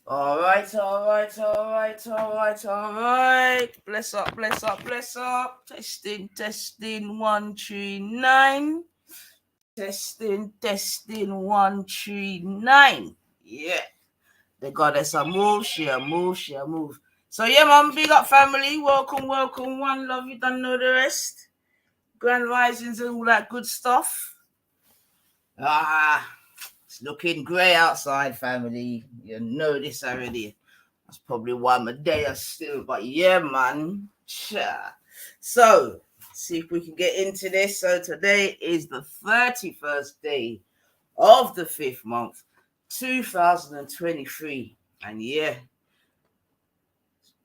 All right, all right, all right, all right, all right. Bless up, bless up, bless up. Testing, testing, 139. Testing, testing, 139. Yeah. The goddess a move, she a move, she a move. So yeah, man, big up family. Welcome, welcome. One love, you don't know the rest. Grand risings and all that good stuff. It's looking grey outside, family. You know this already. That's probably why my day is still, but yeah, man. So, see if we can get into this. So, today is the 31st day of the 5th month, 2023. And yeah,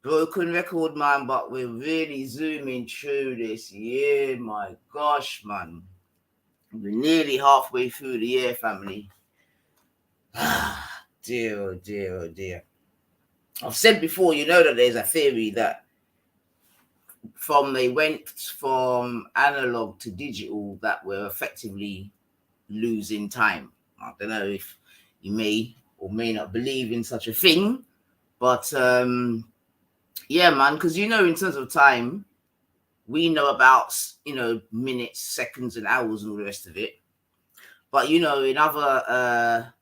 broken record, man, but we're really zooming through this. Yeah, my gosh, man. We're nearly halfway through the year, family. Dear, oh dear, oh dear. I've said before, you know that there's a theory that they went from analog to digital, that we're effectively losing time. I don't know if you may or may not believe in such a thing, but yeah, man, because in terms of time, we know about minutes, seconds, and hours, and all the rest of it. But in other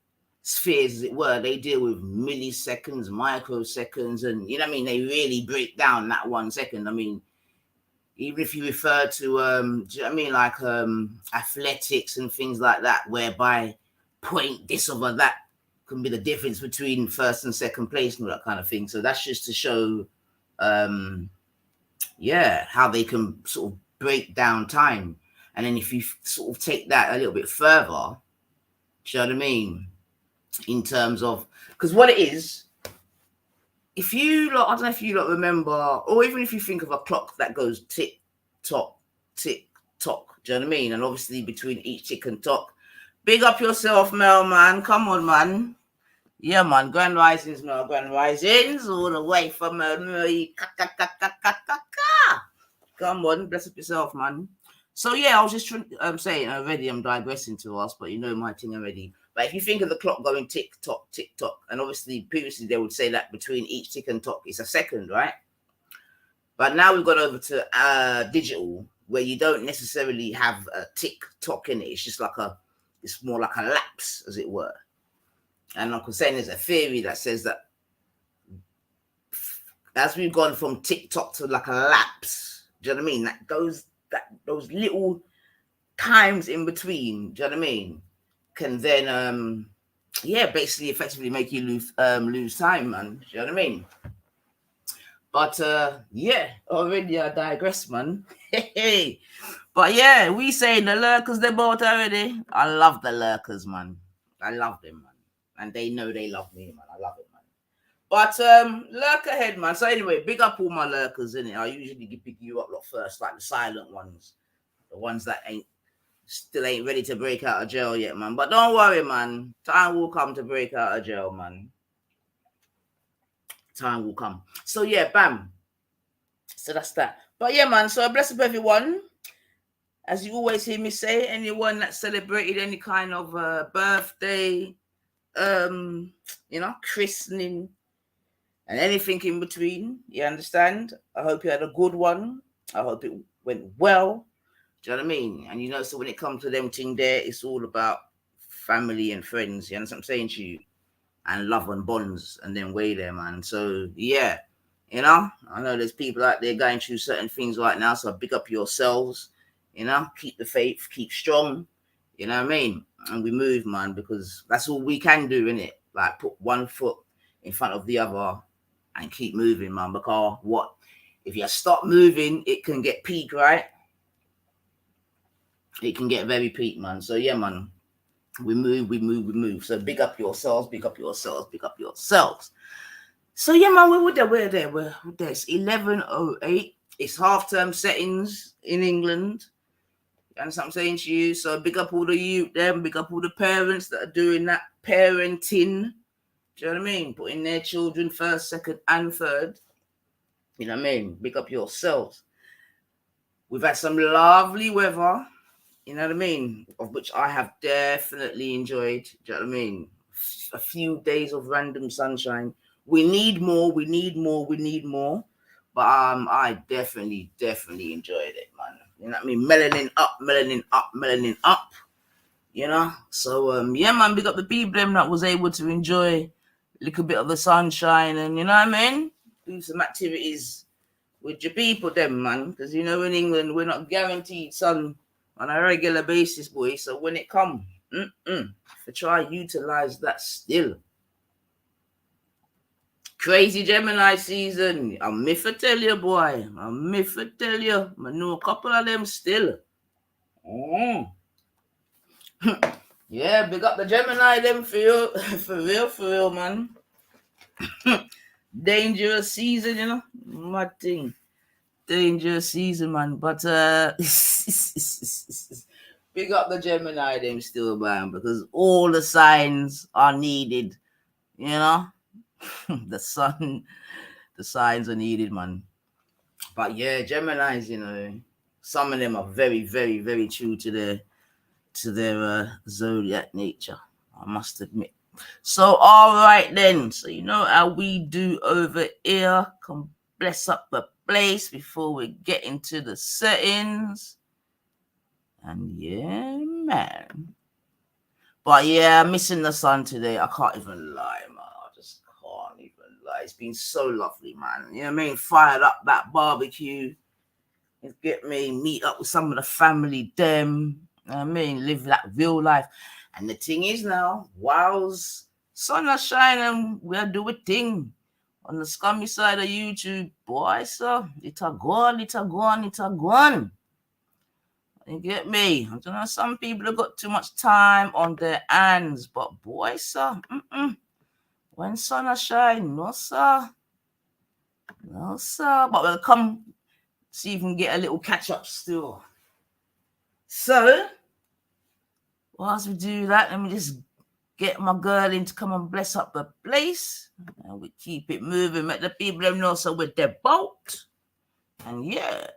spheres, as it were, they deal with milliseconds, microseconds, and they really break down that 1 second. Even if you refer to athletics and things like that, whereby point this over that can be the difference between first and second place and all that kind of thing. So that's just to show how they can sort of break down time. And then if you sort of take that a little bit further, do you know what I mean? In terms of, because what it is, if you I don't know if you remember, or even if you think of a clock that goes tick tock, do you know what I mean? And obviously between each tick and tock, big up yourself, Mel, man. Come on, man. Yeah, man. Grand risings, Mel. Grand risings, all the way from Come on, bless up yourself, man. So yeah, I was just saying already. I'm digressing to us, but my thing already. But if you think of the clock going tick tock, and obviously previously they would say that between each tick and tock is a second, right? But now we've gone over to digital, where you don't necessarily have a tick tock in it. It's just it's more like a lapse, as it were. And like I was saying, there's a theory that says that as we've gone from tick tock to like a lapse, do you know what I mean? Those little times in between, do you know what I mean? Can then basically effectively make you lose time, man. Do you know what I mean? But already I digress, man. But yeah, we saying the lurkers they bought already. I love the lurkers, man. I love them, man. And they know they love me, man. I love it, man. But lurk ahead, man. So anyway, big up all my lurkers, innit? I usually pick you up first, like the silent ones. The ones that still ain't ready to break out of jail yet, man. But don't worry, man. Time will come to break out of jail, man. Time will come. So yeah, bam. So that's that. But yeah, man. So bless up everyone. As you always hear me say, anyone that celebrated any kind of birthday, christening, and anything in between, you understand? I hope you had a good one. I hope it went well. Do you know what I mean? And so when it comes to them thing there, it's all about family and friends. You understand what I'm saying to you? And love and bonds and then way there, man. So yeah, I know there's people out there going through certain things right now. So big up yourselves, keep the faith, keep strong, you know what I mean? And we move, man, because that's all we can do, innit? Like put one foot in front of the other and keep moving, man. Because if you stop moving, it can get peak, right? It can get very peak, man. So yeah, man. We move. So big up yourselves, big up yourselves, big up yourselves. So yeah, man, we're there. It's 11:08. It's half-term settings in England. You understand what I'm saying to you? So big up all the youth them, big up all the parents that are doing that parenting. Do you know what I mean? Putting their children first, second, and third. You know what I mean? Big up yourselves. We've had some lovely weather. You know what I mean? Of which I have definitely enjoyed. Do you know what I mean? A few days of random sunshine, We need more. But I definitely enjoyed it, man. You know what I mean? Melanin up. You know? So yeah, man, big up the people them that was able to enjoy a little bit of the sunshine and you know what I mean? Do some activities with your people them, man. Because you know in England we're not guaranteed sun on a regular basis, boy. So when it come, to try utilize that still. Crazy Gemini season. I'm me for tell you, boy. I know a couple of them still. Yeah, big up the Gemini them for you. For real, man. Dangerous season, you know. Mad thing. Dangerous season, man. But big up the Gemini them still, man, because all the signs are needed, you know. the signs are needed, man. But yeah, Geminis, you know, some of them are very true to their zodiac nature, I must admit. So all right then, so you know how we do over here. Come bless up the place before we get into the settings. And yeah, man. But yeah, missing the sun today. I can't even lie, man. It's been so lovely, man. You know what I mean? Fired up that barbecue. Get me meet up with some of the family, them. You know what I mean? Live that real life. And the thing is now, whilst sun are shining, we'll do a thing on the ScUmMy side of YouTube. Boy, so it's a gone. You get me? I don't know, some people have got too much time on their hands, but boy, so, when sun are shine, no sir. But we'll come see if we can get a little catch up still. So, whilst we do that, let me just get my girl in to come and bless up the place. And we keep it moving, let the people them know so we're their boat. And yeah,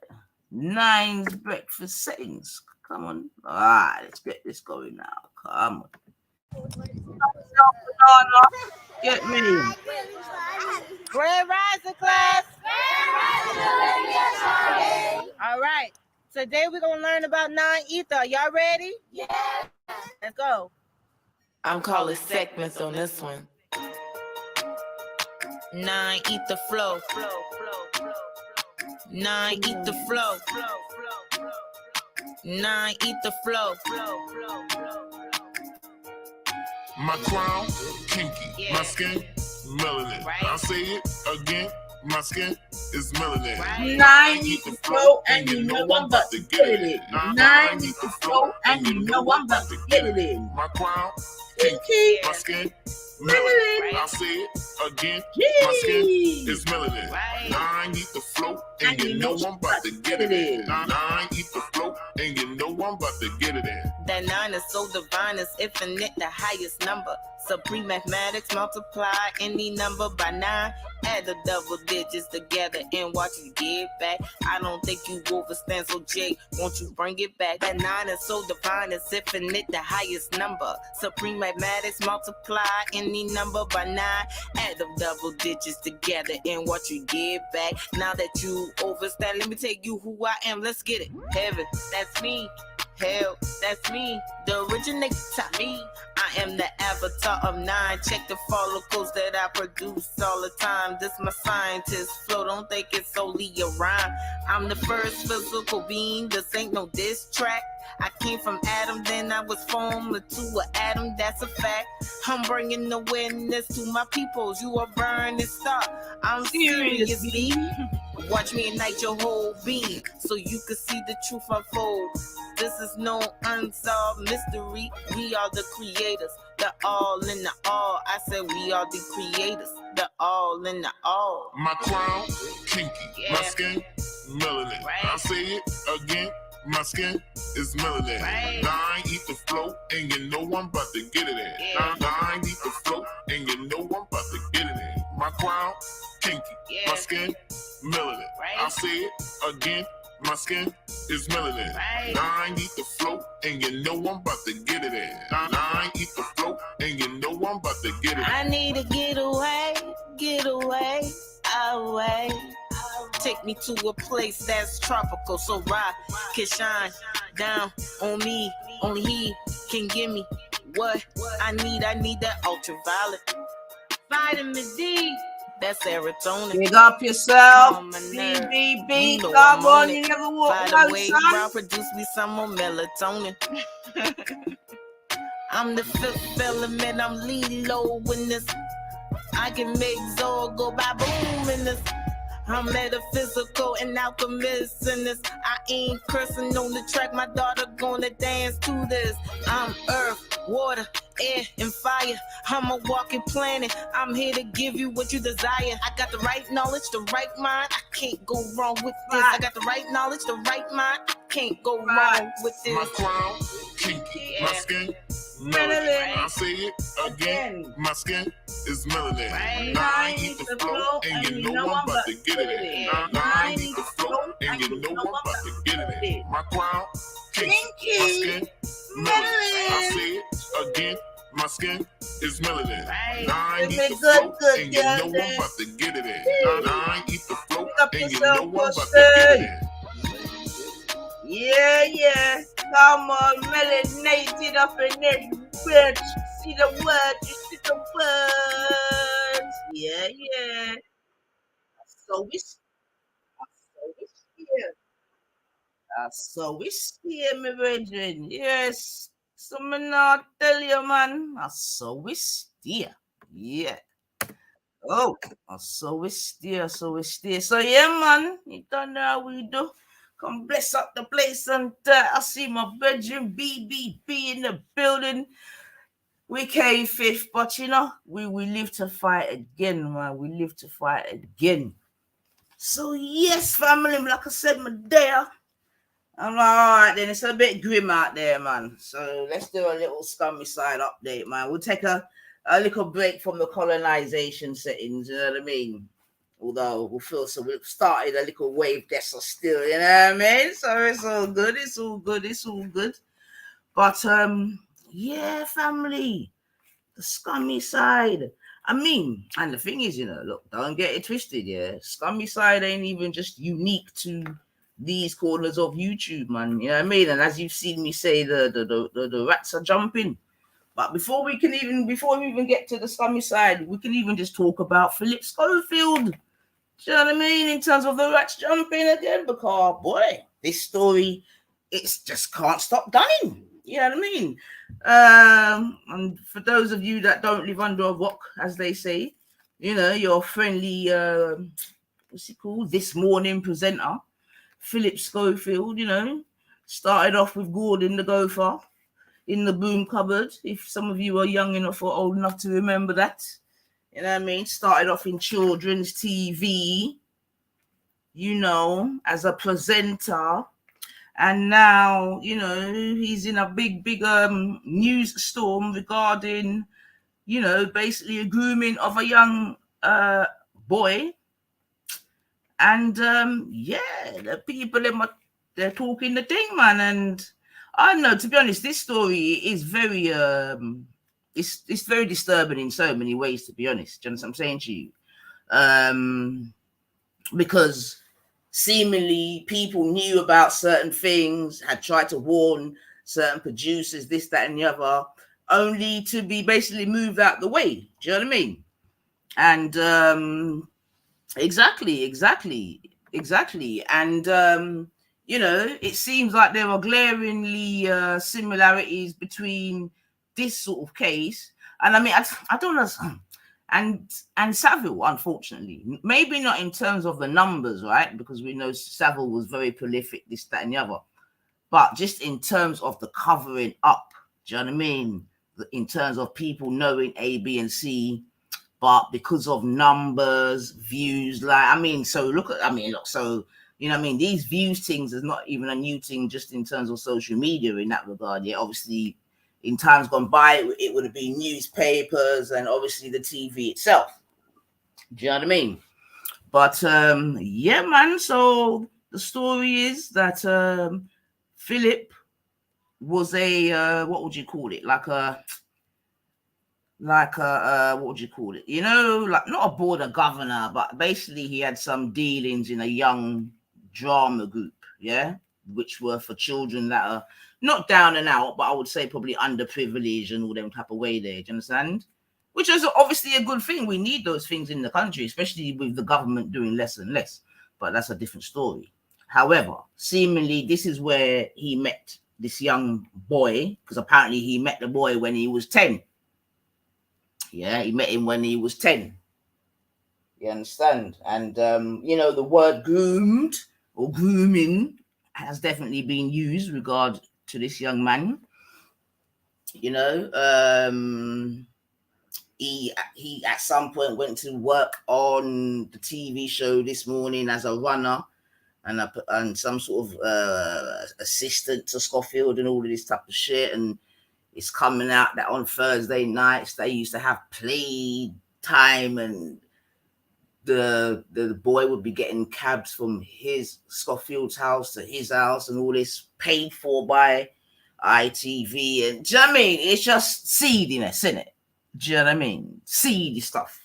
9's breakfast settings. Come on. All right, let's get this going now. Come on. Get me. Grand Rising class. All right. Today we're going to learn about non-ether. Y'all ready? Yeah. Let's go. I'm calling segments on this one. Non-ether flow. Non-ether flow. Non-ether flow. My crown, kinky. My skin, melanin. Right. I'll say it again. My skin is melanin. Right. 9 need to flow, and you know I'm about to get it in. 9 need to flow, and you know I'm about to get it in. My crown, kinky. My skin, melanin. I'll say it again. My skin is melanin. Right. 9 need to flow, and you know I'm about to get it in. 9 need to flow, and you know I'm about to get it in. That 9 is so divine, it's infinite, the highest number. Supreme mathematics, multiply any number by 9. Add the double digits together and watch you get back. I don't think you overstand, so Jay, won't you bring it back? That 9 is so divine, it's infinite, the highest number. Supreme mathematics, multiply any number by 9. Add the double digits together and watch you get back. Now that you overstand, let me tell you who I am. Let's get it. Heaven, that's me. Hell, that's me. The originator, me. I am the avatar of 9. Check the follicles that I produce all the time. This my scientist flow. Don't think it's solely a rhyme. I'm the first physical being. This ain't no diss track. I came from Adam, then I was formed to an atom. That's a fact. I'm bringing awareness to my peoples. You are burning star. I'm seriously. Watch me ignite your whole being so you can see the truth unfold. This is no unsolved mystery. We are the creators, the all in the all. I said we are the creators, the all in the all. My crown, kinky. Yeah. My skin, melanin. Right. I'll say it again. My skin is melanin. Right. 9 eat the flow, and you know I'm about to get it in. Yeah. 9 eat the flow, and you know I'm about to get it in. My crown, kinky. Yeah. My skin, melanin. Right. I'll say it again. My skin is melanin. Right. 9 eat the flow, and you know I'm about to get it in. 9 eat the flow, and you know I'm about to get it in. I need to get away, get away. Take me to a place that's tropical, so rock can shine down on me. Only he can give me what I need. I need that ultraviolet vitamin D. That's serotonin. Big up yourself, On my nerve. BBB. You know Come I'm on, it. you never walk By alone, the way, son. Rob produce me some more melatonin. I'm the fifth element. I'm lead low in this. I can make Zor go by boom in this. I'm metaphysical and alchemist in this. I ain't cursing on the track. My daughter gonna dance to this. I'm earth, water, air, and fire. I'm a walking planet. I'm here to give you what you desire. I got the right knowledge, the right mind. I can't go wrong with this. I got the right knowledge, the right mind. I can't go wrong with this. My crown, kinky, my skin, melanin. I say it again, my skin is melanin. Right. Now I eat the flow, and you know I'm about to get it in. Now I eat the flow, and you know I'm about to get it in. My crown, kinky, my skin, melanin. I say it again, my skin is melanin. Now I eat the flow, and you know I'm about to get it in. Now I eat the flow, and you know I'm about to get it in. Yeah. Come on, melanated up in this bitch. See the words, you see the words. Yeah. So it's here, my brethren. Yes. So me not tell you, man. So it's here. Yeah. Oh, so it's there. So yeah, man. You don't know how we do. Come bless up the place, and I see my bedroom BBB in the building. We came fifth, but you know, we live to fight again, man. We live to fight again. So yes, family, like I said, my there. I'm like, all right, then it's a bit grim out there, man. So let's do a little ScUmMy side update, man. We'll take a little break from the colonization settings, you know what I mean? Although we feel so we've started a little wave desert still, you know what I mean? So it's all good. But yeah, family, the ScUmMy side. I mean, and the thing is, you know, look, don't get it twisted, yeah. ScUmMy side ain't even just unique to these corners of YouTube, man. You know what I mean? And as you've seen me say, the rats are jumping. But before we even get to the ScUmMy side, we can even just talk about Philip Schofield. Do you know what I mean? In terms of the rats jumping again, because boy, this story, it's just can't stop gunning. You know what I mean? And for those of you that don't live under a rock, as they say, you know, your friendly what's he called? This Morning presenter, Philip Schofield, you know, started off with Gordon the Gopher in the boom cupboard. If some of you are young enough or old enough to remember that. You know what I mean? Started off in children's TV, you know, as a presenter. And now, you know, he's in a big news storm regarding, you know, basically a grooming of a young boy. And, yeah, the people, they're talking the thing, man. And I don't know, to be honest, this story is very... It's very disturbing in so many ways, to be honest. Do you know what I'm saying to you? Because seemingly people knew about certain things, had tried to warn certain producers, this, that, and the other, only to be basically moved out the way. Do you know what I mean? And exactly. And you know, it seems like there are glaringly similarities between this sort of case, and I mean, I don't know, and Savile, unfortunately, maybe not in terms of the numbers, right? Because we know Savile was very prolific, this, that, and the other, but just in terms of the covering up. Do you know what I mean? In terms of people knowing A, B, and C, but because of numbers, views, so you know what I mean? These views things is not even a new thing just in terms of social media in that regard. Yeah, obviously, in times gone by, it would have been newspapers and obviously the TV itself. Do you know what I mean? But yeah, man. So the story is that Philip was a what would you call it? Like a like a what would you call it? You know, like not a border governor, but basically he had some dealings in a young drama group, yeah, which were for children that are not down and out, but I would say probably underprivileged and all them type of way there. Do you understand? Which is obviously a good thing. We need those things in the country, especially with the government doing less and less. But that's a different story. However, seemingly this is where he met this young boy, because apparently he met the boy when he was 10. Yeah, he met him when he was 10. You understand? And, you know, the word groomed or grooming has definitely been used regard to this young man. You know, he at some point went to work on the TV show this morning as a runner and some sort of assistant to Scofield and all of this type of shit. And it's coming out that on Thursday nights they used to have play time, and the boy would be getting cabs from his Scofield's house to his house and all this paid for by ITV. And do you know what I mean? It's just seediness, isn't it? Do you know what I mean? Seedy stuff,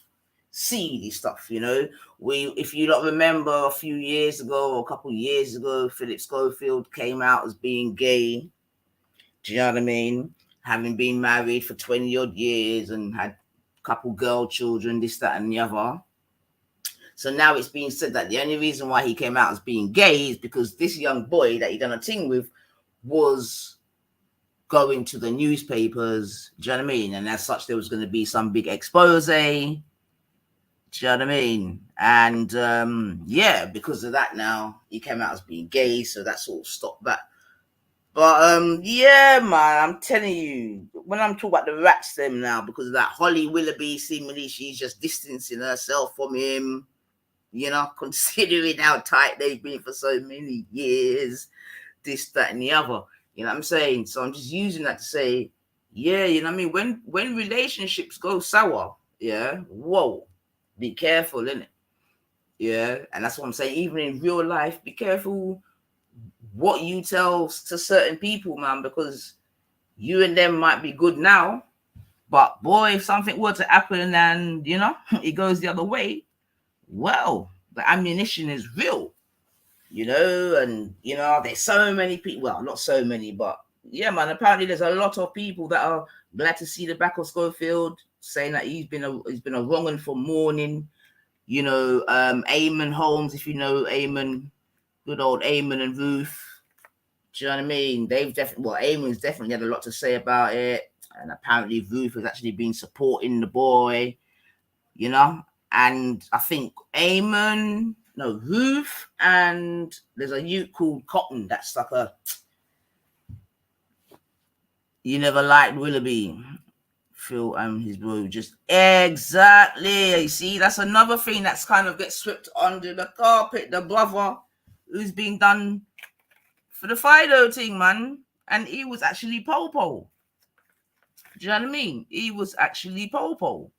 you know. If you don't remember, a few years ago or a couple of years ago, Philip Schofield came out as being gay. Do you know what I mean? Having been married for 20 odd years and had a couple girl children, this, that, and the other. So now it's being said that the only reason why he came out as being gay is because this young boy that he done a thing with was going to the newspapers. Do you know what I mean? And as such, there was going to be some big expose. Do you know what I mean? And yeah, because of that now, he came out as being gay. So that sort of stopped that. But yeah, man, I'm telling you, when I'm talking about the rats them now, because of that Holly Willoughby, seemingly she's just distancing herself from him, you know, considering how tight they've been for so many years, this, that, and the other. You know what I'm saying? So I'm just using that to say, yeah, you know what I mean? When relationships go sour, yeah, whoa, be careful, innit? Yeah, and that's what I'm saying. Even in real life, be careful what you tell to certain people, man, because you and them might be good now, but boy, if something were to happen and, you know, it goes the other way, well, the ammunition is real, you know. And, you know, there's so many people, well, not so many, but yeah, man, apparently there's a lot of people that are glad to see the back of Schofield, saying that he's been a wrong one for mourning, you know. Eamon Holmes, if you know Eamon, good old Eamon and Ruth. Do you know what I mean? They've definitely, well, Eamon's definitely had a lot to say about it. And apparently Ruth has actually been supporting the boy, you know. And I think Ruth, and there's a youth called Cotton that's like a, you never liked Willoughby. Phil and his bro, just exactly. You see, that's another thing that's kind of gets swept under the carpet. The brother who's been done for the Fido thing, man. And he was actually Popo. Do you know what I mean? He was actually Popo.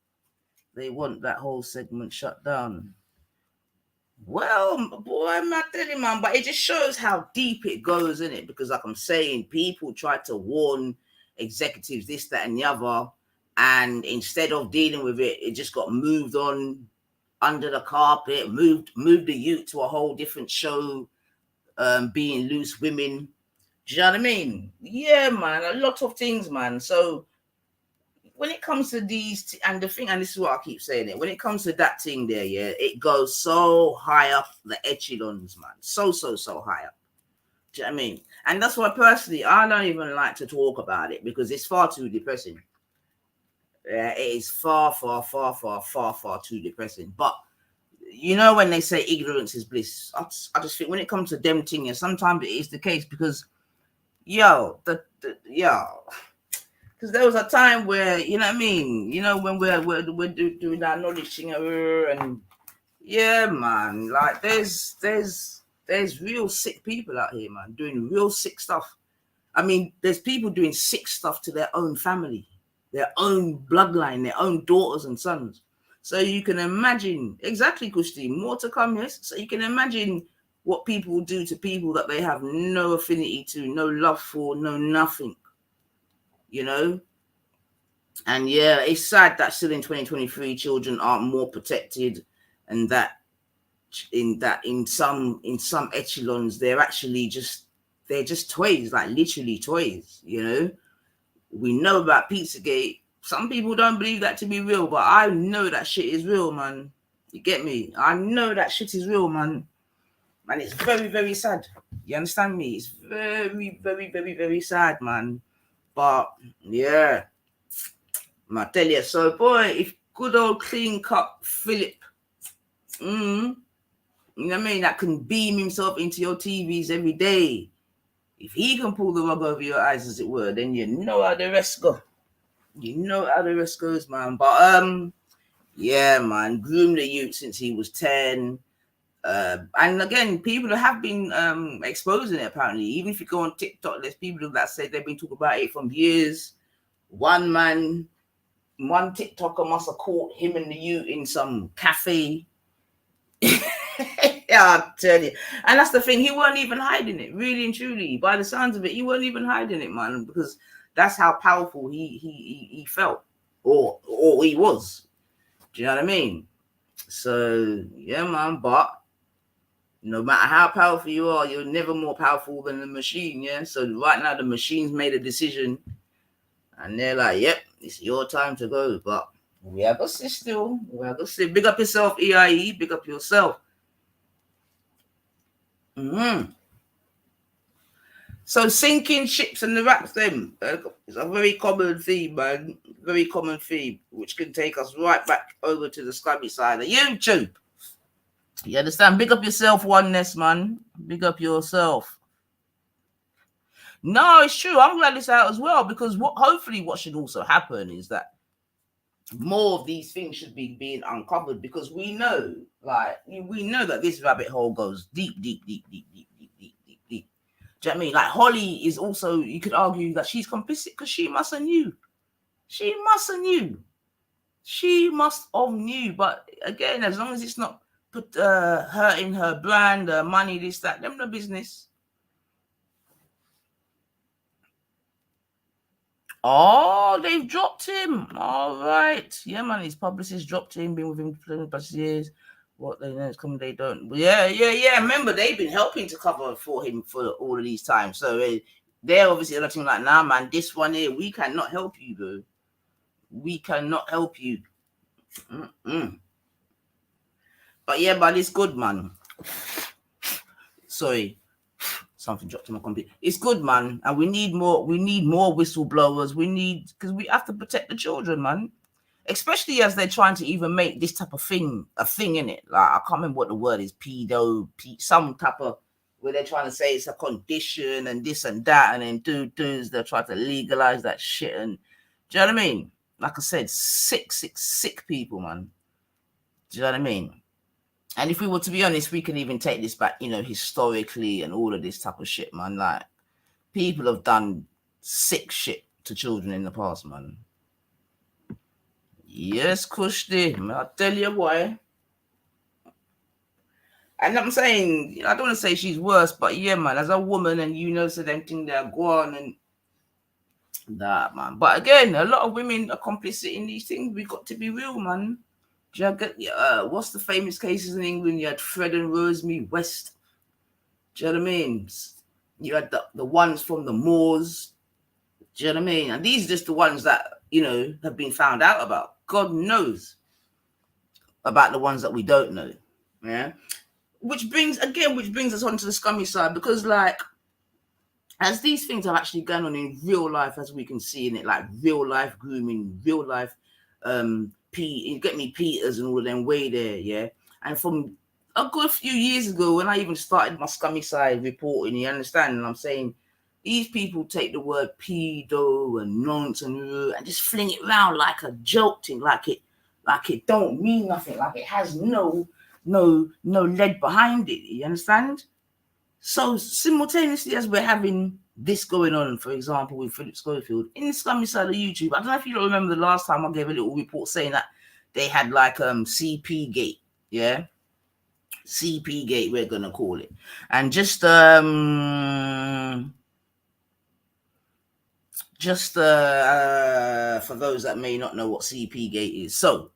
They want that whole segment shut down. Well, boy, I'm not telling you, man, but it just shows how deep it goes, isn't it? Because like I'm saying, people try to warn executives, this, that, and the other. And instead of dealing with it, it just got moved on under the carpet, moved the youth to a whole different show, being loose women. Do you know what I mean? Yeah, man, a lot of things, man. So when it comes to these, and the thing, and this is what I keep saying it, when it comes to that thing there, yeah, it goes so high up the echelons, man. So high up. Do you know what I mean? And that's why personally, I don't even like to talk about it because it's far too depressing. It is far too depressing. But you know, when they say ignorance is bliss, I just think when it comes to them things, sometimes it is the case because, because there was a time where, you know what I mean, you know, when we're doing that knowledge thing, and yeah, man, like there's real sick people out here, man, doing real sick stuff. I mean, there's people doing sick stuff to their own family, their own bloodline, their own daughters and sons. So you can imagine, exactly, Kushti, more to come, yes? So you can imagine what people will do to people that they have no affinity to, no love for, no nothing, you know? And yeah, it's sad that still in 2023 children aren't more protected, and that in some echelons they're just toys, like literally toys, you know. We know about Pizzagate. Some people don't believe that to be real, but I know that shit is real, man. You get me? I know that shit is real, man. And it's very, very sad. You understand me? It's very, very, very, very sad, man. But yeah, I tell you. So boy, if good old clean cut Philip, you know what I mean, that can beam himself into your TVs every day, if he can pull the rug over your eyes, as it were, then you know how the rest go. You know how the rest goes, man. But yeah, man, groomed the youth since he was 10. And again, people have been exposing it, apparently. Even if you go on TikTok, there's people that say they've been talking about it for years. One TikToker must have caught him and the youth in some cafe. Yeah, I'll tell you. And that's the thing, he weren't even hiding it, really and truly. By the sounds of it, he weren't even hiding it, man, because that's how powerful he felt, or he was. Do you know what I mean? So yeah, man. But no matter how powerful you are, you're never more powerful than the machine. Yeah. So right now the machine's made a decision, and they're like, "Yep, it's your time to go." But we have to see still. We have to see. Big up yourself, EIE. Big up yourself. So sinking ships and the wraps them. It's a very common theme, man. Very common theme, which can take us right back over to the ScUmMy side of YouTube. You understand? Big up yourself, Oneness, man. Big up yourself. No, it's true. I'm glad it's out as well, because hopefully what should also happen is that more of these things should be being uncovered, because we know that this rabbit hole goes deep. Do you know what I mean? Like Holly is also, you could argue that she's complicit because she must have knew. She must have knew. But again, as long as it's not put hurting her brand, money, this, that, them no business. Oh, they've dropped him. All right. Yeah, man, his publicist dropped him, been with him for years. What they know is coming, they don't. Yeah. Remember, they've been helping to cover for him for all of these times. So they're obviously looking like, nah, man, this one here, we cannot help you, bro. We cannot help you. But yeah, but it's good, man. Sorry, something dropped in my computer. It's good, man, and we need more whistleblowers. Because we have to protect the children, man. Especially as they're trying to even make this type of thing a thing in it. Like, I can't remember what the word is, some type of, where they're trying to say it's a condition and this and that, and then they're trying to legalize that shit. And do you know what I mean? Like I said, sick people, man. Do you know what I mean? And if we were to be honest, we can even take this back, historically and all of this type of shit, man. Like, people have done sick shit to children in the past, man. Yes, Kushti, I'll tell you why. And I'm saying, I don't want to say she's worse, but yeah, man, as a woman, and so them thing they're gone and that, man. But again, a lot of women are complicit in these things. We got to be real, man. Do you get, what's the famous cases in England? You had Fred and Rosemary West. Do you know what I mean? You had the ones from the Moors. Do you know what I mean? And these are just the ones that, have been found out about. God knows about the ones that we don't know. Yeah. Which brings us onto the ScUmMy side, because like, as these things are actually going on in real life, as we can see in it, like real life grooming, real life, you get me, Peters and all of them way there, yeah. And from a good few years ago, when I even started my ScUmMy side reporting, you understand, and I'm saying, these people take the word pedo and nonsense and just fling it around like a joke thing, like it don't mean nothing, like it has no lead behind it. You understand? So simultaneously, as we're having this going on, for example, with Philip Schofield in the ScUmMy side of YouTube, I don't know if you remember the last time I gave a little report saying that they had like CPGate, yeah. CPGate, we're gonna call it, and just just for those that may not know what CPGate is. So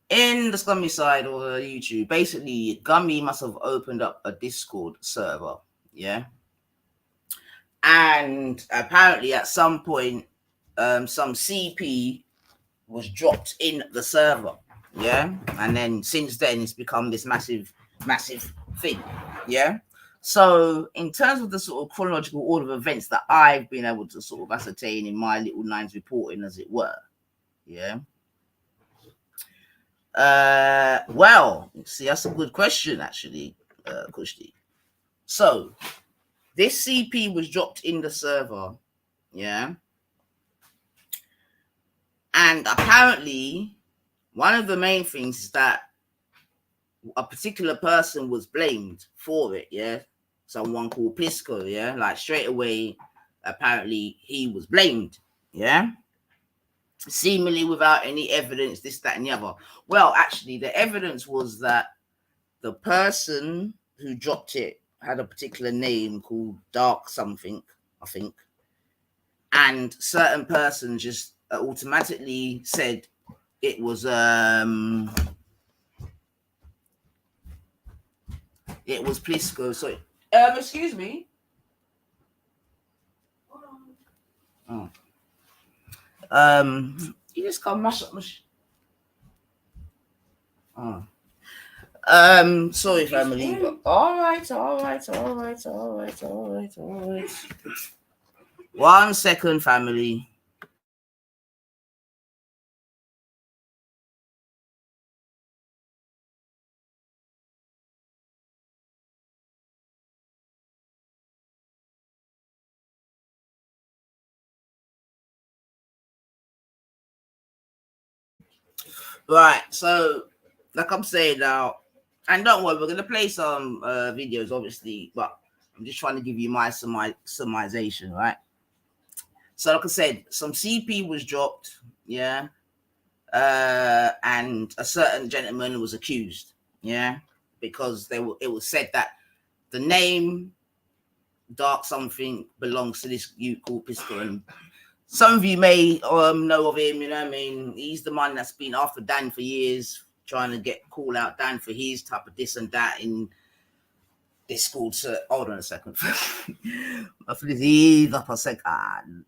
in the ScUmMy side or YouTube, basically Gummy must have opened up a Discord server, yeah. And apparently at some point, some CP was dropped in the server, yeah. And then since then, it's become this massive thing, yeah. So in terms of the sort of chronological order of events that I've been able to sort of ascertain in my little nines reporting, as it were, yeah. Well, see, that's a good question, actually, Kushti. So this CP was dropped in the server, yeah. And apparently, one of the main things is that a particular person was blamed for it, yeah. Someone called Pisco, yeah. Like straight away, apparently he was blamed, yeah. Seemingly without any evidence, this, that, and the other. Well, actually, the evidence was that the person who dropped it had a particular name called Dark something, I think. And certain persons just automatically said it was Plisco. So excuse me. Oh. You just can't mash up my sorry family. All right. One second, family. Right, so like I'm saying now, and don't worry, we're gonna play some videos, obviously, but I'm just trying to give you my summarization, right? So like I said, some CP was dropped, yeah, and a certain gentleman was accused, yeah, because it was said that the name Dark something belongs to this youth called Pisco, and some of you may know of him, you know what I mean? He's the man that's been after Dan for years, trying to call out Dan for his type of this and that in Discord. So hold on a second. Please up a second.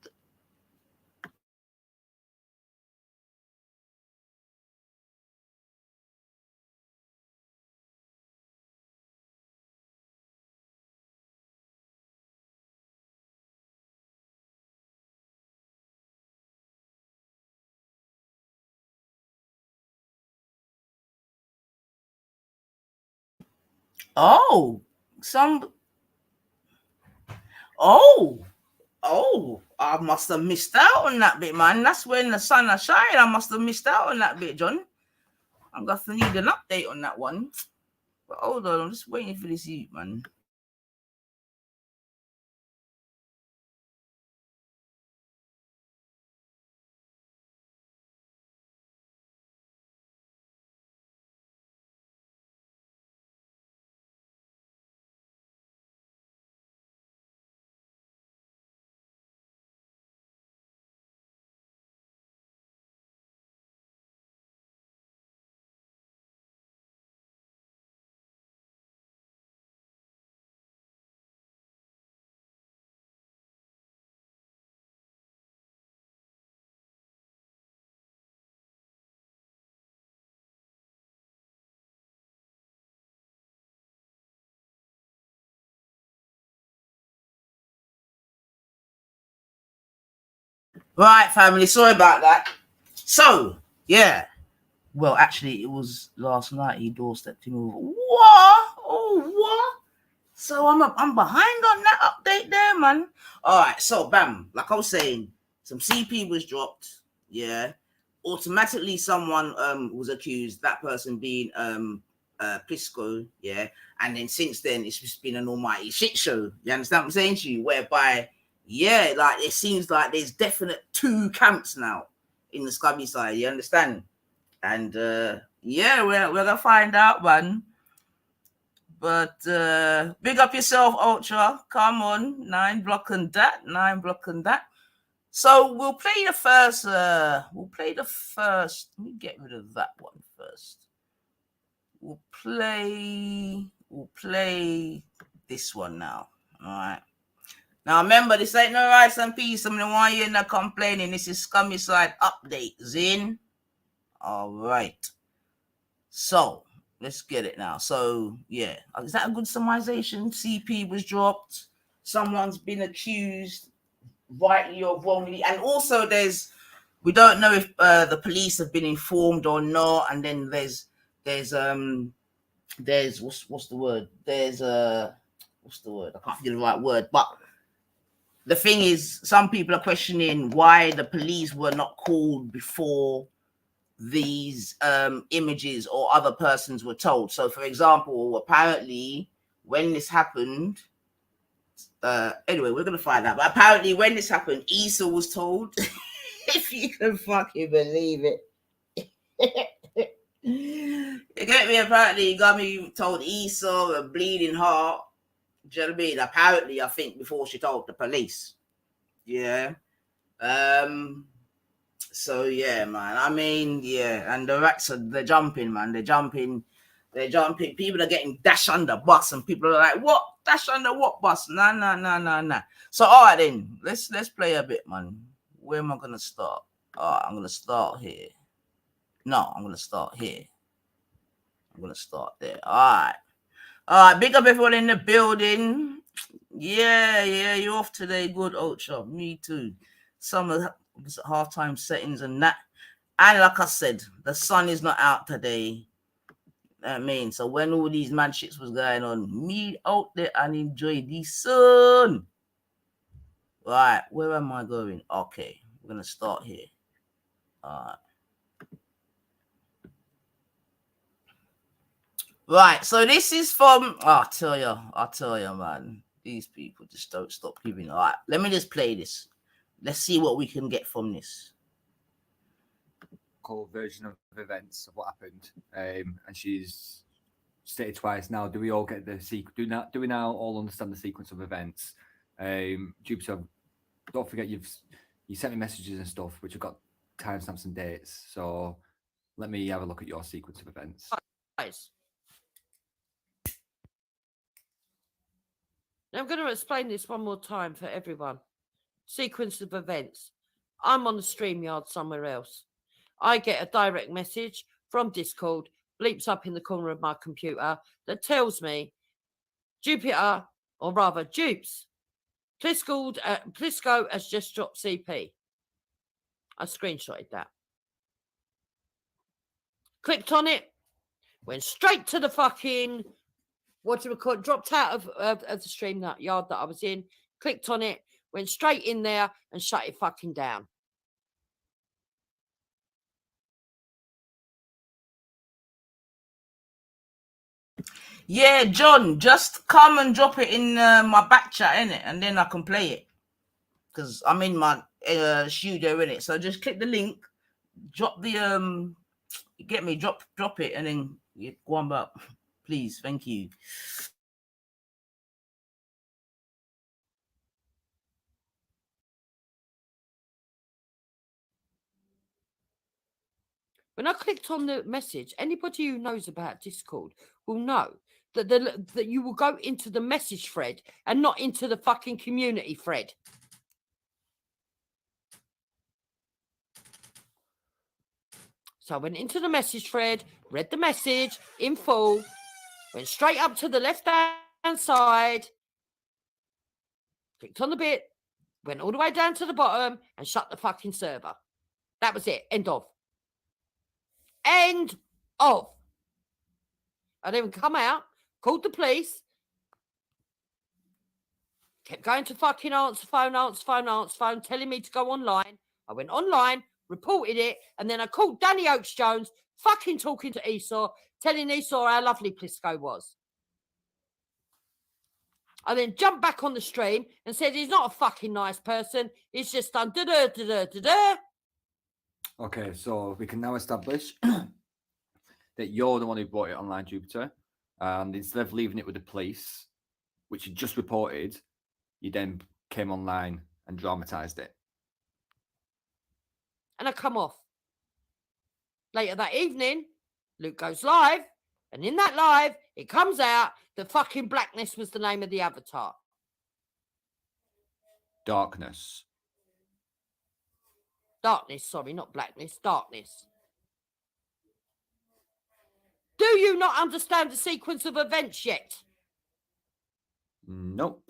Oh, I must have missed out on that bit, man. That's when the sun has shined. I must have missed out on that bit, John. I'm going to need an update on that one. But hold on, I'm just waiting for this heat, man. Right, family, sorry about that. So, yeah. Well, actually, it was last night he doorstepped him over. What? Oh, what? So I'm behind on that update there, man. All right, so bam, like I was saying, some CP was dropped. Yeah, automatically someone was accused. That person being Pisco. Yeah, and then since then it's just been an almighty shit show. You understand what I'm saying to you? Whereby, yeah, like it seems like there's definite two camps now in the ScUmMy side. You understand? And yeah, we're gonna find out, man. But big up yourself, Ultra. Come on, 9 block and that. So we'll play the first. Let me get rid of that one first. We'll play this one now. All right. Now remember, this ain't no rice and peace. I'm the one you're not complaining. This is ScUmMy side update. Zin. All right. So let's get it now. So yeah, is that a good summarization? CP was dropped. Someone's been accused, rightly or wrongly, and also we don't know if the police have been informed or not. And then there's what's the word? What's the word? I can't think of the right word, but the thing is, some people are questioning why the police were not called before these images or other persons were told. So, for example, apparently when this happened, anyway, we're gonna find out. But apparently, when this happened, Issa was told, if you can fucking believe it. You get me? Apparently, he got me told Issa a bleeding heart. Do you know what I mean? Apparently, I think before she told the police. Yeah. So yeah, man. I mean, yeah, and the rats they're jumping, man. They're jumping. People are getting dashed under bus, and people are like, "What? Dash under what bus? Nah. So all right, then let's play a bit, man. Where am I gonna start? I'm gonna start here. No, I'm gonna start here. I'm gonna start there. All right. Big up everyone in the building. Yeah, you're off today. Good, Ultra. Me too. Some of the halftime settings and that. And like I said, the sun is not out today. I mean, so when all these mad shits was going on, me out there and enjoy the sun. Right, where am I going? Okay, we're gonna start here. Right, so this is from. I'll tell you, man. These people just don't stop giving. All right, let me just play this. Let's see what we can get from this. Version of events of what happened, and she's stated twice now. Do we all get the sequence? Do we now all understand the sequence of events? Jupiter, don't forget you sent me messages and stuff which have got timestamps and dates. So let me have a look at your sequence of events. Guys, I'm going to explain this one more time for everyone. Sequence of events. I'm on the StreamYard somewhere else. I get a direct message from Discord, bleeps up in the corner of my computer, that tells me Jupiter, or rather Jupes, Plisco has just dropped CP. I screenshotted that. Clicked on it, went straight to the fucking, dropped out of the stream yard that I was in, clicked on it, went straight in there and shut it fucking down. Yeah, John, just come and drop it in my back chat, innit? And then I can play it. Because I'm in my studio, innit? So just click the link, drop the, drop it, and then go on back. Please, thank you. When I clicked on the message, anybody who knows about Discord will know that you will go into the message thread and not into the fucking community thread. So I went into the message thread, read the message in full, went straight up to the left-hand side, clicked on the bit, went all the way down to the bottom and shut the fucking server. That was it. End of. End of. I didn't even come out, called the police, kept going to fucking answer phone, telling me to go online. I went online, reported it, and then I called Danny Oakes-Jones, fucking talking to Esau, telling Esau how lovely Plisco was. I then jumped back on the stream and said he's not a fucking nice person. He's just done da-da-da-da-da-da. Okay, so we can now establish that you're the one who brought it online, Jupiter. And instead of leaving it with the police, which you just reported, you then came online and dramatized it. and I come off. Later that evening, Luke goes live, and in that live, it comes out that fucking Blackness was the name of the avatar. Darkness. Darkness, sorry, not Blackness, Darkness. Do you not understand the sequence of events yet? Nope.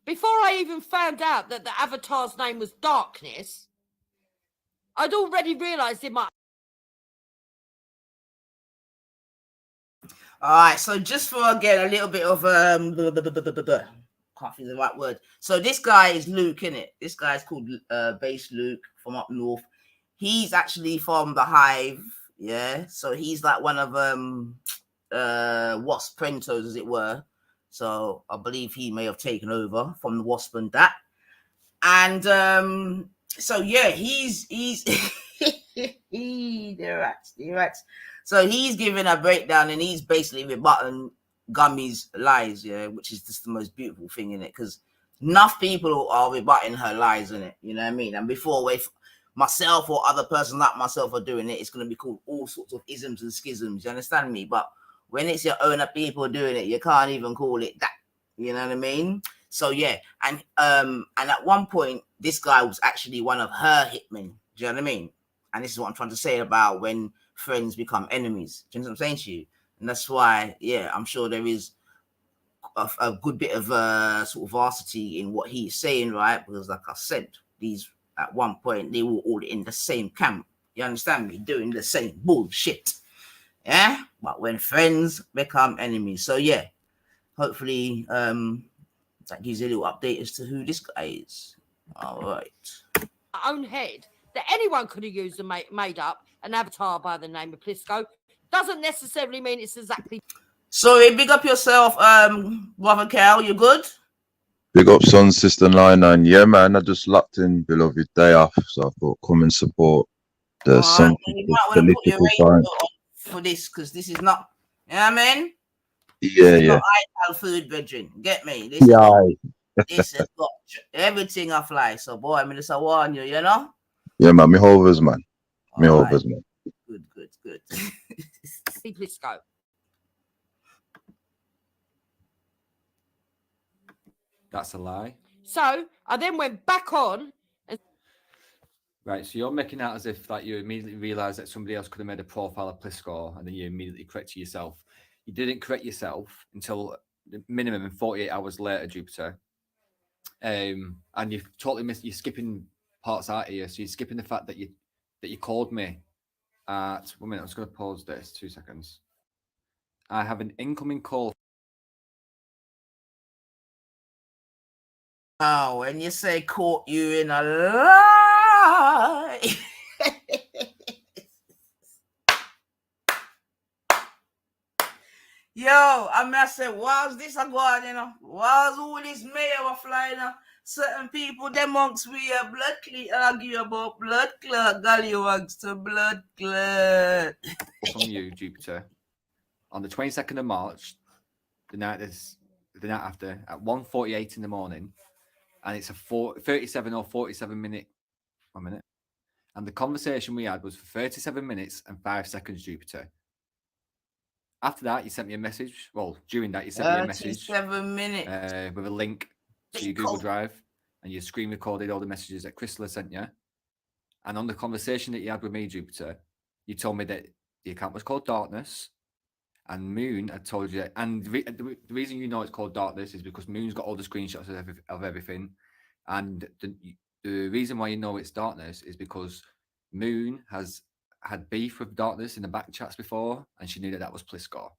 Before I even found out that the avatar's name was Darkness, I'd already realised in my... All right, so just for again a little bit of can't think of the right word. So this guy is Luke, innit? This guy's called Base Luke from up north. He's actually from the Hive, yeah. So he's like one of Wasp Prentos, as it were. So I believe he may have taken over from the Wasp and that. And so yeah, he's they're rats. So he's giving a breakdown and he's basically rebutting Gummy's lies, yeah, which is just the most beautiful thing in it, because enough people are rebutting her lies in it, you know what I mean? And before if myself or other person like myself are doing it, it's going to be called all sorts of isms and schisms, you understand me? But when it's your own people doing it, you can't even call it that, you know what I mean? So yeah, and at one point, this guy was actually one of her hitmen, do you know what I mean? And this is what I'm trying to say about when friends become enemies. Do you know what I'm saying to you? And that's why, yeah, I'm sure there is a good bit of sort of varsity in what he's saying, right? Because like I said, these at one point they were all in the same camp. You understand me? Doing the same bullshit. Yeah? But when friends become enemies. So yeah, hopefully that gives you a little update as to who this guy is. All right. Own head that anyone could have used and made up an avatar by the name of Plisco doesn't necessarily mean it's exactly. Sorry, big up yourself, brother Cal. You good? Big up, son, sister 99. Yeah, man, I just locked in, beloved, day off, so I thought come and support the Right. You might want to put your radio on for this, because this is not, you know what I mean? Yeah, this is yeah. not ideal food, brethren. Get me? This this has got everything I fly. So, boy, I mean, just I warn you, you know? Yeah, man, me hovers, man. Me All hovers, right. man. Good. Plisco. That's a lie. So I then went back on. Right, so you're making out as if like you immediately realised that somebody else could have made a profile of Plisco, and then you immediately corrected yourself. You didn't correct yourself until the minimum 48 hours later, Jupiter. And you've totally missed. You're skipping parts out here, so you're skipping the fact that you called me at 1 minute. I'm just going to pause this 2 seconds. I have an incoming call. Oh, when you say caught you in a lie. Yo, I mean, I said, why's this a god, you know? Why's all this mayor of flying? Certain people, them monks, we are blood clot, argue about blood clot, gallywags to blood clot. From you, Jupiter, on the 22nd of March, the night after, at 1:48 in the morning, and it's a 37 or 47 minute, 1 minute, and the conversation we had was for 37 minutes and 5 seconds, Jupiter. After that, you sent me a message. Well, during that, you sent me a message 7 minutes with a link to your Google Drive, and you screen recorded all the messages that Crystal sent you. And on the conversation that you had with me, Jupiter, you told me that the account was called Darkness, and Moon had told you. And the reason you know it's called Darkness is because Moon's got all the screenshots of everything, and the reason why you know it's Darkness is because Moon has had beef with Darkness in the back chats before, and she knew that was Plisco.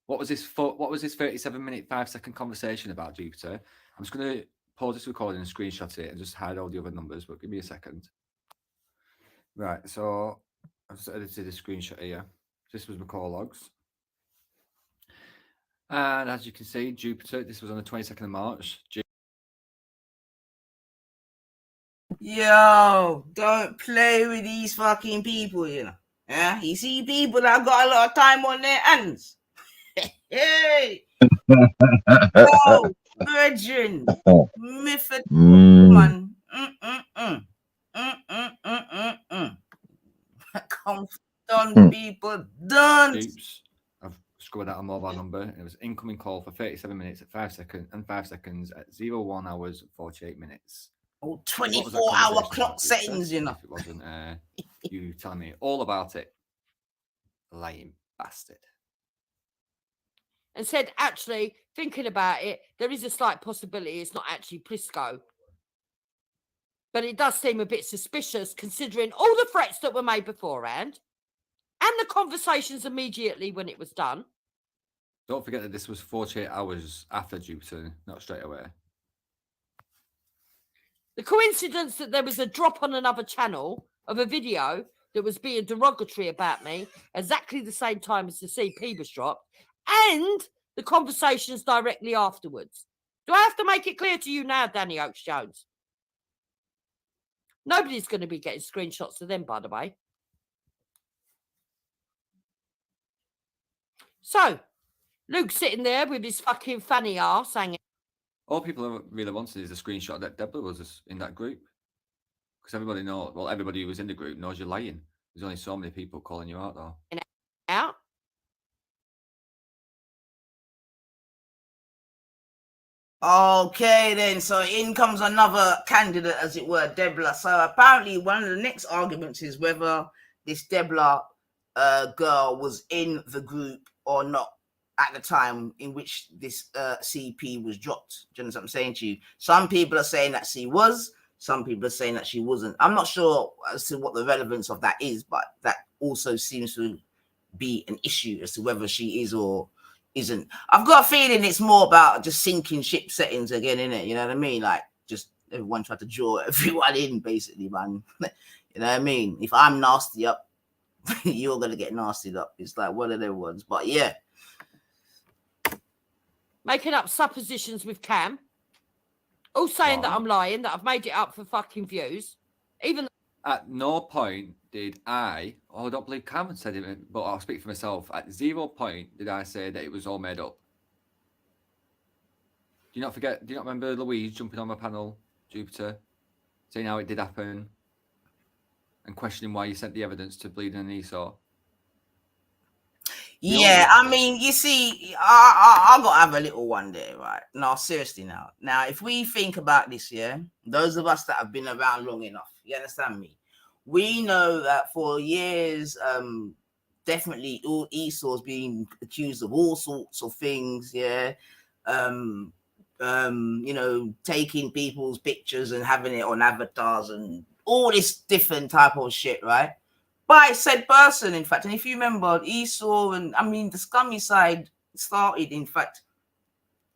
What was this 37-minute 5-second conversation about, Jupiter? I'm just going to pause this recording and screenshot it and just hide all the other numbers, but give me a second. Right, so I've just edited a screenshot here. This was my call logs. And as you can see, Jupiter, this was on the 22nd of March. Yo, don't play with these fucking people, you know. Yeah, you see people that got a lot of time on their hands. Hey, yo, brethren. Myford Mm. man. Come done, people. Done. Oops. I've scored out a mobile number. It was incoming call for 37 minutes at 5 seconds and 5 seconds at 01 hours 48 minutes. Oh, What was that 24-hour conversation clock about, settings, you know. If it wasn't you telling me all about it. Lying bastard. And said, actually, thinking about it, there is a slight possibility it's not actually Prisco. But it does seem a bit suspicious considering all the threats that were made beforehand and the conversations immediately when it was done. Don't forget that this was 48 hours after Jupiter, not straight away. The coincidence that there was a drop on another channel of a video that was being derogatory about me exactly the same time as the CP was dropped, and the conversations directly afterwards. Do I have to make it clear to you now, Danny Oakes-Jones? Nobody's going to be getting screenshots of them, by the way. So, Luke's sitting there with his fucking funny arse hanging. All people really wanted is a screenshot that Deborah was in that group. Because everybody knows, well, everybody who was in the group knows you're lying. There's only so many people calling you out, though. Out. Okay, then. So in comes another candidate, as it were, Debla. So apparently one of the next arguments is whether this Debla girl was in the group or not at the time in which this CP was dropped. Do you know what I'm saying to you? Some people are saying that she was. Some people are saying that she wasn't. I'm not sure as to what the relevance of that is, but that also seems to be an issue as to whether she is or isn't. I've got a feeling it's more about just sinking ship settings again, innit? You know what I mean? Like, just everyone tried to draw everyone in, basically, man. You know what I mean? If I'm nasty up, you're going to get nastied up. It's like one of them ones. But yeah. Making up suppositions with Cam. All saying that I'm lying, that I've made it up for fucking views. Even at no point did I don't believe Cam said it, but I'll speak for myself. At 0 point did I say that it was all made up. Do you not remember Louise jumping on my panel, Jupiter, saying how it did happen and questioning why you sent the evidence to Bleeding and Esau? Yeah, I mean, you see, I got to have a little one there, right? No, seriously now. Now, if we think about this, yeah, those of us that have been around long enough, you understand me? We know that for years, definitely all Esau's being accused of all sorts of things, yeah. You know, taking people's pictures and having it on avatars and all this different type of shit, right? By said person, in fact. And if you remember, Esau and the ScUmMy side started, in fact,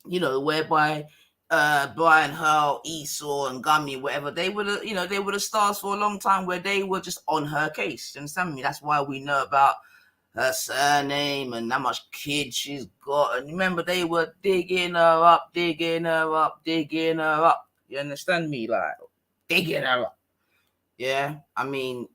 you know, whereby Brian Hurl, Esau, and Gummy, whatever, they were the, you know, they were the stars for a long time where they were just on her case. You understand me? That's why we know about her surname and how much kids she's got. And remember, they were digging her up. You understand me? Like, digging her up. Yeah, I mean,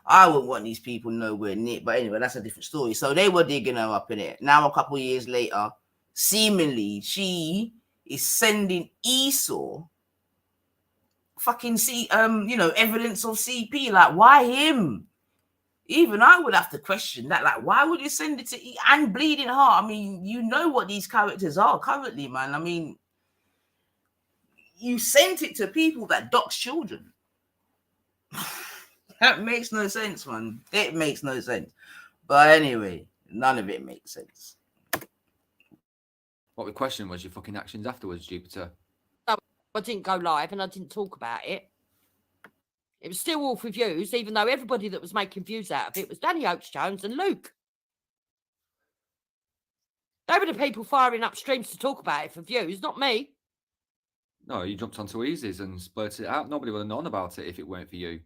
I wouldn't want these people nowhere near. But anyway, that's a different story. So they were digging her up in it. Now, a couple of years later, seemingly, she is sending Esau fucking you know, evidence of CP. Like, why him? Even I would have to question that. Like, why would you send it to and Bleeding Heart? I mean, you know what these characters are currently, man. I mean, you sent it to people that dox children. That makes no sense, man. It makes no sense. But anyway, none of it makes sense. What we questioned was your fucking actions afterwards, Jupiter. I didn't go live and I didn't talk about it. It was still all for views, even though everybody that was making views out of it was Danny Oakes-Jones and Luke. They were the people firing up streams to talk about it for views, not me. No, you jumped onto Easy's and blurted it out. Nobody would have known about it if it weren't for you.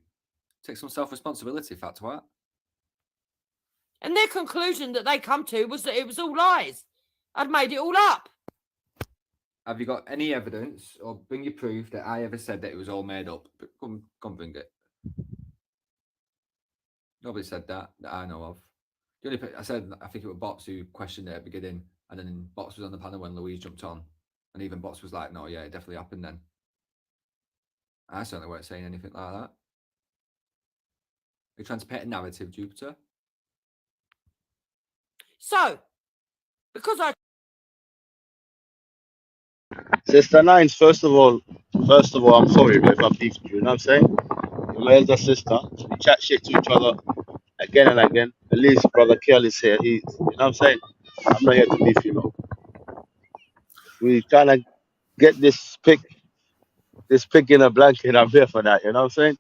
Take some self-responsibility, fat twat. And their conclusion that they come to was that it was all lies. I'd made it all up. Have you got any evidence or bring your proof that I ever said that it was all made up? Come bring it. Nobody said that I know of. I said, I think it was Bots who questioned it at the beginning, and then Bots was on the panel when Louise jumped on. And even Bots was like, no, yeah, it definitely happened then. I certainly weren't saying anything like that. You're trying to paint a narrative, Jupiter. So, because I Sister Nines, first of all, I'm sorry if I've beefed you. You know what I'm saying? You're my elder sister. We chat shit to each other again and again. At least brother Kel is here. You know what I'm saying? I'm not here to beef you, know. We trying to get this pig in a blanket. I'm here for that. You know what I'm saying?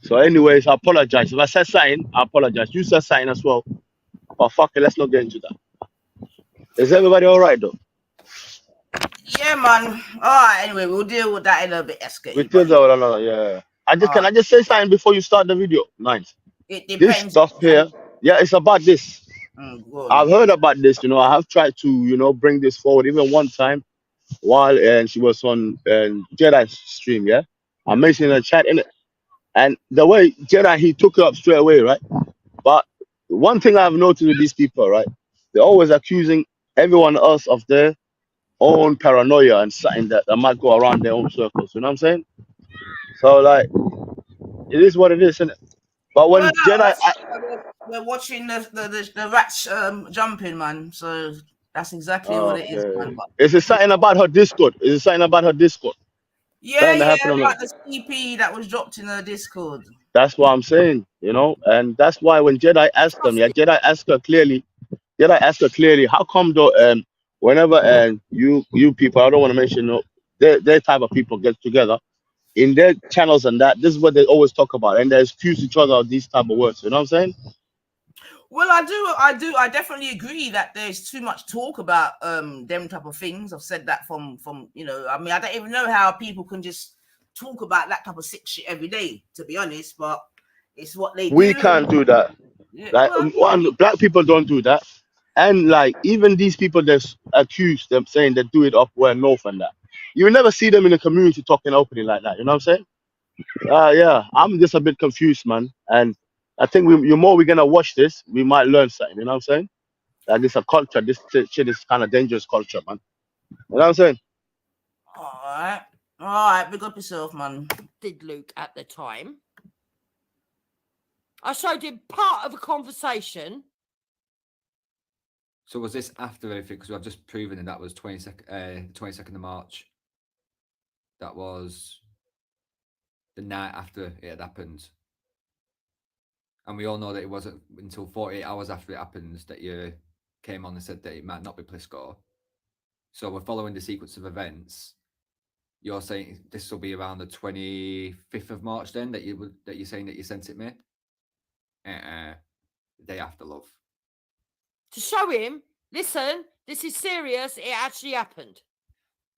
So, anyways, I apologize. If I said something, I apologize. You said something as well. But fuck it, let's not get into that. Is everybody all right though? Yeah, man. All right. Anyway, we'll deal with that in a bit, We SK. still But do no, yeah. Can I just say something before you start the video? Nice. it This depends. stuff here, yeah, it's about this. Go I've on. heard about this, you know. I have tried to, you know, bring this forward even one time while and she was on Jedi's stream, yeah. I mentioned in the chat in it. And the way Jedi he took it up straight away, right? But one thing I've noticed with these people, right? They're always accusing everyone else of their own paranoia and something that might go around their own circles. You know what I'm saying? So like it is what it is, isn't it? But Well, when Jedi that's we're watching the rats jumping, man. So that's exactly what it is, okay. man. But Is it something about her Discord? Is it something about her Discord? yeah, Something that yeah, happened on her. about the CP that was dropped in the Discord. That's what I'm saying, you know, and that's why when Jedi asked them, yeah, Jedi asked her clearly, how come though whenever you people, I don't want to mention no their type of people get together in their channels and that this is what they always talk about and they excuse each other of these type of words, you know what I'm saying? Well, I definitely agree that there's too much talk about them type of things. I've said that from you know, I mean, I don't even know how people can just talk about that type of sick shit every day, to be honest, but it's what they We do. can't do that. Yeah, Like well, one, black people don't do that. And like even these people that accuse them saying they do it up where north and that. You never see them in the community talking openly like that, you know what I'm saying? Yeah, I'm just a bit confused, man. And I think the more we're gonna watch this, we might learn something. You know what I'm saying? That this a culture. This shit is kind of dangerous culture, man. You know what I'm saying? all right, big up yourself, man. did Luke at the time. I showed him part of a conversation. So was this after everything? Because I've just proven that was 22nd of March. That was the night after it had happened. And we all know that it wasn't until 48 hours after it happened that you came on and said that it might not be Plisco. So we're following the sequence of events. You're saying this will be around the 25th of March then that you're saying that you sent it me? The day after, love. To show him, listen, this is serious. It actually happened.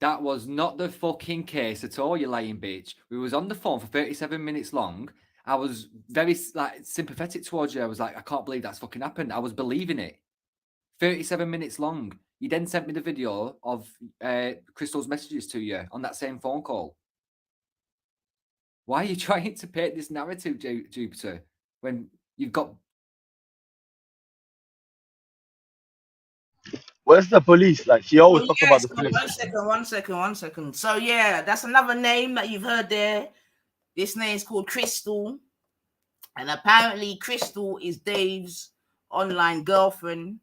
That was not the fucking case at all, you lying bitch. We was on the phone for 37 minutes long. I was very sympathetic towards you. I was like, I can't believe that's fucking happened. I was believing it. 37 minutes long. You then sent me the video of Crystal's messages to you on that same phone call. Why are you trying to paint this narrative, Jupiter, when you've got... Where's the police? Like she always talk about the So police. one second. So yeah, that's another name that you've heard there. This name is called Crystal, and apparently Crystal is Dave's online girlfriend.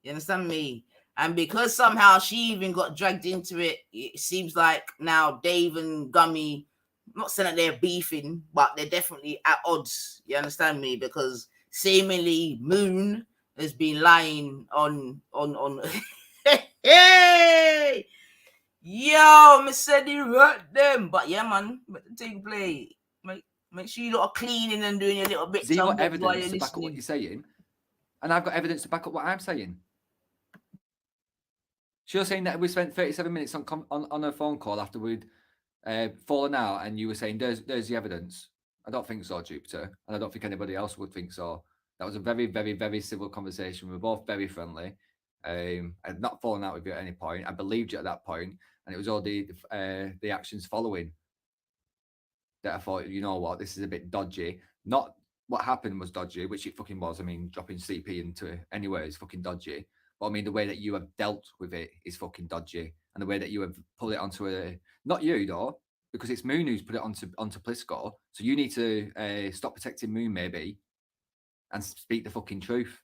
You understand me? And because somehow she even got dragged into it, it seems like now Dave and Gummy, I'm not saying that they're beefing, but they're definitely at odds. You understand me? Because seemingly Moon has been lying on hey, yo, me said he hurt them, but yeah, man, but the thing play. Make sure you lot are cleaning and doing your little bits. You got evidence to back up what you're saying, and I've got evidence to back up what I'm saying. She was saying that we spent 37 minutes on a phone call after we'd fallen out, and you were saying there's the evidence. I don't think so, Jupiter, and I don't think anybody else would think so. That was a very, very, very civil conversation. We were both very friendly. I had not fallen out with you at any point. I believed you at that point, and it was all the actions following that I thought, you know what, this is a bit dodgy. Not what happened was dodgy, which it fucking was. I mean, dropping CP into it anyway is fucking dodgy. But I mean, the way that you have dealt with it is fucking dodgy. and the way that you have put it onto not you though, because it's Moon who's put it onto Plisco. So you need to stop protecting Moon maybe and speak the fucking truth.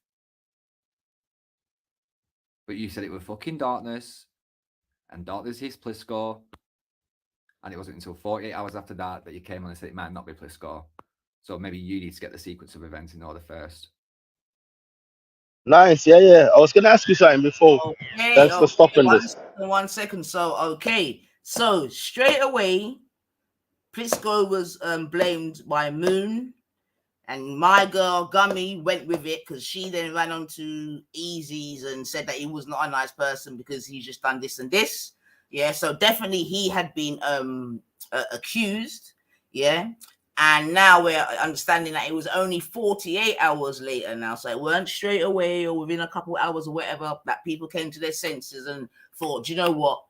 But you said it was fucking Darkness, and Darkness is Plisco, and it wasn't until 48 hours after that you came on and said it might not be Plisco. So maybe you need to get the sequence of events in order first. Nice, yeah. I was gonna ask you something before. Okay, Thanks for stopping this. 1 second. So okay, so straight away, Plisco was blamed by Moon, and my girl Gummy went with it because she then ran on to Easy's and said that he was not a nice person because he's just done this and this. Yeah, so definitely he had been accused. Yeah. And now we're understanding that it was only 48 hours later now. So it weren't straight away or within a couple of hours or whatever that people came to their senses and thought, you know what?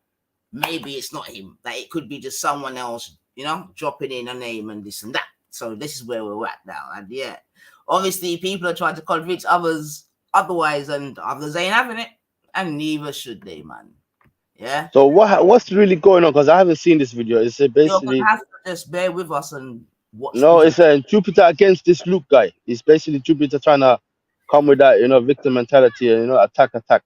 Maybe it's not him. That it could be just someone else, you know, dropping in a name and this and that. So this is where we're at now. And yeah, obviously people are trying to convince others otherwise and others ain't having it. And neither should they, man. Yeah. So what's really going on? Because I haven't seen this video. It's basically... You're going to have to just bear with us and... No, it's Jupiter against this Luke guy. It's basically Jupiter trying to come with that, you know, victim mentality and, you know, attack to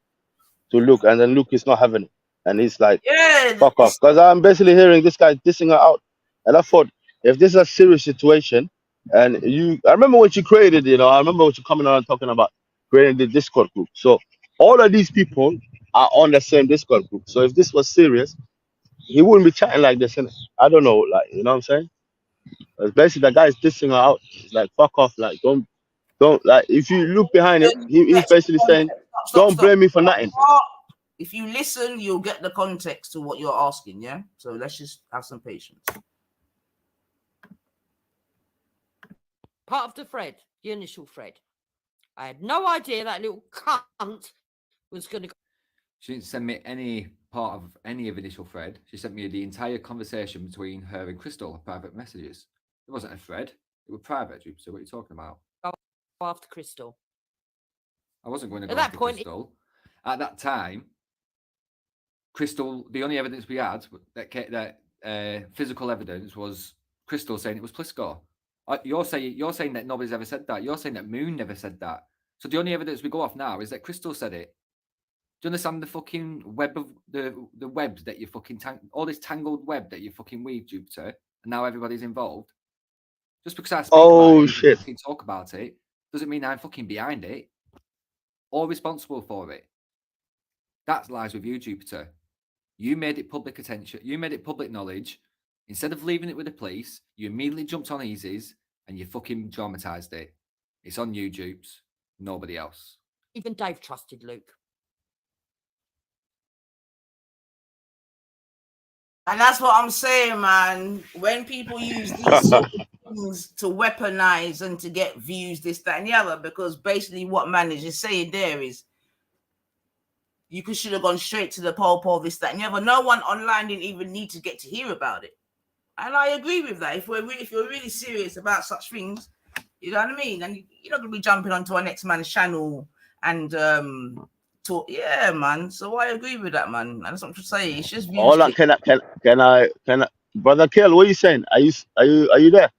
Luke, and then Luke is not having it, and he's like, yeah, fuck off. Because I'm basically hearing this guy dissing her out, and I thought, if this is a serious situation, and I remember when you created, you know, I remember what you coming around talking about creating the Discord group. So all of these people are on the same Discord group. So if this was serious, he wouldn't be chatting like this, innit? I don't know, like, you know what I'm saying? Basically, the guy is dissing her out. He's like, fuck off. Like, don't, like, if you look behind it, he's basically saying, don't blame me for nothing. If you listen, you'll get the context to what you're asking, yeah? So let's just have some patience. Part of the thread, the initial thread. I had no idea that little cunt was going to go. She didn't send me any part of any of the initial thread. She sent me the entire conversation between her and Crystal, private messages. It wasn't a thread. It was private, so what are you talking about? Go after Crystal. I wasn't going to go after Crystal. At that time, Crystal, the only evidence we had, that physical evidence, was Crystal saying it was Plisco. You're saying that nobody's ever said that. You're saying that Moon never said that. So the only evidence we go off now is that Crystal said it. Do you understand the fucking web of the web that you fucking all this tangled web that you fucking weave, Jupiter, and now everybody's involved? Just because I speak about it, shit, fucking talk about it, doesn't mean I'm fucking behind it or responsible for it. That lies with you, Jupiter. You made it public attention. You made it public knowledge. Instead of leaving it with the police, you immediately jumped on Easy's and you fucking dramatized it. It's on you, Jupes. Nobody else. Even Dave trusted Luke. And that's what I'm saying, man. When people use these sort of things to weaponize and to get views, this, that, and the other, because basically what man is just saying there is you should have gone straight to the poll, this, that, and the other. No one online didn't even need to get to hear about it. And I agree with that. If you're really serious about such things, you know what I mean? And you're not going to be jumping onto our next man's channel and talk. Yeah, man. So I agree with that, man. And that's what I'm trying to say. It's just hold on. Can I, Brother Kill, what are you saying? Are you there?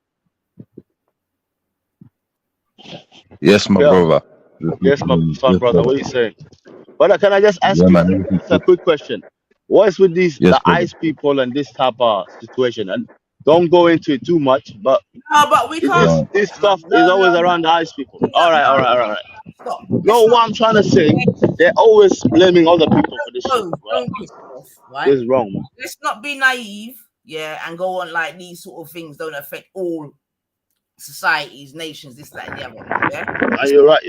Yes, my brother. Yes, my brother. What are you saying? Brother, can I just ask you a quick question? What's with these the ICE people and this type of situation? And don't go into it too much, but no, but we can't. This stuff is always around the ICE people. All right. Stop. No, what I'm trying to say, they're always blaming other people for this shit. Right? This is wrong, man. Let's not be naive, yeah, and go on like these sort of things don't affect all societies, nations, this, that, and the other. Yeah, you're right.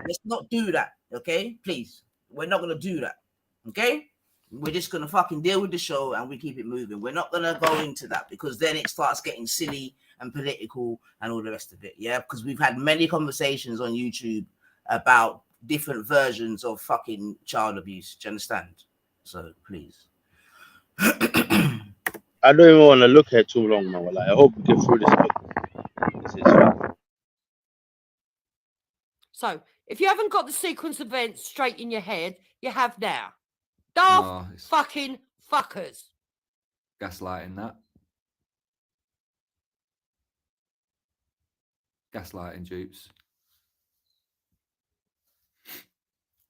Let's not do that, okay? Please, we're not gonna do that, okay? We're just gonna fucking deal with the show and we keep it moving. We're not gonna go into that because then it starts getting silly and political and all the rest of it. Yeah, because we've had many conversations on YouTube about different versions of fucking child abuse. Do you understand? So please. I don't even want to look at too long now. Like, I hope we get through this bit. So if you haven't got the sequence events straight in your head, you have now. Darth fucking Fuckers. Gaslighting that. Gaslighting dupes.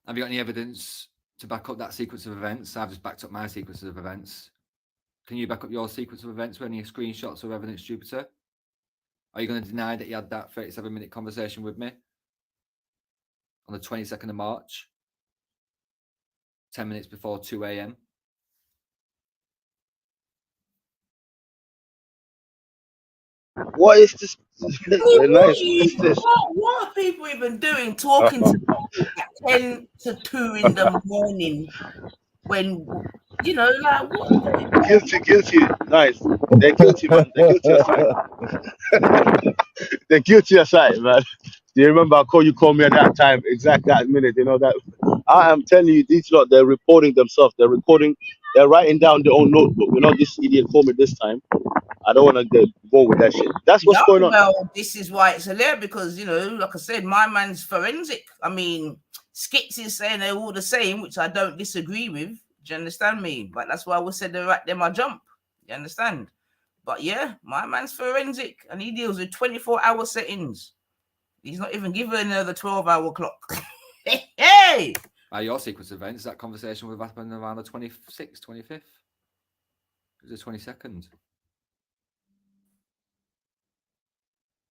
Have you got any evidence to back up that sequence of events? I've just backed up my sequence of events. Can you back up your sequence of events with any screenshots or evidence, Jupiter? Are you going to deny that you had that 37-minute conversation with me on the 22nd of March, 10 minutes before 2 a.m.? What is this? Nice. What are people even doing talking to people at 10 to 2 in the morning when, you know, like, what? Guilty. Nice. They're guilty, man. They're guilty aside. They're guilty aside, man. Do you remember you called me at that time, exact that minute, you know that? I am telling you, these lot, they're reporting themselves. They're recording. They're writing down their own notebook. You know, this idiot called me this time. I don't want to get involved with that shit. That's what's going on. Well, this is why it's hilarious because, you know, like I said, my man's forensic. I mean, Skits is saying they're all the same, which I don't disagree with. Do you understand me? But that's why we said they're right there, my jump. You understand? But yeah, my man's forensic and he deals with 24-hour settings. He's not even given the 12-hour clock. Hey! Your sequence of events, that conversation with happened around the 26th, 25th? It was the 22nd.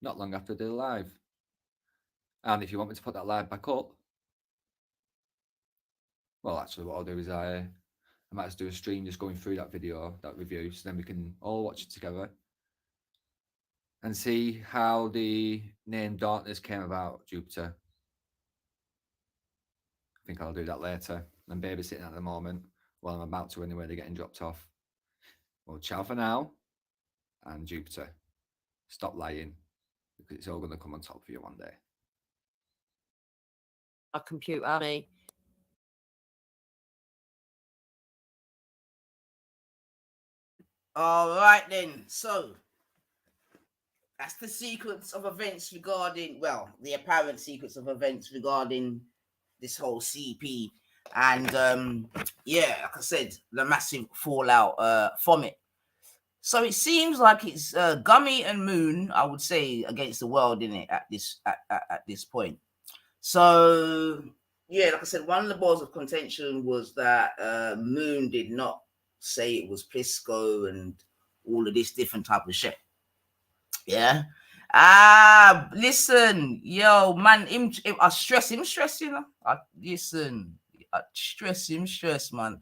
Not long after the live. And if you want me to put that live back up, well, actually, what I'll do is I might just do a stream just going through that video, that review, so then we can all watch it together and see how the name Darkness came about, Jupiter. I think I'll do that later. I'm babysitting at the moment. Well, I'm about to anyway. They're getting dropped off. Well, ciao for now. And Jupiter, stop lying because it's all going to come on top for you one day. A computer, me. All right, then. So that's the sequence of events regarding, well, the apparent sequence of events regarding this whole CP. And yeah, like I said, the massive fallout from it. So it seems like it's Gummy and Moon, I would say, against the world in it at this point. So yeah, like I said, one of the balls of contention was that Moon did not say it was Plisco and all of this different type of shit. Yeah. Listen, yo, man, I stress him, you know. I stress him, man.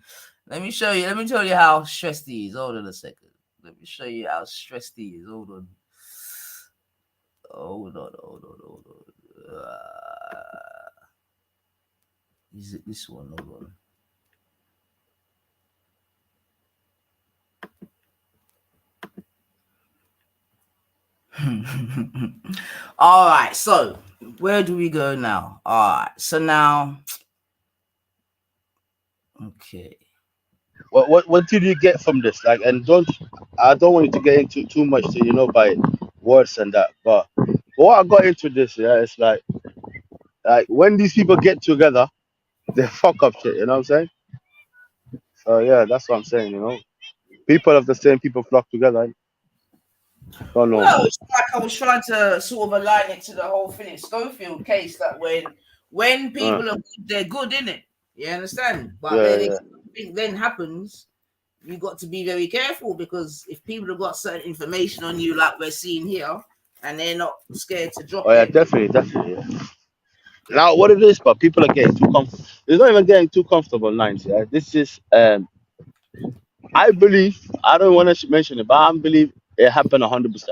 Let me tell you how stressed he is. Hold on a second. Let me show you how stressed he is. Hold on. Is it this one? Hold on. All right, so where do we go now? All right, so now, okay. What did you get from this? Like, and I don't want you to get into too much, so you know, by words and that. But what I got into this, yeah, it's like when these people get together, they fuck up shit. You know what I'm saying? So yeah, that's what I'm saying. You know, people of the same people flock together. Don't know. Well, it's like I was trying to sort of align it to the whole Philip Schofield case that when people are good, they're good, innit? You understand? But if something then happens, you got to be very careful because if people have got certain information on you, like we're seeing here, and they're not scared to drop it. Definitely. Yeah. Now, what it is, but people are getting too comfortable. They're not even getting too comfortable, Nines. Yeah, this is. I believe. I don't want to mention it, but I believe it happened 100%.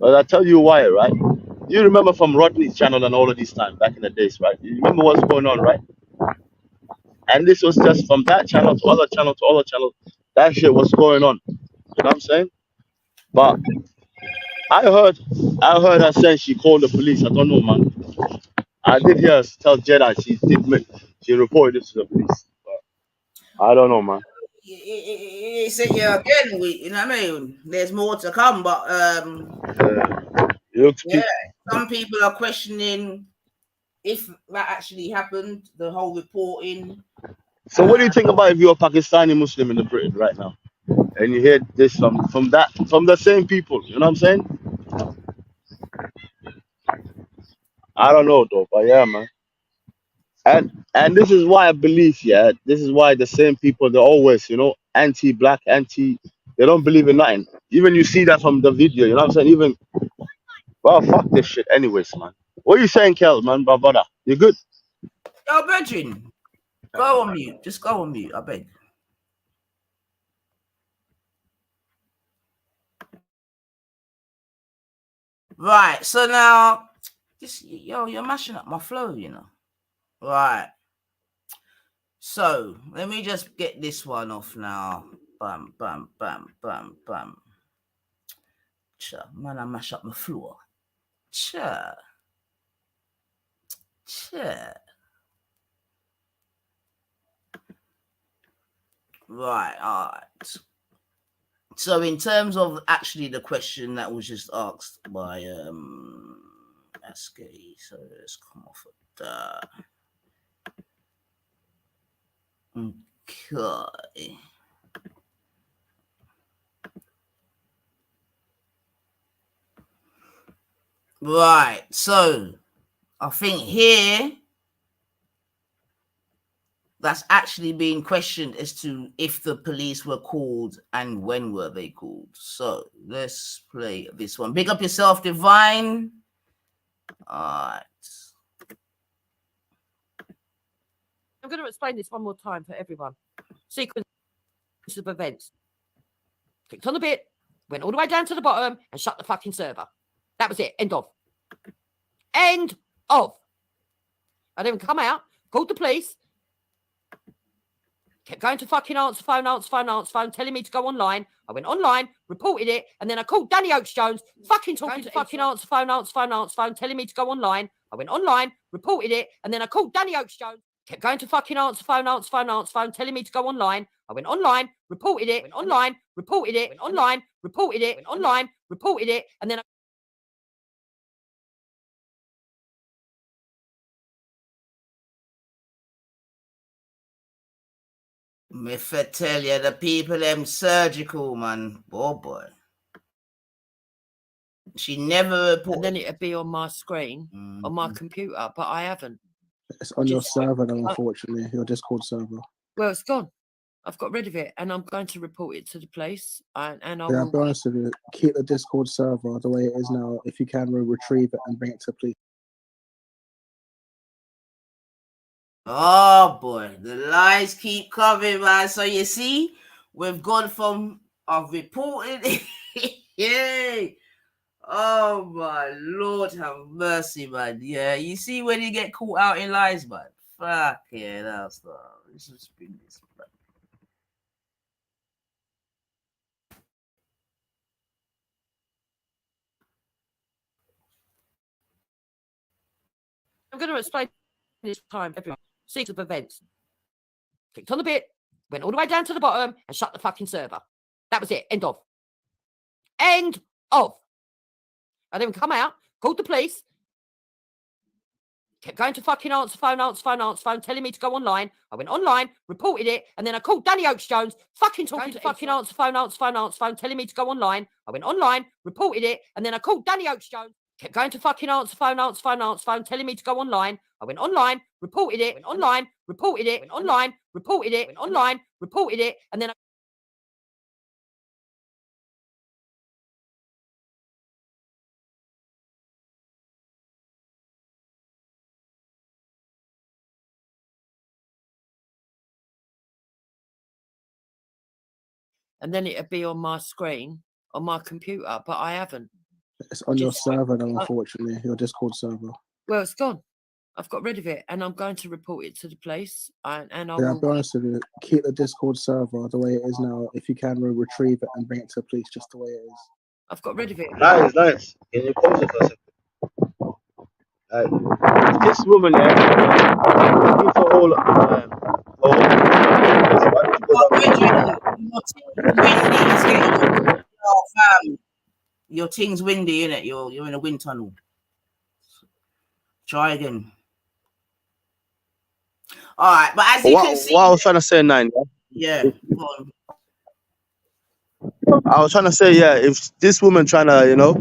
But I'll tell you why, right? You remember from Rodney's channel and all of these times back in the days, right? You remember what's going on, right? And this was just from that channel to other channel to other channel. That shit was going on. You know what I'm saying? But I heard her saying she called the police. I don't know, man. I did hear her tell Jedi she reported this to the police. But I don't know, man. It's again, you know what I mean? There's more to come, but some people are questioning if that actually happened, the whole reporting, So what do you think about if you're a Pakistani Muslim in the Britain right now, and you hear this from the same people? You know what I'm saying? I don't know though, but yeah, man. And this is why I believe, yeah, this is why the same people, they're always, anti-black, they don't believe in nothing. Even you see that from the video, you know what I'm saying? Even, well, fuck this shit anyways, man. What are you saying, Kel, man, brother? You good? Yo, Brethren, go on mute. Just go on mute, I beg. Right, so now, you're mashing up my flow, Right. So, let me just get this one off now. Bam, bam, bam, bam, bam. Man, I mash up my floor. Right, all right. So in terms of actually the question that was just asked by SK, so let's come off of that. Okay. Right, so I think here that's actually being questioned as to if the police were called and when were they called. So let's play this one. Big up yourself, Divine. All right. I'm going to explain this one more time for everyone. Sequence of events. Clicked on the bit, went all the way down to the bottom and shut the fucking server. That was it. End of. End of. I didn't come out, called the police, kept going to fucking answer phone, telling me to go online. I went online, reported it, and then I called Danny Oakes-Jones, fucking talking to fucking answer phone, telling me to go online. I went online, reported it, and then I called Danny Oakes-Jones, kept going to fucking answer phone, telling me to go online. I went online, reported it, reported it, and then If I tell you, the people them surgical, man. Oh boy. She never reported. And then it'd be on my screen, on my computer, but I haven't. It's on your server, though, unfortunately, your Discord server. Well, it's gone. I've got rid of it, and I'm going to report it to the police. And I Yeah, will I'll be honest with you. Keep the Discord server the way it is now. If you can, retrieve it and bring it to police. Oh boy, the lies keep coming, man. So you see, we've gone from I've reported it. Yay! Oh my Lord, have mercy, man. Yeah, you see when you get caught out in lies, man. Fuck yeah, that's the. This has been this. I'm going to explain this time, everyone. Sequence of events. Clicked on the bit, went all the way down to the bottom and shut the fucking server. That was it. End of. End of. I didn't come out, called the police, kept going to fucking answer phone, telling me to go online. I went online, reported it, and then I called Danny Oakes-Jones, fucking talking to fucking answer phone, telling me to go online. I went online, reported it, and then I called Danny Oakes-Jones, kept going to fucking answer phone, telling me to go online. I went online, reported it, reported it, and then and then it'd be on my screen, on my computer, but I haven't. It's on your server, though, unfortunately, your Discord server. Well, it's gone. I've got rid of it, and I'm going to report it to the police. And I Yeah, I'll will. be honest with you. Keep the Discord server the way it is now. If you can, retrieve it and bring it to the police just the way it is. I've got rid of it. Nice. Can you pause it for a second? This woman, looking for all. Your thing's windy, innit? You're in a wind tunnel. Try again. All right, but as you can see, What I was trying to say, Nine. yeah, go on. I was trying to say, yeah, if this woman trying to,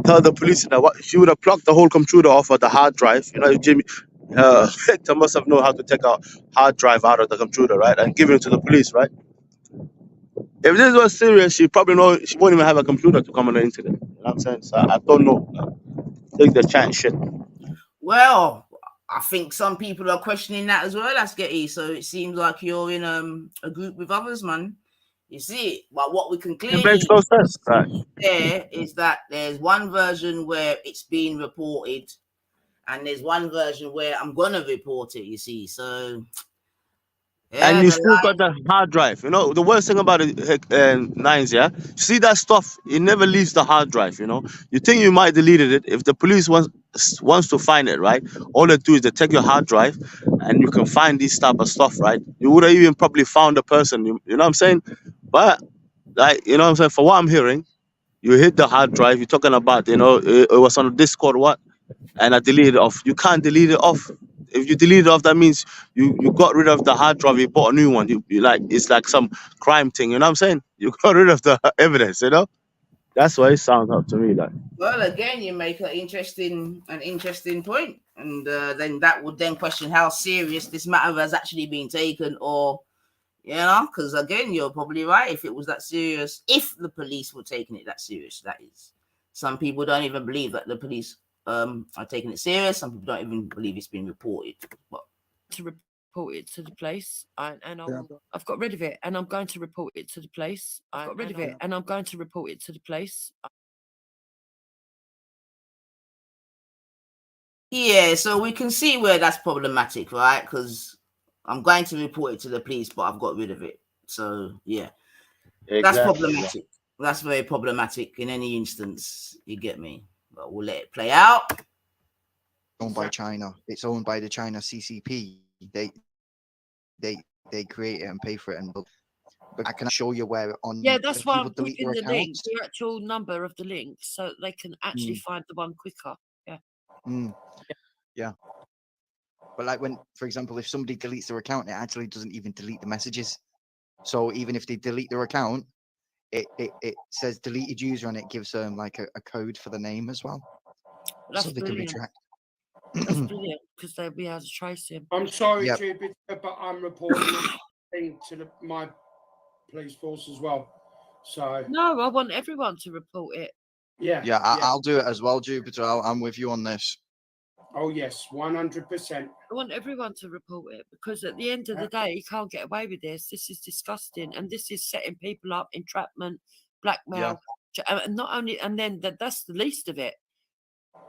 tell the police that what she would have plucked the whole computer off of the hard drive, if Jimmy, Victor must have known how to take a hard drive out of the computer, right, and give it to the police, right? If this was serious, she probably know she won't even have a computer to come on the internet. You know what I'm saying? So I don't know. Take the chat shit. Well, I think some people are questioning that as well, ScUmMy. So it seems like you're in a group with others, man. You see, but what we can It clearly makes no sense, right? see there is that there's one version where it's being reported, and there's one version where I'm gonna report it. You see, so yeah, And you still got the hard drive. The worst thing about it, Nines, yeah? See that stuff, it never leaves the hard drive, You think you might deleted it. If the police wants to find it, right? All they do is they take your hard drive and you can find this type of stuff, right? You would have even probably found the person, you know what I'm saying? But, like, you know what I'm saying? For what I'm hearing, you hit the hard drive, you're talking about, it was on Discord, what? And I deleted it off. You can't delete it off. If you delete it off, that means you got rid of the hard drive. You bought a new one. You like it's like some crime thing. You know what I'm saying? You got rid of the evidence. That's why it sounds up to me like. Well, again, you make an interesting point, and then that would then question how serious this matter has actually been taken, or because again, you're probably right. If it was that serious, if the police were taking it that serious, that is. Some people don't even believe that the police are taking it serious. Some people don't even believe it's been reported. But to report it to the police, I've got rid of it, and I'm going to report it to the police. I got rid of it, and I'm going to report it to the police. Yeah, so we can see where that's problematic, right? Because I'm going to report it to the police, but I've got rid of it. So yeah, that's problematic. That's very problematic in any instance. You get me? But we'll let it play out. Owned by China. It's owned by the China CCP. They create it and pay for it, but I can show you where on. Yeah, that's why I'm putting the link, the actual number of the link, so they can actually find the one quicker. Yeah. Yeah. But like when, for example, if somebody deletes their account, it actually doesn't even delete the messages. So even if they delete their account, it says deleted user and it gives them like a code for the name as well. That's so they can be tracked. That's brilliant because they'll be able to trace him. I'm sorry, Jupiter, but I'm reporting thing to my police force as well. So no, I want everyone to report it. Yeah. I'll do it as well, Jupiter. I'm with you on this. Oh yes, 100%. I want everyone to report it because at the end of the day, you can't get away with this. This is disgusting, and this is setting people up, entrapment, blackmail, and not only. And then that's the least of it.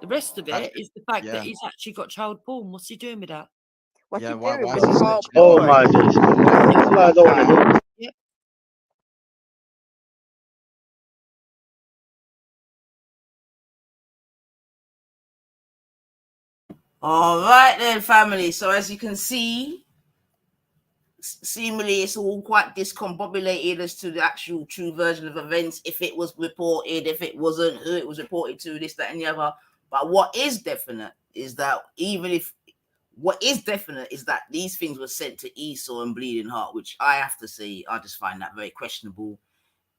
The rest of it is the fact that he's actually got child porn. What's he doing with that? Why is he oh my gosh. That's what I don't want to do. Yep. All right then, family. So as you can see, seemingly it's all quite discombobulated as to the actual true version of events. If it was reported, if it wasn't, who it was reported to, this, that, and the other. But what is definite is that these things were sent to Esau and Bleeding Heart, which I have to say, I just find that very questionable.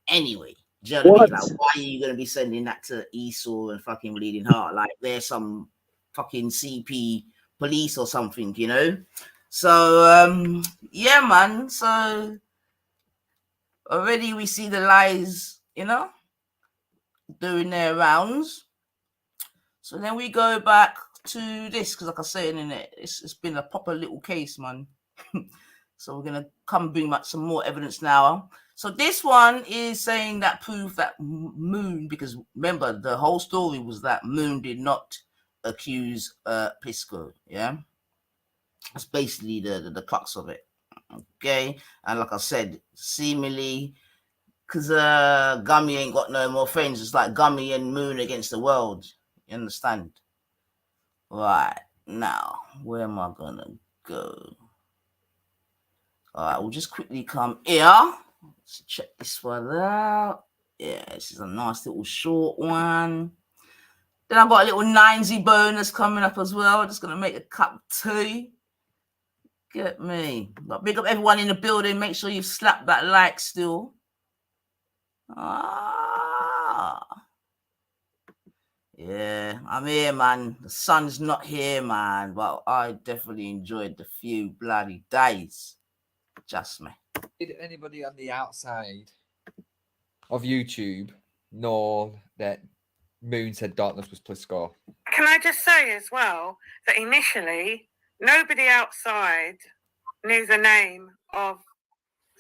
Anyway, do you know what I mean? Like, why are you going to be sending that to Esau and fucking Bleeding Heart? Like, there's some fucking CP police or something, So, yeah, man. So, already we see the lies, doing their rounds. So then we go back to this, because like I said in it, it's been a proper little case, man. So we're going to come bring back some more evidence now. So this one is saying that proof that Moon, because remember, the whole story was that Moon did not accuse Pisco, yeah? That's basically the crux of it, okay? And like I said, seemingly, because Gummy ain't got no more friends, it's like Gummy and Moon against the world. You understand? Right, now, where am I gonna go? All right, we'll just quickly come here. Let's check this one out. Yeah, this is a nice little short one. Then I've got a little 90 bonus coming up as well. Just gonna make a cup of tea. Get me. But big up everyone in the building. Make sure you slap that like still. Yeah, I'm here, man. The sun's not here, man. But I definitely enjoyed the few bloody days. Just me. Did anybody on the outside of YouTube know that Moon said Darkness was Plisco? Can I just say as well that initially nobody outside knew the name of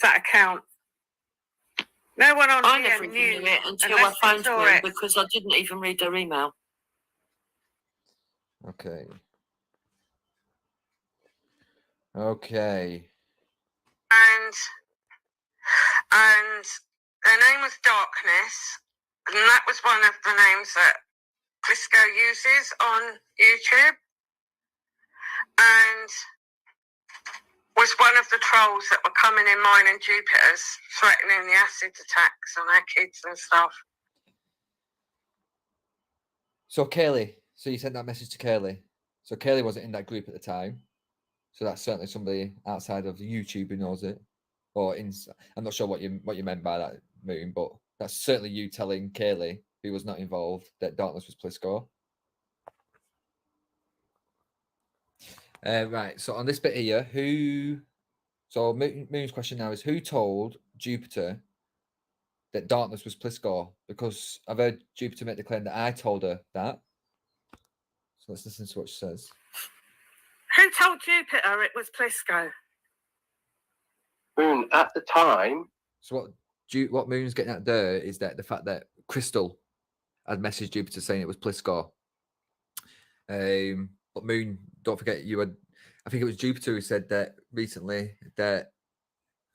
that account. No one on I here never knew even knew it until I unless they phoned saw them it. because I didn't even read their email. Okay. Okay. And their name was Darkness, and that was one of the names that Plisco uses on YouTube, and was one of the trolls that were coming in mine and Jupiter's, threatening the acid attacks on our kids and stuff. So Kaylee, so you sent that message to Kaylee. So Kaylee wasn't in that group at the time. So that's certainly somebody outside of YouTube who knows it. Or I'm not sure what you meant by that, Moon, but that's certainly you telling Kaylee, who was not involved, that Darkness was Plisco. Right. So on this bit here, so Moon's question now is, who told Jupiter that Darkness was Plisco? Because I've heard Jupiter make the claim that I told her that. So let's listen to what she says. Who told Jupiter it was Plisco? Moon, at the time. So what Moon's getting at there is that the fact that Crystal had messaged Jupiter saying it was Plisco. But Moon, don't forget, I think it was Jupiter who said that recently that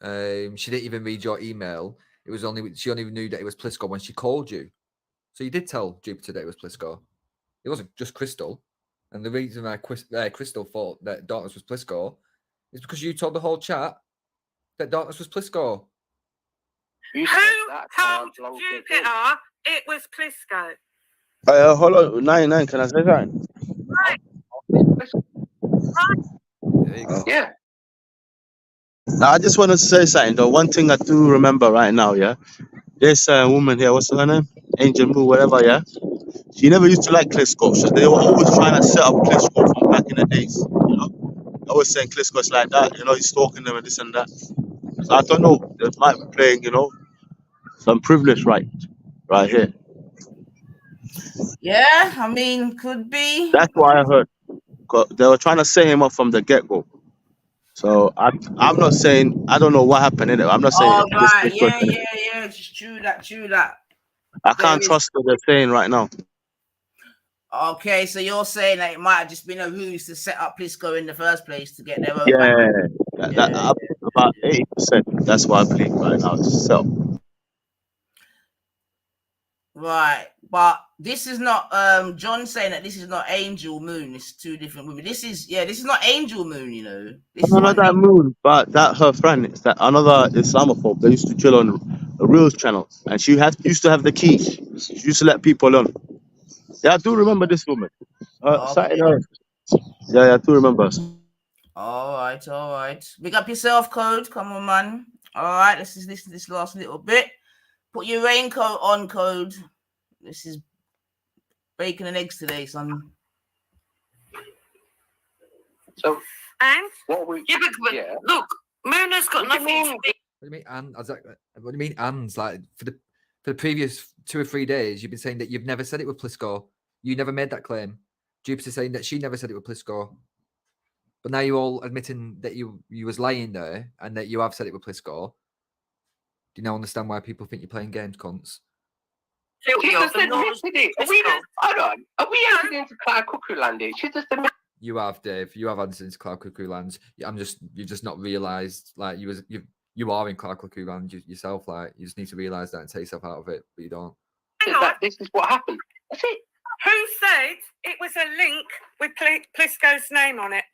she didn't even read your email. She only knew that it was Plisco when she called you. So you did tell Jupiter that it was Plisco. It wasn't just Crystal. And the reason why Crystal thought that Darkness was Plisco is because you told the whole chat that Darkness was Plisco. Who told Jupiter it was Plisco? Hold on, 99. Can I say that? Right. There you go. Yeah. Now, I just want to say something though. One thing I do remember right now, yeah. This woman here, what's her name? Angel Moo, whatever, yeah. She never used to like Klitschko, so they were always trying to set up Klitschko from back in the days, you know. Always saying Klitschko's like that, you know, he's stalking them and this and that. So I don't know, they might be playing, you know, some privilege right here. Yeah, I mean, could be. That's what I heard. They were trying to set him up from the get-go. So I'm not saying, I don't know what happened in it. I'm not saying. Oh, right. Yeah. Just true that. I can't trust what they're saying right now. Okay, so you're saying that it might have just been a ruse to set up Plisco in the first place to get their own. Yeah, about 80%. That's what I believe right now. So. Right, but this is not John saying that this is not Angel Moon. It's two different women. This is not Angel Moon. You know, this not that Moon, but that her friend is that another Islamophobe. They used to chill on a Reels channel, and she used to have the key. She used to let people on. Yeah, I do remember this woman. Yeah, I do remember. All right. Big up yourself, Code. Come on, man. All right, let's just listen to this last little bit. Put your raincoat on, Code. This is bacon and eggs today, son. So, and what we? Yeah, but look, Moon has got nothing to be. What do you mean, and? What do you mean, ands? Like for the previous 2 or 3 days, you've been saying that you've never said it with Plisco. You never made that claim. Jupiter saying that she never said it with Plisco. But now you're all admitting that you was lying there and that you have said it with Plisco. Do you now understand why people think you're playing games, cunts? She just admitted it. Hold on. Are we entered into Cloud Cuckoo Land? She just admitted. You have, Dave. You have entered into Cloud Cuckoo Land. You've just not realised, like, you are in Cloud Cuckoo Land yourself. Like, you just need to realise that and take yourself out of it, but you don't. This is what happened. That's it. Who said it was a link with Plisco's name on it?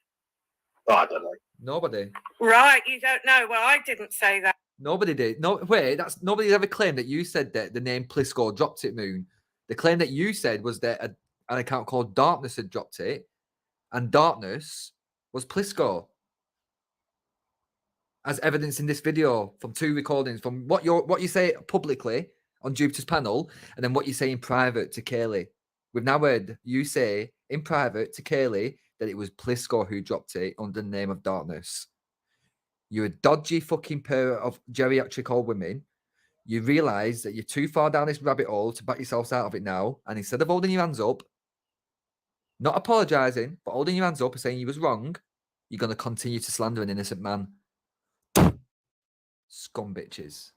Oh, I don't know. Nobody. Right, you don't know. Well, I didn't say that. Nobody did. No, wait, nobody's ever claimed that you said that the name Plisco dropped it, Moon. The claim that you said was that an account called Darkness had dropped it, and Darkness was Plisco. as evidence in this video from 2 recordings, from what you say publicly on Jupiter's panel, and then what you say in private to Kaylee. We've now heard you say in private to Kaylee that it was Plisco who dropped it under the name of Darkness. You're a dodgy fucking pair of geriatric old women. You realise that you're too far down this rabbit hole to back yourselves out of it now. And instead of holding your hands up, not apologising, but holding your hands up and saying you was wrong, you're going to continue to slander an innocent man. Scum bitches.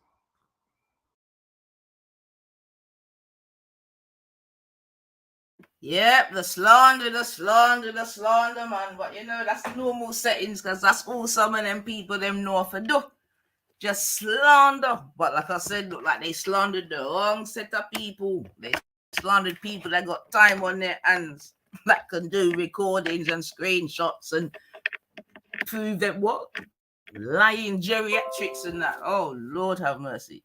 Yep, the slander, man. But you know, that's the normal settings because that's all some of them people them know for do. Just slander. But like I said, look like they slandered the wrong set of people. They slandered people that got time on their hands that can do recordings and screenshots and prove that what? Lying geriatrics and that. Oh, Lord have mercy.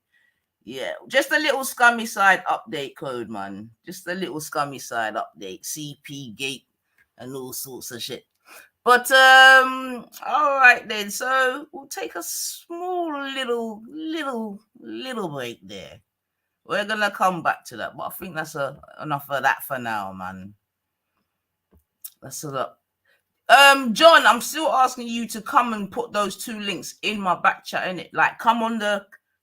Yeah, just a little scummy side update code, man. Just a little scummy side update, CPGate and all sorts of shit. But all right then. So we'll take a small little break there. We're gonna come back to that, but I think that's enough of that for now, man. That's a lot. John, I'm still asking you to come and put those 2 links in my back chat, innit? Like, come on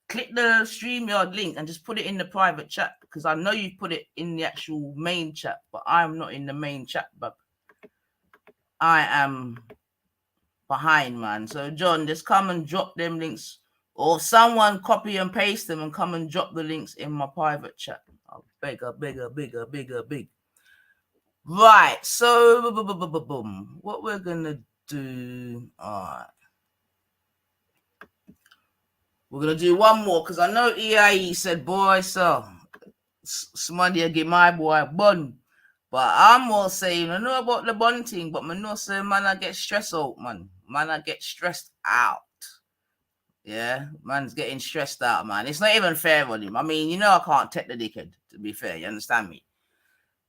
click the StreamYard link and just put it in the private chat because I know you put it in the actual main chat, but I'm not in the main chat, but I am behind, man. So, John, just come and drop them links or someone copy and paste them and come and drop the links in my private chat. Oh, bigger. Right, so boom. What we're gonna do, all right. We're gonna do one more because I know EIE said, boy, so somebody give my boy a bun. But I'm more saying, I know about the bun thing, but man, no say, man, I get stressed out, man. Man, I get stressed out. Yeah, man's getting stressed out, man. It's not even fair on him. I mean, you know, I can't take the dickhead, to be fair. You understand me?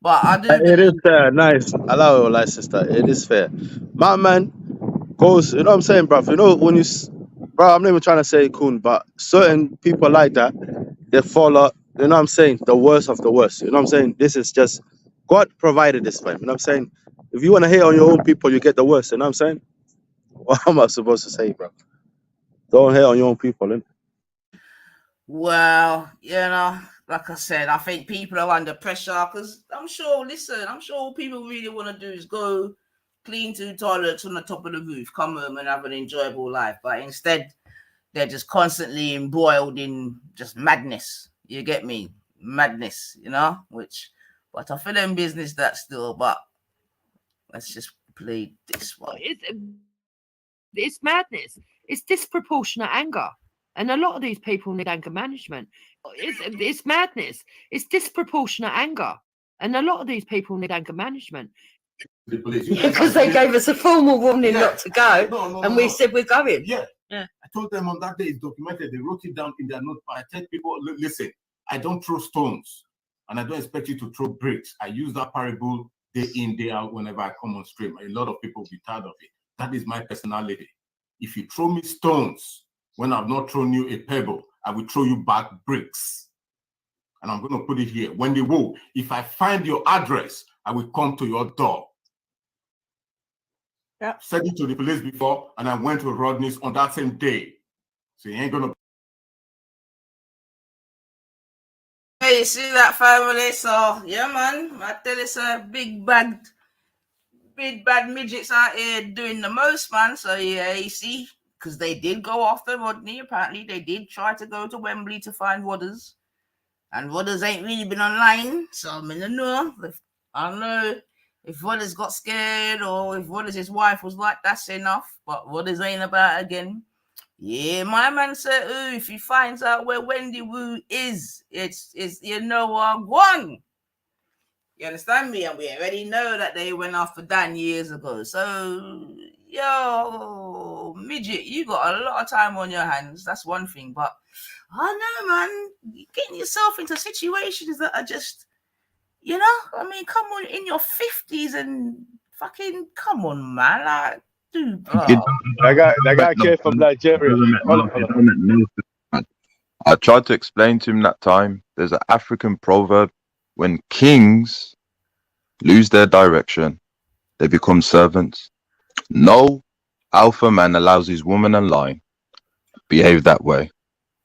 But I do. It is fair, nice. Allow your life, sister. It is fair. My man goes, you know what I'm saying, bruv? You know, when you, bro, I'm not even trying to say coon, but certain people like that, they follow, you know what I'm saying, the worst of the worst. You know what I'm saying? This is just, God provided this for him. You know what I'm saying? If you want to hate on your own people, you get the worst. You know what I'm saying? What am I supposed to say, bro? Don't hate on your own people, innit? Well, you know, like I said, I think people are under pressure because I'm sure all people really want to do is go clean 2 toilets on the top of the roof, come home and have an enjoyable life. But instead, they're just constantly embroiled in just madness. You get me? Madness, you know? But I feel in business that still, but let's just play this one. It's madness. It's disproportionate anger. And a lot of these people need anger management. It's madness. It's disproportionate anger. And a lot of these people need anger management. Because they gave us a formal warning not to go. We said we're going. Yeah. I told them on that day, it's documented. They wrote it down in their notepad. I tell people, listen, I don't throw stones. And I don't expect you to throw bricks. I use that parable day in, day out whenever I come on stream. A lot of people will be tired of it. That is my personality. If you throw me stones, when I've not thrown you a pebble, I will throw you back bricks. And I'm going to put it here. When they will, if I find your address, I will come to your door. Yeah. Said it to the police before, and I went to Rodney's on that same day. So you ain't going to. Hey, see that family? So, yeah, man. I tell you, it's big bad midgets out here doing the most, man. So, yeah, you see. Because they did go after Rodney, apparently. They did try to go to Wembley to find Rodders. And Rodders ain't really been online. So I don't know. I don't know if Rodders got scared or if Rodders' his wife was like, that's enough. But Rodders ain't about again. Yeah, my man said, ooh, if he finds out where Wendy Wu is, it's you know one. You understand me? And we already know that they went after Dan years ago. So, yo, midget, you got a lot of time on your hands. That's one thing. But I know, man, you're getting yourself into situations that are just, I mean, come on, in your 50s and fucking, come on, man. Like, That guy came from Nigeria. Hold on. I tried to explain to him that time. There's an African proverb: when kings lose their direction, they become servants. No alpha man allows his woman online behave that way,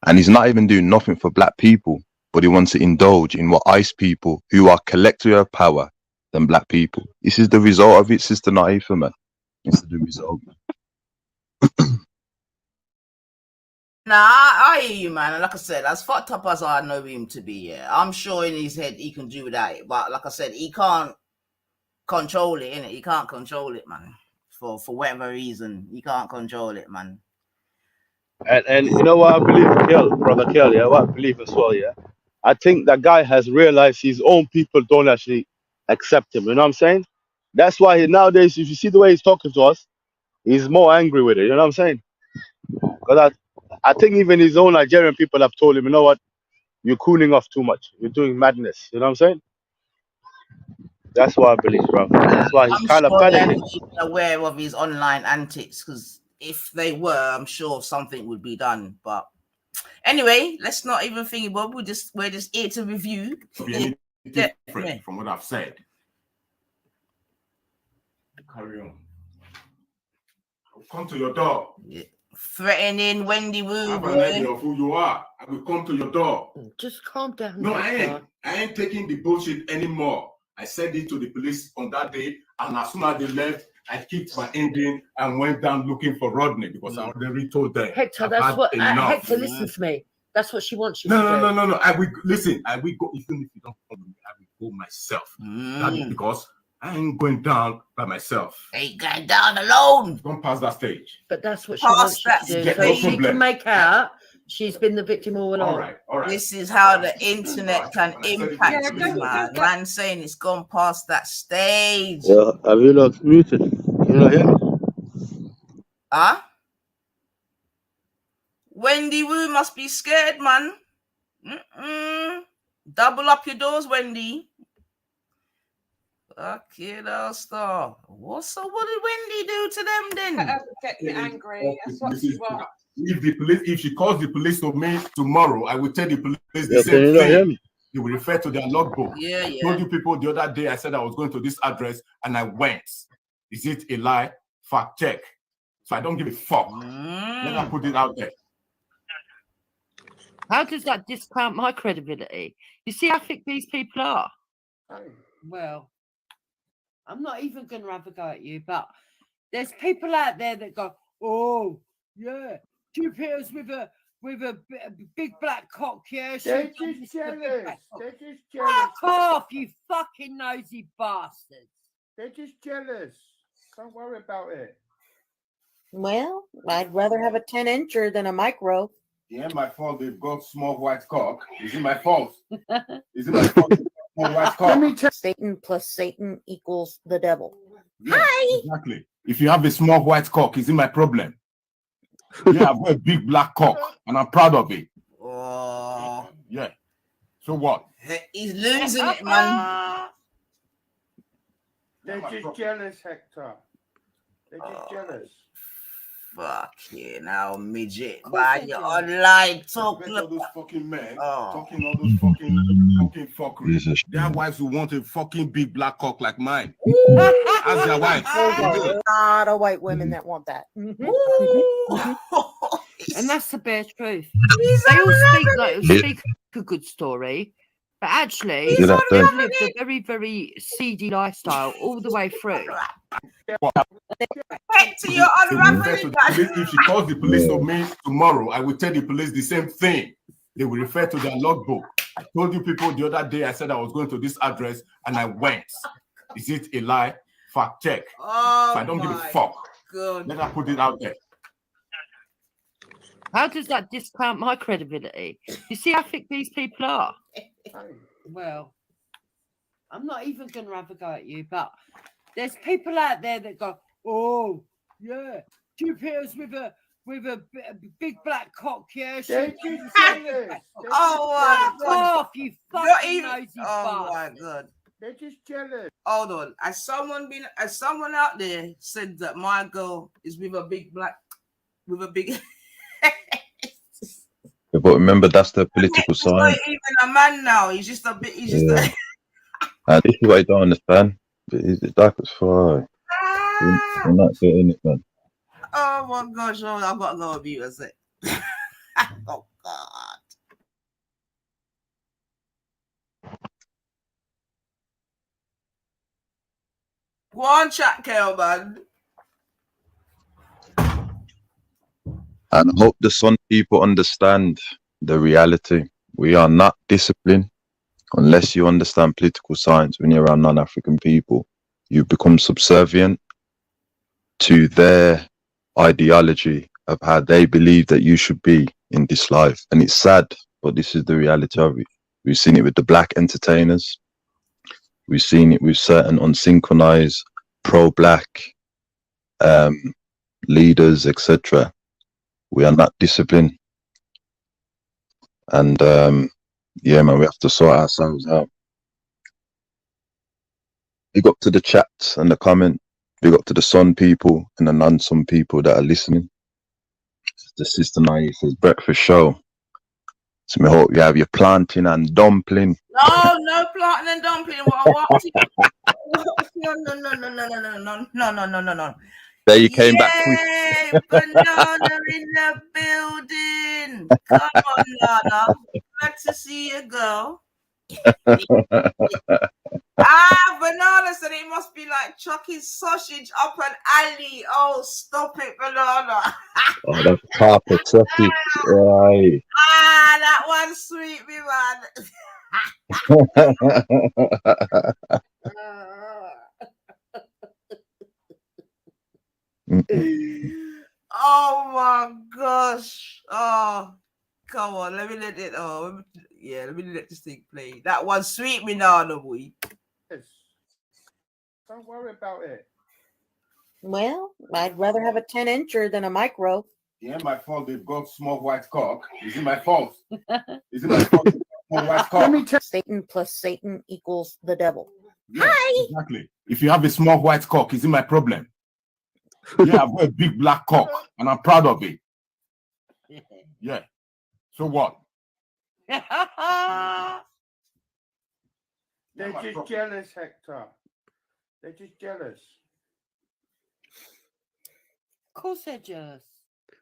and he's not even doing nothing for black people, but he wants to indulge in what ICE people, who are collective of power than black people. This is the result of it, Sister Naifa, man. This is the result. Nah, I hear you, man. And like I said, as fucked up as I know him to be, yeah, I'm sure in his head he can do without it. But like I said, he can't control it, innit? He can't control it, man. For whatever reason, he can't control it, man. And you know what I believe, brother Kel, yeah, what I believe as well, yeah. I think that guy has realized his own people don't actually accept him. You know what I'm saying? That's why nowadays, if you see the way he's talking to us, he's more angry with it. You know what I'm saying? Because I think even his own Nigerian people have told him, you know what, you're cooling off too much. You're doing madness. You know what I'm saying? That's what I believe, bro. That's why he's I'm kind of sure they're panicking. not even aware of his online antics, because if they were, I'm sure something would be done. But anyway, let's not even think about it. We're just here to review. Different from what I've said. Carry on. I'll come to your door. Yeah. Threatening Wendy Wu. I have an idea of who you are. I will come to your door. Just calm down. No, I ain't taking the bullshit anymore. I sent it to the police on that day, and as soon as they left, I kicked my engine and went down looking for Rodney because I already told them. Hector, that's what. Hector, listen to me. That's what she wants you to do. No. I will listen. I will go. Even if you don't follow me, I will go myself. That is because I ain't going down by myself. Ain't going down alone. Don't pass that stage. But that's what she wants you to do. So she can make out she's been the victim all along. All right. This is how the internet can impact you, man. Man saying it's gone past that stage. Yeah, have you not muted? You not hear me? Huh? Wendy Wu must be scared, man. Double up your doors, Wendy. Okay, star. What did Wendy do to them then? Get angry. That's what she wants. If she calls the police to me tomorrow, I will tell the police the Yeah, same can you not hear thing. me? They will refer to their logbook. Yeah. I told you people the other day, I said I was going to this address and I went. Is it a lie? Fact check. So I don't give a fuck. Let her put it out there. How does that discount my credibility? You see how thick these people are? Well, I'm not even going to have a go at you, but there's people out there that go, oh, yeah, Jupiter's with a big black cock, yeah. They're just jealous. Fuck off, you fucking nosy bastards. They're just jealous. Don't worry about it. Well, I'd rather have a 10-incher than a micro. Yeah, my fault. They've got small white cock. Is it my fault? Is it my fault? Small white cock. Satan plus Satan equals the devil. Yeah, hi. Exactly. If you have a small white cock, is it my problem? Yeah, I've got a big black cock, and I'm proud of it. Oh. Yeah. So what? He's losing it, man. They're just jealous, Hector. They're just jealous. Fuck you now, midget. Man, you're online talking all those fucking men talking all those fucking fuckery. Their wives who want a fucking big black cock like mine. As their wife. A lot of white women that want that. And that's the bare truth. They all speak a good story, but actually they've lived a very, very seedy lifestyle all the way through. If she calls the police to me tomorrow, I will tell the police the same thing. They will refer to their logbook. I told you people the other day, I said I was going to this address and I went. Is it a lie? Fact check. So I don't give a fuck. God. Let her put it out there. How does that discount my credibility? You see how thick these people are? Well, I'm not even going to have a go at you, but there's people out there that go, oh, yeah, Jupiter's with a big black cock, yeah. Oh my God. Off, you fucking nosy bastard. Oh my God. They're just jealous. Hold on. Has someone out there said that my girl is with a big Yeah, but remember, that's the political He's not science. even a man now. He's just a bit. He's just. Yeah. And this is what I don't understand. It's like it's fine. We're not getting it, man. Oh my gosh! Oh, I've got to go on mute a sec. Oh God. Go on, chat, Kel, man. And I hope the Sun people understand the reality. We are not disciplined unless you understand political science. When you're around non-African people, you become subservient to their ideology of how they believe that you should be in this life. And it's sad, but this is the reality of it. We've seen it with the black entertainers. We've seen it with certain unsynchronized pro-black leaders, etc. We are not disciplined. And yeah, man, we have to sort ourselves out. Big up to the chat and the comment. Big up to the Sun people and the non-Sun people that are listening. The sister Naive says breakfast show. So I hope you have your plantain and dumpling. No plantain and dumpling. What? No. There you came back quick. Yay, banana in the building. Come on, Nana. Glad to see you, girl. Banana said it must be like chucking sausage up an alley. Oh, stop it, Banana. Oh, that's proper sausage. Right. That one sweet me, man. Oh my gosh. Oh, come on. Let me let it. Oh, yeah. Let me let this thing play. That one sweet me now, no boy. Yes. Don't worry about it. Well, I'd rather have a 10-incher than a micro. Yeah, my fault. They've got small white cock. Is it my fault? Is it my fault? Small white cock. Let me tell Satan plus Satan equals the devil. Yeah, hi. Exactly. If you have a small white cock, is it my problem? Yeah, I've got a big black cock, and I'm proud of it. Yeah. So what? They're just jealous, Hector. They're just jealous. Of course they're jealous.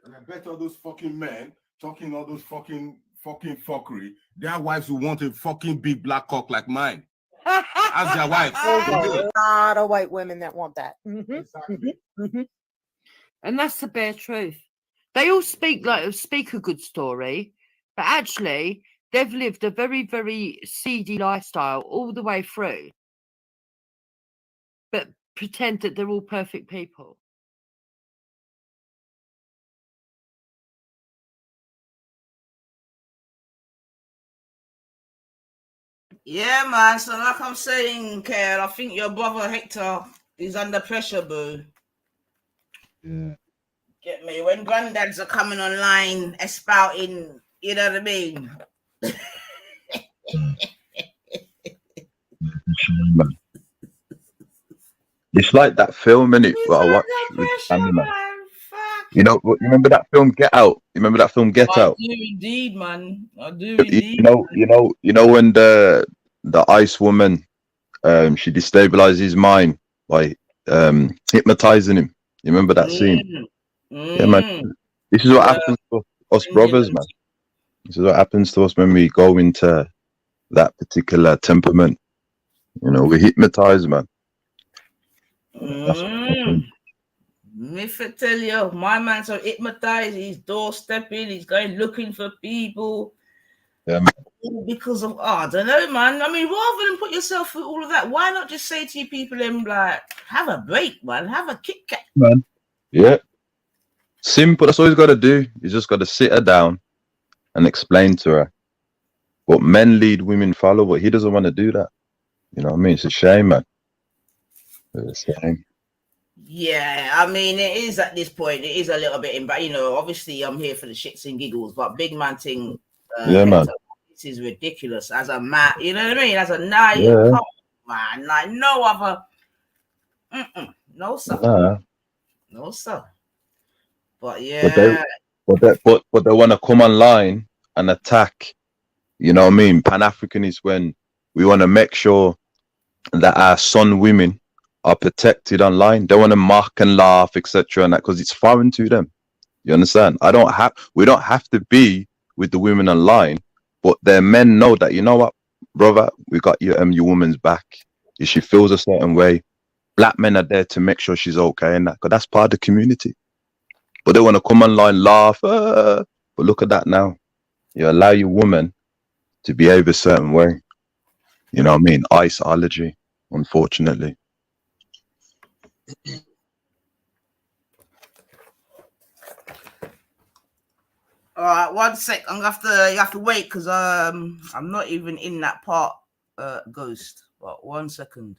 And I bet all those fucking men talking all those fucking fuckery, their wives who want a fucking big black cock like mine. As their wives. There's a lot of white women that want that. Exactly. And that's the bare truth. They all speak a good story, but actually they've lived a very, very seedy lifestyle all the way through, but pretend that they're all perfect people. Yeah, man. So like I'm saying, Kel, I think your brother Hector is under pressure, boo. Yeah. Get me? When granddads are coming online, espouting, you know what I mean? It's like that film, innit? What I watched with family, man. You know, you remember that film Get Out? You remember that film Get Out? I do indeed, man. I do indeed. You know when the ice woman, she destabilizes his mind by hypnotizing him. You remember that scene? Yeah, man. This is what happens to us brothers, man. This is what happens to us when we go into that particular temperament. You know, we hypnotize, man. If I tell you, my man's so hypnotized, he's doorstepping, he's going looking for people. Yeah, man. Because of, I don't know, man. I mean, rather than put yourself through all of that, why not just say to you people, like, have a break, man, have a Kit Kat. Man. Yeah. Simple. That's all he's got to do. He's just got to sit her down and explain to her what men lead, women follow, but he doesn't want to do that. You know what I mean? It's a shame, man. It's a shame. Yeah, I mean, it is at this point, it is a little bit, but you know, obviously I'm here for the shits and giggles, but big man thing, yeah, man. This is ridiculous as a man, you know what I mean? As a night, yeah. man. Like no other. No sir. Nah. No sir. But But yeah. they want to come online and attack. You know what I mean? Pan-African is when we want to make sure that our son women are protected online. They want to mock and laugh, etc., and that because it's foreign to them. You understand? We don't have to be with the women online, but their men know that, you know what, brother, we got your woman's back. If she feels a certain way, black men are there to make sure she's okay, and that because that's part of the community. But they want to come online, laugh. But look at that now. You allow your woman to behave a certain way. You know what I mean? Iceology, unfortunately. All right, 1 sec. You have to wait because I'm not even in that part, Ghost. But 1 second.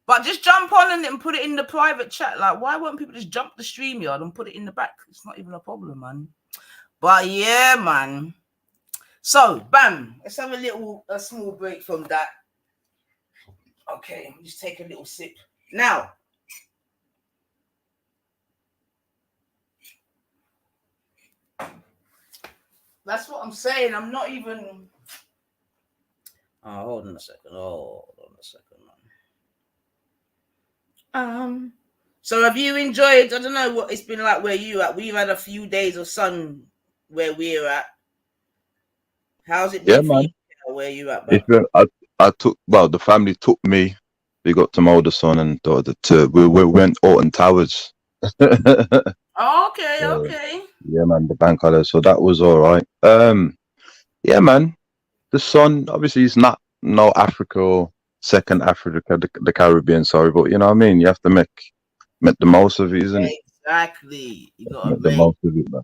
But just jump on and put it in the private chat. Like, why won't people just jump the StreamYard and put it in the back? It's not even a problem, man. But yeah, man. So, bam. Let's have a small break from that. Okay, just take a little sip. Now, that's what I'm saying. I'm not even. Oh, hold on a second. Man. So have you enjoyed? I don't know what it's been like where you at. We've had a few days of sun where we're at. How's it been for you where you at, bro? I took, the family took me. We got to my older son and daughter we went Alton Towers. Oh, okay. Yeah, man, the bank holiday. So that was all right. Yeah, man. The sun, obviously, is not no Africa or second Africa, the Caribbean. Sorry, but you know what I mean. You have to make the most of it, isn't it? Exactly. You gotta make the most of it, man.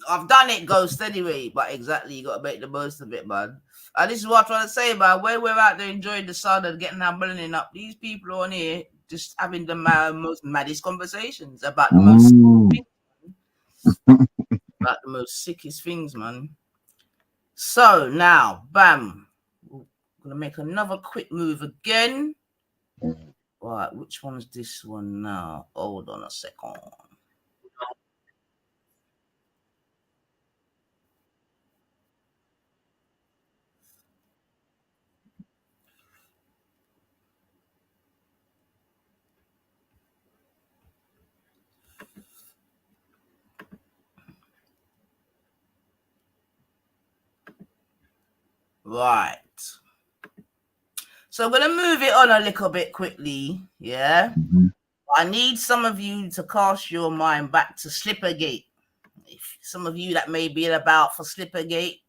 I've done it, Ghost, anyway. But exactly, you gotta make the most of it, man. And this is what I'm trying to say, man. Where we're out there enjoying the sun and getting our melanin up, these people on here just having the most maddest conversations about the most sickest things, man. So now, bam, we're gonna make another quick move again. Right, which one's this one now? Hold on a second. Right. So I'm going to move it on a little bit quickly. Yeah. I need some of you to cast your mind back to SlipperGate. If some of you that may be about for SlipperGate.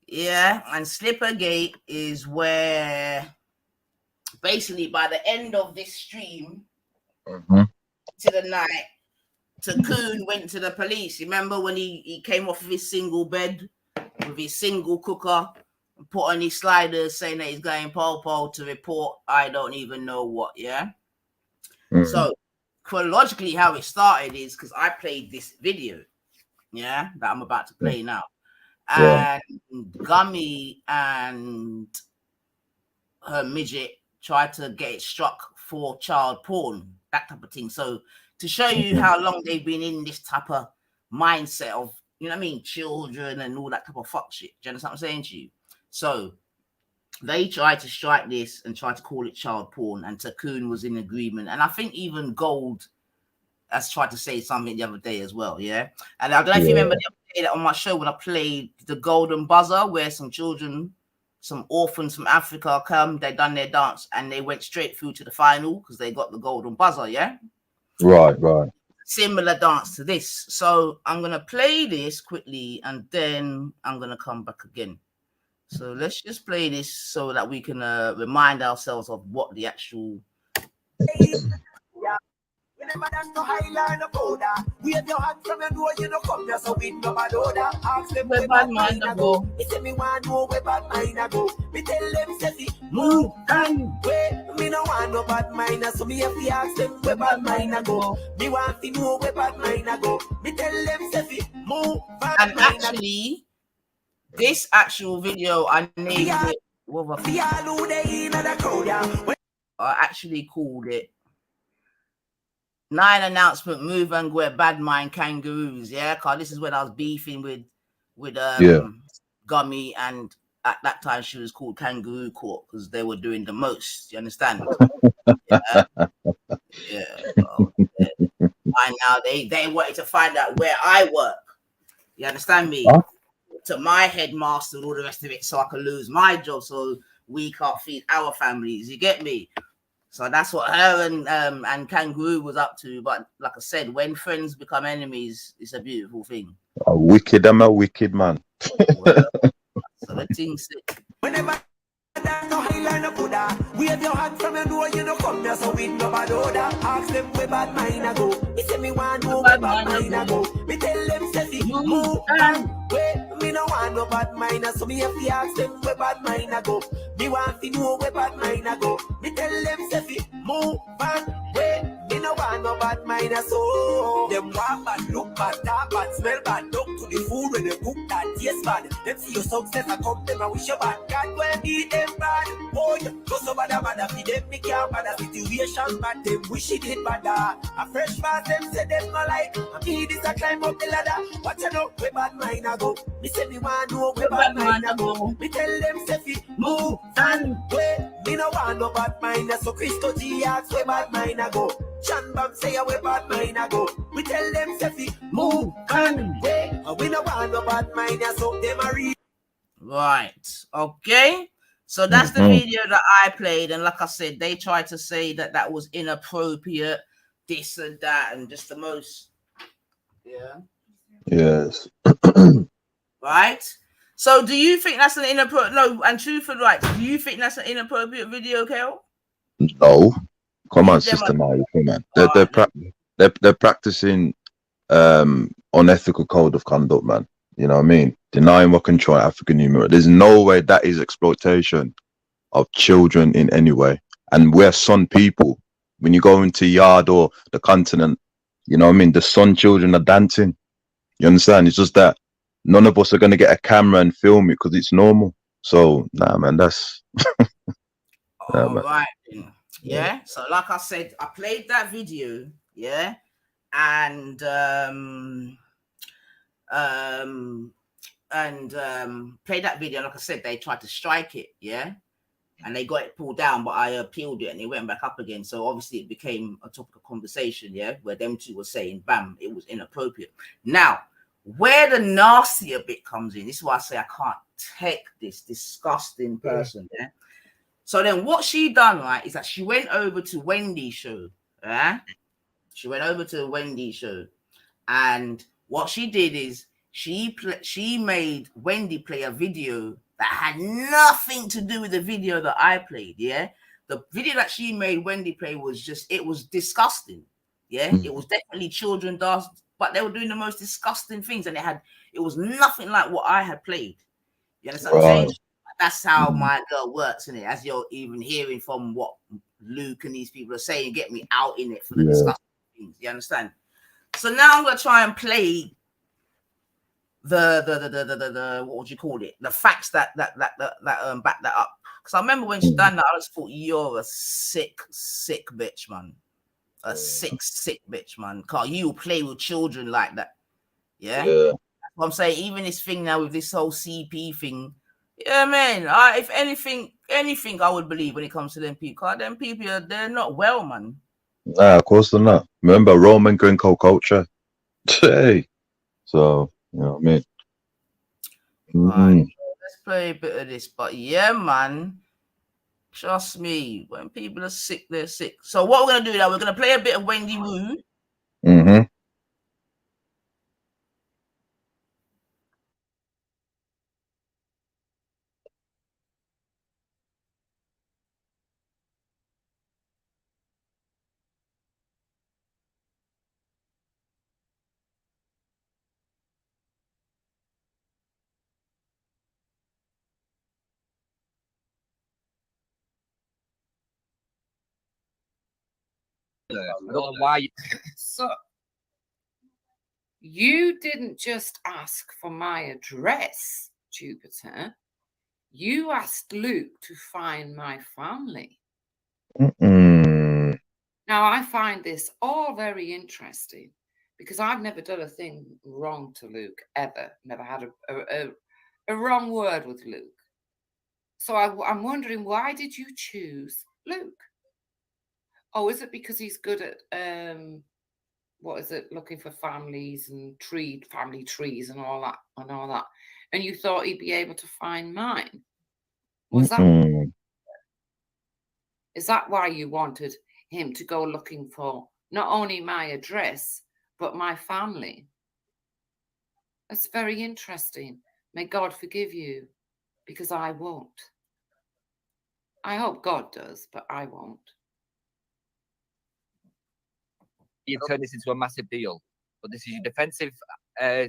Yeah. And SlipperGate is where basically by the end of this stream to the night, Cocoon went to the police. Remember when he came off of his single bed with his single cooker and put on his sliders saying that he's going pole to report I don't even know what, yeah? So chronologically how it started is because I played this video, yeah, that I'm about to play now. And Gummy and her midget tried to get it struck for child porn, that type of thing. So to show you how long they've been in this type of mindset of, you know what I mean, children and all that type of fuck shit. Do you understand what I'm saying to you? So they tried to strike this and tried to call it child porn, and Cocoon was in agreement. And I think even Gold has tried to say something the other day as well, yeah? And I don't know if you remember the other day that on my show when I played the Golden Buzzer, where some children, some orphans from Africa they done their dance and they went straight through to the final because they got the Golden Buzzer, yeah? Right. Similar dance to this. So I'm going to play this quickly and then I'm going to come back again. So let's just play this so that we can remind ourselves of what the actual... Whenever that's no highline of border, wave your hand from your door, you know, come there, so we no bad order. Ask them where bad mind I go. They say me want know where bad mind I go. Me tell them, say, move and wait. Me no want no bad mind, so me have to ask them where bad mind I go. Me want to know where bad mind I go. Me tell them, say, move and actually, this actual video, I named it what I actually called it 9 announcement move and where bad mind kangaroos. Yeah, cause this is when I was beefing with Gummy, and at that time she was called Kangaroo Court because they were doing the most. You understand? Yeah. Oh, yeah. And now they wanted to find out where I work. You understand me? Huh? To my headmaster and all the rest of it, so I could lose my job, so we can't feed our families. You get me? So that's what her and Kangaroo was up to. But like I said, when friends become enemies, it's a beautiful thing. A wicked, I'm a wicked man. Well, so the thing's sick. Whenever no highline no Buddha, wave your hand from your door, you know come there, so with no bad order. Ask them where bad mind I go. Me say me want know where bad mind I go. Me tell them say fi move and wait. Me no want no bad mind, so me have to ask them where bad mind I go. Me want to know where bad mind I go. Me tell them say fi move and wait. Me no want no bad mind, so them walk bad, look bad, talk bad, smell bad, look to the food when they cook that taste bad. Them see your success, I come them and wish you bad. God will beat them bad. Oh, you go so bad, feed them, me can't bad. Situation bad, them wish it did bad. A fresh pass, them say them no like. And me this a climb up the ladder. Watch you know, where bad mind I go. Me say me want know where bad mind I go. Me tell them say fi move and wait. Me no want no bad mind, so Christo G asks where bad mind I go. Chan Bam say where bad mind I go. We tell them say fi move and wait. We no want no bad mind, so them a read. Right. Okay. So that's the video that I played, and like I said, they tried to say that that was inappropriate, this and that, and just the most. Yeah. Yes. Right. So, do you think that's an inappropriate? No, and truthfully, right? Do you think that's an inappropriate video, Kel? No. Come on, sister. Now you come on. They're practicing unethical code of conduct, man. You know what I mean? Denying what control African numeral. There's no way that is exploitation of children in any way. And we're Sun people. When you go into yard or the continent, you know what I mean? The Sun children are dancing. You understand? It's just that none of us are going to get a camera and film it because it's normal. So, nah, man, that's... All right. Yeah. So, like I said, I played that video. Yeah. And played that video. Like I said, they tried to strike it. Yeah. And they got it pulled down, but I appealed it and it went back up again. So obviously it became a topic of conversation, yeah, where them two were saying, bam, it was inappropriate. Now, where the nastier bit comes in, this is why I say I can't take this disgusting person, yeah. So then what she done, right, is that she went over to Wendy's show, yeah. She went over to Wendy's show, and what she did is she made Wendy play a video that had nothing to do with the video that I played, yeah? The video that she made Wendy play was just, it was disgusting, yeah? It was definitely children dance, but they were doing the most disgusting things, and it was nothing like what I had played. You understand what I'm saying? That's how my girl works, innit? As you're even hearing from what Luke and these people are saying, get me out in it for the disgusting things, you understand? So now I'm gonna try and play the what would you call it? The facts that back that up. Because I remember when she done that, I just thought you're a sick bitch, man. A sick bitch, man. Can't you play with children like that? Yeah. That's what I'm saying. Even this thing now with this whole CP thing, yeah, man. If anything I would believe when it comes to them people. Cause them people they're not well, man. Nah, of course they're not. Remember Roman Grinko culture. Hey. So you know what I mean? Right. Let's play a bit of this. But yeah, man. Trust me. When people are sick, they're sick. So what we're gonna do now, we're gonna play a bit of Wendy Wu. I don't know why. So you didn't just ask for my address, Jupiter. You asked Luke to find my family. Mm-mm. Now, I find this all very interesting because I've never done a thing wrong to Luke, ever. Never had a wrong word with Luke. So I'm wondering, why did you choose Luke? Oh, is it because he's good at, what is it, looking for families and family trees and all that, and you thought he'd be able to find mine? Was that? Mm-mm. Is that why you wanted him to go looking for not only my address, but my family? That's very interesting. May God forgive you, because I won't. I hope God does, but I won't. You've turned this into a massive deal, but this is your defensive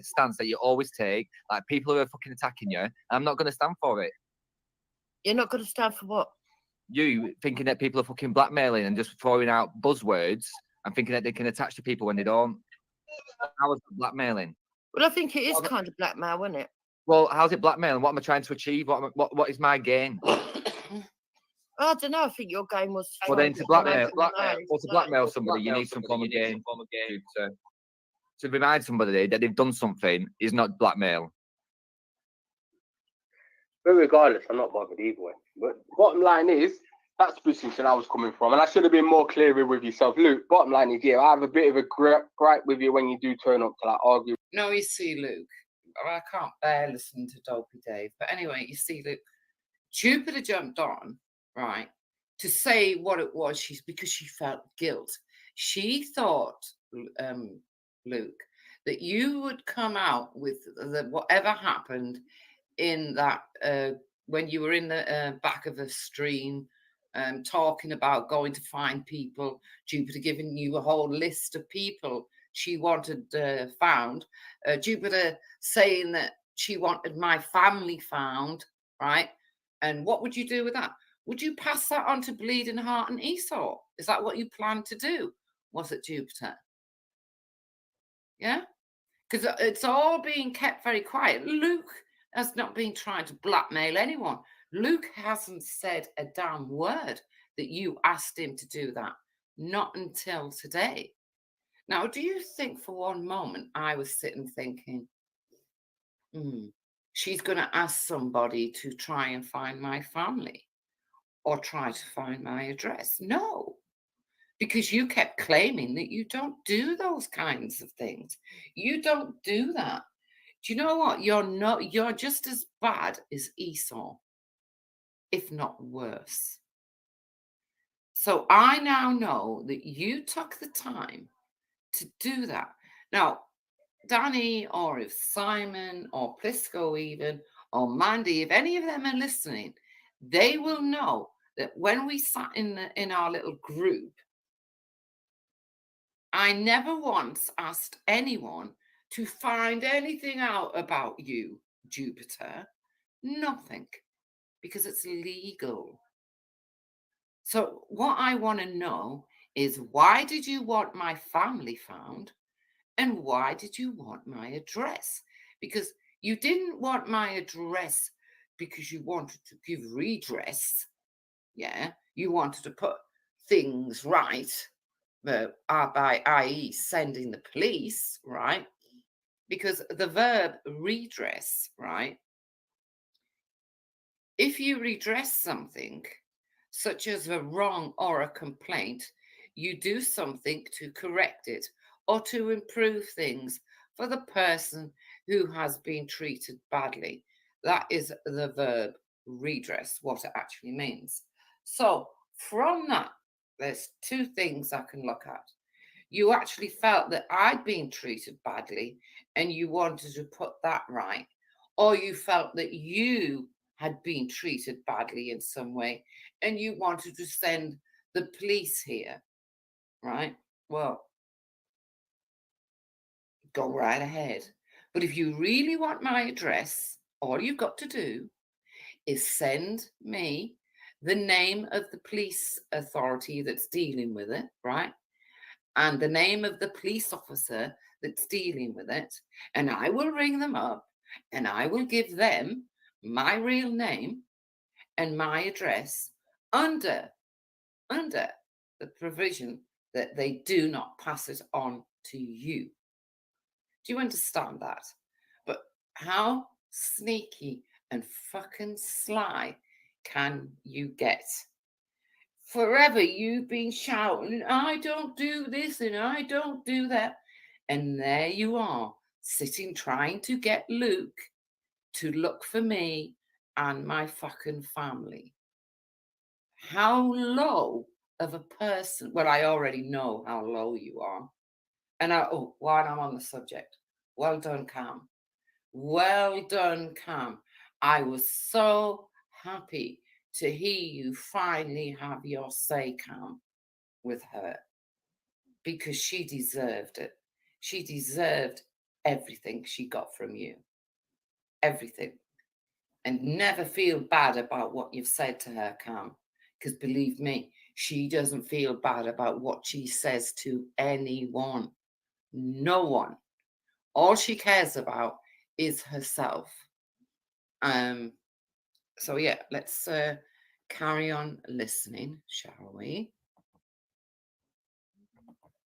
stance that you always take. Like, people who are fucking attacking you, and I'm not going to stand for it. You're not going to stand for what? You thinking that people are fucking blackmailing and just throwing out buzzwords and thinking that they can attach to people when they don't. How is it blackmailing? Well, I think it is kind of blackmail, isn't it? Well, how's it blackmailing? What am I trying to achieve? What is my gain? I don't know. I think your game was. Well, then to blackmail somebody, you need some form of gain. To remind somebody that they've done something is not blackmail. But regardless, I'm not bothered either way. But bottom line is, that's the position I was coming from. And I should have been more clearer with yourself. Luke, bottom line is, yeah, I have a bit of a gripe with you when you do turn up to like argue. No, you see, Luke, I can't bear listening to Dopey Dave. But anyway, you see, Luke, Jupiter jumped on, right, to say what it was because she felt guilt. She thought, Luke, that you would come out with whatever happened in that when you were in the back of the stream, talking about going to find people, Jupiter giving you a whole list of people she wanted found, Jupiter saying that she wanted my family found, right? And what would you do with that? Would you pass that on to Bleeding Heart and Esau? Is that what you planned to do? Was it, Jupiter? Yeah? Because it's all being kept very quiet. Luke has not been trying to blackmail anyone. Luke hasn't said a damn word that you asked him to do that. Not until today. Now, do you think for one moment I was sitting thinking, she's going to ask somebody to try and find my family or try to find my address? No, because you kept claiming that you don't do those kinds of things. You don't do that. Do you know what? You're just as bad as Esau, if not worse. So I now know that you took the time to do that. Now, Danny, or if Simon or Plisco even, or Mandy, if any of them are listening, they will know that when we sat in our little group, I never once asked anyone to find anything out about you, Jupiter. Nothing, because it's legal. So what I want to know is, why did you want my family found? And why did you want my address? Because you didn't want my address because you wanted to give redress. Yeah, you wanted to put things right, by i.e. sending the police, right? Because the verb redress, right? If you redress something, such as a wrong or a complaint, you do something to correct it or to improve things for the person who has been treated badly. That is the verb redress, what it actually means. So from that, there's two things I can look at. You actually felt that I'd been treated badly and you wanted to put that right. Or you felt that you had been treated badly in some way and you wanted to send the police here, right? Well, go right ahead. But if you really want my address, all you've got to do is send me the name of the police authority that's dealing with it, right? And the name of the police officer that's dealing with it. And I will ring them up and I will give them my real name, and my address under the provision that they do not pass it on to you. Do you understand that? But how sneaky and fucking sly can you get? Forever you've been shouting, I don't do this and I don't do that. And there you are, sitting trying to get Luke to look for me and my fucking family. How low of a person, well, I already know how low you are. And while I'm on the subject, well done, Cam. Well done, Cam. I was so happy to hear you finally have your say, Cam, with her, because she deserved it. She deserved everything she got from you. Everything. And never feel bad about what you've said to her, Cam, because believe me, she doesn't feel bad about what she says to anyone. No one. All she cares about is herself. So yeah, let's carry on listening, shall we?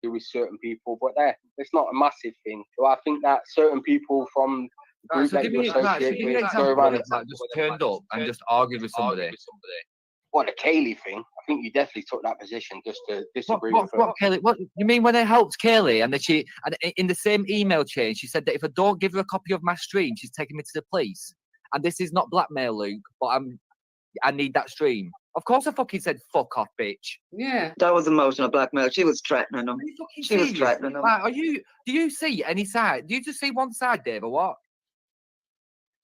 With certain people, but it's not a massive thing. So I think that certain people from the group that you associate with go around and just turned up and just argued with somebody. What, the Kaylee thing? I think you definitely took that position just to disagree with her. What, Kaylee? What you mean when I helped Kaylee and in the same email chain she said that if I don't give her a copy of my stream, she's taking me to the police. And this is not blackmail, Luke, but I need that stream. Of course I fucking said fuck off, bitch. Yeah. That was emotional blackmail. She was threatening him. She was threatening him. Like, do you see any side? Do you just see one side, Dave, or what?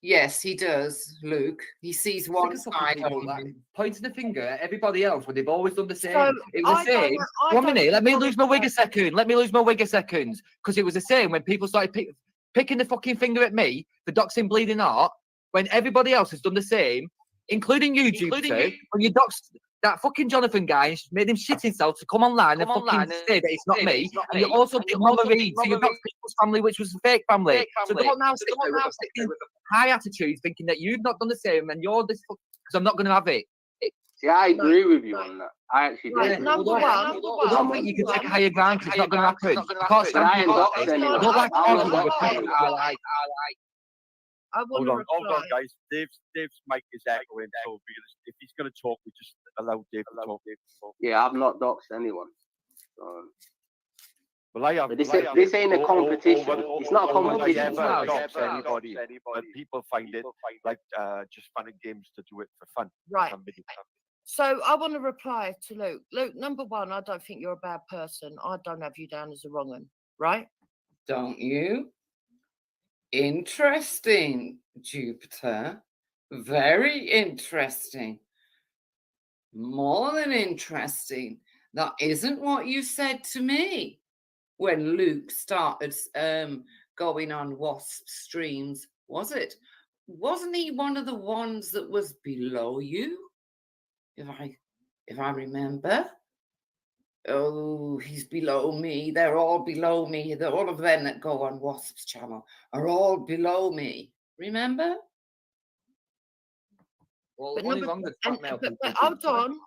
Yes, he does, Luke. He sees one side of like, pointing the finger at everybody else when they've always done the same. So, it was the same. 1 minute, let me lose my wig a second. Because it was the same when people started picking the fucking finger at me for doxing Bleeding Heart, when everybody else has done the same, including you, Jupiter, when you doxed that fucking Jonathan guy and made him shit himself to come online and fucking say that it's not me. And you also did Mama Reed, so you doxed people's family, which was a fake family. So don't now sit there with high attitude thinking that you've not done the same and you're this, because I'm not going to have it. See, I agree with you on that. I actually do. I don't think you can take a higher ground because it's not going to happen. I can't stand people like this. I don't like arguing with people I like. Hold on, guys. Dave's mic is echoing, so if he's going to talk, we just allow Dave to talk. Yeah, I've not doxed anyone. Well, I have. But this ain't a competition. It's not a competition. Anybody, but people find it like just fun and games to do it for fun. Right. So I want to reply to Luke. Luke, number one, I don't think you're a bad person. I don't have you down as a wrong one, right? Don't you? Interesting, Jupiter. Very interesting. More than interesting. That isn't what you said to me when Luke started going on WASP streams, was it? Wasn't he one of the ones that was below you? If I remember. Oh, he's below me. They're all below me. All of them that go on WASP's channel are all below me. Remember? Well, But hold on.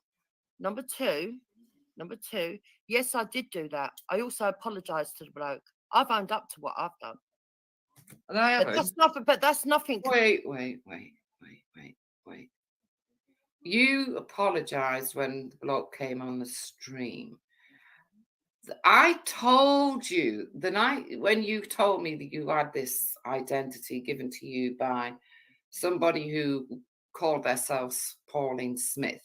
Number two. Yes, I did do that. I also apologized to the bloke. I've owned up to what I've done. And I haven't. But that's nothing. Wait. You apologized when the bloke came on the stream. I told you the night when you told me that you had this identity given to you by somebody who called themselves Pauline Smith.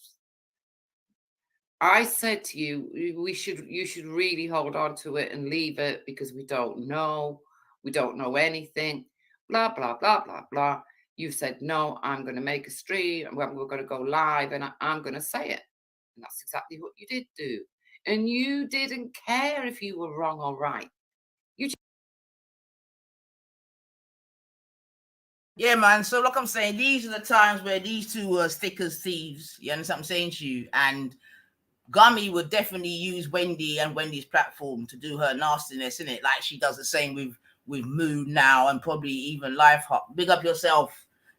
I said to you, you should really hold on to it and leave it because we don't know anything, blah, blah, blah, blah, blah. You said, no, I'm going to make a stream and we're going to go live and I'm going to say it. And that's exactly what you did do. And you didn't care if you were wrong or right. Yeah, man. So like I'm saying, these are the times where these two are stickers thieves. You understand what I'm saying to you? And Gummy would definitely use Wendy and Wendy's platform to do her nastiness, innit? Like she does the same with Moon now and probably even Lifehop. Big up yourself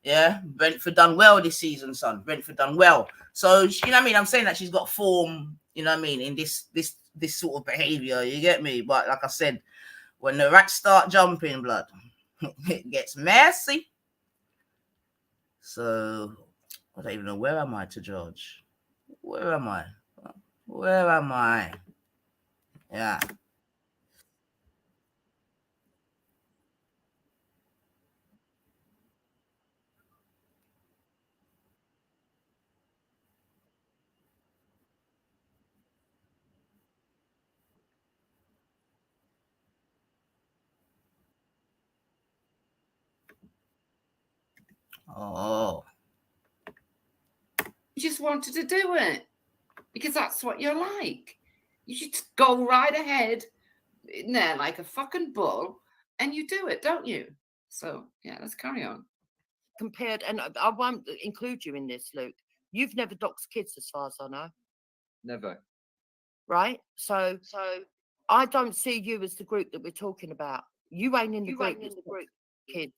Yeah, Brentford done well this season, son. Brentford done well. So you know what I mean. I'm saying that she's got form. You know what I mean in this sort of behavior. You get me? But like I said, when the rats start jumping, blood, it gets messy. So I don't even know where am I to judge. Where am I? Where am I? Yeah. Oh. You just wanted to do it because that's what you're like. You should go right ahead in there like a fucking bull and you do it, don't you? So, yeah, let's carry on. Compared, and I won't include you in this, Luke. You've never doxed kids as far as I know. Never. Right? So I don't see you as the group that we're talking about. You ain't in the group, kids.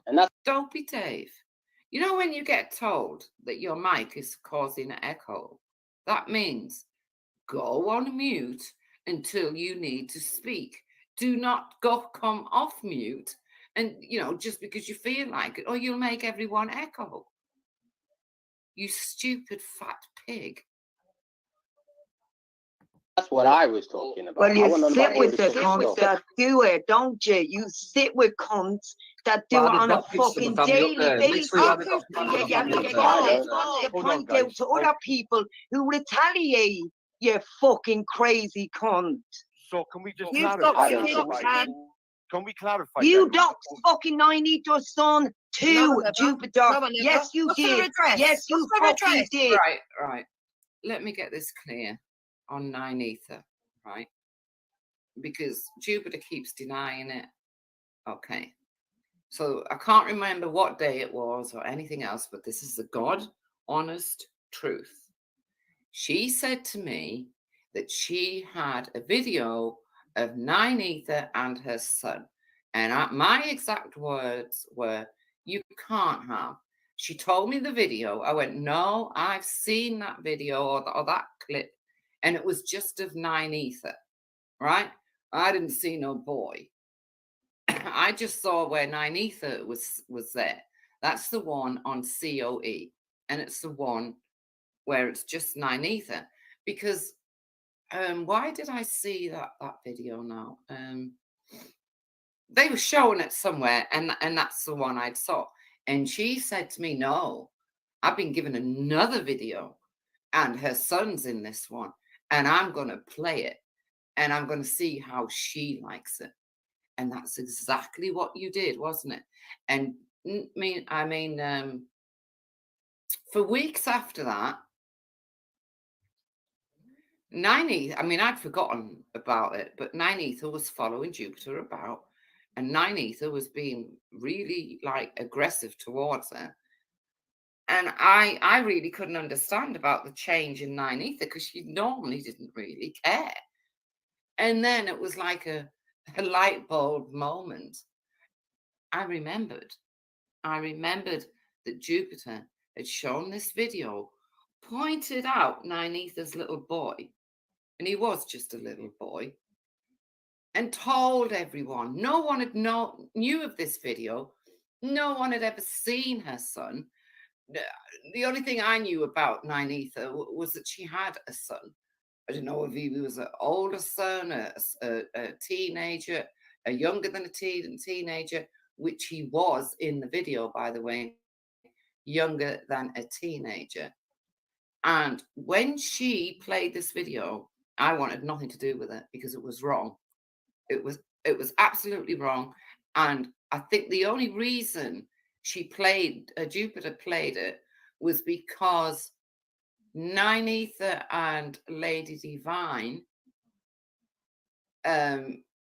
And that's Dopey Dave. You know when you get told that your mic is causing an echo, that means go on mute until you need to speak. Do not come off mute and, just because you feel like it, or you'll make everyone echo. You stupid fat pig. That's what I was talking about. Well, you sit with the cunts that do it, don't you? You sit with cunts that do it on a fucking daily basis. Yeah, you point out to other people who retaliate, you fucking crazy cunt. So can we just clarify? Can we clarify? You doxed fucking 9-eater son too, Jupiter. Yes, you did. Yes, you fucking did. Right. Let me get this clear on 9-ether, right? Because Jupiter keeps denying it. Okay. So I can't remember what day it was or anything else, but this is the God honest truth. She said to me that she had a video of 9-ether and her son. And my exact words were, you can't have. She told me the video. I went, no, I've seen that video or that clip. And it was just of 9-ether, right? I didn't see no boy. I just saw where 9-ether was there. That's the one on COE. And it's the one where it's just 9-ether. Because why did I see that video now? They were showing it somewhere, and that's the one I saw. And she said to me, no, I've been given another video, and her son's in this one, and I'm going to play it, and I'm going to see how she likes it. And that's exactly what you did, wasn't it? And I mean, for weeks after that, 9-ether, I mean, I'd forgotten about it, but 9-ether was following Jupiter about, and 9-ether was being really aggressive towards her. And I really couldn't understand about the change in 9-ether because she normally didn't really care. And then it was like a light bulb moment. I remembered that Jupiter had shown this video, pointed out 9-ether's little boy, and he was just a little boy, and told everyone. No one had knew of this video. No one had ever seen her son. The only thing I knew about 9-ether was that she had a son. I didn't know if he was an older son, a teenager, a younger than a teenager, which he was in the video, by the way, younger than a teenager. And when she played this video, I wanted nothing to do with it because it was wrong. It was absolutely wrong. And I think the only reason Jupiter played it was because 9-ether and Lady Divine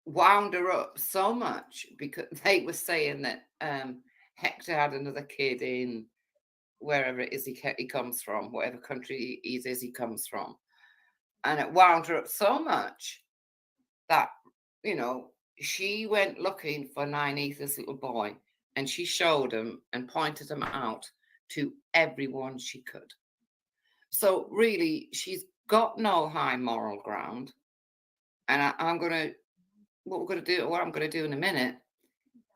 wound her up so much because they were saying that Hector had another kid in wherever it is he comes from, whatever country he comes from. And it wound her up so much that, she went looking for 9-ether's little boy and she showed them and pointed them out to everyone she could. So really, she's got no high moral ground. And I'm gonna, what I'm gonna do in a minute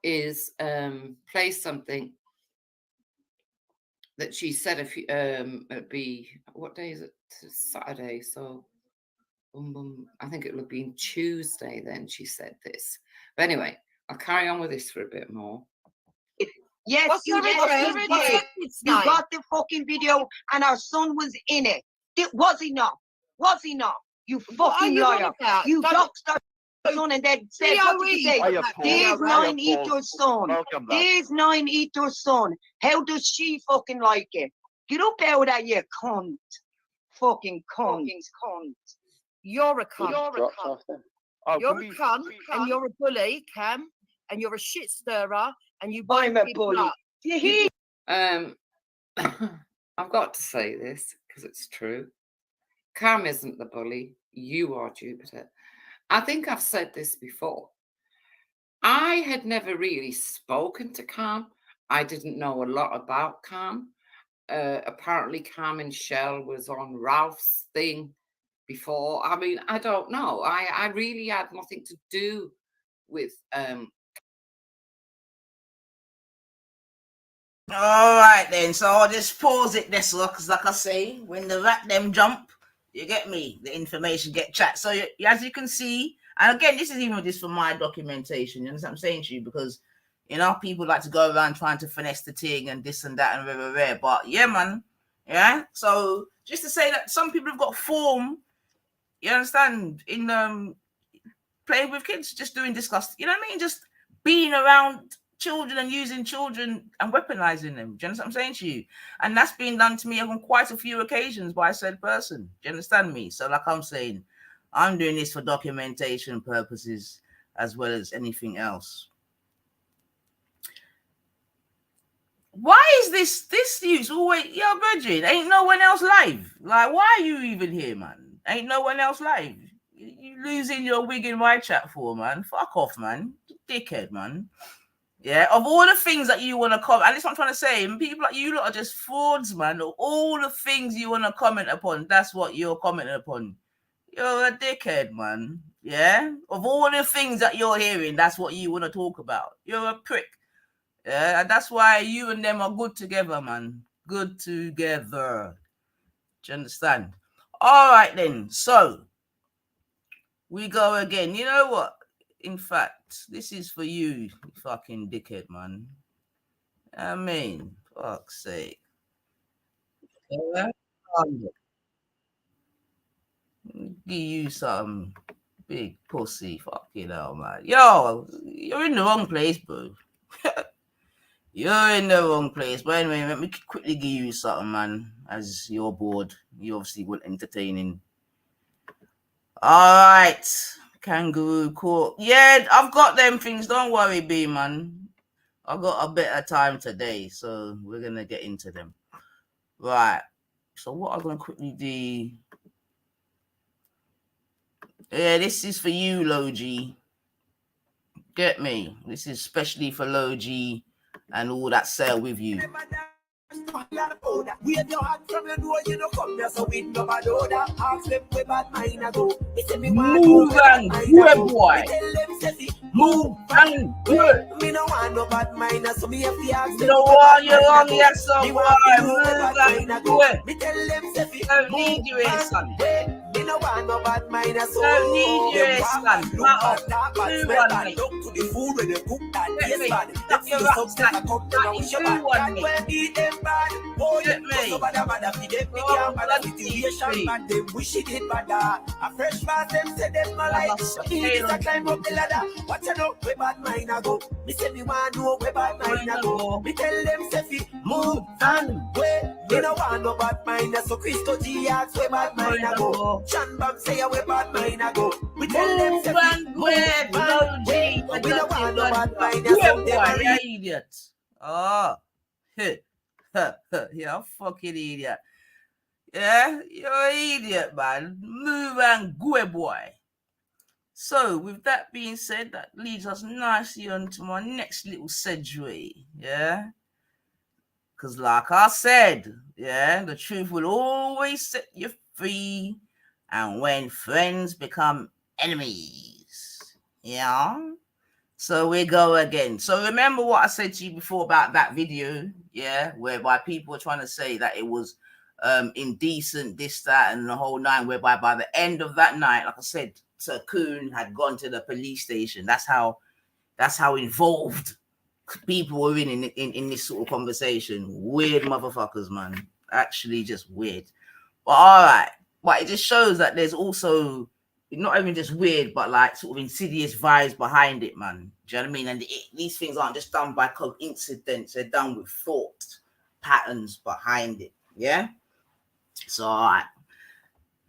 is play something that she said it'd be, what day is it? Saturday. So I think it would have been Tuesday then she said this. But anyway, I'll carry on with this for a bit more. Yes, What's you the did. reference? You got the fucking video, and our son was in it. Was he not? Was he not? You fucking liar. You doxed our son and then said, what did you say? There's 9 eaters son. There's 9 eaters son. How does she fucking like it? Get up out of you cunt. Fucking cunt. You're a cunt. You're a cunt. You're a cunt, and you're a bully, Cam, and you're a shit stirrer, and you I'm a bully. I've got to say this because it's true. Cam isn't the bully. You are, Jupiter. I think I've said this before. I had never really spoken to Cam. I didn't know a lot about Cam. Apparently, Cam and Shell was on Ralph's thing before. I mean, I don't know. I really had nothing to do with All right then, so I'll just pause it this one because, like I say, when the rat them jump, you get me, the information get chat. So as you can see, and again, this is even just for my documentation. You understand what I'm saying to you? Because people like to go around trying to finesse the thing and this and that and rare. But yeah, man, yeah. So just to say that some people have got form. You understand? In playing with kids, just doing disgust. You know what I mean? Just being around children and using children and weaponizing them. Do you understand what I'm saying to you? And that's been done to me on quite a few occasions by said person. Do you understand me? So like I'm saying, I'm doing this for documentation purposes as well as anything else. Why is this use always, Virgin, ain't no one else live? Like, why are you even here, man? Ain't no one else live. You losing your wig in my chat for, man. Fuck off, man. Dickhead, man. Yeah, of all the things that you want to comment, and that's what I'm trying to say, people like you lot are just frauds, man. Of all the things you want to comment upon, that's what you're commenting upon. You're a dickhead, man. Yeah? Of all the things that you're hearing, that's what you want to talk about. You're a prick. Yeah, and that's why you and them are good together, man. Good together. Do you understand? All right, then. So, we go again. You know what? In fact, this is for you, you fucking dickhead, man. I mean, fuck's sake. Yeah. Give you some big pussy, fucking hell, man. Yo, you're in the wrong place, bro. You're in the wrong place. But anyway, let me quickly give you something, man. As you're bored, you obviously want entertaining. All right, kangaroo court. Yeah, I've got them things. Don't worry, B, man. I've got a bit of time today, so we're gonna get into them. Right. So what I'm gonna quickly do. Yeah, this is for you, Logi. Get me. This is especially for Logi and all that sale with you. Wave your hand from your door, you know come there, so we no bad order. Ask them where bad mind I go. They say me want move and go, boy. Move and go. Me no want no bad mind, so me have to ask them. No one you wrong, yes, so boy. Move and go. Me tell them say don't need you, son. Me no want no bad mind, so don't need you, son. Look to the food when they cook that. Yes, man. That's your substance. That eat them bad. Oh, you know, bad feed them. Me can't bad situation, but them wish it did bad. A fresh man, them say them my life. He is a climb up the ladder. Watch you know where bad mind I go. Me say me want know where bad mind I go. Me tell them say fi move and way. Me no want no bad mind. So Christo G asks where bad mind I go. Chan Bam say where bad mind I go. We tell them say fi move and way. We no want no bad mind. So them are idiots. Oh. You're a fucking idiot. Yeah, you're an idiot, man. Move and go, boy. So, with that being said, that leads us nicely on to my next little segue, yeah? Because, like I said, yeah, the truth will always set you free, and when friends become enemies, yeah? So we go again. So remember what I said to you before about that video, yeah, whereby people were trying to say that it was indecent, this, that, and the whole nine, whereby by the end of that night, like I said, Sir Coon had gone to the police station. That's how involved people were in this sort of conversation. Weird motherfuckers, man. Actually just weird. But all right. But it just shows that there's also not even just weird, but like sort of insidious vibes behind it, man. Do you know what I mean? And these things aren't just done by coincidence. They're done with thought patterns behind it. Yeah? So, all right.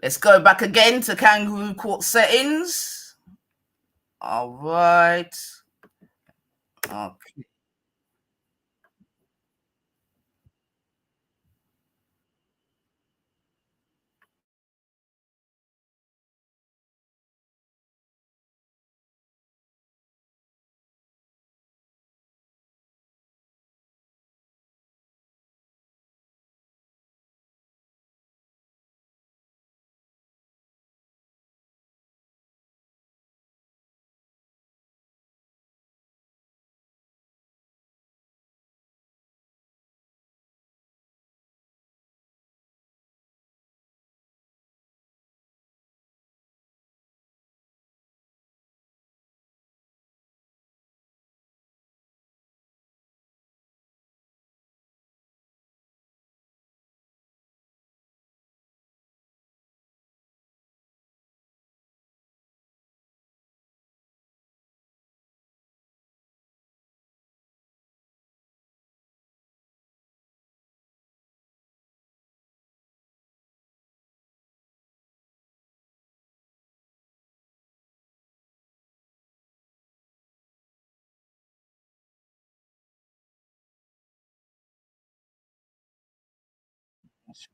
Let's go back again to Kangaroo Court settings. All right. Okay.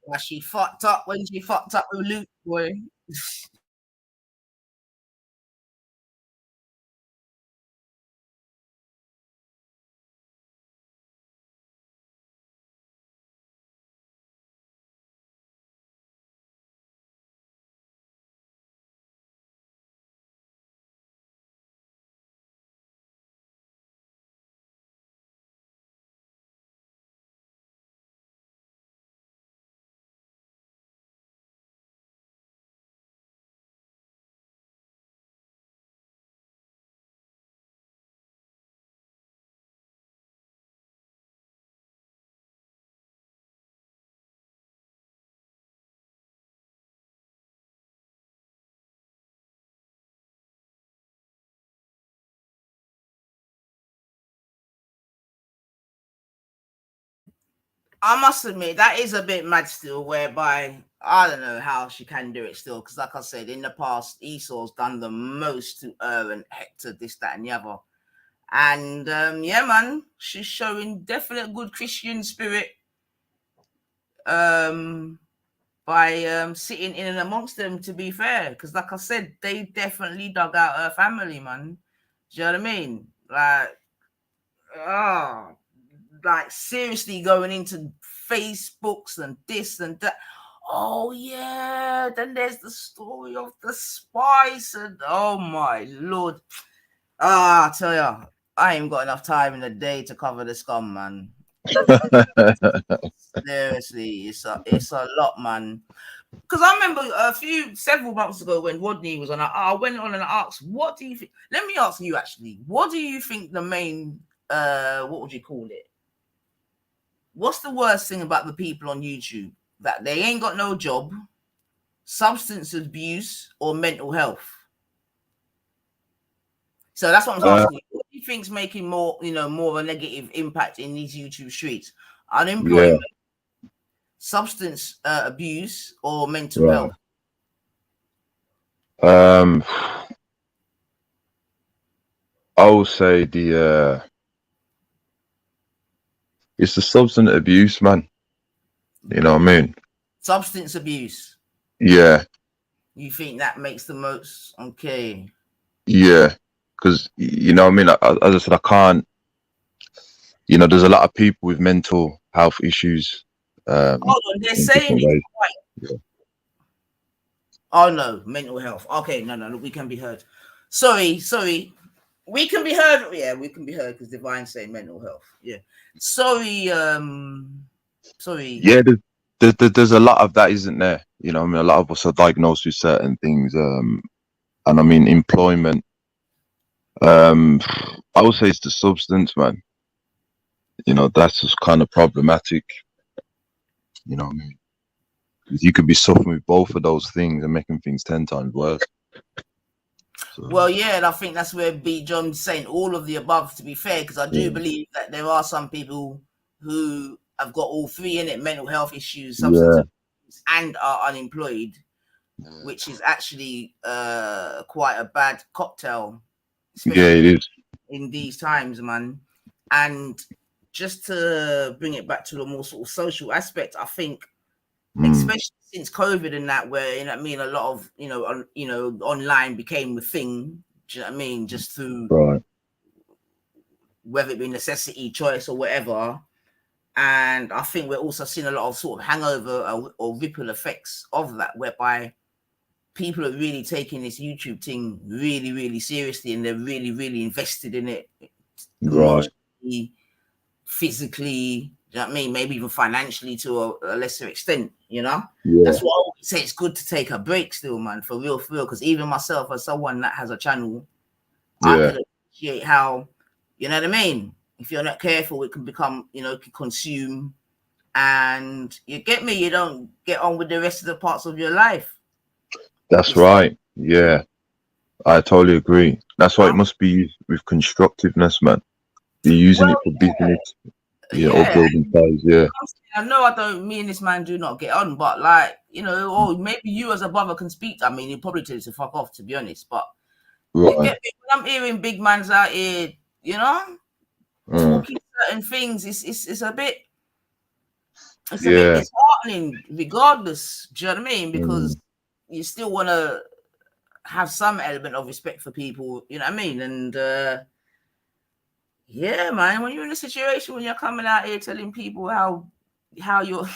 Well, she fucked up when she fucked up with Luke, boy. I must admit that is a bit mad still, whereby I don't know how she can do it still, because like I said, in the past, Esau's done the most to her and Hector, this, that, and the other. And yeah, man, she's showing definite good Christian spirit by sitting in and amongst them, to be fair. Because like I said, they definitely dug out her family, man. Do you know what I mean? Like seriously going into Facebooks and this and that. Oh yeah, then there's the story of the spice, and oh my lord. I tell ya, I ain't got enough time in the day to cover the scum, man. Seriously, it's a lot, man. Because I remember several months ago when Rodney was on, I went on and asked, what do you think? Let me ask you actually, what do you think the main what would you call it? What's the worst thing about the people on YouTube? That they ain't got no job, substance abuse, or mental health? So that's what I'm asking. What do you think's making more of a negative impact in these YouTube streets? Unemployment, substance abuse, or mental health? I will say it's the substance abuse, man. You know what I mean? Substance abuse. Yeah. You think that makes the most? Okay. Yeah, because you know, what I mean, as I said, I can't. You know, there's a lot of people with mental health issues. Hold on, they're In saying different it's ways. quite. Oh no, mental health. Okay, no, we can be heard. Sorry. We can be heard. Yeah, we can be heard because Divine's saying mental health. Yeah. Sorry. Yeah, there's a lot of that, isn't there? You know, I mean, a lot of us are diagnosed with certain things. And I mean, employment. I would say it's the substance, man. You know, that's just kind of problematic. You know what I mean? 'Cause you could be suffering with both of those things and making things 10 times worse. Well, yeah, and I think that's where B. John's saying all of the above, to be fair, because I do believe that there are some people who have got all three in it, mental health issues, substance abuse, and are unemployed, which is actually quite a bad cocktail. Yeah, it is. In these times, man. And just to bring it back to the more sort of social aspect, I think, especially since COVID and that, where, you know what I mean, a lot of, online became a thing. Do you know what I mean? Just through whether it be necessity, choice, or whatever. And I think we're also seeing a lot of sort of hangover or ripple effects of that, whereby people are really taking this YouTube thing really, really seriously, and they're really, really invested in it, emotionally, physically. Do you know what I mean? Maybe even financially to a lesser extent. You know, that's why I always say it's good to take a break, still, man, for real. Because even myself, as someone that has a channel, I can appreciate how, you know what I mean. If you're not careful, it can become, can consume, and you get me. You don't get on with the rest of the parts of your life. That's right. Yeah, I totally agree. That's why it must be used with constructiveness, man. You're using it for business, or building ties. Yeah. I know I don't, me and this man do not get on, but like, maybe you as a brother can speak. I mean, he probably tell you to fuck off, to be honest. But you get me, when I'm hearing big mans out here, talking certain things, it's a bit. It's a bit disheartening, regardless. Do you know what I mean? Because you still want to have some element of respect for people. You know what I mean? And yeah, man, when you're in a situation when you're coming out here telling people how you're,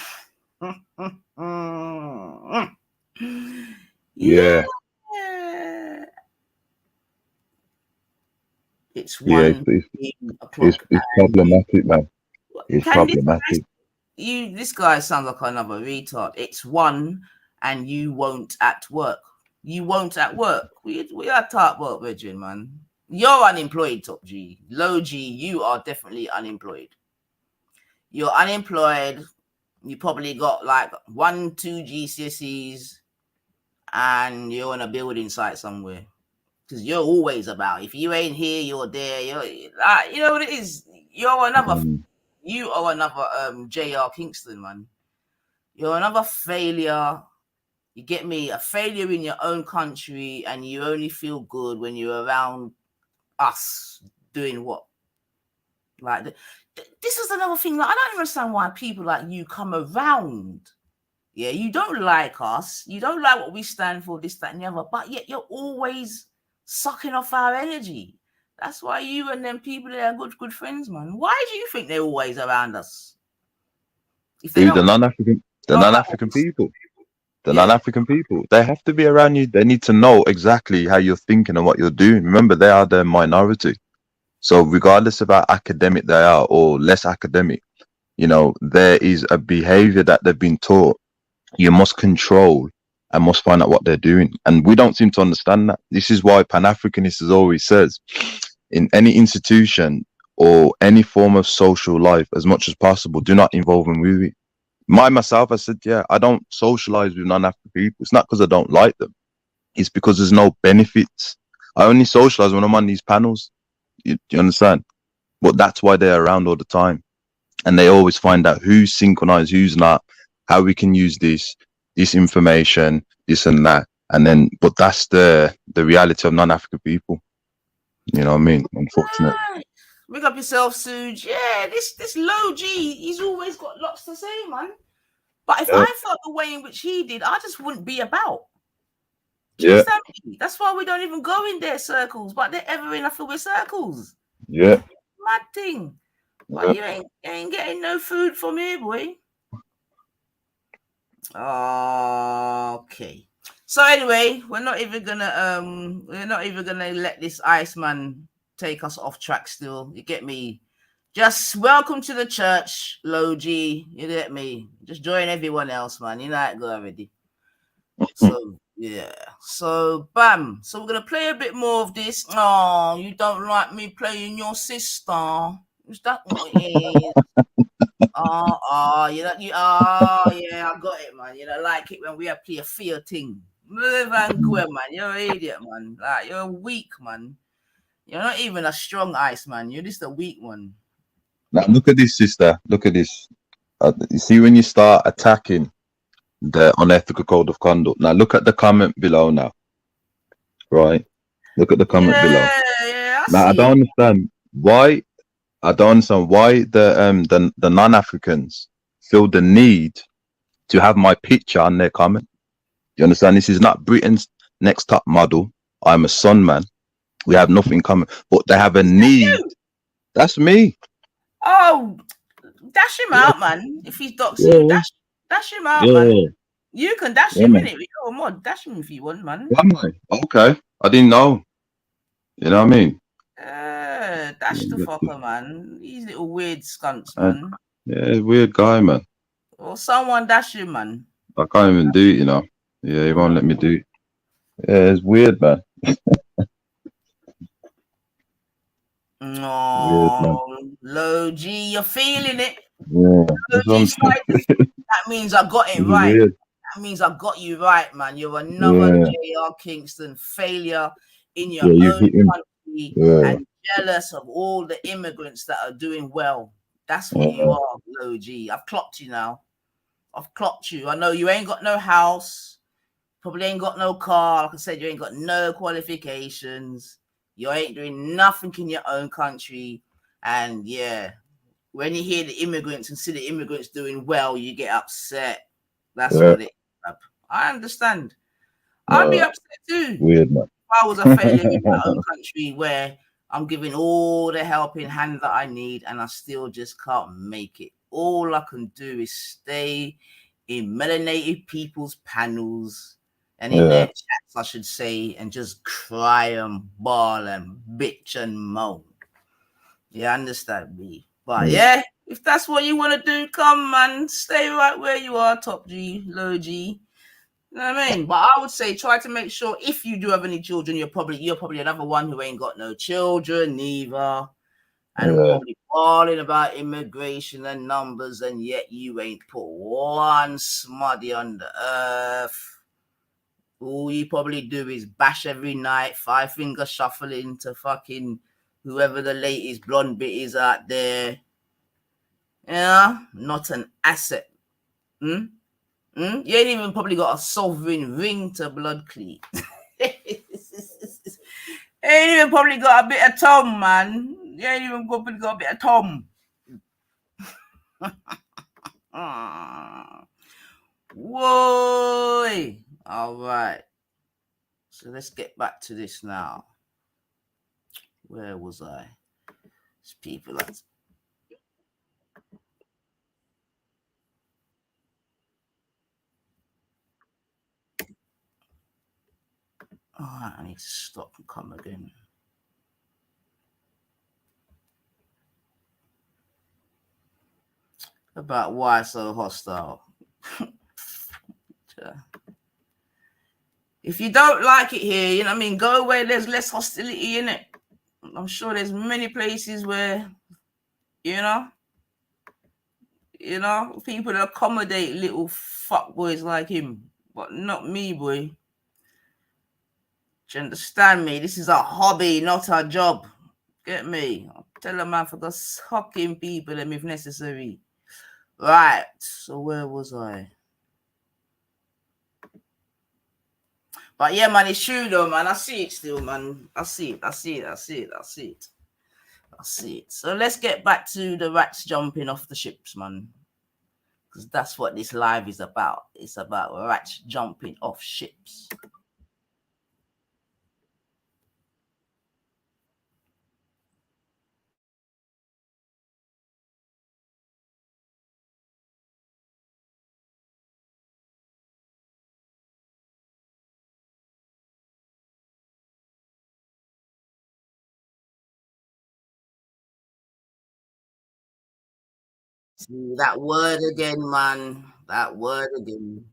yeah, it's one. It's problematic, man. It's problematic. This guy sounds like another retard. It's 1 and you won't at work. You won't at work. We are top work, Virgin, man. You're unemployed, top G. Low G, you are definitely unemployed. You're unemployed. You probably got like 1, 2 GCSEs, and you're on a building site somewhere. Because you're always about. If you ain't here, you're there. You know what it is. You're another. You are another J.R. Kingston, man. You're another failure. You get me? A failure in your own country, and you only feel good when you're around us doing what? Like, this is another thing. Like, I don't understand why people like you come around. Yeah, you don't like us. You don't like what we stand for, this, that, and the other. But yet you're always sucking off our energy. That's why you and them people are good friends, man. Why do you think they're always around us? The non-African people. The non-African people. They have to be around you. They need to know exactly how you're thinking and what you're doing. Remember, they are the minority. So regardless of how academic they are or less academic, there is a behavior that they've been taught. You must control and must find out what they're doing. And we don't seem to understand that. This is why Pan-Africanists always says, in any institution or any form of social life, as much as possible, do not involve them with it. Myself, I said, I don't socialize with non-African people. It's not because I don't like them. It's because there's no benefits. I only socialize when I'm on these panels. You understand? But that's why they're around all the time. And they always find out who's synchronized, who's not, how we can use this information, this and that. And then, but that's the reality of non-African people. You know what I mean? Unfortunately. Rig up yourself, Suge. Yeah, this Low G, he's always got lots to say, man. But if I felt the way in which he did, I just wouldn't be about. Yeah. That's why we don't even go in their circles, but they're ever in a few circles. Yeah. Mad thing. But you ain't getting no food from here, boy. Okay. So anyway, we're not even gonna let this Iceman take us off track still. You get me? Just welcome to the church, Logi. You get me? Just join everyone else, man. You know how it go already. So yeah. So bam. So we're gonna play a bit more of this. Oh, you don't like me playing your sister? Is that what it is? Yeah, I got it, man. You know, like it when we play a fear thing. Man, you're an idiot, man. Like you're weak, man. You're not even a strong ice, man. You're just a weak one. Now look at this, sister. Look at this. You see when you start attacking the unethical code of conduct. Now look at the comment below now. Right? Look at the comment below. Yeah, I don't understand why. I don't understand why the non-Africans feel the need to have my picture on their comment. You understand? This is not Britain's next top model. I'm a son, man. We have nothing in common, but they have a need. That's me. Oh, dash him out, man. If he's doxing you, dash him out, man. You can dash him, innit? You're a mod. Dash him if you want, man. Am I? Okay. I didn't know. You know what I mean? Dash the fucker, man. These little weird skunks, man. Yeah, weird guy, man. Or someone dash him, man. I can't even do it, you know. Yeah, he won't let me do it. Yeah, it's weird, man. No, Low G, you're feeling it. Yeah, that means I got it right. Weird. That means I got you right, man. You're another J.R. Kingston failure in your own country and jealous of all the immigrants that are doing well. That's what you are, Low G. I've clocked you now. I've clocked you. I know you ain't got no house. Probably ain't got no car. Like I said, you ain't got no qualifications. You ain't doing nothing in your own country. And yeah, when you hear the immigrants and see the immigrants doing well, you get upset. That's what it is. I understand. I'd be upset too. Weird, man. If I was a failure in my own country where I'm giving all the helping hand that I need and I still just can't make it. All I can do is stay in melanated people's panels and in their chats, I should say, and just cry and bawl and bitch and moan. You understand me? But yeah, if that's what you want to do, come, man. Stay right where you are, top G, low G. You know what I mean? But I would say try to make sure if you do have any children, you're probably another one who ain't got no children neither. And probably bawling about immigration and numbers, and yet you ain't put one smuddy on the earth. All you probably do is bash every night, 5-finger shuffling to fucking whoever the latest blonde bit is out there. Yeah, not an asset. You ain't even probably got a sovereign ring to blood clean. Ain't even probably got a bit of Tom, man. You ain't even probably got a bit of Tom. Whoa! All right. So let's get back to this now. Where was I? It's people that. All right, I need to stop and come again. About why so hostile. If you don't like it here, you know what I mean, go away. There's less hostility in it. I'm sure there's many places where, you know, people accommodate little fuckboys like him, but not me, boy. Do you understand me? This is a hobby, not a job. Get me? I'll tell a man for the sucking people them if necessary. Right. So where was I? But yeah, man, it's true though, man. I see it still, man. I see it. So let's get back to the rats jumping off the ships, man. Because that's what this live is about. It's about rats jumping off ships. See, that word again, man. That word again.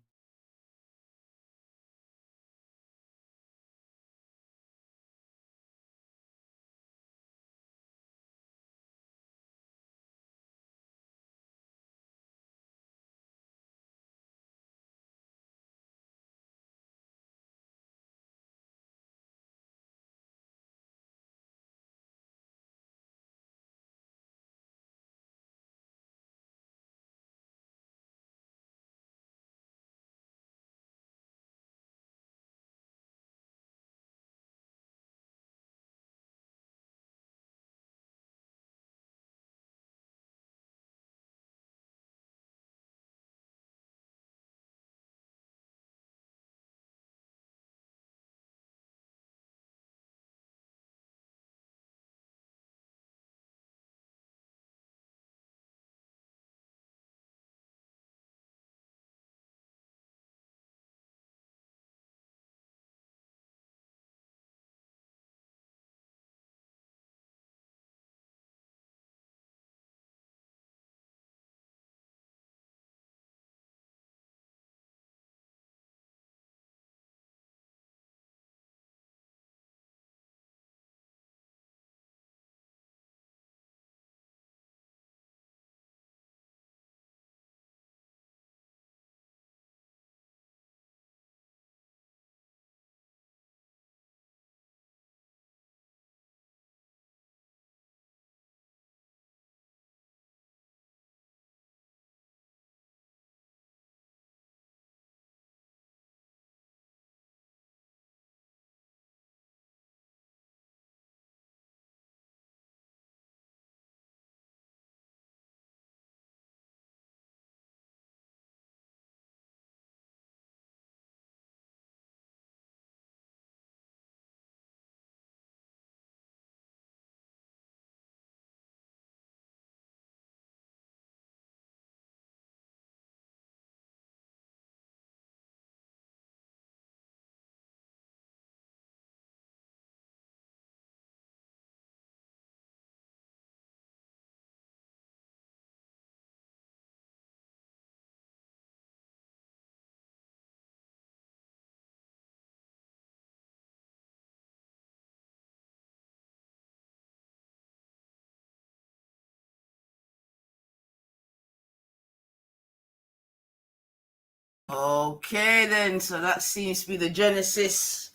Okay, then. So that seems to be the genesis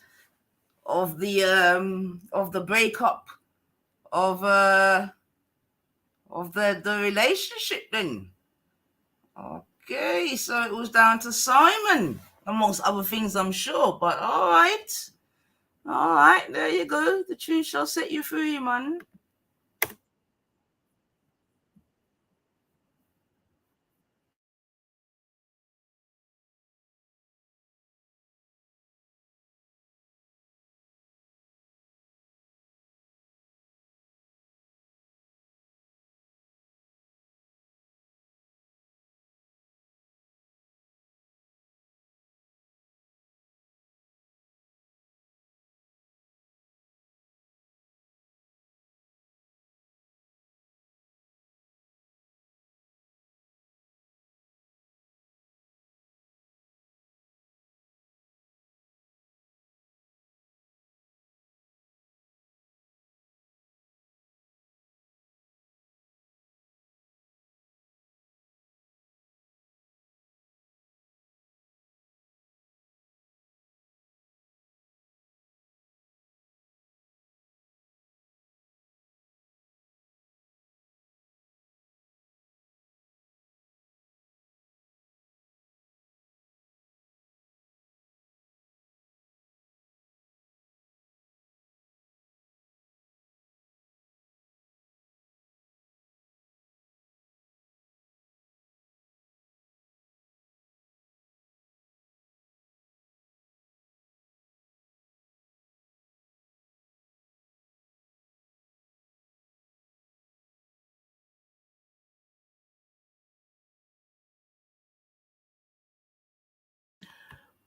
of the breakup of the relationship. Then. Okay, so it was down to Simon, amongst other things, I'm sure. But all right, there you go. The truth shall set you free, man.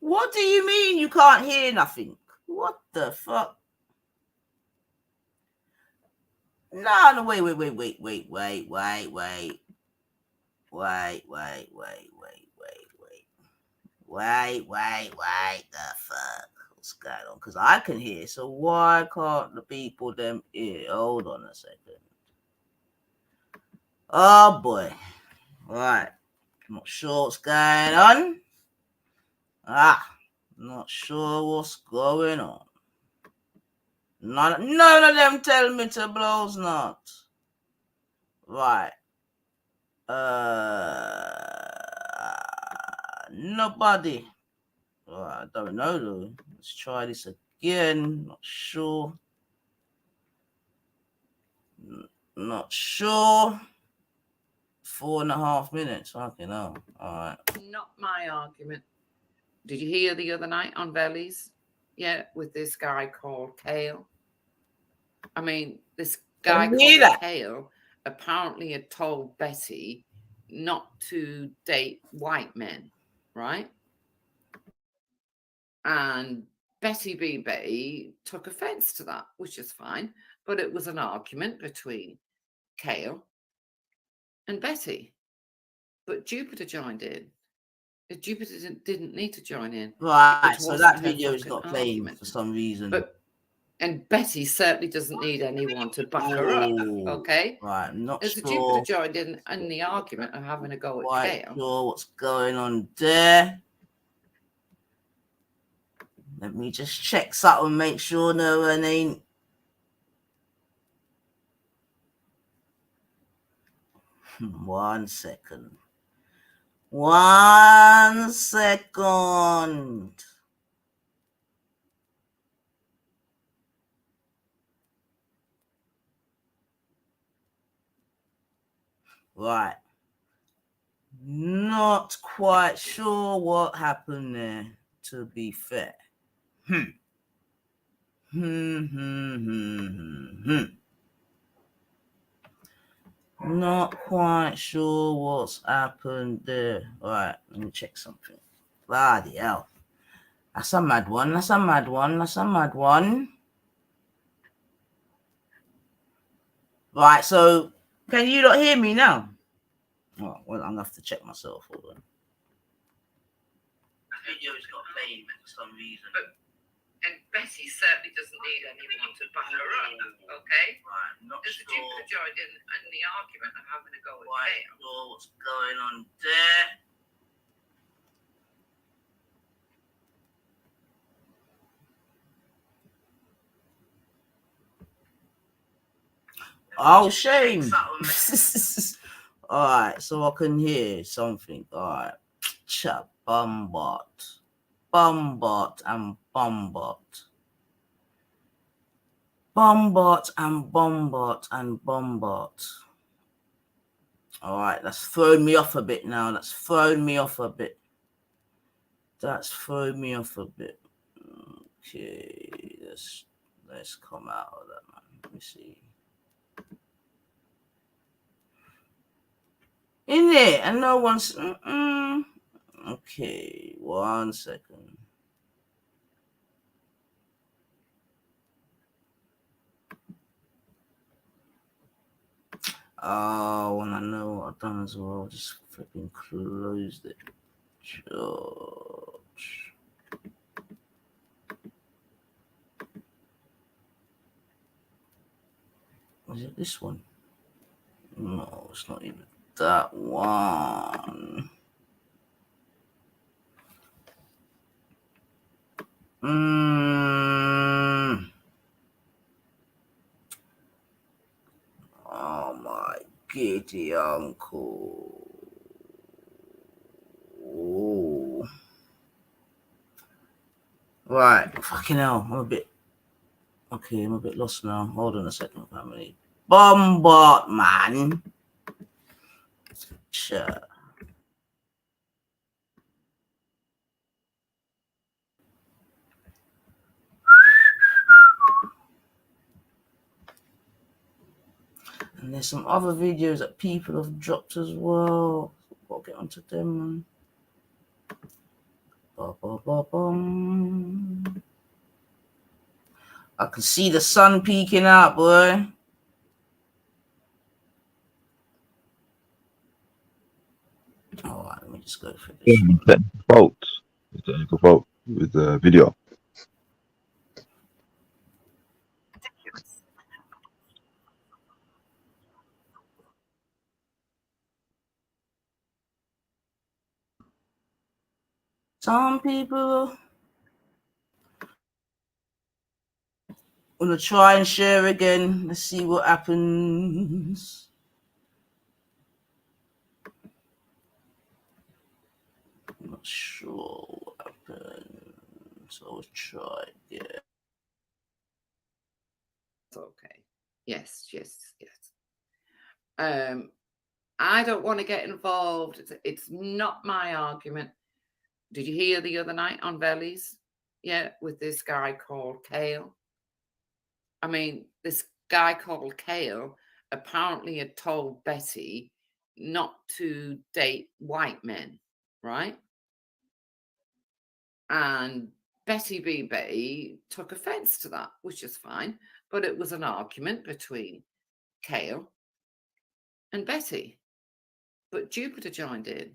What do you mean you can't hear nothing? What the fuck? No, wait. The fuck? What's going on? Because I can hear, so why can't the people them hear? Hold on a second. Oh boy. Right. Not sure what's going on. Not sure what's going on. None of them tell me to blows not. Right. Nobody. I don't know though. Let's try this again. Not sure. Not sure. 4.5 minutes. Fucking hell. All right. Not my argument. Did you hear the other night on Bellies? Yeah, with this guy called Kale. I mean, this guy called Kale apparently had told Betty not to date white men, right? And Betty B. Betty took offense to that, which is fine. But it was an argument between Kale and Betty. But Jupiter joined in. Jupiter didn't need to join in. Right, so that video is not playing for some reason. And Betty certainly doesn't need anyone to back her up, okay? Right, I'm not As sure. Jupiter joined in the argument of having a go at Kale. Sure what's going on there. Let me just check something, make sure no one ain't. One second. Right. Not quite sure what happened there, to be fair. Not quite sure what's happened there. Right, let me check something. Bloody hell. That's a mad one. Right, so can you not hear me now? Oh, well, I'm gonna have to check myself. Hold on. The video's not playing for some reason. And Betty certainly doesn't need anyone to back her up, okay? Right, not As sure. Jupiter joined in the argument of having a go at Quite Kale. sure what's going on there. Oh, shame. All right, so I can hear something. All right. Chat Bumbot and Bumbot. All right, that's thrown me off a bit now. Okay, let's come out of that, man. Let me see. In there, and no one's. Okay, 1 second. Oh, and I know what I've done as well. Just flipping closed it. George. Was it this one? No, it's not even that one. Oh my giddy uncle. Oh. Right, fucking hell, I'm a bit lost now. Hold on a second, family. Bombard, man. Sure. And there's some other videos that people have dropped as well. I'll get onto them. I can see the sun peeking out, boy. Let's go for this. Fault. Technical fault with the video. Some people want to try and share again. Let's see what happens. I'm not sure what happened. So I'll try again. Okay. Yes. I don't want to get involved. It's not my argument. Did you hear the other night on Vellies? Yeah, with this guy called Kale. I mean, this guy called Kale apparently had told Betty not to date white men, right? And Betty BB took offense to that, which is fine. But it was an argument between Kale and Betty. But Jupiter joined in.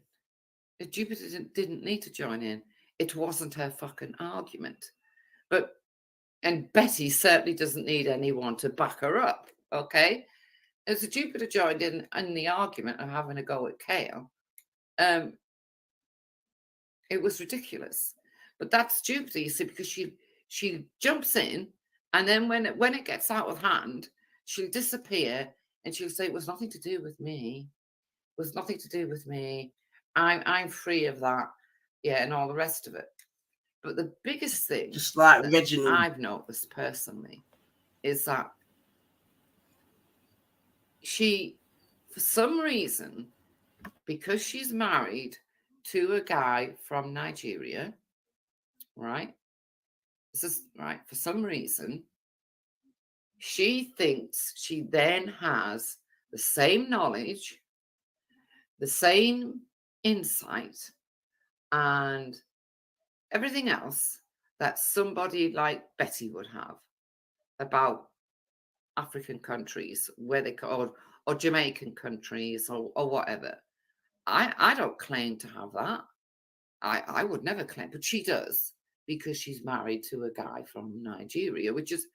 Jupiter didn't need to join in. It wasn't her fucking argument. And Betty certainly doesn't need anyone to back her up, okay? As Jupiter joined in the argument of having a go at Kale, it was ridiculous. But that's Jupiter, you see, because she jumps in, and then when it gets out of hand, she'll disappear and she'll say, it was nothing to do with me. It was nothing to do with me. I'm free of that. Yeah, and all the rest of it. But the biggest thing, just like Reginald, I've noticed personally, is that she, for some reason, because she's married to a guy from Nigeria, right? This is right. For some reason, she thinks she then has the same knowledge, the same insight, and everything else that somebody like Betty would have about African countries, where they call, or Jamaican countries, or whatever. I don't claim to have that. I would never claim, but she does, because she's married to a guy from Nigeria, which is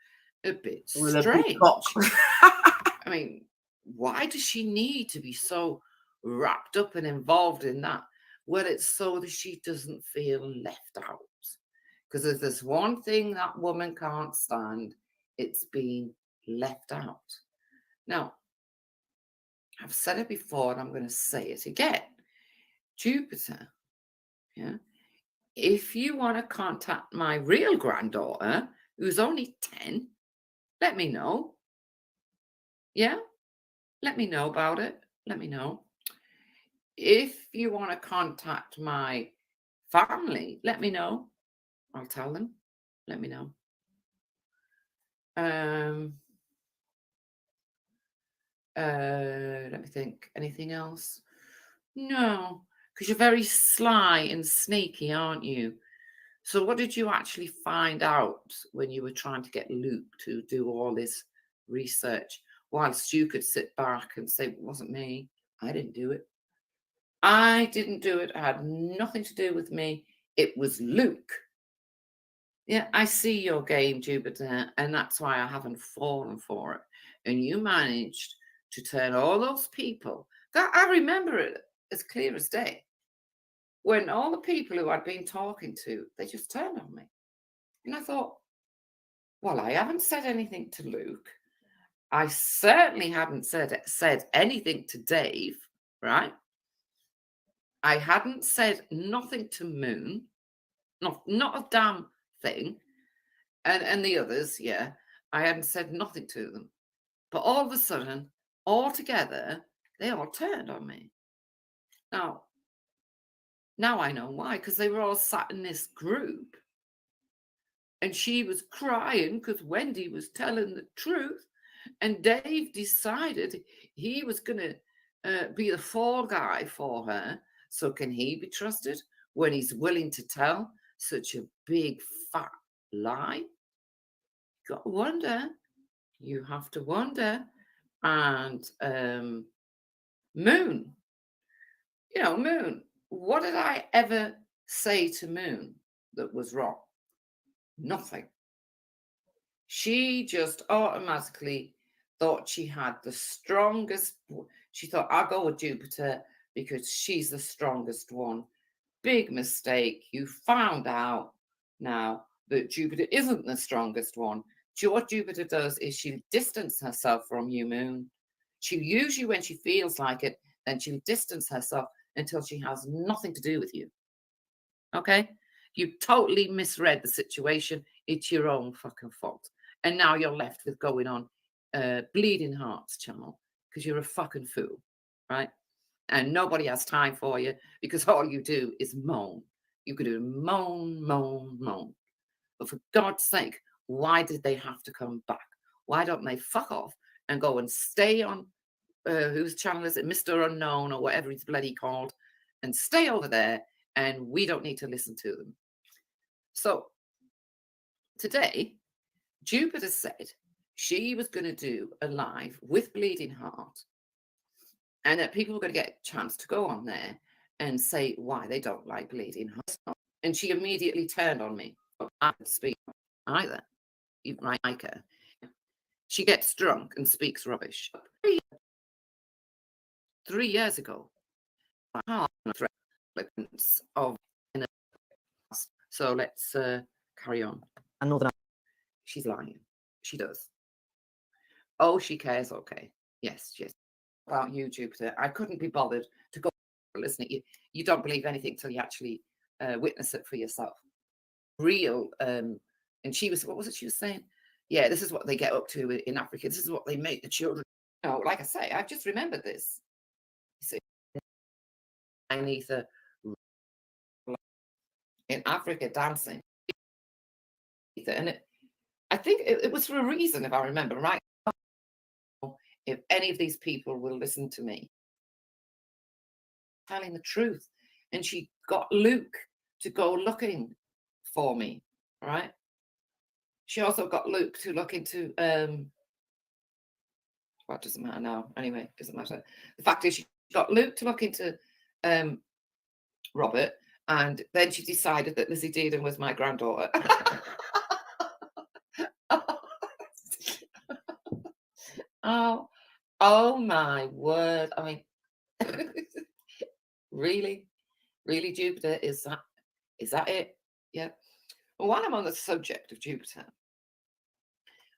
a bit strange. I mean, why does she need to be so wrapped up and involved in that? Well, it's so that she doesn't feel left out. Because if there's one thing that woman can't stand, it's being left out. Now, I've said it before, and I'm going to say it again. Jupiter, yeah. If you want to contact my real granddaughter, who's only 10, let me know. Yeah? Let me know about it. Let me know. If you want to contact my family, let me know. I'll tell them. Let me know. Let me think. Anything else? No, because you're very sly and sneaky, aren't you? So what did you actually find out when you were trying to get Luke to do all this research, whilst you could sit back and say, it wasn't me, I didn't do it. I didn't do it. It had nothing to do with me. It was Luke. Yeah, I see your game, Jupiter, and that's why I haven't fallen for it. And you managed to turn all those people. I remember it as clear as day. When all the people who I'd been talking to, they just turned on me. And I thought, well, I haven't said anything to Luke. I certainly hadn't said anything to Dave, right? I hadn't said nothing to Moon, not a damn thing. And the others, yeah, I hadn't said nothing to them. But all of a sudden, all together, they all turned on me. Now I know why, because they were all sat in this group. And she was crying because Wendy was telling the truth. And Dave decided he was going to be the fall guy for her. So can he be trusted when he's willing to tell such a big, fat lie? You got to wonder. You have to wonder. And Moon. You know, Moon what did I ever say to Moon that was wrong? Nothing. She just automatically thought she had the strongest. She thought, I'll go with Jupiter because she's the strongest one. Big mistake. You found out now that Jupiter isn't the strongest one. What Jupiter does is she'll distance herself from you, Moon. She'll use you when she feels like it, then she'll distance herself until she has nothing to do with you. Okay? You totally misread the situation. It's your own fucking fault. And now you're left with going on Bleeding Hearts channel because you're a fucking fool, right? And nobody has time for you because all you do is moan. You could do moan, moan, moan. But for God's sake, why did they have to come back? Why don't they fuck off and go and stay on whose channel is it, Mr. Unknown or whatever he's bloody called, and stay over there, and we don't need to listen to them. So today, Jupiter said she was going to do a live with Bleeding Heart, and that people were going to get a chance to go on there and say why they don't like Bleeding Heart. And she immediately turned on me. I don't speak either. You might like her. She gets drunk and speaks rubbish. 3 years ago, so let's carry on. She's lying. She does. Oh, she cares. Okay. Yes. About you, Jupiter. I couldn't be bothered to go listen to you. You don't believe anything till you actually witness it for yourself. Real. And she was, what was it she was saying? Yeah, this is what they get up to in Africa. This is what they make the children. No, like I say, I've just remembered this. You see, Anita in Africa dancing. And I think it was for a reason, if I remember right. If any of these people will listen to me, telling the truth. And she got Luke to go looking for me, right? She also got Luke to look into, well, it doesn't matter now. Anyway, it doesn't matter. The fact is she got Luke to look into Robert, and then she decided that Lizzie Dearden was my granddaughter. Oh my word. I mean, really, Jupiter, is that it? Yeah. Well, while I'm on the subject of Jupiter,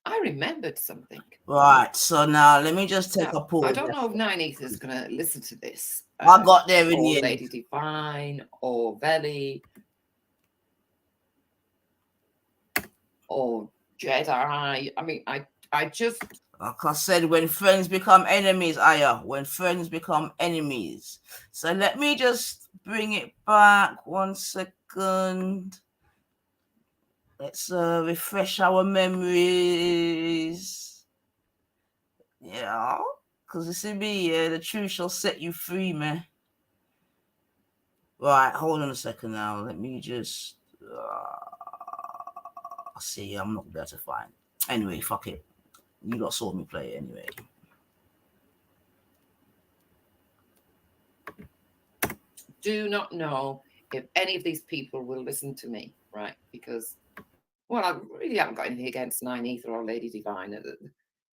I remembered something. Right, so now let me just take a pause. I don't know if 9 is going to listen to this. I got there in the end. Lady Divine or Veli or Jedi. I mean, I just... Like I said, when friends become enemies, when friends become enemies. So let me just bring it back 1 second. Let's refresh our memories. Yeah, because this will be the truth shall set you free, man. Right, hold on a second now. Let me just see. I'm not there to find. Anyway, fuck it. You lot saw me play it anyway. Do not know if any of these people will listen to me, right? Because, well, I really haven't got anything against 9 Ether or Lady Divine.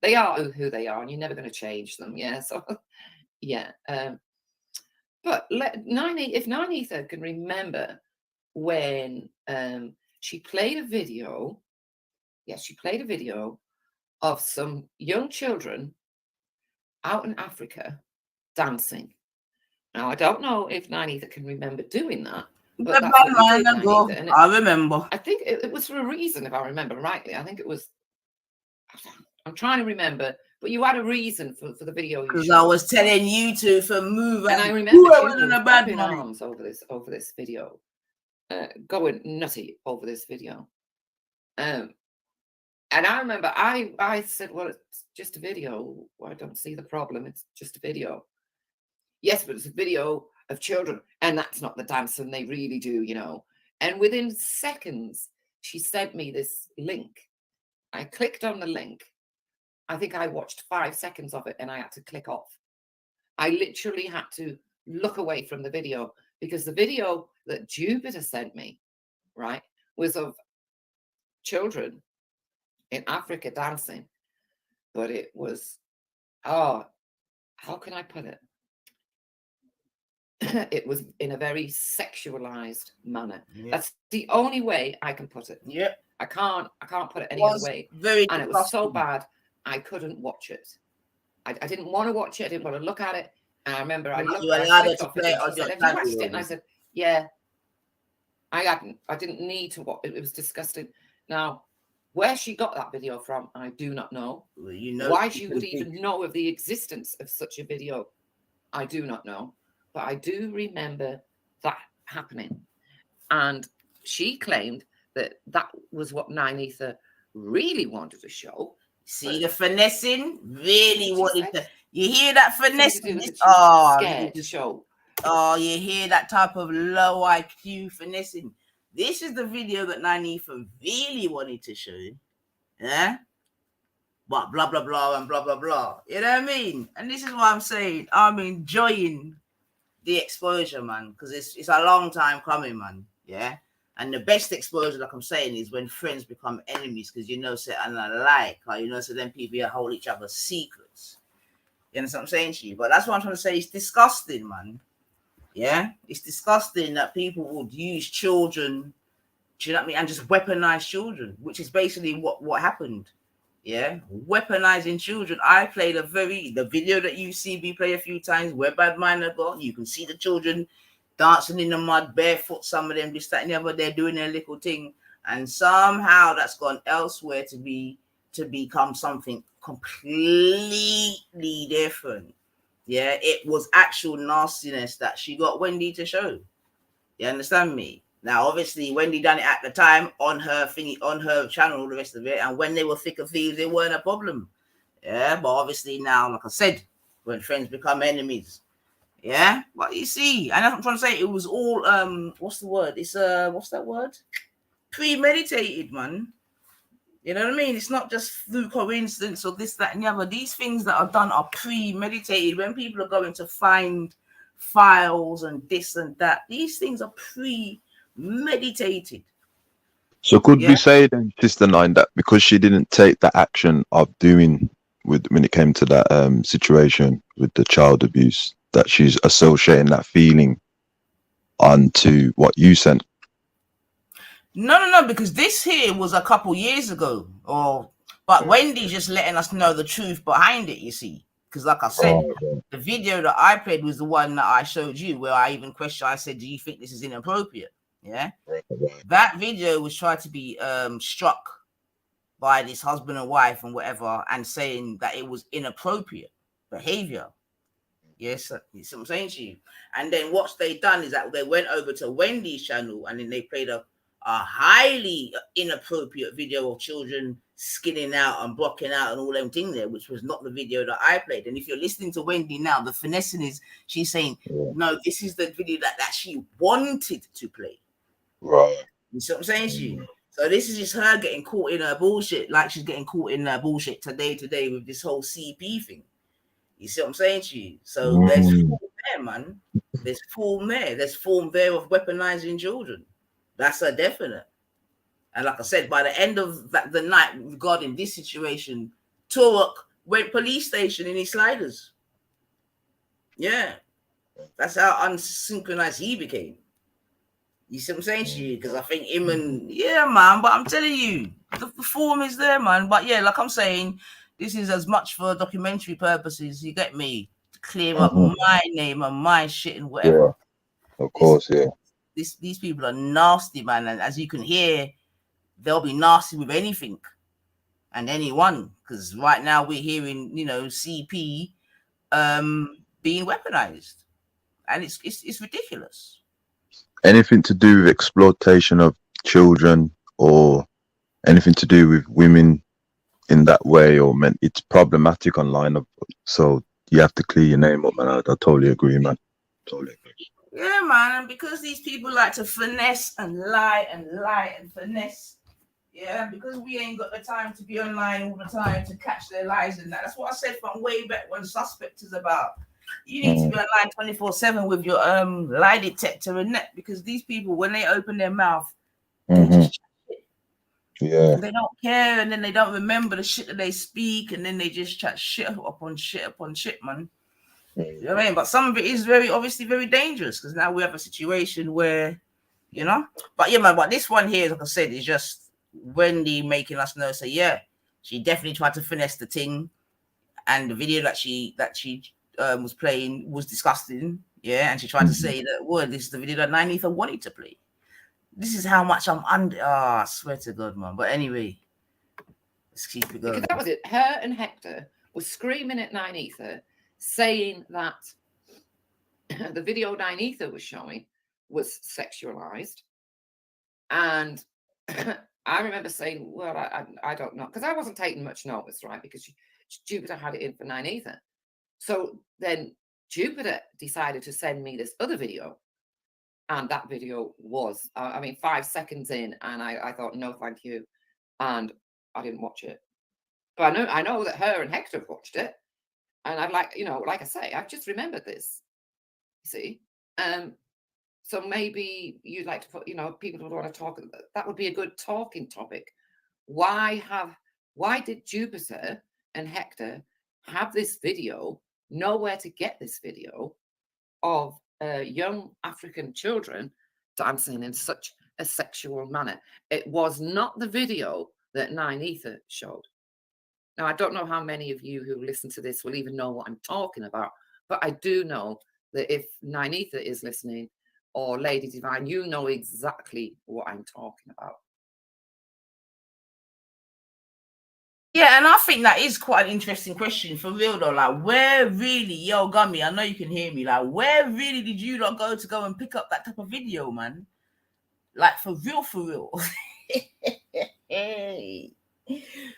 They are who they are, and you're never going to change them. Yeah, so yeah. But if 9 Ether can remember when she played a video. Yes, she played a video of some young children out in Africa dancing. Now, I don't know if 9 Ether can remember doing that. But that's what we did, 9 Ether, and I remember. I think it was for a reason, if I remember rightly. I think it was... I'm trying to remember, but you had a reason for the video. Because I was telling you to move, and I remember you arms over this video, going nutty over this video. And I remember I said, well, it's just a video. Well, I don't see the problem. It's just a video. Yes, but it's a video of children, and that's not the dancing they really do, you know. And within seconds, she sent me this link. I clicked on the link. I think I watched 5 seconds of it, and I had to click off. I literally had to look away from the video because the video that Jupiter sent me, right, was of children in Africa dancing, but it was, oh, how can I put it? It was in a very sexualized manner. Yeah. That's the only way I can put it. Yeah. I can't put it any Was other way. very and it was so disgusting. bad, I couldn't watch it. I didn't want to watch it. I didn't want to look at it. And I remember I looked, You I allowed her clicked to off it, play it and she on your said, "Have you channel watched it?" And I already. said, "Yeah." I didn't need to watch it. It was disgusting. Now, where she got that video from, I do not know. Well, you know, why she would even know of the existence of such a video, I do not know. But I do remember that happening. And she claimed that that was what 9ether really wanted to show. See the finessing? Really wanted to. You hear that Something to do finessing? with This, it. She was oh, scared to show. Oh, you hear that type of low IQ finessing? This is the video that 9ether really wanted to show. Yeah? But blah, blah, blah, and blah, blah, blah. You know what I mean? And this is what I'm saying. I'm enjoying the exposure, man, because it's a long time coming, man. Yeah? And the best exposure, like I'm saying, is when friends become enemies, because you know, say, and alike, or you know, so then people hold each other's secrets. You understand what I'm saying to you? But that's what I'm trying to say. It's disgusting, man. Yeah, it's disgusting that people would use children, do you know what I mean, and just weaponize children, which is basically what happened. Yeah, weaponizing children. I played the video that you see me play a few times where BaD Minor got. You can see the children dancing in the mud barefoot. Some of them, this, that, and the other, they're doing their little thing, and somehow that's gone elsewhere to become something completely different. Yeah, it was actual nastiness that she got Wendy to show. You understand me? Now, obviously, Wendy done it at the time on her thingy, on her channel, all the rest of it. And when they were thick of thieves, they weren't a problem. Yeah, but obviously now, like I said, when friends become enemies. Yeah, but you see, and I'm trying to say, it was all what's the word? It's what's that word? Premeditated, man. You know what I mean? It's not just through coincidence or this, that, and the other. These things that are done are premeditated. When people are going to find files and this and that, these things are premeditated. So could we say then, Sister Nine, that because she didn't take the action of doing with when it came to that situation with the child abuse, that she's associating that feeling onto what you sent? No, because this here was a couple years ago. But Wendy's just letting us know the truth behind it, you see. Because like I said, the video that I played was the one that I showed you where I even questioned, I said, do you think this is inappropriate? Yeah. That video was trying to be struck by this husband and wife and whatever, and saying that it was inappropriate behavior. Yes, you see what I'm saying to you. And then what they done is that they went over to Wendy's channel and then they played a highly inappropriate video of children skinning out and blocking out and all them things there, which was not the video that I played. And if you're listening to Wendy now, the finessing is she's saying, no, this is the video that she wanted to play. Right. You see what I'm saying to you? So this is just her getting caught in her bullshit, like she's getting caught in her bullshit today with this whole CP thing. You see what I'm saying to you? So there's form there, man. There's form there. There's form there of weaponizing children. That's a definite. And like I said, by the end of the night regarding this situation, Turok went police station in his sliders. Yeah. That's how unsynchronized he became. You see what I'm saying to you? Because I think him and, yeah, man, but I'm telling you, the form is there, man. But yeah, like I'm saying, this is as much for documentary purposes, you get me, to clear up my name and my shit and whatever. Yeah, of course, These people are nasty, man. And as you can hear, they'll be nasty with anything and anyone. Because right now we're hearing, you know, CP being weaponized. And it's ridiculous. Anything to do with exploitation of children or anything to do with women in that way, or it's problematic online. So you have to clear your name up, man. I totally agree, man. Totally agree. Yeah, man. And because these people like to finesse and lie and finesse, yeah, because we ain't got the time to be online all the time to catch their lies and that. That's what I said from way back when Suspect is about. You need to be online 24/7 with your lie detector and that, because these people, when they open their mouth, they just Yeah. they don't care, and then they don't remember the shit that they speak, and then they just chat shit upon shit, man. You know what I mean? But some of it is obviously very dangerous, because now we have a situation where, you know. But yeah, man. But this one here, like I said, is just Wendy making us know. So yeah, she definitely tried to finesse the thing, and the video that she was playing was disgusting. Yeah, and she tried to say that, well, this is the video that Ninetha wanted to play. This is how much I'm under. Oh, I swear to God, man. But anyway, let's keep it going. Because that was it. Her and Hector were screaming at Ninetha, saying that the video Ninetha was showing was sexualized. And I remember saying, well, I don't know, because I wasn't taking much notice, right? Because Jupiter had it in for Ninetha. So then Jupiter decided to send me this other video. And that video was, 5 seconds in, and I thought, no, thank you. And I didn't watch it. But I know that her and Hector have watched it. And I'd like, like I say, I've just remembered this. You see? So maybe you'd like to put, people would want to talk. That would be a good talking topic. Why did Jupiter and Hector have this video, know where to get this video of young African children dancing in such a sexual manner? It was not the video that Ninetha showed. Now, I don't know how many of you who listen to this will even know what I'm talking about, but I do know that if Ninetha is listening, or Lady Divine, you know exactly what I'm talking about. Yeah, and I think that is quite an interesting question for real though. Like, where really, yo, Gummy, I know you can hear me. Like, where really did you not go and pick up that type of video, man? Like, for real. Hey.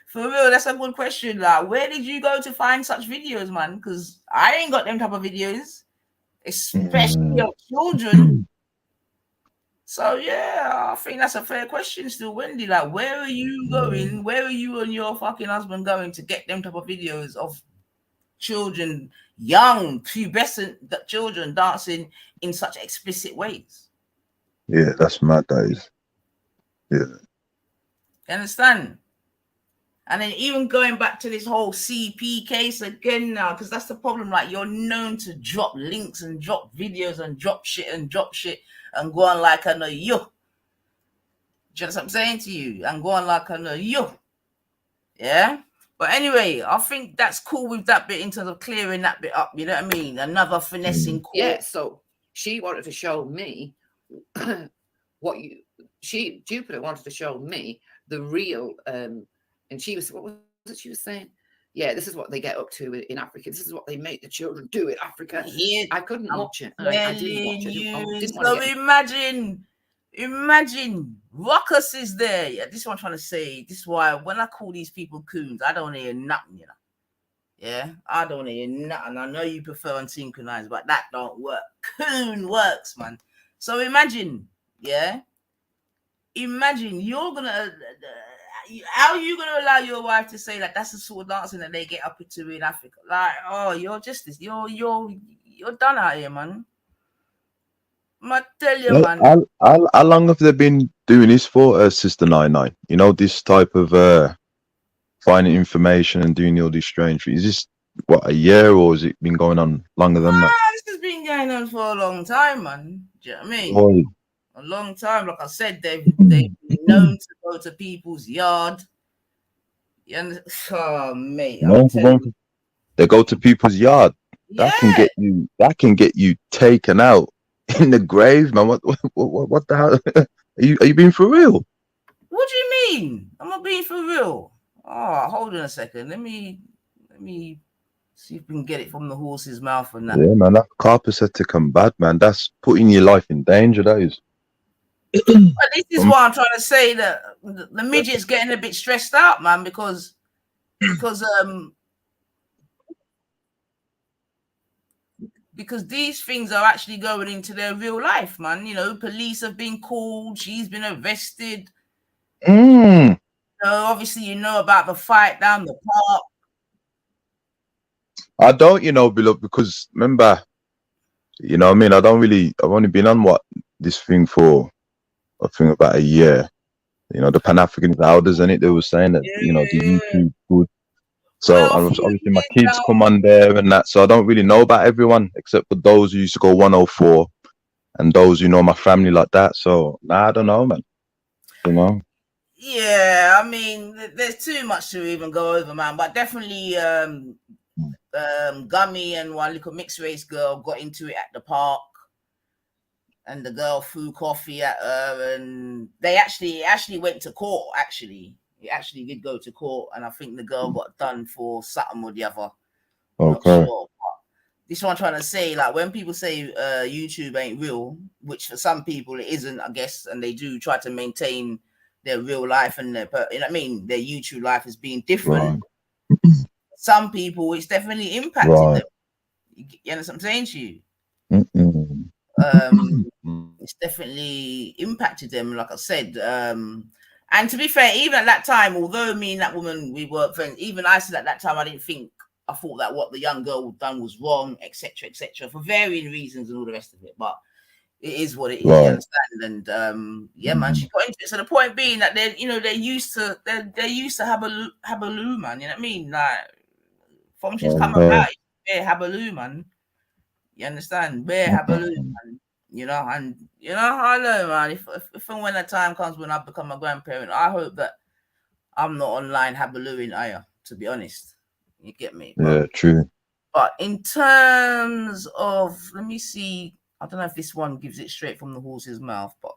For real, that's a good question. Like, where did you go to find such videos, man? Because I ain't got them type of videos, especially of children. So yeah, I think that's a fair question still, Wendy. Like, where are you going? Where are you and your fucking husband going to get them type of videos of children, young, pubescent children dancing in such explicit ways? Yeah, that's mad, that is. Yeah. You understand? And then even going back to this whole CP case again now, because that's the problem. Like, you're known to drop links and drop videos and drop shit and go on like I know you. Do you know what I'm saying to you? And go on like I know you. Yeah? But anyway, I think that's cool with that bit in terms of clearing that bit up. You know what I mean? Another finessing call. Yeah, so she wanted to show me Jupiter wanted to show me the real, and she was, what was it she was saying? Yeah, this is what they get up to in Africa. This is what they make the children do in Africa. Yeah, I couldn't watch it. I didn't watch it. So imagine Ruckus is there. Yeah, this is what I'm trying to say. This is why when I call these people coons, I don't hear nothing, you know. Yeah, I don't hear nothing. I know you prefer unsynchronized, but that don't work. Coon works, man. So imagine, yeah. Imagine you're gonna. How are you gonna allow your wife to say that that's the sort of dancing that they get up into in Africa? Like, oh, you're just this. You're done out here, man. I tell you, man. How long have they been doing this for, Sister 99? You know, this type of finding information and doing all these strange things. Is this what, a year, or has it been going on longer than that? This has been going on for a long time, man. Do you know what I mean? Oh. A long time. Like I said, they've been known to go to people's yard. Oh, mate. They go to people's yard. Yeah. That can get you taken out in the grave, man. What the hell? Are you being for real? What do you mean? I'm not being for real. Oh, hold on a second. Let me see if we can get it from the horse's mouth and that. Yeah, man. That carpet said to come bad, man. That's putting your life in danger. That is. But this is what I'm trying to say, that the midget's getting a bit stressed out, man, because these things are actually going into their real life, man. You know, police have been called, she's been arrested. So obviously, you know about the fight down the park. I don't, you know, beloved, because remember, you know what I mean? I've only been on this thing for, I think, about a year. You know, the Pan-African elders in it, they were saying that, you know, the YouTube good. So Well, obviously my kids come on there and that. So I don't really know about everyone except for those who used to go 104 and those, you know, my family like that. So nah, I don't know, man. You know. yeah, I mean, there's too much to even go over, man. But definitely, Gummy and one little mixed race girl got into it at the park, and the girl threw coffee at her, and they actually went to court. Actually, it actually did go to court, and I think the girl got done for something or the other. I'm not sure. This is what I'm trying to say. Like when people say YouTube ain't real, which for some people it isn't, I guess, and they do try to maintain their real life and their, you know what I mean, their YouTube life as being different. Right. Some people, it's definitely impacted them. You understand what I'm saying to you? It's definitely impacted them, like I said. And to be fair, even at that time, although me and that woman, we were friends, even I said at that time, I thought that what the young girl done was wrong, etc., for varying reasons and all the rest of it. But it is what it is, you understand? And yeah, man, she got into it. So the point being that they're used to Habaloo, man. You know what I mean? Like from she's come about, Habaloo, man. You understand? Bear Habaloo, man. You know, and you know, I know, man. If and when the time comes when I become a grandparent, I hope that I'm not online Habalooing Aya, to be honest. You get me? Yeah, true. But in terms of, let me see, I don't know if this one gives it straight from the horse's mouth, but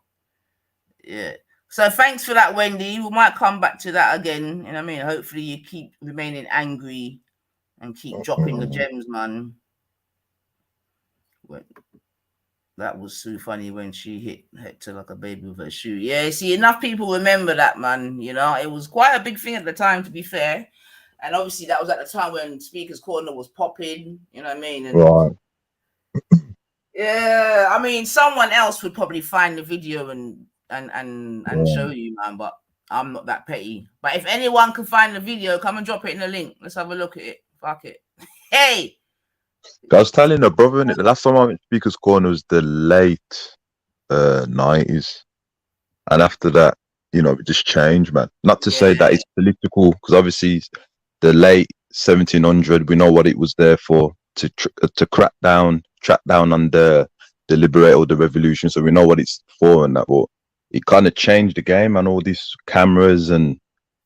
yeah. So thanks for that, Wendy. We might come back to that again. You know what I mean? Hopefully you keep remaining angry and keep dropping the gems, man. That was so funny when she hit to like a baby with her shoe. Yeah, see, enough people remember that, man. You know, it was quite a big thing at the time, to be fair. And obviously that was at the time when Speaker's Corner was popping, you know what I mean? And right. Yeah, I mean, someone else would probably find the video and show you, man, but I'm not that petty. But if anyone can find the video, come and drop it in the link. Let's have a look at it. Fuck it. Hey! I was telling a brother, the last time I went to Speaker's Corner was the late 90s. And after that, you know, it just changed, man. Not to say that it's political, because obviously the late 1700, we know what it was there for, to track down on the liberate or the revolution. So we know what it's for and that, but it kind of changed the game and all these cameras and,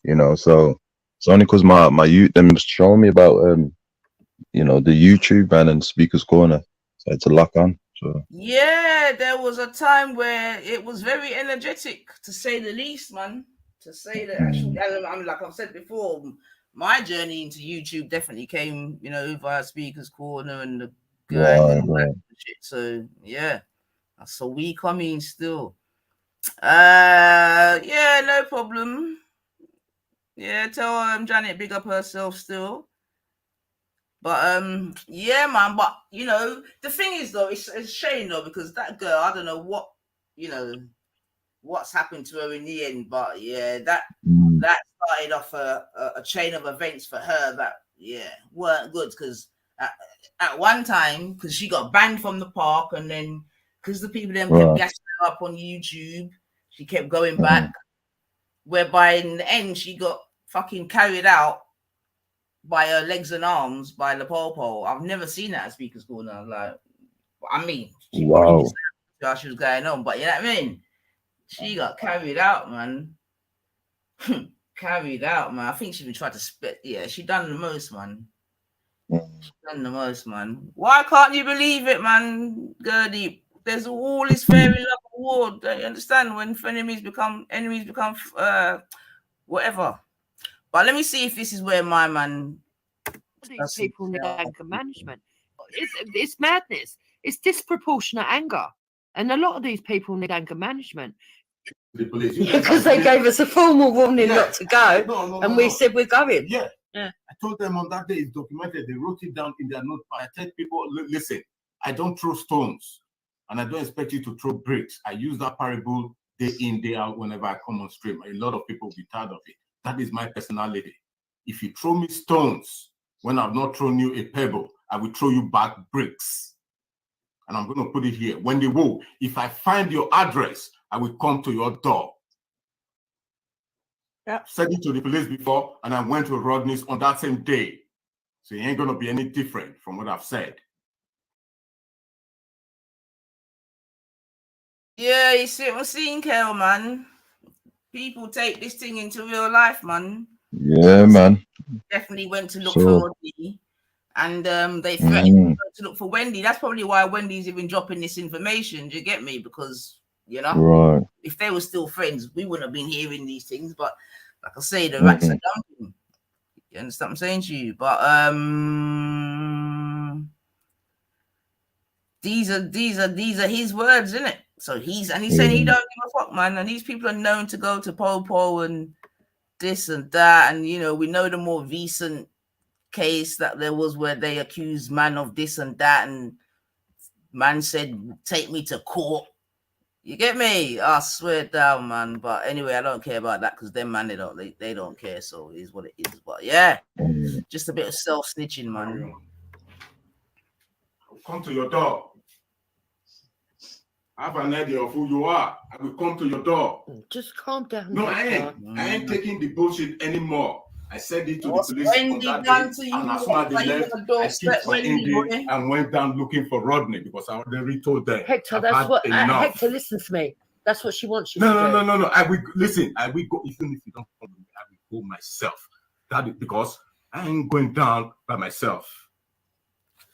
you know, so it's only because my youth them was showing me about, you know, the YouTube, man, and Speaker's Corner. So it's a lock on. So yeah, there was a time where it was very energetic, to say the least, man. To say the actual, I mean, like I've said before, my journey into YouTube definitely came, you know, via Speaker's Corner and the gang and all that shit. So yeah, so we coming still. Yeah, no problem. Yeah, tell Janet big up herself still. But yeah, man. But you know, the thing is though, it's a shame though, because that girl, I don't know what, you know, what's happened to her in the end. But yeah, that started off a chain of events for her that weren't good, because at one time, because she got banned from the park, and then because the people then kept gassing her up on YouTube, she kept going back, whereby in the end she got fucking carried out by her legs and arms by the Popo. I've never seen that at Speaker's Corner. Like, I mean, she probably didn't say how she was going on, but you know what I mean? She got carried out, man. Carried out, man. I think she even tried to spit. Yeah, she done the most, man. She done the most, man. Why can't you believe it, man? Gertie, there's all this fair in love award. Don't you understand? When enemies become whatever. But let me see if this is where my man. These people need anger management. It's madness. It's disproportionate anger, and a lot of these people need anger management. Because they gave us a formal warning not to go, and we said we're going. Yeah. I told them on that day, it's documented. They wrote it down in their notepad. I tell people, listen, I don't throw stones, and I don't expect you to throw bricks. I use that parable day in, day out whenever I come on stream. A lot of people will be tired of it. That is my personality. If you throw me stones, when I've not thrown you a pebble, I will throw you back bricks. And I'm going to put it here. Wendy Wu, if I find your address, I will come to your door. Yep. Said it to the police before, and I went to Rodney's on that same day. So it ain't going to be any different from what I've said. Yeah, you see what I'm seeing, Kel, man. People take this thing into real life, man. Yeah, man. Definitely went to look So- for Rodney, and they threatened to look for Wendy. That's probably why Wendy's even dropping this information. Do you get me? Because, you know, Right. if they were still friends, we wouldn't have been hearing these things. But like I say, the rats are dumping. You understand what I'm saying to you? But these are his words, isn't it? So he's saying he don't give a fuck, man. And these people are known to go to Popo and this and that, and you know, we know the more recent case that there was where they accused man of this and that, and man said, "Take me to court." You get me? I swear down, man. But anyway, I don't care about that because them man, they don't care. So it is what it is. But yeah, just a bit of self snitching, man. I'll come to your door. I have an idea of who you are. I will come to your door. Just calm down. No, I ain't taking the bullshit anymore. I said it to What's the police Wendy on that done day, to you? and as soon as they Why you left, gonna I doorstep kicked my Wendy, Indy boy? and went down looking for Rodney because I already told them. Hector, I've that's had what enough. Hector, listen to me. That's what she wants you No, to no, do. no, no, no. I will listen. I will go even if you don't follow me. I will go myself. That is because I ain't going down by myself.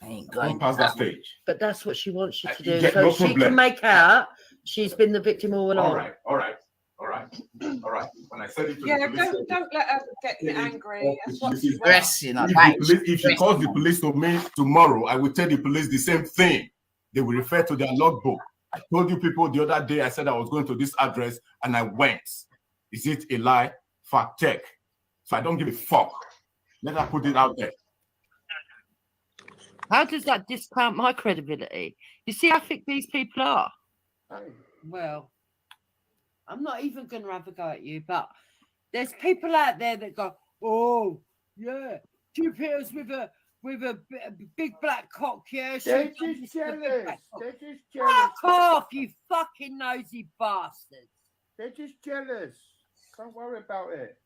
I ain't going past that stage. But that's what she wants you to You do. get So no she problem. can make out she's been the victim all along. All right. When I said it to Yeah, the police, don't let her get you angry. That's what she Stress, you know, if she calls the police to me tomorrow, I will tell the police the same thing. They will refer to their logbook. I told you people the other day, I said I was going to this address and I went. Is it a lie? Fact check. So I don't give a fuck. Let her put it out there. How does that discount my credibility? You see how thick these people are? Well, I'm not even going to have a go at you, but there's people out there that go, "Oh, yeah, Jupiter's with a big black cock, yeah." They're she's just with a big jealous. black cock." They're just jealous. Fuck off, you fucking nosy bastards. They're just jealous. Don't worry about it.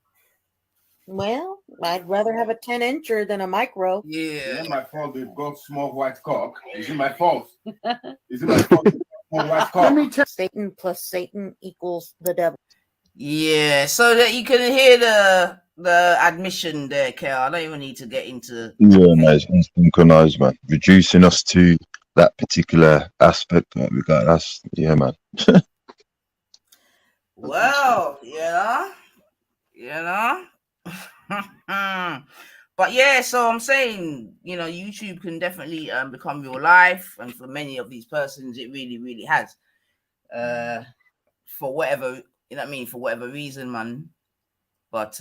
Well, I'd rather have a 10-incher than a micro. It's not my fault they've got small white cock. Is it my fault? Is it my fault they've got small white cock? Satan plus Satan equals the devil. Yeah, so that you can hear the admission there, Kel. I don't even need to get into. Yeah, man, it's synchronized, man. Reducing us to that particular aspect that we got. That's yeah, man. Well, you know. But yeah, so I'm saying, you know, YouTube can definitely become real life, and for many of these persons, it really, really has. For whatever, you know what I mean, for whatever reason, man. But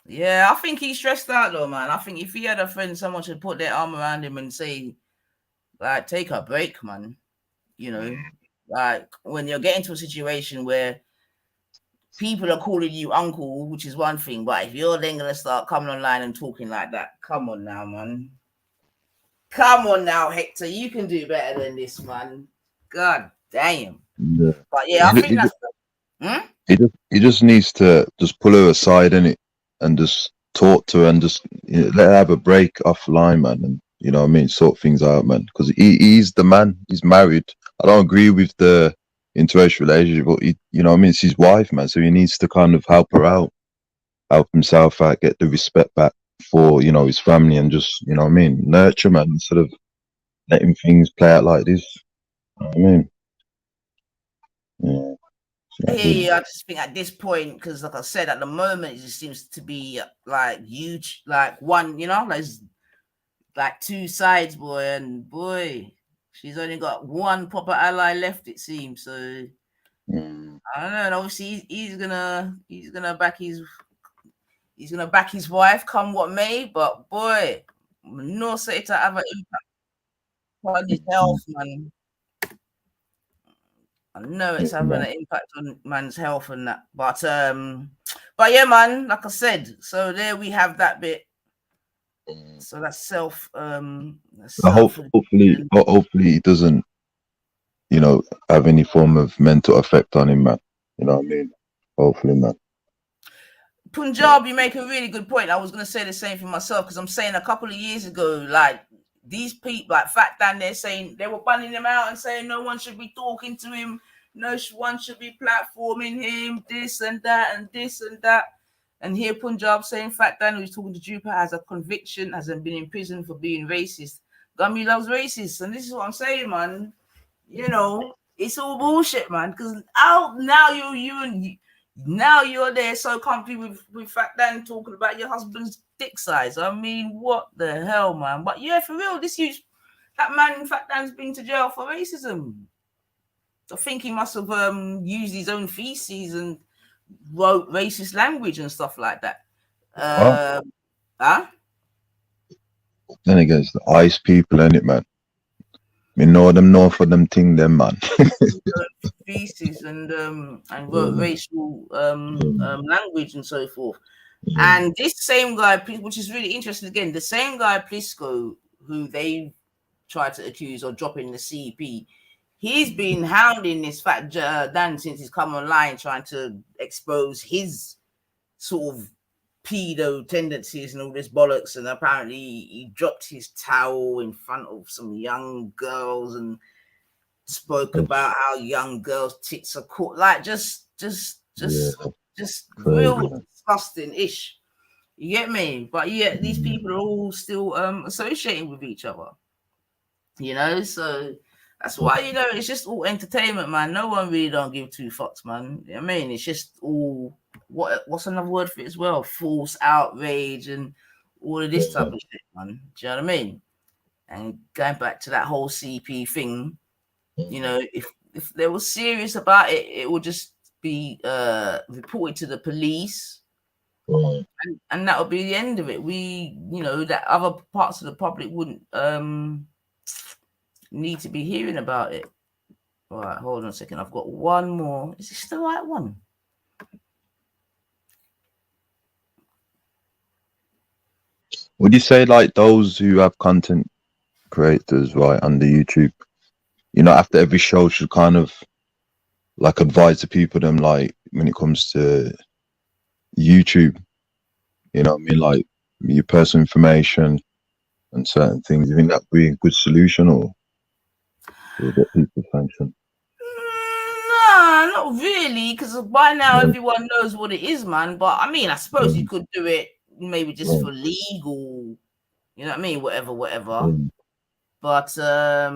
yeah, I think he's stressed out though, man. I think if he had a friend, someone should put their arm around him and say, like, take a break, man. You know, like when you're getting to a situation where people are calling you uncle, which is one thing, but if you're then gonna start coming online and talking like that, come on now, man. Come on now, Hector. You can do better than this, man. God damn. Yeah. But yeah, I think that's He just needs to just pull her aside and just talk to her and just let her have a break offline, man, and you know what I mean, sort things out, man. Because he's the man. He's married. I don't agree with the interracial relationship, but you know what I mean, it's his wife, man. So he needs to kind of help her out, help himself out, get the respect back for his family, and just you know what I mean, nurture, man, instead of letting things play out like this. You know what I mean? Yeah. I just think at this point, because like I said, at the moment it just seems to be like huge, like one, like two sides, boy, and boy, she's only got one proper ally left, it seems. So I don't know. And obviously he's gonna back his wife, come what may. But boy, no say to have an impact on his health, man. I know it's having an impact on man's health and that, but yeah, man, like I said, so there we have that bit. So that's self. So hopefully it doesn't, you know, have any form of mental effect on him, man. You know what I mean? Hopefully, man. Punjab, you make a really good point. I was going to say the same for myself, because I'm saying a couple of years ago, like these people, like Fat Dan, they're saying they were banning him out and saying no one should be talking to him, no one should be platforming him, this and that and this and that. And here Punjab saying Fat Dan, who's talking to Jupa, has a conviction, hasn't been in prison for being racist. Gummy loves racists, and this is what I'm saying, man. You know, it's all bullshit, man. Because now you're there so comfy with Fat Dan talking about your husband's dick size. I mean, what the hell, man? But yeah, for real, that man Fat Dan's been to jail for racism. I think he must have used his own feces and wrote racist language and stuff like that. Then again, it's the ice people, ain't it, man? Me know them know for them thing, them man. Feces and wrote racial language and so forth. And this same guy, which is really interesting, again, the same guy Plisco, who they tried to accuse of dropping the CP, he's been hounding this Fat Dan since he's come online, trying to expose his sort of pedo tendencies and all this bollocks. And apparently he dropped his towel in front of some young girls and spoke about how young girls' tits are caught, like just real disgusting-ish. You get me? But yeah, these people are all still associating with each other. You know, so that's why, you know, it's just all entertainment, man. No one really don't give two fucks, man. You know what I mean? It's just all what's another word for it as well? False outrage and all of this type of shit, man. Do you know what I mean? And going back to that whole CP thing, you know, if they were serious about it, it would just be reported to the police, and that would be the end of it. We, you know, that other parts of the public wouldn't need to be hearing about it. All right, hold on a second. I've got one more. Is this the right one? Would you say like those who have content creators right under YouTube, you know, after every show should kind of like advise the people them, like when it comes to YouTube, you know what I mean, like your personal information and certain things? You think that would be a good solution, or get people's attention? Nah, not really, because by now everyone knows what it is, man. But I mean, I suppose you could do it maybe just for legal, you know what I mean, whatever. But I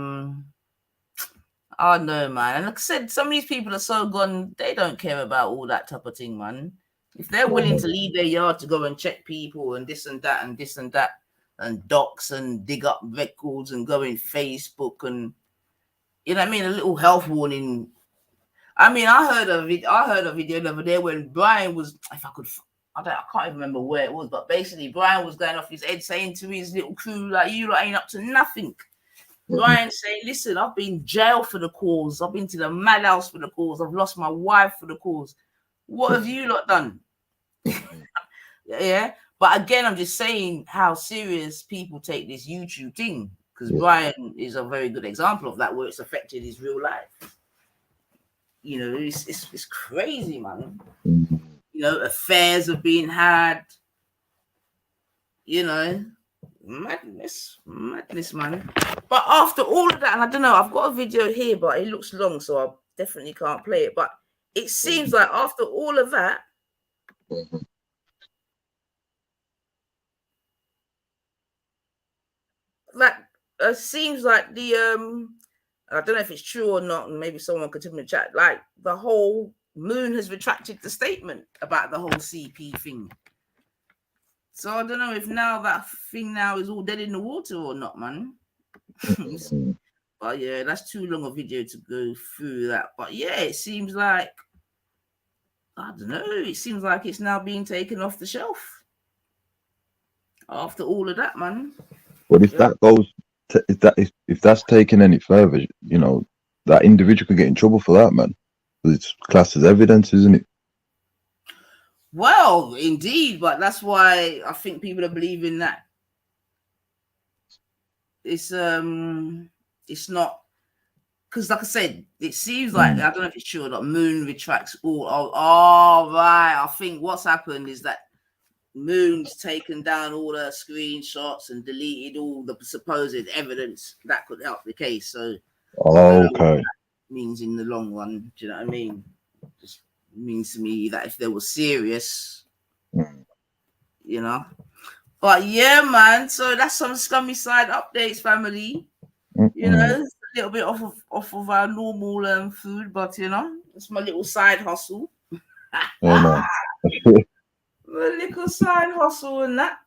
don't know, man. And like I said, some of these people are so gone, they don't care about all that type of thing, man. If they're willing to leave their yard to go and check people and this and that and this and that and docs and dig up records and go in Facebook and, you know what I mean, a little health warning. I mean, I heard a video the other day when Brian was, if I could, I can't even remember where it was, but basically Brian was going off his head saying to his little crew, like, you lot ain't up to nothing. Brian saying, listen, I've been in jail for the cause. I've been to the madhouse for the cause. I've lost my wife for the cause. What have you lot done? Yeah. But again, I'm just saying how serious people take this YouTube thing, because Brian is a very good example of that, where it's affected his real life. You know, it's crazy, man. You know, affairs are being had. You know, madness, man. But after all of that, and I don't know, I've got a video here, but it looks long, so I definitely can't play it. But it seems like after all of that, seems like the I don't know if it's true or not, and maybe someone could tell me in the chat, like the whole Moon has retracted the statement about the whole CP thing. So I don't know if now that thing now is all dead in the water or not, man. But yeah, that's too long a video to go through that. But yeah, it seems like, I don't know, it seems like it's now being taken off the shelf after all of that, man. But if that goes, if that's taken any further, you know, that individual could get in trouble for that, man. It's classed as evidence, isn't it? Well, indeed, but that's why I think people are believing that it's not, because like I said, it seems like, I don't know if it's true or not, Moon retracts all. Oh, right. I think what's happened is that Moon's taken down all the screenshots and deleted all the supposed evidence that could help the case. So okay, means in the long run, do you know what I mean? Just means to me that if they were serious, you know. But yeah, man. So that's some ScUmMy side updates, family. You know, it's a little bit off of our normal food, but you know, it's my little side hustle. yeah, A little side hustle and that.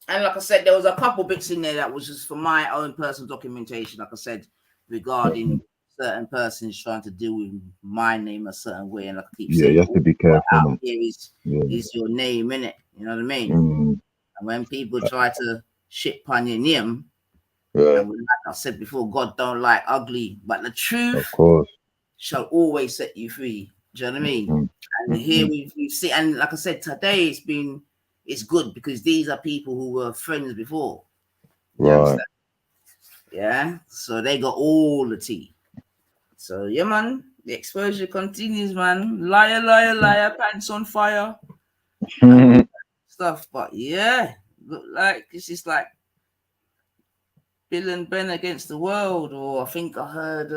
And like I said, there was a couple bits in there that was just for my own personal documentation, like I said, regarding certain persons trying to deal with my name a certain way. And like I keep saying, you have to be careful. out here is your name, innit? You know what I mean? And when people try to shit on your name, and like I said before, God don't like ugly, but the truth, of course, shall always set you free. Do you know what I mean? And here we see, and like I said, today it's good because these are people who were friends before. You understand? Yeah. So they got all the tea. So yeah, man, the exposure continues, man. Liar, liar, liar, pants on fire. Stuff, but yeah, look like it's just like Bill and Ben against the world, or I think I heard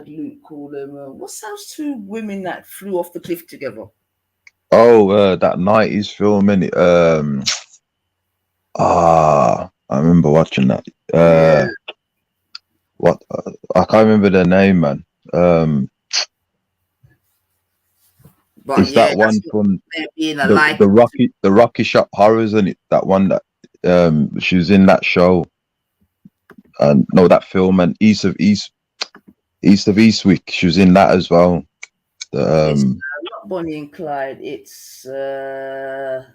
Luke call them. What's those two women that flew off the cliff together? Oh, that 90s film, innit? I remember watching that. What? I can't remember their name, man. But it's yeah, that one from the Rocky Shop Horrors, and it that one that she was in that show, and no, that film, and East of Eastwick, she was in that as well. It's not Bonnie and Clyde. It's Thelma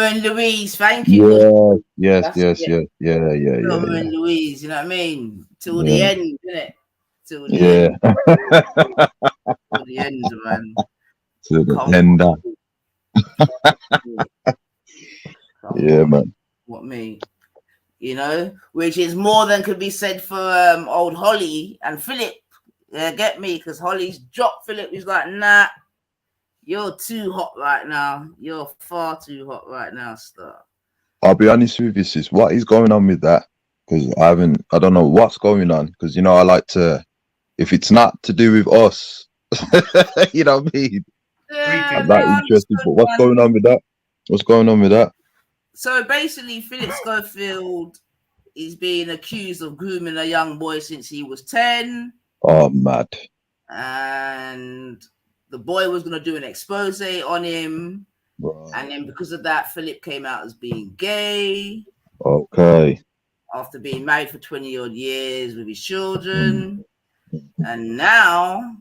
and Louise. Thank you. Yes. Thelma and Louise. You know what I mean? Till the end, innit? Till the end. Till the end, man. Till the end. Yeah, man. What me? You know, which is more than could be said for old Holly and Philip. Get me? Because Holly's dropped Philip. He's like, nah, you're too hot right now. You're far too hot right now, Star. I'll be honest with you, sis. What is going on with that? Because I don't know what's going on. Because, you know, I like to, if it's not to do with us, you know what I mean? I'm not interested. But what's going on with that? What's going on with that? So basically, Philip Schofield is being accused of grooming a young boy since he was 10. Oh, mad. And the boy was going to do an expose on him. Right. And then because of that, Philip came out as being gay. Okay. After being married for 20 odd years with his children. And now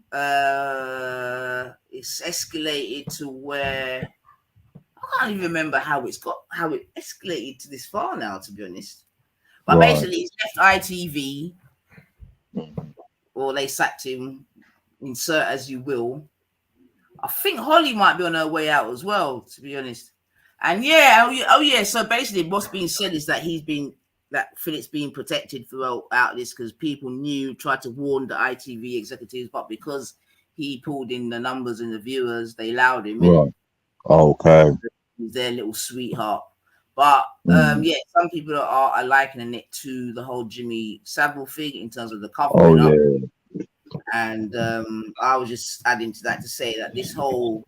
it's escalated to where I can't even remember how it escalated to this far now, to be honest. But basically, he's left ITV, or they sacked him. Insert as you will. I think Holly might be on her way out as well, to be honest. And yeah, oh yeah. So basically, what's being said is that Philip's being protected throughout this because people tried to warn the ITV executives, but because he pulled in the numbers and the viewers, they allowed him. Right. Okay. He's their little sweetheart. But yeah, some people are likening it to the whole Jimmy Savile thing in terms of the covering up. And I was just adding to that to say that this whole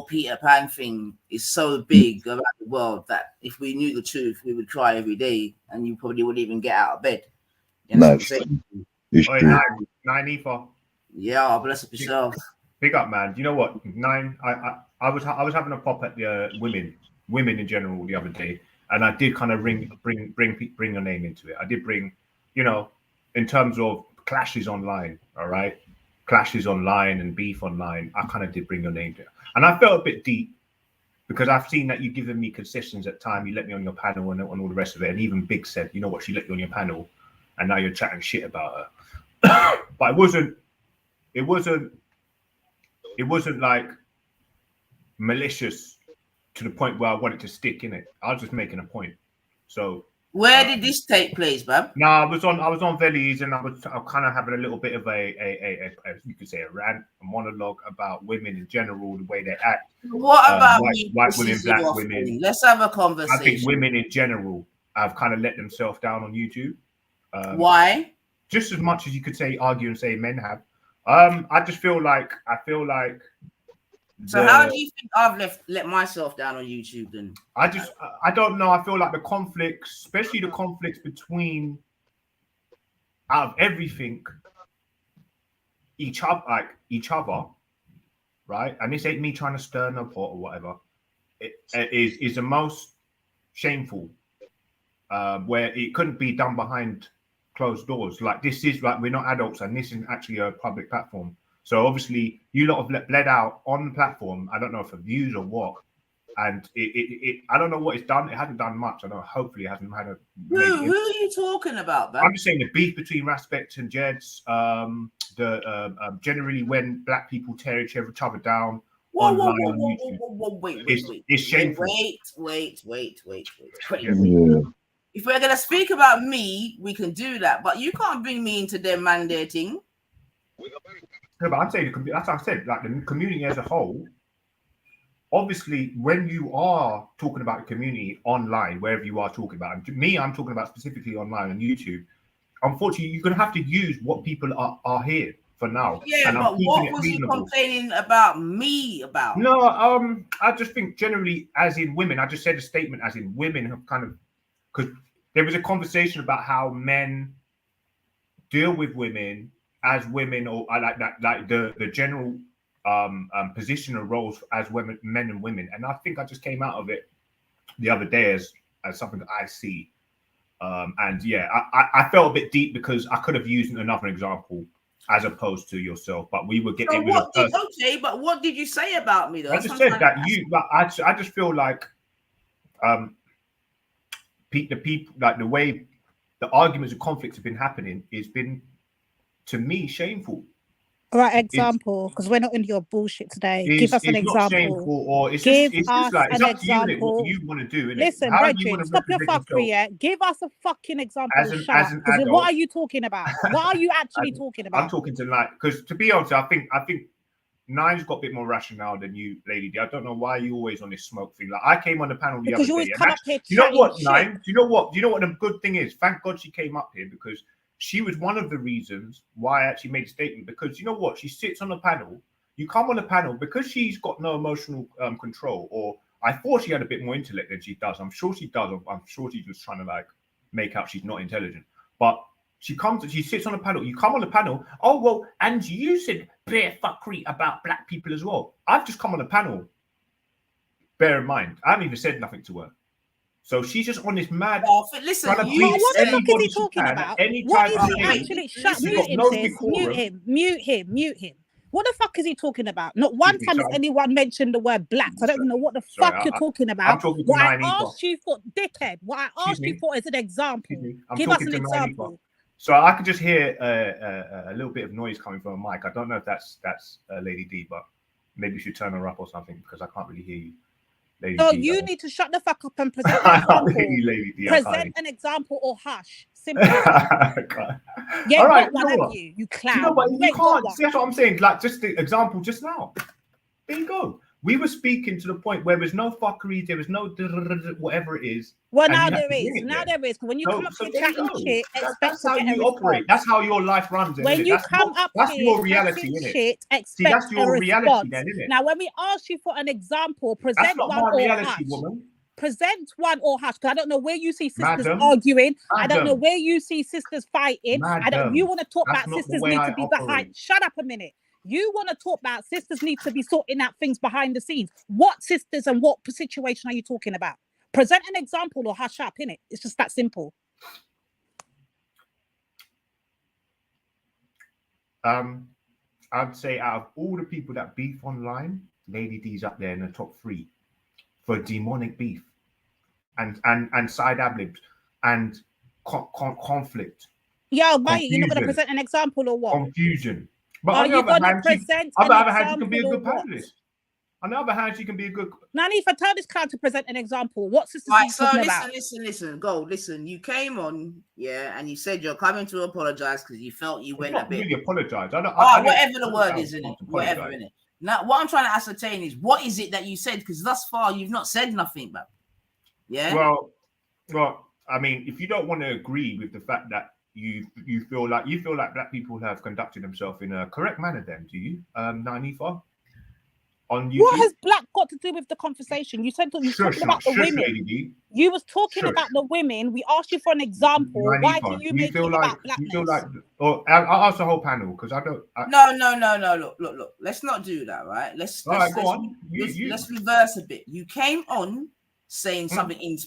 Peter Pan thing is so big around the world that if we knew the truth, we would cry every day, and you probably wouldn't even get out of bed. You know what I'm saying? Nine Ether. Yeah, bless up yourself. Big up, man. Do you know what? Nine. I was having a pop at the women in general the other day, and I did kind of bring your name into it. I did bring, you know, in terms of clashes online, all right, clashes online and beef online. I kind of did bring your name there, and I felt a bit deep because I've seen that you've given me concessions at time. You let me on your panel and all the rest of it, and even Big said, you know what, she let you on your panel, and now you're chatting shit about her. But it wasn't like malicious to the point where I want it to stick in it. I was just making a point. So where did this take place, Bab? No, I was on Vellies, and I was kind of having a little bit of a you could say a rant, a monologue about women in general, the way they act. What about white women, black women? Let's have a conversation. I think women in general have kind of let themselves down on YouTube. Why? Just as much as you could say argue and say men have. I just feel like So how do you think I've let myself down on YouTube then? I don't know. I feel like the conflicts, especially the conflicts between out of everything, each other, right? And this ain't me trying to stir up or whatever. It is the most shameful, where it couldn't be done behind closed doors. Like this is like we're not adults, and this is actually a public platform. So obviously, you lot have bled out on the platform. I don't know for views or what, and I don't know what it's done. It hasn't done much. I know. Hopefully, it hasn't had a. Who are you talking about, man? I'm just saying the beef between Raspect and Jeds. Generally when black people tear each other down online on YouTube. Wait. It's shameful. Wait. Yeah. If we're gonna speak about me, we can do that, but you can't bring me into their mandating. No, but I'm saying, that's what I said, like the community as a whole, obviously, when you are talking about the community online, wherever you are talking about, and me, I'm talking about specifically online on YouTube, unfortunately, you're going to have to use what people are here for now. Yeah, and but what was you complaining about me about? No, I just think generally, as in women, I just said a statement as in women have kind of, because there was a conversation about how men deal with women as women, or like that, like the general position or roles as women, men and women, and I think I just came out of it the other day as something that I see, and yeah, I felt a bit deep because I could have used another example as opposed to yourself, but we were getting. Okay, but what did you say about me though? I just said that you, but I just feel like the people, like the way the arguments and conflicts have been happening, has been, to me, shameful. All right, example, because we're not into your bullshit today. Give us an example. Shameful, or it's Give just us like, it's an up to you, innit, example. what you want to do. Innit? Listen, Brethren, stop your fuckery, yeah? Give us a fucking example. Shut up. Because what are you talking about? What are you actually talking about? I'm talking to like, because to be honest, I think Nine's got a bit more rationale than you, Lady D. I don't know why you always on this smoke thing. Like I came on the panel the other day. You know what, Nine? Do you know what the good thing is? Thank God she came up here, because she was one of the reasons why I actually made a statement, because you know what? She sits on the panel. You come on the panel because she's got no emotional control, or I thought she had a bit more intellect than she does. I'm sure she does. I'm sure she's just trying to like make out she's not intelligent. But she sits on the panel. You come on the panel. Oh, well, and you said bare fuckery about black people as well. I've just come on the panel. Bear in mind, I haven't even said nothing to her. So she's just on this mad. Listen, what the fuck is he talking about? What is he actually? Mute him. What the fuck is he talking about? Not one time has anyone mentioned the word black. I don't even know what the fuck you're talking about. What I asked you for, dickhead. What I asked you for is an example. Give us an example. So I could just hear a little bit of noise coming from a mic. I don't know if that's Lady D, but maybe you should turn her up or something, because I can't really hear you. So you need to shut the fuck up and present an example. Present an example or hush. Simple. Yeah, all right, one of you clown. You know what? You can't. See, that's what I'm saying. Like just the example just now. There you go. We were speaking to the point where there's no fuckery, there was no whatever it is. Well, now there is. Now there is. When you come up here chatting shit, that's how you operate. That's how your life runs. When you come up that's here, your reality, innit? Shit, expect See, that's your a reality, response. then, innit? Now, when we ask you for an example, present one or hush. Present one or hush, because I don't know where you see sisters arguing. I don't know where you see sisters fighting. I don't. You want to talk about sisters need to be behind. Shut up a minute. You want to talk about sisters need to be sorting out things behind the scenes. What sisters and what situation are you talking about? Present an example or hush up, innit? It's just that simple. I'd say out of all the people that beef online, Lady D's up there in the top 3 for demonic beef and side ad-libs and conflict. Yo, mate, you're not going to present an example or what? Confusion. But are you going to present an example? You can be a good panelist. On the other hand, she can be a good. Nanifa, tell this clown to present an example. What sister Right, you so talking listen, about? listen. Go, listen. You came on, yeah, and you said you're coming to apologize because you felt you went a Not bit. really apologize. I don't. Whatever the word is, in it. Whatever in it. Now, what I'm trying to ascertain is what is it that you said? Because thus far you've not said nothing, but yeah. Well, I mean, if you don't want to agree with the fact that you feel like black people have conducted themselves in a correct manner, then do you, Nanifa? On YouTube? What has black got to do with the conversation? You said you were talking about the women. Lady. You was talking about the women. We asked you for an example. Nanifa, Why do you make it about blackness? You feel like, I'll ask the whole panel because I don't. No. Look. Let's not do that, right? Let's go on. Let's reverse a bit. You came on saying something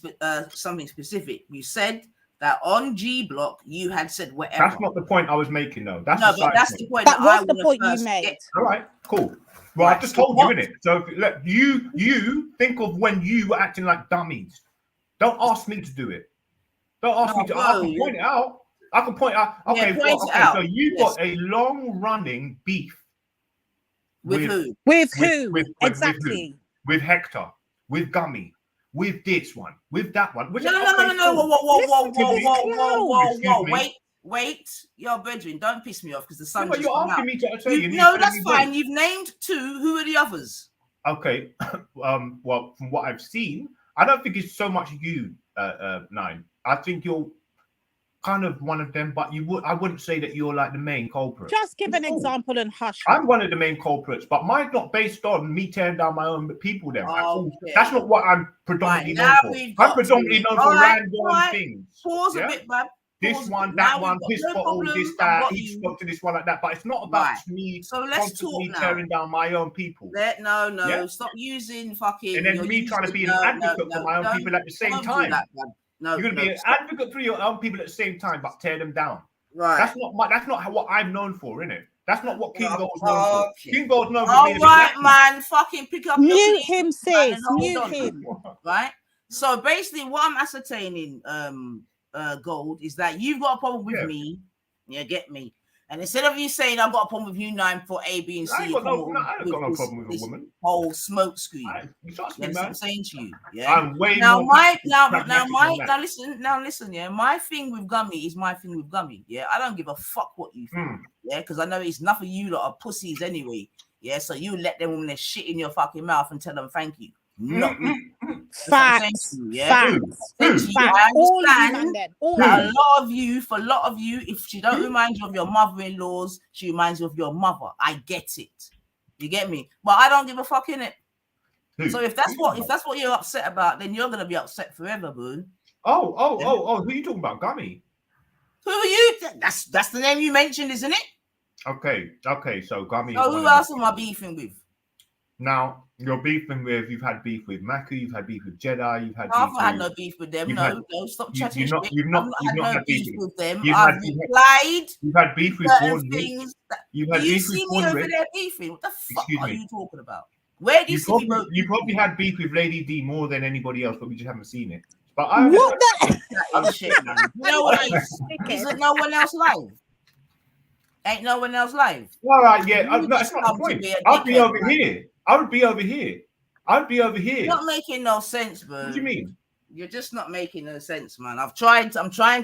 something specific. You said that on G Block you had said whatever. That's not the point I was making, though. That's the point. That was the point you made. All right, cool. Well, I just told you, innit? So look, you think of when you were acting like dummies. Don't ask me to do it. Don't ask me to. I can point it out. I can point out. Okay, so you got a long-running beef with who? With who? Exactly. With Hector, with Gummy, with this one, with that one. No. Whoa. Wait, your brethren, don't piss me off because the sun. You're asking me to tell you. No, that's fine. You've named 2. Who are the others? Okay. Well, from what I've seen, I don't think it's so much you, Nine. I think you're kind of one of them, but I wouldn't say that you're like the main culprit. Just give an example and hush. I'm one of the main culprits, but mine's not based on me tearing down my own people. Then that's not what I'm predominantly known for. I'm predominantly known for random things. Pause a bit, man. This one, that one, this bottle, this, that, each spoke to this one like that. But it's not about me constantly tearing down my own people. No. Stop using fucking. And then me trying to be an advocate for my own people at the same time. You're going to be an advocate for your own people at the same time, but tear them down. Right. That's not what I'm known for, innit? That's not what King Gold's known for. King Gold's known for being right, man. Fucking pick up. Mute him, sis. Mute him. Right. So basically, what I'm ascertaining, Gold, is that you've got a problem with me. Yeah, get me. And instead of you saying I've got a problem with you 9 for A, B, and C, I ain't got no problem with a woman. Whole smoke screen. That's what I'm saying to you. Yeah. I'm way now more listen. Yeah, my thing with Gummy is my thing with Gummy. Yeah, I don't give a fuck what you think. Yeah, because I know it's enough of you lot are pussies anyway. Yeah, so you let them when they shit in your fucking mouth and tell them thank you. Not me. Facts. I understand that a lot of you, if she don't remind you of your mother-in-laws, she reminds you of your mother. I get it. You get me? But I don't give a fuck in it. So if that's what you're upset about, then you're gonna be upset forever, boo. Oh, who are you talking about? Gummy? Who are you? That's the name you mentioned, isn't it? Okay, so Gummy. So who else am I beefing with? Now you're beefing with. You've had beef with Maku. You've had beef with Jedi. You've had. I've had no beef with them. No, stop chatting. You've not had beef with them. I've replied. You've had beef with things. You've had beef with me over there beefing. What the fuck are you talking about? Where do you see me? You probably had beef with Lady D more than anybody else, but we just haven't seen it. But what the shit, man. No one else live. Ain't no one else live. All right, yeah. No, that's not the point. I'll be over here. I would be over here. I'd be over here. Not making no sense, bro. What do you mean? You're just not making no sense, man. I'm trying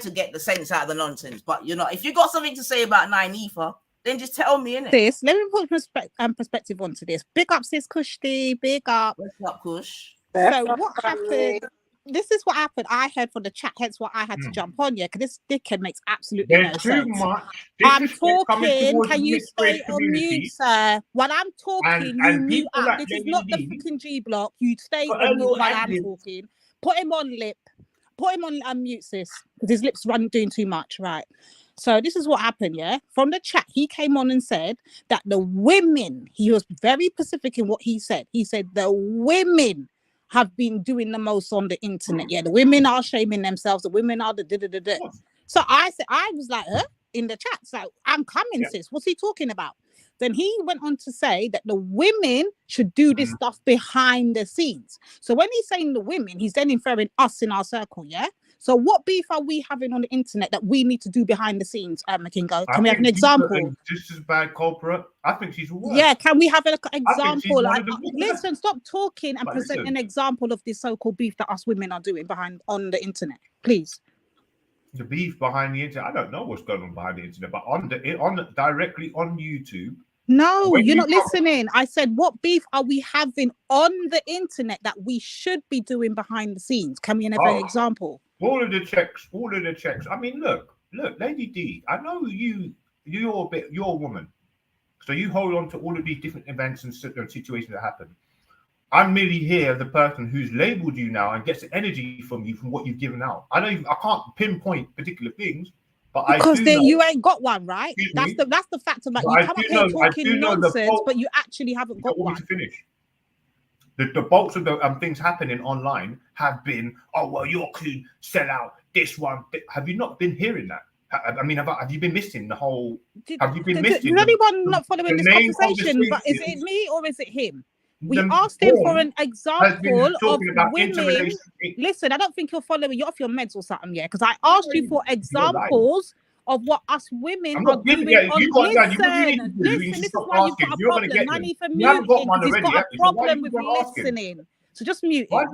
to get the sense out of the nonsense, but you're not. If you got something to say about 9 Ether, then just tell me, innit? Sis, let me put perspective onto this. Big up, sis Kushti. Big up. What's up, Kush? So what happened? This is what happened. I heard from the chat, hence why I had to jump on. Yeah, because this dickhead makes absolutely no sense. I'm talking. Can you stay on mute, sir? While I'm talking, you mute up. This is not the fucking G Block. You stay on mute while I'm talking. Put him on lip. Put him on unmute, sis, because his lips doing too much. Right. So this is what happened. Yeah, from the chat, he came on and said that the women. He was very specific in what he said. He said the women have been doing the most on the internet. Yeah, the women are shaming themselves. The women are the da-da-da-da. So I was like, in the chat. So I'm coming, sis. What's he talking about? Then he went on to say that the women should do this stuff behind the scenes. So when he's saying the women, he's then inferring us in our circle, yeah? So what beef are we having on the internet that we need to do behind the scenes, Makingo? Can we have an example? Just as bad culprit. I think she's worse. Yeah, can we have an example? Listen, stop talking and present an example of this so-called beef that us women are doing on the internet, please. The beef behind the internet. I don't know what's going on behind the internet, but directly on YouTube. No, you're not listening. I said, what beef are we having on the internet that we should be doing behind the scenes? Can we have an example? All of the checks. I mean, look, Lady D, I know you're a woman. So you hold on to all of these different events and situations that happen. I'm merely here, the person who's labeled you now and gets the energy from you from what you've given out. I can't pinpoint particular things, but because you ain't got one, right? That's the fact about you come up here talking nonsense, but you actually haven't got one. To finish. The bulk of the things happening online have been, oh well, you're cool, sell out this one. Have you not been hearing that? I mean, have you been missing the whole? Have you been missing? Is anyone not following this conversation? But is it me or is it him? We asked him for an example of women. Listen, I don't think you're following. You're off your meds or something, yeah? Because I asked you for examples of what us women are doing. Listen, this is why you've got a problem. I need for muting because he's got a problem with listening. So just mute it.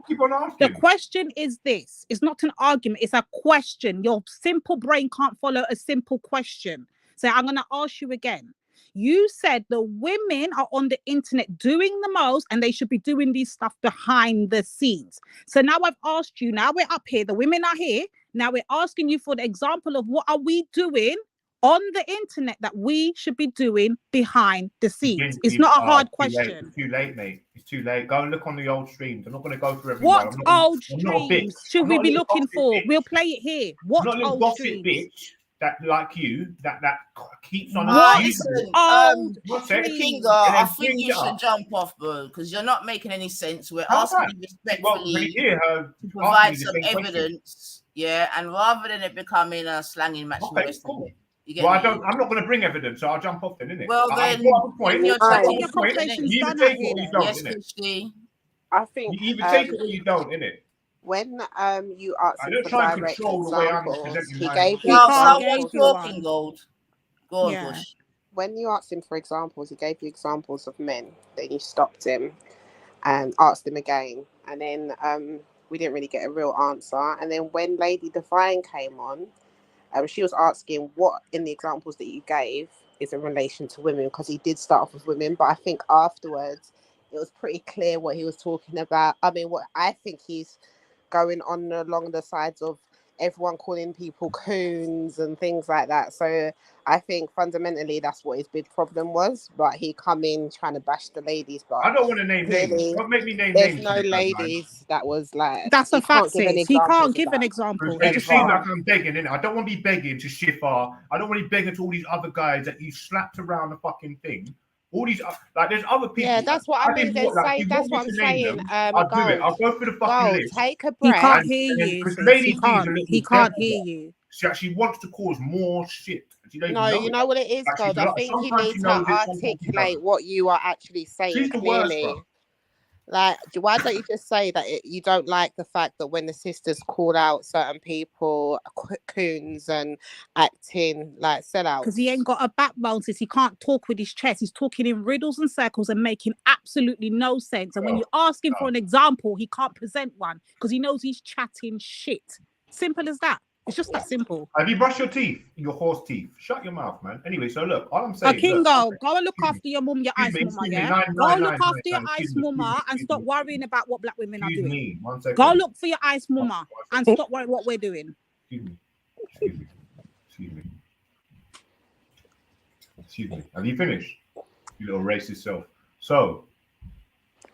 The question is this. It's not an argument. It's a question. Your simple brain can't follow a simple question. So I'm going to ask you again. You said the women are on the internet doing the most and they should be doing this stuff behind the scenes. So now I've asked you, now we're up here, the women are here. Now we're asking you for the example of what are we doing on the internet that we should be doing behind the scenes. It's not a hard question. It's too late, mate. It's too late. Go and look on the old streams. I'm not going to go through everyone. What old streams should we be looking for? We'll play it here. What old streams? Bitch that like you that keeps on. Listen, Kinga, I think you should jump off, bro, because you're not making any sense. We're asking you respectfully to provide some evidence, yeah, and rather than it becoming a slanging match. Okay, cool. Well, I'm not going to bring evidence, so I'll jump off then, innit? Well, then, you either take it or you don't, innit? I think you either take it or you don't, innit? When you asked him for direct examples, he gave you Gold. Go on, Bush. When you asked him for examples, he gave you examples of men. Then you stopped him and asked him again, and then we didn't really get a real answer. And then when Lady Divine came on, she was asking what in the examples that you gave is in relation to women, because he did start off with women, but I think afterwards it was pretty clear what he was talking about. I mean, what I think he's going on along the sides of everyone calling people coons and things like that. So I think fundamentally that's what his big problem was. But he come in trying to bash the ladies. But I don't want to name names. Don't make me name there's names. There's no ladies that was like. That's a fact. He can't give an example. It seems like I'm begging, innit? I don't want to be begging to Shifar. I don't want to be begging to all these other guys that you slapped around the fucking thing. All these, like, there's other people. Yeah, that's what I mean. That's what I'm saying. I'll do it. I'll go through the fucking list. Take a breath. He can't hear you. He can't hear you. She actually wants to cause more shit. No, you know what it is, God. I think you need to articulate what you are actually saying clearly. Like, why don't you just say that you don't like the fact that when the sisters call out certain people coons and acting like sellouts? Because he ain't got a backbone, since he can't talk with his chest. He's talking in riddles and circles and making absolutely no sense. And when you ask him for an example, he can't present one because he knows he's chatting shit. Simple as that. It's just that simple. Have you brushed your teeth? Your horse teeth. Shut your mouth, man. Anyway, so look, all I'm saying. Kingo, go and look after your mum, your ice mama, yeah? Go look after your ice mama and stop worrying about what black women are doing. Go look for your ice mama and stop worrying what we're doing. Excuse me. Have you finished? You little racist self. So.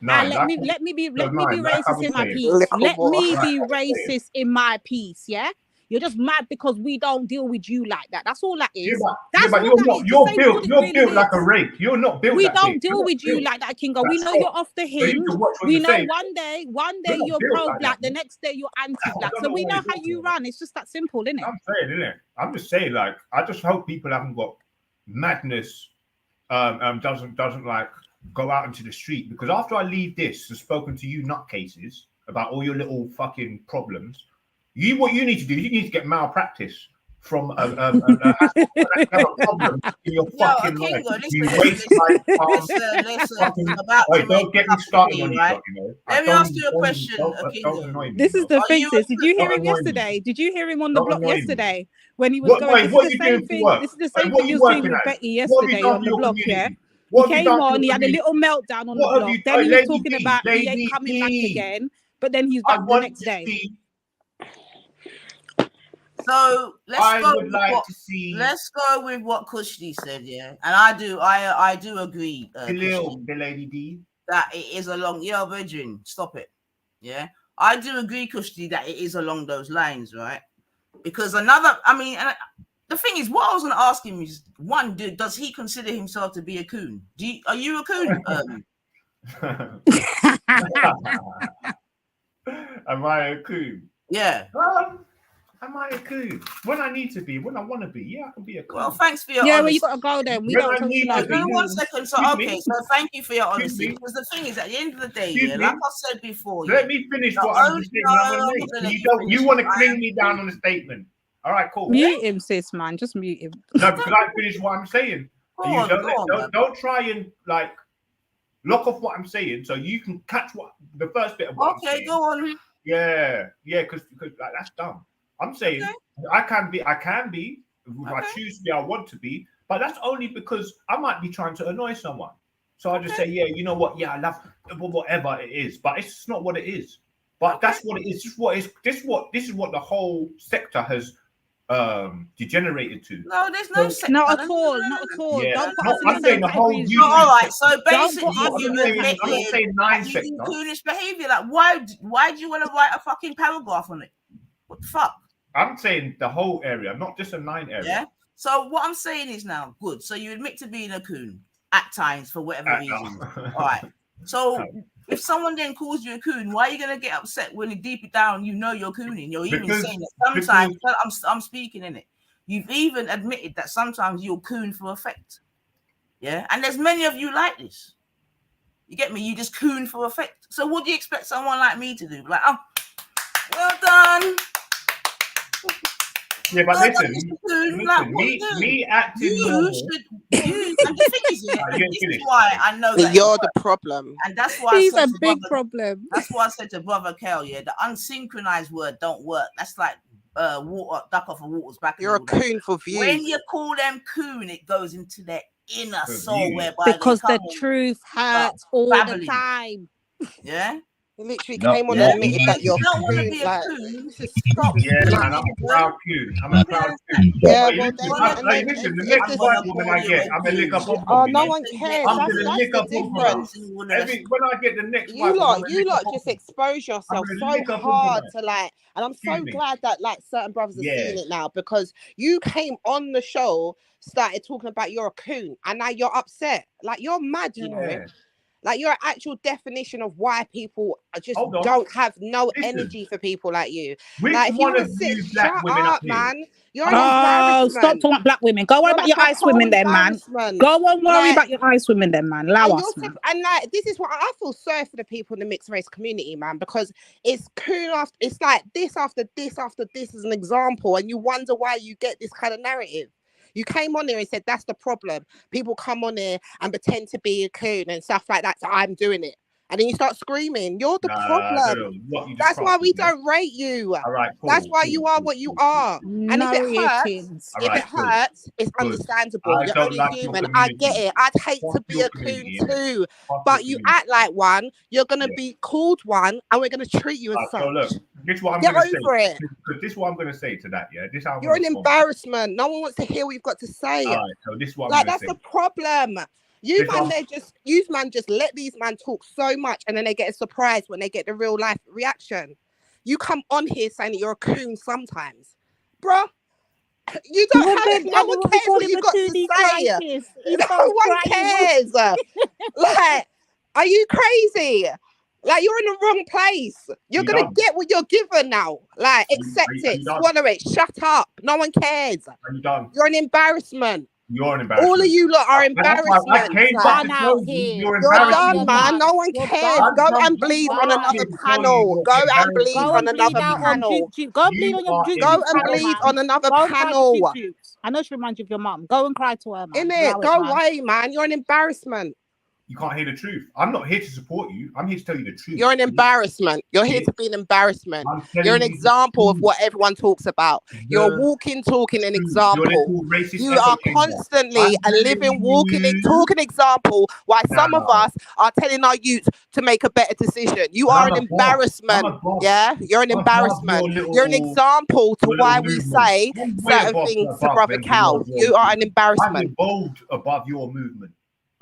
Let me be racist in my piece. Let me be racist in my piece, yeah? You're just mad because we don't deal with you like that. That's all that is. You're built like a rake. You're not built. We don't deal with you like that, Kingo. We know you're off the hinge. We know one day you're pro-black, the next day you're anti-black. So we know how you run. It's just that simple, isn't it? I'm saying, isn't it? I'm just saying, like, I just hope people haven't got madness. Doesn't like go out into the street, because after I leave this and spoken to you nutcases about all your little fucking problems, What you need to do, you need to get malpractice from a problem in your fucking life. You waste my time. Listen. About Wait, don't get me started on you, right? you know. Let me ask you a question, Don't annoy me. This is the thing, sis. Did you hear Don't him annoy me. yesterday? Did you hear him on the Don't block annoy me. yesterday when he was What, going? wait, This what is are the you same doing for thing. work? This is the Wait, same what thing are he you was doing working with at? Becky What have you yesterday done on for the your block. Yeah, community? he What have you came done for on. your He had a community? little meltdown on the What have block. you, Then he was Lady talking D, about he ain't Lady coming back D. again. But then he's I back the want next to day. see. So I would like to see. Let's go with what Kushti said, yeah, and I do agree, Kushti, the Lady D, that it is along. Yeah, Virgin, stop it. Yeah, I do agree, Kushti, that it is along those lines, right? Because the thing is, what I was going to ask him is, one, does he consider himself to be a coon? Are you a coon? Am I a coon? Yeah. Am I a coon? When I need to be, when I want to be, yeah, I can be a coon. Well, thanks for your Yeah, honesty. well, you got to go then. We When don't I talk need to to like be. No, 1 coons. second. So, okay, so thank you for your honesty. Because the thing is, at the end of the day, yeah, like I said before, Let me finish what I'm just saying. I'm gonna make. You want to cling me down on the statement. All right, cool. Mute him, sis, man. Just mute him. No, because I finished what I'm saying. Don't try and like lock off what I'm saying so you can catch what the first bit of what I'm saying. Okay, go on. Yeah, because like, that's dumb. I'm saying I can be if I choose to be, I want to be, but that's only because I might be trying to annoy someone. So I just say, yeah, you know what? Yeah, I love whatever it is, but it's just not what it is. But that's what it is. This is what the whole sector has degenerated to. No, there's no sector. Not at all. Not at all. Yeah. Don't put No, us in I'm the saying same the whole category. YouTube All right, sector. so basically, I'm not saying nine you do sector. coonish behavior. Like, why do you want to write a fucking paragraph on it? What the fuck? I'm saying the whole area, not just a 9 area. Yeah. So what I'm saying is now, good. So you admit to being a coon at times for whatever reason. All right. So if someone then calls you a coon, why are you gonna get upset when deep down you know you're cooning? You're even saying that sometimes I'm speaking in it. You've even admitted that sometimes you'll coon for effect. Yeah, and there's many of you like this. You get me? You just coon for effect. So what do you expect someone like me to do? Like, oh, well done. Yeah, but well listen, me acting normal. And the thing is, this is why I know that you're the problem. And that's why he's a big problem. That's why I said to Brother Kel, yeah, the unsynchronized word don't work. That's like water, duck off a water's back. You're a coon for views. When you call them coon, it goes into their inner soul, whereby because the truth hurts all the time. Yeah. You literally came on and admitted that you're coon. Yeah, man, I'm a proud coon. I'm a proud coon. Yeah, listen, the next white woman I get, I'm gonna lick up on. Oh, no one cares. I'm That's gonna lick the up difference. when I get the next white woman, You lot just expose yourself so hard to like, and I'm so glad that like certain brothers are seeing it now, because you came on the show, started talking about you're a coon, and now you're upset. Like, you're mad, you know. Like, you're an actual definition of why people just don't have no energy for people like you. Like, if you want to sit, shut up, man. You're an embarrassment. Stop talking about black women. Go worry about your ice women then, man. Go on, worry about your ice women then, man. Allow us, man. And like, this is what I feel sorry for the people in the mixed race community, man, because it's cool after, it's like this after this after this as an example, and you wonder why you get this kind of narrative. You came on there and said that's the problem. People come on there and pretend to be a coon and stuff like that. So I'm doing it. And then you start screaming. You're the problem. That's why we don't rate you. All right, cool, that's why you are what you are. And if it hurts, it's understandable. You're only human. I get it. I'd hate to be a coon too. But you act like one. You're going to be called one, and we're going to treat you as such. So look, this is what I'm Get going to say. over it. This is what I'm going to say to that, yeah? This how You're an embarrassment. No one wants to hear what you've got to say. All right, so this is what like, I'm going to say. That's the problem. You man just let these man talk so much, and then they get a surprise when they get the real life reaction. You come on here saying that you're a coon sometimes, bruh. You don't have it. No one cares what you got to say. No one cares. Like, are you crazy? Like, you're in the wrong place. You're gonna get what you're given now. Like, accept it, swallow it, shut up. No one cares. Are you done? You're an embarrassment. You're an embarrassment. All of you lot are I embarrassment. came back to tell you you're You're embarrassing. done, man. No one cares. Go and bleed on another panel. Go and bleed on another panel. Go and bleed on your Go and bleed on another panel. I know she reminds you of your mum. Go and cry to her, man. Innit? Go away, man. You're an embarrassment. You can't hear the truth. I'm not here to support you. I'm here to tell you the truth. You're an embarrassment. You're here to be an embarrassment. You're an example of what everyone talks about. You're a walking, talking an example. You are constantly a living, walking, talking example why some of us are telling our youth to make a better decision. You are an embarrassment. Yeah? You're an embarrassment. You're an example to why we say certain things to Brother Cal. You are an embarrassment. I'm evolved above your movement.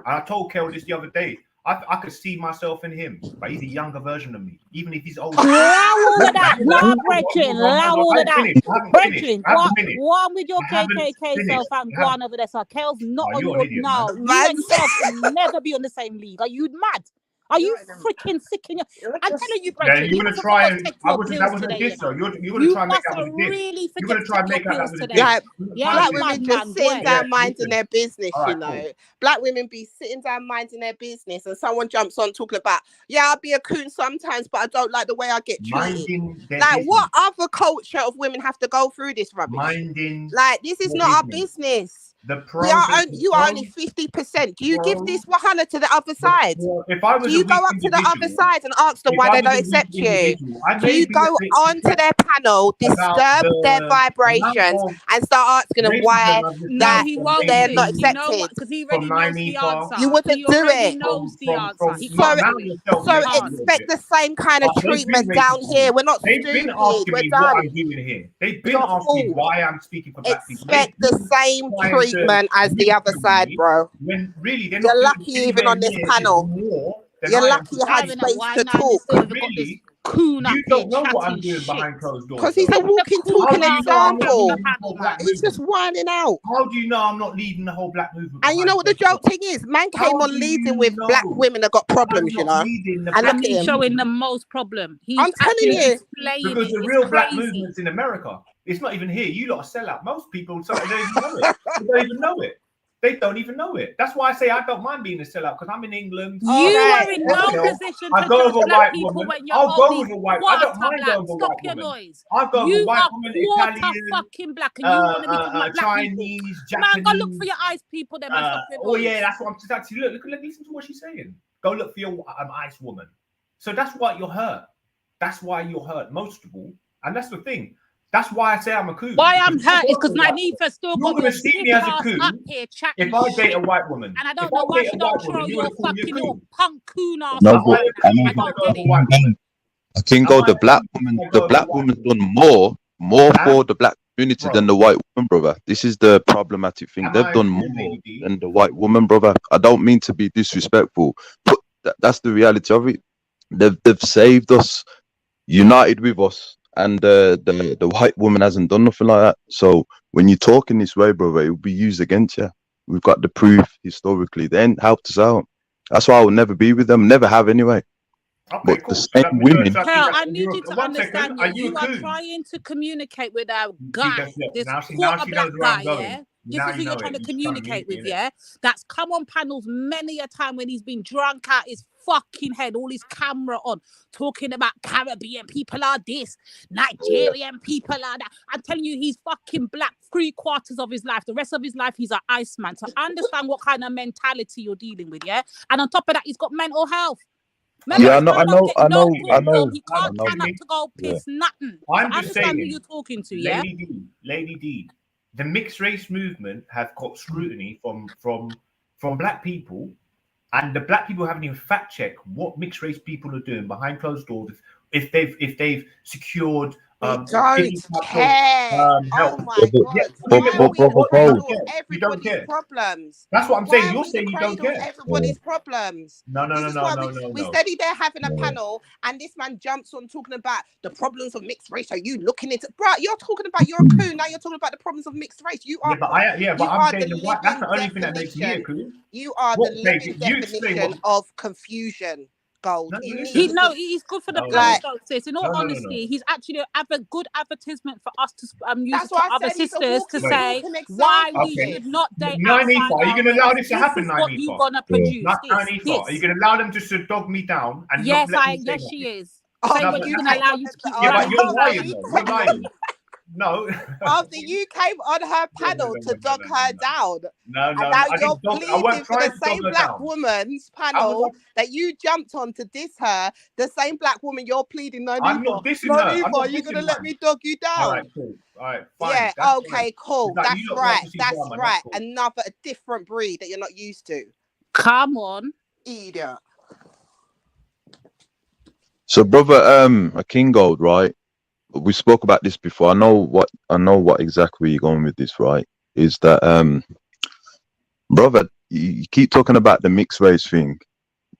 And I told Kel this the other day. I could see myself in him, but he's a younger version of me, even if he's older. Allow all of that, no, Brethren. Allow all of that. Brethren, go on with your KKK self and go on over there. So Kel's not on your. No, you and yourself can never be on the same league. Are you mad? Are you freaking sick in your? I'm telling you, Brethren. You're gonna try and that wasn't a diss, though. You're gonna try and make that was a diss. Really you're gonna try and make that was a diss. Like, black women just sitting down minding their business, you know. Black women be sitting down minding their business, and someone jumps on talking about, yeah, I'll be a coon sometimes, but I don't like the way I get treated. Like, what other culture of women have to go through this rubbish? Like, this is not our business. You are only 50%. Do you give this 100 to the other side? Do you go up to the other side and ask them why they don't accept you? Do you go onto their panel, disturb their vibrations, and start asking them why that they're not accepted? Because he already knows the answer. You wouldn't do it. Knows the answer. So expect the same kind of treatment down here. We're not stupid. They've been asking me what I'm doing here. They've been asking why I'm speaking for black people. Expect the same treatment as the other side, bro. When really you're lucky even on this panel. You're lucky you had space to talk. Really, you don't know what I'm doing behind closed doors. Because he's a walking, talking example. He's just whining out. How do you know I'm not leading the whole black movement? And you know what the joke thing is? Man came on leading with black women that got problems, you know. And he's showing the most problem. I'm telling you. Because the real black movement's in America. It's not even here. You lot are sell out. Most people don't even know it. They don't even know it. They don't even know it. That's why I say I don't mind being a sellout, because I'm in England. You are in no position to judge black people when you're only quarter black. Stop your noise. I'll go over white woman, Italian, fucking black, and you want to become like black Chinese, Japanese. Man, go look for your eyes, people. Then stop your noise. Oh yeah, that's what I'm just actually look. Listen to what she's saying. Go look for your ice woman. So that's why you're hurt. That's why you're hurt, most of all, and that's the thing. That's why I say I'm a coon. Why I'm hurt is because Nynefa still got to see me as a coon up here chatting if I date a white woman. And I don't know why she don't throw your fucking little punk coon ass. No, but I can go. The black woman's done more for the black community than the white woman, brother. This is the problematic thing. They've done more than the white woman, brother. I don't mean to be disrespectful, but that's the reality of it. They've saved us, united with us. And the white woman hasn't done nothing like that. So when you're talking this way, brother, it will be used against you. We've got the proof historically. They helped us out. That's why I will never be with them. Never have anyway. Okay, but the same women. Kel, I need you to understand. You are trying to communicate with a guy, this quarter black guy, yeah. This is who you're trying to communicate with, yeah. That's come on panels many a time when he's been drunk out his fucking head, all his camera on, talking about Caribbean people are this, Nigerian people are that. I'm telling you, he's fucking black 3/4 of his life. The rest of his life, he's an Iceman. So understand what kind of mentality you're dealing with, yeah. And on top of that, he's got mental health. Remember, yeah, I know. He can't stand up to go piss nothing. I'm so just saying, who you're talking to, yeah. Lady D, the mixed race movement have got scrutiny from black people, and the black people haven't even fact checked what mixed race people are doing behind closed doors. If they've secured. Don't care. Help. Oh my God! You don't care. Problems. That's what I'm saying. You're saying you don't care. Everybody's problems. No. We steady there having a panel, and this man jumps on talking about the problems of mixed race. Are you looking into? Bro, you're talking about you're a coon. Now you're talking about the problems of mixed race. You are. But I'm saying that's the only thing that makes me a coon. You are the living definition of confusion. Gold. No, You listen. need to He's good for the No, panel, no. though, sis. In all No. honesty, he's actually a good advertisement for us to use That's it to why I other said he's a sisters to walking, say talking why example, we Okay. should not date Nine outside Are you our going to allow race. this to This happen, is what Nine you're gonna Nine produce. Are you going to allow them just to dog me down and Yes, not let me say yes, nothing? she is. Oh, Same No, way but you're that's gonna not. allow you to keep Yeah, but running you're your lying, mouth. though. You're lying. No. After you came on her panel to dog her down, No, and no, now I you're didn't dog. I pleading wasn't for the trying to dog same her black down. woman's panel that you jumped on to diss her, the same black woman you're pleading, no I'm need not for. dissing No her. I'm need for. not Are you gonna dissing let man. me dog you down? All right, cool. All right, fine. Yeah, That's okay, fine. cool. It's like That's you lot right. want to see That's drama, right. cool. Another different breed that you're not used to. Come on. Idiot. So, brother, a King Gold, right? We spoke about this before. I know what exactly you're going with this, right? Is that brother, you keep talking about the mixed race thing,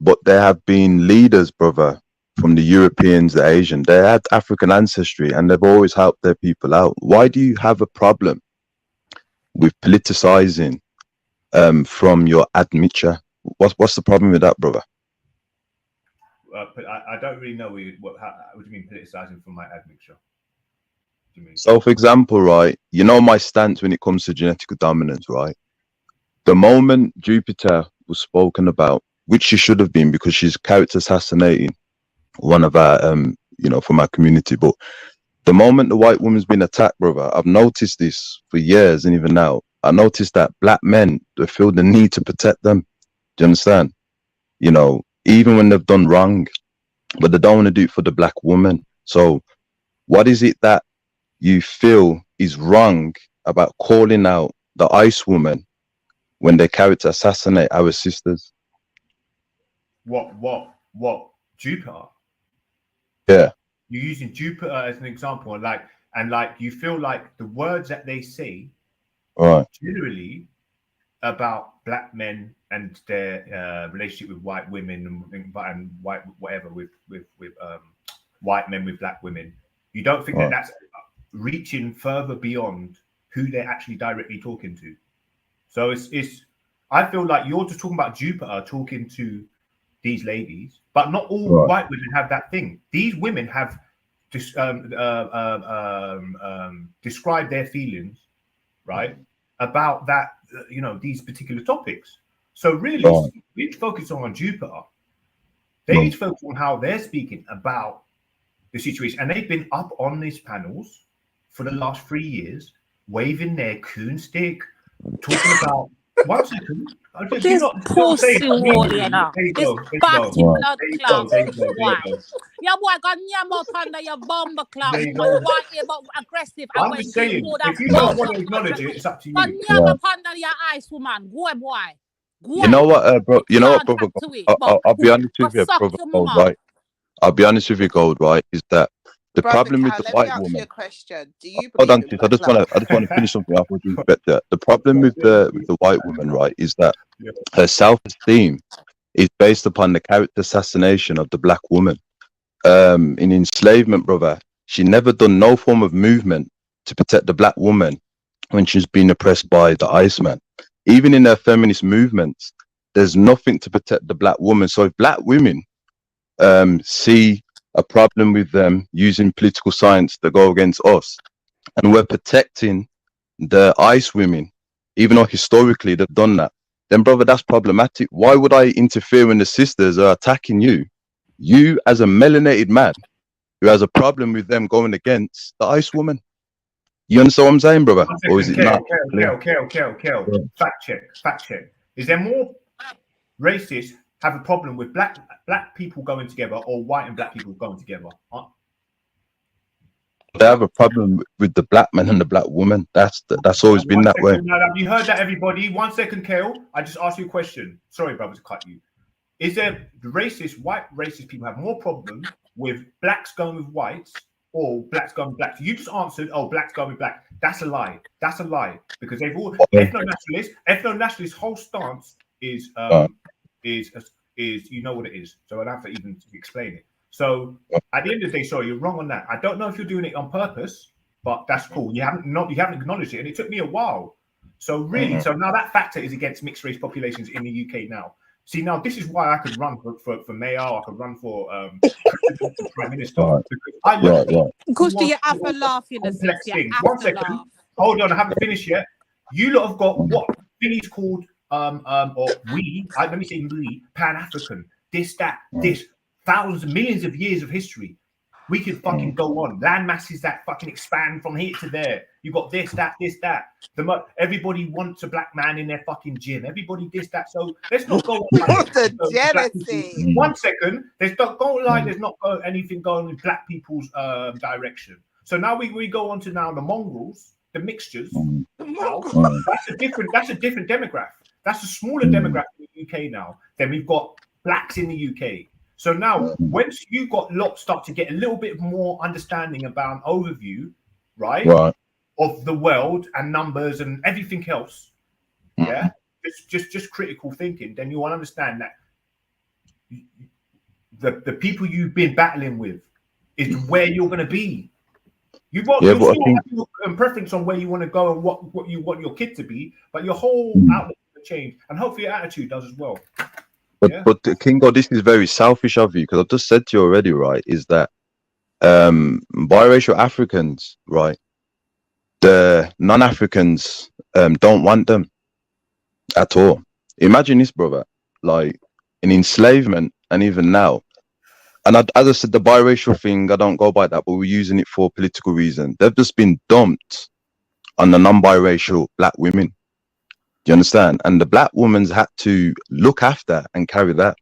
but there have been leaders, brother, from the Europeans, the Asian. They had African ancestry, and they've always helped their people out. Why do you have a problem with politicizing from your admixture? What's the problem with that, brother? But I don't really know what do you mean politicizing from my admixture? What do you mean? So, for example, right, you know my stance when it comes to genetic dominance, right? The moment Jupiter was spoken about, which she should have been because she's character assassinating one of our, from our community. But the moment the white woman's been attacked, brother, I've noticed this for years, and even now, I noticed that black men, they feel the need to protect them. Do you understand? Even when they've done wrong, but they don't want to do it for the black woman. So what is it that you feel is wrong about calling out the ice woman when they character assassinate our sisters? What? Jupiter? Yeah. You're using Jupiter as an example, and you feel like the words that they say, right, generally about black men and their relationship with white women and white whatever with white men with black women. You don't think that that's reaching further beyond who they're actually directly talking to. So it's I feel like you're just talking about Jupiter talking to these ladies, but not all white women have that thing. These women have described their feelings, right, about that, these particular topics. So really, we need to focus on Jupiter. They need to focus on how they're speaking about the situation, and they've been up on these panels for the last 3 years, waving their coon stick, talking about. 1 second. This pussy warrior. This batty blood clot boy. Yeah, boy, got yam out under your bomber clout. You want about aggressive. I'm just saying, if you don't want to acknowledge it, it's up to you. But yam up under your eyes, woman. Go, boy. You know what, bro? You know what, brother? I'll be honest with you, brother Gold, right? I'll be honest with you, Gold, right? Is that the problem with the white woman? Let me ask you a question. Do you Hold believe on, in I just want to finish something up with respect to that. The problem with the white woman, right, is that her self-esteem is based upon the character assassination of the black woman. In enslavement, brother, she never done no form of movement to protect the black woman when she's been oppressed by the Iceman. Even in her feminist movements, there's nothing to protect the black woman. So if black women see a problem with them using political science to go against us, and we're protecting the ice women, even though historically they've done that, then brother, that's problematic. Why would I interfere when the sisters are attacking you? You as a melanated man who has a problem with them going against the ice woman. You understand what I'm saying, brother? Or is it not? Kel. Fact check. Is there more racists have a problem with black people going together or white and black people going together? They have a problem with the black man and the black woman. That's always been that way. Now, have you heard that, everybody? 1 second, Kale. I just asked you a question. Sorry, brother, to cut you. Is there white racist people have more problem with blacks going with whites or blacks going with blacks? You just answered, oh, blacks going with black. That's a lie. That's a lie. Because they've all ethno-nationalists' whole stance is you know what it is. So I don't have to even explain it. So at the end of the day, sorry, you're wrong on that. I don't know if you're doing it on purpose, but that's cool. You haven't acknowledged it, and it took me a while. So really, so now that factor is against mixed race populations in the UK now. See, now this is why I could run for mayor. I could run for prime minister. Right. Because I look Because you have to laugh, you know, complex sis. things. You have 1 to second. laugh. Hold on, I haven't finished yet. You lot have got what thingy's called or we. Let me say we Pan-African. This, that, this. Thousands, millions of years of history. We can fucking go on. Land masses that fucking expand from here to there. You got this, that, this, that. Everybody wants a black man in their fucking gym. Everybody this, that. So let's not go on like the jealousy. 1 second. There's not going like there's not anything going in black people's direction. So now we go on to now the mongrels, the mixtures. Now, that's a different demographic. That's a smaller demographic in the UK now. Then we've got blacks in the UK. So now, once you got lot start to get a little bit more understanding about an overview, right, of the world and numbers and everything else, yeah, just critical thinking, then you will understand that the people you've been battling with is where you're going to be. You got you still have a preference on where you want to go and what you want your kid to be, but your whole outlook will change, and hopefully your attitude does as well. But Kingo, this is very selfish of you because I've just said to you already, right? Is that biracial Africans, right? The non-Africans don't want them at all. Imagine this, brother, like in enslavement, and even now. And as I said, the biracial thing, I don't go by that, but we're using it for political reasons. They've just been dumped on the non-biracial black women. Do you understand? And the black women's had to look after and carry that.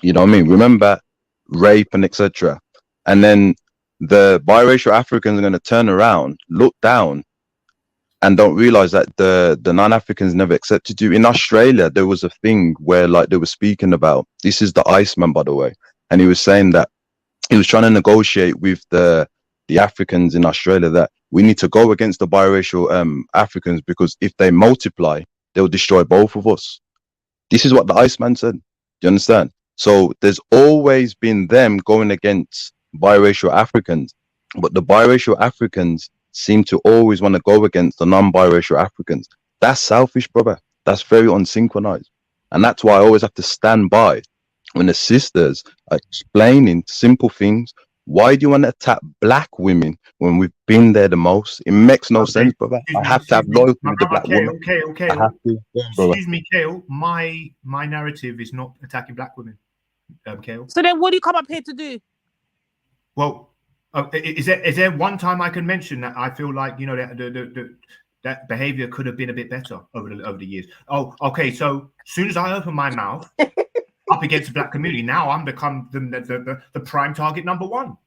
You know what I mean? Remember rape and etc. And then the biracial Africans are going to turn around, look down, and don't realize that the non-Africans never accepted you. In Australia, there was a thing where like they were speaking about, this is the Iceman, by the way, and he was saying that he was trying to negotiate with the Africans in Australia that we need to go against the biracial Africans because if they multiply, they'll destroy both of us. This is what the Iceman said. Do you understand? So there's always been them going against biracial Africans, but the biracial Africans seem to always want to go against the non-biracial Africans. That's selfish, brother. That's very unsynchronized. And that's why I always have to stand by when the sisters are explaining simple things. Why do you want to attack black women when we've been there the most? It makes no sense, brother. I have to have loyalty with the black woman. Okay. I have to. Excuse me, Kale. My narrative is not attacking black women, Kale. So then what do you come up here to do? Well, is there one time I can mention that I feel like, you know, that behavior could have been a bit better over the years? Oh, okay. So as soon as I open my mouth up against the black community, now I'm become the prime target #1.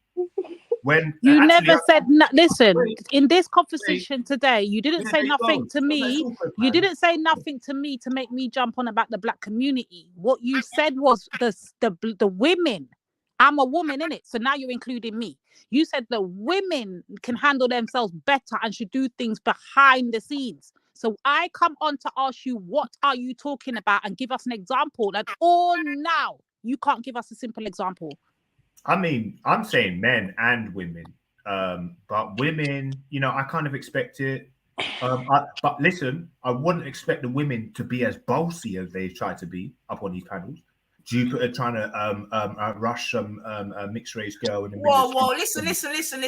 When you never said listen, in this conversation today, you didn't say nothing to me. You didn't say nothing to me to make me jump on about the black community. What you said was the women. I'm a woman, innit? So now you're including me. You said the women can handle themselves better and should do things behind the scenes. So I come on to ask you, what are you talking about? And give us an example. And all now, you can't give us a simple example. I mean, I'm saying men and women. But women, you know, I kind of expect it. But listen, I wouldn't expect the women to be as bossy as they try to be up on these panels. Jupiter trying to rush some mixed race girl. Whoa, listen.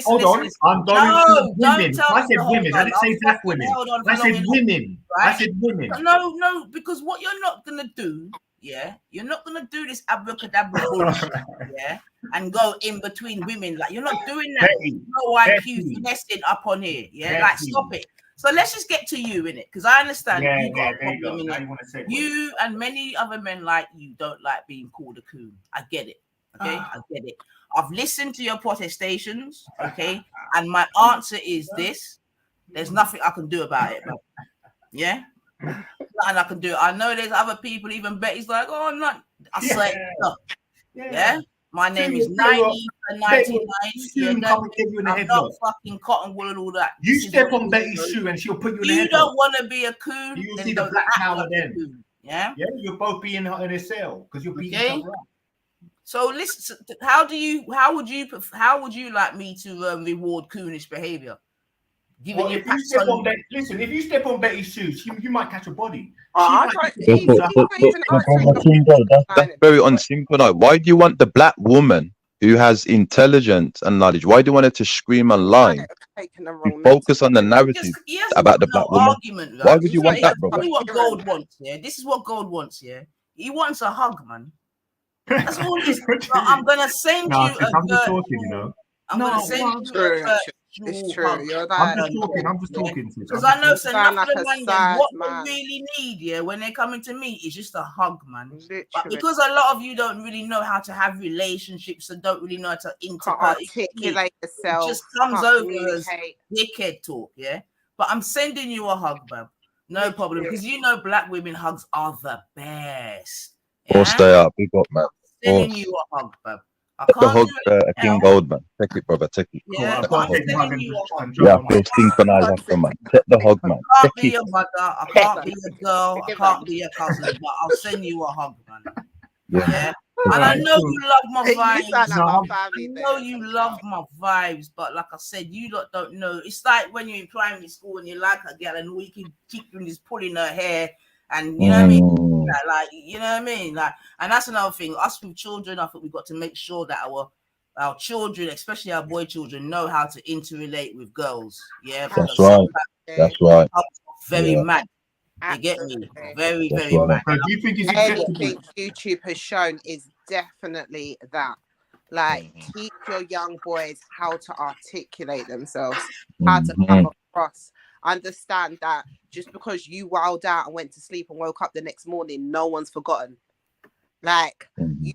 Hold on, I'm going to women. I said women. I didn't say black women. I said women. I said women. No, because what you're not gonna do, yeah, you're not gonna do this abracadabra bullshit, yeah, and go in between women. Like you're not doing that. No IQ finessing up on here, yeah. Like stop it. So let's just get to you in it, because I understand you got a problem in it. You and many other men like you don't like being called a coon. I get it. Okay, I get it. I've listened to your protestations. Okay, and my answer is this: there's nothing I can do about it, bro. Yeah, nothing I can do. I know there's other people. Even Betty's like, oh, I'm not. I say, yeah. My name is 90 and 99. I'm not fucking cotton wool and all that. You step on Betty's shoe and she'll put you in the head. You don't want to be a coon. You'll see the black power then. Yeah? Yeah, you'll both be in a cell because you'll beat each other up. So listen, how would you like me to reward coonish behavior? giving you If you pats step on. on listen, if you step on Betty's shoes, you might catch a body. I don't. That's very unsynchronized. Why do you want the black woman who has intelligence and knowledge? Why do you want her to scream and lie? You focus on the narrative about the black woman. Argument, Why would you want that, brother? Tell me what Gold wants, yeah? This is what Gold wants, yeah? He wants a hug, man. That's all it is. I'm going to send you a I'm just talking, you know. I'm going to send you a virtual It's true. You're I'm just talking. Because I know enough like of a the man, sad what man. they really need, yeah, when they're coming to me is just a hug, man. Literally. But because a lot of you don't really know how to have relationships and don't really know how to articulate yourself, it just comes can't over as dickhead talk, yeah. But I'm sending you a hug, bab. No problem, because you know black women hugs are the best. Of course they are. Big up, man. Sending you a hug, bab. Take the hug, King Gold, man. Take it, brother. Take it. Yeah, Take I'm sending you a hug. Yeah, I feel synchronized after, man. Take the hug, man. I can't Take be it. your mother, I can't be your girl, I can't be your cousin, but I'll send you a hug, man. Yeah. And I know you love my You vibes. sound like my family I know you love my vibes, but like I said, you lot don't know. It's like when you're in primary school and you like a girl and all you can keep doing is pulling her hair, and you know what I mean? Like, you know what I mean? Like, and that's another thing. Us with children, I think we've got to make sure that our children, especially our boy children, know how to interrelate with girls. Yeah, That's right. That's right. Very Yeah. mad. You get me? Very, That's very right. mad. Do you think it's Anything YouTube has shown is definitely that. Like, teach your young boys how to articulate themselves, how to come across. Understand that just because you wowed out and went to sleep and woke up the next morning, no one's forgotten. Like, we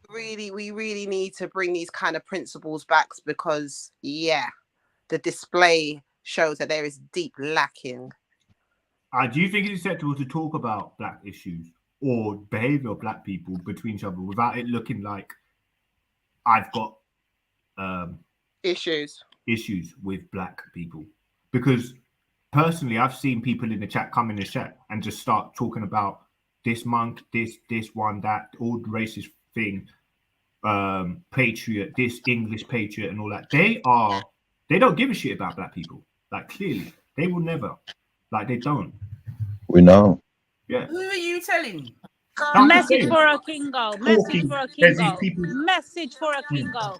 really need to bring these kind of principles back because, yeah, the display shows that there is deep lacking. Do you think it's acceptable to talk about black issues or behavior of black people between each other without it looking like I've got issues with black people? Because personally, I've seen people in the chat come in the chat and just start talking about this monk, this one, that, all the racist thing, patriot, this English patriot and all that. They don't give a shit about black people. Like, clearly, they will never. Like, they don't. We know. Yeah. Who are you telling? Message for a Kingo. Message for a Kingo. Message for a Kingo.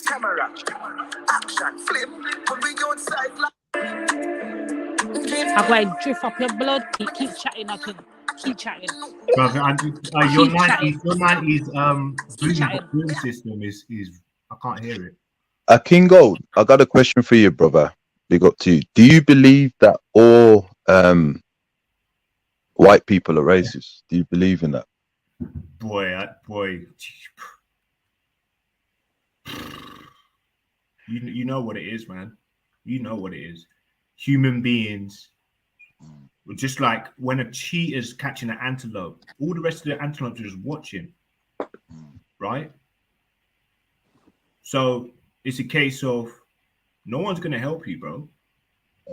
Camera, action, flip, put me outside. I'm going to drift up your blood. Keep chatting, I can keep chatting. Brother, your 90s boom system is I can't hear it. King Gold, I got a question for you, brother. Big up to you. Do you believe that all white people are racist? Do you believe in that? Boy. You know what it is, man. You know what it is. Human beings, just like when a cheetah's catching an antelope, all the rest of the antelopes are just watching, right? So it's a case of no one's gonna help you, bro.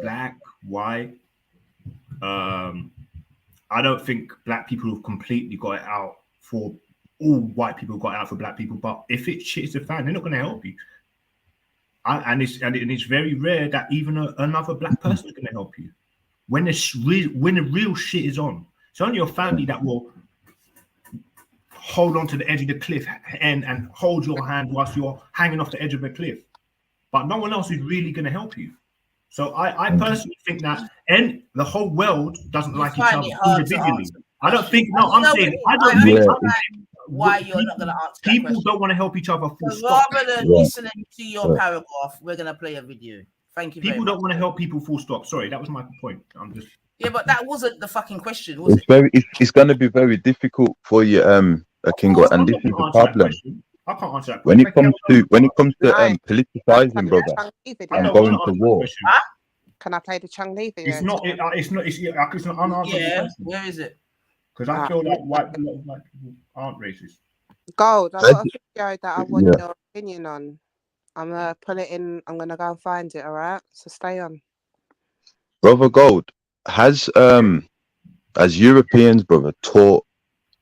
Black, white. I don't think black people have completely got it out for all white people got it out for black people, but if it shits the fan, they're not gonna help you. And it's very rare that even another black person is gonna help you when the real shit is on. It's only your family that will hold on to the edge of the cliff and hold your hand whilst you're hanging off the edge of a cliff. But no one else is really going to help you. So I personally think that, and the whole world doesn't like each other individually. I don't think, no, I'm saying, I don't think why you're not going to answer that people question. don't want to help each other. Full So stop. rather than listening to your paragraph, we're going to play a video. Thank you very People much. don't want to help people. Full stop. Sorry, that was my point. I'm just. Yeah, but that wasn't the fucking question, was It's it? very. It's going to be very difficult for you, Kingo, and this is the problem. I can't answer that. When it comes to politicizing, brother, and going to war. Can I play the Chung Lee video? It's not unanswered. Yeah, where is it? Because I feel like a lot of white people aren't racist. Gold, I've got a video that I want your opinion on. I'm gonna pull it in. I'm gonna go and find it. All right, so stay on. Brother Gold, has Europeans, brother, taught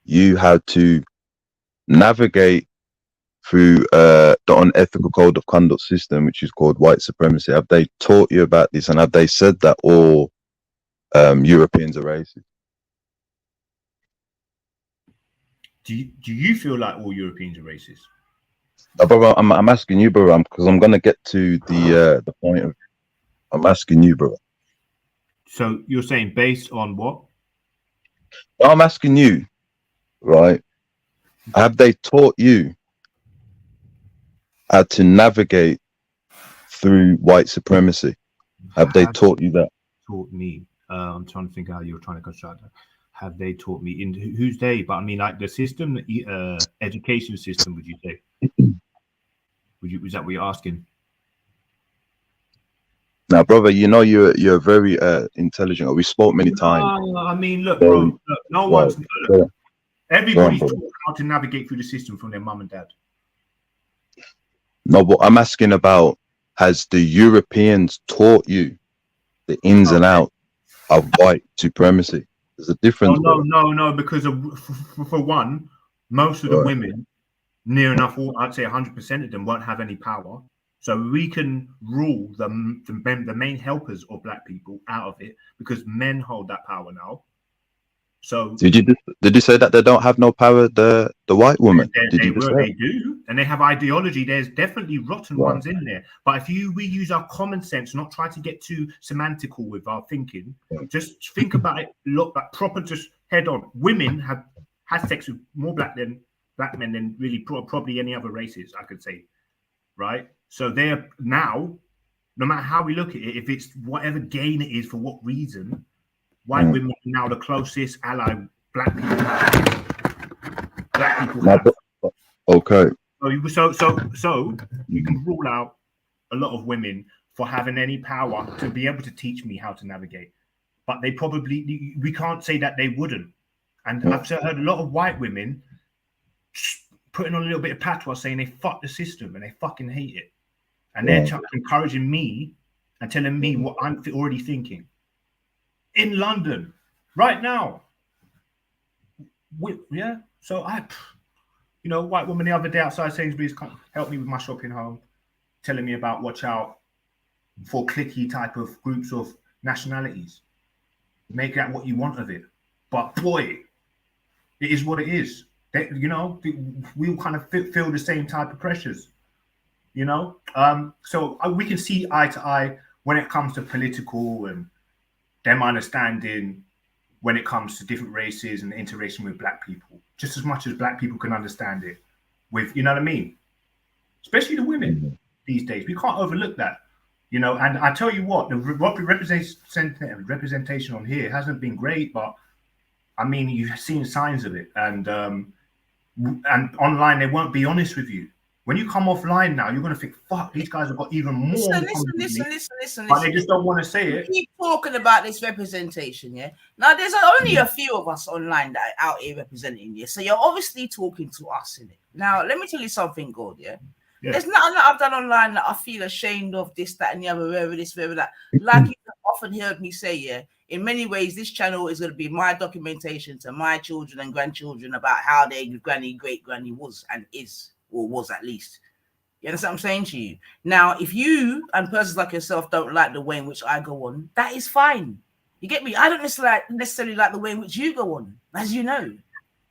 you how to navigate through the unethical code of conduct system, which is called white supremacy? Have they taught you about this, and have they said that all Europeans are racist? Do you feel like all Europeans are racist? Brother, I'm asking you, bro, because I'm gonna get to the point of. I'm asking you, bro. So you're saying based on what? I'm asking you, right? Have they taught you how to navigate through white supremacy? Have they taught you that? Taught me. I'm trying to think how you're trying to construct that. Have they taught me? In who's they? But I mean, like the system, the education system. Would you say? Is that what you're asking? Now, brother, you know you're very intelligent. We spoke many times. I mean, look, bro. Look, no one's. Look, everybody's taught how to navigate through the system from their mum and dad. No, but I'm asking about, has the Europeans taught you the ins and outs of white supremacy? There's a difference. No, because for one, most of the women, near enough, I'd say 100% of them won't have any power. So we can rule the main helpers of black people out of it because men hold that power now. So did you say that they don't have no power? The white woman. They do, and they have ideology. There's definitely rotten ones in there. But if we use our common sense, not try to get too semantical with our thinking, just think about it. Look, like proper, just head on. Women have had sex with more black men than really probably any other races, I could say, right? So they're now, no matter how we look at it, if it's whatever gain it is for what reason, white women are now the closest ally black people have. Black people have. Okay. So you can rule out a lot of women for having any power to be able to teach me how to navigate. But we can't say that they wouldn't. And I've heard a lot of white women putting on a little bit of patois saying they fuck the system and they fucking hate it. And they're encouraging me and telling me what I'm already thinking. In London, right now. So white woman the other day outside Sainsbury's helped me with my shopping home, telling me about watch out for cliquey type of groups of nationalities. Make that what you want of it. But boy, it is what it is. We all kind of feel the same type of pressures, So we can see eye to eye when it comes to political and them understanding when it comes to different races and the interaction with black people, just as much as black people can understand it with, you know what I mean? Especially the women these days. We can't overlook that, and I tell you what, the representation on here hasn't been great, but I mean, you've seen signs of it, and online they won't be honest with you. When you come offline now, you're going to think, fuck, these guys have got even more. Listen. But they just don't want to say it. Keep talking about this representation, yeah? Now, there's only a few of us online that are out here representing you. So you're obviously talking to us in it. Now, let me tell you something, God, yeah? There's nothing that I've done online that I feel ashamed of, this, that, and the other, wherever this, wherever that. Like you've often heard me say, yeah, in many ways, this channel is going to be my documentation to my children and grandchildren about how their granny, great-granny was and is. Or was at least. You understand what I'm saying to you? Now, if you and persons like yourself don't like the way in which I go on, that is fine. You get me? I don't necessarily like the way in which you go on, as you know.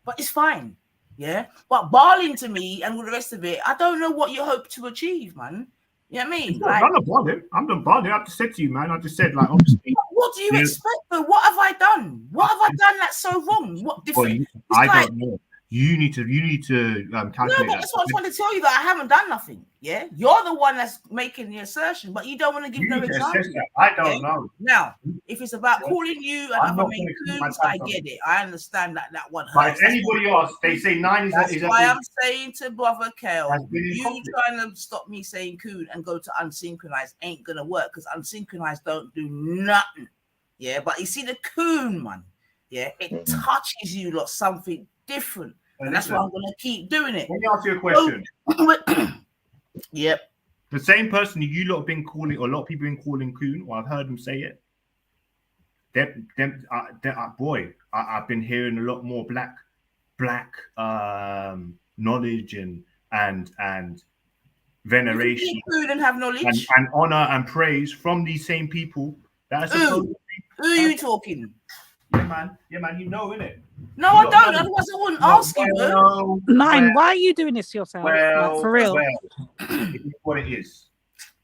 But it's fine. Yeah? But barling to me and all the rest of it, I don't know what you hope to achieve, man. You know what I mean? I'm not bothered. I'm not bothered. I've just said to you, man. I just said, like, obviously. What do you expect, though? What have I done? What have I done that's so wrong? What different? I don't know. You need to calculate. No, but that's what I was trying to tell you, that I haven't done nothing. Yeah, you're the one that's making the assertion, but you don't want to give no example. I don't know. Now, if it's about calling you and other main coons, I get it. I understand that one hurts. But if anybody else, they say 9 is. That's why I'm saying to brother Kel, you trying to stop me saying coon and go to unsynchronized ain't gonna work, because unsynchronized don't do nothing. Yeah, but you see the coon, man. Yeah, it touches you like something different. And that's why I'm going to keep doing it. Let me ask you a question. Yep. The same person you lot have been calling, or a lot of people have been calling coon, or I've heard them say it. I've been hearing a lot more black knowledge and and veneration and have knowledge and honor and praise from these same people that are supposed to be. Who are you talking? Yeah, man, you know, innit? No, I don't. Otherwise, I wouldn't ask you, bro. Nine, why are you doing this yourself? Like, for real. It is what it is.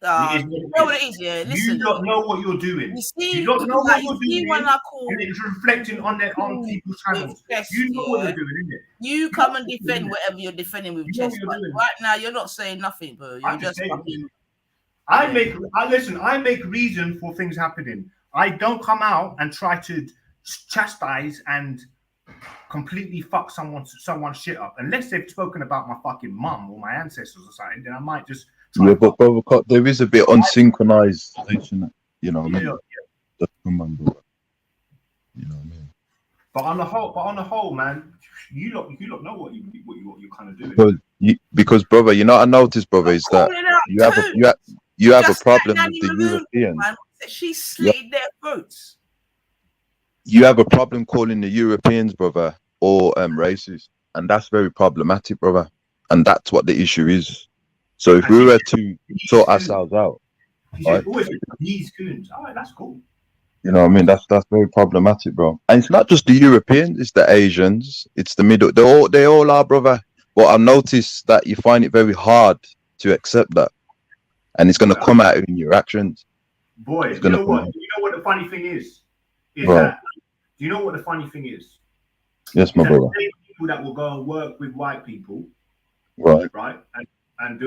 You know what it is, yeah. Listen, you don't know what you're doing. You see, you don't know what you're doing, doing, when I call, and it's reflecting on people's channels. You know what you're doing, isn't it? You come and defend whatever you're defending with chest. But right now, you're not saying nothing, bro. You're just fucking. I make reason for things happening. I don't come out and try to chastise and completely fuck someone's shit up unless they've spoken about my fucking mum or my ancestors or something. Then I might just. Yeah, but brother, there is a bit unsynchronized, you know what I mean? You know what I mean? But on the whole, man, you lot know what you're kind of doing. Well, because brother, you know what I noticed, brother, is that you have a problem with the Europeans. She slid their votes. You have a problem calling the Europeans, brother, or racist, and that's very problematic, brother. And that's what the issue is. So if we were to sort ourselves out, right? These coons. All right, that's cool. You know what I mean? That's very problematic, bro. And it's not just the Europeans, it's the Asians, it's the middle. They all are, brother. But I've noticed that you find it very hard to accept that. And it's gonna come out in your actions. Boy, you know what the funny thing is? Do you know what the funny thing is? Yes, my brother. People that will go and work with white people, right? And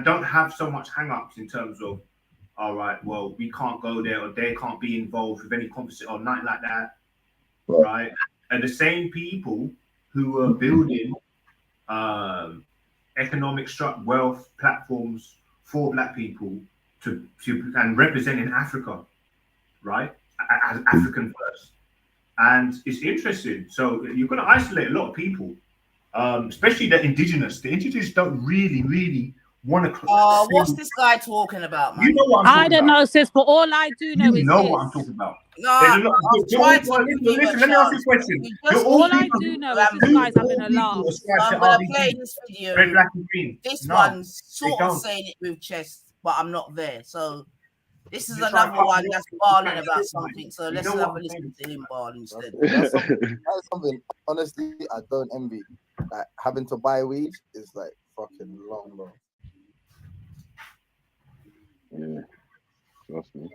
don't have so much hang-ups in terms of, all right, well, we can't go there or they can't be involved with any conversation or nothing like that, right? And the same people who are building economic wealth platforms for black people to and representing Africa, right? As African first. And it's interesting. So you're going to isolate a lot of people. Especially the indigenous. The indigenous don't really want to. What's this guy talking about, man? You know what I'm talking I don't know, sis, but all I do know is what I'm talking about. No, listen, let me ask you a question. All I do know is this guy's having a laugh. I'm gonna play this video. Red, black, and green. This one's sort of saying it with chest, but I'm not there. So this is another one that's barling about something. So let's have a listen to him bawl instead. That's something. Honestly, I don't envy. Like having to buy weed is like fucking long, bro. Yeah, trust me.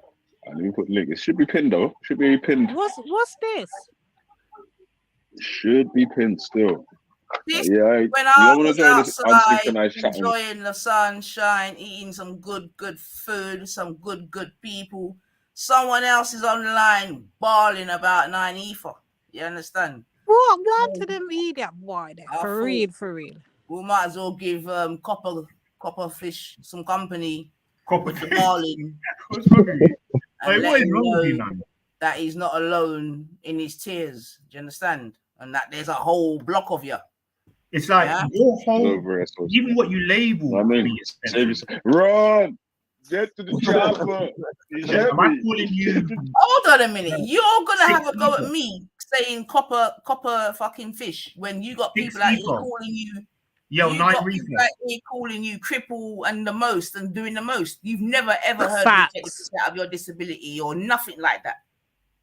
And let me put the link. It should be pinned though. Should be pinned. What's this? It should be pinned still. This, yeah, when I was outside enjoying the sunshine, eating some good food, some good people, someone else is on the line bawling about 9 ether. You understand? What? One to them idiot boy there. For real. We might as well give copper fish some company with the bawling. And let him know that he's not alone in his tears. Do you understand? And that there's a whole block of you. It's like your whole, even what you label. I mean, run, get to the chopper. Am I calling you? Hold on a minute. You're gonna have a go at me saying copper fucking fish when you got people like calling you. You got people like me calling you cripple and the most and doing the most. You've never ever heard me take this out of your disability or nothing like that.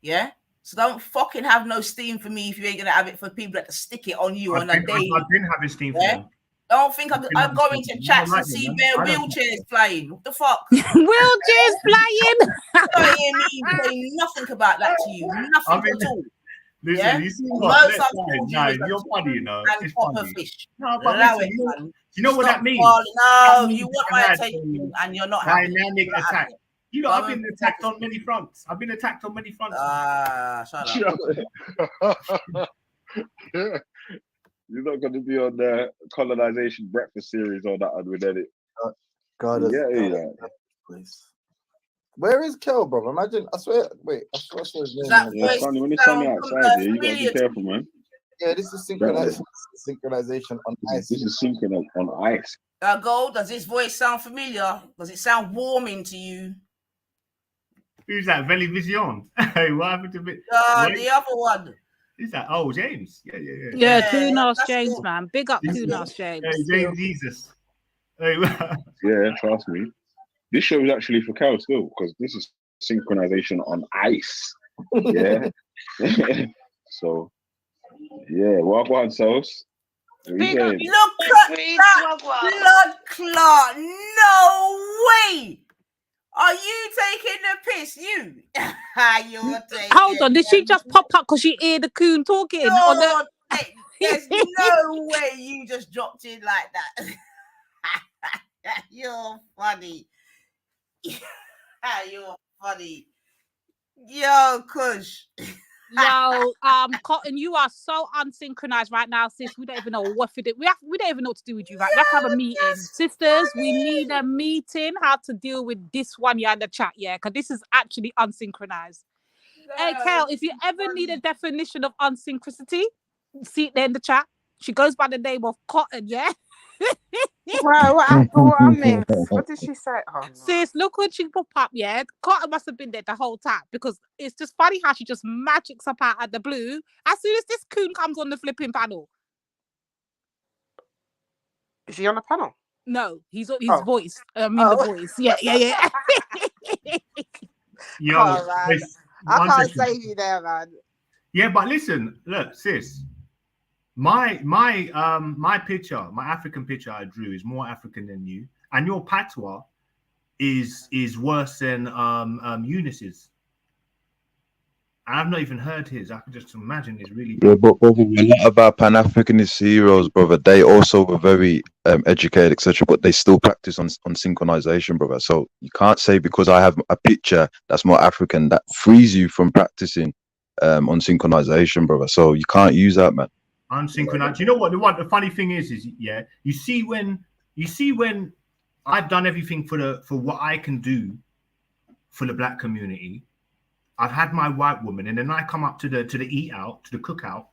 Yeah. So don't fucking have no steam for me if you ain't gonna have it for people that stick it on you on a day. I've been having steam for them. Don't think I'm going to chats and see bare wheelchairs flying. What the fuck? Wheelchairs flying. You don't hear me saying nothing about that to you. Nothing at all. Listen, you see what? You're funny, you know. And proper fish. No, but listen, you know what that means? No, you want my attention and you're not having dynamic attack. You know, I've been attacked on many fronts. Shut up. You're not going to be on the colonization breakfast series or that with edit. God, please. Where is Kel, bro? Imagine, I swear his name. Yeah, Sonny, when it's sunny outside, you got to be careful, man. Yeah, this is synchronization on ice. This is synchronization on ice. Gold, does his voice sound familiar? Does it sound warming to you? Who's that? Veli Vision. Hey, what happened to me? The other one. Who's that? Oh, James. Yeah. Yeah, Kunos that's James, cool. man. Big up Kunos James. Hey, James Jesus. Hey, Yeah, trust me. This show is actually for Cal still because this is synchronization on ice. Yeah. So, yeah, walk on, Sauce. Big up. Look at that blood clot. No way. Are you taking the piss? You? You're taking Hold on, did she just pop up because she hear the coon talking? No, there's no way you just dropped in like that. You're funny. You're funny. Yo, Kush. Yo, Cotton, you are so unsynchronized right now, sis. We don't even know what to do. We don't even know what to do with you, right? We have to have a meeting. Sisters, we need a meeting how to deal with this one here in the chat, yeah? Because this is actually unsynchronized. Hey, Kel, if you ever need a definition of unsynchronicity, see it there in the chat. She goes by the name of Cotton, yeah? Right, what happened? What I missed? What did she say? Oh, no. Sis, look when she pop up, yeah? Cotton must have been there the whole time because it's just funny how she just magics up out of the blue as soon as this coon comes on the flipping panel. Is he on the panel? No, he's on his voice. The voice. Yeah. Yo, I can't save you there, man. Yeah, but listen, look, sis. My picture, my African picture I drew is more African than you, and your patois is worse than Eunice's. I've not even heard his. I can just imagine it's really. Yeah, but brother, a lot of our Pan-Africanist heroes, brother, they also were very educated, etc. But they still practice on synchronization, brother. So you can't say because I have a picture that's more African that frees you from practicing on synchronization, brother. So you can't use that, man. Unsynchronized. You know what? The funny thing is yeah, you see when I've done everything for what I can do for the black community. I've had my white woman, and then I come up to the eat out, to the cookout,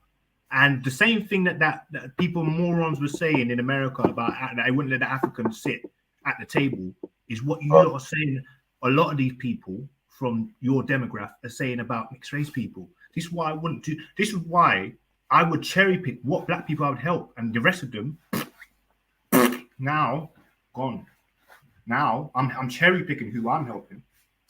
and the same thing that people morons were saying in America about that they wouldn't let the Africans sit at the table is what you lot are saying. A lot of these people from your demographic are saying about mixed race people. This is why I wouldn't do. This is why I would cherry pick what black people I would help, and the rest of them now gone. Now I'm cherry picking who I'm helping.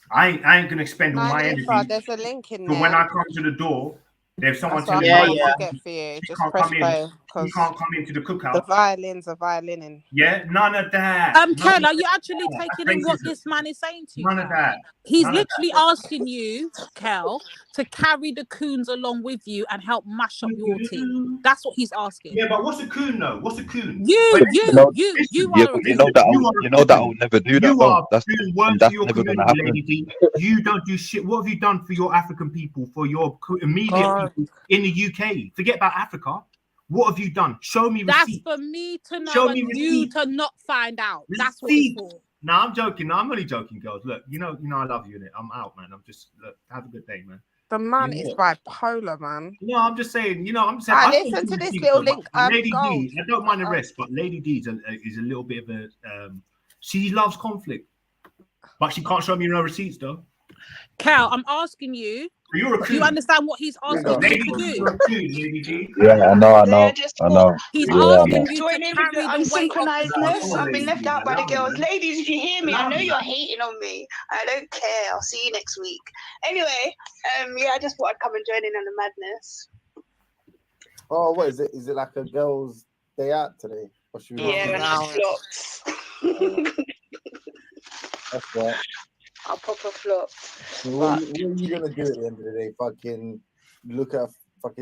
I ain't gonna spend all my energy. There's a link in there. But when I come to the door, there's someone telling me, get for you. Just press play. You can't come into the cookout. The violins are violining. Yeah, none of that. Ken, are you actually taking in what this man is saying to you? None of that. He's literally asking you, Kel, to carry the coons along with you and help mash up your team. That's what he's asking. Yeah, but what's a coon though? What's a coon? You are. You know that I would never do that. You are that's your never community, gonna happen. Lady D. You don't do shit. What have you done for your African people, for your immediate people in the UK? Forget about Africa. What have you done? Show me receipts. That's for me to know and you to not find out. That's what it's for. No, I'm joking. No, I'm only joking, girls. Look, you know, I love you, innit? I'm out, man. I'm just have a good day, man. The man is bipolar, man. No, I'm just saying. I'm saying. I listen to this little link. Lady D, I don't mind the rest, but Lady D is a little bit of a. She loves conflict, but she can't show me no receipts, though. Cal, I'm asking you. Do you understand what he's asking you to do? Yeah, I know. He's asking you join to in with carry the the weight of unsynchronizedness. I've been left out by the girls. Ladies, if you hear me, I know you're hating on me. I don't care. I'll see you next week. Anyway, I just thought I'd come and join in on the madness. Oh, what is it? Is it like a girls' day out today? Or should we Flops. That's right. I'll pop a flop. What are you gonna do at the end of the day? Fucking look at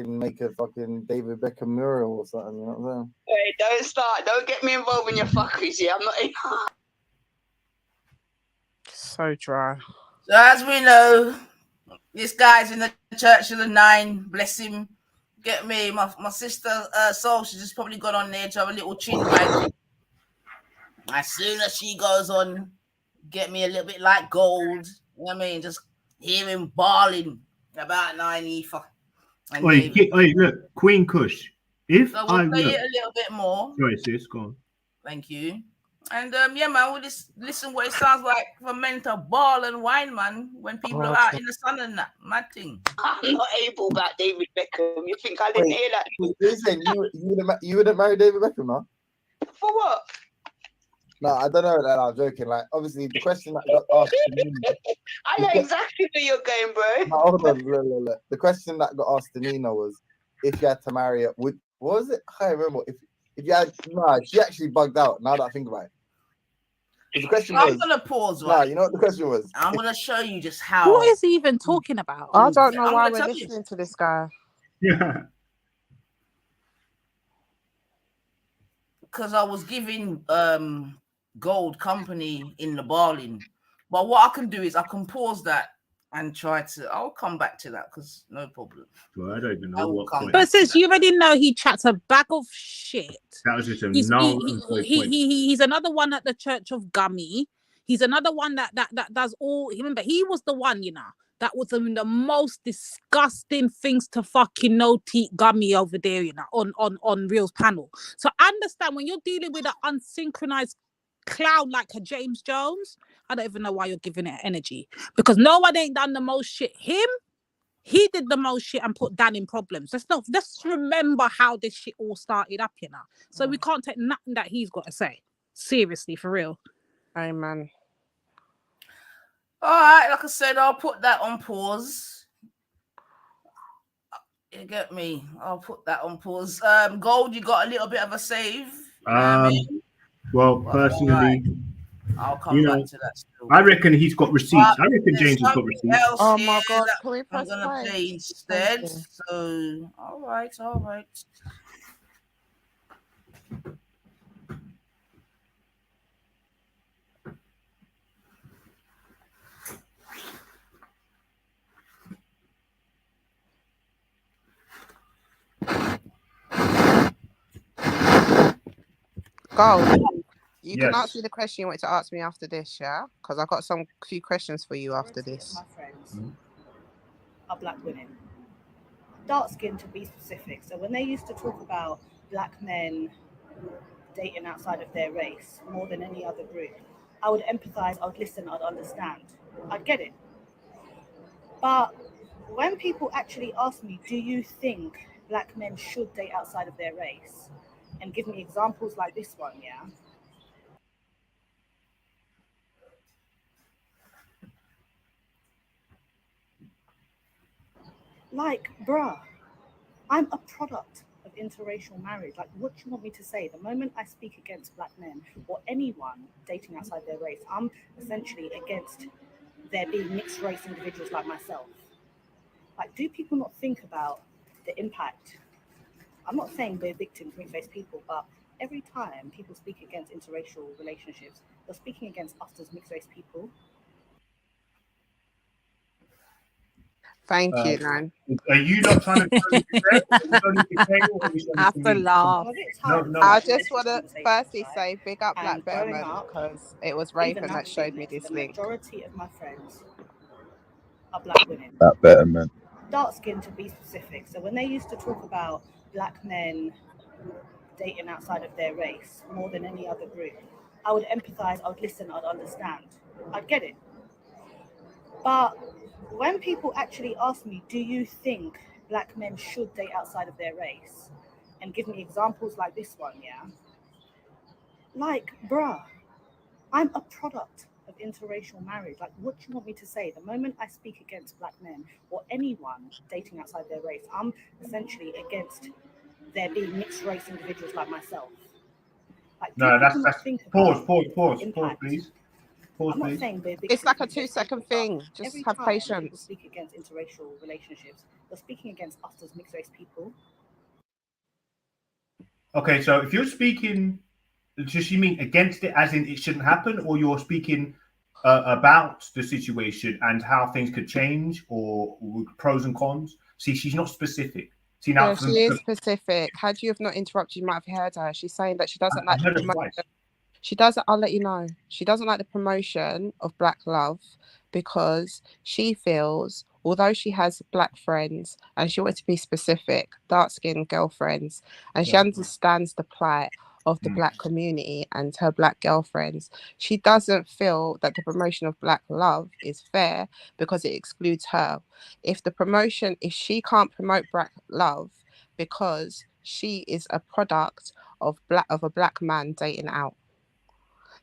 make a fucking David Beckham mural or something, you know what I'm saying? Wait, don't start. Don't get me involved in your fuckeries, yeah? I'm not in. So dry. So as we know, this guy's in the Church of the Nine. Bless him. Get me, my sister Soul. She's just probably gone on there to have a little chin bag. As soon as she goes on, get me a little bit like gold. You know what I mean? Just hear him bawling about 90. Wait, look, Queen Kush. If so we'll play it a little bit more. Sorry, sis, go on. Thank you. And yeah, man, we just listen what it sounds like for men to ball and wine, man, when people are out in the sun and that mad thing. I'm not able about David Beckham. You think I didn't hear that? Listen, you wouldn't marry David Beckham, no? For what? No, I don't know. Like, I'm joking. Like, obviously, the question that got asked to me. I know exactly where you're going, bro. No, hold on, look. The question that got asked to Nina was, if you had to marry her, what was it? I can't remember. If you had, she actually bugged out. Now that I think about it, the question was. I'm gonna pause. Nah, you know what the question was? I'm gonna show you just how. What is he even talking about? I don't know why we're listening to this guy. Yeah. Because I was giving gold company in the balling, but what I can do is I can pause that and try to. I'll come back to that because no problem. Well, I don't even know what point. But since you already know he chats a bag of shit. That was just a He's another one at the Church of Gummy. He's another one that does all. Remember, he was the one, you know, that was the most disgusting things to fucking note Gummy over there, you know, on Real's panel. So understand when you're dealing with an unsynchronized clown like a James Jones, I don't even know why you're giving it energy, because no one ain't done the most shit. He did the most shit and put Dan in problems. Let's remember how this shit all started up, you know. So we can't take nothing that he's got to say seriously, for real. Amen. All right, like I said, I'll put that on pause. You get me? I'll put that on pause. Gold, you got a little bit of a save. Well, personally, I'll come back to that still. I reckon he's got receipts. I reckon James has got receipts. Oh my God! Can we press I'm gonna play instead. So, all right. Gold. You can Yes. ask me the question you want to ask me after this, yeah? Because I've got some few questions for you after this. My friends are black women, dark skinned to be specific. So when they used to talk about black men dating outside of their race more than any other group, I would empathize, I would listen, I'd understand, I'd get it. But when people actually ask me, do you think black men should date outside of their race, and give me examples like this one, yeah? Like, bruh, I'm a product of interracial marriage. Like, what do you want me to say? The moment I speak against black men or anyone dating outside their race, I'm essentially against there being mixed race individuals like myself. Like, do people not think about the impact? I'm not saying we're victims, mixed-race people, but every time people speak against interracial relationships, they're speaking against us as mixed-race people. Thank you, Nan. Are you not trying to I have to laugh. No. I just want to firstly say big up Black Betterment, because it was Raven that showed me this link. The majority of my friends are black women. That better, man. Dark skin to be specific. So when they used to talk about black men dating outside of their race more than any other group, I would empathize, I would listen, I'd understand, I'd get it. But when people actually ask me, do you think black men should date outside of their race, and give me examples like this one, yeah? Like, bruh, I'm a product of interracial marriage. Like, what do you want me to say? The moment I speak against black men or anyone dating outside their race, I'm essentially against there being mixed race individuals like myself. Like, No, that's pause, please. I'm not saying we're It's like a victims, 2-second thing. Just every have time people patience. speak against interracial relationships, they're speaking against us as mixed race people. Okay, so if you're speaking, does you mean against it as in it shouldn't happen, or you're speaking about the situation and how things could change, or pros and cons? See, she's not specific. See, now Yeah, she is specific. Had you have not interrupted, you might have heard her. She's saying that she doesn't like the promotion. She doesn't, I'll let you know. She doesn't like the promotion of Black love because she feels, although she has black friends, and she wants to be specific, dark-skinned girlfriends, and she understands the plight of the black community and her black girlfriends. She doesn't feel that the promotion of black love is fair because it excludes her. If she can't promote black love because she is a product of a black man dating out.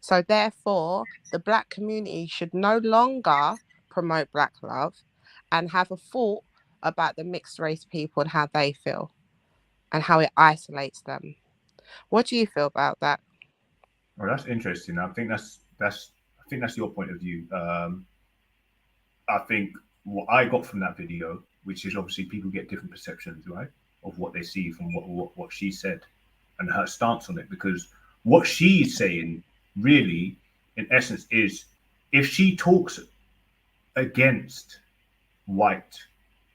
So therefore, the black community should no longer promote black love and have a thought about the mixed race people and how they feel and how it isolates them. What do you feel about that? Well, that's interesting. I think that's your point of view. I think what I got from that video, which is obviously people get different perceptions, right, of what they see from what she said and her stance on it. Because what she's saying, really, in essence, is if she talks against white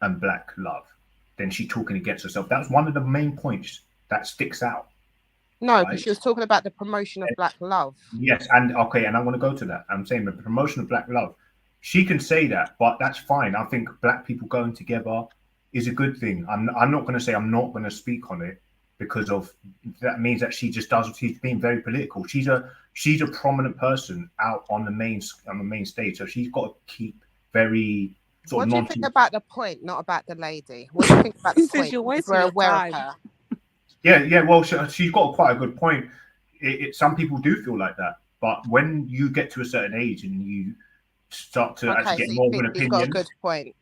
and black love, then she's talking against herself. That's one of the main points that sticks out. No, because she was talking about the promotion of black love. Yes, and okay, and I want to go to that. I'm saying the promotion of black love. She can say that, but that's fine. I think black people going together is a good thing. I'm not going to say I'm not going to speak on it because of that means that she just does. She's being very political. She's a prominent person out on the main stage, so she's got to keep very. What do you think about the point, not about the lady? What do you think about the point? We're aware of her. Yeah. Well, she's got quite a good point. Some people do feel like that, but when you get to a certain age and you start to actually get more of an opinion, she's got a good point.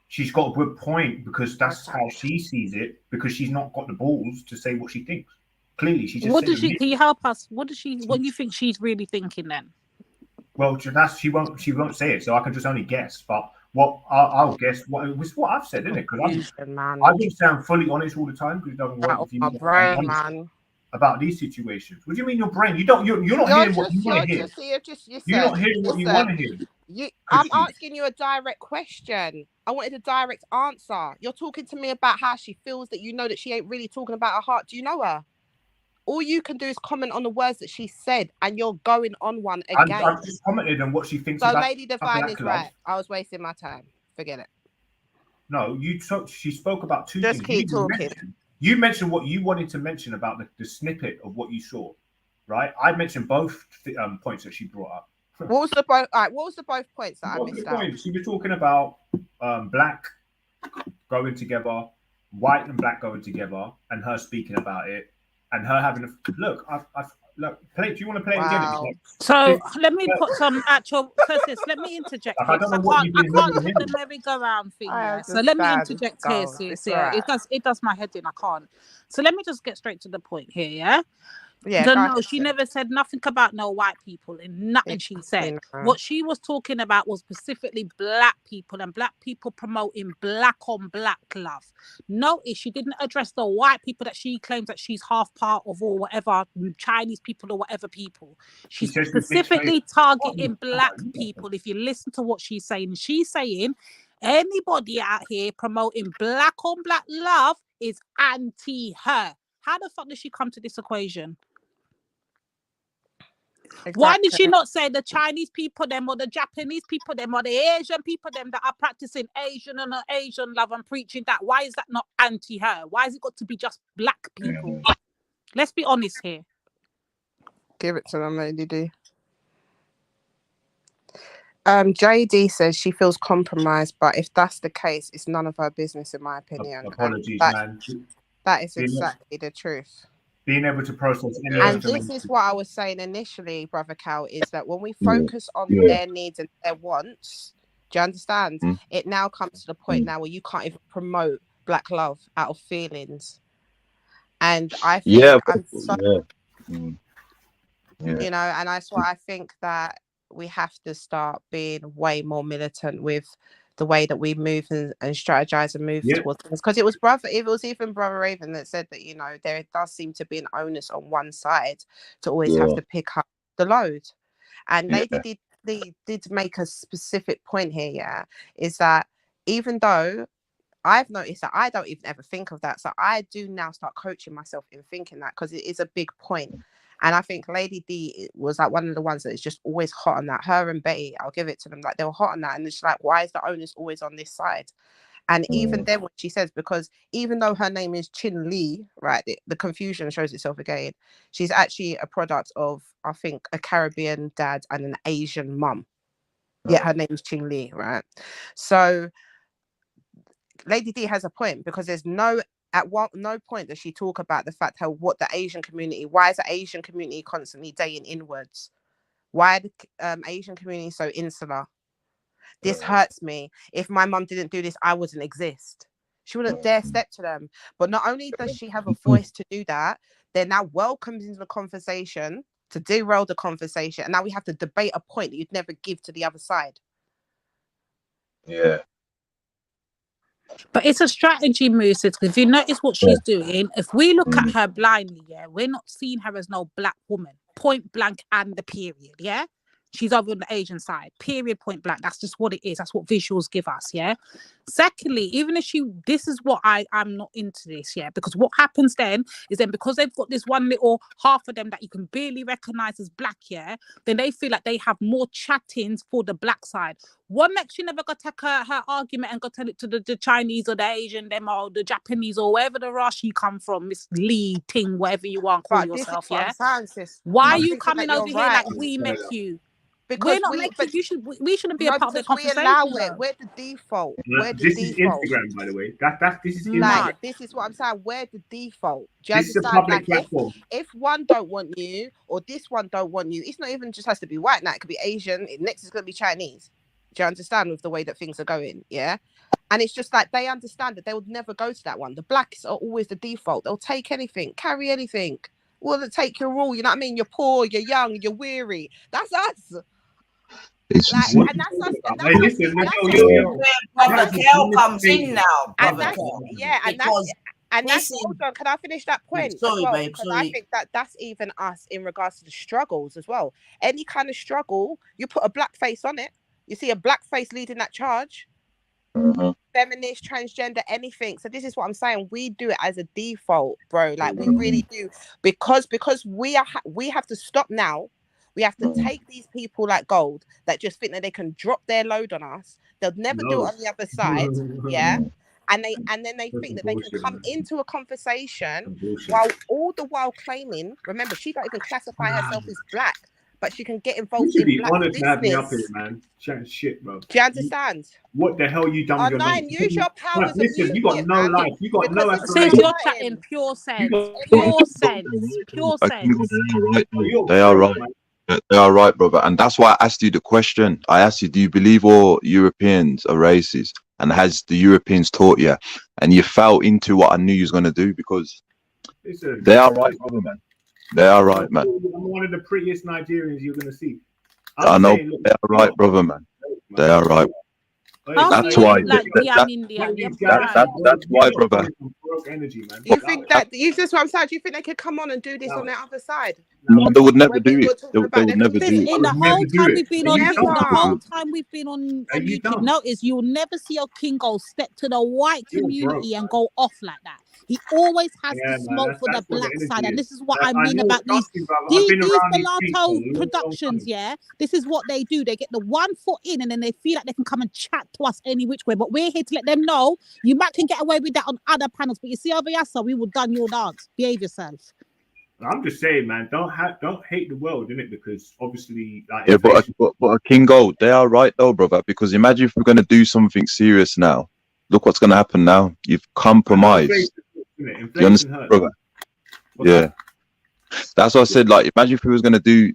She's got a good point because that's how she sees it. Because she's not got the balls to say what she thinks. Clearly, she just. What does she? Can you help us? What do you think she's really thinking then? Well, she won't say it, so I can just only guess. But what I'll guess what I've said, isn't it? Because I just sound fully honest all the time because it doesn't work. My brain, man. About these situations. What do you mean your brain? You're not hearing what you want to hear. You're not hearing what you want to hear. I'm asking you a direct question. I wanted a direct answer. You're talking to me about how she feels that you know that she ain't really talking about her heart. Do you know her? All you can do is comment on the words that she said, and you're going on one again. I've just commented on what she thinks. So about Lady Divine is right. I was wasting my time. Forget it. No, she spoke about two things. Just keep talking. You mentioned what you wanted to mention about the snippet of what you saw, right? I mentioned both points that she brought up. What was the both? All right, what was the both points that I missed out? She was talking about black going together, white and black going together, and her speaking about it, and her having a look. Look. Do you want to play it again? So let me put some actual. Let me interject. I don't know what you've been do the merry-go-round thing. So let me interject here. It does my head in. I can't. So let me just get straight to the point here. Yeah. No, she never said nothing about no white people in nothing she said. What she was talking about was specifically black people and black people promoting black on black love. Notice she didn't address the white people that she claims that she's half part of or whatever, Chinese people or whatever people. She's specifically targeting black people. If you listen to what she's saying anybody out here promoting black on black love is anti her. How the fuck does she come to this equation? Exactly. Why did she not say the Chinese people them or the Japanese people them or the Asian people them that are practicing Asian and Asian love and preaching that? Why is that not anti her? Why has it got to be just black people? Let's be honest here. Give it to them, Lady D. JD says she feels compromised, but if that's the case, it's none of her business, in my opinion. Apologies, man. That is exactly the truth. Being able to process any and this is what I was saying initially, Brother Cal, is that when we focus on their needs and their wants, do you understand? It now comes to the point now where you can't even promote black love out of feelings. And I think you know, and that's why I think that we have to start being way more militant with the way that we move and strategize and move towards things. Because it was even Brother Raven that said that, you know, there does seem to be an onus on one side to always have to pick up the load. And Lady did make a specific point here, is that even though I've noticed that I don't even ever think of that, so I do now start coaching myself in thinking that, because it is a big point. And I think Lady D was like one of the ones that is just always hot on that. Her and BaD, I'll give it to them. Like, they were hot on that. And it's like, why is the onus always on this side? And even then, what she says, because even though her name is Chin Lee, right, the confusion shows itself again. She's actually a product of, I think, a Caribbean dad and an Asian mum. Yet her name is Chin Lee, right? So Lady D has a point, because there's no point does she talk about the fact what the Asian community, why is the Asian community constantly dating inwards? Why are the Asian community so insular? This hurts me. If my mum didn't do this, I wouldn't exist. She wouldn't dare step to them. But not only does she have a voice to do that, they're now welcomed into the conversation to derail the conversation. And now we have to debate a point that you'd never give to the other side. Yeah. But it's a strategy move, sis. If you notice what she's doing, if we look at her blindly, yeah, we're not seeing her as no black woman, point blank and the period, yeah? She's over on the Asian side, period, point blank. That's just what it is. That's what visuals give us, yeah? Secondly, even if this is what I'm not into this, yeah? Because what happens then is because they've got this one little half of them that you can barely recognize as black, yeah? Then they feel like they have more chattings for the black side. What makes you never go take her argument and go tell it to the Chinese or the Asian, them or the Japanese or wherever the rush you come from, Miss Lee, Ting, whatever you want to call yourself, yeah? Why are you coming over here like we met you? Because we're not making. We shouldn't be a part of the conversation. We allow it. We're the default. This is Instagram, by the way. This is like this is what I'm saying. We're the default. Do you understand? Like if one don't want you or this one don't want you, it's not even just has to be white. Now it could be Asian. Next is going to be Chinese. Do you understand with the way that things are going? Yeah. And it's just like they understand that they would never go to that one. The blacks are always the default. They'll take anything, carry anything. Will they take your rule? You know what I mean? You're poor, you're young, you're weary. That's us. Like, and that's us. And that's Brother Kel comes in now. And that's, yeah, and that's hold on. Can I finish that point? Sorry, as well? babe. Because Sorry. I think that's even us in regards to the struggles as well. Any kind of struggle, you put a black face on it. You see a black face leading that charge. Feminist, transgender, anything. So this is what I'm saying. We do it as a default, bro. Like we really do, because we have to stop now. We have to take these people like gold that just think that they can drop their load on us. They'll never do it on the other side, yeah. And then they think that they can come into a conversation while claiming. Remember, she don't even classify herself as black, but she can get involved in black business. To have me up here, man. Chatting shit, bro. Do you understand? What the hell you done with your life? Use your powers. Listen, you got no life. You got no aspiration. Since you're chatting pure sense, pure sense. They are right. They are right, brother. And that's why I asked you the question. I asked you, do you believe all Europeans are racist? And has the Europeans taught you? And you fell into what I knew you was going to do, because they are right, brother, man. They are right, man. I'm one of the prettiest Nigerians you're going to see. I know. They are right, brother, man. They are right. That's why. That's why, brother. You think that you just what I'm saying? Do you think they could come on and do this on the other side? No, they would never do it. They would never do it. In the whole time we've been on YouTube, notice you'll never see a Kingo step to the white community and go off like that. He always has to smoke for the black side, and this is what I mean about these mulatto productions. Yeah, this is what they do. They get the 1 foot in, and then they feel like they can come and chat to us any which way. But we're here to let them know you might can get away with that on other panels, but you see over here, so we will done your dance. Behave yourself. I'm just saying, man, don't hate the world, innit? Because obviously, like, yeah, but a King Gold, they are right though, brother. Because imagine if we're gonna do something serious now. Look what's gonna happen now. You've compromised. You understand, brother? Yeah, that's what I said. Like, imagine if we was gonna do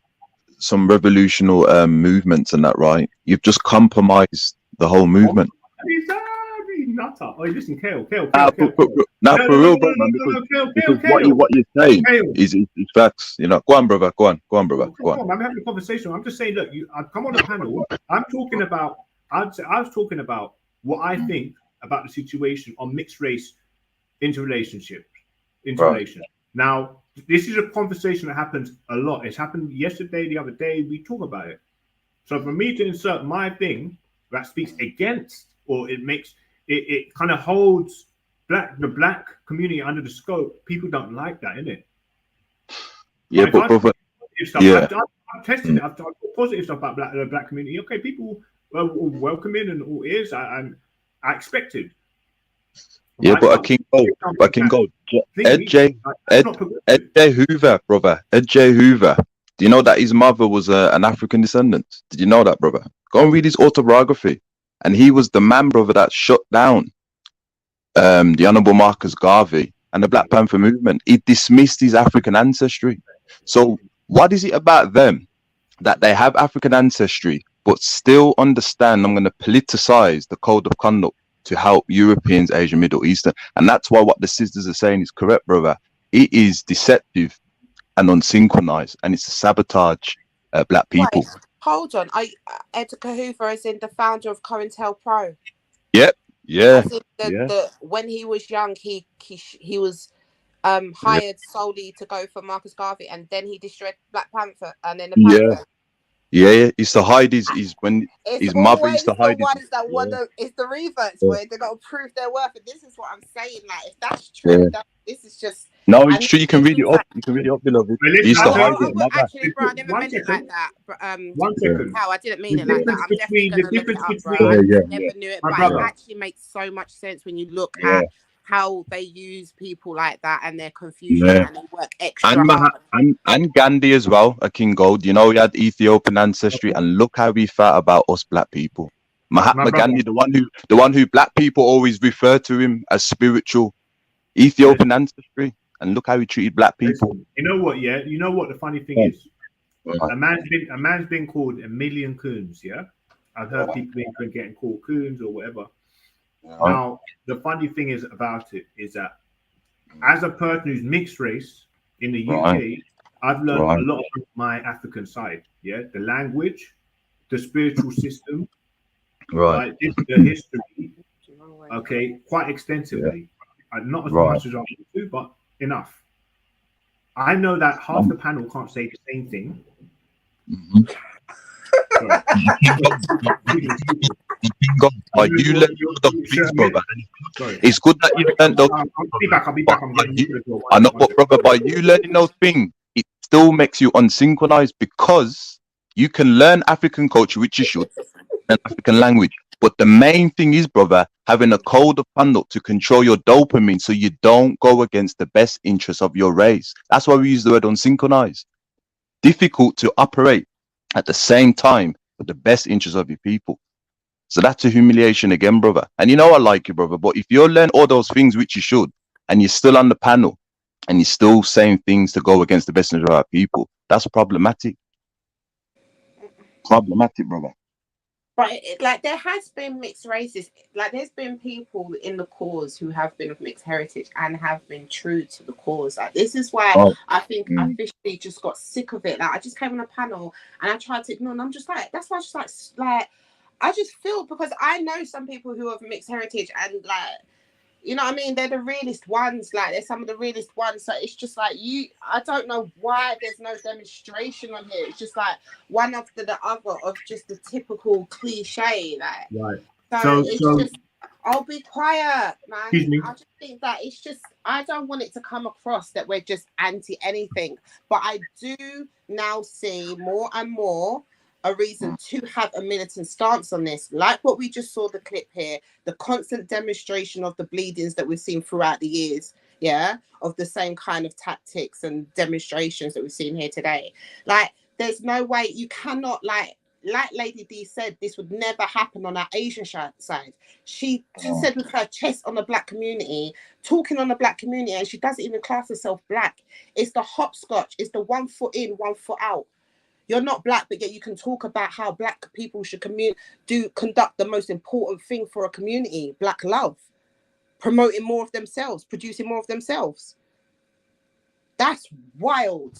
some revolutionary movements and that, right? You've just compromised the whole movement. Nutter. Oh, listen, Kale. Now, for real, bro, man, because what you're saying is facts. You know, go on, brother. Go on, brother. Go on. I'm having a conversation. I'm just saying, look, I've come on the panel. I was talking about what I think about the situation on mixed race interrelation. Now, this is a conversation that happens a lot. It's happened yesterday, the other day. We talk about it. So for me to insert my thing that speaks against, or it kind of holds the black community under the scope. People don't like that, innit? Yeah, like, but brother, I've tested it. I've done positive stuff about the black community. Okay, people were welcoming and all ears, and I expected. Yeah, but I can go. Ed J Hoover, brother. Ed J Hoover. Do you know that his mother was an African descendant? Did you know that, brother? Go and read his autobiography. And he was the man, brother, that shut down the Honourable Marcus Garvey and the Black Panther movement. He dismissed his African ancestry. So what is it about them that they have African ancestry but still understand I'm going to politicize the code of conduct to help Europeans, Asian, Middle Eastern? And that's why what the sisters are saying is correct, brother. It is deceptive and unsynchronized, and it's to sabotage black people. Wait, hold on. Edgar Hoover is in the founder of COINTELPRO. Yep. Yeah. When he was young, he was hired solely to go for Marcus Garvey, and then he destroyed Black Panther, and then the Panther. Yeah. It's to hide his when his mother used to hide ones that want to, it's the reverts where they got to prove their worth. And this is what I'm saying. Like, if that's true, this is just. No, it's true. You can read it up. You can read it up, beloved. He used to hide it. Actually, bro, I never meant it like that. But, 1 second. How I didn't mean it like that. I'm definitely going to look it up, bro. I never knew it, but it actually makes so much sense when you look at how they use people like that and their confusion and they work extra hard. And Gandhi as well, a King Gold. You know, he had Ethiopian ancestry, and look how he felt about us black people. Mahatma Gandhi, the one who black people always refer to him as spiritual, Ethiopian ancestry, and look how he treated black people. You know what? Yeah, you know what the funny thing is. A man's been called a million coons. Yeah, I've heard people getting called coons or whatever. Now, the funny thing is about it is that as a person who's mixed race in the UK, I've learned a lot of my African side. Yeah, the language, the spiritual system, like the history. Okay, quite extensively. Not as much as I want to, but enough. I know that half the panel can't say the same thing. You learn the things, brother. It's good that you learn those. I'll be back. I know, but brother, by you learning those things, it still makes you unsynchronized because you can learn African culture, which you should, and African language. But the main thing is, brother, having a code of conduct to control your dopamine so you don't go against the best interests of your race. That's why we use the word unsynchronized. Difficult to operate at the same time for the best interests of your people. So that's a humiliation again, brother. And you know I like you, brother, but if you learn all those things, which you should, and you're still on the panel, and you're still saying things to go against the best interests of our people, that's problematic. Problematic, brother. But like there has been mixed races, like there's been people in the cause who have been of mixed heritage and have been true to the cause. Like this is why I think I officially just got sick of it. Like I just came on a panel and I tried to ignore, and I'm just like, that's why I just like I just feel, because I know some people who have mixed heritage and like, you know what I mean? They're the realest ones. Like they're some of the realest ones. So it's just like I don't know why there's no demonstration on here. It's just like one after the other of just the typical cliche. Like so it's just I'll be quiet, man. I just think that it's just I don't want it to come across that we're just anti anything. But I do now see more and more a reason to have a militant stance on this, like what we just saw the clip here, the constant demonstration of the bleedings that we've seen throughout the years, of the same kind of tactics and demonstrations that we've seen here today. Like, there's no way you cannot, like Lady D said, this would never happen on our Asian side. She said with her chest on the black community, talking on the black community, and she doesn't even class herself black. It's the hopscotch, it's the 1 foot in, 1 foot out. You're not black, but yet you can talk about how black people should conduct the most important thing for a community, black love, promoting more of themselves, producing more of themselves. That's wild.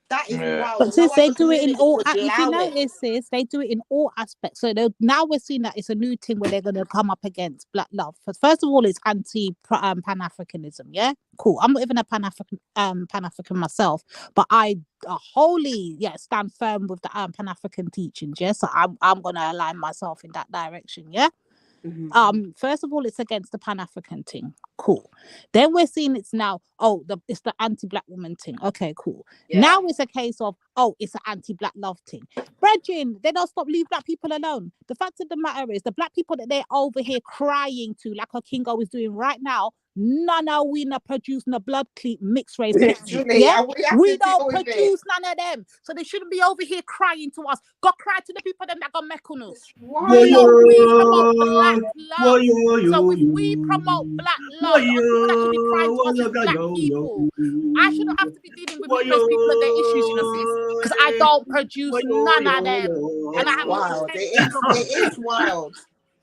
That is wild. But since they do it in all, if you notice this, they do it in all aspects. So now we're seeing that it's a new thing where they're going to come up against black love. First of all, it's anti Pan-Africanism. Yeah, cool. I'm not even a Pan-African myself, but I wholly stand firm with the Pan-African teachings. Yeah, so I'm going to align myself in that direction. Yeah. First of all, it's against the Pan-African thing. Cool. Then we're seeing it's now, it's the anti-black woman thing. Okay, cool. Yeah. Now it's a case of, it's an anti-black love thing. Brethren, they don't stop, leave black people alone. The fact of the matter is, the black people that they're over here crying to, like our Kingo is doing right now, none of we not producing a blood cleat mixed race. Yeah? We don't produce none of them. So they shouldn't be over here crying to us. Go cry to the people them that got mechanus. We promote black love. So if we promote black love, the only people that should be crying to us is black people. I shouldn't have to be dealing with mixed race people and their issues, you know, sis, because I don't produce none of them. And I have wild. It is wild.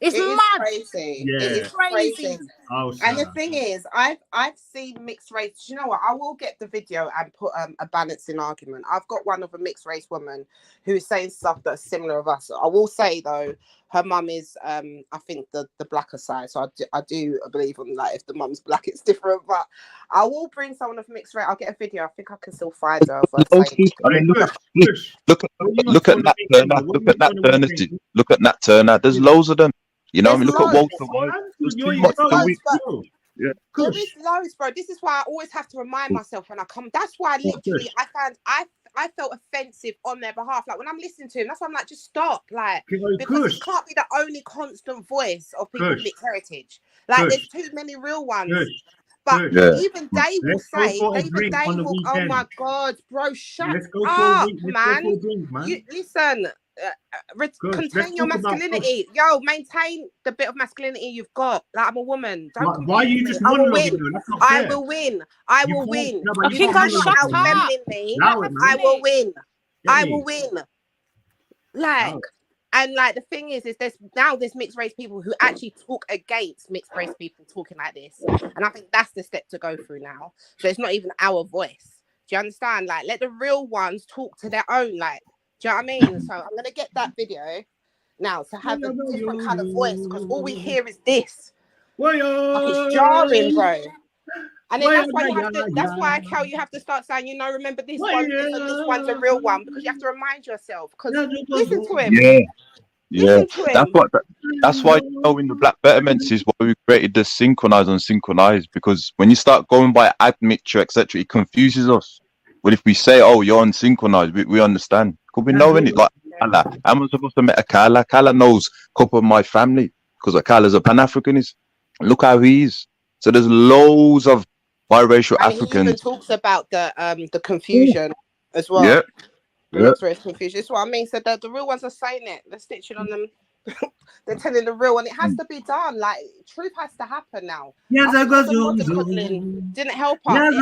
It's mad. Crazy. Yeah. It is crazy. Oh, and the thing is, I've seen mixed race. You know what? I will get the video and put a balancing argument. I've got one of a mixed race woman who is saying stuff that's similar of us. I will say though, her mum is I think the blacker side. So I do believe on like if the mum's black, it's different. But I will bring someone of mixed race. I'll get a video. I think I can still find her. I mean, look at Nat Turner. Look at Nat Turner. Look at Nat Turner. There's loads of them. You know, I mean, look at Walter White. There's too much. Yeah. There is loads, bro. This is why I always have to remind myself when I come. That's why literally I felt offensive on their behalf. Like when I'm listening to him, that's why I'm like, just stop. Like because he can't be the only constant voice of people with mixed heritage. Like there's too many real ones. But even they will say, even they will, oh my God, bro, shut up, man. You, listen, contain your masculinity. Yo, maintain the bit of masculinity you've got. Like, I'm a woman. Don't why you just I will win? win. I will win. I will win. I think I shut up. I will win. I will win. Like, and like the thing is there's mixed race people who actually talk against mixed race people talking like this, and I think that's the step to go through now. So it's not even our voice. Do you understand? Like, let the real ones talk to their own. Like, do you know what I mean? So I'm gonna get that video now to have a different kind of voice, because all we hear is this. Like, it's jarring, bro. And then that's why you have to. That's why, Cal, you have to start saying, you know, remember this one, this one's a real one, because you have to remind yourself. Because listen to him. Yeah. That's why, you know, in the Black Betterments is why we created the synchronize and synchronize, because when you start going by admixture, etc., it confuses us. But if we say, oh, you're unsynchronized, we understand. Because we know in it, like Kala. I'm supposed to meet a Kala. Kala knows a couple of my family because Kala's a Pan-Africanist. Look how he is. So there's loads of biracial and Africans. He even talks about the confusion as well. Yeah. Confusion. That's what I mean. So the real ones are saying it. They're stitching on them. They're telling the real, and it has to be done. Like, truth has to happen now. Yes, I think didn't help us.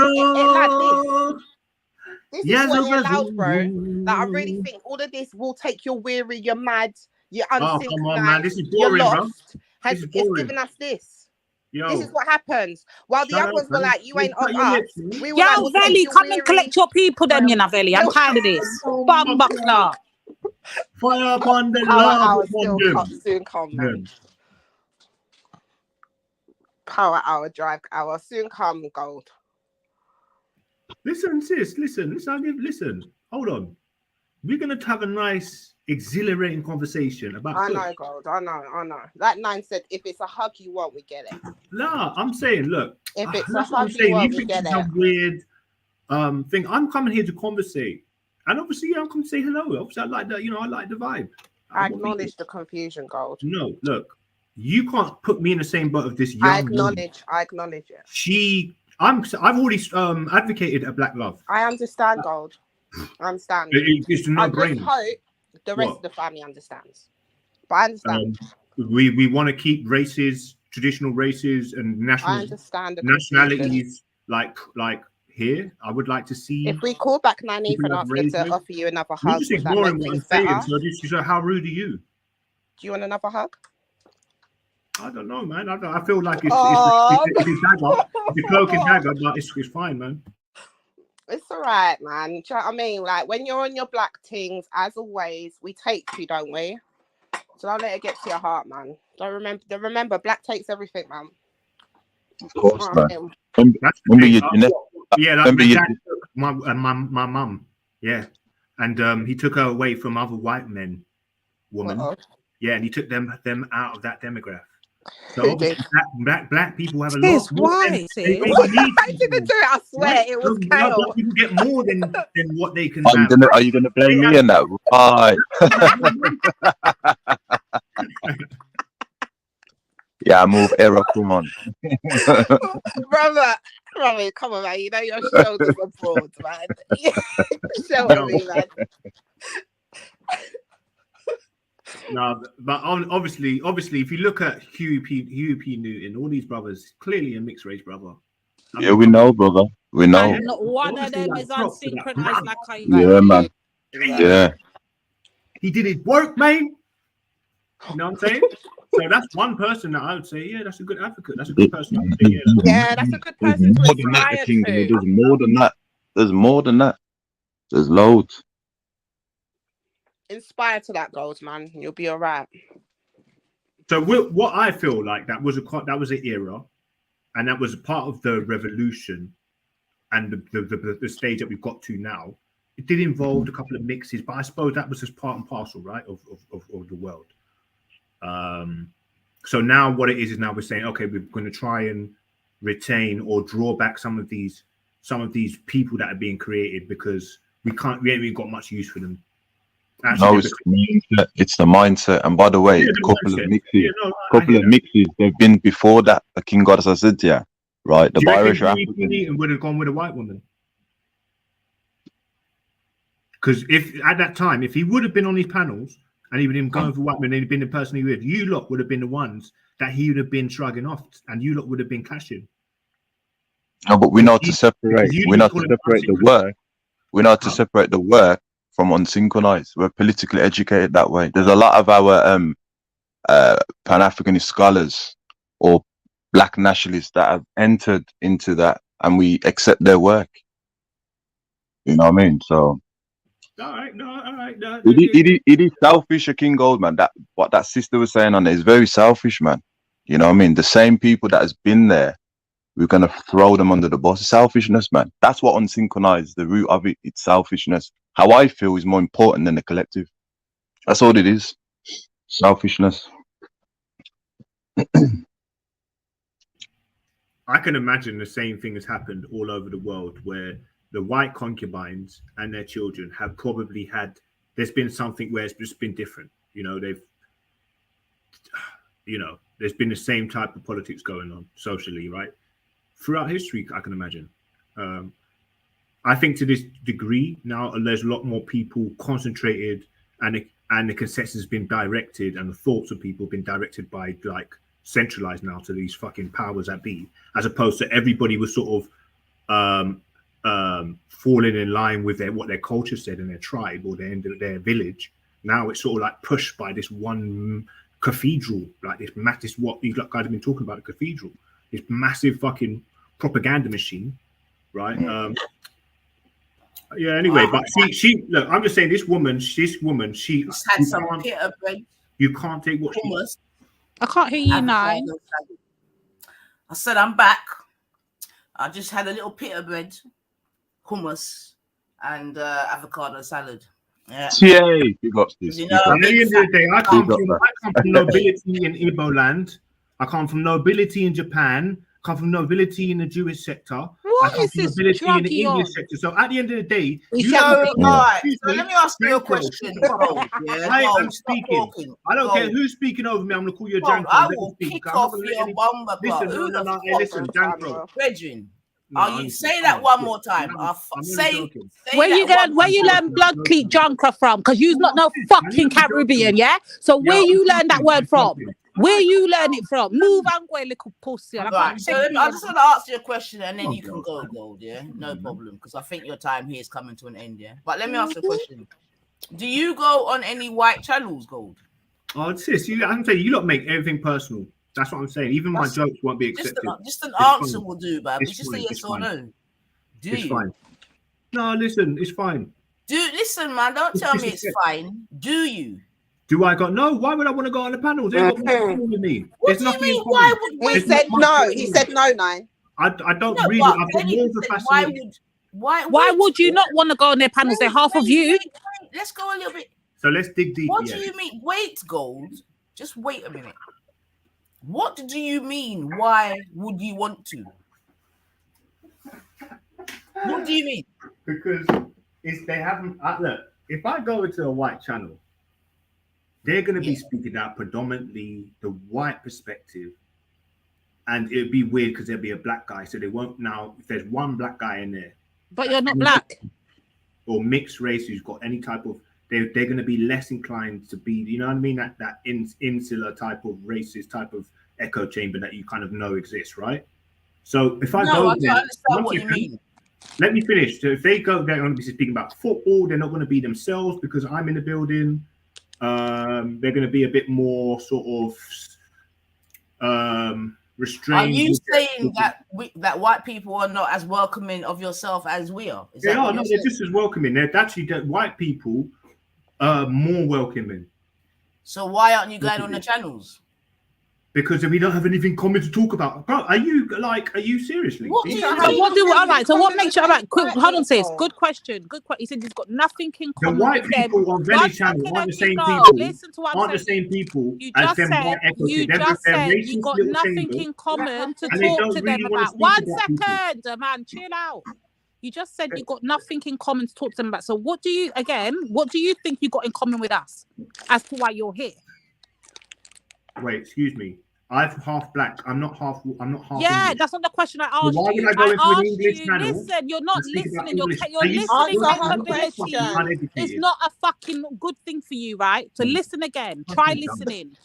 Like this is what it allows, bro. Like, I really think all of this will take your weary, you're mad, you're unsynchronized, come on, man. This is boring, you're lost. Bro. It's given us this. Yo. This is what happens. While the other ones were like, you ain't of us. We were Yo, like, Valley, come and collect your people, them, you know, Valley. I'm tired of this. Bum buckler. Fire upon the Power love hour upon still them. soon come, man. Power hour, drive hour, soon come, gold. Listen, sis, listen. Hold on. We're gonna have a nice, exhilarating conversation about. I know, gold. I know. That 9 said, if it's a hug you want, we get it. Nah, I'm saying, look. If it's a hug you want, we get it. Some weird thing. I'm coming here to conversate, and obviously, I'm coming to say hello. Obviously, I like that. You know, I like the vibe. I acknowledge the confusion, gold. No, look, you can't put me in the same boat of this young I acknowledge it. I've already advocated a black love. I understand, gold. I understand. It's no brainer. I just hope the rest of the family understands. But I understand. We want to keep races, traditional races, and nationalities like here. I would like to see. If we call back Nanny and ask her to offer you another hug, you're just ignoring what I'm saying. So how rude are you? Do you want another hug? I don't know, man. I feel like it's a dagger. It's a cloak and dagger, but it's fine, man. It's all right, man. Do you know what I mean? Like, when you're on your black things, as always, we take you, don't we? So don't let it get to your heart, man. Remember, black takes everything, man. Of course, man. Remember your Jeanette? Yeah, like my mum. Yeah, and he took her away from other white women. Yeah, and he took them out of that demographic. So obviously black people have a Tis, lot more why? than they Tis? need. I didn't do it, I swear. It was No, chaos. black people get more than what they can Are you have. gonna Are you gonna blame me in that? Right. Yeah, move error. Come on. brother, come on, man. You know your shoulders are broad, man. Show me, man. No, but obviously, if you look at Huey P. Newton, all these brothers, clearly a mixed race brother. Yeah, we know, brother. We know. And not one of them is unsynchronized like I Yeah, man. Yeah. He did his work, man. You know what I'm saying? So that's one person that I would say, yeah, that's a good advocate. That's a good person. I would say, Yeah, that's a good person to aspire to. There's more than that. There's more than that. There's loads. Inspire to that, goals, man. You'll be all right. So what I feel like that was an era, and that was part of the revolution, and the stage that we've got to now. It did involve a couple of mixes, but I suppose that was just part and parcel, right, of the world. So now what it is now we're saying, okay, we're going to try and retain or draw back some of these people that are being created because we ain't really got much use for them. No, it's the mindset. And by the way, a couple of mixes, they've been before that. The King Goddess, I said, yeah, right. The Irish African would have gone with a white woman. Because if at that time, if he would have been on these panels and he would have been going for white men, and he'd been the person he would, you lot would have been the ones that he would have been shrugging off, and you lot would have been clashing. No, but we know to separate. We know to separate the work. We know to separate the work from unsynchronized. We're politically educated that way. There's a lot of our Pan-Africanist scholars or black nationalists that have entered into that, and we accept their work. You know what I mean? So. All right. It is selfish, King Goldman. That what that sister was saying on it is very selfish, man. You know what I mean? The same people that has been there, we're gonna throw them under the bus. Selfishness, man. That's what unsynchronized. The root of it, it's selfishness. How I feel is more important than the collective. That's all it is. Selfishness. I can imagine the same thing has happened all over the world where the white concubines and their children have probably had, there's been something where it's just been different. You know, there's been the same type of politics going on socially, right? Throughout history, I can imagine. I think to this degree now, there's a lot more people concentrated and the consensus has been directed and the thoughts of people have been directed by like centralized now to these fucking powers that be, as opposed to everybody was sort of falling in line with what their culture said in their tribe or their village. Now it's sort of like pushed by this one cathedral, like this what these guys have been talking about, the cathedral, this massive fucking propaganda machine, right? Yeah. Anyway, but she look. I'm just saying, this woman, she had some pita bread. You can't take what she. I can't hear you, Nine. I said I'm back. I just had a little pita bread, hummus, and avocado salad. Yeah. Yay! You got this. You know, at the end of the day, I come from nobility in Igbo land. I come from nobility in Japan. I come from nobility in the Jewish sector. What I come is from this nobility in the druggy English on? sector. So at the end of the day, All right. So let me ask you a question. I am speaking. I don't care who's speaking over me. I'm gonna call you a Jankro. I will kick off your bumper. Listen, Jankro. Brethren, say that one more time? Where you learn blood cleat Jankra from? Because you's not no fucking Caribbean, yeah? So where you learn that word from? Where you learn it from? Move and go, little pussy. Right, so I just want to ask you a question and then you can go, Gold, yeah? No problem, because I think your time here is coming to an end, yeah? But let me ask you a question. Do you go on any white channels, Gold? Oh, sis, I'm saying you lot make everything personal. That's what I'm saying. Even my jokes won't be accepted. Just an answer will do, babe. It's just a yes or no. It's fine. No, listen, it's fine. Listen, man, don't tell me it's fine. Do you? Do I got no? Why would I want to go on the panels? They got nothing with me. What do you mean? Why would he said no? He said no, Nine. I don't really. I've got more of a fascination. Why would you not want to go on their panels? They're half of you. Let's go a little bit. So let's dig deep. What do you mean? Wait, Gold. Just wait a minute. What do you mean? Why would you want to? What do you mean? Because they haven't. Look, if I go into a white channel, they're going to be speaking out predominantly the white perspective, and it'd be weird because there'll be a black guy, so they won't. Now, if there's one black guy in there, but you're not black, or mixed race who's got any type of, they're going to be less inclined to be, you know what I mean, that insular type of racist type of echo chamber that you kind of know exists, right? So if I go, I don't understand what you mean. Let me finish. So if they go, they're going to be speaking about football. They're not going to be themselves because I'm in the building. They're going to be a bit more sort of restrained. Are you saying that white people are not as welcoming of yourself as we are? They are. No, they're just as welcoming. They're actually white people more welcoming. So why aren't you going on the channels? Because we don't have anything common to talk about. Bro, are you seriously? All right, so what makes you, all right, quick, hold on, sis. Good question. He said he's got nothing in common. The white with people them. on Valley Channel aren't the same people. Listen to what I'm aren't saying. the same people You as just them said, white echoes. you just said you got nothing in common to talk to them about. 1 second, man, chill out. You just said you got nothing in common to talk to them about. So what do you think you got in common with us as to why you're here? Wait, excuse me. I'm half black. I'm not half. Yeah, English. that's not the question I asked Why you. would I go into an English channel? Listen, you're not listening. You're Are you listening serious? capability. It's not a fucking good thing for you, right? So listen again. Try listening.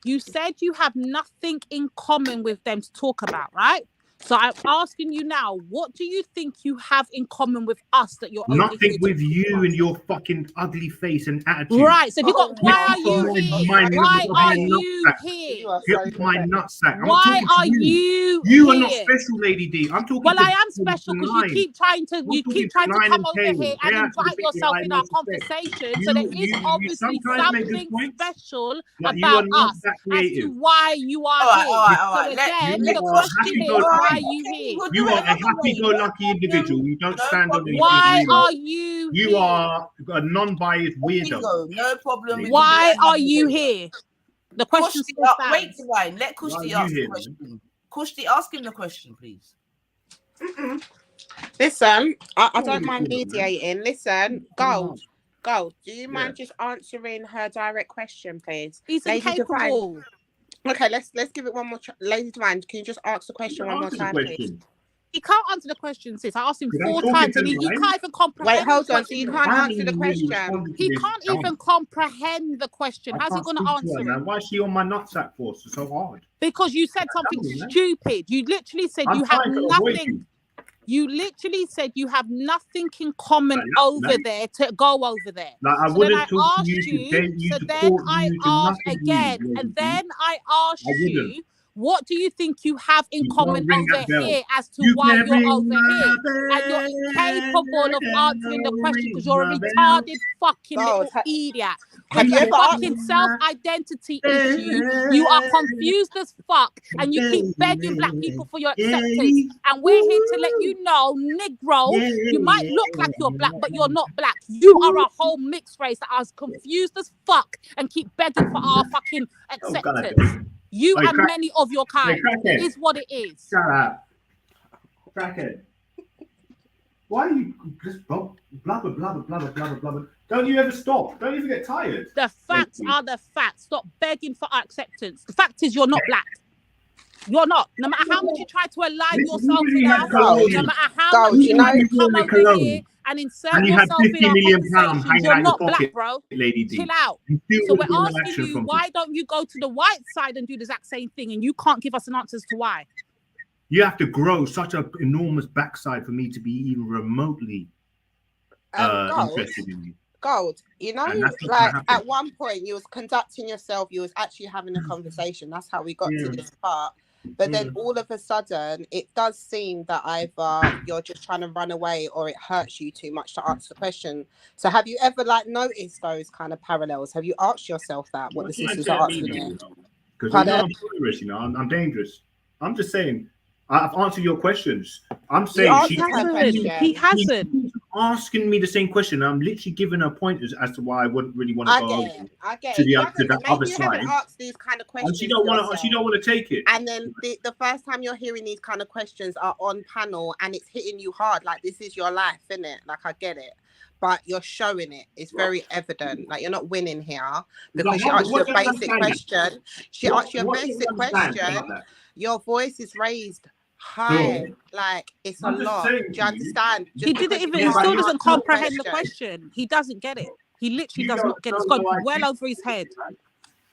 You said you have nothing in common with them to talk about, right? So I'm asking you now, what do you think you have in common with us that you're nothing with you and your fucking ugly face and attitude? Right. So if you got, why are you here? Why are you here? Get off my nutsack. Why are you? You are not special, Lady D. I'm talking. Well, I am special because you keep trying to come over here and invite yourself in our conversation. So there is obviously something special about us as to why you are here. So again, the question is, why are you here? You are a happy-go-lucky individual. You don't stand on anything. Why are you? You are a non-biased weirdo. No problem. Why are you here? The question is, wait, Divine. Let Kushti ask the question. Kushti, ask him the question, please. Listen, I don't mind mediating. Listen, Gold, do you mind just answering her direct question, please? He's incapable. Okay, let's give it one more. Lady Divine, can you just ask the question one more time, please? He can't answer the question, sis. I asked him 4 times and he can't even comprehend. Wait, hold on. So you can't answer the question. He can't even comprehend the question. How's he going to answer it? Why is she on my nutsack for so hard? Because you said something stupid. You literally said you have nothing. You literally said you have nothing in common over there to go over there. Like, I wouldn't talk to you. So then I asked again, and then I asked you, what do you think you have in common over here as to why you're over here? And you're incapable of answering the question because you're a retarded fucking little idiot. With your fucking self-identity issue, you are confused as fuck and you keep begging black people for your acceptance. And we're here to let you know, Negro, you might look like you're black, but you're not black. You are a whole mixed race that is confused as fuck and keep begging for our fucking acceptance. You and many of your kind. It is what it is. Shut up. Crackhead. Why are you just blah, blah, blah, blah, blah, blah, blah, blah, blah. Don't you ever stop? Don't you ever get tired? The facts are the facts. Stop begging for our acceptance. The fact is you're not black. You're not. No matter how much you try to align yourself with us, no matter how much you come over here and insert yourself in our conversations, you're not black, bro. Lady D. Chill out. So we're asking you, why don't you go to the white side and do the exact same thing? And you can't give us an answer as to why. You have to grow such an enormous backside for me to be even remotely interested in you. Gold, you know, like at one point you was conducting yourself, you was actually having a conversation. That's how we got to this part. But then all of a sudden, it does seem that either you're just trying to run away or it hurts you too much to answer the question. So have you ever like noticed those kind of parallels? Have you asked yourself that, what the sisters are asking you? Because I'm dangerous, you know, I'm dangerous. I'm just saying, I've answered your questions. I'm saying he hasn't. asking me the same question. I'm literally giving her pointers as to why I wouldn't really want to go over I get to it. the other Maybe you haven't asked these kind of questions. And she don't want to. She don't want to take it. And then the first time you're hearing these kind of questions are on panel, and it's hitting you hard. Like, this is your life, isn't it? Like, I get it, but you're showing it. It's very evident. Like, you're not winning here because she asked you a basic question. She asked you a basic question. Your voice is raised high, like it's a lot. Do you understand? He didn't even. He still doesn't comprehend the question. He doesn't get it. He literally does not get it. It's gone well over his head.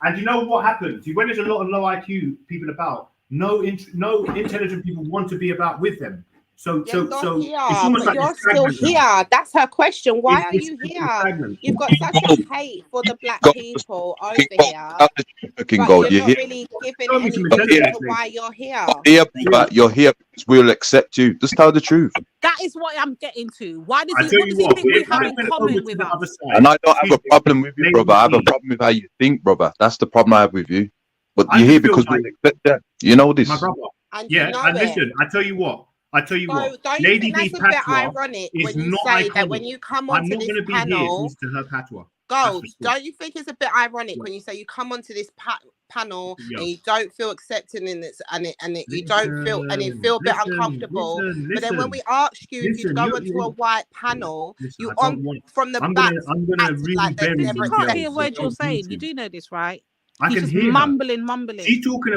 And you know what happens? When there's a lot of low IQ people about, no intelligent people want to be about with them. So it's almost like you're still here. That's her question. Why are you here? You've got such a hate for the black people over here, but you're not really giving any reason why you're here. You're here because we'll accept you. Just tell the truth. That is what I'm getting to. Why does he? What does he think we have in common with us? And I don't have a problem with you, brother. I have a problem with how you think, brother. That's the problem I have with you. But you're here because we accept that. You know this. My brother. And listen, I tell you what. Don't you think that's a bit ironic when you say that when you come onto this panel, Gold, don't you think it's a bit ironic when you say you come onto this panel and you don't feel accepted in it, and you don't feel, and you feel a bit uncomfortable, but then when we ask you if you go onto a white panel, you from the back, You can't hear what you're saying. You do know this, right? I can hear mumbling. She's talking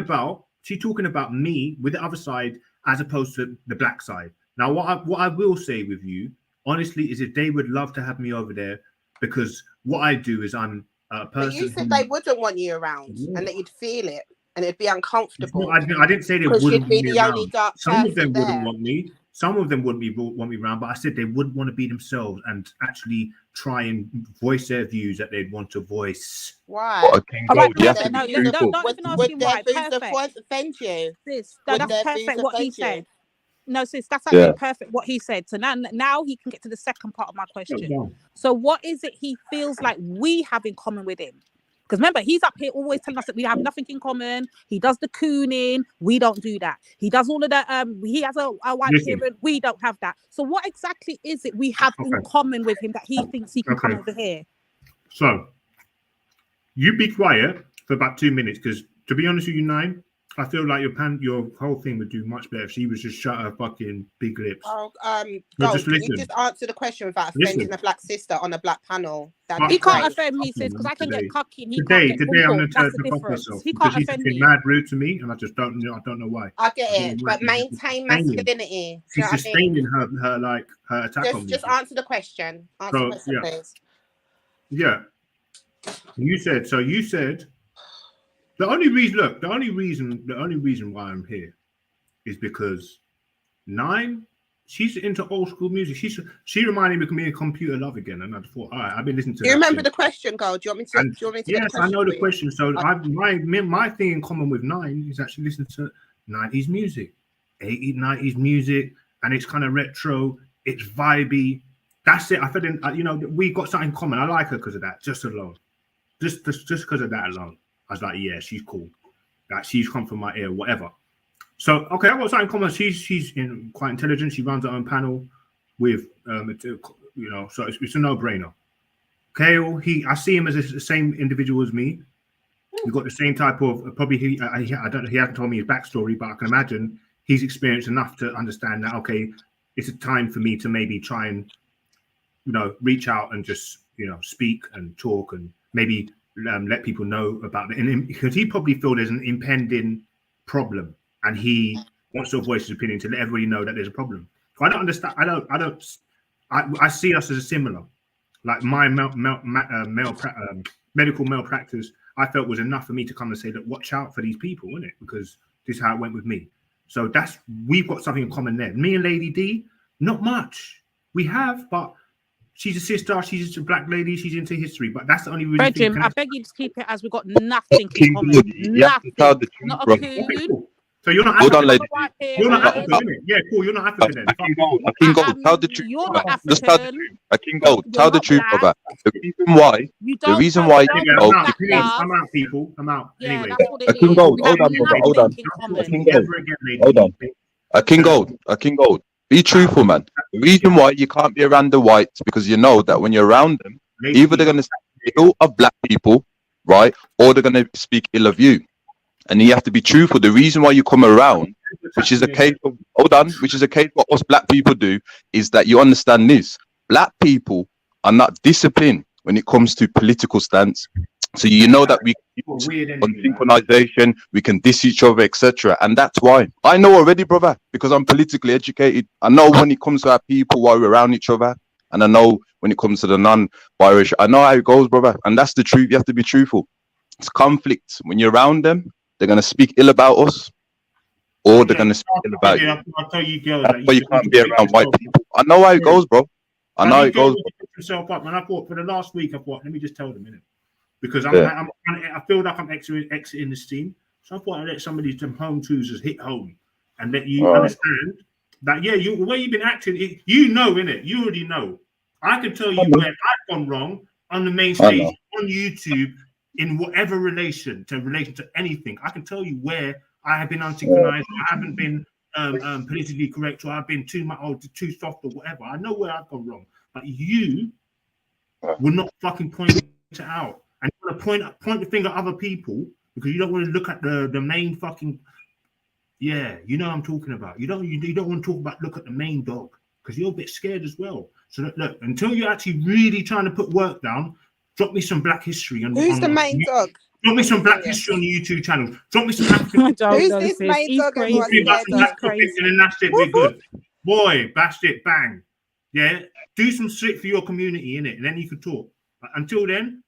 about me with the other side, as opposed to the black side. Now, what I will say with you, honestly, is that they would love to have me over there, because what I do is I'm a person. But you said they wouldn't want you around, and that you'd feel it, and it'd be uncomfortable. I didn't say they wouldn't want me around. Some of them there. wouldn't want me. Some of them wouldn't want me around, but I said they wouldn't want to be themselves and actually try and voice their views that they'd want to voice. Why? Would their views offend you? Sis, that's perfect what he said. No, sis, that's actually perfect what he said. So now he can get to the second part of my question. So what is it he feels like we have in common with him? Because remember, he's up here always telling us that we have nothing in common. He does the cooning. We don't do that. He does all of that. He has a white parent. We don't have that. So what exactly is it we have in common with him that he thinks he can come over here? So you be quiet for about 2 minutes, because to be honest with you, Nine, I feel like your whole thing would do much better if she was just shut her fucking big lips. Oh, Gold, you just answer the question without offending a black sister on a black panel. He can't offend me, sis, because I can get cocky and he can't get today I'm going to That's turn the off difference. myself. He can't He's offend been me. mad rude to me, and I just don't know why. I get it, but maintain masculinity. She's sustaining her attack on me. Just answer the question. Answer the question, please. Yeah. You said the only reason why I'm here is because Nine, she's into old school music. She reminded me of me of Computer Love again, and I thought, all right, I've been listening to. Do you remember the question, Gold? Do you want me to? Yes, I know the question. So my thing in common with Nine is actually listening to 90s music, 80s, 90s music, and it's kind of retro. It's vibey. That's it. I feel we got something in common. I like her because of that, just alone, just because of that alone. I was like, yeah, she's cool. Like, she's come from my ear, whatever. So, okay, I've got something in common. She's quite intelligent. She runs her own panel with, so it's a no-brainer. Kale, I see him as the same individual as me. We've got the same type of, I don't know, he hasn't told me his backstory, but I can imagine he's experienced enough to understand that, okay, it's a time for me to maybe try and, reach out and just, speak and talk and maybe let people know about it, and because he probably feels there's an impending problem, and he wants to voice his opinion to let everybody know that there's a problem. So I don't understand. I see us as similar. Like my medical malpractice, I felt was enough for me to come and say, look, watch out for these people, isn't it? Because this is how it went with me. So we've got something in common there. Me and Lady D, not much. We have, but. She's a sister. She's just a black lady. She's into history, but that's the only reason. Brethren, I beg you to keep it as we've got nothing in common. Nothing. Not a coon. So you're not African. You're not African, isn't it? Yeah, cool. You're not African then. King Gold, tell the truth. You're not Just tell the African. truth. King Gold, tell the truth, brother. The reason why. I'm out, people. I'm out. Anyway. King Gold, hold on, brother. Hold on. King Gold. King Gold. King Gold. Be truthful, man. The reason why you can't be around the whites because you know that when you're around them, either they're going to speak ill of black people, right, or they're going to speak ill of you. And you have to be truthful. The reason why you come around, which is a case of which is a case what us black people do, is that you understand this. Black people are not disciplined when it comes to political stance. So you know that we on synchronization, we can diss each other, etc. And that's why I know already, brother, because I'm politically educated. I know when it comes to our people while we're around each other, and I know when it comes to the non-biracial, I know how it goes, brother. And that's the truth. You have to be truthful. It's conflict. When you're around them, they're gonna speak ill about us, or they're gonna speak ill about you. I'll tell you, girl, that's why you can't be around white people. I know how it goes, bro. I know how it goes. Yourself up, and I thought for the last week, I thought, let me just tell them, innit? Because I feel like I'm exiting the scene. So I thought I'd let some of these home choosers hit home and let you understand that, yeah, the way you've been acting, you know, innit? You already know. I can tell you where I've gone wrong on the main stage, on YouTube, in whatever relation to anything. I can tell you where I have been unsynchronized, I haven't been politically correct, or I've been too much or too soft or whatever. I know where I've gone wrong. But you will not fucking point it out. And you want to point the finger at other people because you don't want to look at the main fucking, yeah, you know what I'm talking about. You don't want to talk about look at the main dog because you're a bit scared as well. So look, until you're actually really trying to put work down, drop me some black history. Who's the main dog? Drop me some black history on the YouTube channel. Drop me some African. Who's this main dog? And then that's it. We're good. Boy, bash it, bang. Yeah, do some shit for your community, innit? And then you can talk. But until then,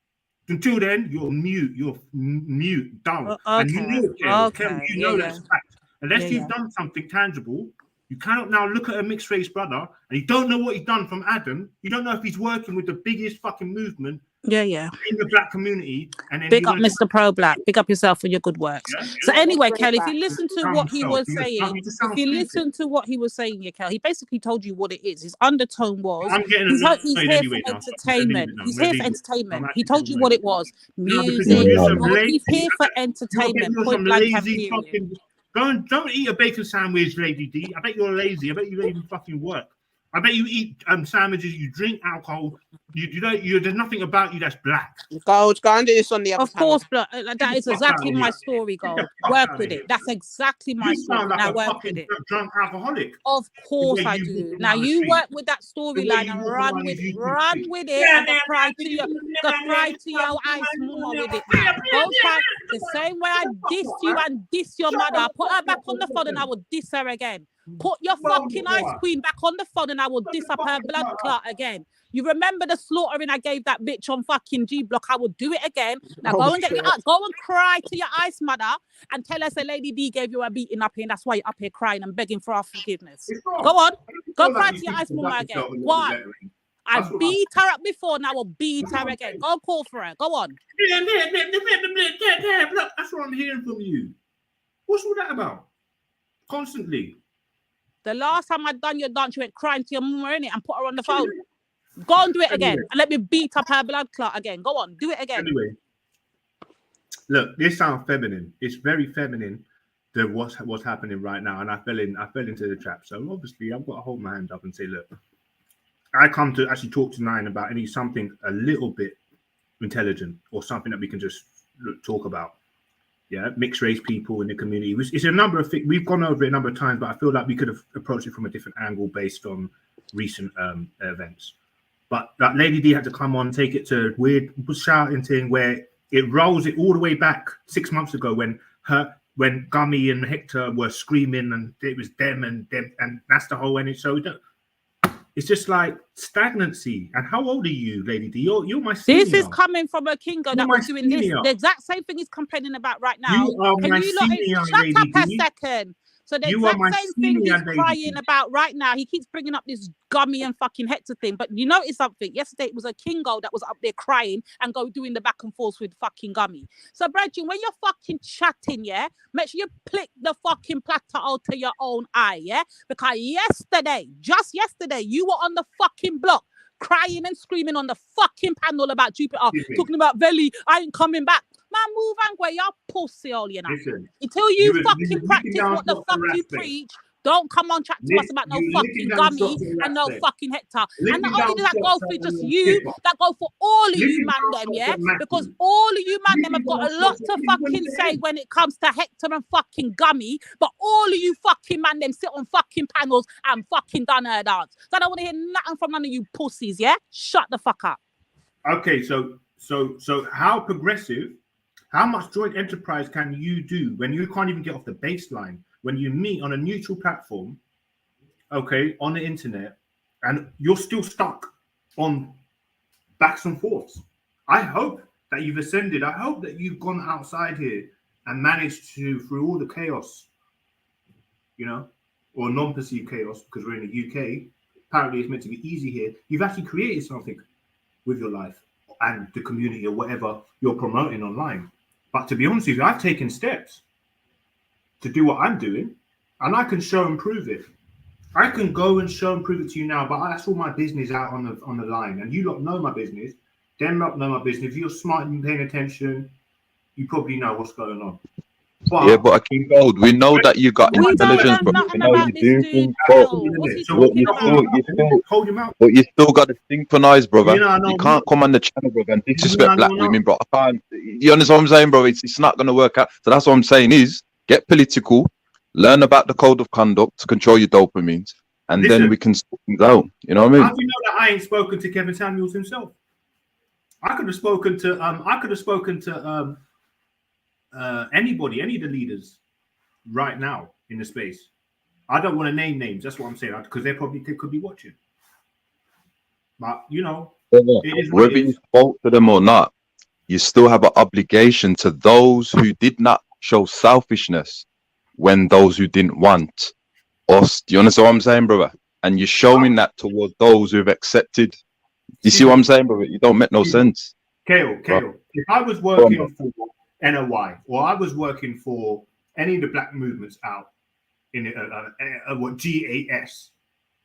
you're mute, dumb. Okay. And you know it, Okay. you know that's fact. Unless you've done something tangible, you cannot now look at a mixed race brother and you don't know what he's done from Adam. You don't know if he's working with the biggest fucking movement in the black community. And then big up Mr. Pro Black. Big up yourself for your good works. Yeah? So anyway, Kelly, if you listen to what he was saying, Kelly, he basically told you what it is. His undertone was he's here for entertainment. He's here for entertainment. He told you what it was. Music. He's here for entertainment. Point blank and period. Don't eat a bacon sandwich, Lady D. I bet you're lazy. I bet you don't even fucking work. I bet you eat sandwiches, you drink alcohol. There's nothing about you that's black. Gold, go and do this on the other Of course, but that is exactly my story, Gold. Work with it. That's exactly my story. Now work with it. Drunk alcoholic. Of course I do. Now you work with that storyline and run with it. And go cry to your ice mama with it. Now go cry the same way I diss you and diss your mother. I put her back on the phone and I will diss her again. Put your fucking ice queen back on the phone and I will diss up her blood clot again. You remember the slaughtering I gave that bitch on fucking G Block? I will do it again. Now go and go and cry to your ice mother and tell us a Lady D gave you a beating up here and that's why you're up here crying and begging for our forgiveness. Go on. Go cry to your ice mama again. Why? I beat her up before and I will beat her again. Go call for her. Go on. That's what I'm hearing from you. What's all that about? Constantly. The last time I done your dance, you went crying to your mama in it and put her on the phone. Go and do it again and let me beat up her blood clot again. Go on, do it again. Anyway, look, this sounds feminine. It's very feminine. What's happening right now, and I fell into the trap. So obviously, I've got to hold my hand up and say, look, I come to actually talk to Nine about something a little bit intelligent or something that we can just talk about. Yeah, mixed race people in the community. It's a number of things. We've gone over it a number of times, but I feel like we could have approached it from a different angle based on recent events. But that Lady D had to come on, take it to weird shouting thing where it rolls it all the way back 6 months ago when Gummy and Hector were screaming and it was them and that's the whole energy. So it's just like stagnancy. And how old are you, Lady D? You're my senior. This is coming from a Kingo that was doing this. The exact same thing he's complaining about right now. You are my senior, shut up a second. So the exact same thing he's crying about right now. He keeps bringing up this Gummy and fucking Hector thing. But you notice something? Yesterday it was a Kingo that was up there crying and doing the back and forth with fucking Gummy. So Bradley, when you're fucking chatting, yeah, make sure you flick the fucking platter out to your own eye, yeah? Because just yesterday, you were on the fucking block crying and screaming on the fucking panel about Jupiter, talking about Veli, I ain't coming back. Man, move and go, you're pussy all, you know. Until you fucking practice what the fuck you preach, Don't come on chat to us about no fucking gummy and no fucking hectare. And not only does that go for just you, that go for all of you man them, yeah? Because all of you man them have got a lot to fucking say when it comes to hectare and fucking gummy, but all of you fucking man them sit on fucking panels and fucking done her dance. So I don't want to hear nothing from none of you pussies, yeah? Shut the fuck up. Okay, so how progressive, how much joint enterprise can you do when you can't even get off the baseline? When you meet on a neutral platform, okay, on the internet, and you're still stuck on backs and forths. I hope that you've ascended. I hope that you've gone outside here and managed to, through all the chaos, you know, or non-perceived chaos, because we're in the UK, apparently it's meant to be easy here. You've actually created something with your life and the community or whatever you're promoting online. But to be honest with you, I've taken steps to do what I'm doing, and I can show and prove it. I can go and show and prove it to you now, but that's all my business out on the line, and you lot know my business. Them lot know my business. If you're smart and paying attention, you probably know what's going on. But King Gold, we know that you got intelligence, but we know you do things, but you still got to synchronize, brother. You can't come on the channel, brother, and disrespect black women, bro. I can't. You understand what I'm saying, bro? It's not going to work out. So that's what I'm saying is, get political, learn about the code of conduct to control your dopamines, and then we can sort things out. You know what I mean? How do you know that I ain't spoken to Kevin Samuels himself? I could have spoken to anybody, any of the leaders right now in the space. I don't want to name names. That's what I'm saying, because they could be watching. But you know, whether you spoke to them or not, you still have an obligation to those who did not show selfishness when those who didn't want us. Do you understand what I'm saying, brother? And you're showing that towards those who've accepted. You see what I'm saying, brother? You don't make no sense. Kale, if I was working for NOI, or I was working for any of the black movements out in what GAS,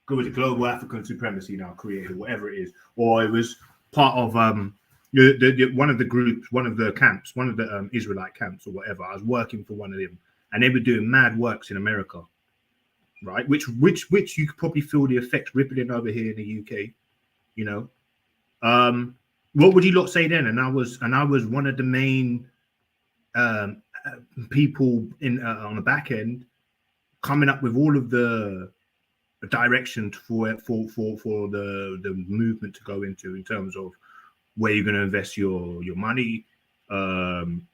Global African Supremacy now created, whatever it is, or it was part of one of the groups, one of the camps, one of the Israelite camps or whatever. I was working for one of them, and they were doing mad works in America, right? Which you could probably feel the effects rippling over here in the UK, you know. What would you lot say then? And I was one of the main people in on the back end, coming up with all of the direction for the movement to go into in terms of where you're going to invest your money,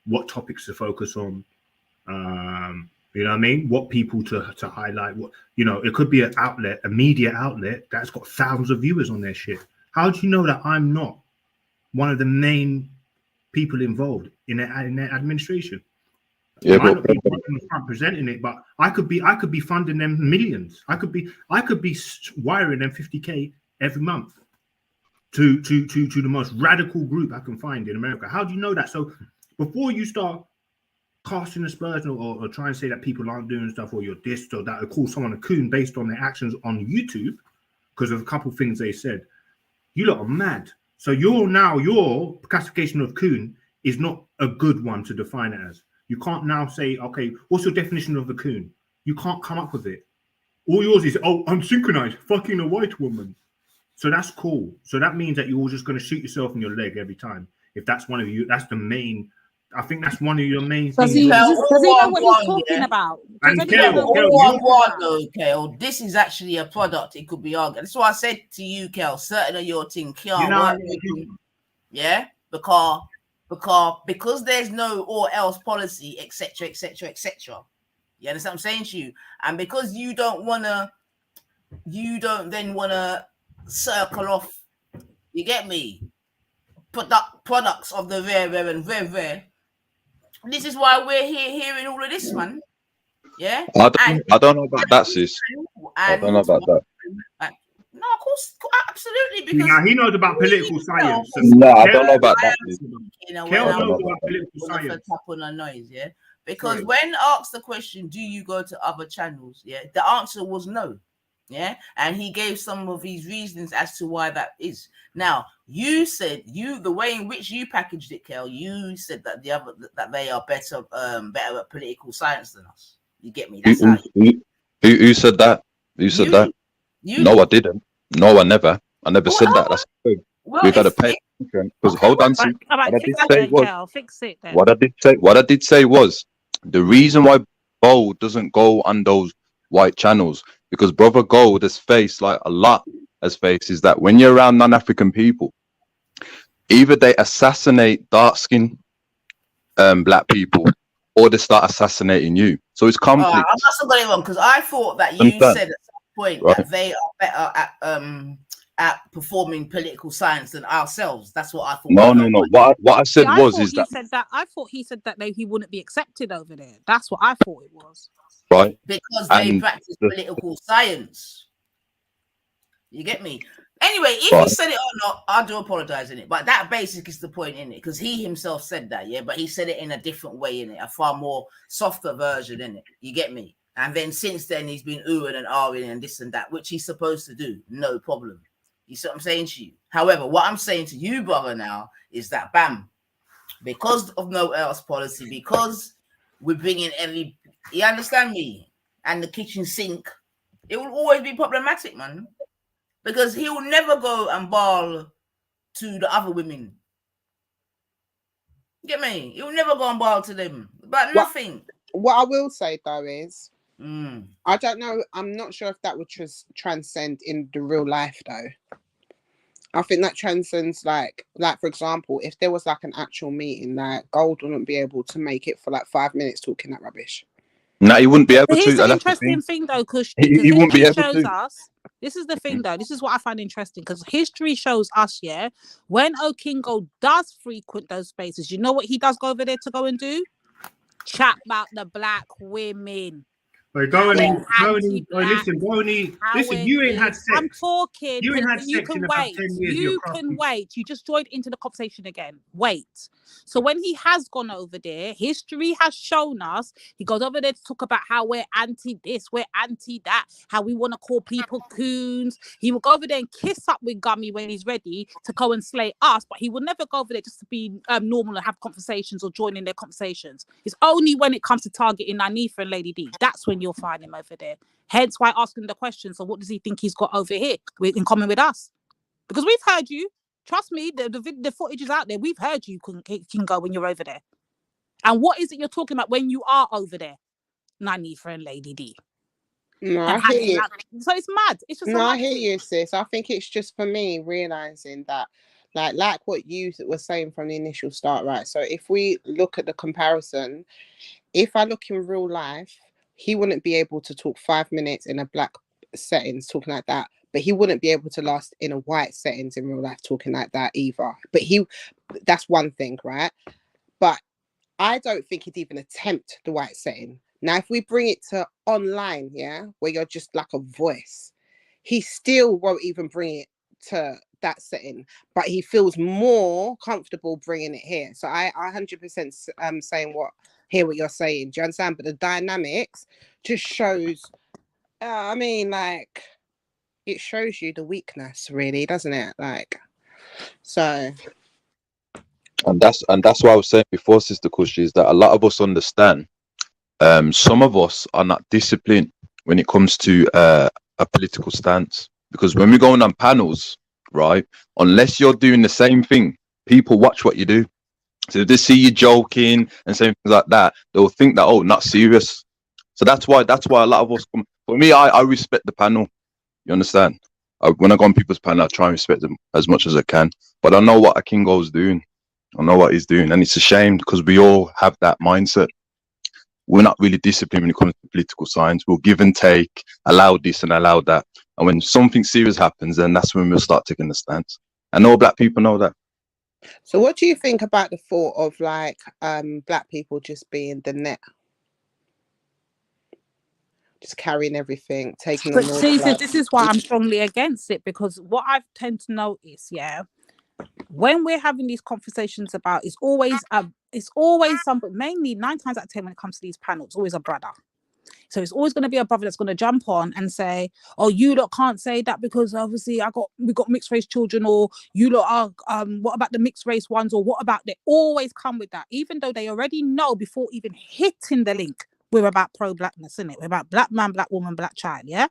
what topics to focus on, you know what I mean? What people to highlight. What, you know, it could be an outlet, a media outlet that's got thousands of viewers on their shit. How do you know that I'm not one of the main people involved in their administration? Yeah, I might not be in the front presenting it, but I could be funding them millions. I could be wiring them 50K every month to the most radical group I can find in America. How do you know that? So before you start casting aspersion or try and say that people aren't doing stuff, or you're dissed, or that, or call someone a coon based on their actions on YouTube because of a couple of things they said, you lot are mad. So your classification of coon is not a good one to define it as. You can't now say, okay, what's your definition of a coon? You can't come up with it. All yours is, oh, I'm synchronized, fucking a white woman. So that's cool. So that means that you're just going to shoot yourself in your leg every time. If that's one of you, that's the main. I think that's one of your main does things. He know what he's talking about? And Kel, this is actually a product. It could be argued. That's why I said to you, Kel, certain of your thing can't work. Yeah, because there's no or else policy, etc. You understand what I'm saying to you? And because you don't then wanna circle off, you get me? Products of the rare and rare. This is why we're hearing all of this, man. Yeah. I don't know about that, sis. I don't know about that. No, of course, absolutely. Because now he knows about political science. No, I don't know about that. You know, when I knows about political science. Tap on the noise, yeah. Because when asked the question, do you go to other channels? Yeah, the answer was no. Yeah, and he gave some of his reasons as to why that is. Now, you said the way in which you packaged it, Kel, you said that that they are better at political science than us. You get me? That's Who said that? Who said that? No, I didn't. No, I never said that. That's good. We've got to pay attention because hold on. See, All right, what I fix did it say then, was Kel. Fix it then. what I did say was the reason why Gold doesn't go on those white channels because Brother Gold has faced like a lot has faced is that when you're around non-African people, either they assassinate dark-skinned black people or they start assassinating you. So it's conflict. I must have got it wrong because I thought that you Understand? said at some point Right. that they are better at performing political science than ourselves. That's what I thought. No. What I said was is that I thought he said that he wouldn't be accepted over there. That's what I thought it was. right because they and practice political science. You get me? Anyway, if Right. he said it or not, I do apologize in it. But that basically is the point in it, because he himself said that, yeah. But he said it in a different way in it, a far more softer version in it. You get me? And then since then, he's been oohing and ahhing and this and that, which he's supposed to do, no problem. You see what I'm saying to you? However, what I'm saying to you, brother, now is that bam, because of no else policy, because we're bringing every, you understand me, and the kitchen sink, it will always be problematic, man. Because he will never go and bawl to the other women. Get me? He will never go and bawl to them. But nothing. What I will say though is, I don't know. I'm not sure if that would transcend in the real life though. I think that transcends like for example, if there was like an actual meeting, like Gold wouldn't be able to make it for like 5 minutes talking that rubbish. No, he wouldn't be able But here's to. the interesting thing though, Kush, He because wouldn't be history able shows to. us. This is the thing though. This is what I find interesting, because history shows us, yeah, when Okingo does frequent those spaces, you know what he does go over there to go and do? Chat about the black women. Wait, Boney, listen, you ain't had sex. I'm talking. You ain't had You sex can in about wait. 10 years. You can wait. You just joined into the conversation again. Wait. So when he has gone over there, history has shown us he goes over there to talk about how we're anti this, we're anti that, how we want to call people coons. He will go over there and kiss up with Gummy when he's ready to go and slay us, but he will never go over there just to be normal and have conversations or join in their conversations. It's only when it comes to targeting Anifa and Lady D, that's when you'll find him over there. Hence why asking the question, so what does he think he's got over here in common with us? Because we've heard you. Trust me, the footage is out there. We've heard you can go when you're over there. And what is it you're talking about when you are over there? Anifa and Lady D. No, I hear you. So it's mad. It's just I hear you, sis. I think it's just for me realizing that, like what you were saying from the initial start, right? So if we look at the comparison, if I look in real life, he wouldn't be able to talk 5 minutes in a black settings talking like that, but he wouldn't be able to last in a white settings in real life talking like that either. But that's one thing, right? But I don't think he'd even attempt the white setting. Now, if we bring it to online, yeah, where you're just like a voice, he still won't even bring it to that setting, but he feels more comfortable bringing it here. So I 100% saying hear what you're saying. Do you understand? But the dynamics just shows, I mean, like, it shows you the weakness, really, doesn't it? Like, so. And that's what I was saying before, Sister Kush, is that a lot of us understand. Some of us are not disciplined when it comes to a political stance, because when we're going on panels, right, unless you're doing the same thing, people watch what you do. So if they see you joking and saying things like that, they'll think that, oh, not serious. So that's why a lot of us come. For me, I respect the panel. You understand? When I go on people's panel, I try and respect them as much as I can. But I know what Akingo's doing. I know what he's doing, and it's a shame because we all have that mindset. We're not really disciplined when it comes to political science. We'll give and take, allow this and allow that. And when something serious happens, then that's when we'll start taking the stance. And all black people know that. So what do you think about the thought of like black people just being the net? Just carrying everything, taking But see, this is why I'm strongly against it, because what I tend to notice, yeah, when we're having these conversations about, it's always somebody, mainly 9 times out of 10 when it comes to these panels, always a brother. So it's always going to be a brother that's going to jump on and say, oh, you lot can't say that because obviously we got mixed race children, or you lot are what about the mixed race ones, or what about, they always come with that, even though they already know before even hitting the link we're about pro-blackness, isn't it? We're about black man, black woman, black child, yeah?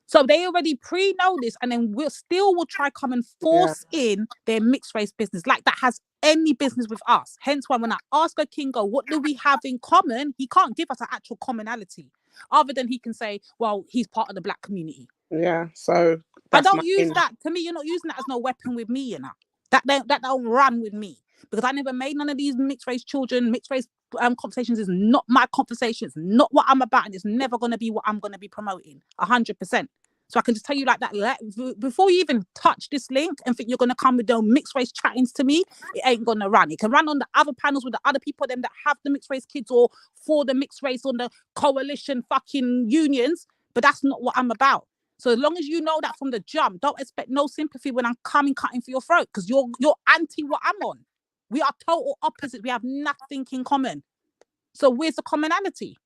So they already pre-know this, and then will try come and force in their mixed race business, like that has any business with us. Hence why when I ask a Kingo, what do we have in common? He can't give us an actual commonality, other than he can say, well, he's part of the black community. Yeah, so I don't use that. To me, you're not using that as no weapon with me, you know. That don't run with me, because I never made none of these mixed race children. Mixed race conversations is not my conversation. It's not what I'm about, and it's never going to be what I'm going to be promoting 100%. So I can just tell you like that, before you even touch this link and think you're going to come with the mixed race chattings to me, it ain't going to run. It can run on the other panels with the other people them that have the mixed race kids, or for the mixed race on the coalition fucking unions, but that's not what I'm about. So as long as you know that from the jump, don't expect no sympathy when I'm coming cutting for your throat, because you're anti what I'm on. We are total opposites. We have nothing in common. So where's the commonality?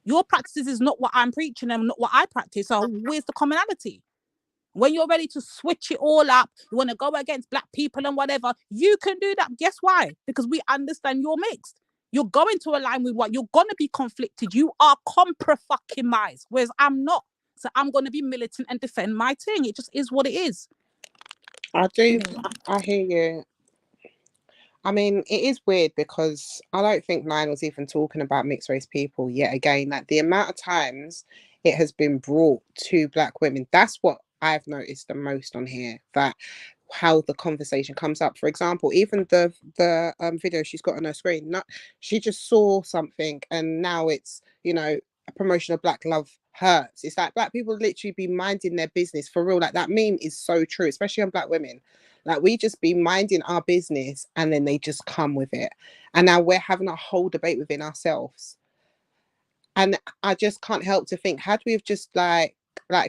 Your practices is not what I'm preaching and not what I practice. So where's the commonality? When you're ready to switch it all up, you want to go against black people and whatever, you can do that. Guess why? Because we understand you're mixed. You're going to align with what you're going to be conflicted. You are compra-fucking-mised, whereas I'm not. So I'm going to be militant and defend my thing. It just is what it is. I do. I hear you. I mean, it is weird because I don't think Nine was even talking about mixed race people yet again. Like the amount of times it has been brought to black women, that's what I've noticed the most on here, that how the conversation comes up. For example, even the video she's got on her screen, she just saw something and now it's, you know, a promotion of black love hurts. It's like black people literally be minding their business for real. Like that meme is so true, especially on black women. Like we just be minding our business and then they just come with it. And now we're having a whole debate within ourselves. And I just can't help to think, had we have just like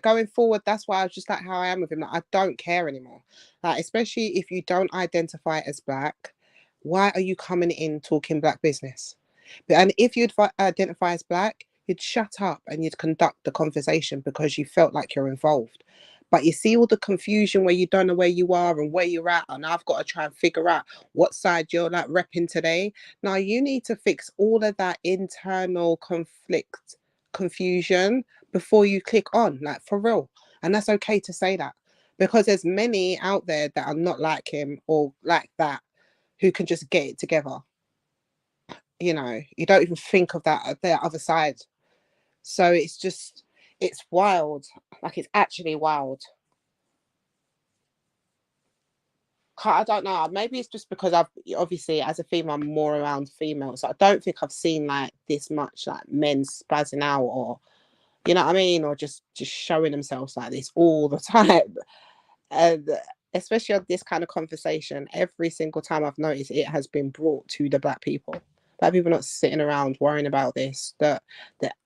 going forward, that's why I was just like how I am with him. Like I don't care anymore. Like, especially if you don't identify as black, why are you coming in talking black business? And if you'd identify as black, you'd shut up and you'd conduct the conversation because you felt like you're involved. But you see all the confusion where you don't know where you are and where you're at, and I've got to try and figure out what side you're like repping today. Now you need to fix all of that internal conflict, confusion before you click on, like for real. And that's okay to say that, because there's many out there that are not like him or like that who can just get it together. You know, you don't even think of that their other side. So it's just, it's wild. Like it's actually wild. I don't know. Maybe it's just because I've obviously as a female, I'm more around females. So I don't think I've seen like this much like men spazzing out, or you know what I mean, or just showing themselves like this all the time. And especially on this kind of conversation, every single time I've noticed it has been brought to the black people. Black people not sitting around worrying about this. The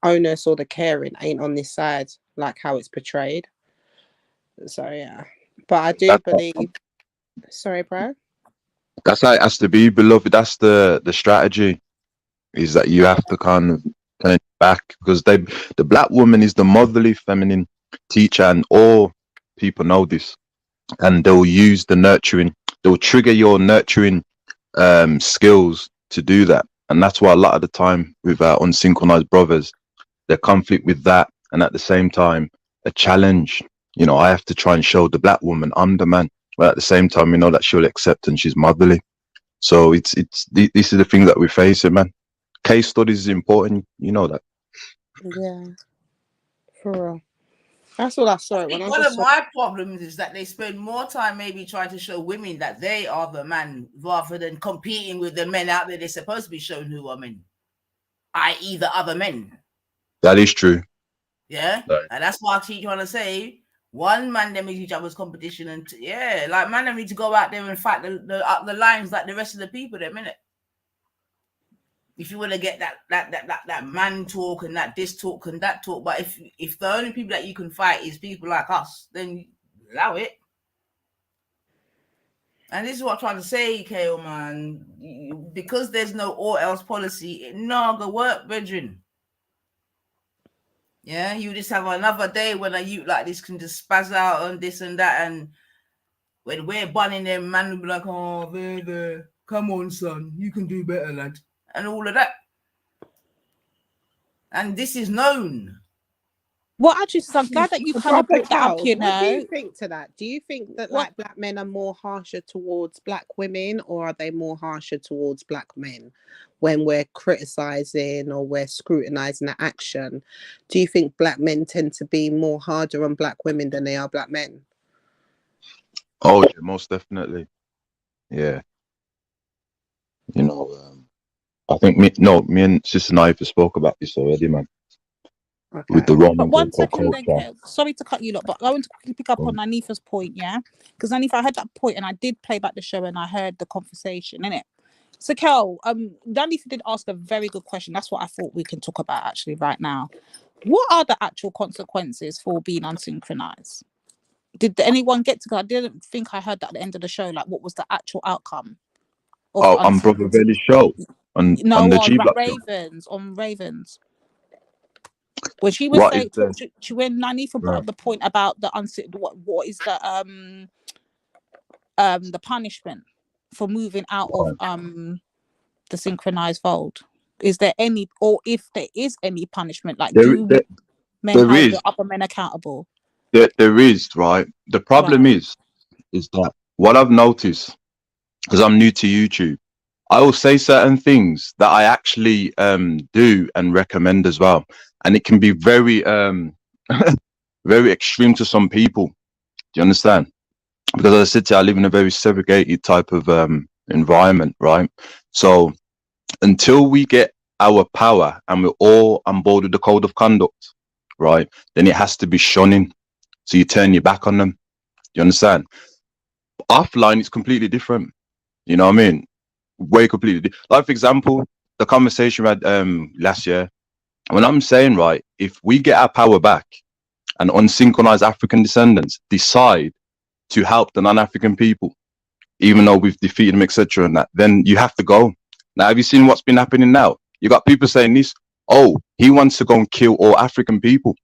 onus or the caring ain't on this side, like how it's portrayed. So yeah, but I do believe. Sorry, bro. That's how it has to be, beloved. That's the strategy, is that you have to kind of turn it back, because the black woman is the motherly feminine teacher, and all people know this, and they'll use the nurturing, they'll trigger your nurturing skills to do that. And that's why a lot of the time with our unsynchronized brothers, the conflict with that, and at the same time a challenge. You know, I have to try and show the black woman I'm the man, but at the same time, you know, that she'll accept and she's motherly. So this is the thing that we're facing, man. Case studies is important, you know that. Yeah, for real. That's all I saw. One of my problems is that they spend more time maybe trying to show women that they are the man, rather than competing with the men out there they're supposed to be showing who are men, i.e. the other men. That is true. Yeah, right. And that's why I keep trying to say, one, man, them is each other's competition, and yeah, like man, them need to go out there and fight the lines like the rest of the people. That minute, if you want to get that man talk and that this talk and that talk, but if the only people that you can fight is people like us, then allow it. And this is what I'm trying to say, KO, man. Because there's no all else policy, it not gonna work, brethren. Yeah, you just have another day when a youth like this can just spaz out on this and that, and when we're bunning them, man will be like, oh, there, come on, son, you can do better, lad, and all of that. and this is known. Well, actually, so I'm glad that you kind of brought that up, you know. What do you think to that? Do you think that like black men are more harsher towards black women, or are they more harsher towards black men when we're criticizing or we're scrutinizing the action? Do you think black men tend to be more harder on black women than they are black men? Oh, yeah, most definitely. Yeah. You know, I think me and Sister Naifa spoke about this already, man. Okay. With the Roman But one culture. second, then, Kev. Sorry to cut you lot, but I want to quickly pick up on Anifa's point, yeah? Because Anifa, I heard that point and I did play back the show and I heard the conversation, innit? So, Kel, Anifa did ask a very good question. That's what I thought we can talk about actually right now. What are the actual consequences for being unsynchronized? Did anyone get to? I didn't think I heard that at the end of the show. Like, what was the actual outcome? On Brother Veli's show on the G-Block Ravens on Ravens. When she was saying, when Anifa brought up the point about the what is the punishment for moving out of the synchronized fold? Is there any, or if there is any punishment, like do men hold the upper men accountable? There is, right? The problem is that what I've noticed, because I'm new to YouTube, I will say certain things that I actually do and recommend as well, and it can be very very extreme to some people. Do you understand? Because as I said to you, I live in a very segregated type of environment, right? So until we get our power and we're all on board with the code of conduct, right, then it has to be shunning. So you turn your back on them. You understand? Offline, it's completely different. You know what I mean? Way completely different. Like, for example, the conversation we had last year, when I'm saying, right, if we get our power back and unsynchronized African descendants decide to help the non-African people, even though we've defeated them, etc., and that, then you have to go. Now, have you seen what's been happening now? You got people saying this, oh, he wants to go and kill all African people.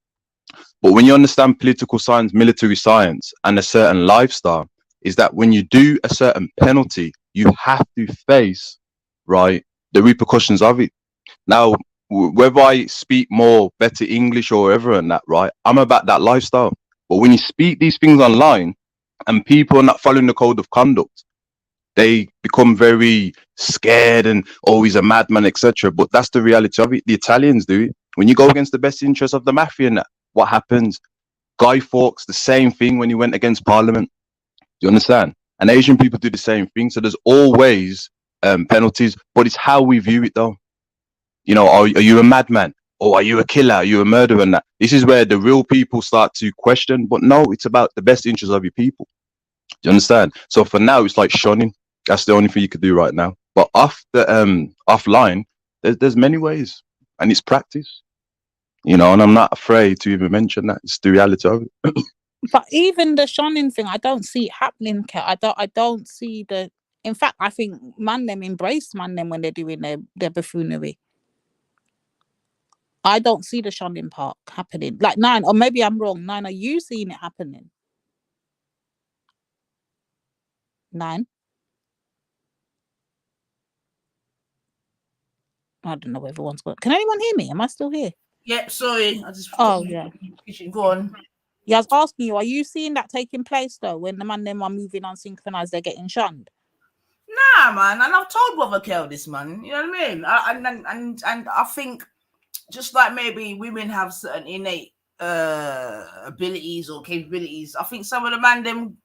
But when you understand political science, military science, and a certain lifestyle, is that when you do a certain penalty, you have to face, right, the repercussions of it. Now, whether I speak more better English or whatever and that, right, I'm about that lifestyle. But when you speak these things online and people are not following the code of conduct, they become very scared and, oh, he's a madman, etc. But that's the reality of it. The Italians do it. When you go against the best interests of the mafia and that, what happens? Guy Fawkes, the same thing when he went against Parliament. Do you understand? And Asian people do the same thing. So there's always penalties, but it's how we view it, though. You know, are you a madman? Or are you a killer? Are you a murderer? And that. This is where the real people start to question. But no, it's about the best interests of your people. Do you understand? So for now, it's like shunning. That's the only thing you could do right now. But offline, there's many ways, and it's practice. You know, and I'm not afraid to even mention that. It's the reality of it. But even the shunning thing, I don't see it happening. I don't see the. In fact, I think man them embrace man them when they're doing their buffoonery. I don't see the shunning part happening. Like Nine, or maybe I'm wrong. Nine, are you seeing it happening? Nine. I don't know where everyone's going. Can anyone hear me? Am I still here? Yeah, sorry. I just. Oh yeah. Go on. Yeah, I was asking you, are you seeing that taking place though? When the man them are moving unsynchronized, they're getting shunned. Nah, man, and I've told Brother Kel this, man. You know what I mean? And I think just like maybe women have certain innate abilities or capabilities, I think some of the man them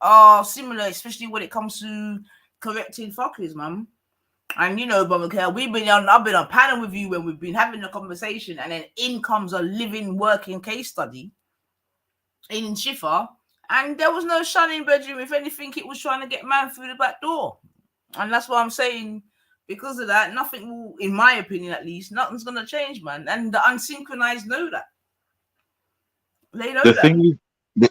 are similar, especially when it comes to correcting fuckers, man. And you know, Brother Kel, I've been on panel with you when we've been having a conversation, and then in comes a living, working case study in Schiffer, and there was no shunning bedroom. If anything, it was trying to get man through the back door. And that's what I'm saying. Because of that, nothing will, in my opinion at least, nothing's going to change, man. And the unsynchronized know that. They know that.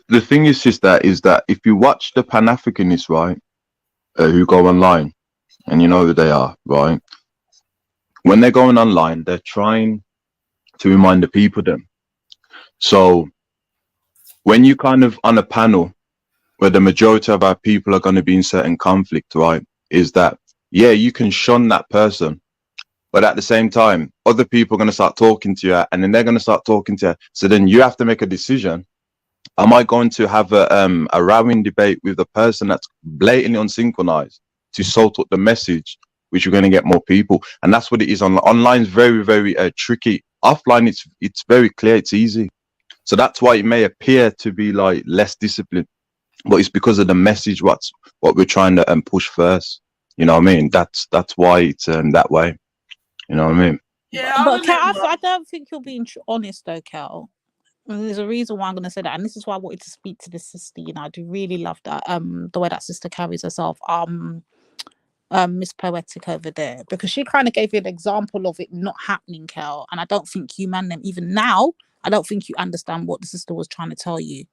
The thing is just that if you watch the Pan-Africanists, right, who go online, and you know who they are, right, when they're going online, they're trying to remind the people them. So when you kind of on a panel where the majority of our people are going to be in certain conflict, right, is that, yeah, you can shun that person, But at the same time, other people are going to start talking to you, and then they're going to start talking to you. So then you have to make a decision. Am I going to have a rowing debate with the person that's blatantly unsynchronized to sort out the message, which you're going to get more people? And that's what it is. Online is very, very tricky. Offline, it's very clear. It's easy. So that's why it may appear to be like less disciplined, but it's because of the message. What we're trying to push first. You know what I mean? That's why it's that way. You know what I mean? Yeah, but Kel, I don't think you're being honest though, Kel. And there's a reason why I'm going to say that, and this is why I wanted to speak to this sister. You know, I do really love that the way that sister carries herself. Miss Poetic over there, because she kind of gave you an example of it not happening, Kel. And I don't think you man them even now. I don't think you understand what the sister was trying to tell you.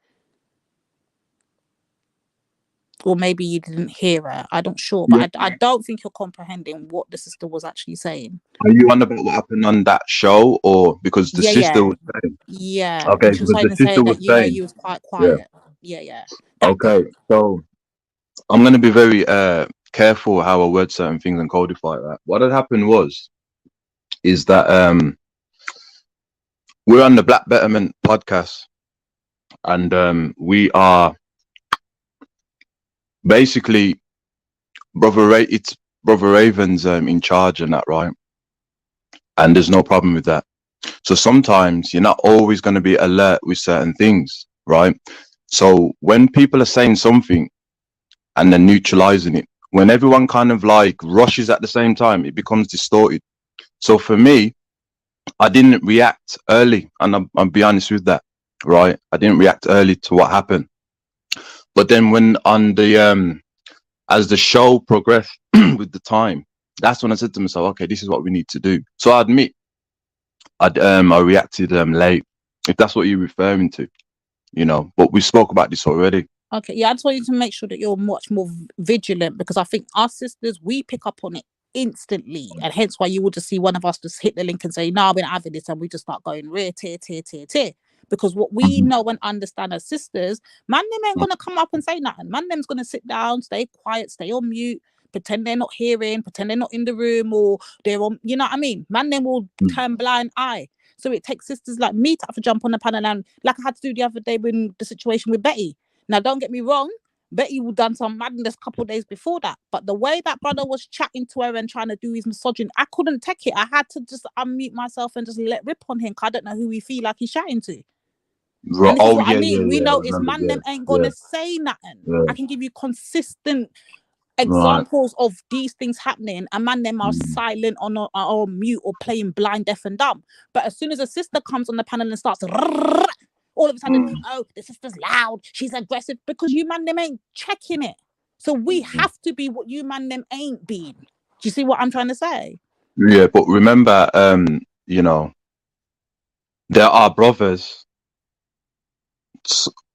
Or maybe you didn't hear her. I'm not sure, but I don't think you're comprehending what the sister was actually saying. Are you on about what happened on that show, or because the sister was saying? Yeah. Okay, She was because trying the to say sister was that, you know, saying, you was quite quiet. Yeah. Okay, so I'm going to be very careful how I word certain things and codify that. What had happened is that we're on the Black Betterment podcast, and we are basically it's Brother Raven's in charge and that, right? And there's no problem with that. So sometimes you're not always going to be alert with certain things, right? So when people are saying something and then neutralizing it, when everyone kind of like rushes at the same time, it becomes distorted. So for me, I didn't react early, and I'll be honest with that, right? I didn't react early to what happened. But then when on the as the show progressed with the time, that's when I said to myself, okay, this is what we need to do. So I admit I reacted late, if that's what you're referring to, you know, but we spoke about this already. Okay, yeah, I just want you to make sure that you're much more vigilant, because I think our sisters, we pick up on it instantly, and hence why you would just see one of us just hit the link and say, no, we're not having this, and we just start going tear. Because what we know and understand as sisters, man, them ain't gonna come up and say nothing. Man, them's gonna sit down, stay quiet, stay on mute, pretend they're not hearing, pretend they're not in the room, or they're on, you know what I mean? Man, them will turn blind eye. So it takes sisters like me to have to jump on the panel, and like I had to do the other day when the situation with Betty. Now, don't get me wrong, Betty would done some madness a couple of days before that. But the way that brother was chatting to her and trying to do his misogyny, I couldn't take it. I had to just unmute myself and just let rip on him, because I don't know who we feel like he's chatting to. And this is what I mean. We know it's man them ain't gonna say nothing. I can give you consistent examples of these things happening, and man them are silent or mute or playing blind, deaf and dumb. But as soon as a sister comes on the panel and starts all of a sudden, oh, the sister's loud, she's aggressive, because you man them ain't checking it. So we have to be what you man them ain't been. Do you see what I'm trying to say? Yeah, but remember, you know, there are brothers,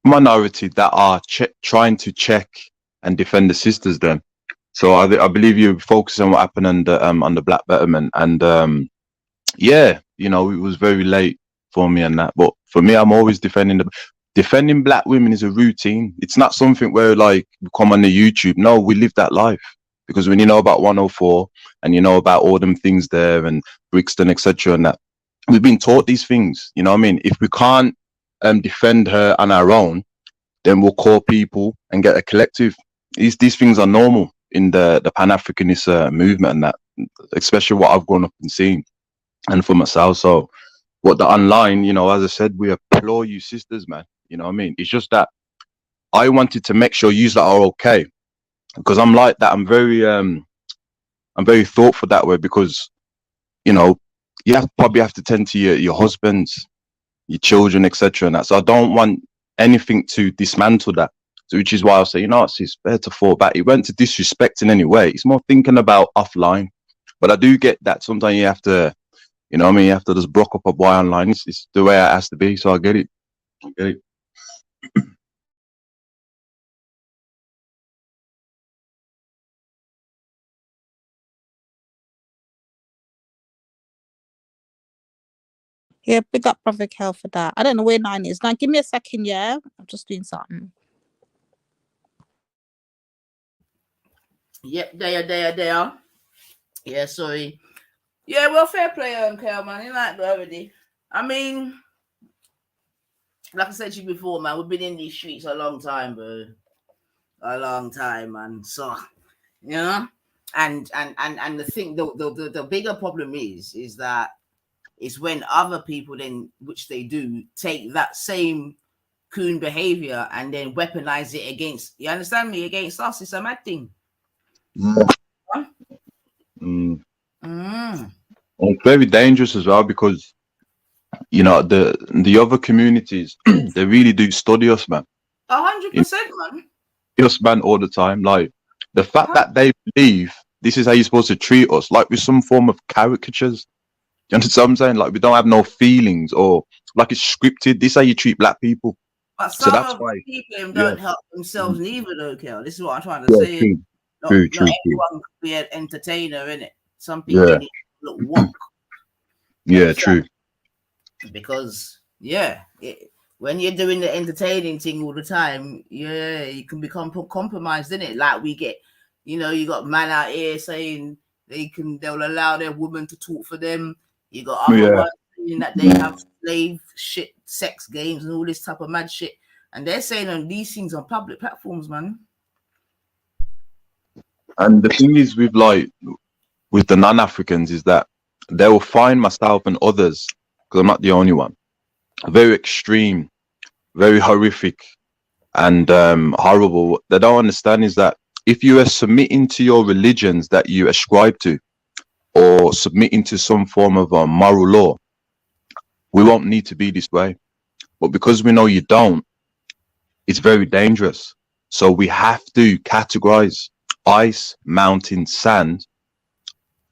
minority, that are trying to check and defend the sisters then. So I believe you focus on what happened on the Black Betterment, and yeah, you know, it was very late for me and that, but for me, I'm always defending black women is a routine. It's not something where like we come on the YouTube. No, we live that life, because when you know about 104 and you know about all them things there and Brixton, etc., and that, we've been taught these things. You know what I mean? If we can't defend her on our own, then we'll call people and get a collective. These things are normal in the Pan-Africanist movement, and that, especially what I've grown up and seen, and for myself. So what the online, you know, as I said, we applaud you sisters, man. You know what I mean? It's just that I wanted to make sure you that are okay, because I'm like that. I'm very thoughtful that way, because, you know, you probably have to tend to your husbands, your children, etc. and that. So I don't want anything to dismantle that. So which is why I'll say, you know, it's better to fall back. It went to disrespect in any way. It's more thinking about offline. But I do get that sometimes you have to, you know what I mean, you have to just block up a boy online. It's the way it has to be. So I get it. Yeah, big up Brother Kel for that. I don't know where 9 is. 9, give me a second, yeah? I'm just doing something. Yep, there. Yeah, sorry. Yeah, well, fair play, Kel, man. You like that already. I mean, like I said to you before, man, we've been in these streets a long time, bro. A long time, man. So, you know, and the thing, the bigger problem is that it's when other people then, which they do, take that same coon behavior and then weaponize it against, you understand me, against us. It's a mad thing. Huh? It's very dangerous as well because, you know, the other communities, they really do study us, man. 100%, man. Us, man, all the time. Like, the fact that they believe this is how you're supposed to treat us, like with some form of caricatures. You understand what I'm saying? Like, we don't have no feelings, or like it's scripted. This is how you treat black people. But So some that's of why, the people don't help themselves neither, though, Kel. This is what I'm trying to yeah, say. true, Not true, true. everyone can be an entertainer, innit? Some people Yeah, need to look woke. yeah, true. Because when you're doing the entertaining thing all the time, yeah, you can become compromised, innit? Like we get, you know, you got man out here saying they'll allow their woman to talk for them. You got other ones saying that they have slave shit, sex games, and all this type of mad shit, and they're saying on these things on public platforms, man. And the thing is with the non-Africans is that they will find myself and others, because I'm not the only one, very extreme, very horrific, and horrible. What they don't understand is that if you are submitting to your religions that you ascribe to, or submitting to some form of moral law, we won't need to be this way. But because we know you don't, it's very dangerous. So we have to categorize ice, mountain, sand.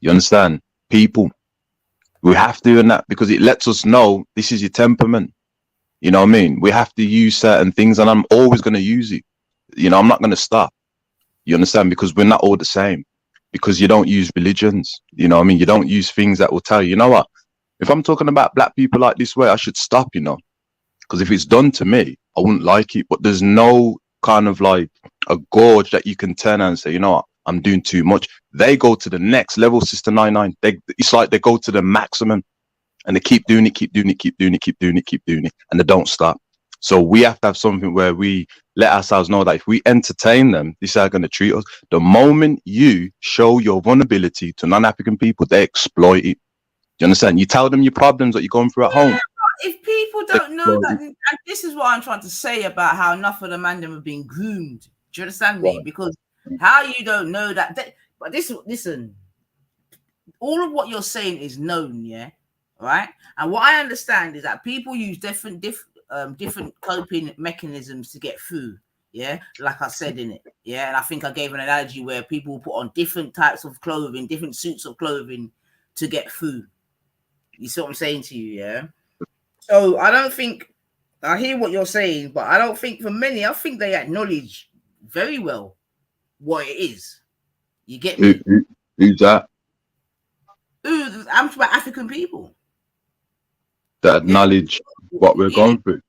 You understand? People. We have to do that because it lets us know this is your temperament. You know what I mean? We have to use certain things, and I'm always going to use it. You know, I'm not going to stop. You understand? Because we're not all the same. Because you don't use religions. You know what I mean? You don't use things that will tell you, you know what? If I'm talking about black people like this way, I should stop, you know? Because if it's done to me, I wouldn't like it. But there's no kind of like a gorge that you can turn and say, you know what? I'm doing too much. They go to the next level, Sister 99. It's like they go to the maximum. And they keep doing it, keep doing it, keep doing it, keep doing it, keep doing it, and they don't stop. So we have to have something where we let ourselves know that if we entertain them, this is how they're going to treat us. The moment you show your vulnerability to non-African people, they exploit it. You understand? You tell them your problems that you're going through at home. If people don't know that, and this is what I'm trying to say about how enough of the man them have been groomed. Do you understand me? Because how you don't know that? But listen, all of what you're saying is known, yeah. Right, and what I understand is that people use different coping mechanisms to get through. Yeah, like I said in it. Yeah, and I think I gave an analogy where people put on different types of clothing, different suits of clothing to get through. You see what I'm saying to you? Yeah. So I don't think I hear what you're saying, but I don't think for many, I think they acknowledge very well what it is. You get me? Who's that? I'm talking about African people. That acknowledge what we're going through.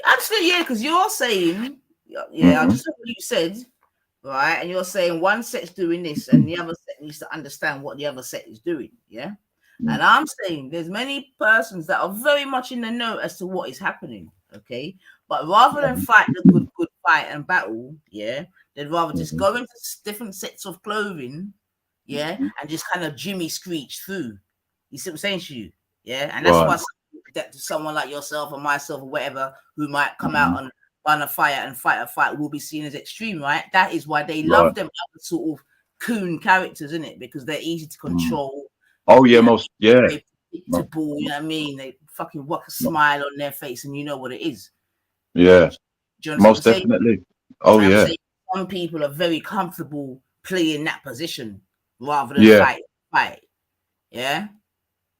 Absolutely, yeah, because you're saying, I just heard what you said, right? And you're saying one set's doing this and the other set needs to understand what the other set is doing, yeah? And I'm saying there's many persons that are very much in the know as to what is happening, okay? But rather than fight the good fight and battle, yeah, they'd rather just go into different sets of clothing, yeah, and just kind of Jimmy screech through. You see what I'm saying to you? Yeah, and that's why that someone like yourself or myself or whatever who might come out and run a fire and fight a fight will be seen as extreme, right? That is why they love them other sort of coon characters, isn't it? Because they're easy to control. Oh yeah, most predictable, you know what I mean? They fucking walk a smile on their face and you know what it is. Yeah, most saying? definitely. Oh I'm yeah. saying some people are very comfortable playing that position rather than fight. Yeah.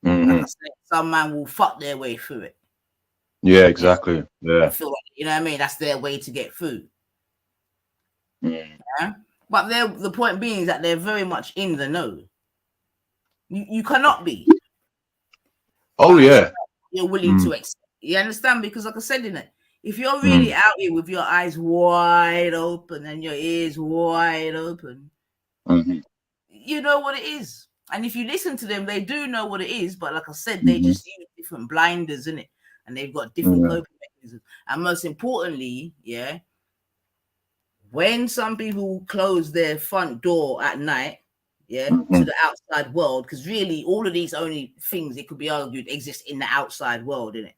Like I said, some man will fuck their way through it. Yeah, exactly. Yeah. I feel like, you know what I mean? That's their way to get through. Yeah. But the point being is that they're very much in the know. You cannot be. Oh yeah. You're willing to accept. You understand? Because like I said in it, if you're really out here with your eyes wide open and your ears wide open, you know what it is. And if you listen to them, they do know what it is. But like I said, they just use different blinders, in it, and they've got different coping mechanisms. And most importantly, yeah, when some people close their front door at night, yeah, to the outside world, because really all of these only things, it could be argued, exist in the outside world, innit?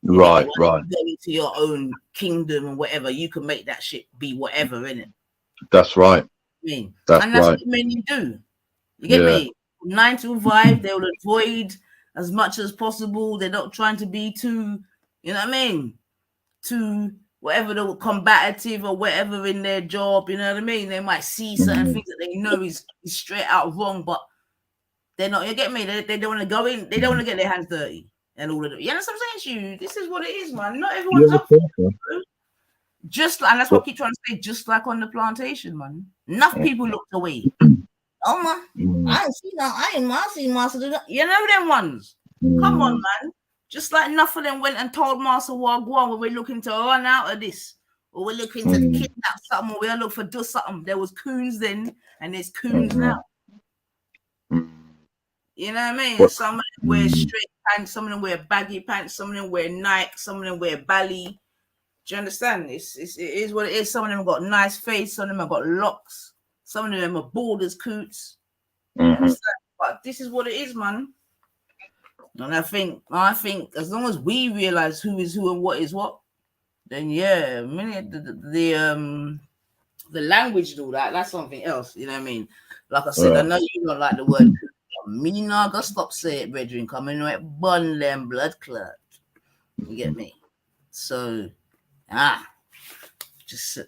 Right. You go into your own kingdom and whatever, you can make that shit be whatever, innit? That's right. And That's that's right. what men do. You get me? 9 to 5, they will avoid as much as possible. They're not trying to be too, you know what I mean? Too whatever, the combative or whatever in their job, you know what I mean? They might see certain things that they know is straight out wrong, but they're not, you get me? They don't want to go in, they don't want to get their hands dirty and all of it. You know what I'm saying to you? This is what it is, man. Not everyone's up for it. Just like, and that's what I keep trying to say, just like on the plantation, man. Enough people looked away. Oh man, I ain't seen that. I seen Master do that. You know them ones. Come on, man. Just like enough of them went and told Master Wagwan, when we're looking to run out of this, or we're looking to kidnap something, or we're looking for do something. There was coons then, and there's coons now. You know what I mean? Some of them wear straight pants, some of them wear baggy pants, some of them wear Nike, some of them wear Bally. Do you understand? It is what it is. Some of them have got nice face, some of them have got locks, some of them are bald as coots. But this is what it is, man. And I think as long as we realize who is who and what is what, then yeah, the language and all that's something else. You know what I mean? Like I said, I know you don't like the word. Me not gonna stop saying it, brethren. Coming right, bun them blood clot. You get me? So, just.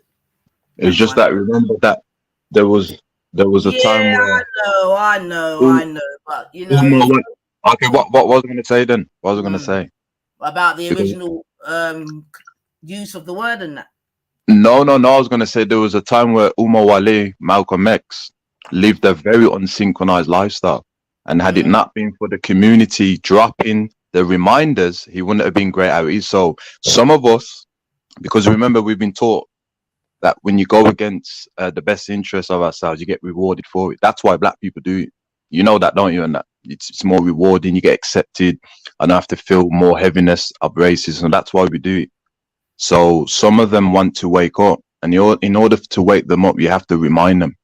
It's just that, remember that there was a time where I know, but you know. Okay, what was I going to say then? What was I going to say about the original use of the word and that? No. I was going to say there was a time where Umar Wali, Malcolm X, lived a very unsynchronized lifestyle, and had it not been for the community dropping the reminders, he wouldn't have been great how he is. So some of us, because remember we've been taught that when you go against the best interests of ourselves, you get rewarded for it. That's why black people do it. You know that, don't you? And that it's more rewarding. You get accepted. I don't have to feel more heaviness of racism. That's why we do it. So some of them want to wake up, and in order to wake them up, you have to remind them.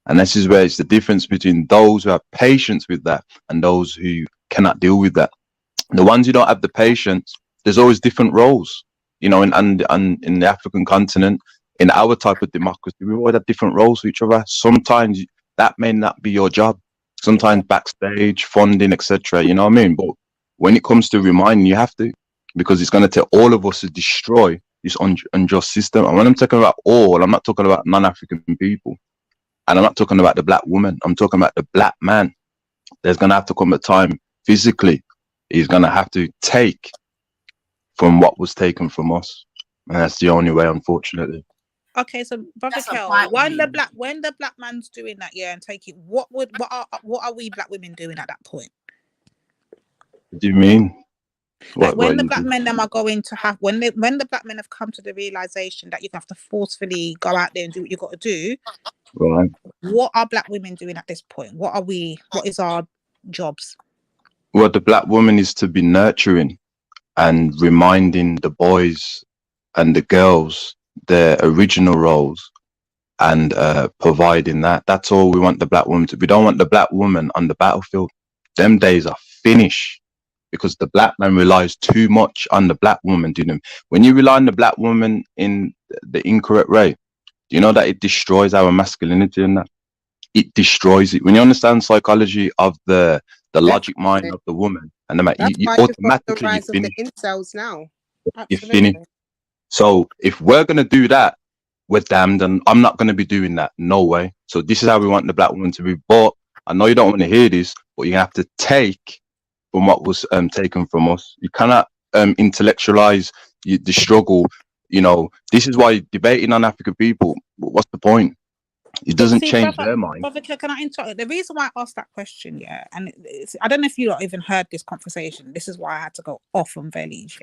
And this is where it's the difference between those who have patience with that and those who cannot deal with that. The ones who don't have the patience, there's always different roles. You know, and in the African continent, in our type of democracy, we always have different roles for each other. Sometimes that may not be your job. Sometimes backstage, funding, etc. You know what I mean? But when it comes to reminding, you have to, because it's going to take all of us to destroy this unjust system. And when I'm talking about all, I'm not talking about non-African people, and I'm not talking about the black woman. I'm talking about the black man. There's going to have to come a time physically, he's going to have to take from what was taken from us, and that's the only way, unfortunately. Okay, so Brother Kel, when the black man's doing that, and take it, what are we black women doing at that point? What do you mean? Like when the black men them are going to have when the black men have come to the realization that you have to forcefully go out there and do what you got to do. Right. What are black women doing at this point? What is our jobs? Well, the black woman is to be nurturing and reminding the boys and the girls their original roles, and providing that. That's all we want the black woman to. We don't want the black woman on the battlefield. Them days are finished, because the black man relies too much on the black woman doing them. When you rely on the black woman in the incorrect way, do you know that it destroys our masculinity? And that it destroys it. When you understand psychology of the logic mind of the woman, and you automatically you finish. The incels now. You finish. So if we're gonna do that, we're damned, and I'm not gonna be doing that. No way. So this is how we want the black woman to be. But I know you don't want to hear this, but you have to take from what was taken from us. You cannot intellectualize the struggle. You know, this is why debating on African people, what's the point? It doesn't change their mind. Brother, can I interrupt? The reason why I asked that question, and I don't know if you even heard this conversation. This is why I had to go off on Village,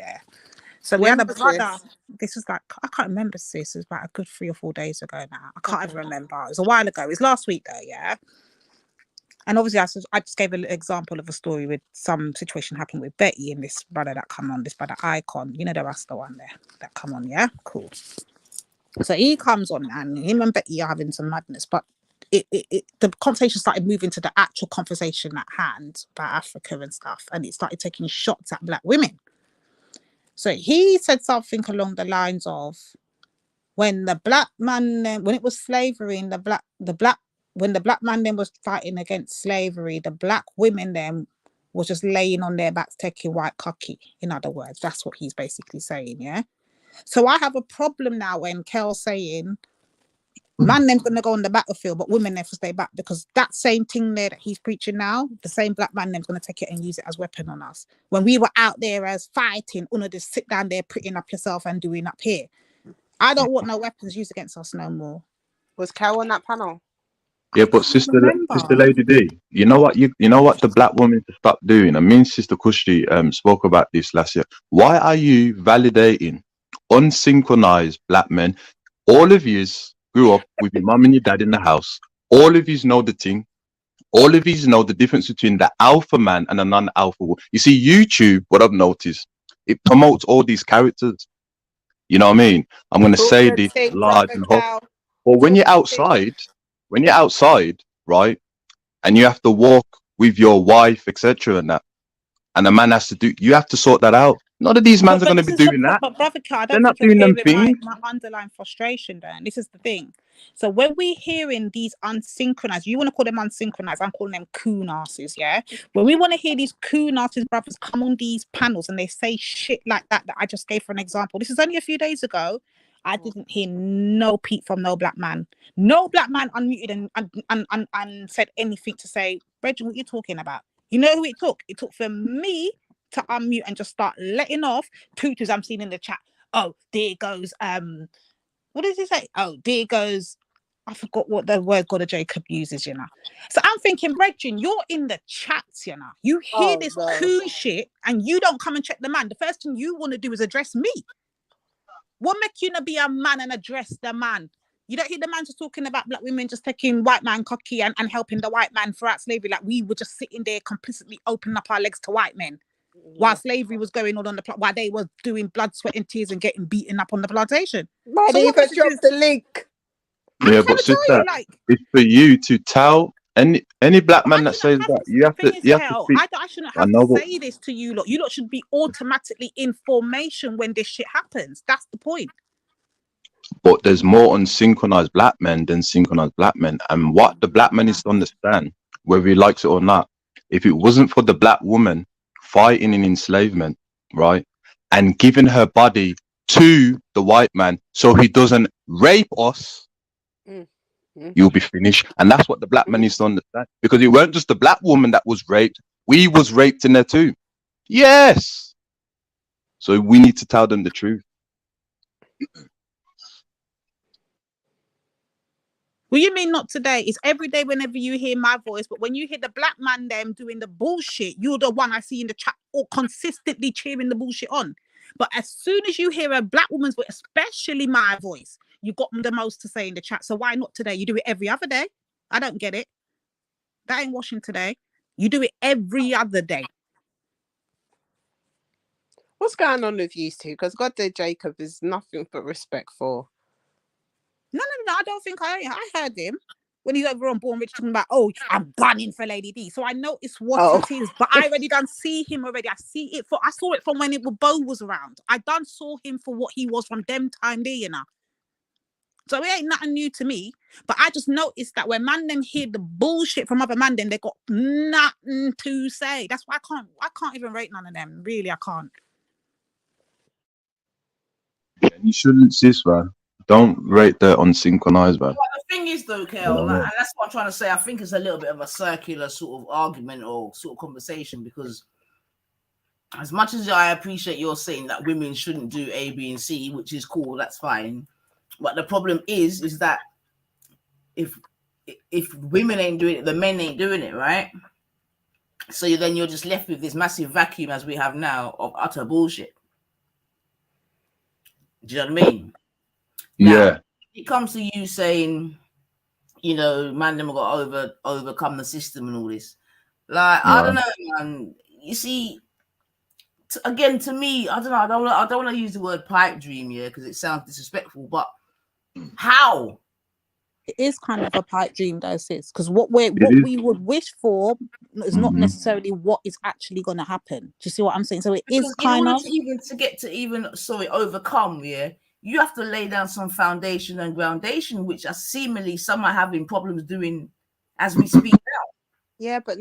So we had a brother. This was like, I can't remember, sis. It was about a good 3 or 4 days ago now. I can't even remember. It was a while ago. It was last week though, And obviously, I just gave an example of a story with some situation happened with Betty and this brother that come on, this brother Icon. You know, the Rasta one there that come on, yeah? Cool. So he comes on and him and Betty are having some madness, but the conversation started moving to the actual conversation at hand about Africa and stuff, and it started taking shots at black women. So he said something along the lines of, when the black man, when it was slavery, and when the black man then was fighting against slavery, the black women then was just laying on their backs taking white cocky. In other words, that's what he's basically saying, yeah. So I have a problem now when Kel's saying man them's gonna go on the battlefield, but women have to stay back, because that same thing there that he's preaching now, the same black man them's gonna take it and use it as weapon on us. When we were out there as fighting, Una just sit down there prettying up yourself and doing up here. I don't want no weapons used against us no more. Was Kel on that panel? Yeah, but sister Lady D, you know what the black woman to stop doing. I mean, Sister Kushti spoke about this last year. Why are you validating unsynchronized black men? All of yous grew up with your mum and your dad in the house. All of yous know the thing. All of yous know the difference between the alpha man and a non-alpha woman. You see, YouTube, what I've noticed, it promotes all these characters. You know what I mean? I'm going to say this large and hot. But when you're outside, right, and you have to walk with your wife, etc., and that, and a man has to do, you have to sort that out. None of these men are going to be doing that. But brother Car, I They're don't not think doing you're them hearing things. my underlying frustration there. And this is the thing. So when we're hearing these unsynchronized, you want to call them unsynchronized, I'm calling them coon asses, yeah? When we want to hear these coon asses brothers come on these panels and they say shit like that I just gave for an example. This is only a few days ago. I didn't hear no peep from no black man. No black man unmuted and said anything to say, Reggie, what you talking about? You know who it took? It took for me to unmute and just start letting off tutus I'm seeing in the chat. Oh, there goes what does he say? Oh, there goes, I forgot what the word God of Jacob uses, you know. So I'm thinking, Brethren, you're in the chats, you know. You hear this coon shit and you don't come and check the man. The first thing you want to do is address me. What make you not be a man and address the man? You don't hear the man just talking about black women just taking white man cocky and helping the white man throughout slavery, like we were just sitting there complicitly opening up our legs to white men while slavery was going on the while they were doing blood, sweat and tears and getting beaten up on the plantation. Might even drop the link. Yeah, but sister, it's for you to tell any black man that says that. You have to speak. I shouldn't have to say this to you lot. You lot should be automatically in formation when this shit happens. That's the point. But there's more unsynchronized black men than synchronized black men. And what the black man is to understand, whether he likes it or not, if it wasn't for the black woman fighting in enslavement, right, and giving her body to the white man so he doesn't rape us, you'll be finished. And that's what the black man needs to understand. Because it weren't just the black woman that was raped. We was raped in there too. Yes. So we need to tell them the truth. Well, you mean not today? It's every day whenever you hear my voice, but when you hear the black man them doing the bullshit, you're the one I see in the chat or consistently cheering the bullshit on. But as soon as you hear a black woman's voice, especially my voice, you got the most to say in the chat. So why not today? You do it every other day. I don't get it. That ain't washing today. You do it every other day. What's going on with you two? Because God did Jacob is nothing but respectful. No, I don't think I heard him when he's over on Born Rich talking about, oh, I'm gunning for Lady D. So I know it's what it is, but I already done see him already. I saw it from when Bo was around. I done saw him for what he was from them time there, you know. So it ain't nothing new to me, but I just noticed that when man them hear the bullshit from other man, then they got nothing to say. That's why I can't even rate none of them. Really, I can't. You shouldn't, sis, man. Don't rate the unsynchronized, man. Well, the thing is, though, Kel, and that's what I'm trying to say. I think it's a little bit of a circular sort of argument or sort of conversation, because as much as I appreciate you're saying that women shouldn't do A, B, and C, which is cool, that's fine. But the problem is that if women ain't doing it, the men ain't doing it, right? So then you're just left with this massive vacuum as we have now of utter bullshit. Do you know what I mean? Yeah. It comes to you saying, you know, man, them got overcome the system and all this. Like, Yeah. I don't know, man. You see, again, to me, I don't know. I don't want to use the word pipe dream, yeah, because it sounds disrespectful. But how? It is kind of a pipe dream, though, sis. Because what we would wish for is not necessarily what is actually going to happen. Do you see what I'm saying? So it is kind of to overcome, yeah. You have to lay down some foundation and groundation, which are seemingly some are having problems doing as we speak now. Yeah, but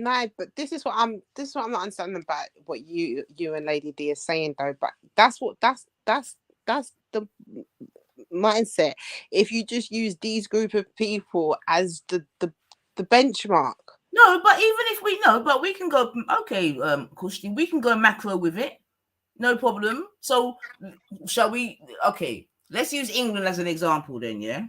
this is what I'm not understanding about what you and Lady D are saying though. But that's the mindset. If you just use these group of people as the benchmark. No, but even if we can go Kushti, we can go macro with it. No problem. So shall we? Okay, let's use England as an example then, yeah?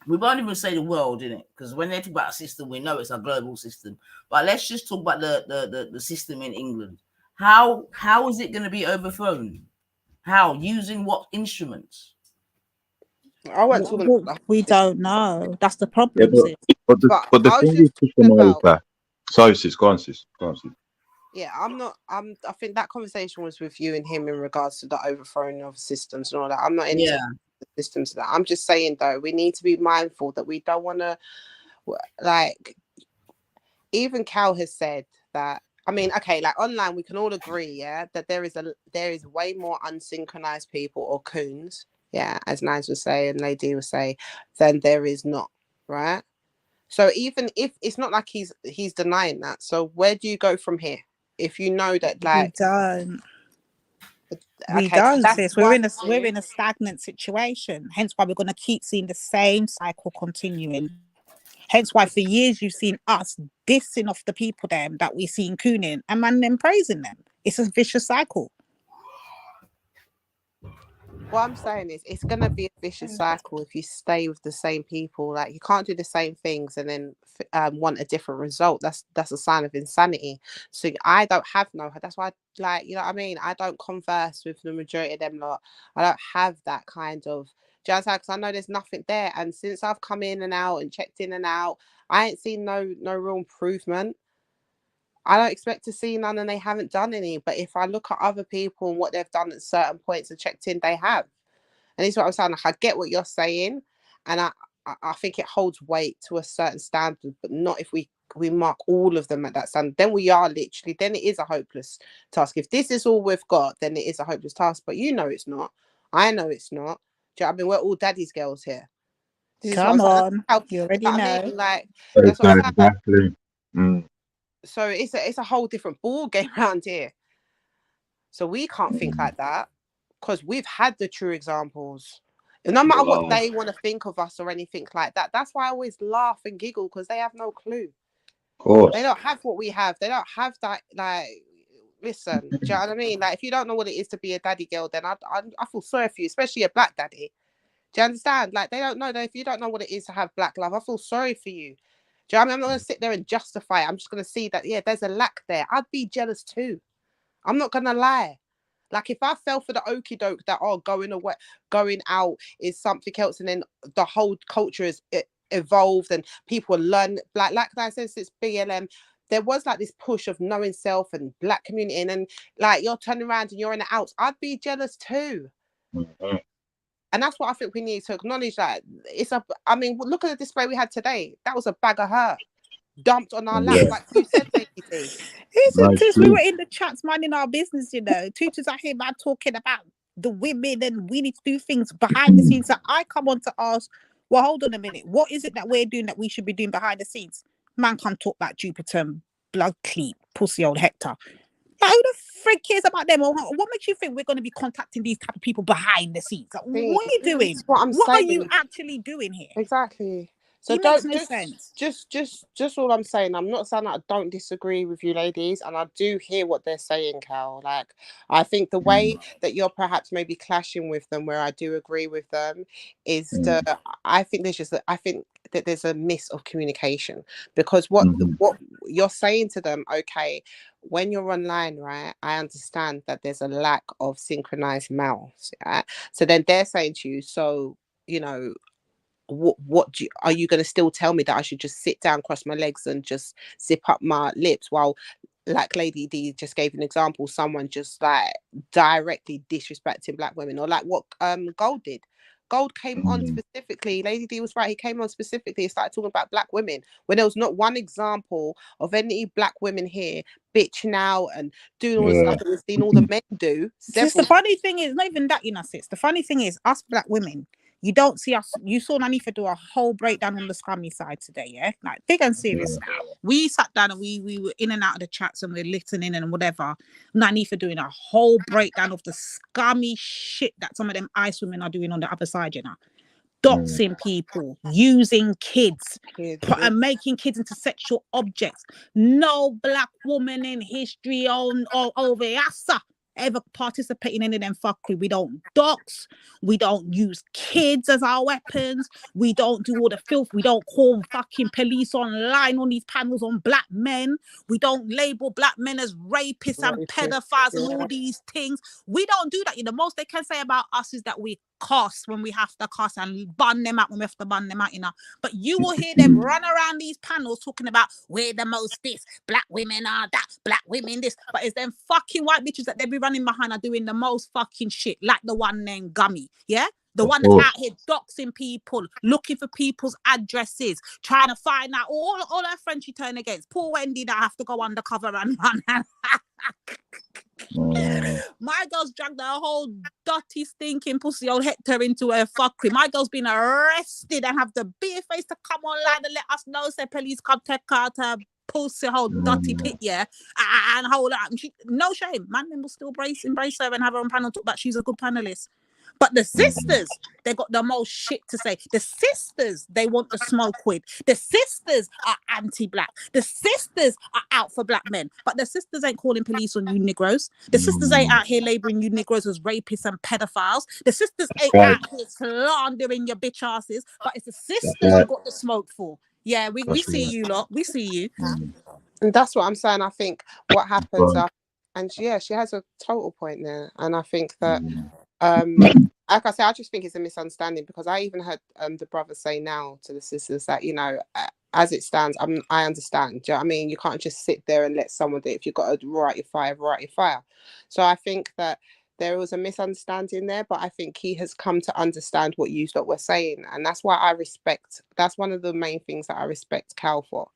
We won't even say the world, innit? Because when they talk about a system, we know it's a global system. But let's just talk about the system in England. How is it going to be overthrown? How? Using what instruments? We don't know. That's the problem. Yeah, but the thing is, sorry, sis, go on, sis. Yeah, I think that conversation was with you and him in regards to the overthrowing of systems and all that. I'm not into the systems of that. I'm just saying though, we need to be mindful that we don't want to, like, even Cal has said that. I mean, okay, like online, we can all agree, yeah, that there is way more unsynchronized people or coons, yeah, as Nines would say and Lady would say, than there is not, right? So even if it's not like he's denying that, so where do you go from here? If you know that, like, we don't, sis. We're in a stagnant situation. Hence why we're going to keep seeing the same cycle continuing. Hence why for years you've seen us dissing off the people them that we seen cooning and man them praising them. It's a vicious cycle. What I'm saying is it's going to be a vicious cycle if you stay with the same people. Like, you can't do the same things and then want a different result. That's a sign of insanity. So I don't have that's why, like, you know what I mean? I don't converse with the majority of them lot. I don't have that kind of jazz because I know there's nothing there. And since I've come in and out and checked in and out, I ain't seen no real improvement. I don't expect to see none, and they haven't done any. But if I look at other people and what they've done at certain points and checked in, they have. And it's what I'm saying. Like, I get what you're saying, and I think it holds weight to a certain standard, but not if we mark all of them at that standard. Then then it is a hopeless task. If this is all we've got, then it is a hopeless task. But you know it's not. I know it's not. Do you know what I mean? We're all daddy's girls here. Come on, you already know. I mean? Like, that's what I'm saying. Exactly. So it's a whole different ball game around here. So we can't think like that because we've had the true examples. And no matter what they want to think of us or anything like that, that's why I always laugh and giggle, because they have no clue. Of course. They don't have what we have. They don't have that, like, listen, do you know what I mean? Like, if you don't know what it is to be a daddy girl, then I feel sorry for you, especially a black daddy. Do you understand? Like, they don't know that if you don't know what it is to have black love, I feel sorry for you. Do you know what I mean? I'm not going to sit there and justify it. I'm just going to see that, yeah, there's a lack there. I'd be jealous too. I'm not going to lie. Like, if I fell for the okie doke that, going out is something else, and then the whole culture is evolved and people learn, like I said, since BLM, there was like this push of knowing self and black community, and like you're turning around and you're in the outs. I'd be jealous too. Mm-hmm. And that's what I think we need to acknowledge. That I mean, look at the display we had today. That was a bag of her dumped on our lap, like you said, Lady. We were in the chats minding our business, you know. Tutors are here man talking about the women and we need to do things behind the scenes. So I come on to ask, well, hold on a minute. What is it that we're doing that we should be doing behind the scenes? Man can't talk about Jupiter, blood clean, pussy old Hector. Like, who the frick cares about them? Or what makes you think we're going to be contacting these type of people behind the scenes? Like, what are you doing? What are you actually doing here? Exactly. So just all I'm saying, I'm not saying that I don't disagree with you ladies, and I do hear what they're saying, Cal. Like, I think the way that you're perhaps maybe clashing with them, where I do agree with them, is I think that there's a miss of communication, because what you're saying to them, okay, when you're online, right, I understand that there's a lack of synchronized mouths, right? So then they're saying to you, so, you know, are you going to still tell me that I should just sit down, cross my legs, and just zip up my lips while, like Lady D just gave an example, someone just like directly disrespecting black women, or like what Gold did. Gold came on specifically. Lady D was right. He came on specifically and started talking about black women when there was not one example of any black women here bitching out and doing all the stuff that we've seen all the men do. Just the funny thing is, not even that, you know, sis. The funny thing is, us black women, you don't see us. You saw Nanifa do a whole breakdown on the ScUmMy side today, yeah? Like, big and serious now. We sat down and we were in and out of the chats and we're listening and whatever. Nanifa doing a whole breakdown of the ScUmMy shit that some of them ice women are doing on the other side, you know? Doxing people, using kids, and making kids into sexual objects. No black woman in history on or over Yassa ever participating in any of them fuckery. We don't dox, we don't use kids as our weapons, we don't do all the filth, we don't call fucking police online on these panels on black men, we don't label black men as rapists and pedophiles and all these things. We don't do that. You know, the most they can say about us is that we cuss when we have to cuss and bun them out when we have to bun them out, you know. But you will hear them run around these panels talking about we're the most this, black women are that, black women this. But it's them fucking white bitches that they be running behind are doing the most fucking shit, like the one named Gummy, yeah? The one that's out here doxing people, looking for people's addresses, trying to find out all her friends she turned against. Poor Wendy that have to go undercover and run. My girl's dragged her whole dirty, stinking pussy old Hector into her fuckery. My girl's been arrested and have the bare face to come online and let us know, say police come take out her pussy whole dirty pit, yeah, and hold up. No shame, man, will still embrace her and have her on panel talk about she's a good panelist. But the sisters, they got the most shit to say. The sisters, they want the smoke with. The sisters are anti-black. The sisters are out for black men. But the sisters ain't calling police on you Negroes. The sisters ain't out here labeling you Negroes as rapists and pedophiles. The sisters ain't out here slandering your bitch asses. But it's the sisters you got the smoke for. Yeah, we see you lot. We see you. And that's what I'm saying. I think what happens, and yeah, she has a total point there. And I think that like I say, I just think it's a misunderstanding, because I even heard the brother say now to the sisters that, you know, as it stands, I understand. Do you know what I mean? You can't just sit there and let someone do it. If you've got to write your fire. So I think that there was a misunderstanding there, but I think he has come to understand what you lot were saying. And that's why that's one of the main things that I respect Cal for.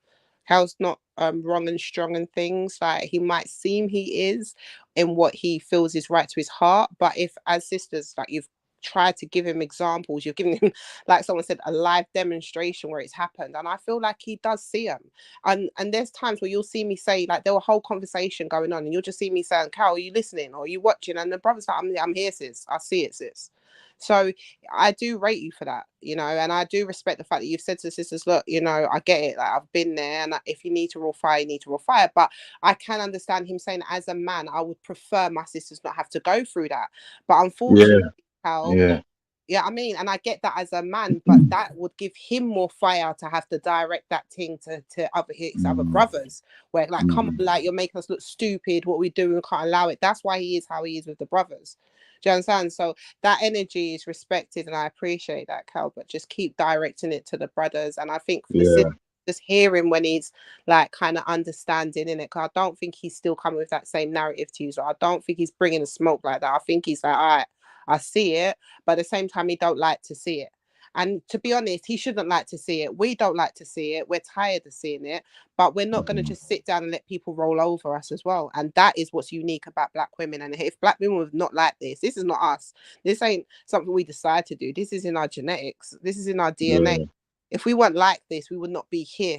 Cal's not wrong and strong and things. Like, he might seem he is in what he feels is right to his heart, but if as sisters, like, you've tried to give him examples, you're giving him, like someone said, a live demonstration where it's happened, and I feel like he does see them. And there's times where you'll see me say, like, there were a whole conversation going on and you'll just see me saying, Cal, are you listening or are you watching? And the brother's like, I'm here, sis, I see it, sis. So I do rate you for that, you know, and I do respect the fact that you've said to the sisters, look, you know, I get it, like, I've been there, and if you need to roll fire, you need to roll fire. But I can understand him saying, as a man, I would prefer my sisters not have to go through that. But unfortunately, Cal, yeah, I mean, and I get that as a man, but that would give him more fire to have to direct that thing to his other brothers, where, like, come on, like, you're making us look stupid, what we do, we can't allow it. That's why he is how he is with the brothers. Do you understand? So that energy is respected, and I appreciate that, Cal, but just keep directing it to the brothers. And I think for the sisters, just hear him when he's, like, kind of understanding in it, because I don't think he's still coming with that same narrative to you. So I don't think he's bringing the smoke like that. I think he's like, all right, I see it, but at the same time, he don't like to see it. And to be honest, he shouldn't like to see it. We don't like to see it. We're tired of seeing it, but we're not going to just sit down and let people roll over us as well. And that is what's unique about black women. And if black women were not like this is not us. This ain't something we decide to do. This is in our genetics. This is in our DNA. If we weren't like this, we would not be here.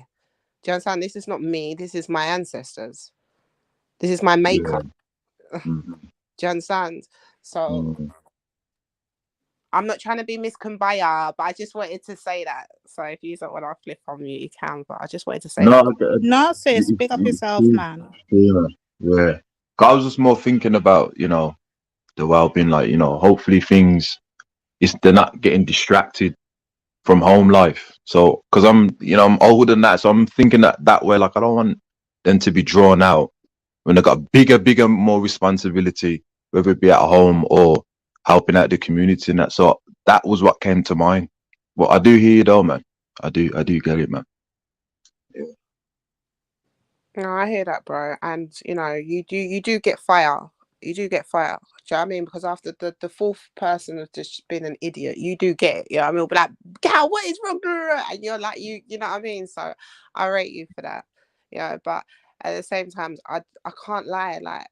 Do you understand? This is not me. This is my ancestors. This is my makeup. Do you understand? So I'm not trying to be Miss Kumbaya, but I just wanted to say that. So if you don't want to flip on me, you can, but I just wanted to say that. No, sis, pick up yourself, man. Yeah. I was just more thinking about, you know, the well-being, like, you know, hopefully they're not getting distracted from home life. So, because I'm older than that, so I'm thinking that way, like, I don't want them to be drawn out when they got bigger, more responsibility, whether it be at home or helping out the community and that. So that was what came to mind Well, I do hear you though, man. I do get it, man. Yeah. No, I hear that, bro. And you know, you do get fire. You do get fire. Do you know what I mean? Because after the fourth person has just been an idiot, you do get it. You know what I mean? Be like, Gal, what is wrong? And you're like, you know what I mean? So I rate you for that. You know, but at the same time, I can't lie, like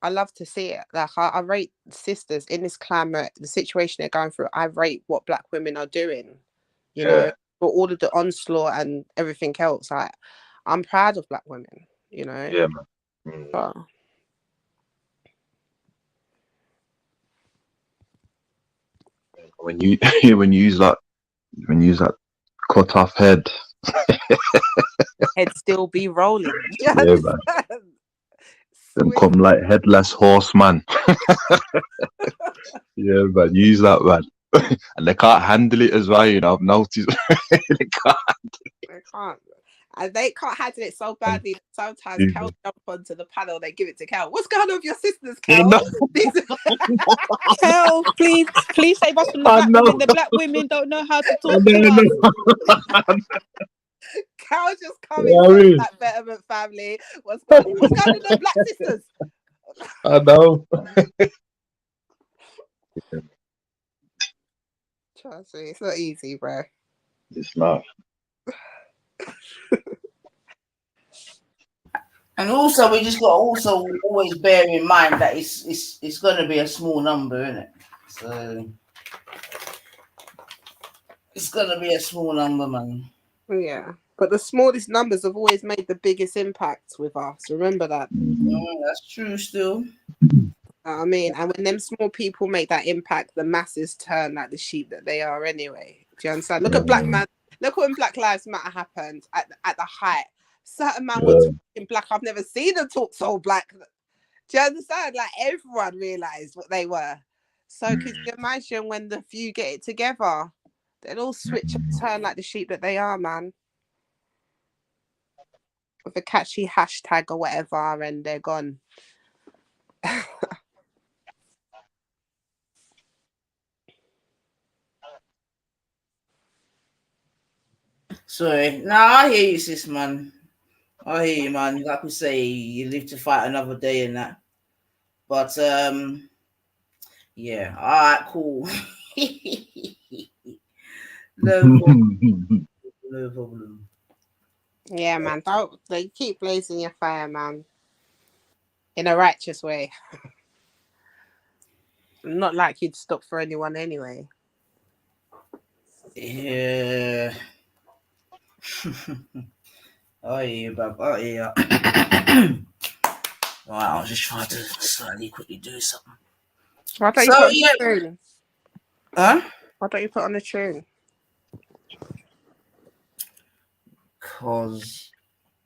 I love to see it. Like I rate sisters in this climate, the situation they're going through. I rate what Black women are doing, you know, for all of the onslaught and everything else. Like I'm proud of Black women, you know. Yeah, man. But when you when you use that cut off head, head still be rolling. yeah, man. Them come like headless horseman. Yeah, man. Use that, man. And they can't handle it as well, you know. I've noticed. They can't. They can't. And they can't handle it so badly that sometimes Kel jump onto the panel, they give it to Kel. What's going on with your sisters, Kel? Kel, please save us from the Black women. The Black women don't know how to talk to us. Kel just coming to that betterment family. What's going on with the Black sisters? I know. Trust me, it's not easy, bro. It's not. And also, we just got to always bear in mind that it's going to be a small number, isn't it? So it's going to be a small number, man. Yeah, but the smallest numbers have always made the biggest impacts with us. Remember that. That's true still. I mean, and when them small people make that impact, the masses turn like the sheep that they are anyway. Do you understand? Look at look when Black Lives Matter happened at the height. Certain man was talking black. I've never seen them talk so black. Do you understand? Like everyone realized what they were. So could you imagine when the few get it together? They'll all switch and turn like the sheep that they are, man. With a catchy hashtag or whatever, and they're gone. Sorry. No, I hear you, sis, man. I hear you, man. Like we say, you live to fight another day and that. But yeah. All right, cool. No problem. No problem. Yeah, man. They keep blazing your fire, man. In a righteous way. Not like you'd stop for anyone anyway. Yeah. Oh yeah, Bob. Oh yeah. Wow, I was just trying to slightly quickly do something. Why don't you put on the tune? Huh? Why don't you put on the tune? Because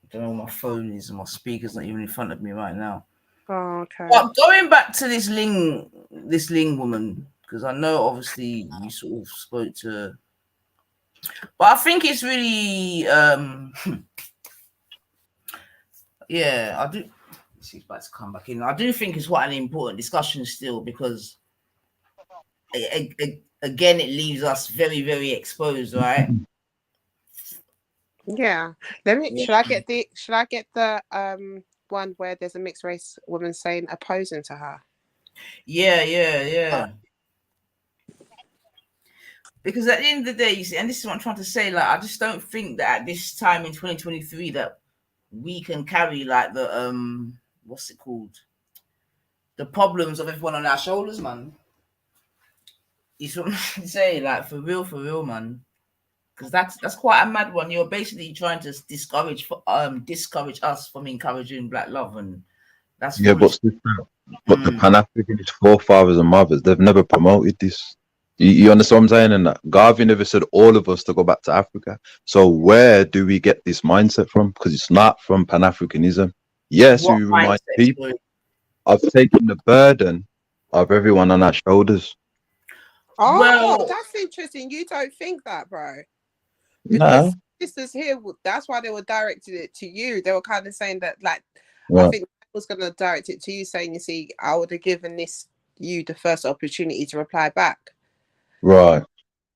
I don't know where my phone is and my speaker's not even in front of me right now. Oh, okay. But going back to this Ling woman, because I know obviously you sort of spoke to her. But I think it's really yeah, I do. She's about to come back in. I do think it's quite an important discussion still, because again, it leaves us very, very exposed, right? Yeah. Should I get the one where there's a mixed race woman saying opposing to her? Yeah. Because at the end of the day, you see, and this is what I'm trying to say, like, I just don't think that at this time in 2023 that we can carry like the what's it called? The problems of everyone on our shoulders, man. You see what I'm saying? Like, for real, man. Because that's quite a mad one. You're basically trying to discourage us from encouraging Black love, and that's but the Pan-Africanist forefathers and mothers, they've never promoted this. You understand what I'm saying? And that Garvey never said all of us to go back to Africa. So where do we get this mindset from? Because it's not from Pan-Africanism. Yes, we remind people of taking the burden of everyone on our shoulders. Oh, well, that's interesting. You don't think that, bro? Because sisters here, that's why they were directing it to you. They were kind of saying that, like, I think I was going to direct it to you, saying, you see, I would have given you the first opportunity to reply back. Right.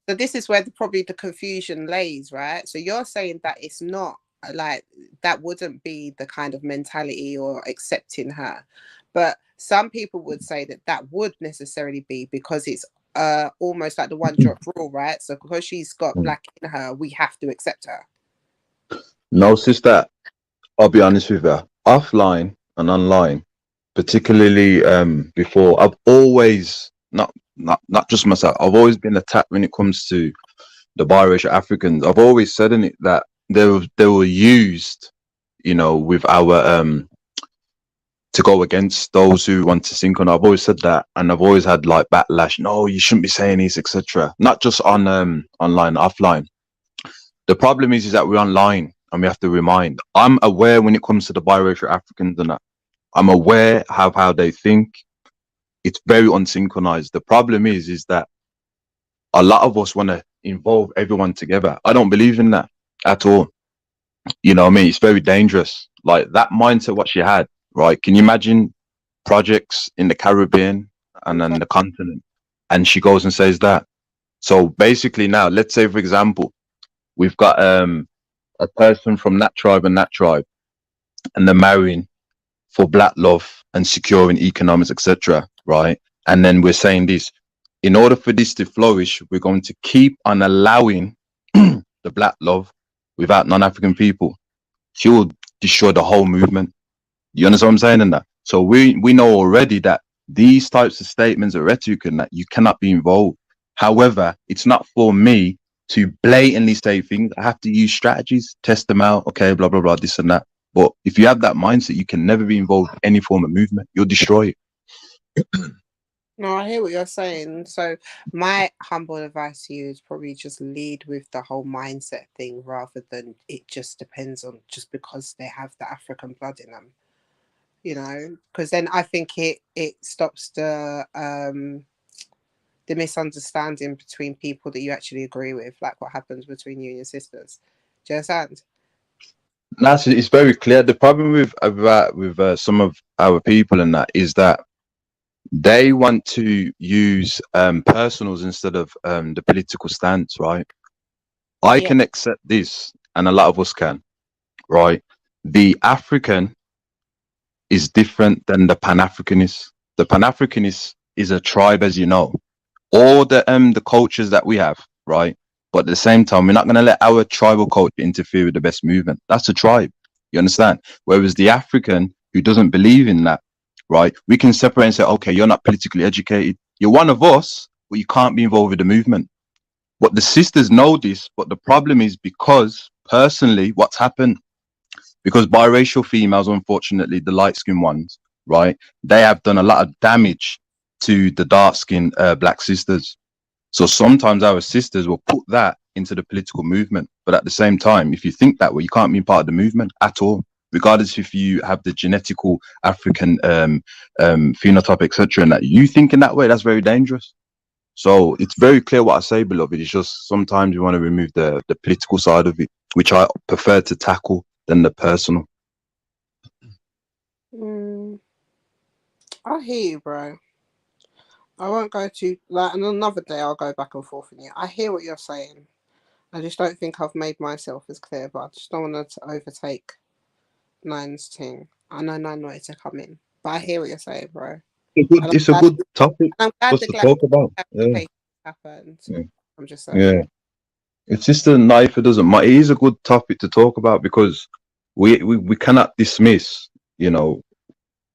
So this is where probably the confusion lays, right? So you're saying that it's not like that wouldn't be the kind of mentality or accepting her, but some people would say that that would necessarily be because it's almost like the one drop rule, right? So because she's got black in her, we have to accept her. No, sister, I'll be honest with you. Offline and online, particularly before, I've always not just myself. I've always been attacked when it comes to the biracial Africans. I've always said in it that they were used, with our to go against those who want to sync on. I've always said that, and I've always had like backlash. No, you shouldn't be saying this, etc. Not just on online, offline. The problem is that we're online and we have to remind. I'm aware when it comes to the biracial Africans and that. I'm aware of how they think. It's very unsynchronized. The problem is that a lot of us want to involve everyone together. I don't believe in that at all. You know what I mean? It's very dangerous. Like that mindset what she had, right? Can you imagine projects in the Caribbean and then the continent? And she goes and says that. So basically now, let's say, for example, we've got a person from that tribe, and they're marrying for black love and securing economics, etc. Right? And then we're saying this, in order for this to flourish, we're going to keep on allowing the black love without non-African people. She will destroy the whole movement. You understand what I'm saying in that? So we know already that these types of statements are rhetoric and that you cannot be involved. However, it's not for me to blatantly say things. I have to use strategies, test them out. Okay, blah, blah, blah, this and that. But if you have that mindset, you can never be involved in any form of movement. You'll destroy it. No, I hear what you're saying. So my humble advice to you is probably just lead with the whole mindset thing rather than it just depends on just because they have the African blood in them, because then I think it stops the misunderstanding between people that you actually agree with, like what happens between you and your sisters. Do you understand? It's very clear. The problem with some of our people and that is that they want to use personals instead of the political stance, right? I can accept this, and a lot of us can, right? The African is different than the Pan-Africanist. The Pan-Africanist is a tribe, as you know. All the cultures that we have, right? But at the same time, we're not going to let our tribal culture interfere with the best movement. That's a tribe. You understand? Whereas the African who doesn't believe in that, right? We can separate and say, okay, you're not politically educated. You're one of us, but you can't be involved with the movement. But the sisters know this, but the problem is because personally, what's happened, because biracial females, unfortunately, the light-skinned ones, right? They have done a lot of damage to the dark-skinned black sisters. So sometimes our sisters will put that into the political movement. But at the same time, if you think that way, you can't be part of the movement at all, regardless if you have the genetical African phenotype, etc. And that you think in that way, that's very dangerous. So it's very clear what I say, beloved. It's just sometimes you want to remove the political side of it, which I prefer to tackle than the personal. I hear you, bro. I won't go to and another day I'll go back and forth with you. I hear what you're saying. I just don't think I've made myself as clear, but I just don't want to overtake Nine's thing. I know Nine wanted to come in, but I hear what you're saying, bro. It's a good topic for us to talk about. Yeah. Happened. Yeah. I'm just saying. Yeah. It's just a knife. It doesn't matter. It is a good topic to talk about because we cannot dismiss,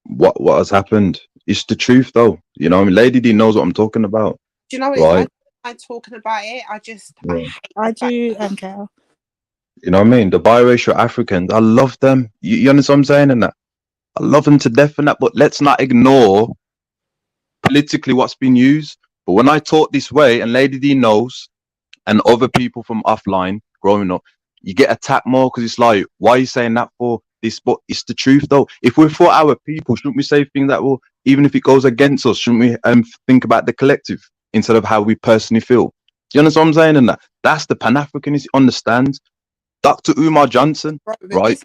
what has happened. It's the truth, though. I mean, Lady D knows what I'm talking about. Do you know what? Right? I'm talking about it. I do, Kel. You know what I mean? The biracial Africans, I love them. You understand what I'm saying? And that I love them to death and that. But let's not ignore politically what's been used. But when I talk this way, and Lady D knows, and other people from offline growing up, you get attacked more because it's like, why are you saying that for this? But it's the truth, though. If we're for our people, shouldn't we say things that will, even if it goes against us, shouldn't we think about the collective instead of how we personally feel? Do you understand what I'm saying? And that's the Pan-Africanist understands. Dr. Umar Johnson, right?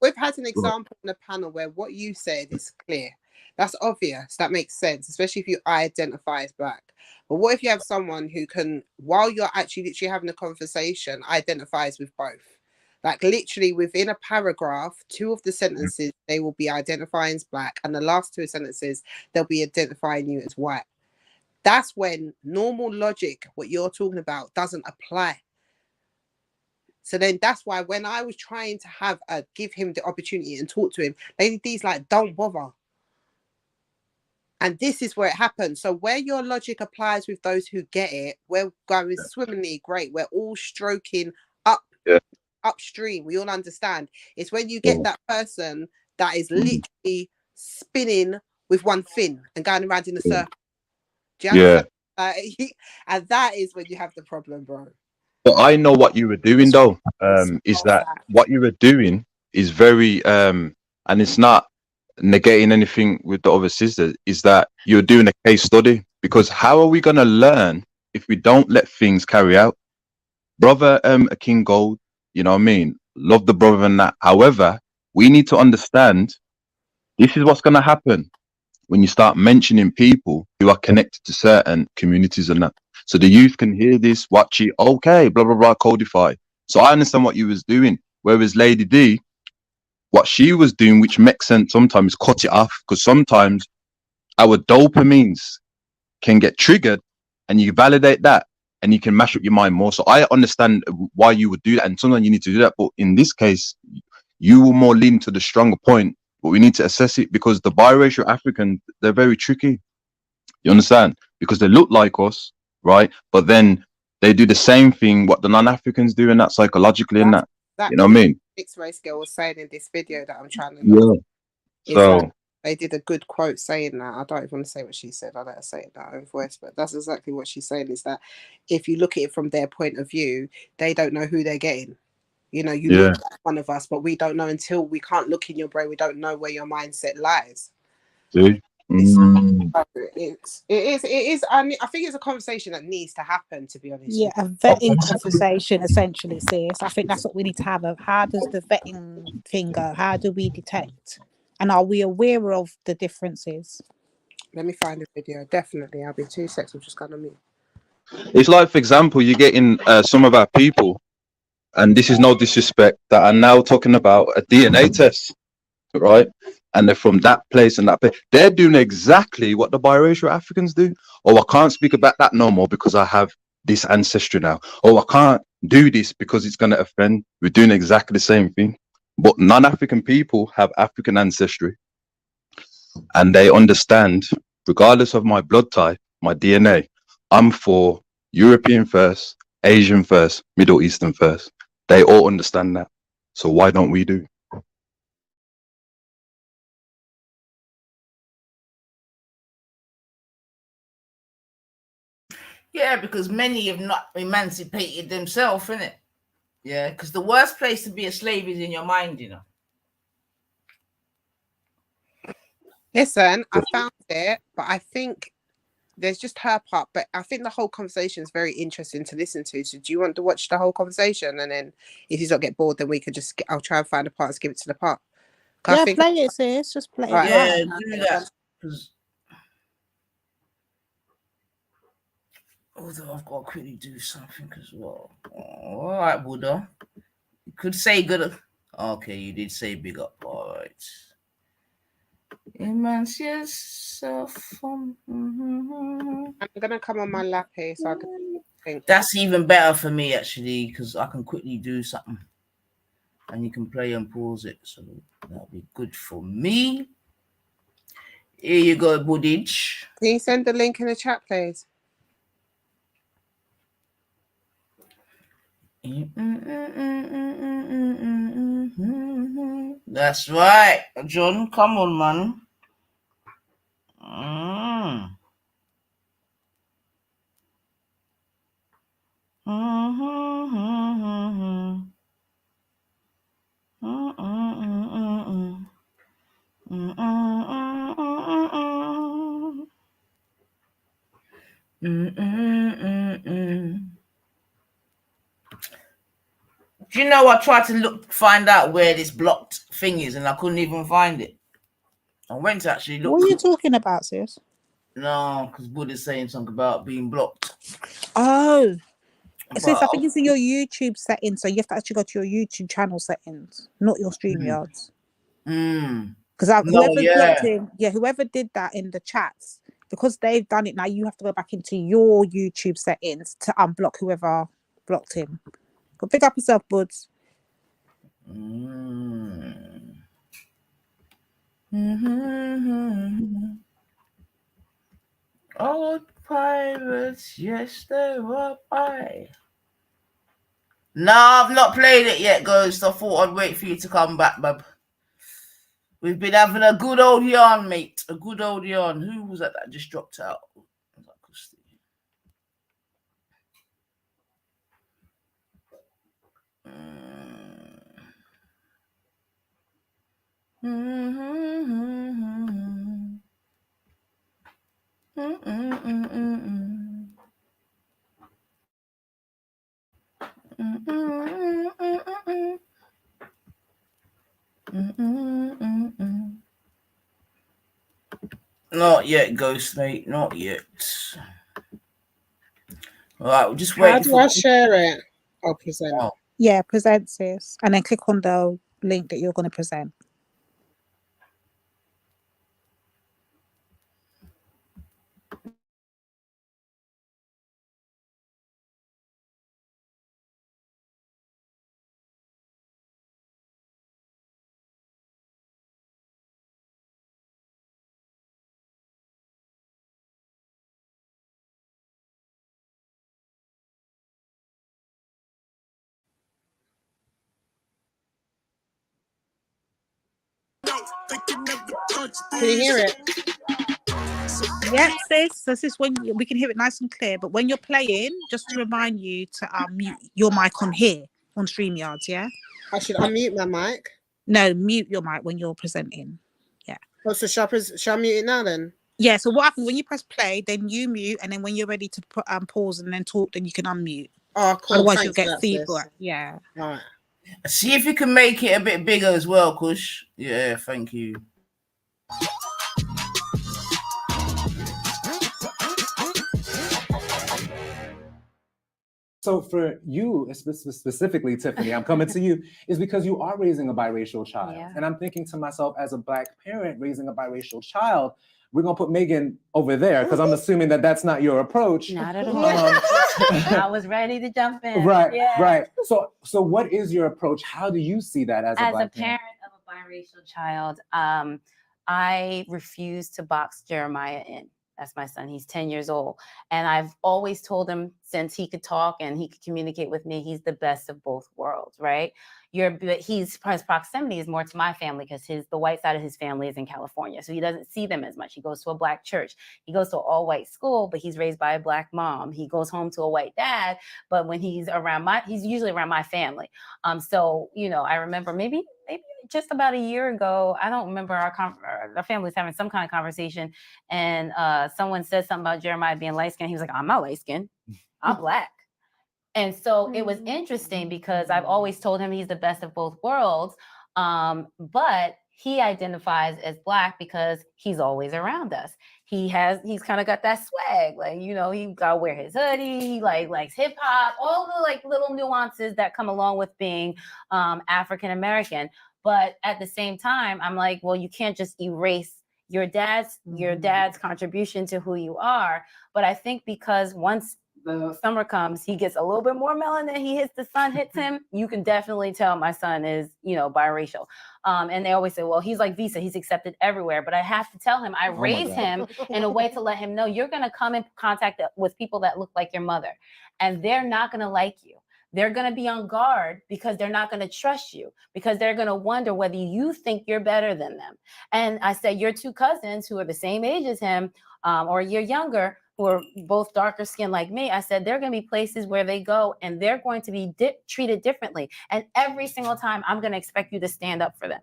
We've had an example on the panel where what you said is clear. That's obvious. That makes sense, especially if you identify as black. But what if you have someone who can, while you're actually literally having a conversation, identifies with both? Like literally within a paragraph, 2 of the sentences, they will be identifying as black, and the last 2 sentences, they'll be identifying you as white. That's when normal logic, what you're talking about, doesn't apply. So then that's why when I was trying to give him the opportunity and talk to him, Lady D's like, don't bother. And this is where it happens. So where your logic applies with those who get it, we're going swimmingly great. We're all stroking upstream. We all understand. It's when you get that person that is literally spinning with one fin and going around in a circle. Do you understand? And that is when you have the problem, bro. But I know what you were doing though. Is that what you were doing is very and it's not negating anything with the other sisters, is that you're doing a case study, because how are we gonna learn if we don't let things carry out? Brother a King Gold, you know what I mean? Love the brother and that. However, we need to understand this is what's gonna happen when you start mentioning people who are connected to certain communities and that. So the youth can hear this, watch it, okay, blah, blah, blah, codify. So I understand what you was doing. Whereas Lady D, what she was doing, which makes sense sometimes, cut it off, because sometimes our dopamines can get triggered and you validate that and you can mash up your mind more. So I understand why you would do that, and sometimes you need to do that. But in this case, you will more lean to the stronger point, but we need to assess it, because the biracial African, they're very tricky. You understand? Because they look like us, right? But then they do the same thing what the non-Africans do, and that psychologically, and that. You know what I mean? Mixed race girl was saying in this video that I'm trying to look. So they did a good quote saying that. I don't even want to say what she said. I let her say it in her own voice, but that's exactly what she's saying, is that if you look at it from their point of view, they don't know who they're getting. You know, you look like one of us, but we don't know until we can't look in your brain. We don't know where your mindset lies. See? It is. I think it's a conversation that needs to happen, to be honest. Yeah, a vetting conversation, essentially, sis. I think that's what we need to have. How does the vetting thing go? How do we detect? And are we aware of the differences? Let me find the video. Definitely. I'll be 2 seconds. I'm just going to mute. It's like, for example, you're getting some of our people, and this is no disrespect, that are now talking about a DNA test, right? And they're from that place and that place. They're doing exactly what the biracial Africans do. Oh, I can't speak about that no more because I have this ancestry now. Oh, I can't do this because it's going to offend. We're doing exactly the same thing. But non-African people have African ancestry. And they understand, regardless of my blood type, my DNA, I'm for European first, Asian first, Middle Eastern first. They all understand that. So why don't we do? Yeah, because many have not emancipated themselves, innit? Yeah, because the worst place to be a slave is in your mind, you know. Listen, I found it, but I think there's just her part. But I think the whole conversation is very interesting to listen to. So do you want to watch the whole conversation? And then if you don't get bored, then we could just, I'll try and find the parts, give it to the part. Yeah, play it, sis. Just play it. Yeah, do that. Although I've got to quickly do something as well. All right, Buddha. You could say good. Okay, you did say big up. All right. Immense yourself. I'm gonna come on my lap here so I can think. That's even better for me actually, because I can quickly do something and you can play and pause it. So that'll be good for me. Here you go, Buddhage. Can you send the link in the chat, please? That's right, John. Come on, man. Do you know I tried to find out where this blocked thing is and I couldn't even find it. I went to actually look. What are you talking about, sis? No, because Buddha's saying something about being blocked. Oh, sis, I think But it's in your YouTube settings, so you have to actually go to your YouTube channel settings, not your StreamYards. Because whoever blocked him, whoever did that in the chats, because they've done it now, you have to go back into your YouTube settings to unblock whoever blocked him. Go pick up yourself, Buds. Old pirates, yes, they were by. No, I've not played it yet, Ghost. I thought I'd wait for you to come back, bub. We've been having a good old yarn, mate. A good old yarn. Who was that just dropped out? Not yet, Ghost, mate. Not yet. All right, we'll just wait. How do I share it? I'll present. Oh. Yeah, present, sis. And then click on the link that you're going to present. Can you hear it? Yeah, sis. So this is when we can hear it nice and clear. But when you're playing, just to remind you to mute your mic on here on StreamYards, yeah? I should unmute my mic? No, mute your mic when you're presenting. Yeah. Oh, so shall I mute it now then? Yeah, so what happens when you press play, then you mute, and then when you're ready to pause and then talk, then you can unmute. Oh, cool. Otherwise, Thanks you'll get for that, feedback. sis. Yeah. All right. See if you can make it a bit bigger as well, Kush. Yeah, thank you. So for you, specifically, Tiffany, I'm coming to you, is because you are raising a biracial child. Yeah. And I'm thinking to myself, as a Black parent raising a biracial child, we're going to put Megan over there because I'm assuming that that's not your approach. Not at all. I was ready to jump in. Right, Yeah. right. So what is your approach? How do you see that as a Black parent of a biracial child? I refuse to box Jeremiah in. That's my son. He's 10 years old. And I've always told him, since he could talk and he could communicate with me, he's the best of both worlds, right? His proximity is more to my family because the white side of his family is in California. So he doesn't see them as much. He goes to a Black church. He goes to an all-white school, but he's raised by a Black mom. He goes home to a white dad, but when he's usually around my family. So, I remember maybe just about a year ago, I don't remember, our family was having some kind of conversation, and someone said something about Jeremiah being light-skinned. He was like, I'm not light-skinned, I'm Black. And so it was interesting because I've always told him he's the best of both worlds, but he identifies as Black because he's always around us. He's kind of got that swag, he gotta wear his hoodie, he likes hip hop, all the little nuances that come along with being African American. But at the same time, I'm like, well, you can't just erase your dad's contribution to who you are. But I think because once the summer comes, he gets a little bit more melanin, the sun hits him, you can definitely tell my son is, biracial. And they always say, well, he's like Visa, he's accepted everywhere. But I have to tell him, I raise him in a way to let him know you're going to come in contact with people that look like your mother, and they're not going to like you. They're going to be on guard because they're not going to trust you, because they're going to wonder whether you think you're better than them. And I said, your two cousins who are the same age as him, or a year younger, who are both darker skinned like me, I said, there are going to be places where they go and they're going to be treated differently. And every single time I'm going to expect you to stand up for them.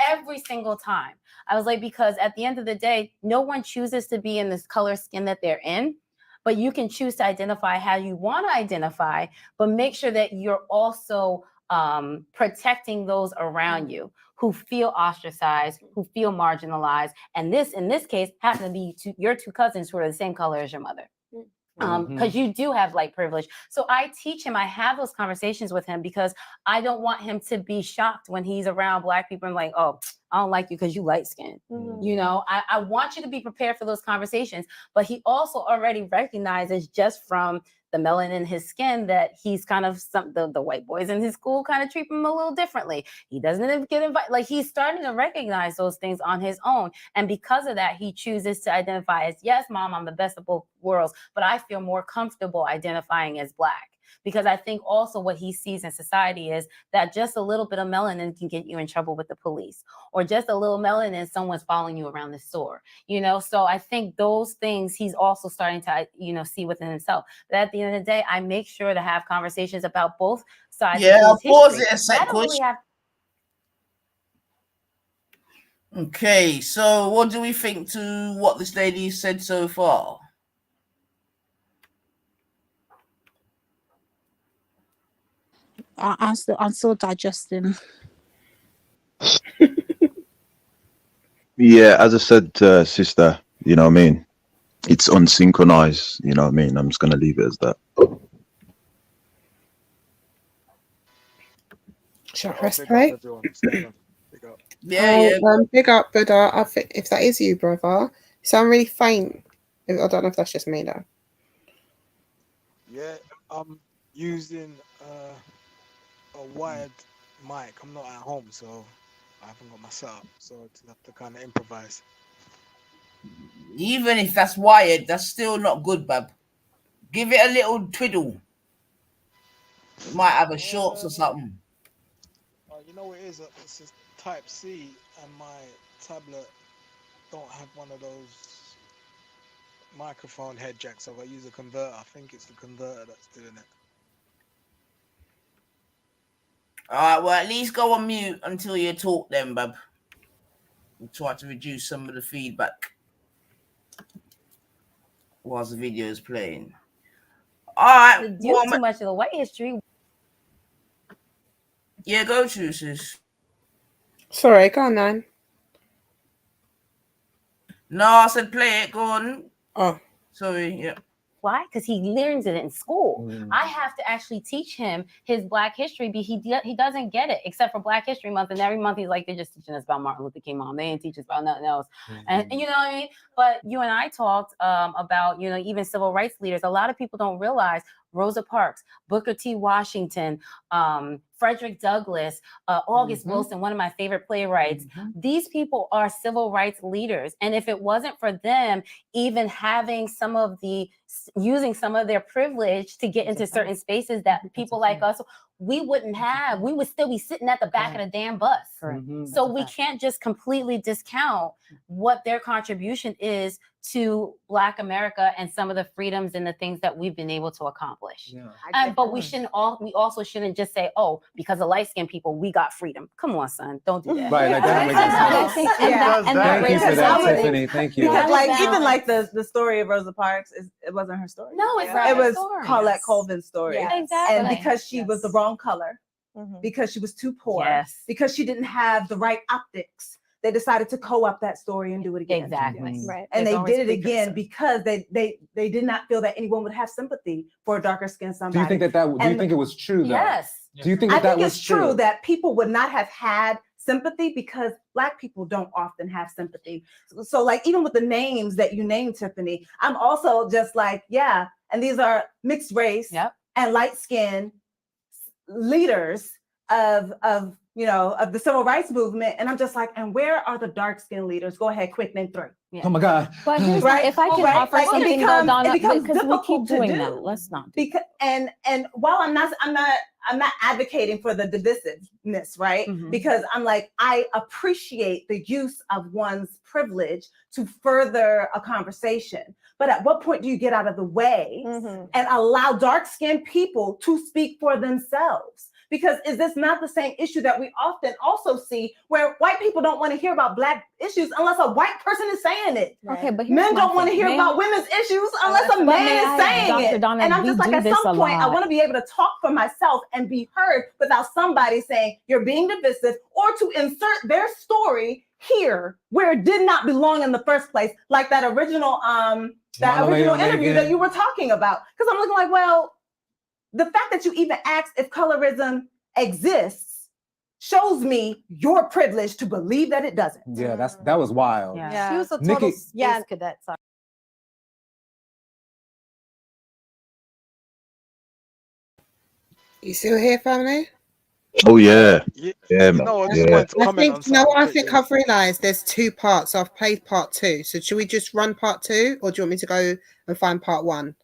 Every single time. I was like, because at the end of the day, no one chooses to be in this color skin that they're in. But you can choose to identify how you want to identify, but make sure that you're also protecting those around you who feel ostracized, who feel marginalized. And this, in this case, happen to be your two cousins who are the same color as your mother. Because you do have light privilege. So I teach him, I have those conversations with him because I don't want him to be shocked when he's around Black people and like, oh, I don't like you because you light skinned. You know, I want you to be prepared for those conversations. But he also already recognizes just from the melanin in his skin that he's kind of the white boys in his school kind of treat him a little differently. He doesn't get invited. Like, he's starting to recognize those things on his own. And because of that, he chooses to identify as, yes, mom, I'm the best of both worlds, but I feel more comfortable identifying as Black. Because I think also what he sees in society is that just a little bit of melanin can get you in trouble with the police, or just a little melanin, someone's following you around the store, you know? So I think those things he's also starting to, you know, see within himself. But at the end of the day, I make sure to have conversations about both sides. Yeah, of his pause history. it a sec, I don't really have. Okay, so what do we think to what this lady said so far? I'm still digesting. Yeah, as I said, sister, you know what I mean? It's unsynchronized, you know what I mean? I'm just going to leave it as that. Shall I press play? Yeah, big up, Buddha. I think if that is you, brother, you sound really faint. I don't know if that's just me though. Yeah, I'm using a wired mic. I'm not at home, so I haven't got my setup, so I have to kind of improvise. Even if that's wired, that's still not good, bub. Give it a little twiddle. It might have a shorts or something. You know what it is? It's just Type C, and my tablet don't have one of those microphone head jacks, so I use a converter. I think it's the converter that's doing it. All right, well, at least go on mute until you talk then, bub. We'll try to reduce some of the feedback whilst the video is playing. All right. Do too much of the white history. Yeah, go to sis. Sorry, go on, Nan. No, I said play it. Go on. Oh. Sorry, yeah. Why? Because he learns it in school. I have to actually teach him his Black history, but he doesn't get it except for Black History Month. And every month he's like, they're just teaching us about Martin Luther King, Mom. They ain't teach us about nothing else. And you know what I mean? But you and I talked about, you know, even civil rights leaders. A lot of people don't realize Rosa Parks, Booker T. Washington, Frederick Douglass, August Wilson, one of my favorite playwrights. These people are civil rights leaders. And if it wasn't for them even having using some of their privilege to get into certain spaces that people like us, we would still be sitting at the back of the damn bus. So we can't just completely discount what their contribution is to Black America and some of the freedoms and the things that we've been able to accomplish. But we also shouldn't just say, oh, because of light-skinned people, we got freedom. Come on, son, don't do that. Right, like that makes sense. Thank you for that, Tiffany. Thank you. Because like even like the story of Rosa Parks, it wasn't her story. No, it's not. It was story. Colette Colvin's story. Yes. Exactly. And because she was the wrong color, because she was too poor, because she didn't have the right optics, they decided to co-opt that story and do it again. Exactly. Right. And There's they did it always again because they did not feel that anyone would have sympathy for a darker skinned somebody. Do you think do you think it was true though? Yes. Do you think I that think was it's true that people would not have had sympathy because Black people don't often have sympathy. So like even with the names that you named, Tiffany, I'm also just like, yeah, and these are mixed race and light skinned leaders of the civil rights movement. And I'm just like, and where are the dark skinned leaders? Go ahead, quick, name 3. Oh my God. But here's if I can offer something, Donna, because we keep doing that. Let's not. Because and while I'm not advocating for the divisiveness, right? Because I'm like, I appreciate the use of one's privilege to further a conversation. But at what point do you get out of the way and allow dark-skinned people to speak for themselves? Because is this not the same issue that we often also see where white people don't want to hear about Black issues unless a white person is saying it? Okay, but men don't want to hear about women's issues unless a man is saying it. Dr. Donna, and I'm we just like, do at this some a point, I lot. want to be able to talk for myself and be heard without somebody saying you're being divisive or to insert their story here where it did not belong in the first place, like that original interview that you were talking about. Because I'm looking like, well, the fact that you even asked if colorism exists shows me your privilege to believe that it doesn't. Yeah, that was wild. Yeah. She was a Nikki, total space cadet. Sorry. You still here, family? Oh yeah, yeah, man. No, I just Yeah. wanted to I comment on think, you know something what I quickly. think I've realised? There's 2 parts. I've played part 2. So should we just run part 2 or do you want me to go and find part 1?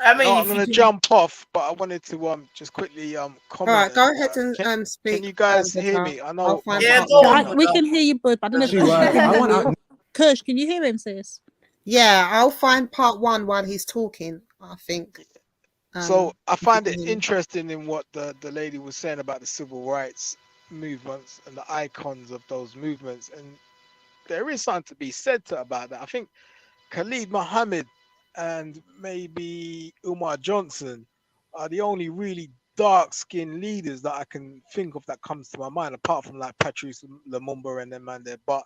I mean, No, I'm if you gonna can- jump off, but I wanted to just quickly comment. All right, go ahead and speak. Can you guys hear me? I know. I'll find Yeah, part go 1. on. We can hear you, bud. I don't know if She was. I want. Kush, can you hear him, sis? Yeah, I'll find part 1 while he's talking, I think. So I if you find can it hear me. interesting in what the lady was saying about the civil rights movements and the icons of those movements, and there is something to be said about that. I think Khalid Muhammad and maybe Umar Johnson are the only really dark-skinned leaders that I can think of that comes to my mind, apart from like Patrice Lumumba and them man there. But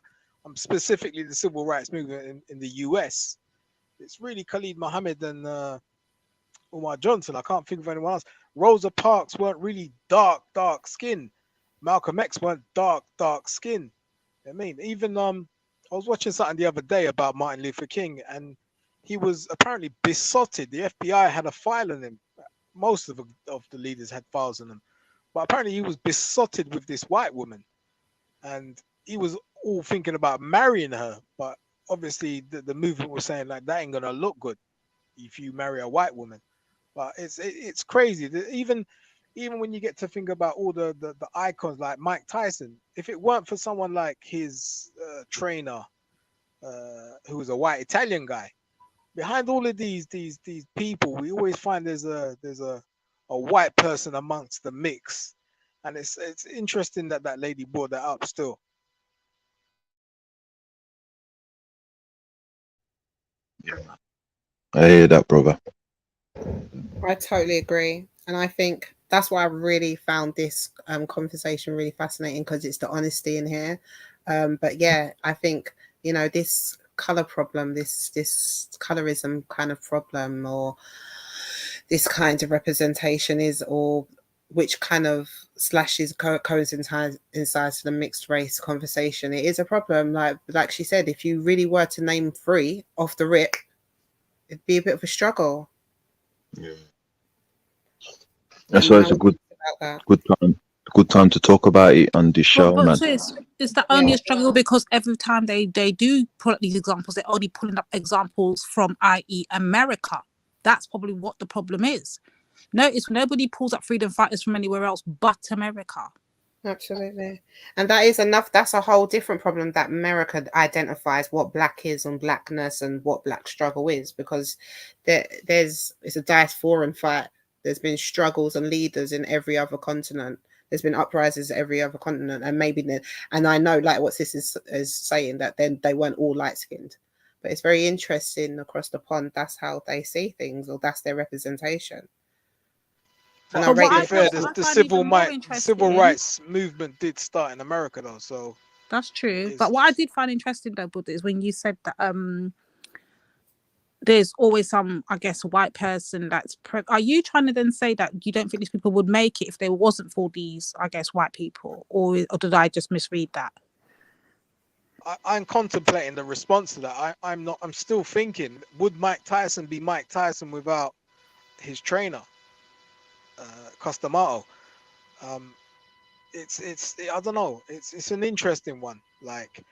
specifically the civil rights movement in the US, it's really Khalid Muhammad and Umar Johnson. I can't think of anyone else. Rosa Parks weren't really dark skin. Malcolm X weren't dark skin. I mean, even I was watching something the other day about Martin Luther King, and he was apparently besotted. The FBI had a file on him. Most of the leaders had files on him, but apparently he was besotted with this white woman, and he was all thinking about marrying her. But obviously, the movement was saying like that ain't gonna look good if you marry a white woman. But it's crazy. Even when you get to think about all the icons like Mike Tyson, if it weren't for someone like his trainer, who was a white Italian guy, behind all of these people, we always find there's a white person amongst the mix, and it's interesting that lady brought that up still. I hear that, brother. I totally agree. And I think that's why I really found this conversation really fascinating, because it's the honesty in here. But yeah, I think, you know, this color problem, this colorism kind of problem, or this kind of representation is, or which kind of slashes coincides inside to the mixed race conversation. It is a problem. Like she said, if you really were to name 3 off the rip, it'd be a bit of a struggle. Yeah. That's why it's a good time to talk about it on this show, But man. sis, is that only a struggle because every time they do pull up these examples, they're only pulling up examples from, i.e., America. That's probably what the problem is. Notice nobody pulls up freedom fighters from anywhere else but America. Absolutely. And that is enough. That's a whole different problem, that America identifies what black is and blackness and what black struggle is, because it's a diaspora fight. There's been struggles and leaders in every other continent. There's been uprisings in every other continent, and I know, like what Sis is saying, that then they weren't all light skinned, but it's very interesting across the pond. That's how they see things, or that's their representation. And to be fair, the civil rights movement did start in America, though. So that's true. But what I did find interesting, though, Buddha, is when you said that there's always some, I guess, white person that's. Are you trying to then say that you don't think these people would make it if there wasn't for these, I guess, white people, or did I just misread that? I'm contemplating the response to that. I'm still thinking, would Mike Tyson be Mike Tyson without his trainer, Costamato? It's I don't know. It's an interesting one. Like,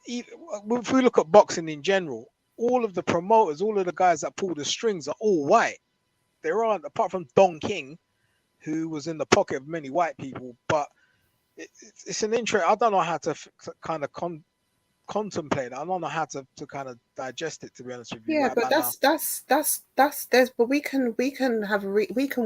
if we look at boxing in general, all of the promoters, all of the guys that pull the strings are all white. There aren't, apart from Don King, who was in the pocket of many white people. But it's an interest. I don't know how to kind of contemplate. I don't know how to kind of digest it, to be honest with you. Yeah, Right but about that's there's but we can we can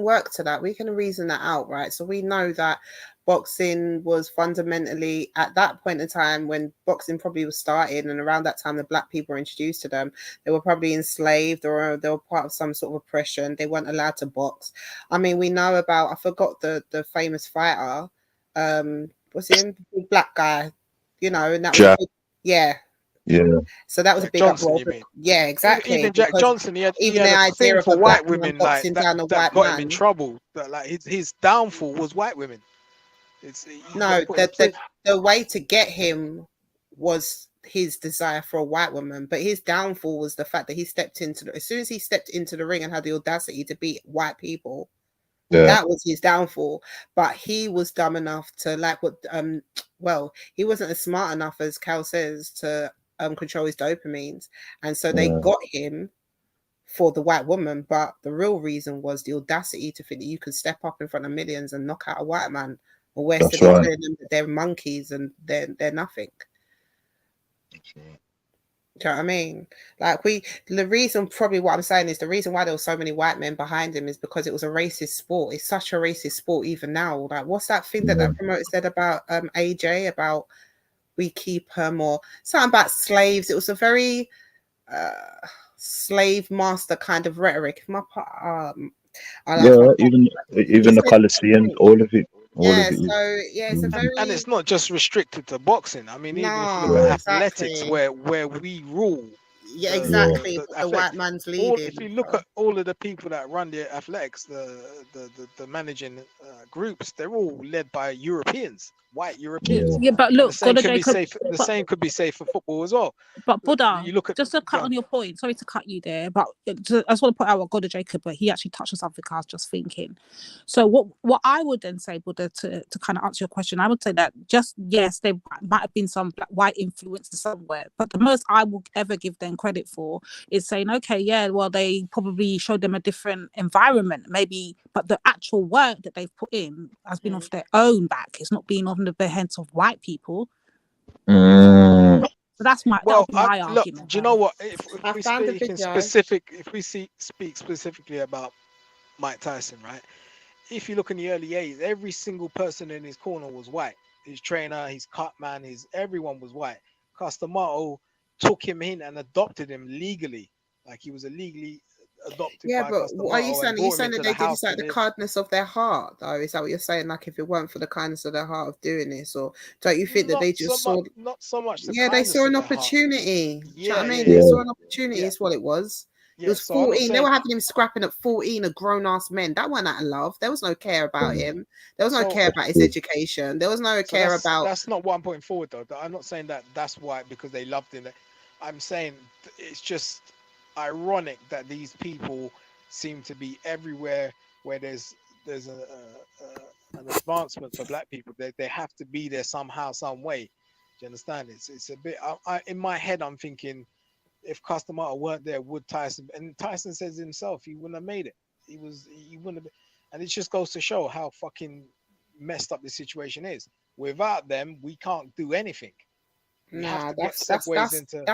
work to that. We can reason that out, right? So we know that boxing was fundamentally at that point in time when boxing probably was started, and around that time the black people were introduced to them. They were probably enslaved, or they were part of some sort of oppression. They weren't allowed to box. I mean, we know about, I forgot the famous fighter, what's him, the big black guy, you know, and that was Jack. yeah. Yeah. So that was a Jack big Johnson, uproar. you mean? Yeah, exactly. Even Jack Because Johnson, he even had the a idea thing of for a black white man women, like boxing down a that white got him in man. trouble. That like his downfall was white women. He No, got put in prison. the way to get him was his desire for a white woman, but his downfall was the fact that he stepped into as soon as he stepped into the ring and had the audacity to beat white people. Yeah. That was his downfall. But he was dumb enough to, like, what well, he wasn't as smart enough as Cal says to control his dopamines, and so they Yeah. got him for the white woman. But the real reason was the audacity to think that you could step up in front of millions and knock out a white man, or we're That's still right. telling them that they're monkeys and they're nothing. Do you know what I mean? Like, the reason, probably what I'm saying is the reason why there were so many white men behind him is because it was a racist sport. It's such a racist sport even now. Like, what's that thing that that promoter said about AJ, about we keep her more, something about slaves. It was a very slave master kind of rhetoric. Yeah, even the Colosseum, all of it. Yeah, Is. so yeah, it's a very And it's not just restricted to boxing. I mean, even if you look no, at athletics, exactly. where we rule, Yeah, exactly. But the athletics. white man's All, leading. if you look at all of the people that run the athletics, the managing groups, they're all led by Europeans, white Europeans. Yeah, but And look, the same Brother can be Jacob, safe. The same could be safe for football as well. but Buddha, You look at, just to cut on your point, sorry to cut you there, but I just want to put out what God of Jacob, but he actually touched on something I was just thinking. So what I would then say, Buddha, to kind of answer your question, I would say that just, yes, there might have been some black, white influence somewhere, but the most I will ever give them credit for is saying, okay, yeah, well, they probably showed them a different environment, maybe, but the actual work that they've put in has been off their own back. It's not been on the hands of white people. So that's my well, my look, argument. do you know what? If I we found the speak in video. specific, if we speak specifically about Mike Tyson, right? If you look in the early 80s, every single person in his corner was white. His trainer, his cut man, everyone was white. Castamarto took him in and adopted him legally, like he was illegally adopted Yeah, by but what are you Castamarto saying? and Are you brought him saying into that the they did house this out to of the live. kindness of their heart, though? Is that what you're saying? Like, if it weren't for the kindness of their heart of doing this, or don't you think that they just saw? Not so much the Yeah, they kindness saw of an their heart. opportunity. Do you know what I mean? Yeah. They saw an opportunity. Yeah. Is what it was. He Yeah, was so I'm not 14. They saying- were having him scrapping at 14, a grown ass men. That wasn't out of love. There was no care about him. There was no care about his education. There was no care about. That's not what I'm putting forward, though. I'm not saying that that's why, because they loved him. I'm saying it's just ironic that these people seem to be everywhere where there's an advancement for black people. They have to be there somehow, some way. Do you understand? It's a bit. In my head, I'm thinking, if Castamarto weren't there, would Tyson? And Tyson says himself, he wouldn't have made it. He wouldn't have. And it just goes to show how fucking messed up the situation is. Without them, we can't do anything. We have Nah, to get that's segues into.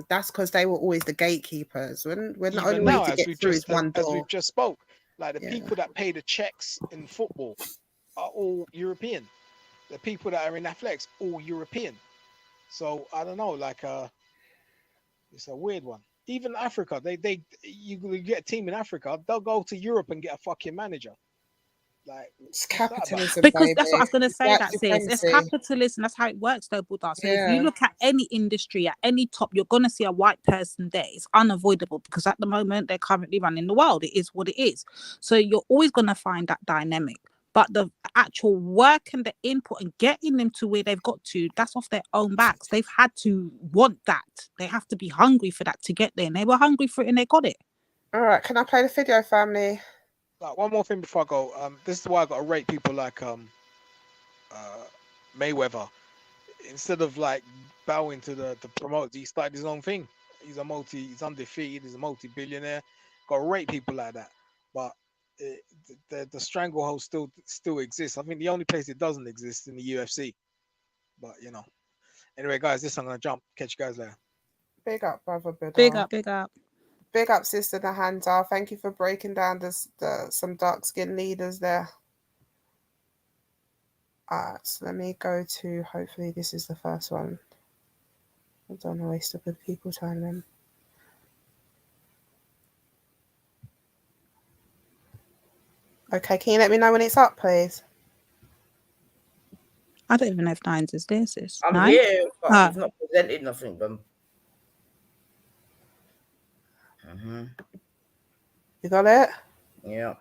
that's because they were always the gatekeepers. When the only Even way now, to get through is one as door. we've just spoke, like the Yeah. people that pay the checks in football are all European. The people that are in athletics, all European. So I don't know, like it's a weird one. Even Africa, you get a team in Africa, they'll go to Europe and get a fucking manager. Like, it's capitalism, because baby. that's what I was going to It's say. white That says it's supremacy. capitalism. That's how it works, though, Buddha. So if Yeah. you look at any industry at any top, you're going to see a white person there. It's unavoidable because at the moment they're currently running the world. It is what it is. So you're always going to find that dynamic. But the actual work and the input and getting them to where they've got to, that's off their own backs. They've had to want that. They have to be hungry for that to get there. And they were hungry for it and they got it. All right, can I play the video, family? One more thing before I go. This is why I got to rate people like Mayweather. Instead of like bowing to the promoters, he started his own thing. He's undefeated. He's a multi-billionaire. Got to rate people like that. But the stranglehold still exists. I think the only place it doesn't exist in the UFC. But Anyway, guys, this I'm gonna jump. Catch you guys later. Big up, brother. Big up, big up. Big up, sister Nahanta. Thank you for breaking down some dark skinned leaders there. So let me go to, hopefully this is the first one. I don't want to waste a good people time then. Okay, can you let me know when it's up, please? I don't even know if Nines is there, sis. I'm Nine? here, but Ah. you've not presented nothing, bum. You got it? Yeah.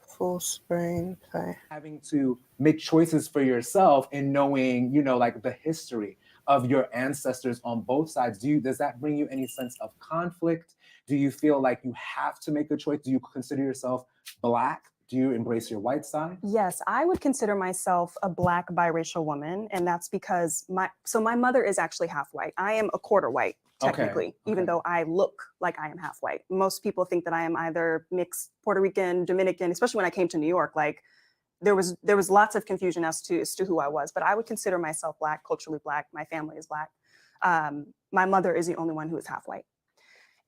Full screen play. Having to make choices for yourself and knowing, you know, like the history of your ancestors on both sides. Does that bring you any sense of conflict? Do you feel like you have to make a choice? Do you consider yourself Black? Do you embrace your white side? Yes, I would consider myself a Black biracial woman, and that's because my mother is actually half white. I am a quarter white, technically, even though I look like I am half white. Most people think that I am either mixed Puerto Rican, Dominican, especially when I came to New York. Like there was lots of confusion as to who I was, but I would consider myself Black, culturally Black. My family is Black. My mother is the only one who is half white.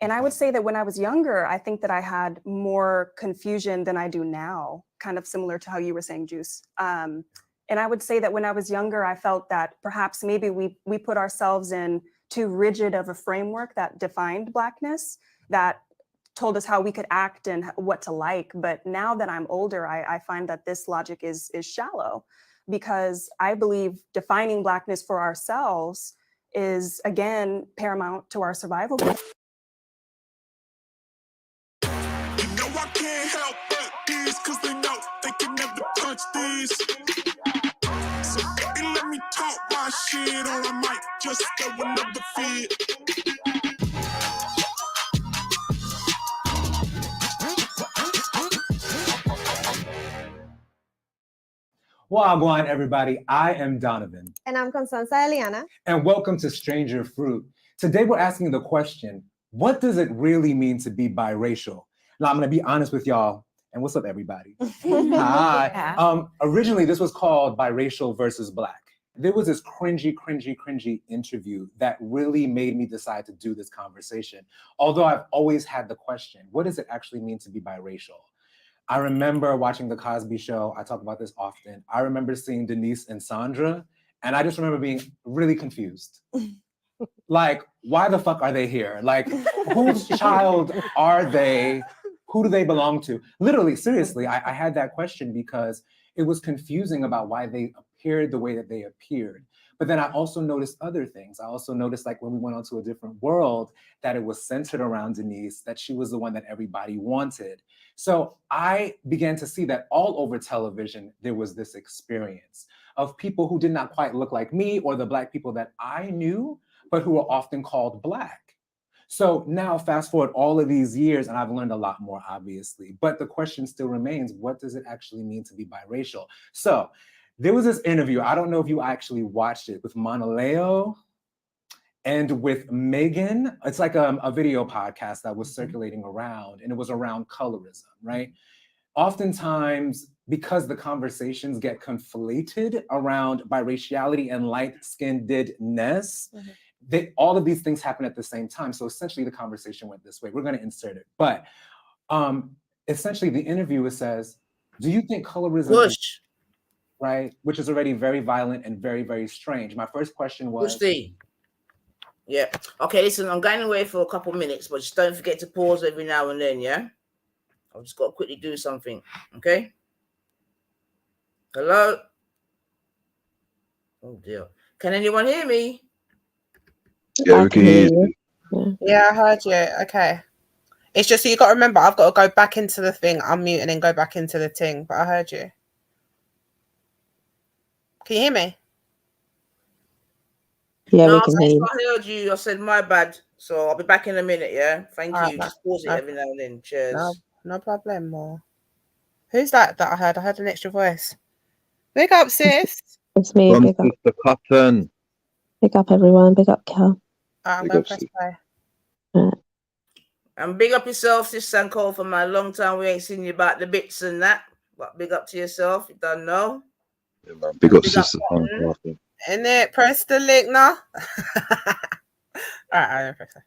And I would say that when I was younger, I think that I had more confusion than I do now, kind of similar to how you were saying, Juice. And I would say that when I was younger, I felt that perhaps maybe we put ourselves in too rigid of a framework that defined Blackness, that told us how we could act and what to like. But now that I'm older, I find that this logic is shallow, because I believe defining Blackness for ourselves is, again, paramount to our survival. I can't help but these, cause they know they can never touch these. So baby, let me talk my shit, or I might just go another feed. Wagwan, everybody. I am Donovan. And I'm Constanza Eliana. And welcome to Stranger Fruit. Today we're asking the question, what does it really mean to be biracial? Now I'm gonna be honest with y'all, and what's up everybody? Hi. Originally this was called Biracial versus Black. There was this cringy interview that really made me decide to do this conversation. Although I've always had the question, what does it actually mean to be biracial? I remember watching The Cosby Show. I talk about this often. I remember seeing Denise and Sandra, and I just remember being really confused. Like, why the fuck are they here? Like, whose child are they? Who do they belong to? Literally, seriously, I had that question because it was confusing about why they appeared the way that they appeared. But then I also noticed other things. I also noticed, like, when we went on to a different world, that it was centered around Denise, that she was the one that everybody wanted. So I began to see that all over television, there was this experience of people who did not quite look like me or the Black people that I knew, but who were often called Black. So now fast forward all of these years, and I've learned a lot more, obviously, but the question still remains, what does it actually mean to be biracial? So there was this interview, I don't know if you actually watched it, with Monaleo and with Megan. It's like a video podcast that was circulating around, and it was around colorism, right? Oftentimes, because the conversations get conflated around biraciality and light-skinnedness, all of these things happen at the same time. So essentially the conversation went this way. We're going to insert it. But essentially the interviewer says, do you think colorism is, right? Which is already very violent and very, very strange. My first question was... Yeah. Okay, listen, I'm going away for a couple minutes, but just don't forget to pause every now and then, yeah? I've just got to quickly do something, okay? Hello? Oh, dear. Can anyone hear me? Yeah, we can hear you. Yeah, I heard you. Okay. It's just, so you got to remember, I've got to go back into the thing, unmute, and then go back into the thing, but I heard you. Can you hear me? Yeah, no, we can hear you. I heard you. I said my bad. So I'll be back in a minute, yeah? Thank you. Just pause it every now and then. Cheers. No problem, more. Who's that I heard? I heard an extra voice. Big up, sis. It's me. Big up. The pattern. Big up, everyone. Big up, Kel. I'm going to press play. And big up yourself, sis Sanko, for my long time. We ain't seen you about the bits and that. But big up to yourself. You don't know. Yeah, man. Big up, sister. And then press the link now. All right, press it.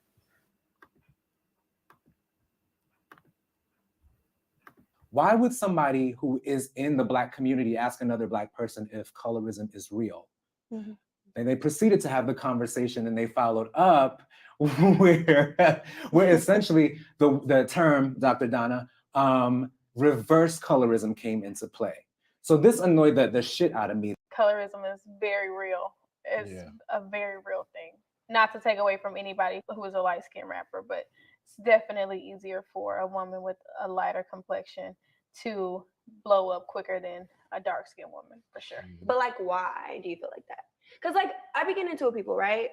Why would somebody who is in the Black community ask another Black person if colorism is real? Mm-hmm. And they proceeded to have the conversation, and they followed up where essentially the term, Dr. Donna, reverse colorism came into play. So this annoyed the shit out of me. Colorism is very real. It's a very real thing. Not to take away from anybody who is a light-skinned rapper, but it's definitely easier for a woman with a lighter complexion to blow up quicker than a dark-skinned woman, for sure. But like, why do you feel like that? Because like, I be getting into it with people, right?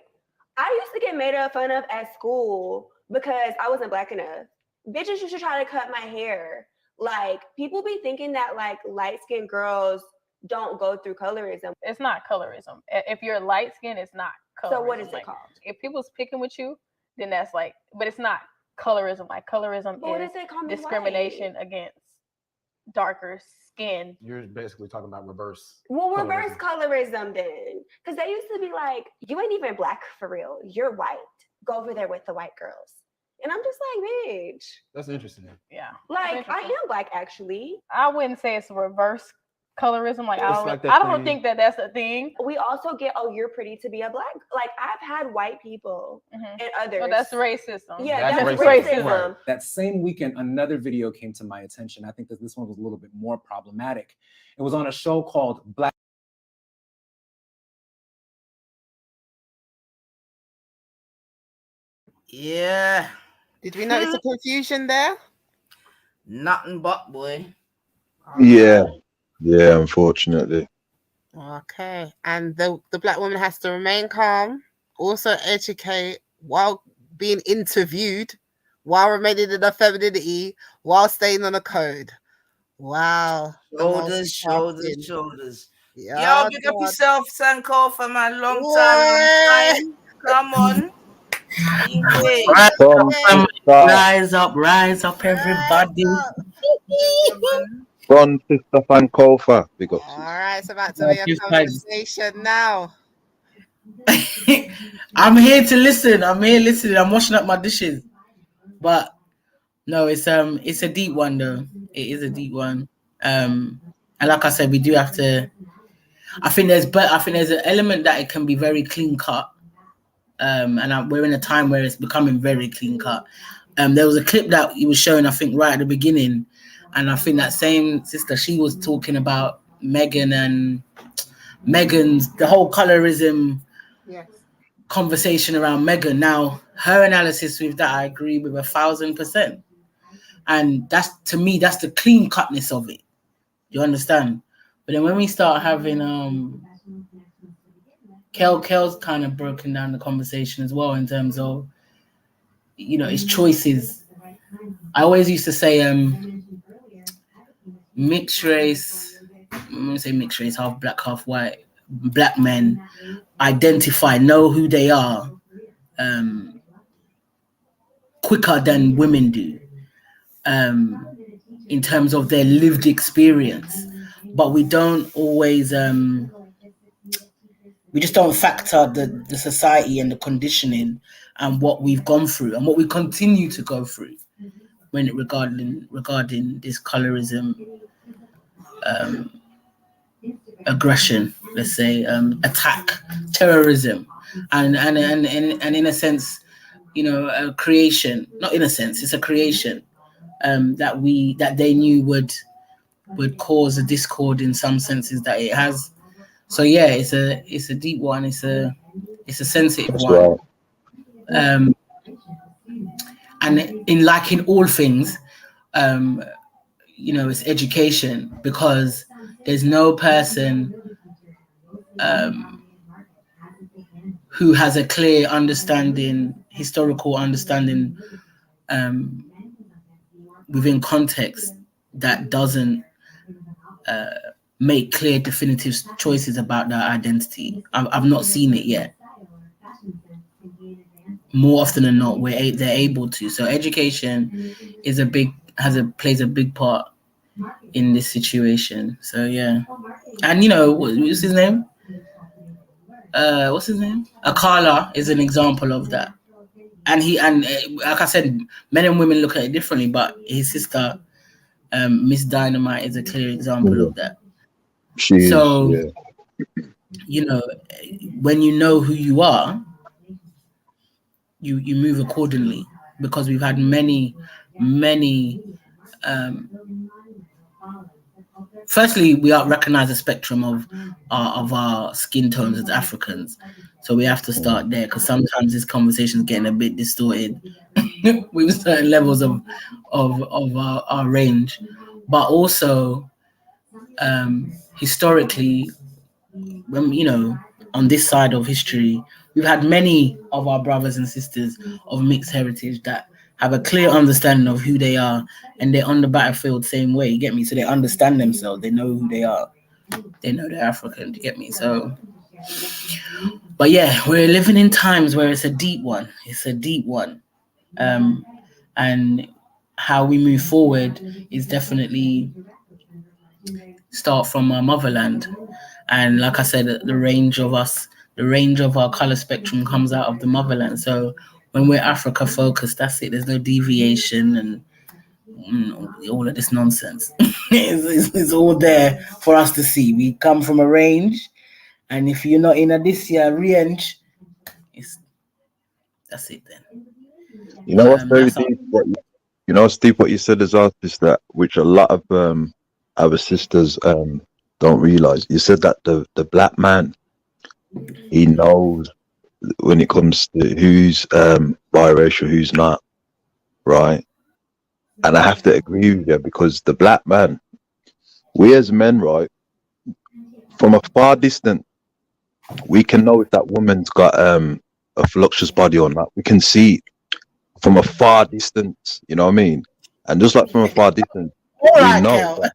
I used to get made fun of at school because I wasn't Black enough. Bitches used to try to cut my hair. Like, people be thinking that like light-skinned girls don't go through colorism. It's not colorism. If you're light-skinned, it's not colorism. So what is it like, called? If people's picking with you, then that's like, but it's not colorism. Like, colorism But what is if they call me discrimination white? against darker skin. You're basically talking about reverse. Well, reverse colorism then. Because they used to be like, you ain't even Black for real. You're white. Go over there with the white girls. And I'm just like, bitch. That's interesting. Yeah. Like, I am Black, actually. I wouldn't say it's reverse colorism. Like, It's I like don't, that I don't thing- think that that's a thing. We also get, oh, you're pretty to be a Black. Like, I've had white people and others. So that's racism. Yeah, that's racism. That same weekend, another video came to my attention. I think that this one was a little bit more problematic. It was on a show called Black. Yeah. Did we notice the confusion there? Nothing but, boy. Yeah. Yeah, unfortunately. Okay. And the Black woman has to remain calm, also educate while being interviewed, while remaining in her femininity, while staying on a code. Wow. Shoulders. Yeah, Yo, big up yourself, Sankofa, man. Long time. Come on. Rise up, everybody. Ron, sister, fan, Kofa. Big up. All right, it's about to be a conversation now. I'm here to listen. I'm washing up my dishes. But no, it's a deep one though. It is a deep one. And like I said, we do have to. I think there's an element that it can be very clean cut. We're in a time where it's becoming very clean cut. There was a clip that he was showing, I think, right at the beginning, and I think that same sister, she was talking about Megan and Megan's the whole colorism conversation around Megan. Now, her analysis with that, I agree with 1,000%, and that's, to me, that's the clean cutness of it. You understand? But then when we start having Kel's kind of broken down the conversation as well in terms of, you know, his choices. I always used to say mixed race, I'm going to say mixed race, half Black, half white, Black men know who they are quicker than women do in terms of their lived experience. But we don't always... we just don't factor the society and the conditioning and what we've gone through and what we continue to go through when it regarding this colorism aggression, let's say, attack, terrorism, and in a sense, you know, a creation. Not in a sense, it's a creation that they knew would cause a discord in some senses that it has. So yeah, it's a deep one. It's a sensitive one. Right. And in all things, you know, it's education, because there's no person who has a clear understanding, historical understanding within context that doesn't make clear, definitive choices about their identity. I've not seen it yet. More often than not, they're able to. So education is plays a big part in this situation. So yeah, and you know, what's his name? what's his name? Akala is an example of that. And like I said, men and women look at it differently, but his sister, Miss Dynamite, is a clear example of that. So, you know, when you know who you are, you move accordingly, because we've had many firstly, we recognize the spectrum of our skin tones as Africans, so we have to start there, because sometimes this conversation is getting a bit distorted with certain levels of our range. But also, historically, when, you know, on this side of history, we've had many of our brothers and sisters of mixed heritage that have a clear understanding of who they are, and they're on the battlefield same way, you get me? So they understand themselves, they know who they are, they know they're African, you get me? So, but yeah, we're living in times where it's a deep one. And how we move forward is definitely start from our motherland. And like I said, the range of our color spectrum comes out of the motherland. So when we're Africa focused, that's it. There's no deviation and all of this nonsense. it's all there for us to see. We come from a range, and if you're not in this year range, that's it then. You know what's very deep? You know, Steve, what you said as artists, that which a lot of our sisters don't realize. You said that the black man, he knows when it comes to who's biracial, who's not, right? And I have to agree with you, because the black man, we as men, right, from a far distance, we can know if that woman's got a voluptuous body or not. We can see from a far distance, you know what I mean? And just like from a far distance, we know that.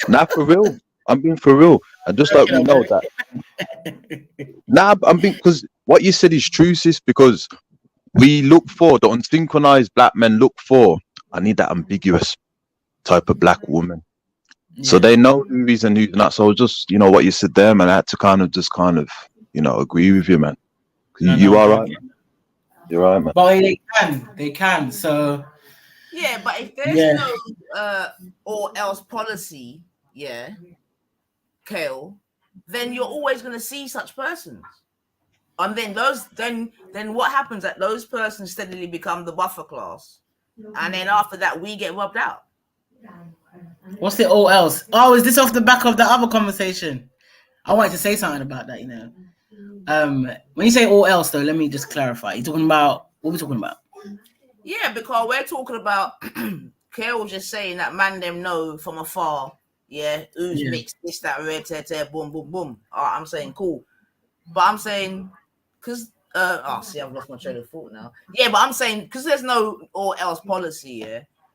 Nah, for real. I'm being for real. And just like we know that. Nah, I'm being, because what you said is true, sis, because we look for, the unsynchronized black men look for, I need that ambiguous type of black woman. So they know who is and who's not. So just, you know, what you said there, man, I had to kind of, you know, agree with you, man. You are right, man. You're right, man. But they can. So yeah, but if there's no or else policy, Kale, then you're always going to see such persons. And then then what happens? That those persons steadily become the buffer class, and then after that we get rubbed out. What's the all else? Oh, is this off the back of the other conversation? I wanted to say something about that, you know. When you say all else, though, let me just clarify. You're talking about, what are we talking about? Yeah, because we're talking about, Kale was just saying that man them know from afar, who's mixed, this, that, red, boom, boom, boom. All right, I'm saying cool. But I'm saying, because, I've lost my train of thought now. Yeah, but I'm saying, because there's no or else policy,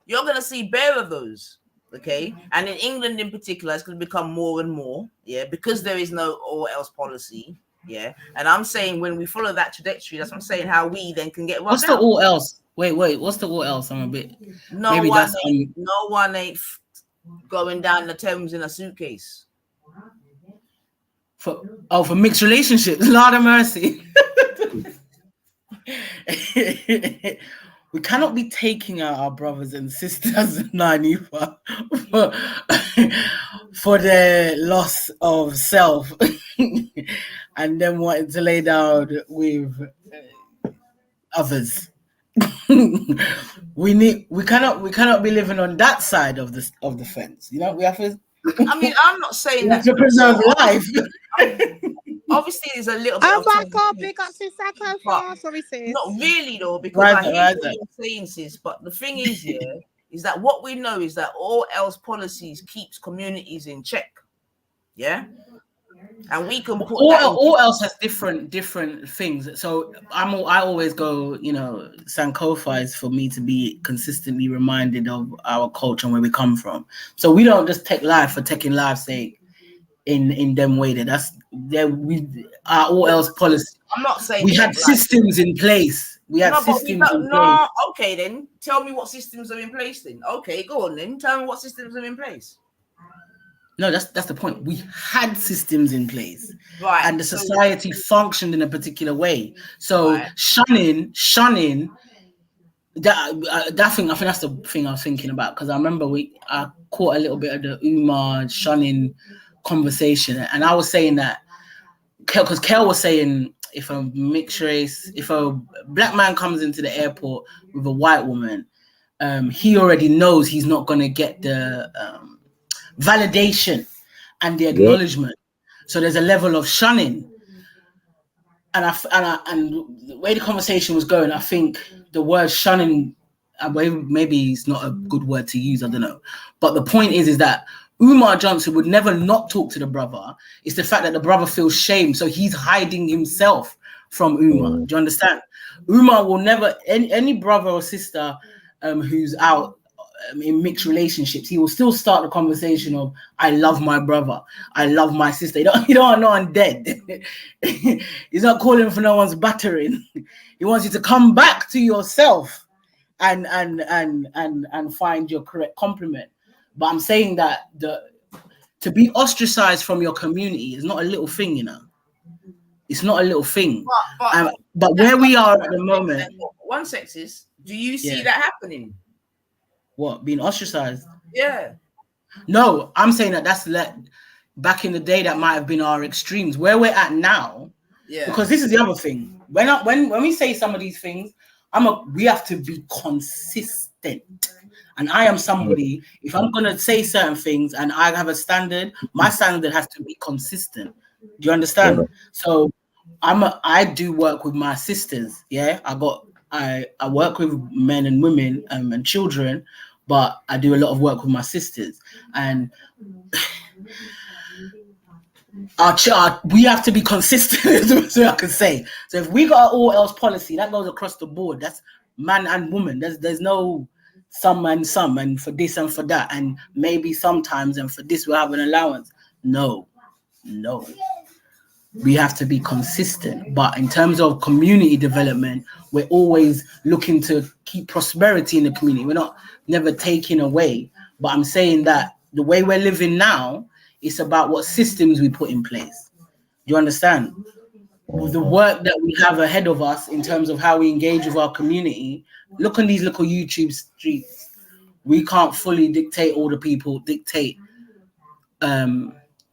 you're going to see bare of those. Okay, and in England in particular, it's going to become more and more, because there is no or else policy, And I'm saying when we follow that trajectory, that's what I'm saying, how we then can get rubbed What's the all else? Wait, what's the all else? I'm a bit. No one ain't going down the Thames in a suitcase. For mixed relationships, Lord of mercy. We cannot be taking out our brothers and sisters for the loss of self and then wanting to lay down with others. we cannot be living on that side of the fence. You know, we have to. I mean, I'm not saying that to preserve life. Obviously, there's a little bit of not really though, because I hear what you're saying, sis. But the thing is, is that what we know is that all else policies keeps communities in check, and we can put all else has different things. So I always go, you know, Sankofa is for me to be consistently reminded of our culture and where we come from. So we don't just take life for taking life's sake. In them way that's there we are all else policy. I'm not saying we had systems in place. Okay, then tell me what systems are in place then. Okay, go on then. Tell me what systems are in place. No, that's the point. We had systems in place, Right, and the so- society functioned in a particular way. So shunning that thing. I think that's the thing I was thinking about, because I remember I caught a little bit of the Umar shunning conversation, and I was saying that because Kel was saying if a mixed race, if a black man comes into the airport with a white woman, he already knows he's not going to get the validation and the acknowledgement. So there's a level of shunning. And the way the conversation was going, I think the word shunning, maybe it's not a good word to use, I don't know. But the point is that Umar Johnson would never not talk to the brother. It's the fact that the brother feels shame, so he's hiding himself from Umar. Do you understand? Umar will never, any brother or sister who's out in mixed relationships, he will still start the conversation of, I love my brother, I love my sister. You don't want no one dead. He's not calling for no one's battering. He wants you to come back to yourself and find your correct complement. But I'm saying that to be ostracized from your community is not a little thing, you know. It's not a little thing. But where we are at the moment, one sexist, do you see that happening? What, being ostracized? Yeah. No, I'm saying that's back in the day that might have been our extremes. Where we're at now, because this is the other thing. When we say some of these things, we have to be consistent. And I am somebody, if I'm gonna say certain things and I have a standard, my standard has to be consistent. Do you understand? So I do work with my sisters. Yeah, I work with men and women and children, but I do a lot of work with my sisters, and we have to be consistent, so I can say. So if we got an all else policy that goes across the board, that's man and woman. There's no some and some, and for this and for that, and maybe sometimes, and for this we'll have an allowance. No. We have to be consistent. But in terms of community development, we're always looking to keep prosperity in the community. We're never taking away. But I'm saying that the way we're living now, it's about what systems we put in place. Do you understand? With the work that we have ahead of us in terms of how we engage with our community, look on these little YouTube streets. We can't fully dictate all the people,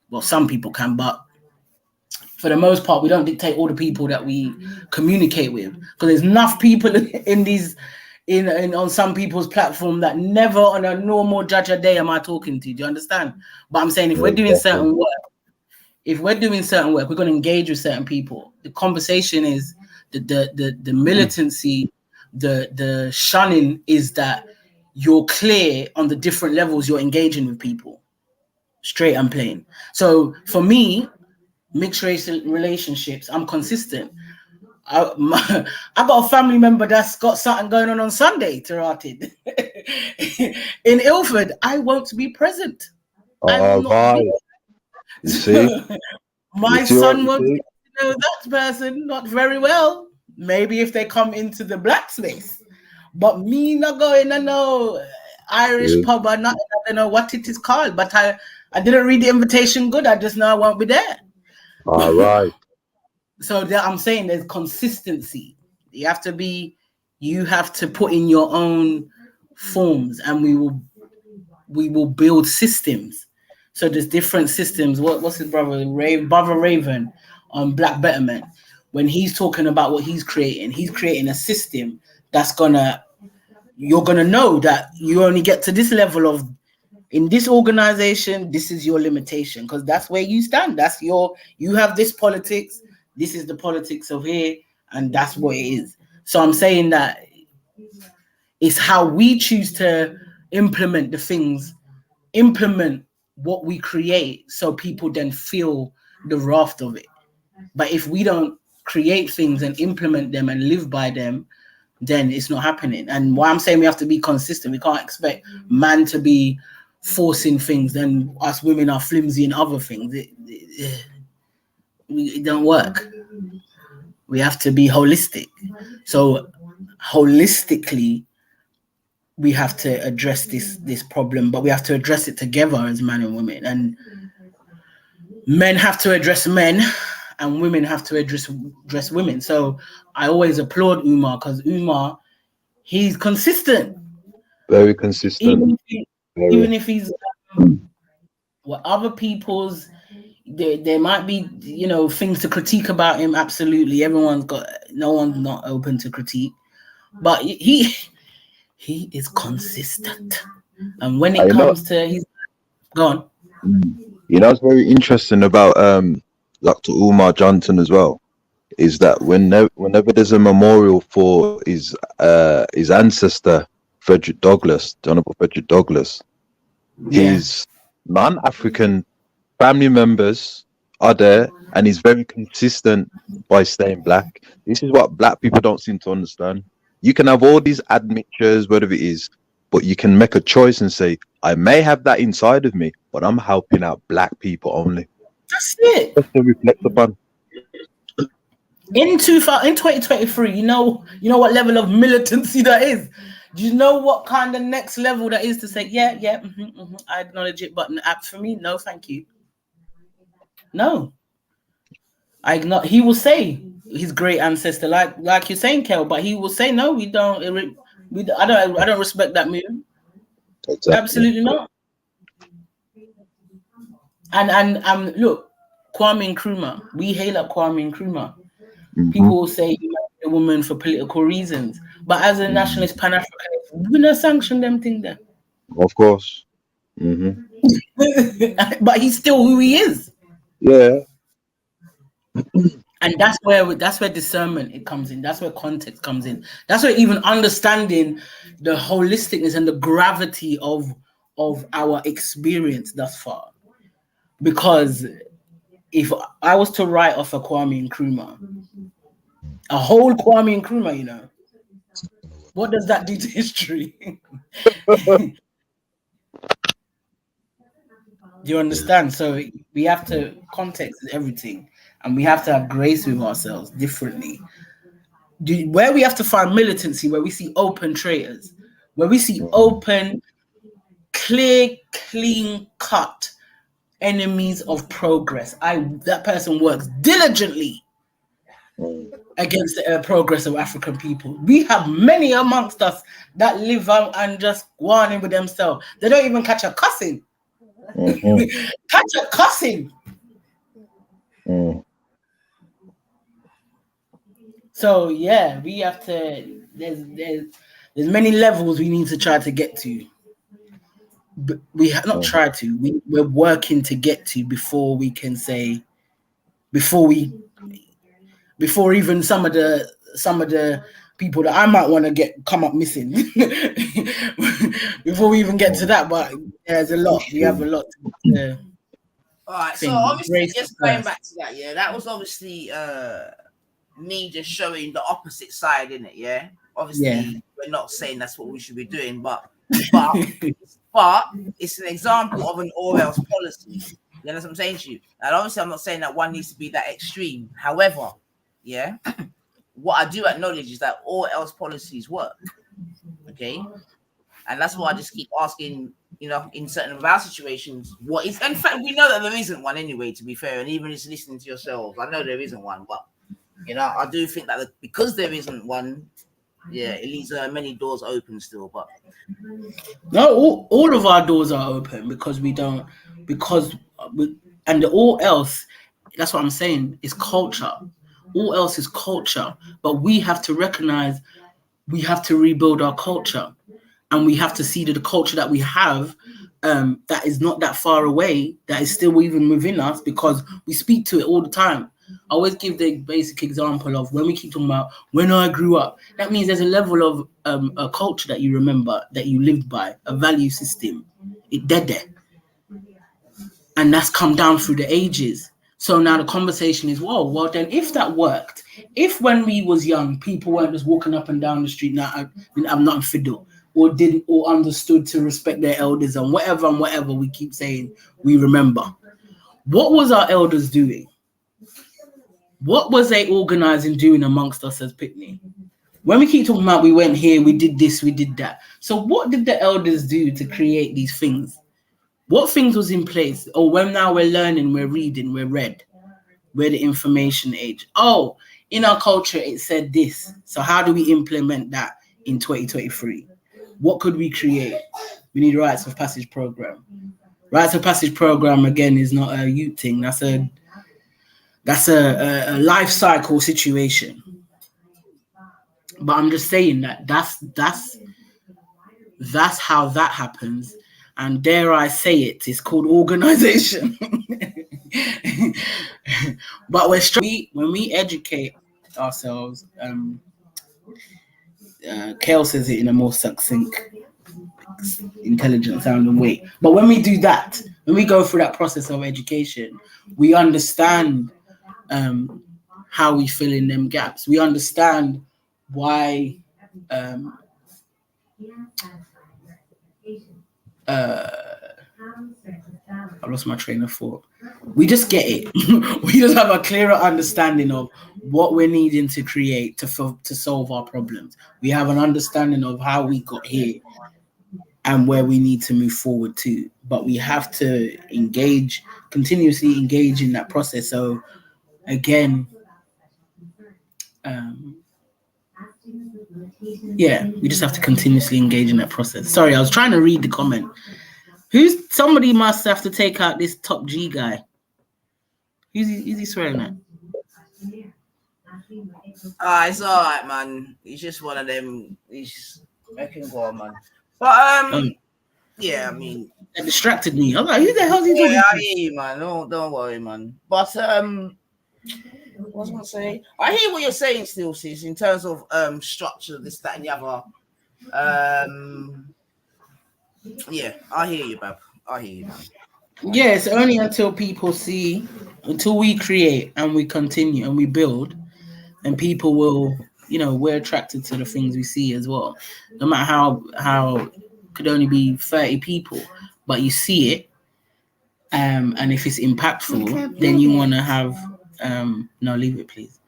well, some people can, but for the most part, we don't dictate all the people that we communicate with, because there's enough people on some people's platform that never on a normal judge a day am I talking to. Do you understand? But I'm saying if we're doing certain work, we're going to engage with certain people. The conversation is the militancy, the shunning is that you're clear on the different levels you're engaging with people, straight and plain. So for me, mixed race relationships, I'm consistent. I got a family member that's got something going on Sunday, Tarated. In Ilford, I won't be present. I will not be. You see? My son won't get to know that person not very well. Maybe if they come into the black space. But me not going to know Irish pub or nothing. I don't know what it is called. But I didn't read the invitation good. I just know I won't be there. All right. So I'm saying there's consistency. You have to put in your own forms, and we will build systems. So there's different systems. What's his brother? Brother Raven on Black Betterment. When he's talking about what he's creating a system that's you're gonna know that you only get to this level of, in this organization, this is your limitation, because that's where you stand. You have this politics, this is the politics of here, and that's what it is. So I'm saying that it's how we choose to implement the things, implement what we create, so people then feel the wrath of it. But if we don't create things and implement them and live by them, then it's not happening. And why I'm saying we have to be consistent. We can't expect man to be forcing things, then us women are flimsy in other things. It don't work. We have to be holistic. So holistically, we have to address this problem, but we have to address it together as men and women. And men have to address men, and women have to address women. So I always applaud Umar, because Umar, he's consistent. Very consistent. Even if he's what other people's, there might be, you know, things to critique about him. Absolutely, no one's not open to critique, but he is consistent. And when it comes to his, go on. You know, it's very interesting about Dr. Umar Johnson as well, is that whenever there's a memorial for his ancestor Frederick Douglass, the Honorable Frederick Douglass, his non-African family members are there, and he's very consistent by staying black. This is what black people don't seem to understand. You can have all these admixtures, whatever it is, but you can make a choice and say, I may have that inside of me, but I'm helping out black people only. That's it. Just to reflect upon. In 2023, you know what level of militancy that is. Do you know what kind of next level that is to say, I acknowledge it, but for me, no, thank you. No, he will say his great ancestor, like you're saying, Kel, but he will say no. I don't respect that move. Exactly. Absolutely not. And look, Kwame Nkrumah. We hail up Kwame Nkrumah. People will say he married a woman for political reasons, but as a nationalist Pan-Africanist, we don't sanction them thing there. Of course. But he's still who he is. Yeah. And that's where discernment it comes in. That's where context comes in. That's where even understanding the holisticness and the gravity of our experience thus far. Because if I was to write off a Kwame Nkrumah, a whole Kwame Nkrumah, you know, what does that do to history? Do you understand? So we have to context everything, and we have to have grace with ourselves differently. Where we have to find militancy, where we see open traitors, where we see open, clear, clean cut enemies of progress. That person works diligently against the progress of African people. We have many amongst us that live out and just go on in with themselves. They don't even catch a cussing. Catch a cussing. So yeah, we have to. There's many levels we need to try to get to. But we have not tried to. We're working to get to before we can say. Before even some of the people that I might want to come up missing. Before we even get to that, but there's a lot. We have a lot to. All right, so obviously, just going back to that, that was obviously me just showing the opposite side in it, Obviously, we're not saying that's what we should be doing, but it's an example of an all else policy. You know what I'm saying to you? And obviously, I'm not saying that one needs to be that extreme. However, what I do acknowledge is that all else policies work. Okay, and that's why I just keep asking. You know, in certain of our situations, what is, in fact, we know that there isn't one anyway, to be fair, and even just listening to yourselves, I know there isn't one, but, you know, I do think that because there isn't one, it leaves many doors open still, but. No, all of our doors are open and the all else, that's what I'm saying, is culture. All else is culture, but we have to recognize we have to rebuild our culture. And we have to see that the culture that we have, that is not that far away, that is still even within us, because we speak to it all the time. I always give the basic example of when we keep talking about when I grew up. That means there's a level of a culture that you remember, that you lived by, a value system. It dead there. And that's come down through the ages. So now the conversation is, well, then if that worked, if when we was young, people weren't just walking up and down the street, now I'm not fiddle, or didn't or understood to respect their elders and whatever we keep saying we remember. What was our elders doing? What was they organizing doing amongst us as Pitney? when we keep talking about we went here, we did this, we did that. So what did the elders do to create these things? What things was in place? Or when now we're learning, we're reading, we're read. We're the information age. Oh, in our culture, it said this. So how do we implement that in 2023? What could we create? We need a rites of passage program. Rites of passage program, again, is not a youth thing. That's a life cycle situation. But I'm just saying that's how that happens. And dare I say it, it's called organization. But when we educate ourselves, Kale says it in a more succinct, intelligent sounding way. But when we do that, when we go through that process of education, we understand how we fill in them gaps. We understand why I lost my train of thought. We just get it. We just have a clearer understanding of what we're needing to create to solve our problems. We have an understanding of how we got here and where we need to move forward to. But we have to continuously engage in that process. So again, we just have to continuously engage in that process. Sorry, I was trying to read the comment. Somebody must have to take out this top G guy. Who's he swearing at? It's all right, man. He's just one of them. He's just making go on, man. But yeah, I mean, it distracted me. I'm like, who the hell is he talking to? I hear you, man. Don't worry, man. But what was I gonna say? I hear what you're saying still, sis, in terms of structure, this, that, and the other. Yeah, I hear you, Bab. I hear you, man. Yeah, it's only until people see, until we create and we continue and we build, and people will, we're attracted to the things we see as well. No matter how it could only be 30 people, but you see it, and if it's impactful, then you want to have, no, leave it, please.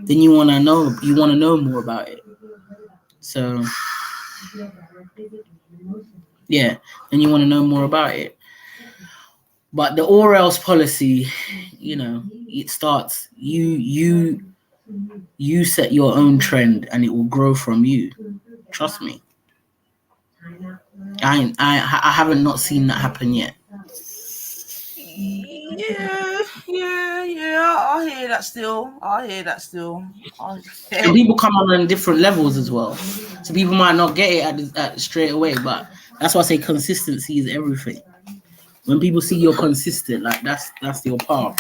Then you want to know more about it. So, yeah, then you want to know more about it. But the or else policy, it starts, you set your own trend and it will grow from you. Trust me. I haven't not seen that happen yet. Yeah. I hear that still. And people come on different levels as well. So people might not get it at straight away, but that's why I say consistency is everything. When people see you're consistent, like that's your path.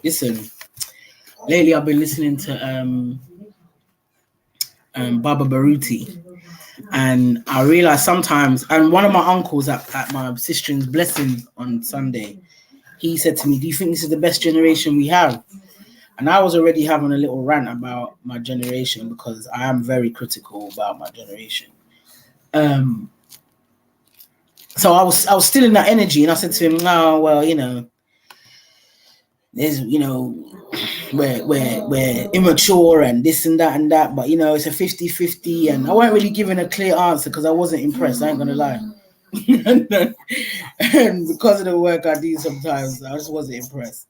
Listen. Lately, I've been listening to Baba Baruti, and I realized sometimes. And one of my uncles at my sister's blessing on Sunday, he said to me, "Do you think this is the best generation we have?" And I was already having a little rant about my generation because I am very critical about my generation. So I was still in that energy, and I said to him, "No, well, there's, we're immature and this and that, but it's a 50-50." And I wasn't really giving a clear answer because I wasn't impressed. I ain't gonna lie. And because of the work I do sometimes, I just wasn't impressed.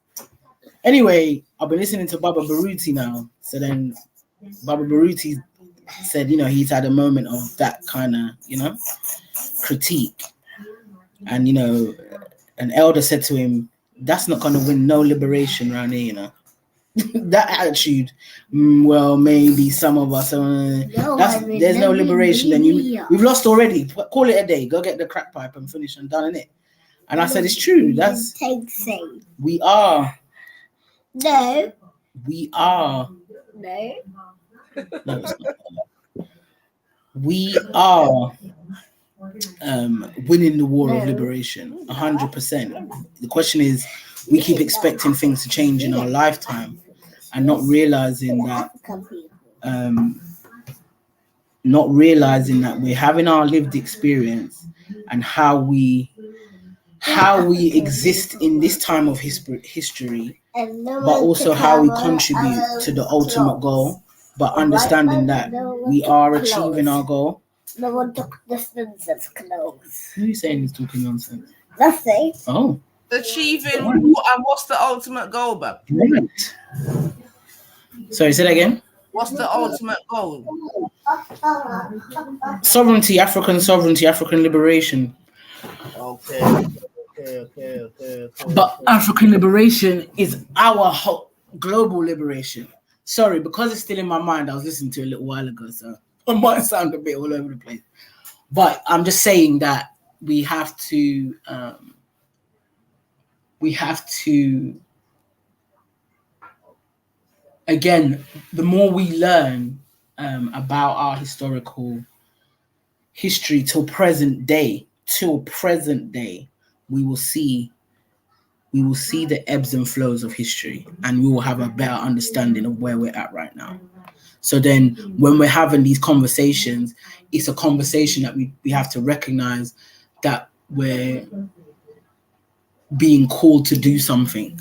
Anyway, I've been listening to Baba Baruti now. So then Baba Baruti said, he's had a moment of that kind of, critique. And, an elder said to him, "That's not going to win no liberation around here, That attitude, well, maybe some of us, there's no liberation. Then we've lost already. Call it a day. Go get the crack pipe and finish and done it." And I said, it's true. We are. No. We are. No. No, it's not. We are winning the war of liberation, 100%. The question is, we keep expecting things to change in our lifetime and not realizing that we're having our lived experience and how we how we exist in this time of history, but also how we contribute to the ultimate goal, but understanding that we are achieving our goal. No one took this nonsense clothes. Who are you saying is talking nonsense? Nothing. Oh. Achieving and what's the ultimate goal, Bab? Right. Sorry, say that again. What's the ultimate goal? Sovereignty, African liberation. Okay. But African liberation is our whole global liberation. Sorry, because it's still in my mind, I was listening to it a little while ago, so I might sound a bit all over the place. But I'm just saying that we have to again, the more we learn about our historical history till present day, we will see the ebbs and flows of history, and we will have a better understanding of where we're at right now. So then when we're having these conversations, it's a conversation that we have to recognize that we're being called to do something.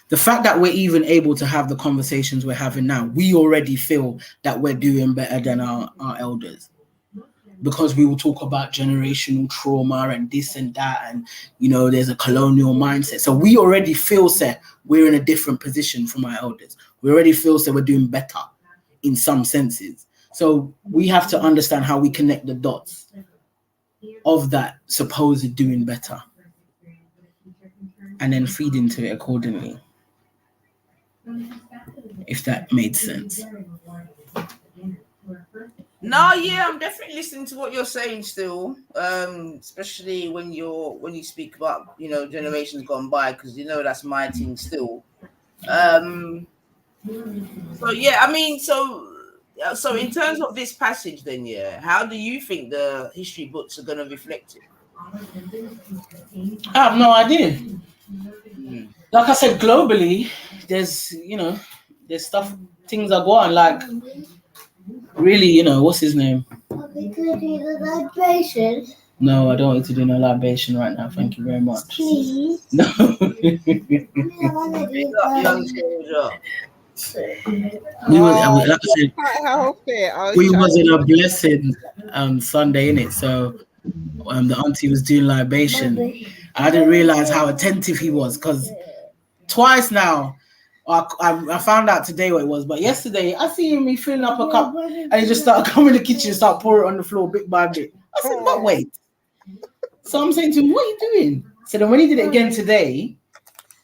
The fact that we're even able to have the conversations we're having now, we already feel that we're doing better than our elders. Because we will talk about generational trauma and this and that, and there's a colonial mindset. So we already feel that we're in a different position from our elders. We already feel that we're doing better in some senses. So we have to understand how we connect the dots of that supposed doing better, and then feed into it accordingly. If that made sense. No, yeah, I'm definitely listening to what you're saying still, especially when you speak about generations gone by, because that's my thing still. So yeah, I mean, so in terms of this passage, then how do you think the history books are going to reflect it? I have no idea. Like I said, globally, there's stuff, things are going like. Really, what's his name? Are we going to do the libation? No, I don't want you to do no libation right now. Thank you very much. Please. No. We was in a blessing Sunday, innit? So the auntie was doing libation. I didn't realize how attentive he was, because twice now. I found out today what it was, but yesterday I see him filling up a cup and he just started coming in the kitchen and start pouring it on the floor bit by bit. I said, but wait. So I'm saying to him, what are you doing? So then when he did it again today,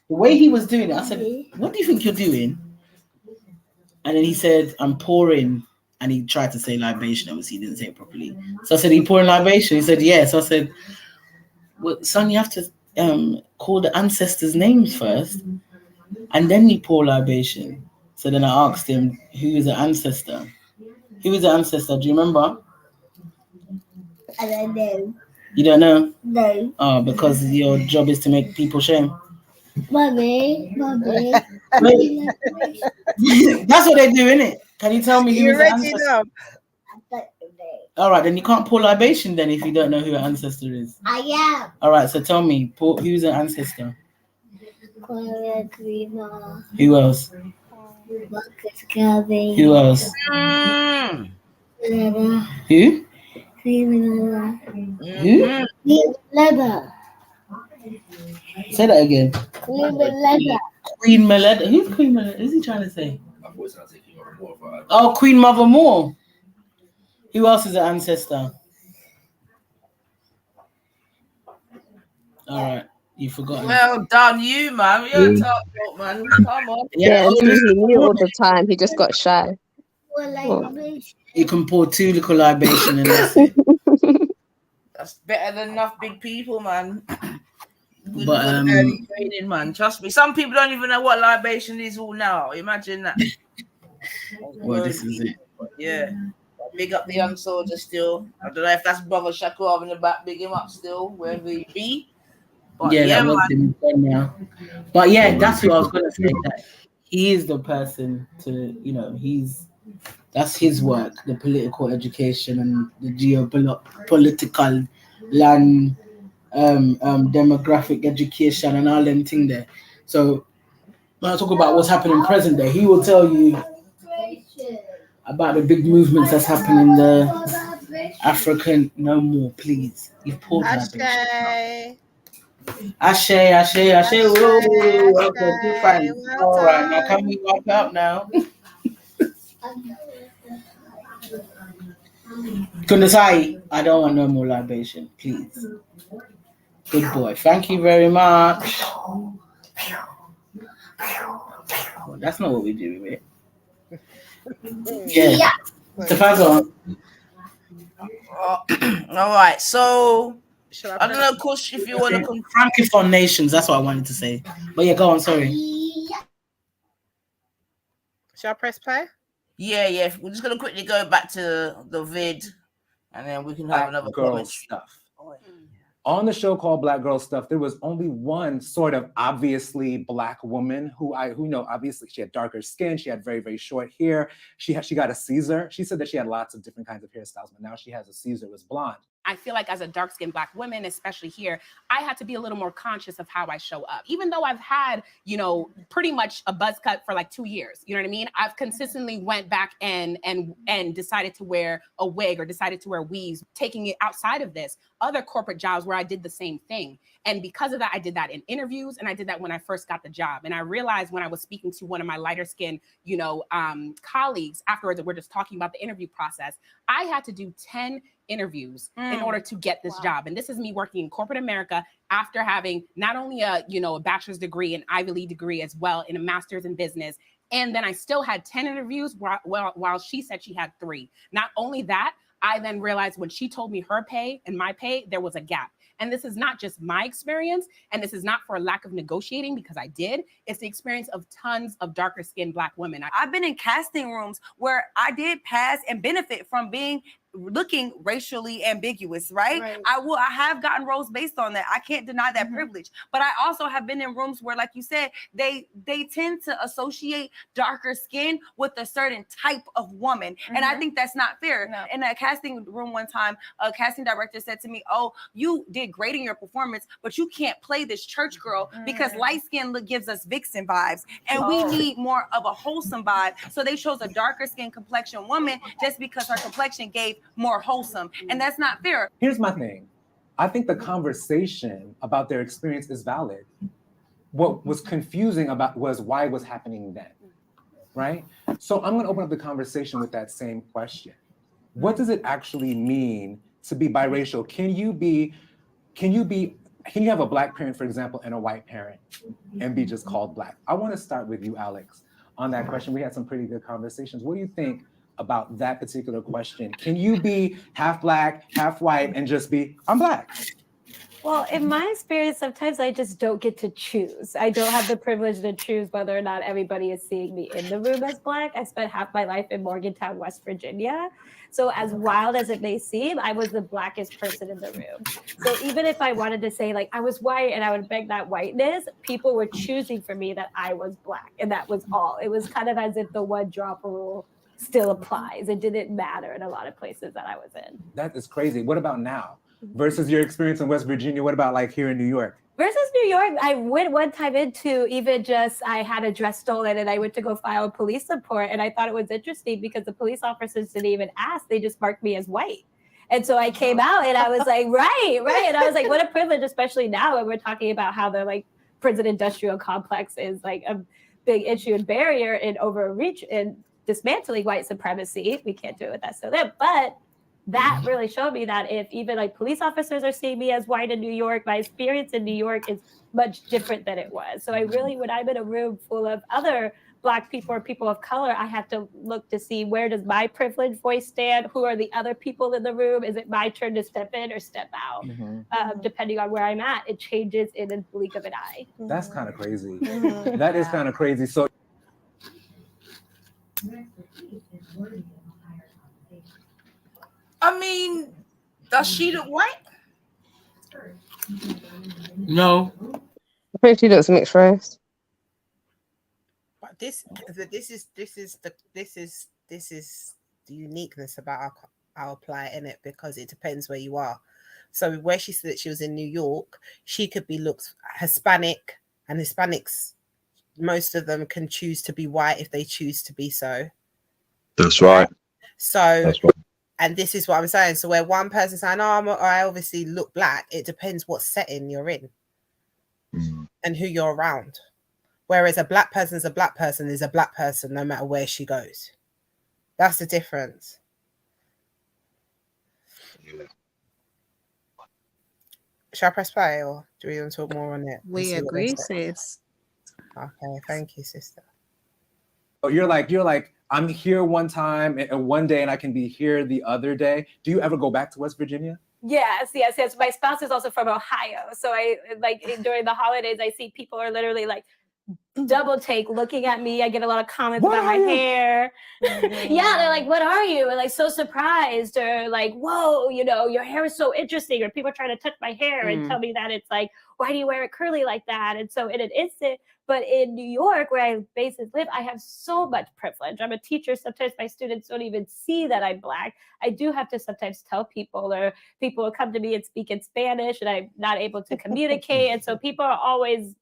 the way he was doing it, I said, what do you think you're doing? And then he said, I'm pouring. And he tried to say libation, obviously he didn't say it properly. So I said, are you pouring libation? He said, yes. So I said, well, son, you have to call the ancestors' names first. And then you pour libation. So then I asked him, who is the ancestor? Who is the ancestor? Do you remember? I don't know. You don't know? No. Oh, because your job is to make people shame. Mommy. That's what they do, innit? Can you tell me who is the ancestor? All right, then you can't pour libation then if you don't know who your ancestor is. I am. All right, so tell me, who's the ancestor? Who else? Who else? Who? Who? Say that again. Queen Meleda. Who's Queen Meleda? Who's he trying to say? Oh, Queen Mother Moore. Who else is an ancestor? All right. You forgot. Well done, you man. You're top, man. Come on. Yeah, he usually knew all the time. He just got shy. You can pour 2 little libation and that's it. That's better than enough big people, man. Good training, man. Trust me. Some people don't even know what libation is all now. Imagine that. Well, this is it. Yeah. Big up the young soldier still. I don't know if that's Brother Shakur in the back. Big him up still, wherever he be. But yeah, that was him now. But yeah, that's what I was going to say. That he is the person to, that's his work, the political education and the geopolitical land demographic education and all them thing there. So when I talk about what's happening present day, he will tell you about the big movements that's happening in the African. No more, please. You've poured Ashe. Ashe. Whoa, okay, too fine. Well All right, now can done. we wrap up now? Kundasai, I don't want no more libation, please. Good boy. Thank you very much. Oh, that's not what we do, right? Yeah. Tafazo. All right. So I don't know, Kush, if you want to Francophone nations. That's what I wanted to say. But yeah, go on. Sorry. Shall I press play? Yeah. We're just gonna quickly go back to the vid, and then we can have another girl commentary. stuff. On the show called Black Girl Stuff, there was only one sort of obviously Black woman who obviously she had darker skin, she had very, very short hair. She got a Caesar. She said that she had lots of different kinds of hairstyles, but now she has a Caesar, was blonde. I feel like as a dark-skinned Black woman, especially here, I had to be a little more conscious of how I show up. Even though I've had, pretty much a buzz cut for like 2 years, you know what I mean? I've consistently went back and decided to wear a wig or decided to wear weaves, taking it outside of this, other corporate jobs where I did the same thing. And because of that, I did that in interviews, and I did that when I first got the job. And I realized when I was speaking to one of my lighter skinned, colleagues afterwards, that we're just talking about the interview process, I had to do 10 interviews in order to get this job. And this is me working in corporate America after having not only a bachelor's degree, an Ivy League degree as well, and a master's in business. And then I still had 10 interviews while she said she had 3. Not only that, I then realized when she told me her pay and my pay, there was a gap. And this is not just my experience, and this is not for a lack of negotiating, because I did. It's the experience of tons of darker skinned Black women. I've been in casting rooms where I did pass and benefit from looking racially ambiguous, right? I have gotten roles based on that. I can't deny that privilege. But I also have been in rooms where, like you said, they tend to associate darker skin with a certain type of woman. And I think that's not fair. No. In a casting room one time, a casting director said to me, "Oh, you did great in your performance, but you can't play this church girl because light skin gives us vixen vibes. And we need more of a wholesome vibe. So they chose a darker skin complexion woman just because her complexion gave more wholesome." And that's not fair. Here's my thing. I think the conversation about their experience is valid. What was confusing was why it was happening then, right? So I'm gonna open up the conversation with that same question. What does it actually mean to be biracial? Can you have a Black parent, for example, and a white parent and be just called Black? I wanna start with you, Alex, on that question. We had some pretty good conversations. What do you think about that particular question? Can you be half Black, half white, and just be, I'm Black? Well, in my experience, sometimes I just don't get to choose. I don't have the privilege to choose whether or not everybody is seeing me in the room as Black. I spent half my life in Morgantown, West Virginia. So as wild as it may seem, I was the Blackest person in the room. So even if I wanted to say like I was white and I would beg that whiteness, people were choosing for me that I was Black, and that was all. It was kind of as if the one drop rule still applies. It didn't matter in a lot of places that I was in. That is crazy. What about now? Versus your experience in West Virginia, what about like here in New York? Versus New York, I went one time into I had a dress stolen and I went to go file a police report, and I thought it was interesting because the police officers didn't even ask, they just marked me as white. And so I came out and I was like, right. And I was like, what a privilege, especially now when we're talking about how the like prison industrial complex is like a big issue and barrier in overreach and dismantling white supremacy. We can't do it with that still there, but that really showed me that if even like police officers are seeing me as white in New York, my experience in New York is much different than it was. So I really, when I'm in a room full of other Black people or people of color, I have to look to see where does my privileged voice stand? Who are the other people in the room? Is it my turn to step in or step out? Depending on where I'm at, it changes in a blink of an eye. That's kind of crazy. That is kind of crazy. So I mean, does she look white? No. I think she looks mixed race. But this is the uniqueness about our plight in it, because it depends where you are. So where she said that she was in New York, she could be looked Hispanic, and Hispanics, most of them can choose to be white if they choose to be so. That's right. So, That's right. and this is what I'm saying. So where one person's saying, "Oh, I obviously look black," it depends what setting you're in and who you're around. Whereas a black person is a black person is a black person no matter where she goes. That's the difference. Shall I press play, or do we want to talk more on it? We agree, sis. Okay, thank you, sister. Oh, you're like, I'm here one time and one day, and I can be here the other day. Do you ever go back to West Virginia? Yes. My spouse is also from Ohio, so I like during the holidays I see people are literally like double take looking at me. I get a lot of comments about my hair. Yeah, they're like, "What are you?" And like so surprised, or like, "Whoa, you know, your hair is so interesting." Or people are trying to touch my hair and tell me that it's like, "Why do you wear it curly like that?" And so in an instant. But in New York, where I basically live, I have so much privilege. I'm a teacher. Sometimes my students don't even see that I'm Black. I do have to sometimes tell people, or people will come to me and speak in Spanish, and I'm not able to communicate. And so people are always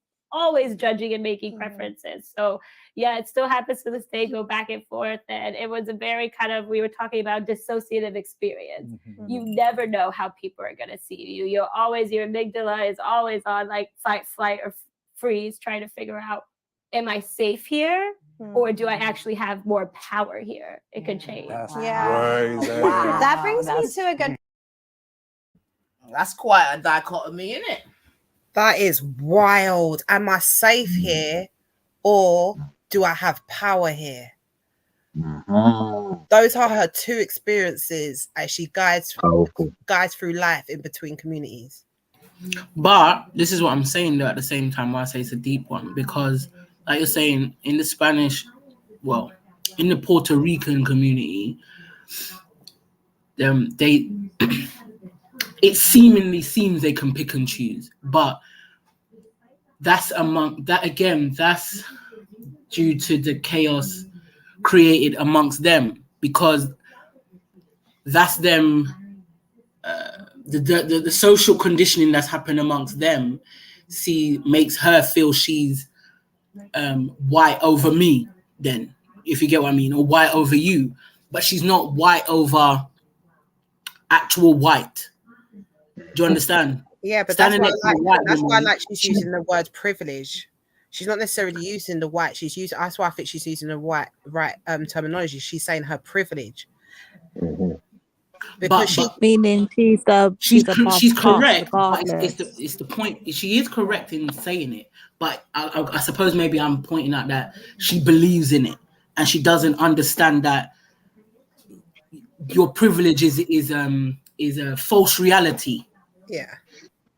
judging and making preferences. So yeah, it still happens to this day, go back and forth. And it was a very kind of, we were talking about dissociative experience. You never know how people are going to see you. Your amygdala is always on like fight, flight, or freeze, trying to figure out, am I safe here? Or do I actually have more power here? It could change. That's crazy. That brings me to a good. That's quite a dichotomy, isn't it? That is wild. Am I safe here, or do I have power here? Those are her two experiences as she guides through life in between communities. But this is what I'm saying though, at the same time, why I say it's a deep one, because like you're saying, in the Spanish, well, in the Puerto Rican community, it seemingly seems they can pick and choose, but that's due to the chaos created amongst them, because that's them. The social conditioning that's happened amongst them makes her feel she's white over me, then, if you get what I mean, or white over you, but she's not white over actual white. Do you understand? Yeah, but that's why I like she's using the word privilege. She's not necessarily using the white. That's why I think she's using the right terminology. She's saying her privilege. Because meaning she's correct. But it's the point. She is correct in saying it, but I suppose maybe I'm pointing out that she believes in it and she doesn't understand that your privilege is a false reality. Yeah.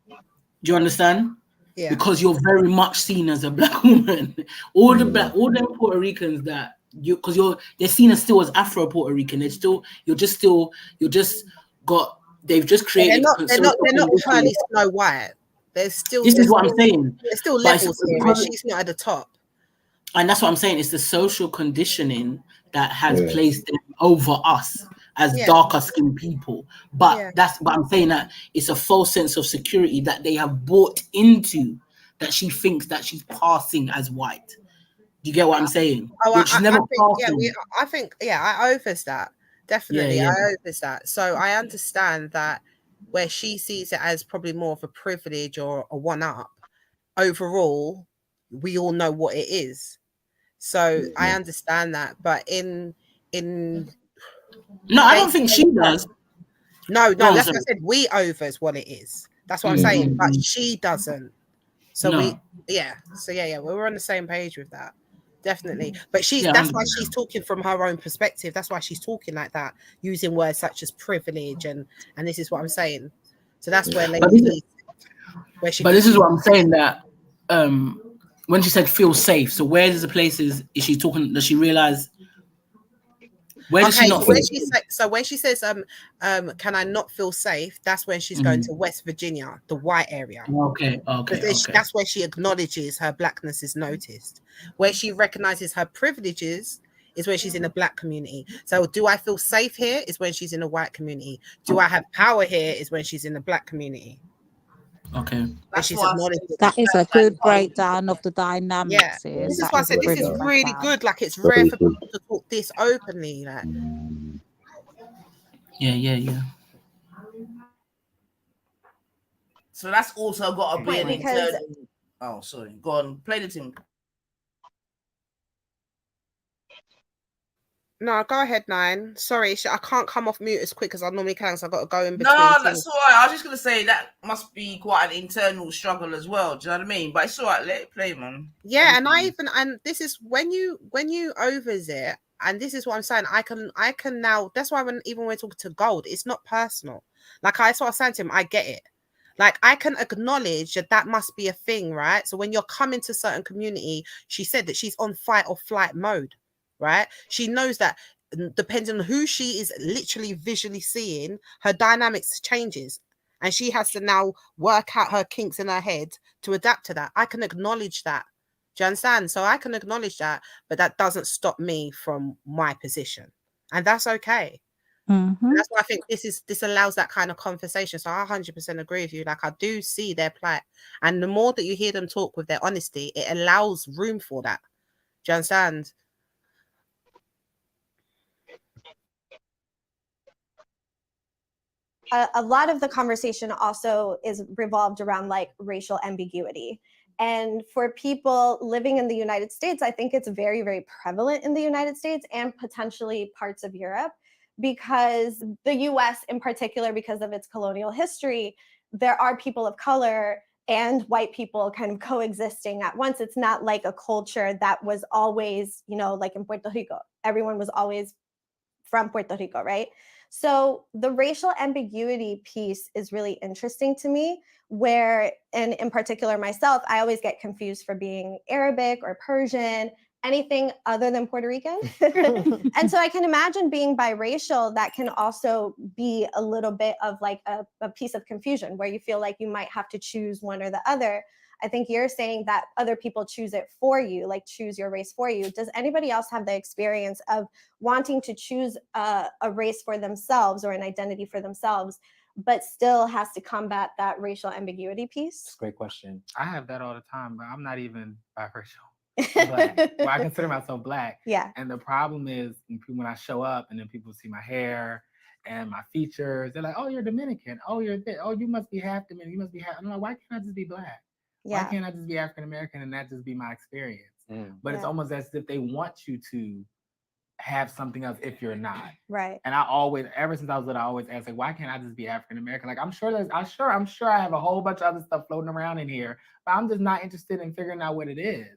Do you understand? Yeah. Because you're very much seen as a Black woman. All them Puerto Ricans that they're seen as still as Afro Puerto Rican. They've just created. They're not entirely Snow White. This is what I'm saying. There's still levels here, and she's not at the top. And that's what I'm saying. It's the social conditioning that has placed them over us as darker skinned people. But but I'm saying that it's a false sense of security that they have bought into, that she thinks that she's passing as white. Do you get what I'm saying? I think I overs that. Definitely, I overs that. So I understand that where she sees it as probably more of a privilege or a one-up, overall, we all know what it is. So I understand that. But in no, I don't think she does. No, that's what I said. We overs what it is. That's what I'm saying. But she doesn't. So we're on the same page with that. Definitely. But that's why she's talking from her own perspective. That's why she's talking like that, using words such as privilege and this is what I'm saying. So that's where this is what I'm saying, that when she said feel safe, so where is the places is she talking? Does she realize where does she not feel safe? So when she says can I not feel safe, that's when she's going to West Virginia, the white area. Okay. That's where she acknowledges her Blackness is noticed. Where she recognizes her privileges is when she's in the Black community. So do I feel safe here is when she's in the white community. Do I have power here is when she's in the Black community. Okay. That is a good breakdown of the dynamics. Yeah, this is why I said this is really good. Like, it's rare for people to talk this openly. Like, yeah. So that's also got to be an because- internal. Oh, sorry. Go on. Play the thing. no, go ahead, Nine. Sorry, I can't come off mute as quick as I normally can, so I've got to go in between. No, things. that's all right. I was just gonna say that must be quite an internal struggle as well. Do you know what I mean? But it's all right. Let it play, man. Yeah, and this is when you overs it, and this is what I'm saying. I can now. That's why even when we're talking to Gold, it's not personal. Like, I saw saying to him, I get it. Like, I can acknowledge that must be a thing, right? So when you're coming to certain community, she said that she's on fight or flight mode, right? She knows that depending on who she is literally visually seeing, her dynamics changes. And she has to now work out her kinks in her head to adapt to that. I can acknowledge that. Do you understand? So I can acknowledge that, but that doesn't stop me from my position. And that's okay. And that's why I think this allows that kind of conversation. So I 100% agree with you. Like, I do see their plight. And the more that you hear them talk with their honesty, it allows room for that. Do you understand? A lot of the conversation also is revolved around like racial ambiguity. And for people living in the United States, I think it's very, very prevalent in the United States and potentially parts of Europe, because the US in particular, because of its colonial history, there are people of color and white people kind of coexisting at once. It's not like a culture that was always, you know, like in Puerto Rico, everyone was always from Puerto Rico, right? So the racial ambiguity piece is really interesting to me, where, and in particular myself, I always get confused for being Arabic or Persian, anything other than Puerto Rican. And so I can imagine being biracial, that can also be a little bit of like a piece of confusion where you feel like you might have to choose one or the other. I think you're saying that other people choose it for you, like choose your race for you. Does anybody else have the experience of wanting to choose a race for themselves or an identity for themselves, but still has to combat that racial ambiguity piece? Great question. I have that all the time, but I'm not even biracial. Black. Well, I consider myself Black. Yeah. And the problem is when I show up and then people see my hair and my features, they're like, "Oh, you're Dominican. Oh, you're this. Oh, you must be half Dominican. You must be half." I'm like, "Why can't I just be Black? Yeah. Why can't I just be African American and that just be my experience?" But it's almost as if they want you to have something else if you're not. Right. And I always, ever since I was little, I always ask, like, why can't I just be African American? Like, I'm sure I have a whole bunch of other stuff floating around in here, but I'm just not interested in figuring out what it is.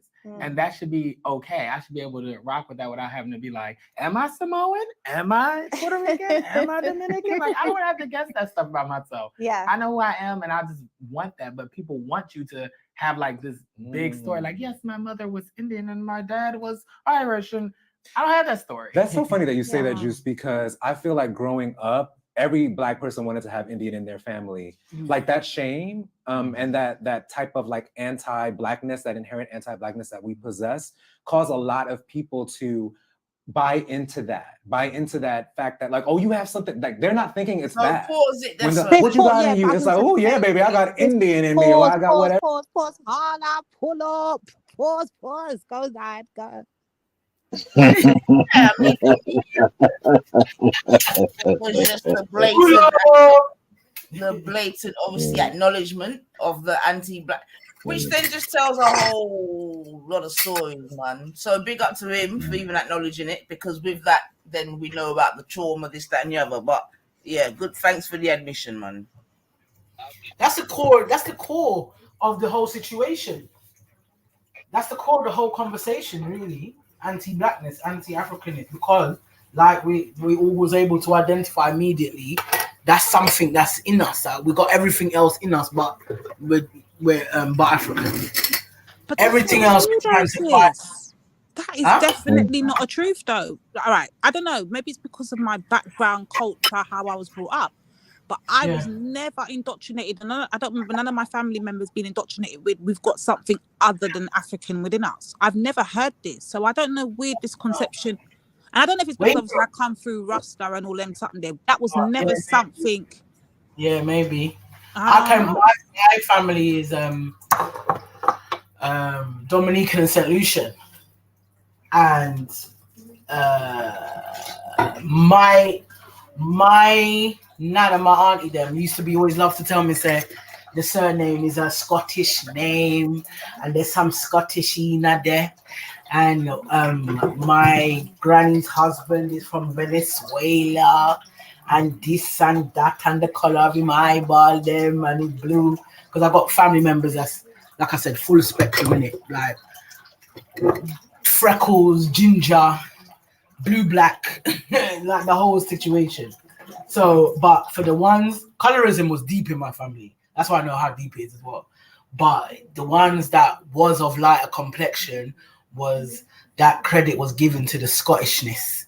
And that should be okay. I should be able to rock with that without having to be like, am I Samoan? Am I Puerto Rican? Am I Dominican? Like, I don't have to guess that stuff about myself. Yeah. I know who I am and I just want that. But people want you to have like this big story. Like, yes, my mother was Indian and my dad was Irish. And I don't have that story. That's so funny that you say that, Juice, because I feel like growing up, every Black person wanted to have Indian in their family. Like that shame and that type of like anti-Blackness, that inherent anti-Blackness that we possess, caused a lot of people to buy into that fact that like, oh, you have something, like they're not thinking it's bad. Pause it. What you got in you? It's like, oh yeah, baby, I got Indian in me, or I got whatever. Pause, holla, pull up, pause, go that, go. It was just the blatant, obviously, acknowledgement of the anti-Black, which then just tells a whole lot of stories, man. So big up to him for even acknowledging it, because with that, then we know about the trauma, this, that, and the other. But yeah, good. Thanks for the admission, man. That's the core. That's the core of the whole situation. That's the core of the whole conversation, really. Anti-Blackness, anti-Africanness, because like we all was able to identify immediately, that's something that's in us. We got everything else in us, but we're African. But everything else we're trying to fight. That is definitely not a truth, though. All right, I don't know. Maybe it's because of my background, culture, how I was brought up. But I was never indoctrinated. And I don't remember none of my family members being indoctrinated with, we've got something other than African within us. I've never heard this. So I don't know where this conception And I don't know if it's because obviously I come through Rasta and all them something there. That was never something. Yeah, maybe. My family is Dominican and St. Lucian, and my nana, my auntie, them used to be always love to tell me, say the surname is a Scottish name, and there's some Scottish in there. And my granny's husband is from Venezuela, and this and that, and the color of him eyeball them, and it's blue. Because I got family members that's, like I said, full spectrum in it, like freckles, ginger, blue, black, like the whole situation. So, but for the ones, colorism was deep in my family. That's why I know how deep it is as well. But the ones that was of lighter complexion, was that credit was given to the Scottishness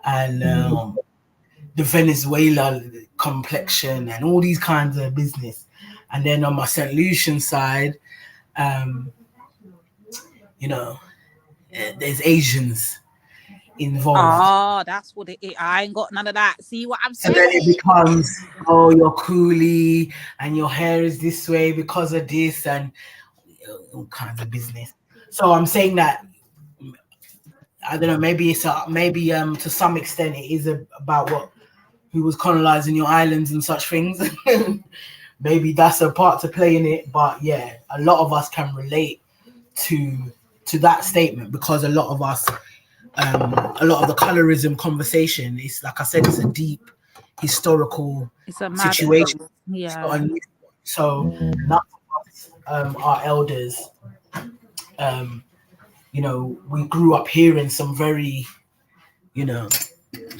and the Venezuela complexion and all these kinds of business. And then on my St. Lucian side, you know, there's Asians involved. Oh, that's what it is. I ain't got none of that. See what I'm saying? And then it becomes, oh, you're coolie and your hair is this way because of this and all kinds of business. So I'm saying that, I don't know, maybe it's to some extent it is about who was colonizing your islands and such things. Maybe that's a part to play in it, but yeah, a lot of us can relate to that statement because a lot of us, a lot of the colorism conversation is, like I said, it's a deep historical situation. Yeah. So none of us, our elders, you know, we grew up hearing some very, you know,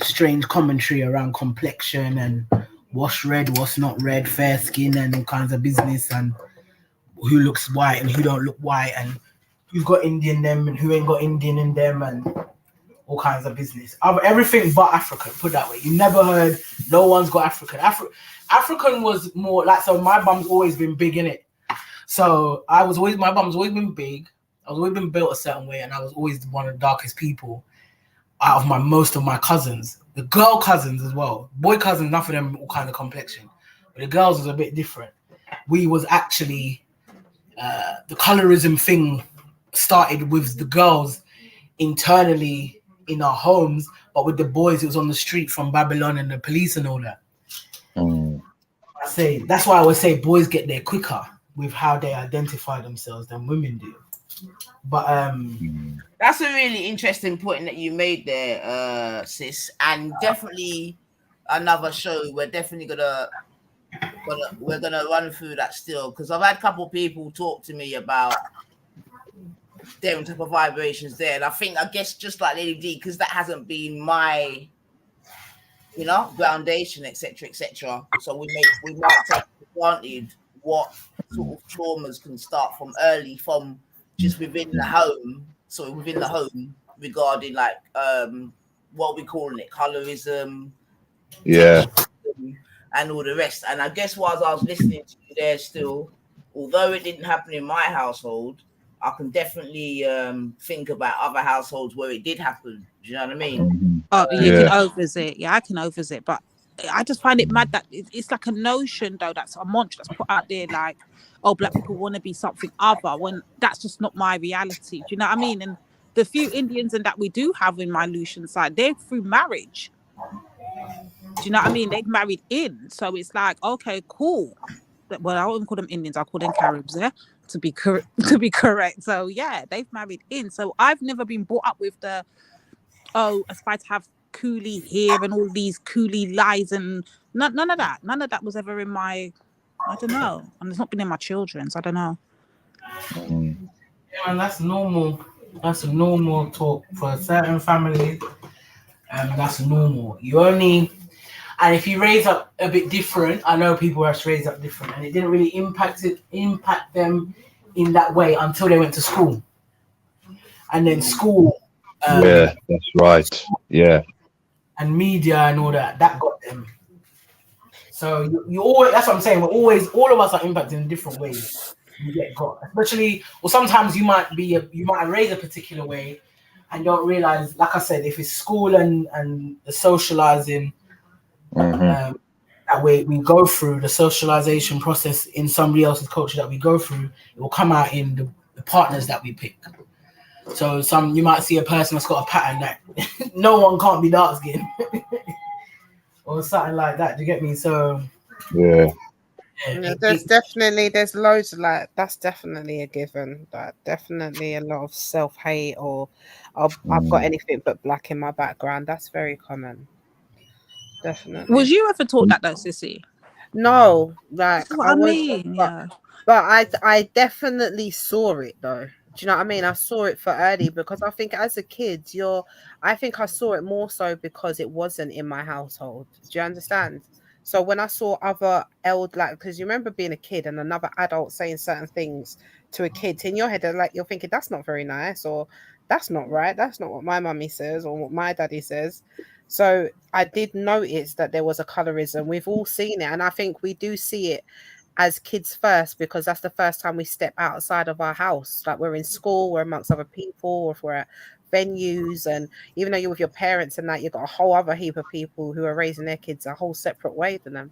strange commentary around complexion and what's red, what's not red, fair skin and all kinds of business, and who looks white and who don't look white, and who's got Indian them and who ain't got Indian in them, and all kinds of business. Everything but African, put that way. You never heard no one's got African. African was more like, so my bum's always been big in it. So my bum's always been big. I was always been built a certain way, and I was always one of the darkest people out of most of my cousins. The girl cousins as well. Boy cousins, none of them all kind of complexion. But the girls was a bit different. We was actually, the colorism thing started with the girls internally in our homes, but with the boys, it was on the street from Babylon and the police and all that. I say, that's why I would say boys get there quicker with how they identify themselves than women do. But that's a really interesting point that you made there, sis, and definitely another show. We're definitely gonna run through that still, because I've had a couple of people talk to me about them type of vibrations there, and I guess just like Lady D, because that hasn't been my, you know, foundation, etc., etc. So we might take for granted what sort of traumas can start from early, from just within the home. So within the home, regarding like what we calling it, colorism, texturism, and all the rest. And I guess while I was listening to you there, still, although it didn't happen in my household, I can definitely think about other households where it did happen. Do you know what I mean? Oh, you can overvisit. Yeah, I can overvisit, but I just find it mad that it's like a notion, though, that's a mantra that's put out there, like, oh, black people want to be something other, when that's just not my reality. Do you know what I mean? And the few Indians and that we do have in my Lucian side, they're through marriage. Do you know what I mean? They've married in, so it's like, okay, cool. Well, I wouldn't call them Indians; I'll call them Caribs. Yeah, to be correct. So yeah, they've married in. So I've never been brought up with the, oh, aspire to have coolie here and all these coolie lies, and none of that. None of that was ever in my, I don't know, and it's not been in my children's. I don't know. Yeah, and that's normal. That's a normal talk for a certain family, and that's normal. You only, and if you raise up a bit different, I know people are raised up different, and it didn't really impact them in that way until they went to school, and then school. Yeah, that's right. Yeah. And media and all that got them. So you always, that's what I'm saying. We're always, all of us are impacted in different ways. You get got, especially, or sometimes you might raise a particular way, and don't realize, like I said, if it's school and the socializing that we go through, the socialization process in somebody else's culture that we go through, it will come out in the partners that we pick. So you might see a person that's got a pattern that no one can't be dark skinned or something like that. Do you get me? So yeah. There's loads of like, that's definitely a given. Like definitely a lot of self-hate or I've got anything but black in my background. That's very common. Definitely. Was you ever taught that though, Sissy? No, like That's what I mean. But I definitely saw it though. Do you know what I mean? I saw it for early because I think as a kid, I think I saw it more so because it wasn't in my household. Do you understand? So when I saw other because you remember being a kid and another adult saying certain things to a kid in your head, like you're thinking that's not very nice, or that's not right. That's not what my mummy says or what my daddy says. So I did notice that there was a colorism. We've all seen it, and I think we do see it as kids first because that's the first time we step outside of our house. Like we're in school, we're amongst other people, or if we're at venues, and even though you're with your parents and that, you've got a whole other heap of people who are raising their kids a whole separate way than them.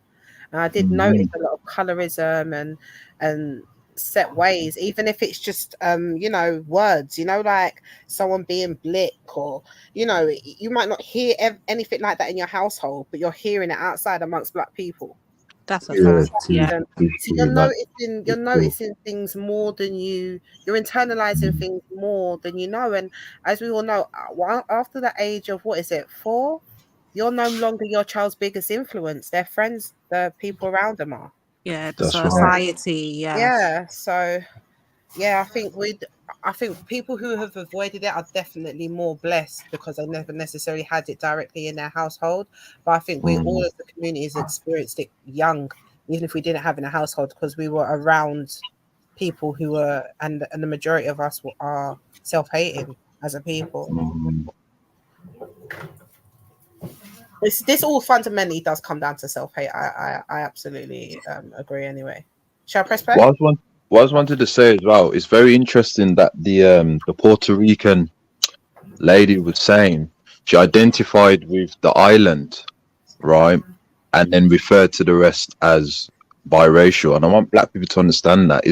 And I did notice a lot of colorism and set ways, even if it's just words, like someone being blick, or you might not hear anything like that in your household, but you're hearing it outside amongst black people. That's a fact. Yeah. So you're noticing things more than you're internalizing things more than you know. And as we all know, after the age of 4, you're no longer your child's biggest influence. Their friends, the people around them are. Yeah, the society. Yeah. So I think people who have avoided it are definitely more blessed because they never necessarily had it directly in their household. But I think we all as the communities experienced it young, even if we didn't have it in a household, because we were around people who were, and the majority of us are self-hating as a people. This all fundamentally does come down to self-hate. I absolutely agree anyway. Shall I press play? What I was wanted to say as well, it's very interesting that the Puerto Rican lady was saying she identified with the island, right, and then referred to the rest as biracial. And I want black people to understand that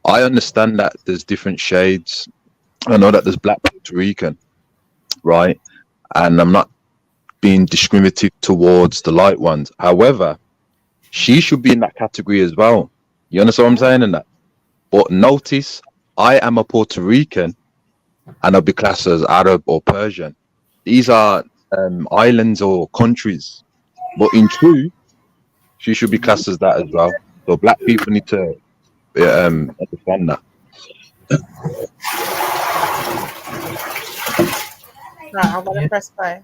I understand that there's different shades. I know that there's black Puerto Rican, right, and I'm not being discriminative towards the light ones. However, she should be in that category as well. You understand what I'm saying in that? But notice, I am a Puerto Rican, and I'll be classed as Arab or Persian. These are islands or countries. But in truth, she should be classed as that as well. So black people need to understand that. Right, I'm gonna press play.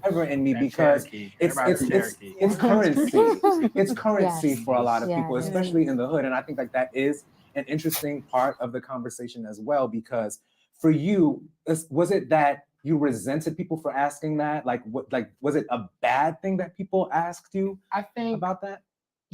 Ever in me because it's currency. It's currency for a lot of people, especially in the hood. And I think like that is an interesting part of the conversation as well, because for you, was it that you resented people for asking that? Like was it a bad thing that people asked you about that?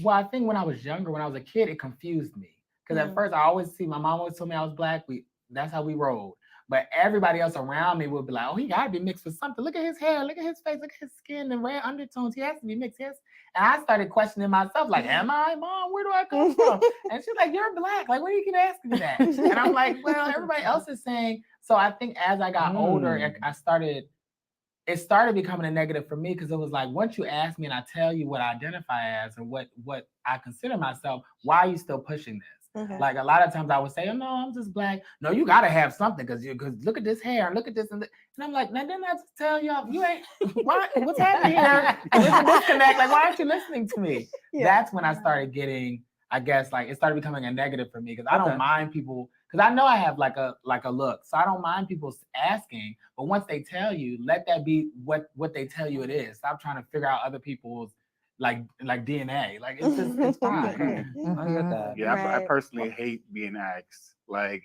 Well, I think when I was younger, when I was a kid, it confused me. Because at first I always my mom always told me I was black. That's how we rolled. But everybody else around me would be like, oh, he got to be mixed with something. Look at his hair. Look at his face. Look at his skin and red undertones. He has to be mixed. Yes. And I started questioning myself, like, am I, Mom? Where do I come from? And she's like, you're black. Like, where do you keep asking me that? And I'm like, well, everybody else is saying. So I think as I got older, it started becoming a negative for me because it was like, once you ask me and I tell you what I identify as or what I consider myself, why are you still pushing this? Mm-hmm. Like a lot of times I would say, oh, no, I'm just black. No, you got to have something because look at this hair and look at this. And I'm like, now didn't I just tell y'all, you ain't, what's happening here? There's a disconnect. Like, why aren't you listening to me? Yeah. That's when I started getting, I guess, like it started becoming a negative for me because I don't mind people, because I know I have like a look. So I don't mind people asking, but once they tell you, let that be what they tell you it is. Stop trying to figure out other people's like DNA. Like it's just it's fine. I get that. Yeah, right. I personally hate being asked. Like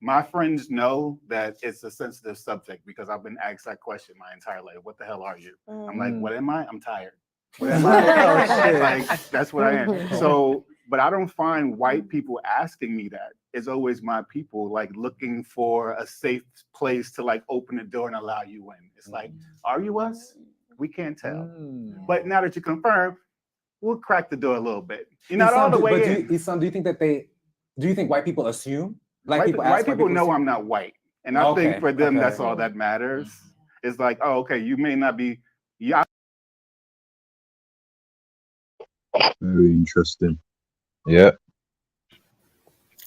my friends know that it's a sensitive subject because I've been asked that question my entire life. What the hell are you? I'm like, what am I? I'm tired. What am I? Like that's what I am. So But I don't find white people asking me that. It's always my people like looking for a safe place to like open the door and allow you in. It's like, are you us? We can't tell. But now that you confirm, we'll crack the door a little bit. You're not all the way in. Do you think that do you think white people assume? White people know I'm not white. And I think for them, that's all that matters. It's like, oh, okay, you may not be. Yeah. Very interesting. Yeah.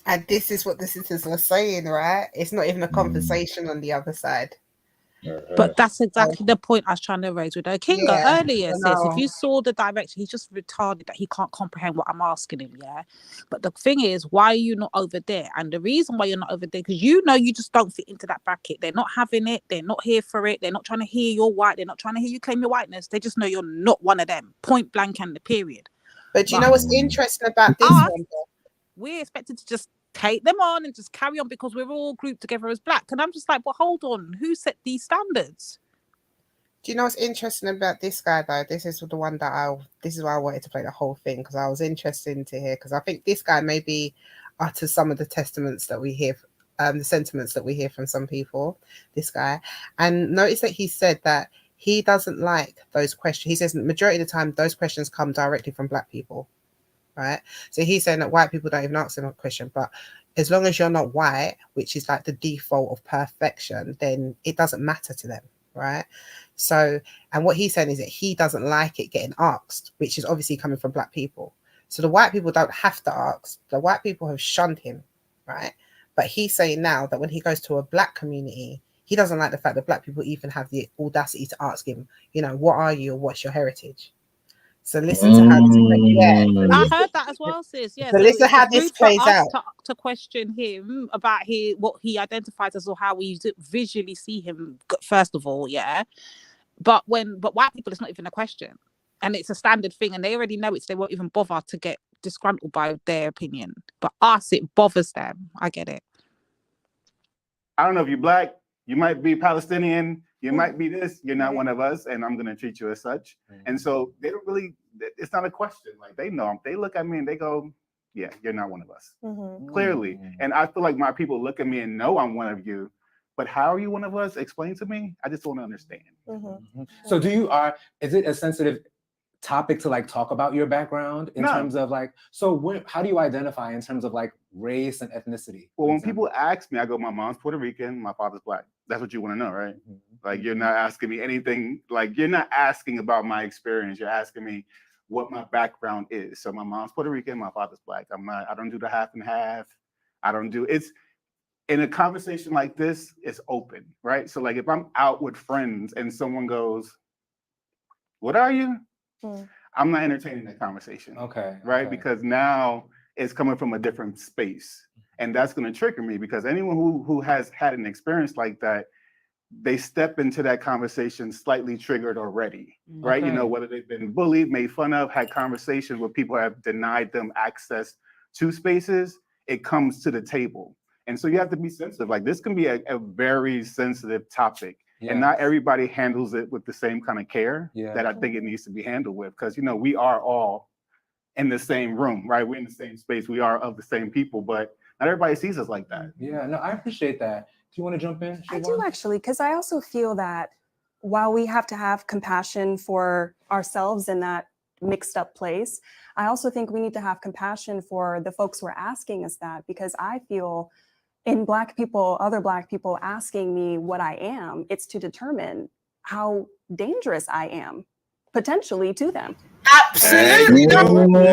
And this is what the sisters are saying, right? It's not even a conversation on the other side. But that's exactly the point I was trying to raise with her. Kinga earlier says if you saw the director, he's just retarded that he can't comprehend what I'm asking him. Yeah. But the thing is, why are you not over there? And the reason why you're not over there, because you know you just don't fit into that bracket. They're not having it. They're not here for it. They're not trying to hear you're white. They're not trying to hear you claim your whiteness. They just know you're not one of them. Point blank and the period. But do you know what's interesting about this one? We're expected to just take them on and just carry on because we're all grouped together as black. And I'm just like, well, hold on, who set these standards? Do you know what's interesting about this guy though? This is the one that this is why I wanted to play the whole thing, because I was interested to hear, because I think this guy maybe utters some of the testaments that we hear, the sentiments that we hear from some people, this guy. And notice that he said that he doesn't like those questions. He says the majority of the time those questions come directly from black people. Right, so he's saying that white people don't even answer that question, but as long as you're not white, which is like the default of perfection, then it doesn't matter to them, right? So, and what he's saying is that he doesn't like it getting asked, which is obviously coming from black people. So the white people don't have to ask. The white people have shunned him, right? But he's saying now that when he goes to a black community, he doesn't like the fact that black people even have the audacity to ask him, you know, what are you or what's your heritage? So listen to how this I heard that as well, sis. Yeah. So listen how this plays out. To question him about what he identifies as or how we visually see him, first of all, yeah. But white people, it's not even a question. And it's a standard thing, and they already know it, so they won't even bother to get disgruntled by their opinion. But us, it bothers them. I get it. I don't know if you're black, you might be Palestinian, you might be this, you're not one of us, and I'm gonna treat you as such. And so they don't really, it's not a question. Like they know, they look at me and they go, yeah, you're not one of us. Clearly. And I feel like my people look at me and know I'm one of you, but how are you one of us? Explain to me. I just want to understand. So is it a sensitive topic to like talk about your background in terms of like, so how do you identify in terms of like race and ethnicity? Well, when people ask me, I go, my mom's Puerto Rican, my father's black. That's what you want to know, right? Like you're not asking me anything, like you're not asking about my experience. You're asking me what my background is. So my mom's Puerto Rican, my father's black. I don't do the half and half. It's in a conversation like this, it's open, right? So like if I'm out with friends and someone goes, what are you? I'm not entertaining that conversation. Right? Because now it's coming from a different space. And that's going to trigger me, because anyone who has had an experience like that, they step into that conversation slightly triggered already, right? You know, whether they've been bullied, made fun of, had conversations where people have denied them access to spaces, it comes to the table. And so you have to be sensitive. Like this can be a very sensitive topic. And not everybody handles it with the same kind of care that I think it needs to be handled with. Because, you know, we are all in the same room, right? We're in the same space. We are of the same people, but not everybody sees us like that. Yeah, no, I appreciate that. Do you want to jump in? I do actually, because I also feel that while we have to have compassion for ourselves in that mixed up place, I also think we need to have compassion for the folks who are asking us that, because I feel in Black people, other Black people asking me what I am, it's to determine how dangerous I am potentially to them. Absolutely. Going down.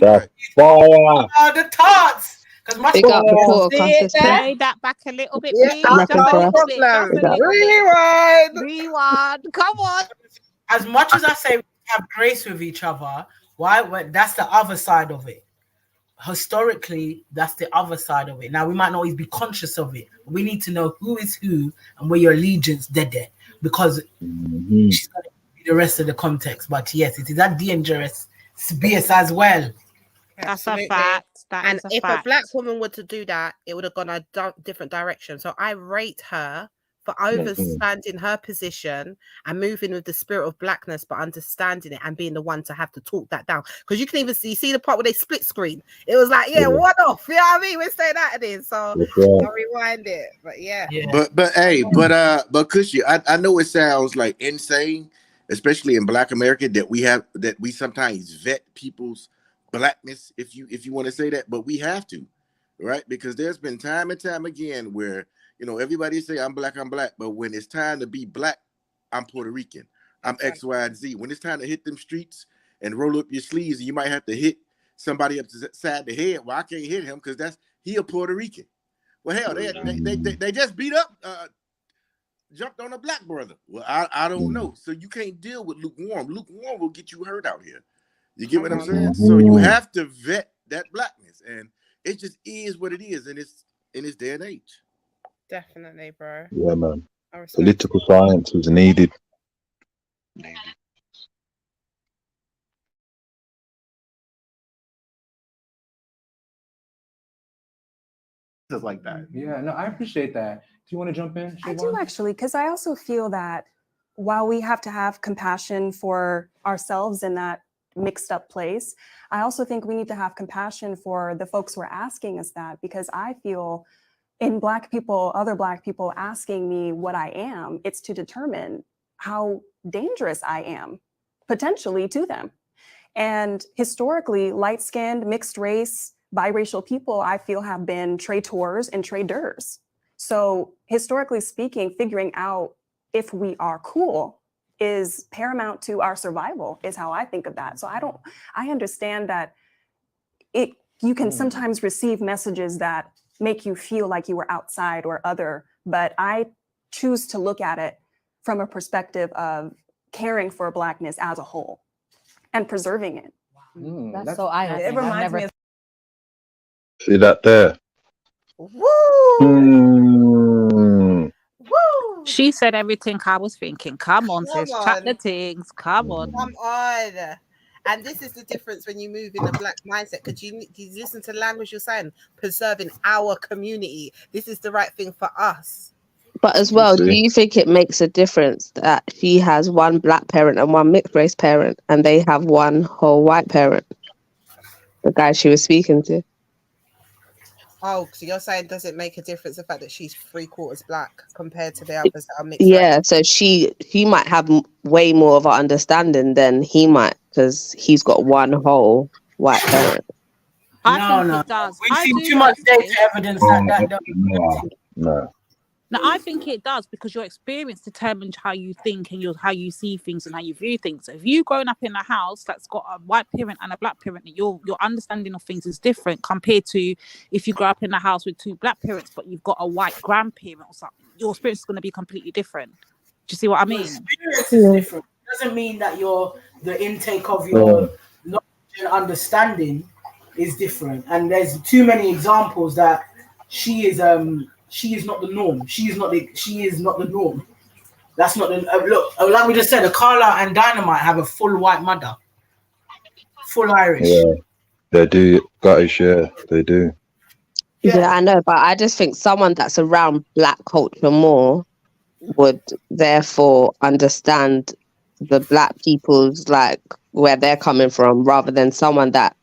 The tarts. Big up the podcast. Say that back a little bit, please. Just a little bit. Rewind. Come on. As much as I say we have grace with each other, that's the other side of it. Historically, that's the other side of it. Now, we might not always be conscious of it. We need to know who is who and where your allegiance dead there, because she's going to be the rest of the context. But yes, it is that dangerous space as well. That's a fact. And if a Black woman were to do that, it would have gone a different direction. So I rate her for understanding her position and moving with the spirit of blackness, but understanding it and being the one to have to talk that down. Because you can even see the part where they split screen. It was like, one off. You know what I mean? We're saying that in. So I'll rewind it. But yeah. But Cushy, I know it sounds like insane, especially in Black America, that we sometimes vet people's blackness, if you want to say that, but we have to, right? Because there's been time and time again where everybody say I'm black, but when it's time to be black, I'm Puerto Rican, I'm X, Y, and Z. When it's time to hit them streets and roll up your sleeves, and you might have to hit somebody upside the head. Well, I can't hit him because he a Puerto Rican. Well, hell, they just beat up, jumped on a black brother. Well, I don't know. So you can't deal with lukewarm. Lukewarm will get you hurt out here. You get what I'm saying? So you have to vet that blackness, and it just is what it is in this day and age. Definitely, bro. Yeah, man. Political science is needed. Just like that. Yeah, no, I appreciate that. Do you want to jump in, Siobhan? I do actually, because I also feel that while we have to have compassion for ourselves in that mixed up place, I also think we need to have compassion for the folks who are asking us that, because I feel in Black people, other Black people asking me what I am, it's to determine how dangerous I am potentially to them. And historically, light-skinned, mixed race, biracial people, I feel, have been traitors and traders. So historically speaking, figuring out if we are cool is paramount to our survival, is how I think of that. So I understand that you can sometimes receive messages that make you feel like you were outside or other, but I choose to look at it from a perspective of caring for Blackness as a whole and preserving it. That's so eye-opening. It reminds me of See that there? Woo! She said everything I was thinking. Come on, sis. Chat the things. Come on. Come on. And this is the difference when you move in the Black mindset, because you listen to the language you're saying, preserving our community. This is the right thing for us. But as well, do you think it makes a difference that she has one Black parent and one mixed race parent, and they have one whole white parent? The guy she was speaking to. Oh, so you're saying, does it make a difference the fact that she's 3/4 Black compared to the others that are mixed? Yeah, so she might have way more of an understanding than he might, because he's got one whole white parent. I think it does. We've seen too much data evidence that No. Now, I think it does, because your experience determines how you think and how you see things and how you view things. So if you've grown up in a house that's got a white parent and a Black parent, your understanding of things is different compared to if you grow up in a house with 2 Black parents, but you've got a white grandparent or something. Your experience is going to be completely different. Do you see what I mean? Experience is different. It doesn't mean that the intake of your knowledge and understanding is different. And there's too many examples that she is not the norm. She is not the norm. That's not the look. Like we just said, Carla and Dynamite have a full white mother, full Irish. Yeah, they do. Scottish, yeah, they do. Yeah, I know, but I just think someone that's around Black culture more would therefore understand the Black people's, like, where they're coming from, rather than someone that,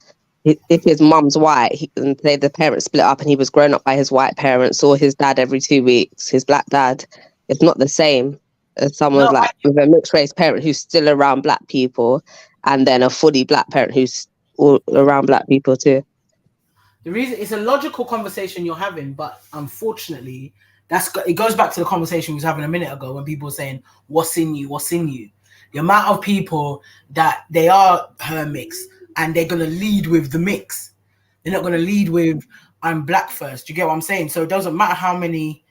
if his mum's white, and say the parents split up and he was grown up by his white parents, saw his dad every 2 weeks, his Black dad, it's not the same as someone with a mixed race parent who's still around Black people, and then a fully Black parent who's all around Black people too. The reason it's a logical conversation you're having, but unfortunately, it goes back to the conversation we was having a minute ago when people were saying, "What's in you? What's in you?" The amount of people that they are her mix, and they're gonna lead with the mix. They're not gonna lead with "I'm Black first." Do you get what I'm saying? So it doesn't matter how many.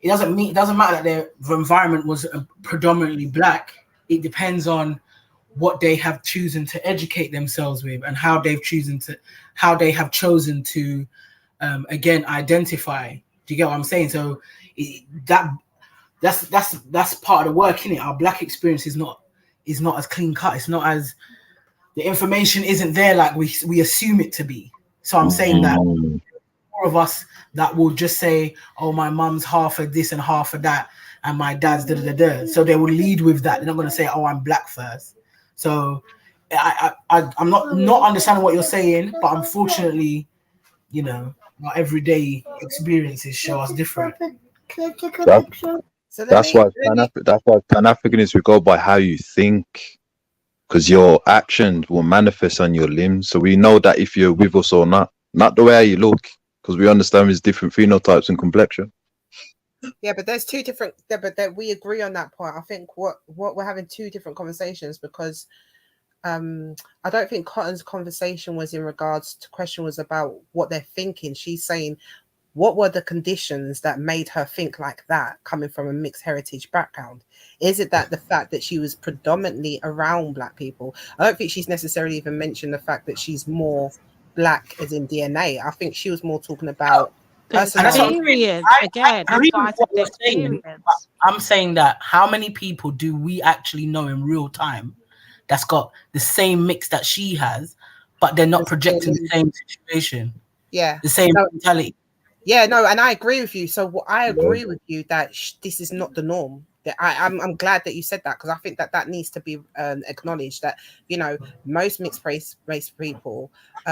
It doesn't matter that their environment was predominantly Black. It depends on what they have chosen to educate themselves with, and how they have chosen to again identify. Do you get what I'm saying? So that's part of the work, innit? Our Black experience is not as clean cut. It's not as, the information isn't there like we assume it to be. So I'm saying that more of us that will just say, "Oh, my mum's half of this and half of that," and my dad's da da da da. So they will lead with that. They're not going to say, "Oh, I'm black first." So I'm not understanding what you're saying, but unfortunately, you know, our everyday experiences show us different. That's why Pan-Africanists will go by how you think, because your actions will manifest on your limbs. So we know that if you're with us or not the way you look, because we understand there's different phenotypes and complexion. Yeah, but there's two different. But that we agree on that point. I think what we're having two different conversations, because I don't think Cotton's conversation was in regards to question was about what they're thinking. She's saying, what were the conditions that made her think like that, coming from a mixed heritage background? Is it that the fact that she was predominantly around black people? I don't think she's necessarily even mentioned the fact that she's more black as in DNA. I think she was more talking about experience. Again, I'm saying that how many people do we actually know in real time that's got the same mix that she has, but they're not projecting the same situation? Yeah, the same mentality. Yeah, no, and I agree with you. So I agree with you that this is not the norm. That I'm glad that you said that, because I think that needs to be acknowledged, that, you know, most mixed race people,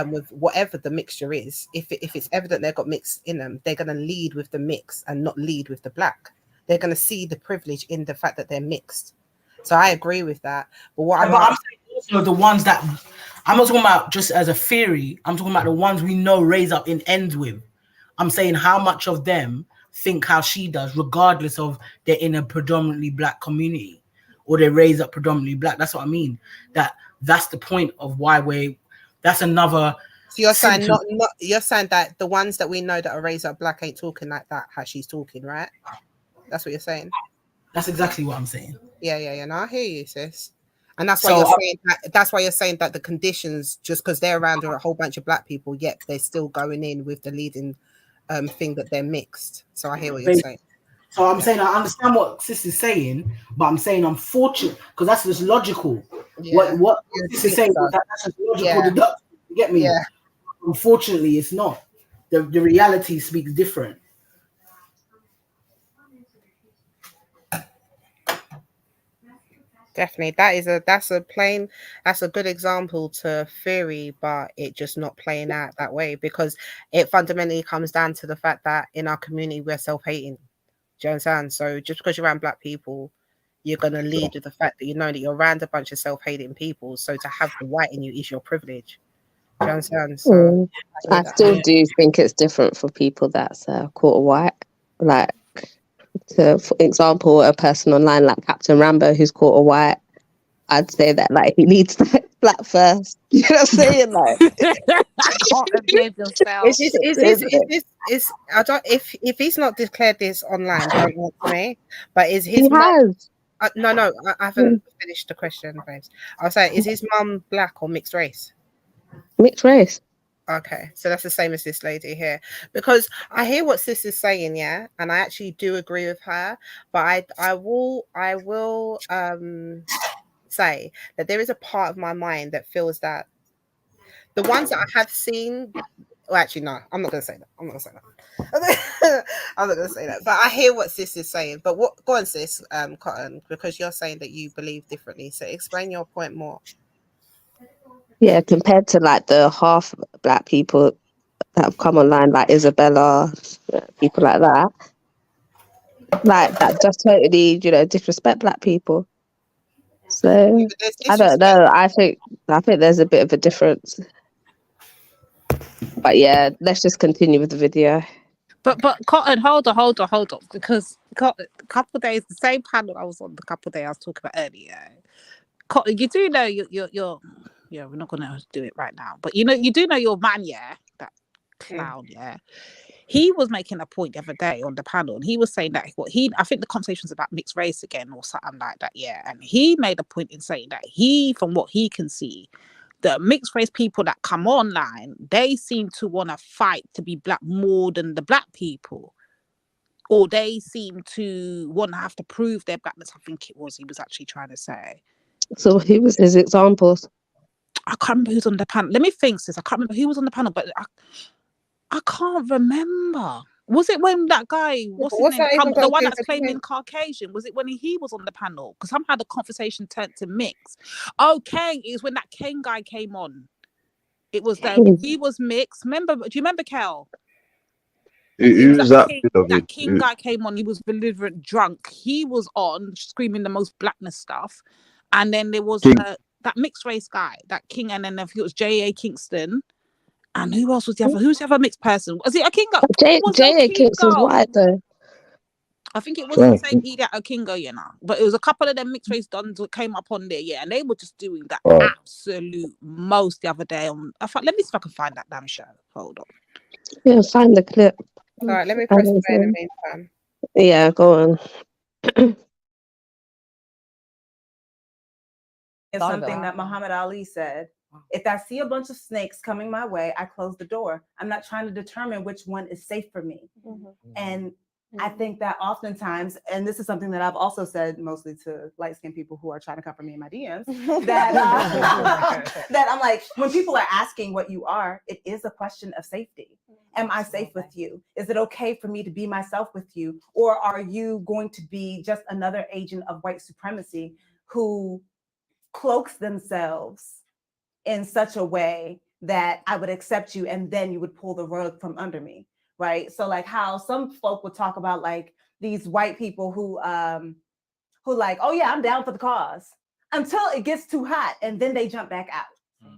with whatever the mixture is, if it's evident they've got mix in them, they're going to lead with the mix and not lead with the black. They're going to see the privilege in the fact that they're mixed. So I agree with that. But I'm saying also the ones that I'm not talking about just as a theory. I'm talking about the ones we know raise up in ends with. I'm saying how much of them think how she does, regardless of they're in a predominantly black community or they raise up predominantly black. That's what I mean. That's the point of why that's another. So you're saying you're saying that the ones that we know that are raised up black ain't talking like that, how she's talking, right? That's what you're saying. That's exactly what I'm saying. Yeah. No, I hear you, sis. And that's why you're saying that the conditions, just because they're around a whole bunch of black people, yet they're still going in with the leading thing that they're mixed. So I hear what you're saying. So I'm saying I understand what Sis is saying, but I'm saying I'm fortunate because that's just logical. Yeah. What Sis is saying, that's just logical deduction. You get me? Yeah. Unfortunately, it's not. The reality speaks different. Definitely, that's a good example to theory, but it just not playing out that way, because it fundamentally comes down to the fact that in our community we're self-hating. Do you understand? So just because you're around black people, you're gonna lead with the fact that you know that you're around a bunch of self-hating people. So to have the white in you is your privilege. Do you understand? So I still do think it's different for people that's quarter white. Like, for example, a person online like Captain Rambo who's quarter white, I'd say that like he needs black first. You know what I'm saying? Like, I don't, if he's not declared this online, don't answer me. But is his mum? No, I haven't finished the question, babes. I'll say, is his mum black or mixed race? Mixed race. Okay, so that's the same as this lady here, because I hear what Sis is saying, yeah, and I actually do agree with her, but I will say that there is a part of my mind that feels that the ones that I have seen, well, actually no, I'm not gonna say that. I'm not gonna say that. But I hear what Sis is saying. But go on, Sis, Cotton, because you're saying that you believe differently. So explain your point more. Yeah, compared to like the half black people that have come online, like Isabella, people like that just totally, disrespect black people. So I don't know. I think there's a bit of a difference. But yeah, let's just continue with the video. But Cotton, hold on, because a couple of days, the same panel I was on, the couple of days I was talking about earlier. Cotton, you do know you're yeah, we're not gonna do it right now, but you do know your man, yeah, that clown, yeah. He was making a point the other day on the panel, and he was saying that I think the conversation was about mixed race again or something like that, yeah. And he made a point in saying that from what he can see, the mixed race people that come online, they seem to want to fight to be black more than the black people, or they seem to want to have to prove their blackness. I think he was actually trying to say. So who was his examples? I can't remember who's on the panel. Let me think, sis. I can't remember who was on the panel, but I can't remember. Was it when that guy, what's his name, that even got the to one do that's with claiming anything? Caucasian? Was it when he was on the panel? Because somehow the conversation turned to mix. Oh, Kang, it was when that King guy came on. It was he was mixed. Remember? Do you remember Kel? Who's that? That King guy came on. He was belligerent, drunk. He was on screaming the most Blackness stuff, and then there was that mixed race guy, that King, and then I think it was J.A. Kingston. And who else was the other? Who's the other mixed person? Was it a Kingo? J.A. Kingston's white though. I think it wasn't the same Ida Okingo, you know, but it was a couple of them mixed race dons that came up on there, yeah, and they were just doing that absolute most the other day. On, let me see if I can find that damn show. Hold on. Yeah, find the clip. All right, let me press play in the meantime. Yeah, go on. It's something that Muhammad Ali said. If I see a bunch of snakes coming my way, I close the door. I'm not trying to determine which one is safe for me. And I think that oftentimes, and this is something that I've also said mostly to light-skinned people who are trying to come for me in my DMs, that that I'm like, when people are asking what you are, it is a question of safety. Am I safe with you? Is it okay for me to be myself with you? Or are you going to be just another agent of white supremacy who cloaks themselves in such a way that I would accept you and then you would pull the rug from under me, right? So like how some folk would talk about like these white people who like, oh yeah, I'm down for the cause until it gets too hot and then they jump back out,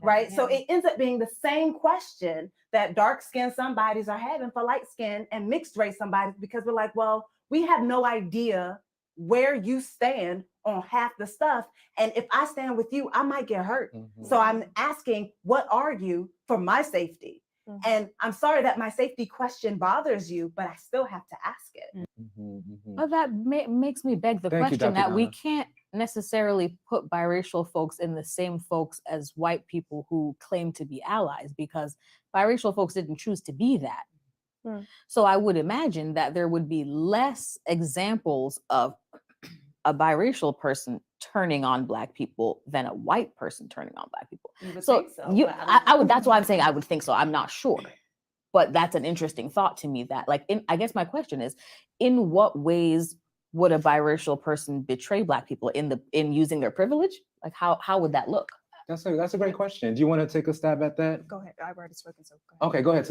right? So it ends up being the same question that dark-skinned somebodies are having for light-skinned and mixed race somebodies, because we're like, well, we have no idea where you stand on half the stuff. And if I stand with you, I might get hurt. So I'm asking, what are you for my safety? And I'm sorry that my safety question bothers you, but I still have to ask it. Well, that makes me beg the question that we can't necessarily put biracial folks in the same folks as white people who claim to be allies, because biracial folks didn't choose to be that. So I would imagine that there would be less examples of a biracial person turning on Black people than a white person turning on Black people. I would. That's why I'm saying I would think so. I'm not sure, but that's an interesting thought to me. That I guess my question is, in what ways would a biracial person betray Black people in using their privilege? Like how would that look? That's a great question. Do you want to take a stab at that? Go ahead. I've already spoken, so go ahead. Okay, go ahead.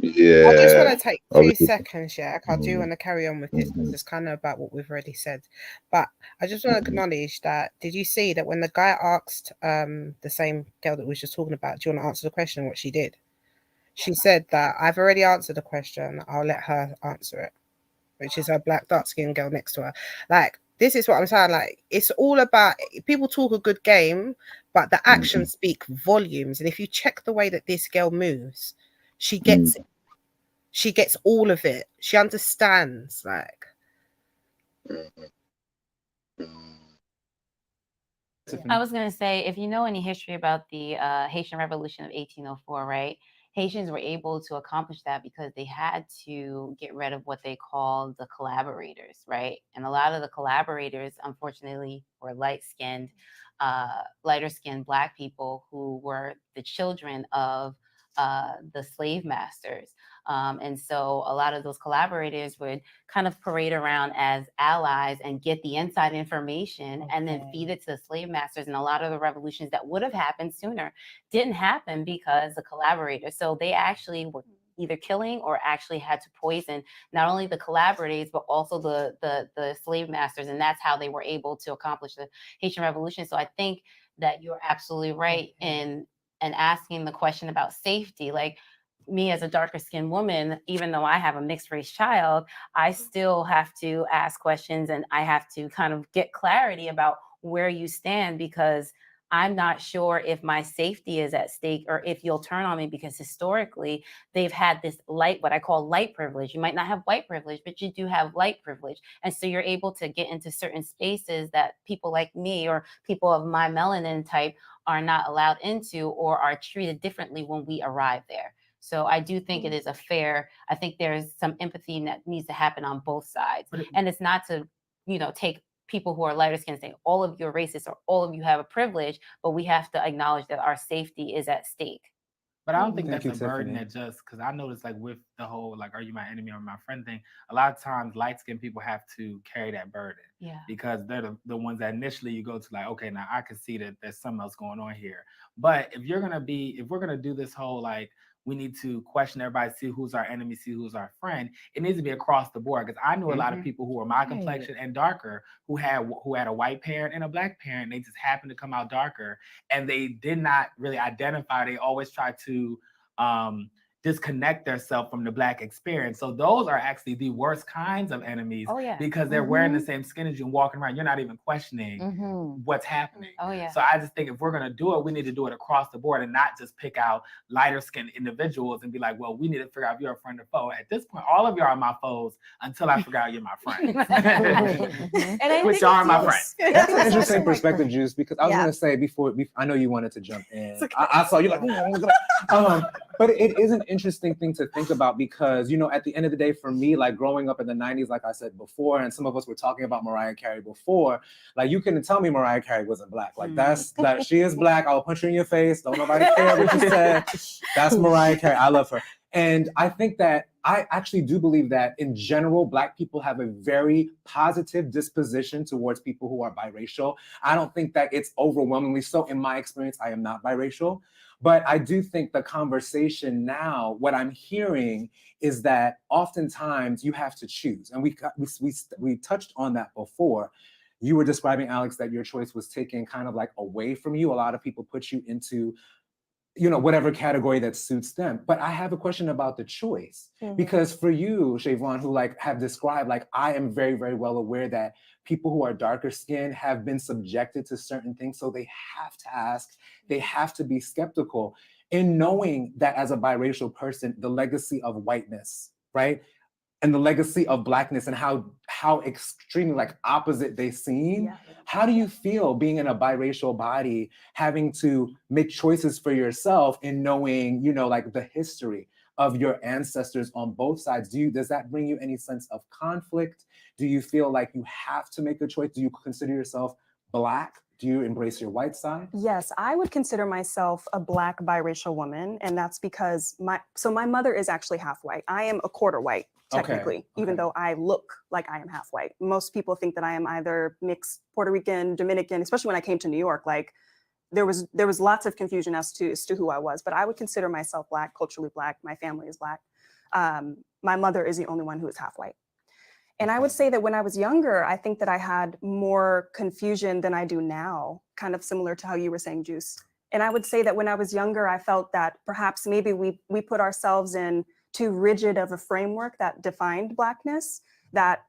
Yeah. I just want to take 2 seconds, yeah. I do want to carry on with this because it's kind of about what we've already said. But I just want to acknowledge that, did you see that when the guy asked the same girl that we was just talking about, do you want to answer the question, what she did? She said that I've already answered the question, I'll let her answer it, which is a Black dark-skinned girl next to her. Like, this is what I'm saying. Like, it's all about, people talk a good game, but the actions speak volumes. And if you check the way that this girl moves, she gets it. She gets all of it. She understands, like. I was going to say, if you know any history about the Haitian Revolution of 1804, right? Haitians were able to accomplish that because they had to get rid of what they called the collaborators, right? And a lot of the collaborators, unfortunately, were lighter-skinned Black people who were the children of the slave masters. And so a lot of those collaborators would kind of parade around as allies and get the inside information and then feed it to the slave masters. And a lot of the revolutions that would have happened sooner didn't happen because the collaborators. So they actually were either killing or actually had to poison not only the collaborators, but also the slave masters. And that's how they were able to accomplish the Haitian Revolution. So I think that you're absolutely right in asking the question about safety. Like, me as a darker skinned woman, even though I have a mixed race child, I still have to ask questions and I have to kind of get clarity about where you stand, because I'm not sure if my safety is at stake or if you'll turn on me, because historically they've had this what I call light privilege. You might not have white privilege, but you do have light privilege. And so you're able to get into certain spaces that people like me or people of my melanin type are not allowed into or are treated differently when we arrive there. So I do think it is I think there's some empathy that needs to happen on both sides. And it's not to, take people who are lighter skinned and say, all of you are racist or all of you have a privilege, but we have to acknowledge that our safety is at stake. But I don't think Thank that's you, a burden Tiffany. that just because I noticed like with the whole like are you my enemy or my friend thing, a lot of times light skinned people have to carry that burden. Yeah. Because they're the ones that initially you go to like, okay, now I can see that there's something else going on here. But if we're gonna do this whole like we need to question everybody, see who's our enemy, see who's our friend. It needs to be across the board because I knew a lot of people who were my complexion and darker who had a white parent and a black parent. They just happened to come out darker, and they did not really identify. They always tried to disconnect themselves from the black experience. So those are actually the worst kinds of enemies because they're wearing the same skin as you and walking around. You're not even questioning what's happening. Oh yeah. So I just think if we're gonna do it, we need to do it across the board and not just pick out lighter skinned individuals and be like, well, we need to figure out if you're a friend or foe. At this point, all of y'all are my foes until I figure out you're my friend. Which are my friends. That's an interesting perspective, Juice, because I was gonna say before I know you wanted to jump in. I saw you like, but it is an interesting thing to think about because, you know, at the end of the day, for me, like growing up in the 90s, like I said before, and some of us were talking about Mariah Carey before, like you couldn't tell me Mariah Carey wasn't black. Like that she is black. I'll punch her in your face. Don't nobody care what you said. That's Mariah Carey. I love her. And I think that I actually do believe that in general, Black people have a very positive disposition towards people who are biracial. I don't think that it's overwhelmingly so. In my experience, I am not biracial. But I do think the conversation now, what I'm hearing is that oftentimes you have to choose. And we touched on that before. You were describing, Alex, that your choice was taken kind of like away from you. A lot of people put you into, you know, whatever category that suits them. But I have a question about the choice. Because for you, Shavon, who like have described, like I am very, very well aware that people who are darker skinned have been subjected to certain things. So they have to ask, they have to be skeptical in knowing that as a biracial person, the legacy of whiteness, right? And the legacy of Blackness and how extremely like opposite they seem. How do you feel being in a biracial body, having to make choices for yourself in knowing, you know, like the history of your ancestors on both sides? Does that bring you any sense of conflict? Do you feel like you have to make a choice? Do you consider yourself Black? Do you embrace your white side? Yes, I would consider myself a Black biracial woman. And that's because my mother is actually half white. I am a quarter white, technically, even though I look like I am half white. Most people think that I am either mixed Puerto Rican, Dominican, especially when I came to New York. Like there was lots of confusion as to who I was, but I would consider myself Black, culturally Black. My family is Black. My mother is the only one who is half white. And I would say that when I was younger, I think that I had more confusion than I do now, kind of similar to how you were saying, Juice. And I would say that when I was younger, I felt that perhaps maybe we put ourselves in too rigid of a framework that defined Blackness, that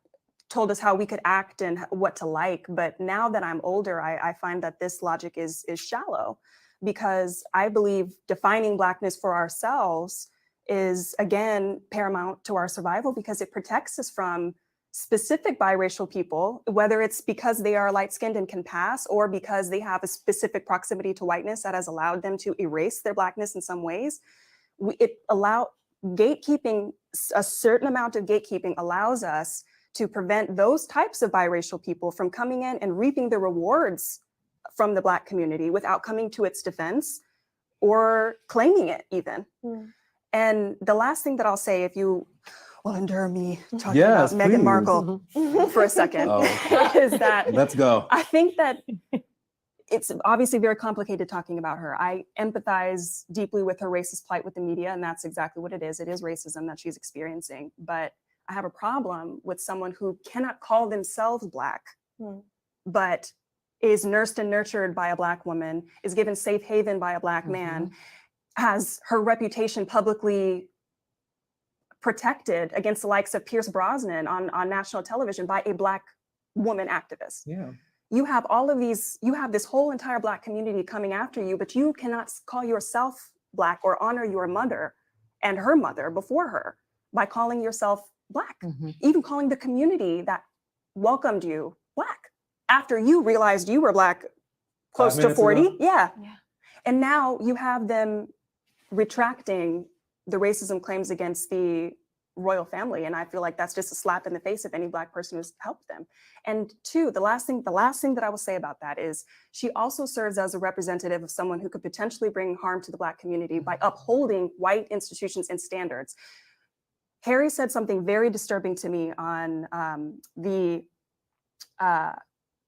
told us how we could act and what to like. But now that I'm older, I find that this logic is shallow, because I believe defining Blackness for ourselves is, again, paramount to our survival, because it protects us from specific biracial people, whether it's because they are light-skinned and can pass, or because they have a specific proximity to whiteness that has allowed them to erase their Blackness in some ways. Gatekeeping, a certain amount of gatekeeping allows us to prevent those types of biracial people from coming in and reaping the rewards from the Black community without coming to its defense or claiming it even. And the last thing that I'll say, if you will endure me talking about Meghan Markle for a second, is that let's go. I think that it's obviously very complicated talking about her. I empathize deeply with her racist plight with the media, and that's exactly what it is. It is racism that she's experiencing. But I have a problem with someone who cannot call themselves Black, but is nursed and nurtured by a Black woman, is given safe haven by a Black man, has her reputation publicly protected against the likes of Pierce Brosnan on national television by a Black woman activist. You have all of these, you have this whole entire Black community coming after you, but you cannot call yourself Black or honor your mother and her mother before her by calling yourself Black, even calling the community that welcomed you Black after you realized you were Black close to 40. And now you have them retracting the racism claims against the royal family, and I feel like that's just a slap in the face of any Black person who's helped them. And two, the last thing that I will say about that is she also serves as a representative of someone who could potentially bring harm to the Black community by upholding white institutions and standards. Harry said something very disturbing to me on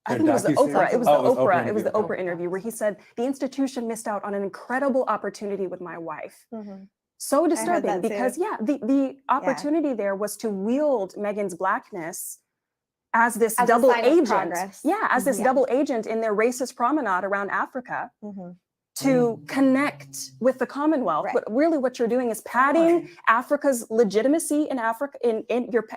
I think it was the Oprah. It was the Oprah interview where he said the institution missed out on an incredible opportunity with my wife. So disturbing because the opportunity there was to wield Meghan's Blackness as this double agent. As this double agent in their racist promenade around Africa to connect with the Commonwealth. But really what you're doing is padding Africa's legitimacy in Africa,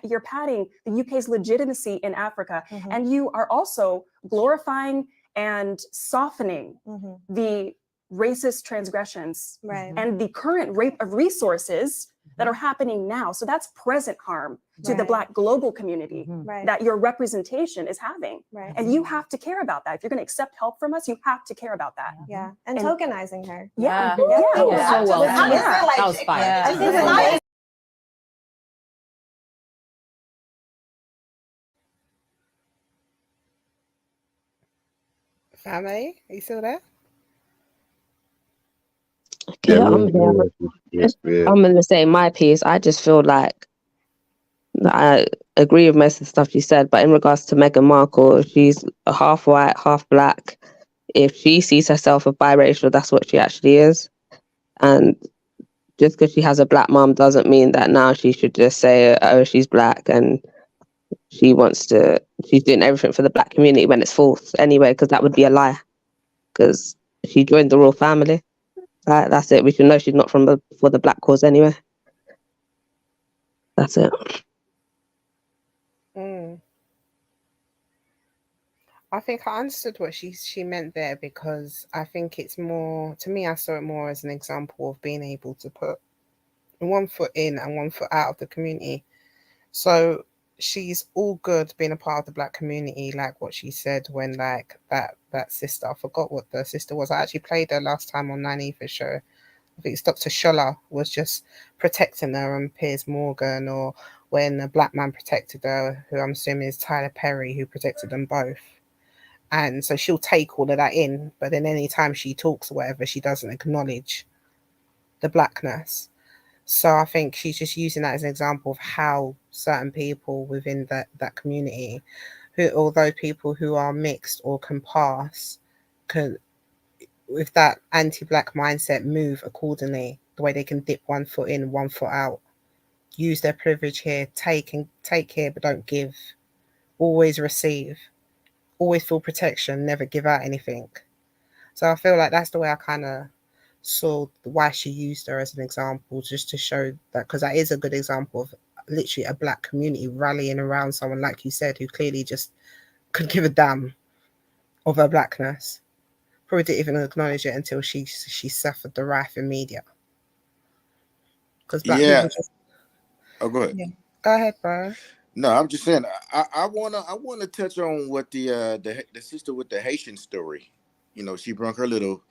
you're padding the UK's legitimacy in Africa. And you are also glorifying and softening the racist transgressions and the current rape of resources that are happening now. So that's present harm to the Black global community that your representation is having. And you have to care about that. If you're going to accept help from us, you have to care about that. And tokenizing her. Yeah. So well done. That was fire. I think Family, are you still there? Yeah, I'm here. I'm going to say my piece. I just feel like I agree with most of the stuff you said, but in regards to Meghan Markle, she's half white, half Black. If she sees herself as biracial, that's what she actually is. And just because she has a Black mom doesn't mean that now she should just say, oh, she's Black and she's doing everything for the Black community when it's false anyway, because that would be a lie. Because she joined the royal family. That's it. We should know she's not for the Black cause anyway. That's it. I think I understood what she meant there, because I think it's more, to me, I saw it more as an example of being able to put one foot in and one foot out of the community. So she's all good being a part of the Black community, like what she said when like that sister, I forgot what the sister was. I actually played her last time on Naniva's show. I think it's Dr. Shola was just protecting her and Piers Morgan, or when a Black man protected her, who I'm assuming is Tyler Perry, who protected them both. And so she'll take all of that in, but then any time she talks or whatever, she doesn't acknowledge the Blackness. So I think she's just using that as an example of how certain people within that community, who, although people who are mixed or can pass, can, with that anti-Black mindset, move accordingly, the way they can dip one foot in, one foot out, use their privilege here, take here, but don't give, always receive, always feel protection, never give out anything. So I feel like that's the way I kind of saw why she used her as an example, just to show that, because that is a good example of literally a Black community rallying around someone, like you said, who clearly just could give a damn of her Blackness. Probably didn't even acknowledge it until she suffered the wrath in media. Because Black people just... Oh, go ahead. Yeah. Go ahead, bro. No, I'm just saying. I wanna touch on what the sister with the Haitian story. You know, she brought her little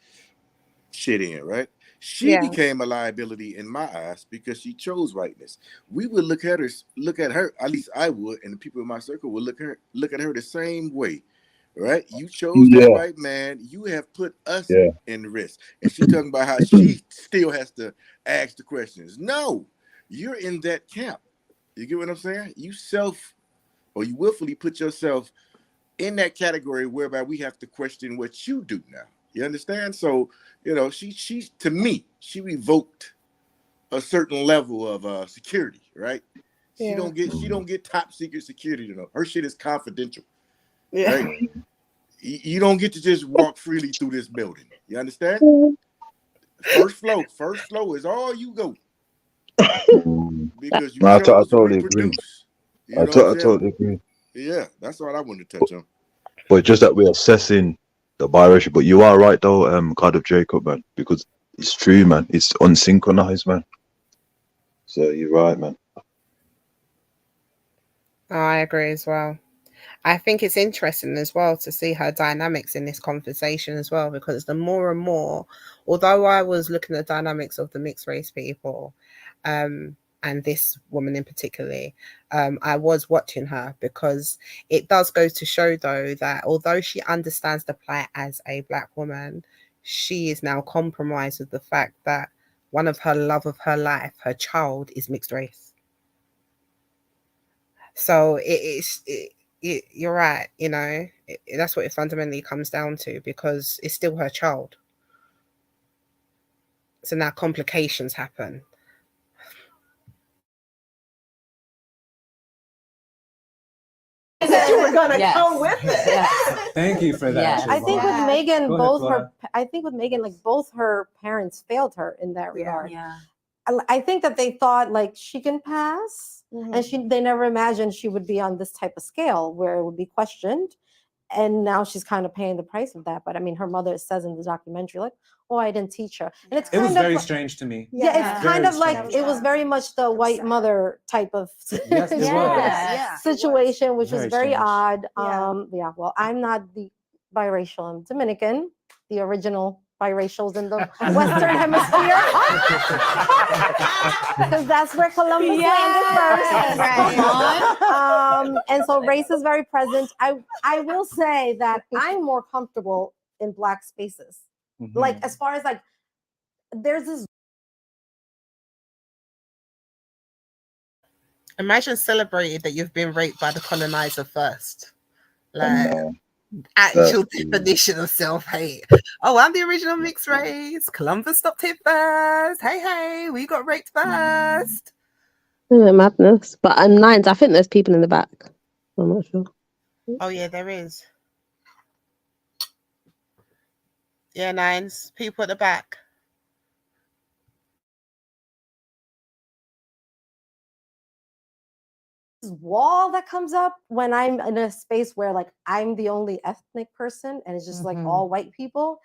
shit in, right? She became a liability in my eyes because she chose whiteness. We would look at her. At least I would, and the people in my circle would look at her the same way, right? You chose that white man. You have put us in risk, and she talking about how she still has to ask the questions. No, you're in that camp. You get what I'm saying? You willfully put yourself in that category whereby we have to question what you do now. You understand? So, you know, she to me, she revoked a certain level of security, right? She don't get top secret security to know. Her shit is confidential. Right? You don't get to just walk freely through this building. You understand? First floor is all you go. Because you I chose to totally agree. reproduce. You know what I'm saying? Totally agree. Yeah, that's all I wanted to touch on. But just that we're assessing the biracial. But you are right though, God of Jacob, man, because it's true, man. It's unsynchronized, man. So you're right, man. Oh, I agree as well. I think it's interesting as well to see her dynamics in this conversation as well, because the more and more, although I was looking at the dynamics of the mixed race people, and this woman in particular, I was watching her because it does go to show, though, that although she understands the plight as a Black woman, she is now compromised with the fact that one of her love of her life, her child, is mixed race. So you're right, you know, that's what it fundamentally comes down to, because it's still her child. So now complications happen. You were gonna come with it. Yes. Thank you for that. I think with Megan, Go ahead, both Flora. I think with Megan, like both her parents failed her in that regard. Yeah. I think that they thought like she can pass, and they never imagined she would be on this type of scale where it would be questioned. And now she's kind of paying the price of that. But I mean, her mother says in the documentary, like, "Oh, I didn't teach her," and it's It kind was of very strange to me. Yeah, it's kind Very of like strange. it was very much the white mother type of Yes, it was. situation, which Very was very strange. odd. Well, I'm not the biracial. I'm Dominican, the original biracials in the Western Hemisphere, because that's where Columbus landed first. Right. And so race is very present. I will say that I'm more comfortable in Black spaces. Like as far as like, there's this. Imagine celebrating that you've been raped by the colonizer first. Like, actual definition of self-hate. Oh, I'm the original mixed race. Columbus stopped it first. Hey, we got raped first. Madness. But Nines, I think there's people in the back. I'm not sure. Oh yeah, there is. Yeah, Nines. People at the back. Wall that comes up when I'm in a space where like I'm the only ethnic person and it's just like all white people,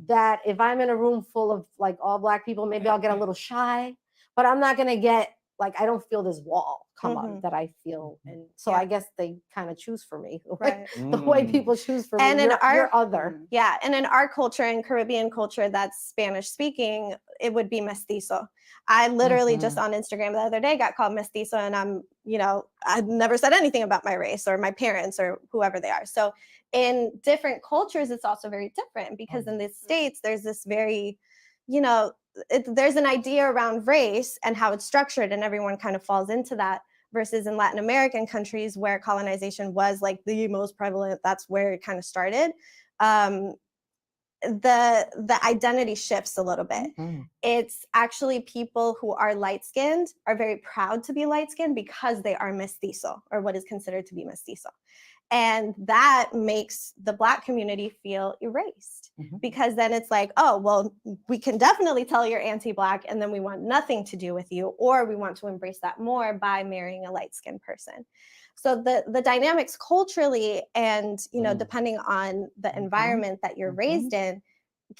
that if I'm in a room full of like all Black people, maybe I'll get a little shy, but I'm not gonna get like, I don't feel this wall come up that I feel. And so I guess they kind of choose for me. Like, the white people choose for And me. in You're other. Yeah, and in our culture, in Caribbean culture that's Spanish speaking, it would be mestizo. I literally just on Instagram the other day got called mestizo, and I'm, you know, I've never said anything about my race or my parents or whoever they are. So in different cultures, it's also very different, because in the States, there's this very, you know, there's an idea around race and how it's structured, and everyone kind of falls into that. Versus in Latin American countries where colonization was like the most prevalent, that's where it kind of started. The identity shifts a little bit. It's actually people who are light-skinned are very proud to be light-skinned because they are mestizo, or what is considered to be mestizo. And that makes the Black community feel erased, because then it's like, oh, well, we can definitely tell you're anti-Black, and then we want nothing to do with you, or we want to embrace that more by marrying a light-skinned person. So the dynamics culturally and, you know, depending on the environment that you're raised in,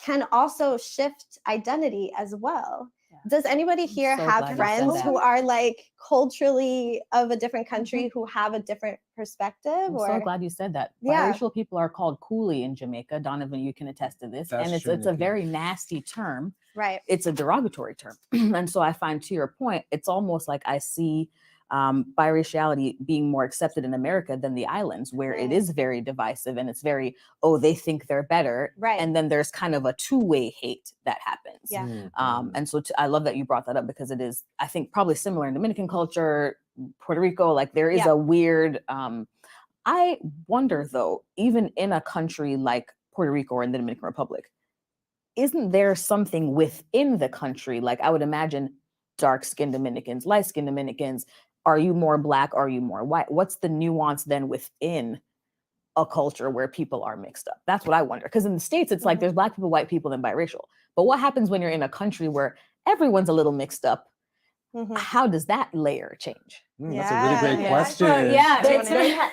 can also shift identity as well. Does anybody here have friends who are like culturally of a different country who have a different perspective? I'm so glad you said that. Biracial people are called coolie in Jamaica. Donovan, you can attest to this. That's and true, it's a very nasty term. Right. It's a derogatory term. And so I find, to your point, it's almost like I see biraciality being more accepted in America than the islands, where it is very divisive and it's very, oh, they think they're better. Right. And then there's kind of a two-way hate that happens. Yeah. And so I love that you brought that up, because it is, I think, probably similar in Dominican culture, Puerto Rico, like there is a weird, I wonder though, even in a country like Puerto Rico or in the Dominican Republic, isn't there something within the country? Like I would imagine dark-skinned Dominicans, light-skinned Dominicans, are you more Black? Are you more white? What's the nuance then within a culture where people are mixed up? That's what I wonder. Because in the States, it's like there's Black people, white people, and biracial. But what happens when you're in a country where everyone's a little mixed up? How does that layer change? That's a really great question.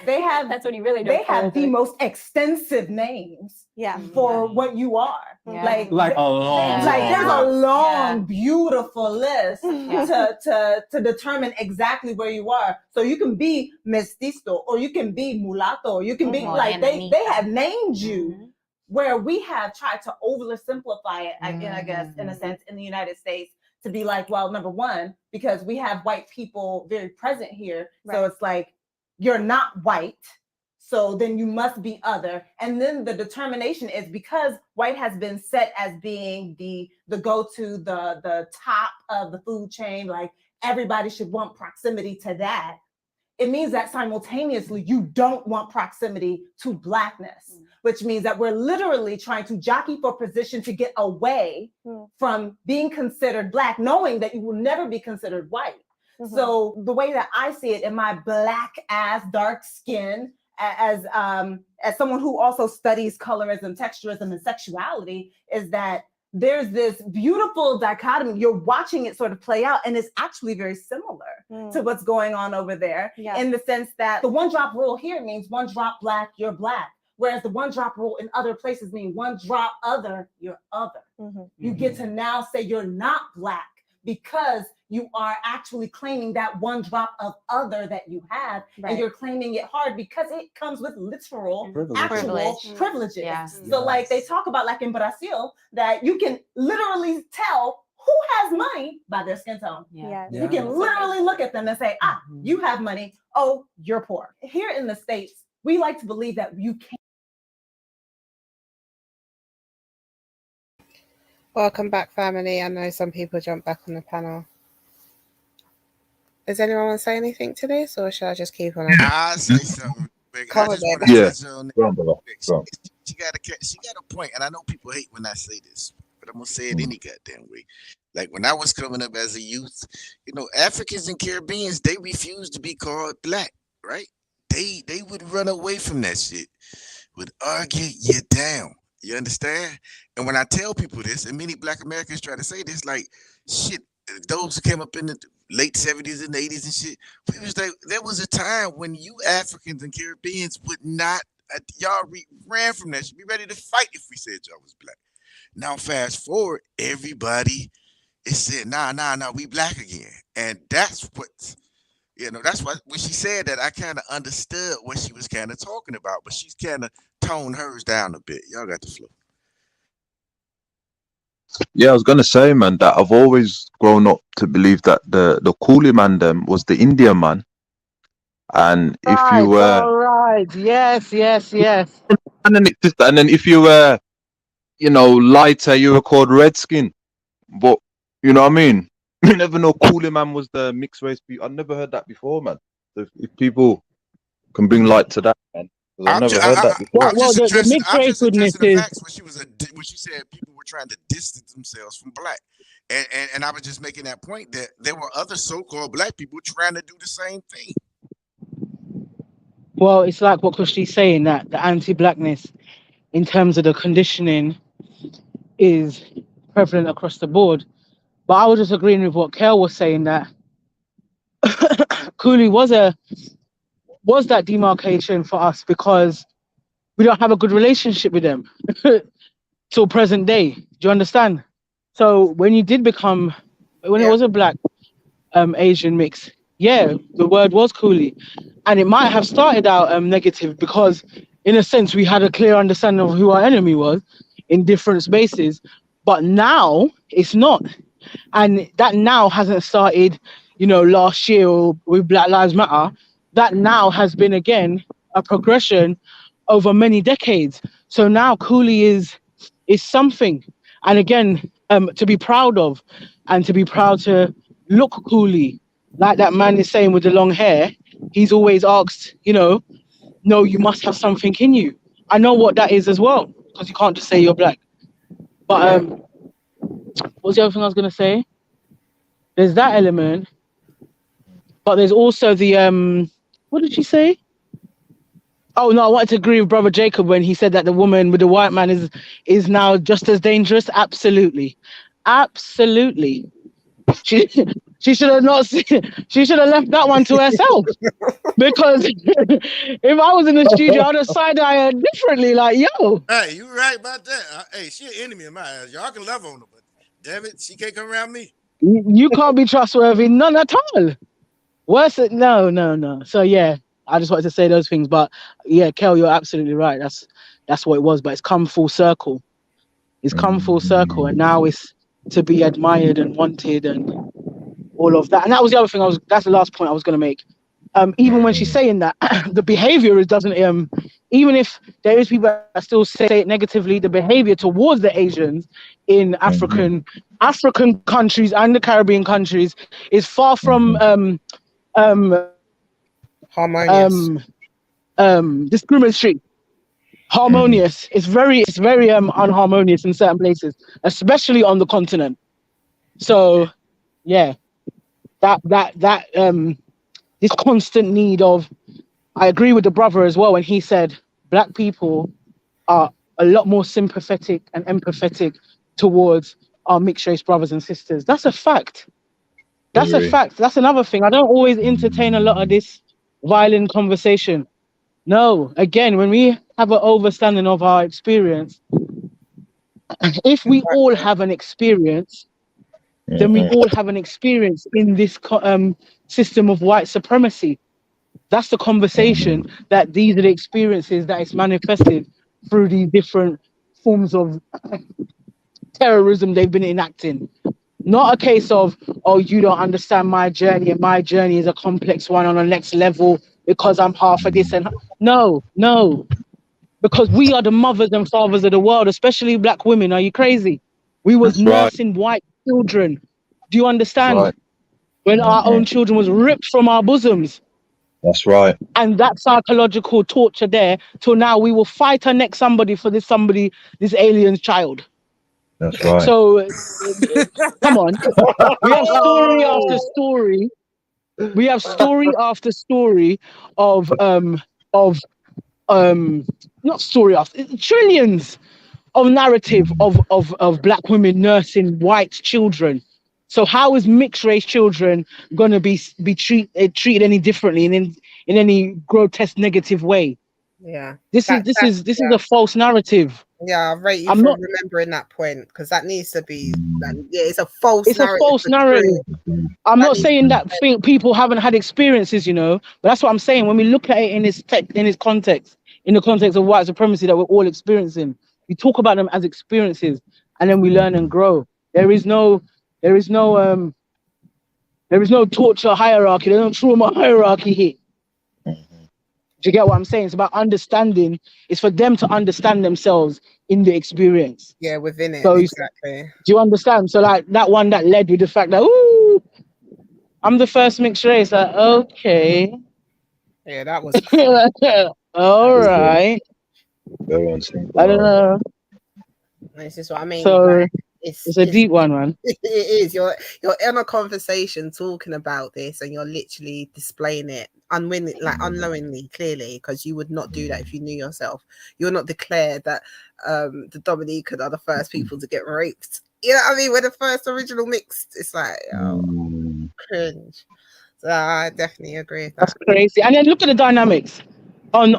They have that's what you really they have the most extensive names for what you are. Like a long, there's a long, beautiful list to determine exactly where you are. So you can be mestizo, or you can be mulatto, or you can be like they have named you, where we have tried to oversimplify it, I guess, in a sense, in the United States, to be like, well, number one, because we have white people very present here. So it's like, you're not white. So then you must be other. And then the determination is because white has been set as being the go-to, the top of the food chain, like everybody should want proximity to that. It means that simultaneously you don't want proximity to Blackness, which means that we're literally trying to jockey for position to get away from being considered Black, knowing that you will never be considered white. So the way that I see it in my Black ass dark skin, as someone who also studies colorism, texturism, and sexuality, is that there's this beautiful dichotomy. You're watching it sort of play out, and it's actually very similar to what's going on over there, in the sense that the one drop rule here means one drop Black, you're Black. Whereas the one drop rule in other places mean one drop other, you're other. You get to now say you're not Black because you are actually claiming that one drop of other that you have, and you're claiming it hard because it comes with literal, actual privileges. So like they talk about, like in Brazil, that you can literally tell who has money by their skin tone. You can literally look at them and say, you have money, oh, you're poor. Here in the States, we like to believe that you can't. Welcome back, family. I know some people jumped back on the panel. Does anyone want to say anything to this, or should I just keep on? I'll say something. Come on, Yeah. She got a point, and I know people hate when I say this, but I'm gonna say it any goddamn way. Like when I was coming up as a youth, you know, Africans and Caribbeans, they refused to be called Black, right? They would run away from that shit, would argue you down. You understand? And when I tell people this, and many Black Americans try to say this, like, shit, those who came up in the late 70s and 80s and shit, it was like, there was a time when you Africans and Caribbeans would not, y'all ran from that shit, be ready to fight if we said y'all was Black. Now, fast forward, everybody is saying, nah, we Black again. And that's what, you know, that's what, when she said that, I kind of understood what she was kind of talking about, but she's kind of toned hers down a bit. Y'all got the flow. Yeah, I was gonna say, man, that I've always grown up to believe that the coolie man them was the Indian man, and if you were right, yes, and then if you were, you know, lighter, you were called redskin. But you know what I mean? You never know coolie man was the mixed race. I've never heard that before, man. So if people can bring light to that, man. I've never heard that before. Well, the mixed race goodness is when she said people were trying to distance themselves from Black, and I was just making that point that there were other so-called Black people trying to do the same thing. Well, it's like what Kushti's saying, that the anti-Blackness in terms of the conditioning is prevalent across the board. But I was just agreeing with what Kel was saying, that Coolie was that demarcation for us because we don't have a good relationship with them till present day. Do you understand? So when you did become, when it was a Black Asian mix, yeah, the word was coolie, and it might have started out negative because in a sense we had a clear understanding of who our enemy was in different spaces, but now it's not, and that now hasn't started, you know, last year or with Black Lives Matter. That now has been again a progression over many decades. So now coolie is something, and again to be proud of, and to be proud to look coolie, like that man is saying with the long hair. He's always asked, you know, no, you must have something in you. I know what that is as well, because you can't just say you're Black. But what's the other thing I was gonna say? There's that element, but there's also the what did she say? Oh no, I wanted to agree with Brother Jacob when he said that the woman with the white man is now just as dangerous. Absolutely. She should have not she should have left that one to herself. Because if I was in the studio, I'd have side-eye her differently, like, yo. Hey, you right about that. Hey, she an enemy of mine. Y'all can love on her, but damn it, she can't come around me. You can't be trustworthy, none at all. Worse, no. So yeah, I just wanted to say those things. But yeah, Kel, you're absolutely right. That's what it was. But it's come full circle. It's come full circle, and now it's to be admired and wanted and all of that. And that was the other thing that's the last point I was going to make. Even when she's saying that, the behavior doesn't, even if there is people that still say it negatively, the behavior towards the Asians in African countries and the Caribbean countries is far from harmonious, discriminatory. Harmonious. It's very unharmonious in certain places, especially on the continent. So yeah, this constant need of, I agree with the brother as well when he said Black people are a lot more sympathetic and empathetic towards our mixed race brothers and sisters. That's a fact. That's a fact. That's another thing. I don't always entertain a lot of this violent conversation. No, again, when we have an understanding of our experience, if we all have an experience, then we all have an experience in this system of white supremacy. That's the conversation, that these are the experiences that is manifested through these different forms of terrorism they've been enacting. Not a case of, oh, you don't understand my journey and my journey is a complex one on the next level because I'm half of this. And no, because we are the mothers and fathers of the world, especially Black women. Are you crazy? We was nursing white children. Do you understand? When our own children was ripped from our bosoms. That's right. And that psychological torture there, till now we will fight our next somebody for this alien's child. That's right. So come on. We have story after story. We have story after story of not story after trillions of narrative of Black women nursing white children. So how is mixed race children gonna be treated any differently in any grotesque negative way? Yeah. This is a false narrative. Yeah, I rate you for remembering that point, because that needs to be. It's a false. It's narrative. a false narrative. I'm not saying that people haven't had experiences, but that's what I'm saying. When we look at it in its context, in the context of white supremacy that we're all experiencing, we talk about them as experiences, and then we learn and grow. There is no torture hierarchy. There's no trauma hierarchy here. Do you get what I'm saying? It's about understanding. It's for them to understand themselves in the experience. Yeah, within it. So exactly. Do you understand? So like that one that led with the fact that, ooh, I'm the first mixed race. Like, okay. Yeah, that was. All right. I don't know. This is what I mean. So like, it's a deep one, man. It is. You're in a conversation talking about this, and you're literally displaying it unknowingly, clearly, because you would not do that if you knew yourself. You'll not declare that the Dominican are the first people to get raped. You know what I mean? We're the first original mixed. It's like, cringe. So I definitely agree with that. That's crazy. And then look at the dynamics on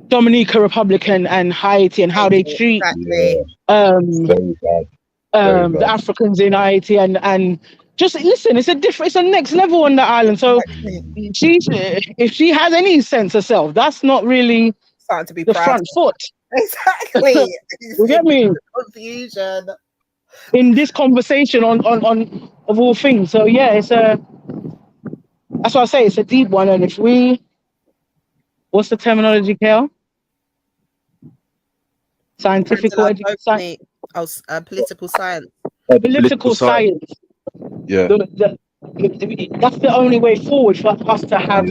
Dominica Republican and Haiti and how they treat the Africans in Haiti and just listen, it's a next level on the island. So if she has any sense of self, that's not really starting to be the front foot. Exactly. You get me? Confusion in this conversation on of all things. So yeah, that's why I say it's a deep one. And if what's the terminology, Kel? Political science. Political science. Yeah. That's the only way forward for us to have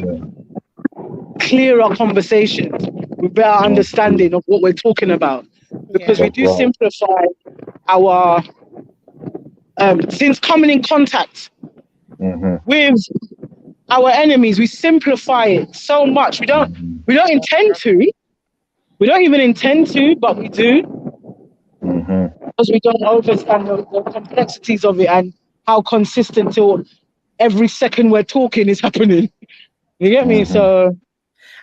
clearer conversations with better understanding of what we're talking about. Because we do simplify our since coming in contact with our enemies, we simplify it so much. We don't intend to. We don't even intend to, but we do. Because we don't understand the complexities of it and how consistent till every second we're talking is happening. You get me? So,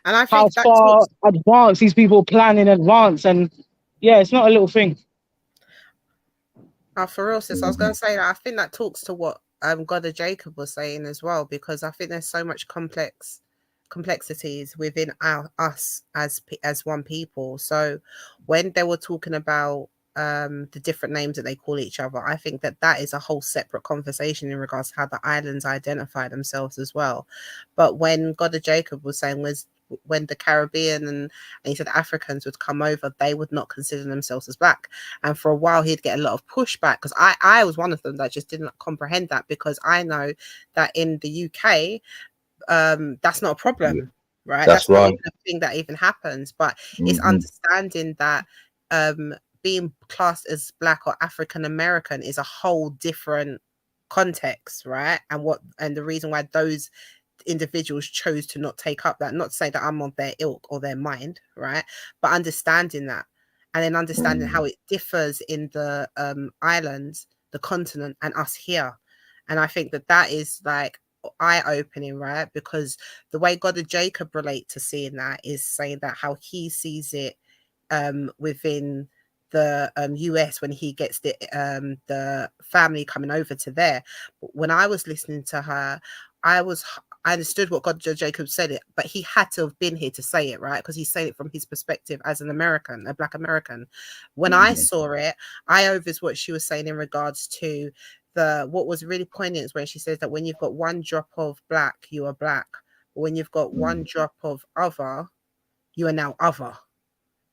and I think how far advanced these people plan in advance, and yeah, it's not a little thing. For real, sis, I was going to say that I think that talks to what God of Jacob was saying as well, because I think there's so much complexities within us as one people. So when they were talking about the different names that they call each other. I think that is a whole separate conversation in regards to how the islands identify themselves as well. But when God of Jacob was saying when the Caribbean and he said Africans would come over, they would not consider themselves as black. And for a while he'd get a lot of pushback, because I was one of them that just didn't comprehend that, because I know that in the UK that's not a problem, right? That's not right. even a thing that even happens, but it's understanding that being classed as black or African American is a whole different context, right? And the reason why those individuals chose to not take up that, not to say that I'm on their ilk or their mind, right? But understanding that, and then understanding how it differs in the islands, the continent, and us here. And I think that is like eye-opening, right? Because the way God of Jacob relate to seeing that is saying that how he sees it within the US when he gets the family coming over to there. But when I was listening to her, I understood what God of Jacob said it, but he had to have been here to say it, right? Because he's saying it from his perspective as an American, a black American. When I saw it, I over's what she was saying in regards to what was really poignant is when she says that when you've got one drop of black, you are black. But when you've got one drop of other, you are now other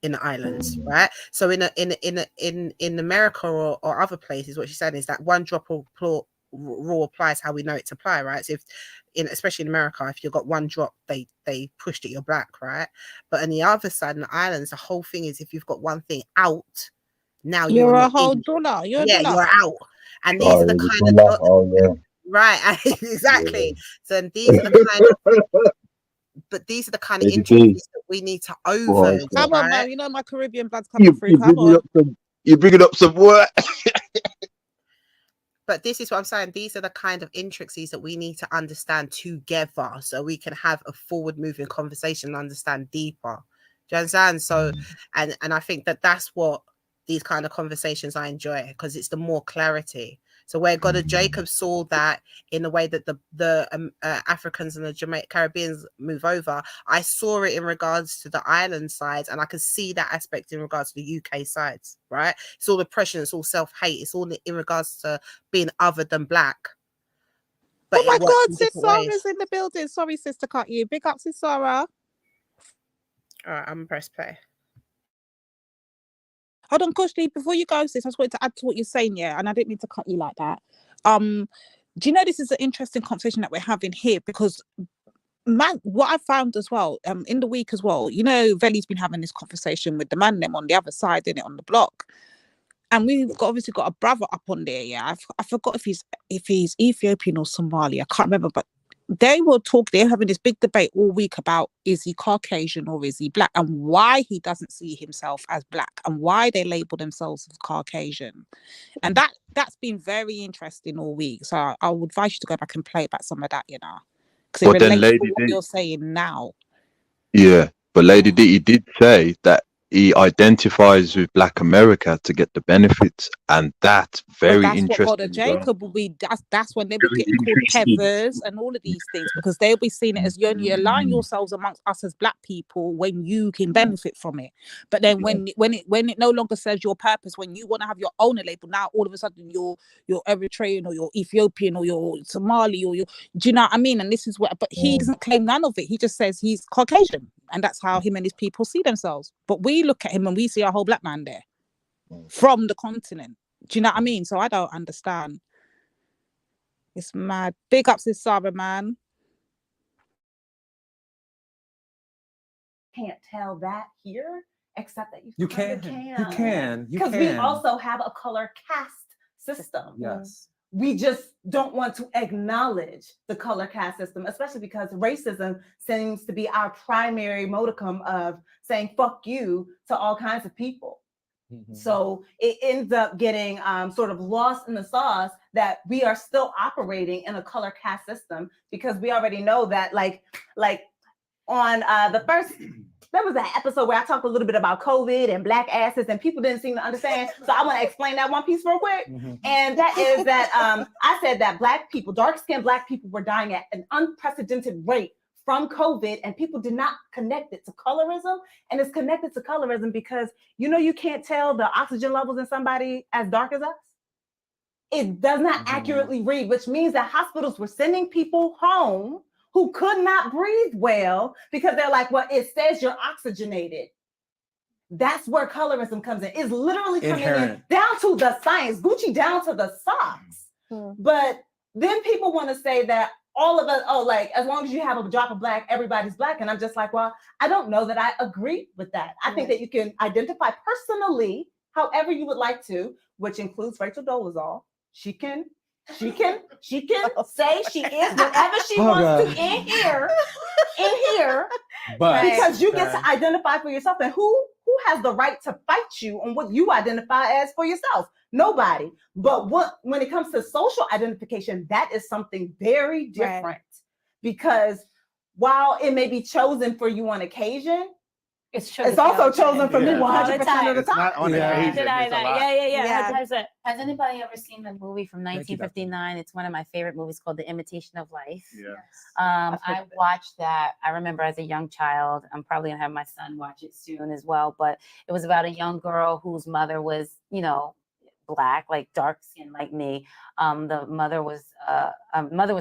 in the islands, right? So in America or other places, what she's saying is that one drop of rule applies how we know it to apply, right? So especially in America, if you've got one drop, they pushed it, you're black, right? But on the other side, in the islands, the whole thing is if you've got one thing out, now you're a not whole in. dollar. You're You're out. And these are the kind of right, exactly. So these are the kind of but these are the kind of injuries that we need to over. Come on, man. You know my Caribbean blood's coming through. Come on. You're bringing up some work. But this is what I'm saying. These are the kind of intricacies that we need to understand together so we can have a forward moving conversation and understand deeper. Do you understand? So, and I think that's what these kind of conversations I enjoy, because it's the more clarity. So where God of Jacob saw that in the way that the Africans and the Caribbeans move over, I saw it in regards to the island sides, and I could see that aspect in regards to the UK sides, right? It's all oppression, it's all self-hate, it's all in regards to being other than black. But oh my God, Sis Sarah's in the building. Sorry, sis, to cut you. Big up, Sis Sarah. All right, I'm gonna press play. Hold on, Kushni, before you go, sis, I just wanted to add to what you're saying, yeah, and I didn't mean to cut you like that. Do you know this is an interesting conversation that we're having here? Because what I found as well, in the week as well, you know, Veli's been having this conversation with the man them on the other side, in it on the block, and we've obviously got a brother up on there. Yeah, I forgot if he's Ethiopian or Somali. I can't remember, but they're having this big debate all week about is he Caucasian or is he black, and why he doesn't see himself as black, and why they label themselves as Caucasian. And that's been very interesting all week. So I would advise you to go back and play back some of that, you know, because it relates to what you're saying now. Yeah, but Lady D, he did say that he identifies with Black America to get the benefits, and that's very interesting. That's what God of Jacob will be. That's when they'll be getting called Heathers and all of these things, because they'll be seeing it as you align yourselves amongst us as black people when you can benefit from it. But then when it no longer serves your purpose, when you want to have your own label, now all of a sudden you're Eritrean or you're Ethiopian or you're Somali or do you know what I mean? And this is what, but he doesn't claim none of it. He just says he's Caucasian, and that's how him and his people see themselves. But we look at him and we see a whole black man there from the continent. Do you know what I mean? So I don't understand. It's mad. Big ups to Sarah, man. Can't tell that here, except that you can. Because we also have a color caste system. Yes. We just don't want to acknowledge the color caste system, especially because racism seems to be our primary modicum of saying fuck you to all kinds of people. Mm-hmm. So it ends up getting sort of lost in the sauce that we are still operating in a color caste system, because we already know that like on the first, there was that episode where I talked a little bit about COVID and black asses, and people didn't seem to understand. So I want to explain that one piece real quick. Mm-hmm. And that is that I said that black people, dark-skinned black people, were dying at an unprecedented rate from COVID, and people did not connect it to colorism. And it's connected to colorism because, you can't tell the oxygen levels in somebody as dark as us. It does not accurately read, which means that hospitals were sending people home who could not breathe well because they're like, well, it says you're oxygenated. That's where colorism comes in. It's literally coming in down to the science, Gucci down to the socks. But then people want to say that all of us, as long as you have a drop of black, everybody's black. And I'm just like, well, I don't know that I agree with that. I think that you can identify personally however you would like to, which includes Rachel Dolezal. She can say she is whatever she wants to in here, because you get to identify for yourself. And who has the right to fight you on what you identify as for yourself? Nobody. But when it comes to social identification, that is something very different, because while it may be chosen for you on occasion, it's also chosen for me 100% of the time. Not on occasion. Has anybody ever seen the movie from 1959? It's one of my favorite movies called The Imitation of Life. Yes. I watched that. I remember as a young child. I'm probably gonna have my son watch it soon as well. But it was about a young girl whose mother was, black, like dark skin like me. The mother was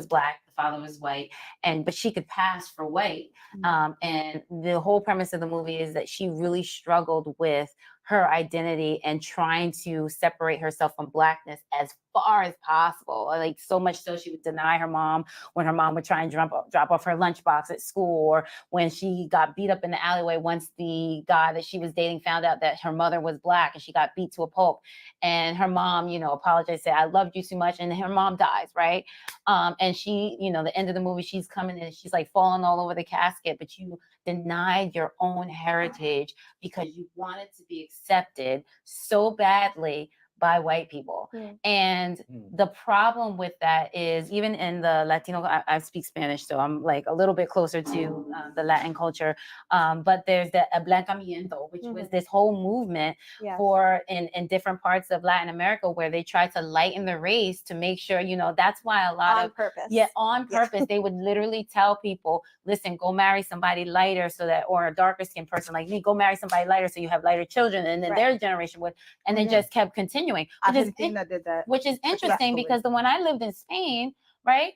black. Father was white, but she could pass for white. And the whole premise of the movie is that she really struggled with her identity and trying to separate herself from blackness as far as possible. Like so much so she would deny her mom when her mom would try and drop off her lunchbox at school, or when she got beat up in the alleyway once the guy that she was dating found out that her mother was black and she got beat to a pulp. And her mom, apologized, said, "I loved you too much." And her mom dies, right? And she, the end of the movie, she's coming in, she's like falling all over the casket, but you denied your own heritage because you wanted to be accepted so badly by white people. And the problem with that is, even in the Latino, I speak Spanish, so I'm like a little bit closer to the Latin culture, but there's the ablancamiento, which was this whole movement for in different parts of Latin America where they try to lighten the race to make sure, that's why a lot of purpose. On purpose, they would literally tell people, listen, go marry somebody lighter so that, or a darker skinned person like me, go marry somebody lighter so you have lighter children, and then their generation would, and they just kept continuing. Which is interesting because when I lived in Spain, right,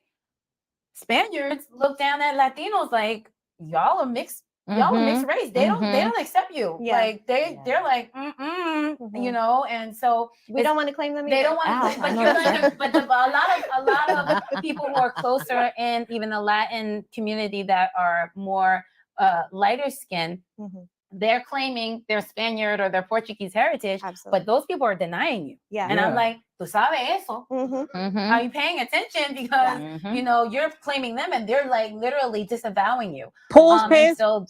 Spaniards look down at Latinos like, y'all are mixed, y'all are mixed race. They don't accept you. Like they're like, and so we don't want to claim them. They don't want to claim, but a lot of people who are closer in even the Latin community that are more lighter skinned, they're claiming their Spaniard or their Portuguese heritage, but those people are denying you. And I'm like, tú sabes eso? Are you paying attention? Because you're claiming them, and they're like literally disavowing you. Pause, Piers. So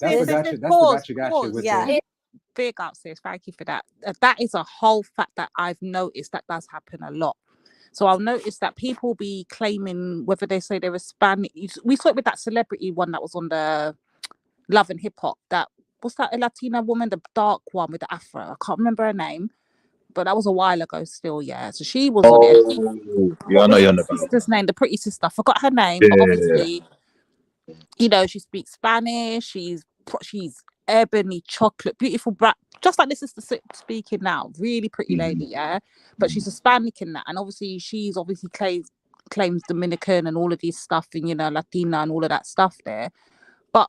big up, sis. Thank you for that. That is a whole fact that I've noticed that does happen a lot. So I'll notice that people be claiming whether they say they're Hispanic. We saw it with that celebrity one that was on the Love and Hip Hop. What's that, a Latina woman, the dark one with the afro? I can't remember her name, but that was a while ago still, So she was on it. Yeah, I know you're on the sister's name, the pretty sister. I forgot her name, but obviously, she speaks Spanish. She's ebony chocolate, beautiful black, just like this sister speaking now. Really pretty lady, but she's Hispanic in that, and obviously she's claims Dominican and all of these stuff, and Latina and all of that stuff there. But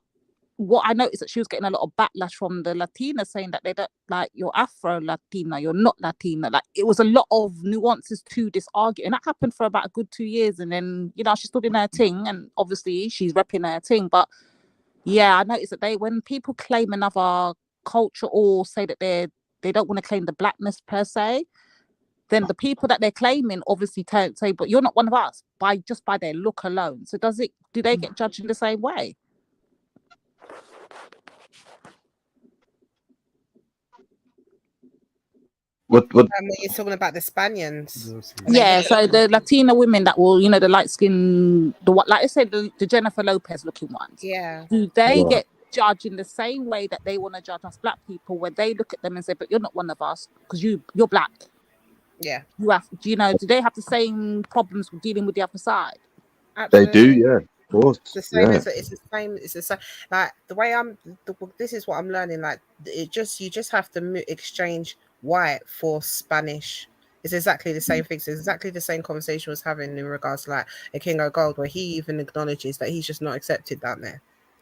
what I noticed that she was getting a lot of backlash from the Latinas saying that they don't like, you're Afro Latina, you're not Latina. Like, it was a lot of nuances to this argument, and that happened for about a good 2 years. And then she stood in her thing, and obviously she's repping her thing. But I noticed that when people claim another culture or say that they don't want to claim the blackness per se, then the people that they're claiming obviously say, but you're not one of us by their look alone. So do they get judged in the same way? What? You're talking about the Spaniards. Yeah, so the Latina women that will, the light skin, like I said, the Jennifer Lopez looking ones. Yeah. Do they get judged in the same way that they want to judge us black people, where they look at them and say, but you're not one of us because you're black? Yeah. You have, do they have the same problems with dealing with the other side? Absolutely. They do, yeah. course. It's the same Yeah. as it's the same. It's the same. Like the way this is what I'm learning. Like you just have to exchange white for Spanish. It's exactly the same thing. So it's exactly the same conversation was having in regards to like a King of Gold, where he even acknowledges that he's just not accepted down there.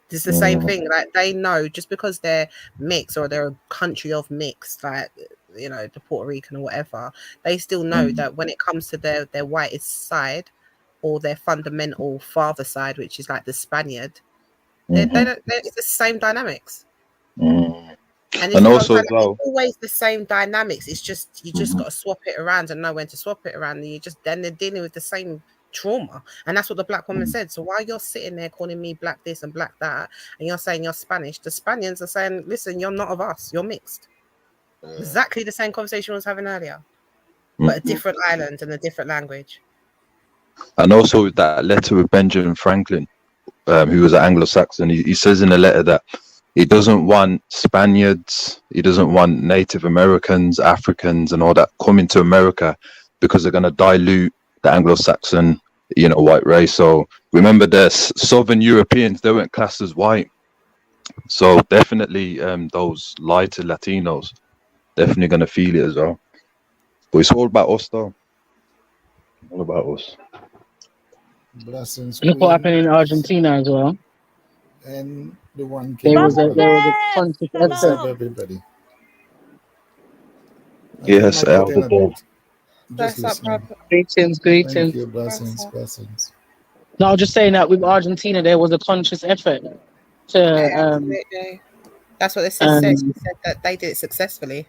It's the same thing. Like they know just because they're mixed or they're a country of mixed, like you know, the Puerto Rican or whatever, they still know that when it comes to their whitest side or their fundamental father side, which is like the Spaniard, they don't. It's the same dynamics. And this And is what I'm also saying. as Like, well. it's always the same dynamics. It's just you just got to swap it around and know when to swap it around. And you just then they're dealing with the same trauma, and that's what the black woman said. So while you're sitting there calling me black this and black that, and you're saying you're Spanish, the Spaniards are saying, "Listen, you're not of us. You're mixed." Exactly the same conversation I was having earlier, but a different island and a different language. And also with that letter with Benjamin Franklin, who was an Anglo-Saxon, he says in the letter that he doesn't want Spaniards, he doesn't want Native Americans, Africans, and all that coming to America because they're going to dilute the Anglo-Saxon, you know, white race. So remember, the Southern Europeans, they weren't classed as white. So definitely, those lighter Latinos definitely going to feel it as well. But it's all about us, though. All about us. Blessings, Look what happened Queen, in Argentina as well. and the one There King. was a conscious What's up, effort. everybody? I Yes, came out in a Elder. bit. Just That's up, listening. Greetings, Thank greetings. you. Blessings, blessings. No, I was just saying that with Argentina, there was a conscious effort to Absolutely. That's what the sis said. She said that they did it successfully.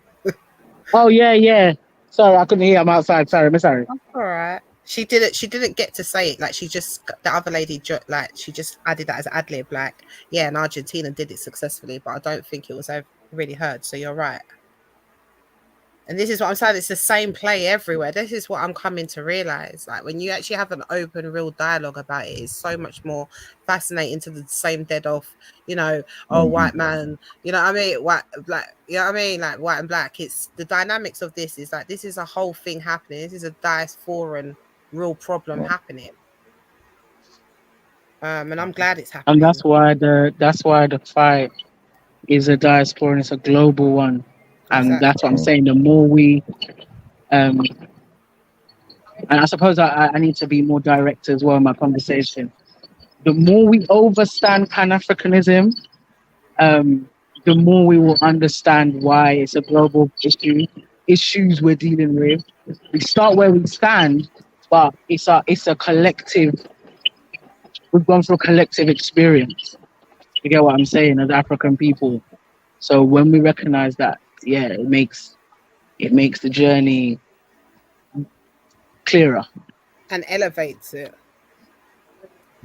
Oh yeah. Sorry, I couldn't hear. I'm outside. Sorry, I'm sorry. That's all right. She didn't get to say it. Like she just the other lady like she just added that as ad lib. Like yeah, and Argentina did it successfully, but I don't think it was really heard. So you're right. And this is what I'm saying. It's the same play everywhere. This is what I'm coming to realize. Like when you actually have an open, real dialogue about it, it's so much more fascinating to the same dead off, you know, white man, you know what I mean? White, black, you know what I mean? Like white and black. It's the dynamics of this is like, this is a whole thing happening. This is a diasporan real problem happening. And I'm glad it's happening. And that's why the fight is a diaspora and it's a global one. And that's what I'm saying. The more we and I suppose I need to be more direct as well in my conversation. The more we overstand Pan-Africanism, the more we will understand why it's a global issue, issues we're dealing with. We start where we stand, but it's a collective. We've gone through a collective experience. You get what I'm saying as African people. So when we recognize that, yeah, it makes the journey clearer. And elevates it.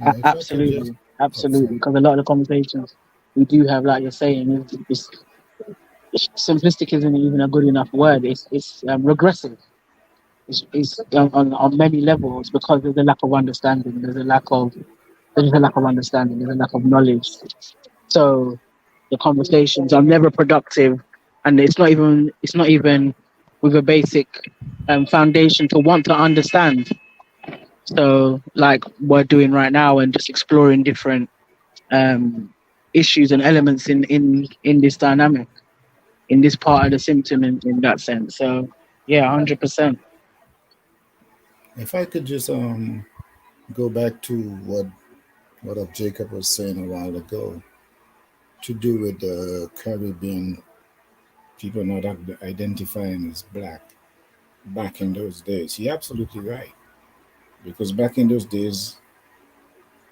Absolutely. Because a lot of the conversations we do have, like you're saying, is simplistic isn't even a good enough word. It's regressive. It's on many levels because there's a lack of understanding. There's a lack of understanding. There's a lack of knowledge. So the conversations are never productive, and it's not even with a basic foundation to want to understand. So like we're doing right now, and just exploring different issues and elements in this dynamic, in this part of the symptom in that sense. So yeah, 100%. If I could just go back to what Jacob was saying a while ago, to do with the Caribbean people not identifying as black back in those days. You're absolutely right. Because back in those days,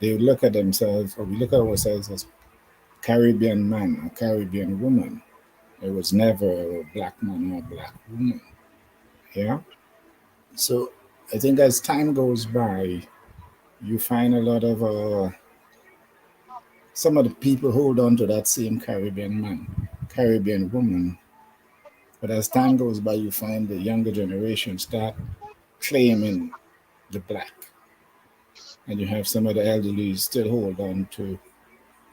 they would look at themselves, or we look at ourselves as Caribbean man or Caribbean woman. It was never a black man or a black woman. Yeah? So I think as time goes by, you find a lot of some of the people hold on to that same Caribbean man, Caribbean woman. But as time goes by, you find the younger generation start claiming the black. And you have some of the elderly still hold on to,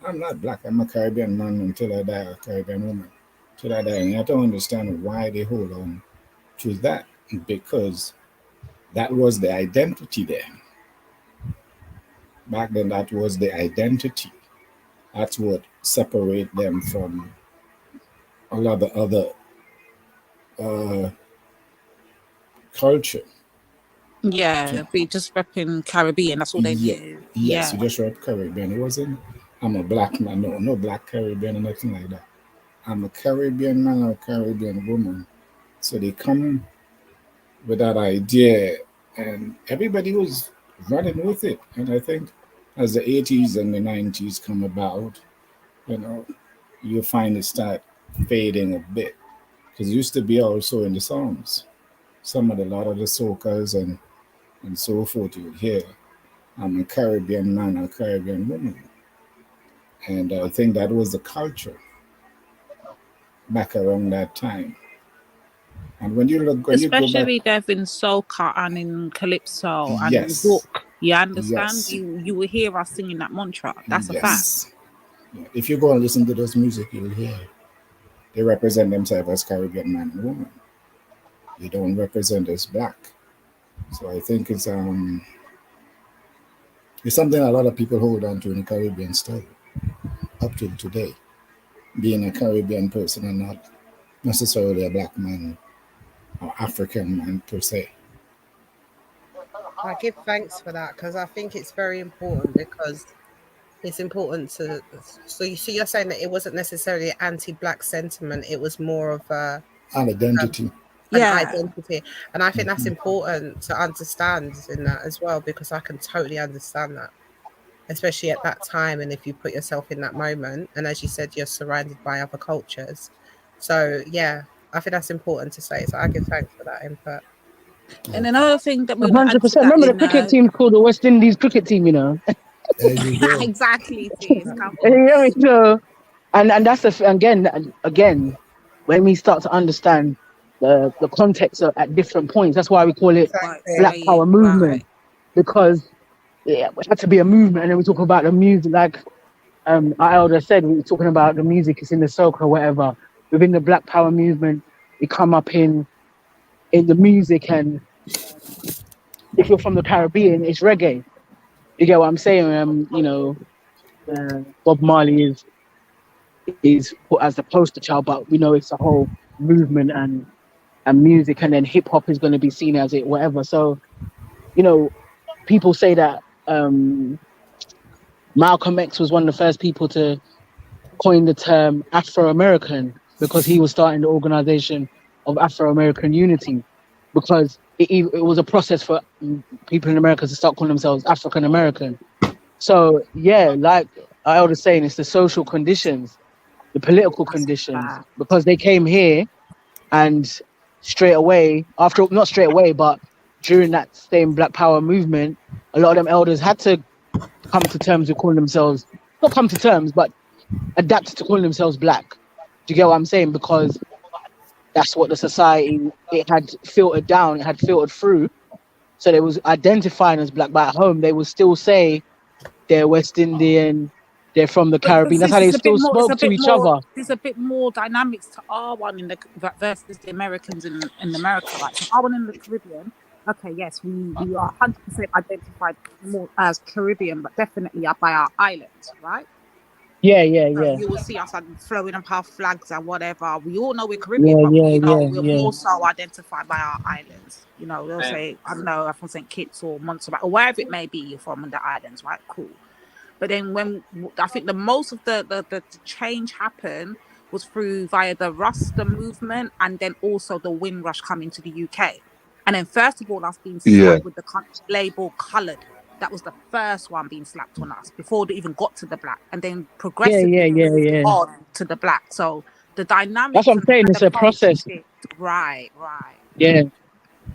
I'm not black, I'm a Caribbean man until I die, a Caribbean woman until I die. And I don't understand why they hold on to that, because that was the identity there. back then that was the identity. That's what separate them from a lot of other culture. Yeah, be just repping Caribbean. That's all they Yeah, knew. yes, Yeah. you just rep Caribbean. It wasn't, I'm a black man. No, no black Caribbean or nothing like that. I'm a Caribbean man or a Caribbean woman. So they come with that idea, and everybody was running with it. And I think as the 80s and the 90s come about, you know, you find it start fading a bit. Because it used to be also in the songs. A lot of the soca's and so forth you would hear, I'm a Caribbean man or a Caribbean woman. And I think that was the culture back around that time. And when you look, when you go back, Especially there in soca and in calypso and in yes, rock, you understand? yes, You will hear us singing that mantra. That's a fact. yes. Yeah. If you go and listen to those music, you'll hear they represent themselves as Caribbean man and woman. They don't represent as black. So I think it's something a lot of people hold on to in the Caribbean style up till today. Being a Caribbean person and not necessarily a black man or African man per se. I give thanks for that because I think it's very important because it's important to. So you're saying that it wasn't necessarily anti-black sentiment; it was more of an identity. An identity, and I think that's important to understand in that as well because I can totally understand that, especially at that time, and if you put yourself in that moment, and as you said, you're surrounded by other cultures. So yeah, I think that's important to say. So I give thanks for that input. And another thing that we 100%. Remember the cricket team called the West Indies cricket team, you know? There you go. Exactly. See, so, and that's again, when we start to understand the context at different points, that's why we call it Black Power movement, because it had to be a movement. And then we talk about the music, like our elder said, we were talking about the music, it's in the soca or whatever. Within the Black Power movement, it come up in the music, and if you're from the Caribbean, it's reggae. You get what I'm saying? You know, Bob Marley is put as the poster child, but we know it's a whole movement and music, and then hip hop is going to be seen as it, whatever. So, you know, people say that Malcolm X was one of the first people to coin the term Afro-American because he was starting the organization of Afro-American unity, because it was a process for people in America to start calling themselves African-American. So, yeah, like I was saying, it's the social conditions, the political conditions, because they came here and straight away, not straight away, but during that same Black Power movement, a lot of them elders had to come to terms with calling themselves, not come to terms, but adapt to calling themselves black. Do you get what I'm saying? Because that's what the society, it had filtered down, it had filtered through. So they was identifying as black, but at home they would still say they're West Indian, they're from the Caribbean. That's how they still spoke to each other. There's a bit more dynamics to our one in the versus the Americans in America, right? So our one in the Caribbean, okay, yes, we are 100% identified more as Caribbean, but definitely up by our islands, right? Yeah. You will see us throwing up our flags and whatever. We all know we're Caribbean, but we're more so identified by our islands. You know, they'll say, I don't know, I'm from St. Kitts or Montserrat or wherever it may be you're from the islands, right? Cool. But then when I think the most of the change happened was via the Rasta movement and then also the Windrush coming to the UK. And then first of all, us being slapped with the label coloured. That was the first one being slapped on us before they even got to the black. And then progressively moved on to the black. So the dynamics. That's what I'm saying. It's a process. Right. Yeah.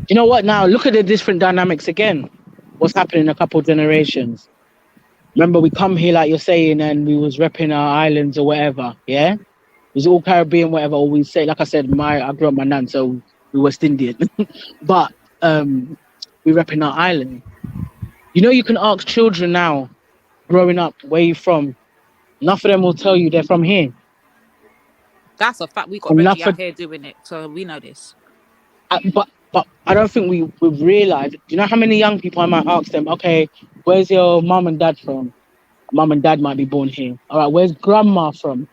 You know what? Now look at the different dynamics again. What's happening in a couple of generations? Remember, we come here, like you're saying, and we was repping our islands or whatever, yeah? It was all Caribbean, whatever, or we say, like I said, I grew up my nan, so we West Indian. But we repping our island. You know, you can ask children now, growing up, where you from? Enough of them will tell you they're from here. That's a fact. We got Reggie out here doing it, so we know this. But But I don't think we've realized. Do you know how many young people I might ask them, okay, where's your mum and dad from? Mum and dad might be born here. All right, where's grandma from?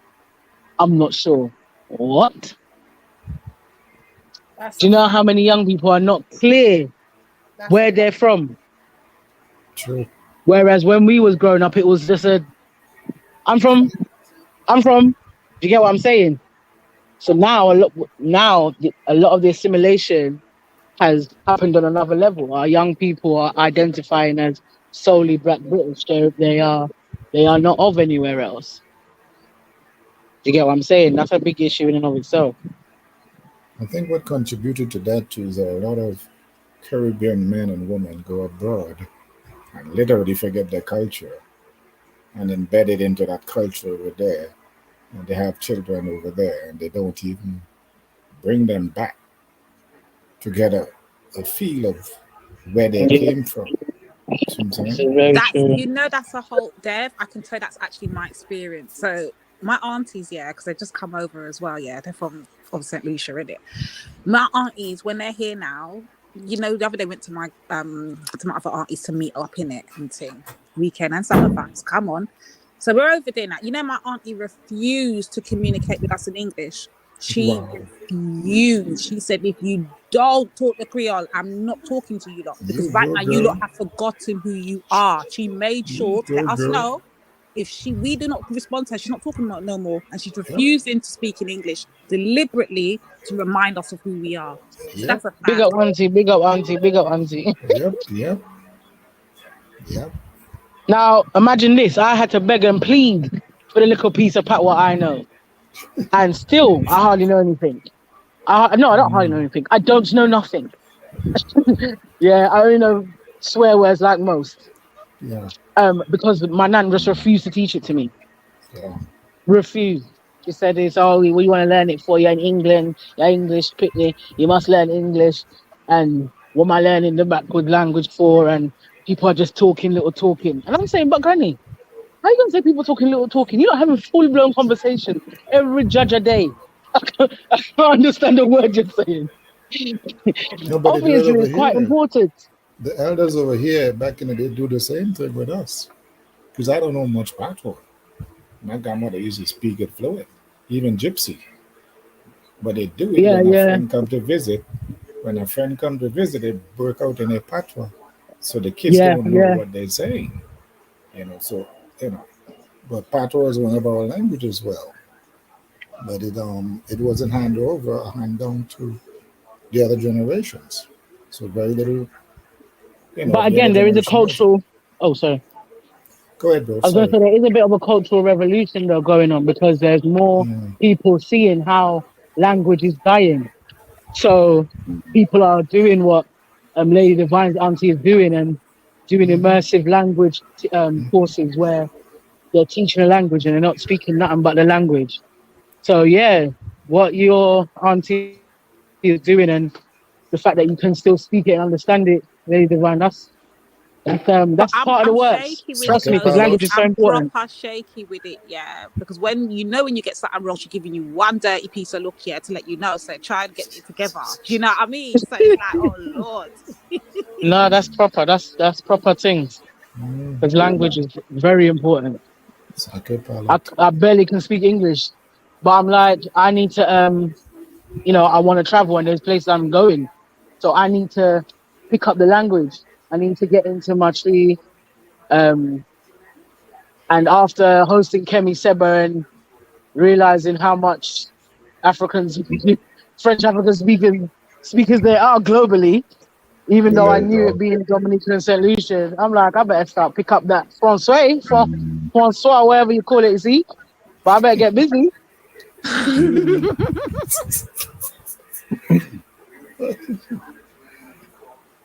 I'm not sure. What? Do you know how many young people are not clear where they're from? True. Whereas when we was growing up, it was just I'm from. Do you get what I'm saying? So now a lot of the assimilation has happened on another level. Our young people are identifying as solely Black British. They are not of anywhere else. Do you get what I'm saying? That's a big issue in and of itself. I think what contributed to that too is that a lot of Caribbean men and women go abroad and literally forget their culture and embed it into that culture over there. And they have children over there and they don't even bring them back to get a feel of where they came from. Sometimes. That's a whole Dev. I can tell you that's actually my experience. So my aunties, because they just come over as well. Yeah, they're from St. Lucia, isn't it? My aunties, when they're here now, the other day went to my other aunties to meet up in it and sing weekend and summer vibes. Come on. So we're over there now. My auntie refused to communicate with us in English. She refused. She said, if you don't talk the Creole, I'm not talking to you lot. Because right now you lot have forgotten who you are. She made sure to let us know if we do not respond to her, she's not talking no more. And she's refusing to speak in English deliberately to remind us of who we are. So that's a fact. Big up auntie, big up auntie, big up auntie. Yep. Now imagine this: I had to beg and plead for the little piece of pat what I know, and still I hardly know anything. I don't hardly know anything. I don't know nothing. Yeah, I only know swear words like most. Yeah. Because my nan just refused to teach it to me. Yeah. Refused. She said, "It's all we want to learn it for. You're in England. You're English, Pitney. You must learn English. And what am I learning the backward language for? And people are just talking, little talking." And I'm saying, but Granny, how you gonna say people talking, little talking? You're not having full blown conversation every judge a day. I can't understand the word you're saying. No, but Obviously, it's quite important. The elders over here back in the day do the same thing with us. Because I don't know much patois. My grandmother used to speak it fluent, even Gypsy. But they do it when a friend come to visit. When a friend come to visit, they break out in a patois. So the kids don't know what they're saying. But patois is one of our languages as well. But it wasn't hand down to the other generations. So very little. But again, there is a cultural. Oh, sorry. Go ahead, bro. I was going to say there is a bit of a cultural revolution though going on because there's more people seeing how language is dying. So people are doing what Lady Divine's auntie is doing and doing immersive language courses where they're teaching a language and they're not speaking nothing but the language. So yeah, what your auntie is doing and the fact that you can still speak it and understand it, Lady Divine, that's part of the works. Trust me, because language is so important. I'm proper shaky with it, because when you get something wrong, she's giving you one dirty piece of look here to let you know. So try and get it together. Do you know what I mean? So it's like, oh Lord. No, that's proper. That's proper things. Because language is very important. I barely can speak English, but I'm like, I need to I want to travel and there's places I'm going, so I need to pick up the language. I need to get into my tree. And after hosting Kemi Seba and realizing how much French African speakers there are globally, even though I knew it being Dominican and St. Lucia, I'm like, I better start pick up that Francois, whatever you call it, see? But I better get busy.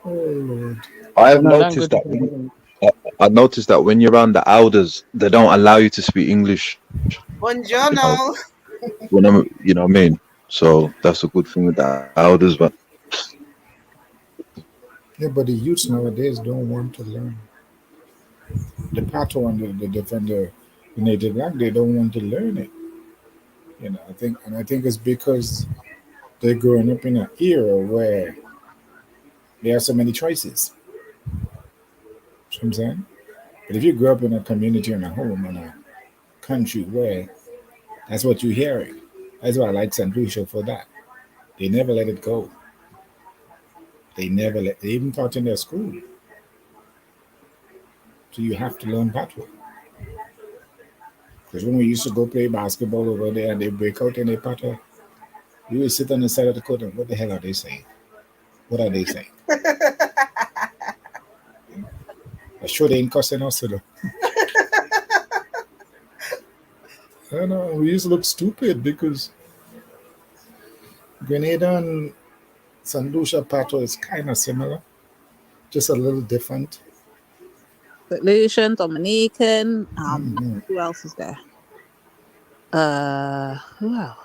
Oh Lord! I noticed that when you're around the elders, they don't allow you to speak English. Buongiorno. You know what I mean? So that's a good thing with the elders, but yeah, but the youths nowadays don't want to learn the patois and the native language. They don't want to learn it. I think it's because they're growing up in an era where There are so many choices. You know what I'm saying? But if you grew up in a community, in a home, in a country where that's what you're hearing, that's why I like St. Lucia for that. They never let it go. They even taught in their school. So you have to learn patois. Because when we used to go play basketball over there and they break out in a patois, you would sit on the side of the court and what the hell are they saying? What are they saying? I'm sure they ain't cussing us though. I know, we used to look stupid because Grenada and St. Lucia patois is kind of similar, just a little different. Lucian, Dominican, who else is there? Who else?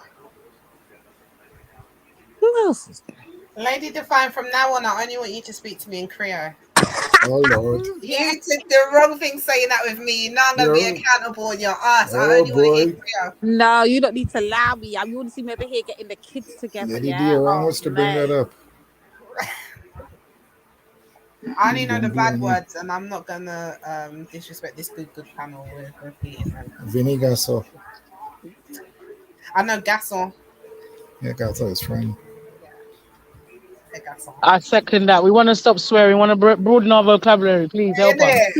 Who else is there? Lady Divine, from now on, I only want you to speak to me in Creole. Oh Lord. You did the wrong thing saying that with me. You're not going to be accountable on your ass. I only want to hear Creole. No, you don't need to allow me. You want to see me over here getting the kids together. Lady D, wrong was to bring that up. I only know the bad words, and I'm not going to disrespect this good panel with repeating them. Vinny so. I know Gasson. Yeah, Gasson is fine. I second that. We want to stop swearing. We want to broaden our vocabulary. Please help us.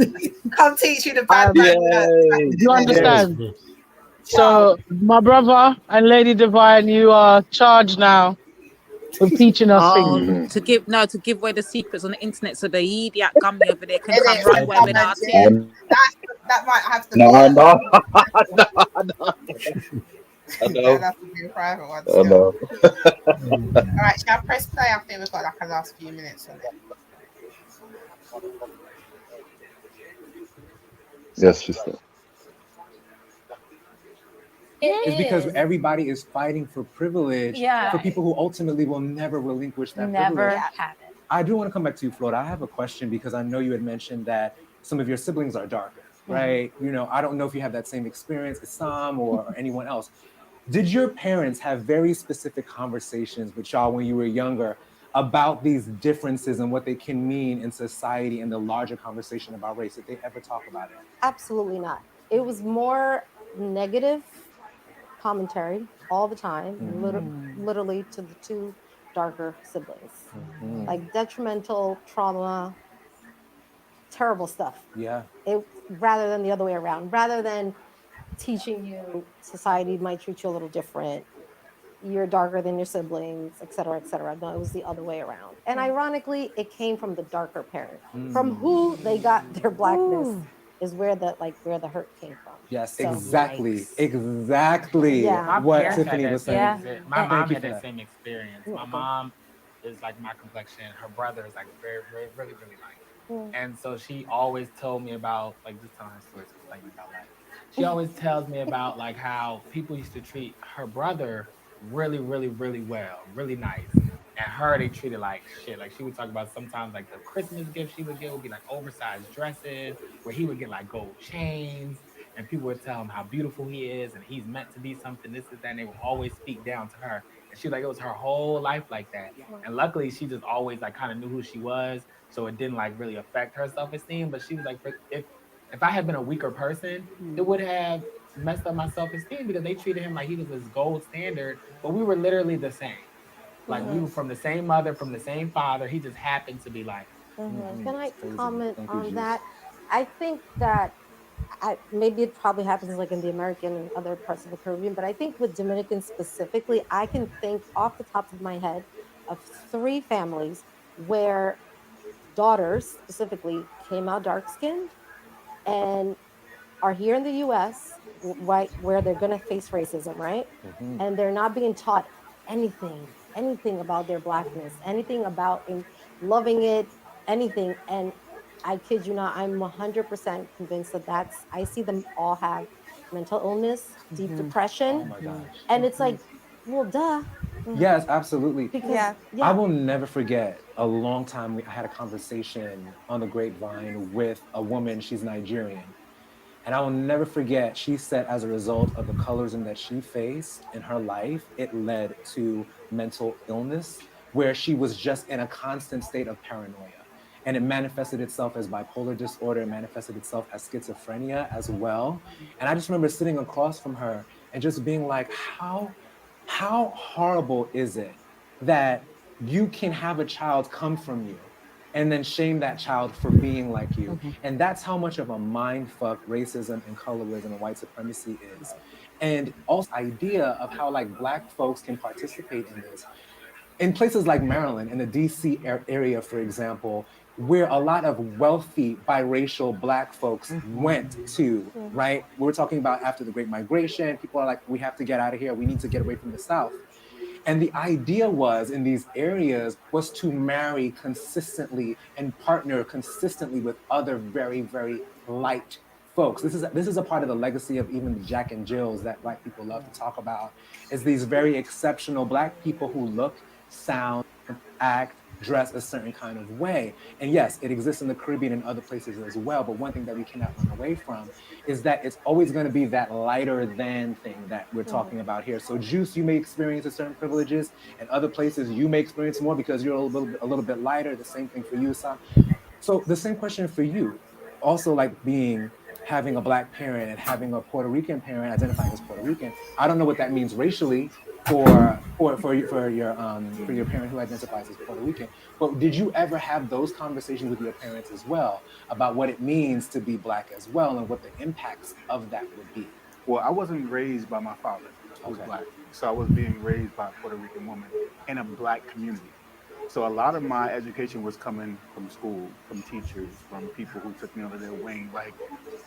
Come teach you the bad words. You understand? So, my brother and Lady Divine, you are charged now with teaching us things. To give away the secrets on the internet so the idiot gummy over there can come run webinar too. That might have to No. That has to be a private one. No. All right, shall I press play? I think we've got like a last few minutes on it. Yes, sister. It's because everybody is fighting for privilege for people who ultimately will never relinquish that privilege. Have it. I do want to come back to you, Florida. I have a question because I know you had mentioned that some of your siblings are darker, right? You know, I don't know if you have that same experience as Sam or anyone else. Did your parents have very specific conversations with y'all when you were younger about these differences and what they can mean in society and the larger conversation about race? Did they ever talk about it? Absolutely not. It was more negative commentary all the time, literally to the two darker siblings. Like detrimental trauma, terrible stuff. Yeah. Rather than the other way around, rather than teaching you society might treat you a little different, you're darker than your siblings, et cetera, et cetera. No, it was the other way around. And ironically, it came from the darker parent. From who they got their blackness is where the hurt came from. Yes, So, exactly. Exactly what Tiffany was saying. My mom had that same experience. My mom is like my complexion. Her brother is like very, very, really, really light. And so she always told me about, like, just telling her stories like about life. She always tells me about like how people used to treat her brother really, really, really well, really nice. And her, they treated like shit. Like she would talk about sometimes like the Christmas gift she would get would be like oversized dresses, where he would get like gold chains, and people would tell him how beautiful he is and he's meant to be something, this is that, and they would always speak down to her. And she like, it was her whole life like that. And luckily she just always like kind of knew who she was, so it didn't like really affect her self-esteem. But she was like, if I had been a weaker person, it would have messed up my self-esteem because they treated him like he was this gold standard, but we were literally the same. Like we were from the same mother, from the same father. He just happened to be lighter. Can I comment on that? I think that maybe it probably happens like in the American and other parts of the Caribbean, but I think with Dominicans specifically, I can think off the top of my head of 3 families where daughters specifically came out dark-skinned and are here in the US, right, where they're going to face racism, right? And they're not being taught anything about their blackness, anything about loving it, anything. And I kid you not, I'm 100% convinced that I see them all have mental illness, deep depression. Oh my gosh. And it's like, well, duh. Yes, absolutely. Because, I will never forget a long time I had a conversation on the grapevine with a woman, she's Nigerian. And I will never forget, she said as a result of the colorism that she faced in her life, it led to mental illness. where she was just in a constant state of paranoia. And it manifested itself as bipolar disorder, it manifested itself as schizophrenia as well. And I just remember sitting across from her and just being like, how horrible is it that you can have a child come from you and then shame that child for being like you? And that's how much of a mind fuck racism and colorism and white supremacy is. And also idea of how like Black folks can participate in this. In places like Maryland, in the DC area, for example, where a lot of wealthy biracial Black folks went to, right? We were talking about after the Great Migration, people are like, we have to get out of here. We need to get away from the South. And the idea was in these areas was to marry consistently and partner consistently with other very, very light folks. This is a part of the legacy of even the Jack and Jills that Black people love to talk about, is these very exceptional Black people who look, sound, act, dress a certain kind of way. And yes, it exists in the Caribbean and other places as well. But one thing that we cannot run away from is that it's always going to be that lighter than thing that we're talking about here. So Juice, you may experience a certain privileges, and other places you may experience more because you're a little bit lighter. The same thing for you, Sam. So the same question for you, also like having a Black parent and having a Puerto Rican parent identifying as Puerto Rican. I don't know what that means racially for your parent who identifies as Puerto Rican. But did you ever have those conversations with your parents as well about what it means to be Black as well and what the impacts of that would be? Well, I wasn't raised by my father, who's Black. So I was being raised by a Puerto Rican woman in a Black community. So a lot of my education was coming from school, from teachers, from people who took me under their wing, like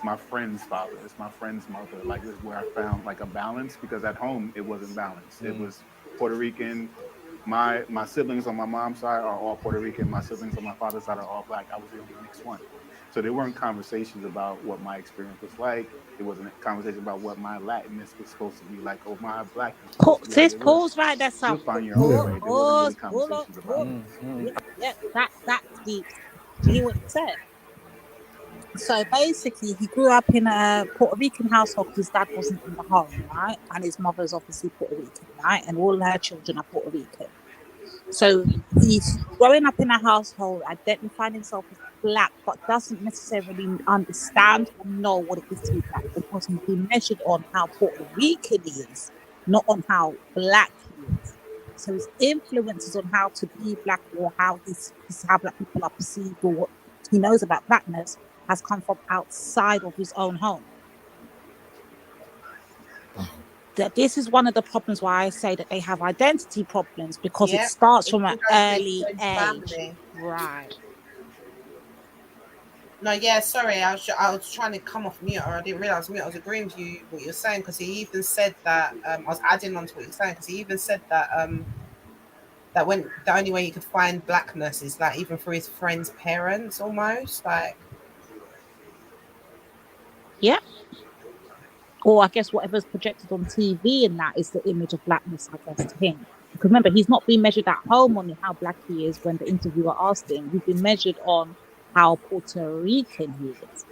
my friend's fathers, my friend's mother. Like this is where I found like a balance, because at home it wasn't balanced. It was Puerto Rican. My siblings on my mom's side are all Puerto Rican. My siblings on my father's side are all Black. I was the only mixed one. So there weren't conversations about what my experience was like. It wasn't a conversation about what my Latiness was supposed to be like, or my Blackness. Pause right there, Sam. You'll find your own way. There wasn't really conversations about it. Yeah, that's deep. Do you hear what he said? So basically, he grew up in a Puerto Rican household because his dad wasn't in the home, right? And his mother's obviously Puerto Rican, right? And all her children are Puerto Rican. So he's growing up in a household, identifying himself as Black, but doesn't necessarily understand or know what it is to be Black, because he's been measured on how Puerto Rican he is, not on how Black he is. So his influences on how to be Black, or how Black people are perceived, or what he knows about Blackness, has come from outside of his own home. That this is one of the problems why I say that they have identity problems, because it starts from an early age. Right. No, yeah, sorry, I was trying to come off mute, or I didn't realize mute. I was agreeing with you what you're saying, because he even said that I was adding on to what you're saying, because he even said that that when the only way you could find Blackness is like even through his friend's parents, almost like. Yeah. Or I guess whatever's projected on TV and that is the image of Blackness, I guess, to him. Because remember, he's not being measured at home on how Black he is when the interviewer asked him. He's been measured on how Puerto Rican he is.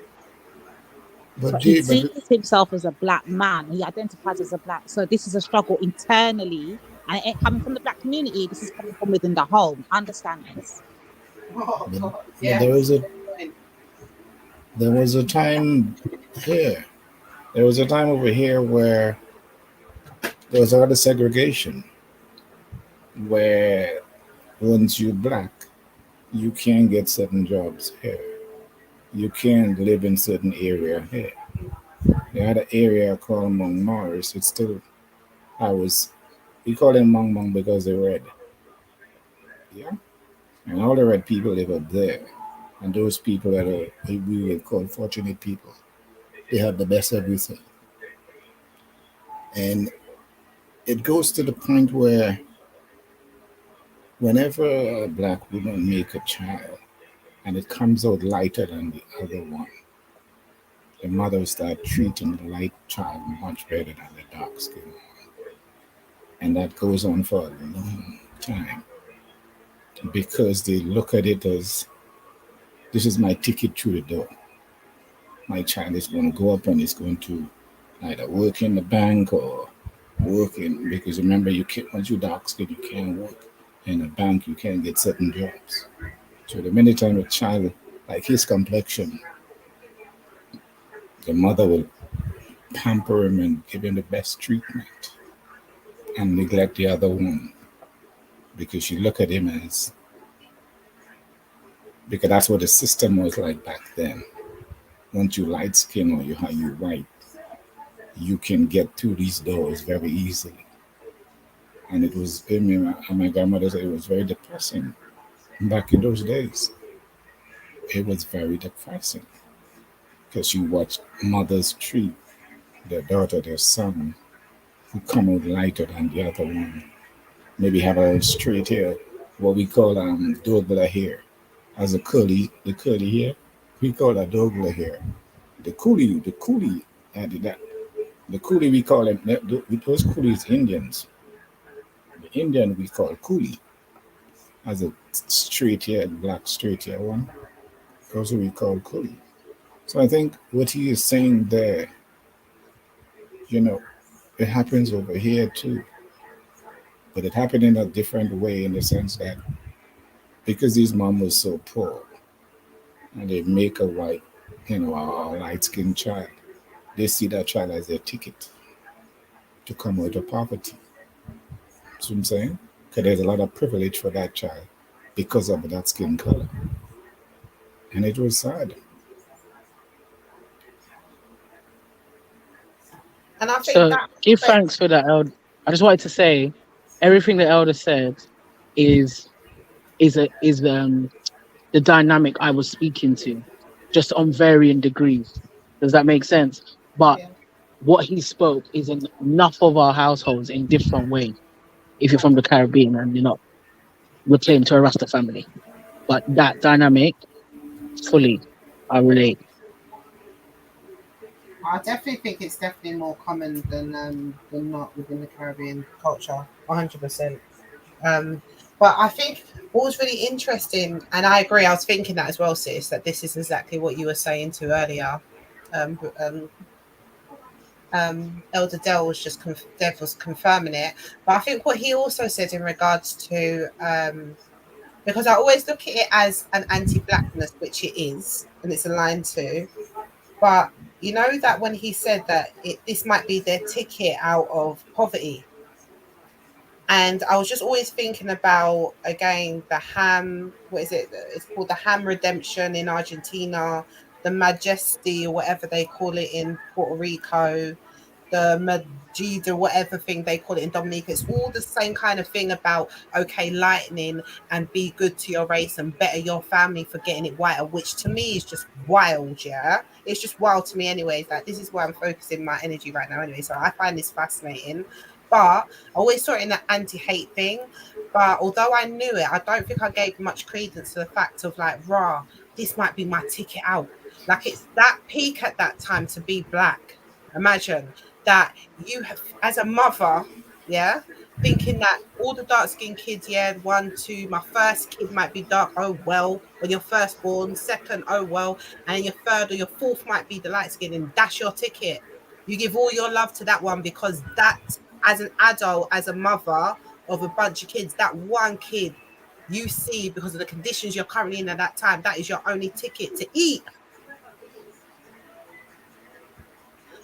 But so he sees himself as a Black man. He identifies as a Black. So this is a struggle internally. And it ain't coming from the Black community. This is coming from within the home. Understand this. There was a time here. There was a time over here where there was a lot of segregation, where once you're Black, you can't get certain jobs here. You can't live in certain area here. The other area called Mong Morris, it's still, we call them Mong Mong because they're red. Yeah? And all the red people live up there. And those people that we would call fortunate people, they have the best everything. And it goes to the point where whenever a Black woman make a child and it comes out lighter than the other one, the mother start treating the light child much better than the dark skin one. And that goes on for a long time, because they look at it as, this is my ticket through the door. My child is going to go up and is going to either work in the bank or work in, because remember, you can't, once you're dark skin, you can't work. In a bank, you can't get certain jobs. So the minute time a child, like his complexion, the mother will pamper him and give him the best treatment and neglect the other one because she look at him as, because that's what the system was like back then. Once you light skin or you white, you can get through these doors very easily. And it was, I mean, my grandmother said it was very depressing back in those days. It was very depressing because you watch mothers treat their daughter, their son, who come out lighter than the other one. Maybe have a straight hair, what we call dogla hair. As the curly hair, we call that dogla hair. The coolie added that. The coolie we call them, those coolies Indians. The Indian we call coolie. As a straight haired, black straight hair one. Those we call coolie. So I think what he is saying there, you know, it happens over here too. But it happened in a different way in the sense that because his mom was so poor and they make a white, a light skinned child, they see that child as their ticket to come out of poverty. See what I'm saying? Because there's a lot of privilege for that child because of that skin color. And it was sad. And I think So that give thanks for that, Elder. I just wanted to say everything the Elder said is the dynamic I was speaking to, just on varying degrees. Does that make sense? But what he spoke is in enough of our households in different ways. If you're from the Caribbean and you're not reclaimed to a Rasta family, but that dynamic fully, I relate. I definitely think it's definitely more common than not within the Caribbean culture, 100%. But I think what was really interesting, and I agree, I was thinking that as well, sis, that this is exactly what you were saying to earlier. Elder Dell was just was confirming it. But I think what he also said in regards to, because I always look at it as an anti-blackness, which it is, and it's aligned to, but you know that when he said that this might be their ticket out of poverty. And I was just always thinking about, again, the ham, what is it? It's called the ham redemption in Argentina, the majesty or whatever they call it in Puerto Rico, the Majida, whatever thing they call it in Dominica. It's all the same kind of thing about, okay, lightning and be good to your race and better your family for getting it whiter, which to me is just wild, yeah? It's just wild to me anyways. Like, this is where I'm focusing my energy right now anyway. So I find this fascinating. But I always saw it in that anti-hate thing. But although I knew it, I don't think I gave much credence to the fact of like, this might be my ticket out. Like, it's that peak at that time to be black. Imagine that you have, as a mother, yeah, thinking that all the dark-skinned kids, 1, 2, my first kid might be dark, oh well, when you're first born, second, oh well, and your third or your fourth might be the light skin, and that's your ticket. You give all your love to that one because that, as an adult, as a mother of a bunch of kids, that one kid you see because of the conditions you're currently in at that time, that is your only ticket to eat.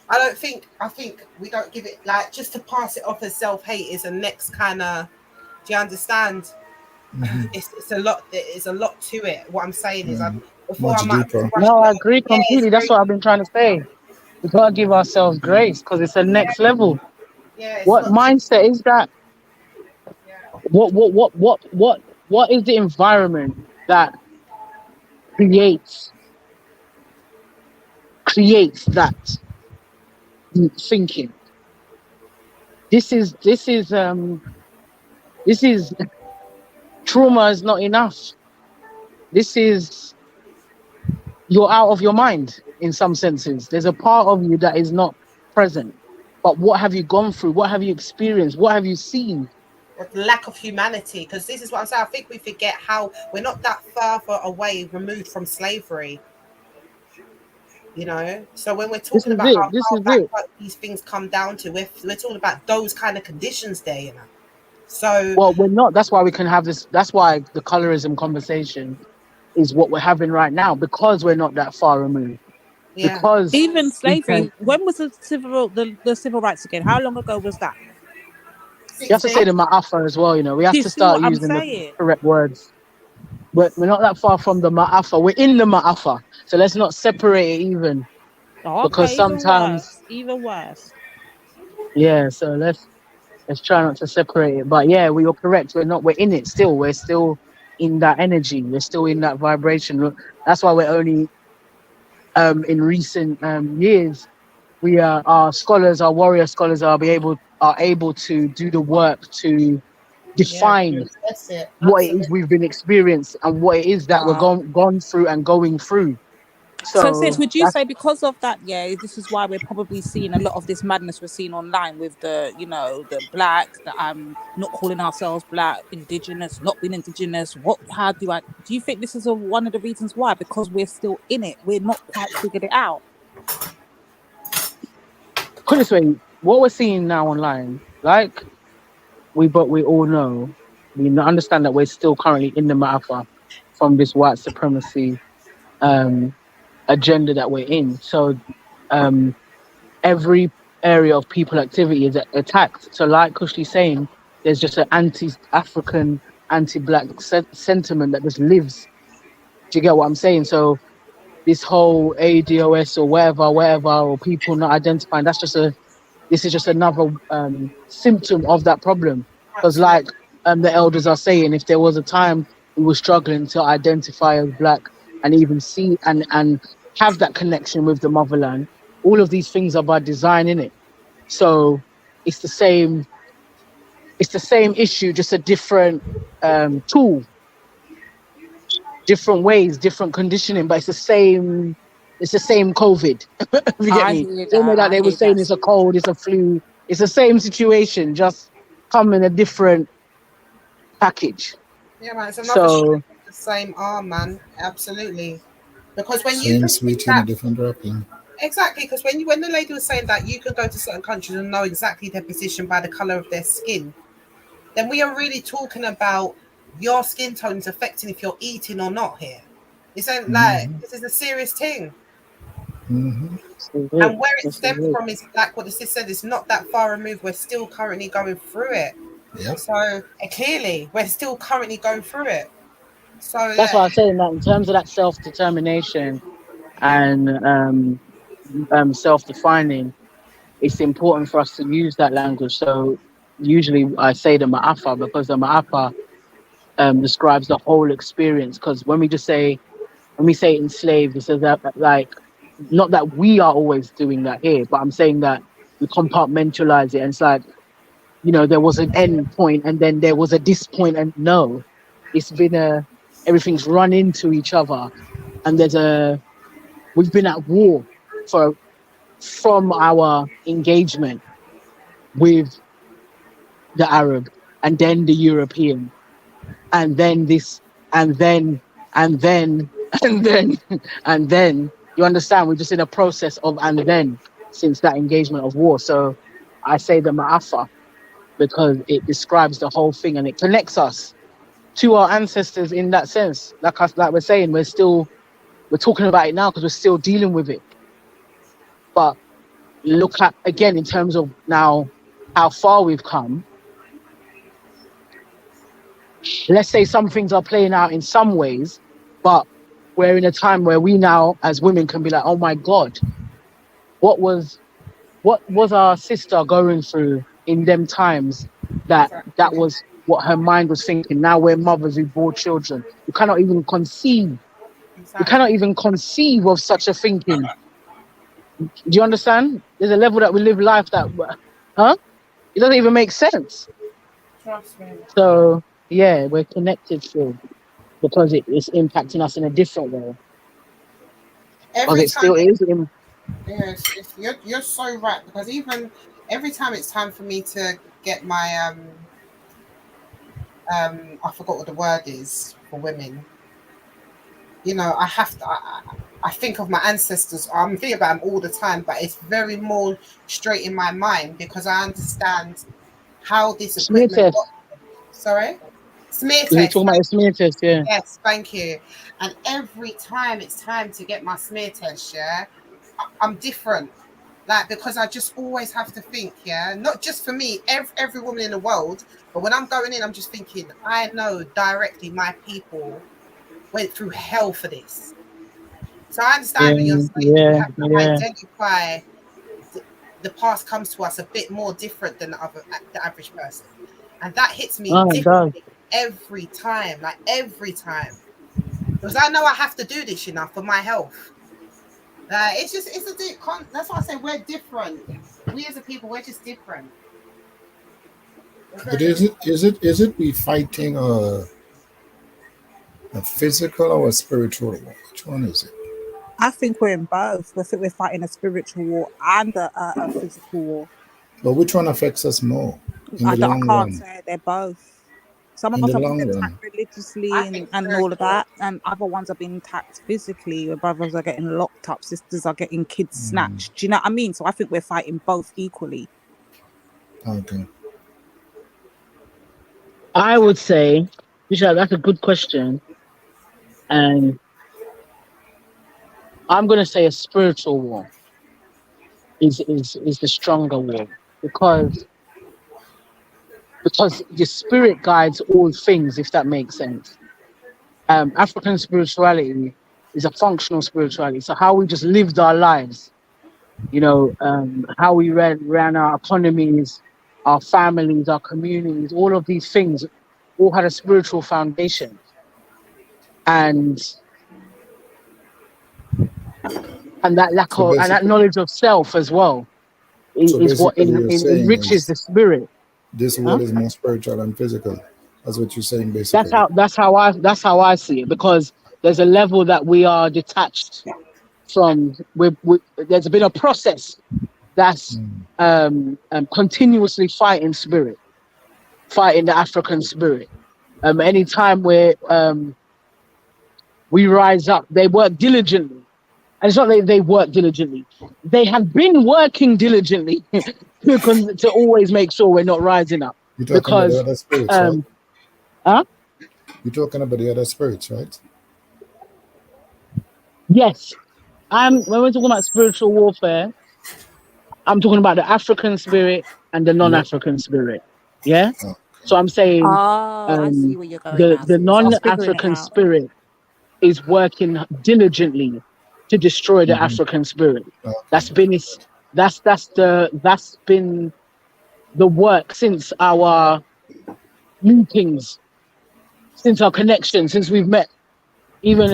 I think we don't give it, like, just to pass it off as self-hate is the next kind of, do you understand? Mm-hmm. It's a lot to it. What I'm saying is, no, I agree completely. That's what I've been trying to say. We gotta give ourselves grace because it's a next level. What mindset is that? What is the environment that creates that thinking? This is trauma is not enough. This is, you're out of your mind in some senses. There's a part of you that is not present. But what have you gone through? What have you experienced? What have you seen? The lack of humanity, because this is what I'm saying. I think we forget how we're not that far away removed from slavery. You know, so when we're talking about how these things come down to, we're talking about those kind of conditions there, you know. So well, we're not. That's why we can have this. That's why the colorism conversation is what we're having right now, because we're not that far removed. Yeah. Because even we slavery. can, When was the civil rights again? How long ago was that? you have to say the ma'afa as well. You know, we have Do you to see start what I'm using the saying? correct words. We're not that far from the ma'afa. We're in the ma'afa, so let's not separate it even. Oh, Because okay, even sometimes, worse. Even worse. yeah. So let's try not to separate it. But yeah, you're correct. We're in it still. We're still in that energy. We're still in that vibration. That's why we're only in recent years, we are our scholars, our warrior scholars are able to do the work to define That's it. what it is we've been experiencing and what it is that we're gone through and going through. So, sis, So would you that's say because of that, yeah, this is why we're probably seeing a lot of this madness we're seeing online with the, the black, the not calling ourselves black, indigenous, not being indigenous. Do you think this is one of the reasons why? Because we're still in it, we're not quite figured it out. put it this way, what we're seeing now online, like we all know, we understand that we're still currently in the matter from this white supremacy agenda that we're in. So every area of people activity is attacked. So like Kushli's saying, there's just an anti-African, anti-black sentiment that just lives. Do you get what I'm saying? So this whole ADOS or whatever, or people not identifying, this is just another symptom of that problem. Because like the elders are saying, if there was a time we were struggling to identify as black and even see and have that connection with the motherland, all of these things are by design, in it. So it's the same issue, just a different tool, different ways, different conditioning, but it's the same COVID. You get I me? hear Same way that. that I they were hear saying that. it's a cold, it's a flu, it's the same situation, just come in a different package. Yeah, man, it's another So the same arm, man. Absolutely. Because when you Same can sweet see in a that different wrapping. exactly, because when the lady was saying that you can go to certain countries and know exactly their position by the color of their skin, then we are really talking about your skin tone is affecting if you're eating or not here. This ain't this is a serious thing. And where it stems from is like what the sis said, it's not that far removed. We're still currently going through it. Yep. So clearly we're still currently going through it. So that's why I'm saying that in terms of that self-determination and self-defining, it's important for us to use that language. So usually I say the ma'afa because the ma'afa describes the whole experience. Because when we say enslaved, it says that like, not that we are always doing that here, but I'm saying that we compartmentalize it. And it's like, there was an end point and then there was a this point, and no, it's been everything's run into each other. And we've been at war from our engagement with the Arab and then the European and then this and then and then and then and then, you understand, we're just in a process of and then since that engagement of war. So I say the ma'afa because it describes the whole thing and it connects us to our ancestors in that sense. Like we're saying, we're talking about it now because we're still dealing with it. But look at again in terms of now how far we've come. Let's say some things are playing out in some ways, but we're in a time where we now as women can be like, oh my God, what was our sister going through in them times that was what her mind was thinking. Now we're mothers who bore children. You cannot even conceive. You cannot even conceive of such a thinking. Do you understand? There's a level that we live life that, it doesn't even make sense. trust me. So yeah, we're connected still because it's impacting us in a different way. Every it still time is. Yes, you're so right, because even every time it's time for me to get my I forgot what the word is for women. I have to. I think of my ancestors. I'm thinking about them all the time, but it's very more straight in my mind because I understand how this equipment got. Sorry? Smear You're test. talking about a smear test, yeah. Yes, thank you. And every time it's time to get my smear test, yeah, I'm different. Like, because I just always have to think, yeah, not just for me, every woman in the world, but when I'm going in, I'm just thinking, I know directly my people went through hell for this. So I understand when you're saying we have to identify the past comes to us a bit more different than the average person. And that hits me differently every time, like every time. Because I know I have to do this, for my health. It's that's why I say we're different. We as a people, we're just different. But is it we fighting a physical or a spiritual war? Which one is it? I think we're in both. I think we're fighting a spiritual war and a physical war. But which one affects us more in the long run? I can't say they're both. Some of us have been attacked religiously and all of that, and other ones have been attacked physically. Where brothers are getting locked up, sisters are getting kids snatched. Do you know what I mean? So I think we're fighting both equally. Okay. I would say, Michelle, that's a good question, and I'm going to say a spiritual war is the stronger war because your spirit guides all things, if that makes sense. African spirituality is a functional spirituality. So how we just lived our lives, how we ran our economies, our families, our communities, all of these things all had a spiritual foundation. And that that knowledge of self as well is what enriches the spirit. This world is more spiritual than physical. That's what you're saying, basically. That's how I see it, because there's a level that we are detached from. There's been a process that's continuously fighting the African spirit. Anytime where we rise up, they work diligently. And it's not that they work diligently. They have been working diligently to always make sure we're not rising up. You're talking about the other spirits, right? Huh? You're talking about the other spirits, right? Yes. When we're talking about spiritual warfare, I'm talking about the African spirit and the non-African spirit. Yeah? So I'm saying I see where you're going the non-African spirit is working diligently to destroy the African spirit. That's been the work since our meetings, since our connection, since we've met. Even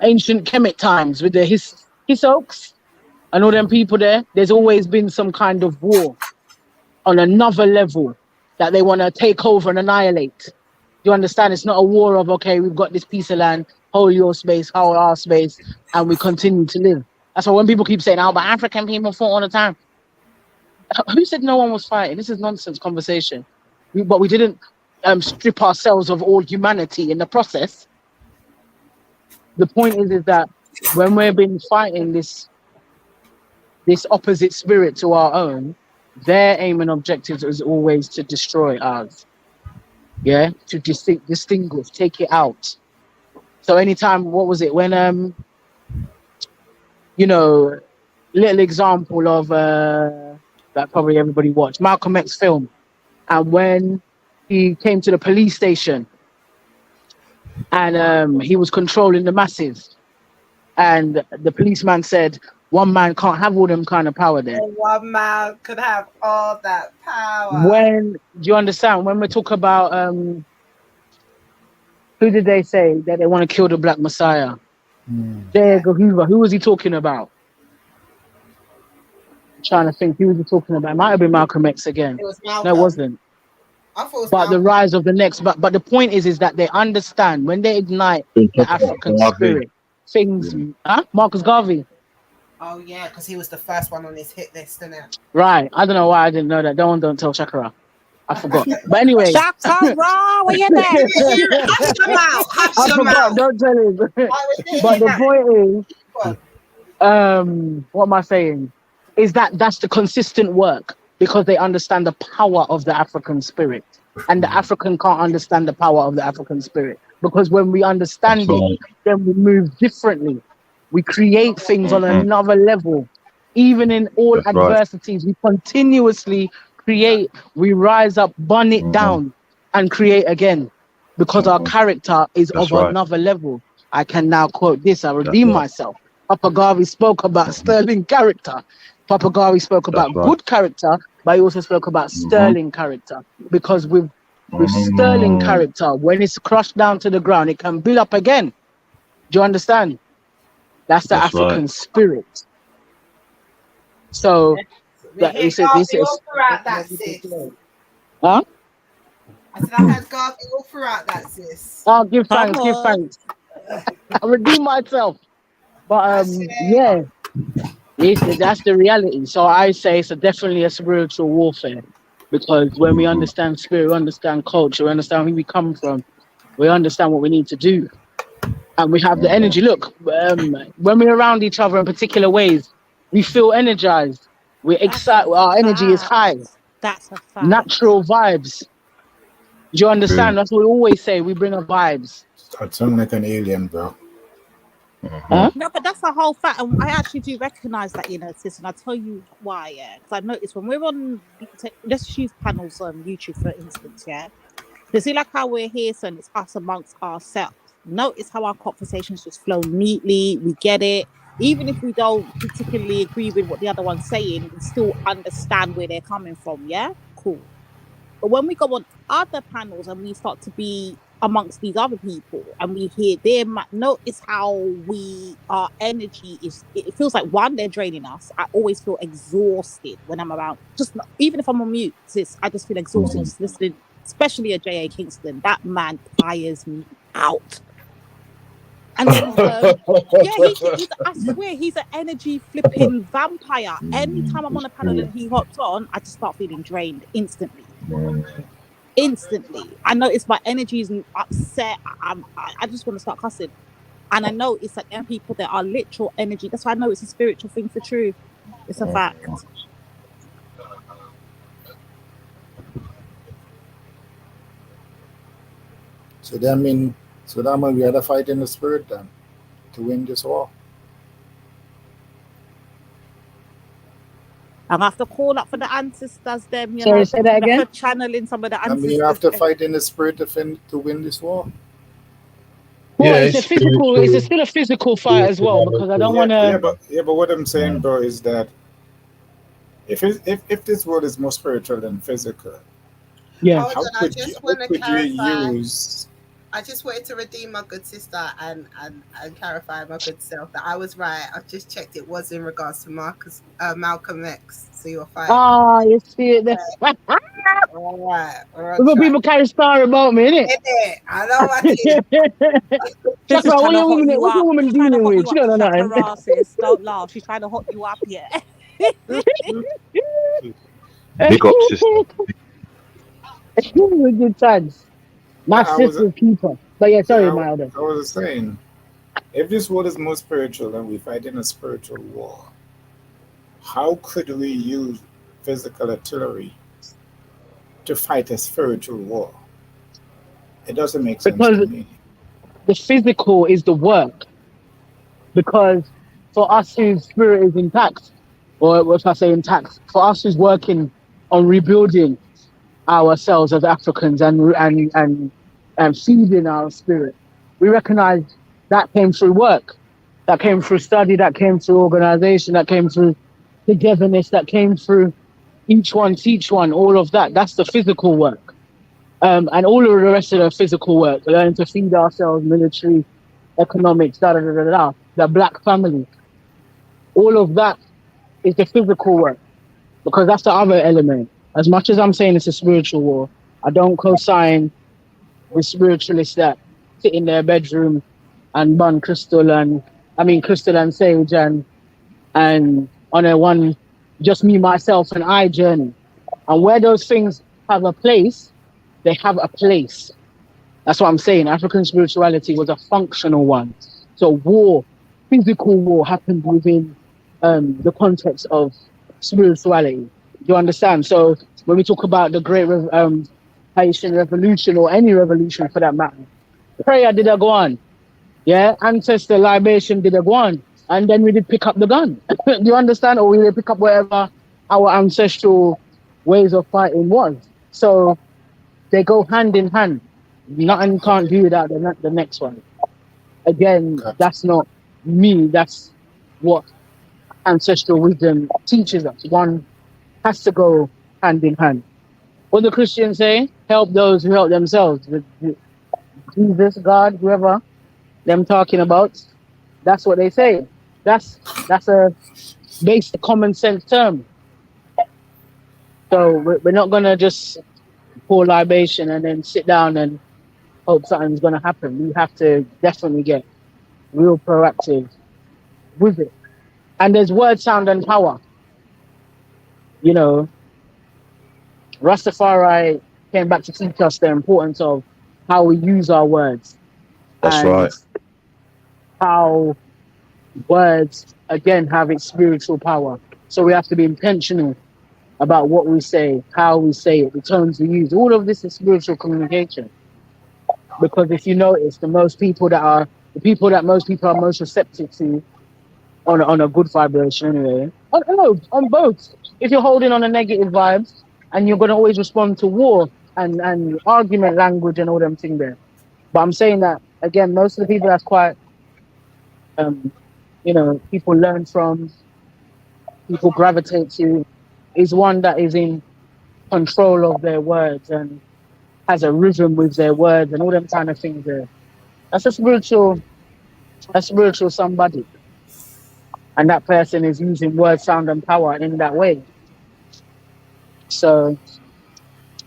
ancient Kemet times with the his oaks and all them people there. There's always been some kind of war on another level that they want to take over and annihilate. You understand? It's not a war of, okay, we've got this piece of land, hold your space, hold our space, and we continue to live. That's why when people keep saying, but African people fought all the time. Who said no one was fighting? This is nonsense conversation. But we didn't strip ourselves of all humanity in the process. The point is that when we've been fighting this opposite spirit to our own, their aim and objective is always to destroy ours. Yeah, to distinguish, take it out. So anytime, what was it when little example of that probably everybody watched, Malcolm X film, and when he came to the police station and he was controlling the masses, and the policeman said, one man can't have all them kind of power there. One man could have all that power. Do you understand? When we talk about who did they say that they want to kill the Black Messiah? There, Hoover. Who was he talking about? I'm trying to think. Who was he talking about? It might have been Malcolm X again. It was Malcolm. No, it wasn't. I thought it was but Malcolm. The rise of the next. But the point is that they understand when they ignite the African spirit, things. Huh? Marcus Garvey. Oh yeah, because he was the first one on his hit list, isn't it? Right. I don't know why I didn't know that. Don't tell Shakira. I forgot. But anyway. Shakira, where you there? Hush your mouth. Hush your mouth. Don't tell him. But the point is, what am I saying? Is that's the consistent work. because they understand the power of the African spirit. And the African can't understand the power of the African spirit. Because when we understand it, then we move differently. We create things on another level. Even in all adversities, we continuously create, we rise up, burn it down, and create again. Because our character is of another level. I can now quote this, I redeem myself. Papa Garvey spoke about sterling character. Papa Garvey spoke about good character, but he also spoke about sterling character. Because with sterling character, when it's crushed down to the ground, it can build up again. Do you understand? That's the African spirit. So that is this is throughout that, sis. huh? I said I had Garvey all throughout that, sis. Oh, give thanks, give thanks. I redeem myself. But yeah, that's the reality. So I say it's definitely a spiritual warfare. Because when we understand spirit, we understand culture, we understand who we come from, we understand what we need to do. And we have the energy. Look, when we're around each other in particular ways, we feel energized. We're excited. Our energy is high. That's a fact. Natural vibes. Do you understand? That's what we always say. We bring a vibes. That sounds like an alien, bro. Huh? No, but that's the whole fact. And I actually do recognize that, sis. And I'll tell you why, yeah. Because I noticed when we're on, let's use panels on YouTube, for instance, yeah. You see, like how we're here, so it's us amongst ourselves. Notice how our conversations just flow neatly. We get it. Even if we don't particularly agree with what the other one's saying, we still understand where they're coming from, yeah? Cool. But when we go on other panels and we start to be amongst these other people and we hear them, notice how our energy is, it feels like, one, they're draining us. I always feel exhausted when I'm around, even if I'm on mute, I just feel exhausted just listening, especially a J.A. Kingston. That man tires me out. And then I swear he's an energy flipping vampire. Anytime I'm on a panel and he hops on, I just start feeling drained instantly. I notice my energy is upset. I just want to start cussing. And I know it's like them people that are literal energy. That's why I know it's a spiritual thing for true. It's a fact. So that means we had to fight in the spirit then to win this war. I'm gonna have to call up for the ancestors, them, Sorry, say that again? For channeling some of the ancestors. I mean, you have to fight in the spirit to win this war. Well, it's a physical. It's still a physical fight as well, because I don't want to. Yeah, but what I'm saying, bro, is that if this world is more spiritual than physical, yeah, how could you use? I just wanted to redeem my good sister and clarify my good self that I was right. I've just checked; it was in regards to Malcolm X. So you're fine. Oh, you see it. All right. But people carry star about me, innit? I know what it is. That's why what the woman dealing with? She don't know nothing. Don't laugh. She's trying to hot you up, yeah. Big up, sister. Good times. My sister's keeper. But yeah, sorry, my elder. I was saying, if this world is more spiritual and we fight in a spiritual war, how could we use physical artillery to fight a spiritual war? It doesn't make sense to me. The physical is the work. Because for us whose spirit is intact, or what I say intact, for us who's working on rebuilding ourselves as Africans and feeding our spirit, we recognize that came through work, that came through study, that came through organization, that came through togetherness, that came through each one teach one, all of that. That's the physical work. And all of the rest of the physical work, learning to feed ourselves, military, economics, the black family. All of that is the physical work, because that's the other element. As much as I'm saying it's a spiritual war, I don't co-sign with spiritualists that sit in their bedroom and burn crystal and sage and on a one, just me, myself, and I journey. And where those things have a place, they have a place. That's what I'm saying. African spirituality was a functional one. So war, physical war, happened within the context of spirituality. You understand? So when we talk about the great Haitian revolution or any revolution for that matter, prayer did go on. Yeah, ancestor libation did go on. And then we did pick up the gun. Do you understand? Or we did pick up whatever our ancestral ways of fighting was. So they go hand in hand. Nothing can't do without the next one. Again, that's not me. That's what ancestral wisdom teaches us. One has to go hand in hand. What the Christians say, help those who help themselves. Jesus, God, whoever them talking about, that's what they say. That's a basic common sense term. So we're not gonna just pour libation and then sit down and hope something's gonna happen. We have to definitely get real proactive with it. And there's word, sound, and power. You know, Rastafari came back to teach us the importance of how we use our words That's and right. how words again have its spiritual power. So we have to be intentional about what we say, how we say it, the tones we use. All of this is spiritual communication. Because if you notice, the people that most people are most receptive to on a good vibration anyway. On both. If you're holding on a negative vibes and you're gonna always respond to war and argument language and all them things there. But I'm saying that again, most of the people that's quite people learn from, people gravitate to, is one that is in control of their words and has a rhythm with their words and all them kind of things there. That's a spiritual somebody. And that person is using word, sound, and power in that way. So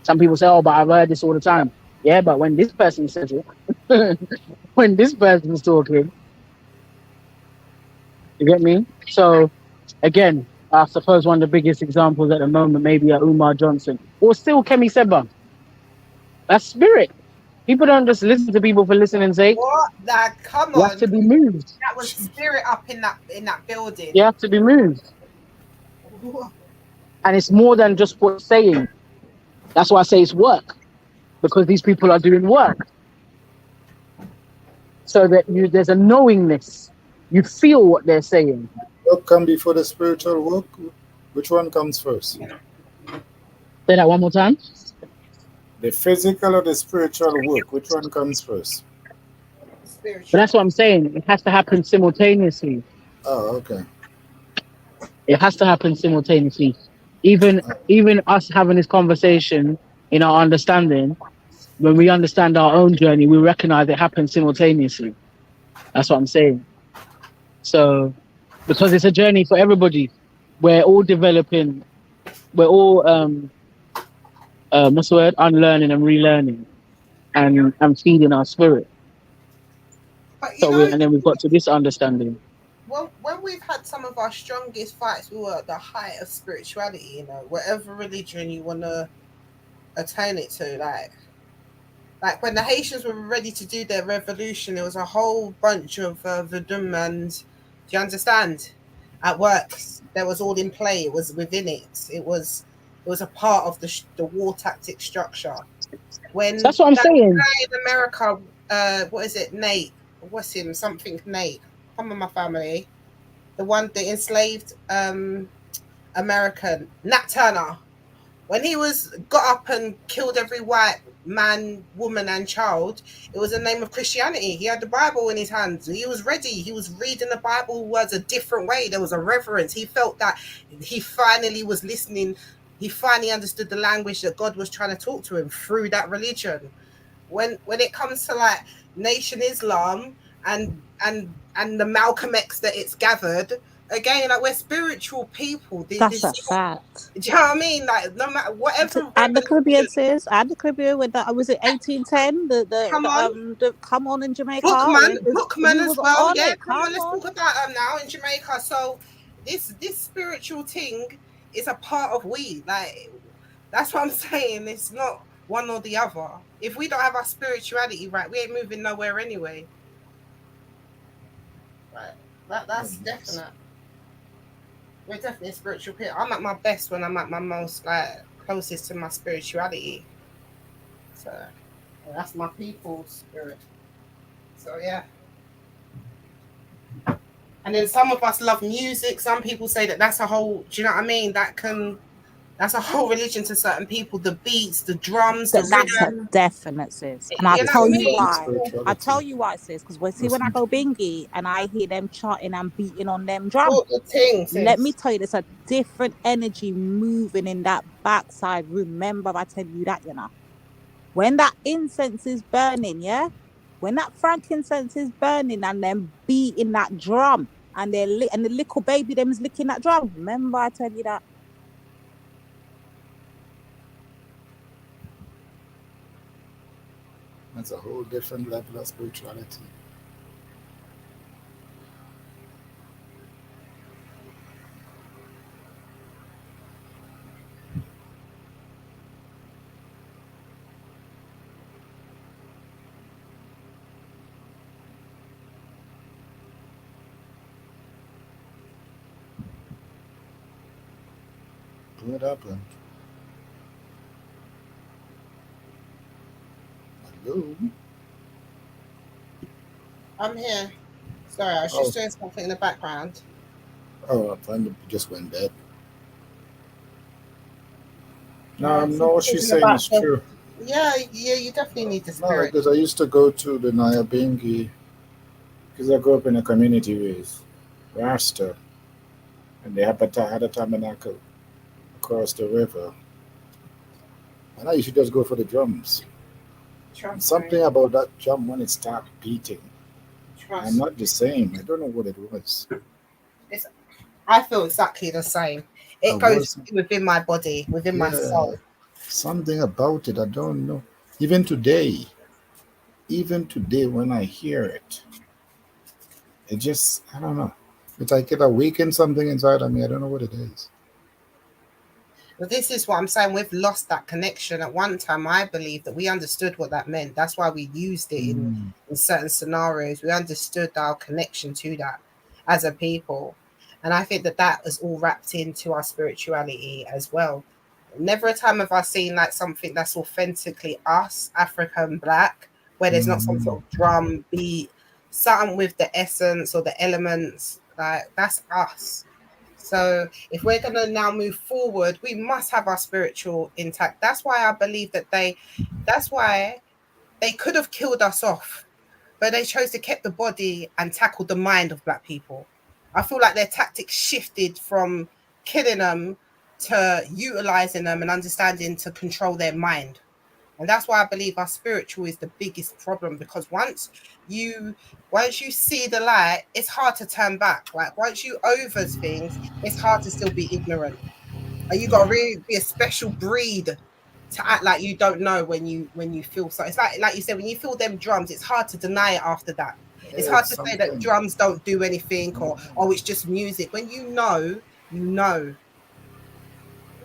some people say, oh, but I've heard this all the time. Yeah, but when this person says it, when this person is talking, you get me? So again, I suppose one of the biggest examples at the moment maybe are Umar Johnson or still Kemi Seba. That's spirit. People don't just listen to people for listening's sake. What? Like, come You have on. to be moved. That was spirit up in that building. You have to be moved. And it's more than just what saying. That's why I say it's work. Because these people are doing work. So that there's a knowingness. You feel what they're saying. What come before the spiritual work? Which one comes first? Say that one more time. The physical or the spiritual work? Which one comes first? But that's what I'm saying. It has to happen simultaneously. Oh, okay. It has to happen simultaneously. Even us having this conversation in our understanding, when we understand our own journey, we recognize it happens simultaneously. That's what I'm saying. So, because it's a journey for everybody, we're all developing, we're all what's the word? Unlearning and relearning, and feeding our spirit. And then we've got to this understanding. Well, when we've had some of our strongest fights, we were at the height of spirituality. You know, whatever religion you want to attain it to, like when the Haitians were ready to do their revolution, there was a whole bunch of Verdun, and do you understand? At works, that was all in play. It was within it. It was a part of the war tactic structure. When that's what I'm saying. Guy in America, what is it, Nate? What's him? Something Nate. Come on, my family. The one that enslaved American, Nat Turner. When he got up and killed every white man, woman, and child, it was in the name of Christianity. He had the Bible in his hands. He was ready. He was reading the Bible words a different way. There was a reverence. He felt that he finally was listening. He finally understood the language that God was trying to talk to him through that religion. When it comes to like Nation Islam and the Malcolm X that it's gathered, again, like, we're spiritual people. That's a fact. Do you know what I mean? Like, no matter whatever. And the Caribbean, sis. And the Caribbean with that, was it 1810? The come on in Jamaica. Bookman as well. Yeah, come on, let's talk about now in Jamaica. So this spiritual thing is a part of we. Like, that's what I'm saying. It's not one or the other. If we don't have our spirituality right, we ain't moving nowhere anyway. Right. That's definite. We're definitely a spiritual people. I'm at my best when I'm at my most like closest to my spirituality. So that's my people's spirit. So yeah. And then some of us love music. Some people say that that's a whole. Do you know what I mean? That's a whole religion to certain people. The beats, the drums, the That's a rhythm. definite, sis. And I'll You know tell what I you mean? why. I'll tell you why, sis. Because when I go bingy and I hear them chanting and beating on them drums, All the things, let me sis. tell you, there's a different energy moving in that backside. Remember, I tell you that, when that incense is burning, yeah, when that frankincense is burning and them beating that drum and and the little baby them is licking that drum. Remember, I tell you that. That's a whole different level of spirituality. What happened? Hello? I'm here. Sorry, I was just doing something in the background. Oh, I thought you just went dead. No, what she's saying is true. Yeah, you definitely need the No, spirit. because I used to go to the Nyabingi, because I grew up in a community with Rasta, and they had a tabernacle across the river. And I used to just go for the drums. And something about that drum when it started beating. I'm not the same. I don't know what it was. I feel exactly the same. It goes within my body, within my soul. Something about it, I don't know. Even today when I hear it, it just, I don't know. It's like it awakens something inside of me. I don't know what it is. But this is what I'm saying. We've lost that connection. At one time, I believe that we understood what that meant. That's why we used it in certain scenarios. We understood our connection to that as a people. And I think that is all wrapped into our spirituality as well. Never a time have I seen like something that's authentically us, African Black, where there's not some sort of drum beat, something with the essence or the elements. Like that's us. So if we're going to now move forward, we must have our spiritual intact. That's why I believe that's why they could have killed us off, but they chose to keep the body and tackle the mind of Black people. I feel like their tactics shifted from killing them to utilizing them and understanding to control their mind. And that's why I believe our spiritual is the biggest problem, because once you see the light, it's hard to turn back. Like once you over things, it's hard to still be ignorant. And you got to really be a special breed to act like you don't know when you feel so. It's like you said, when you feel them drums, it's hard to deny it after that. It's hard to say that drums don't do anything or it's just music. When you know, you know.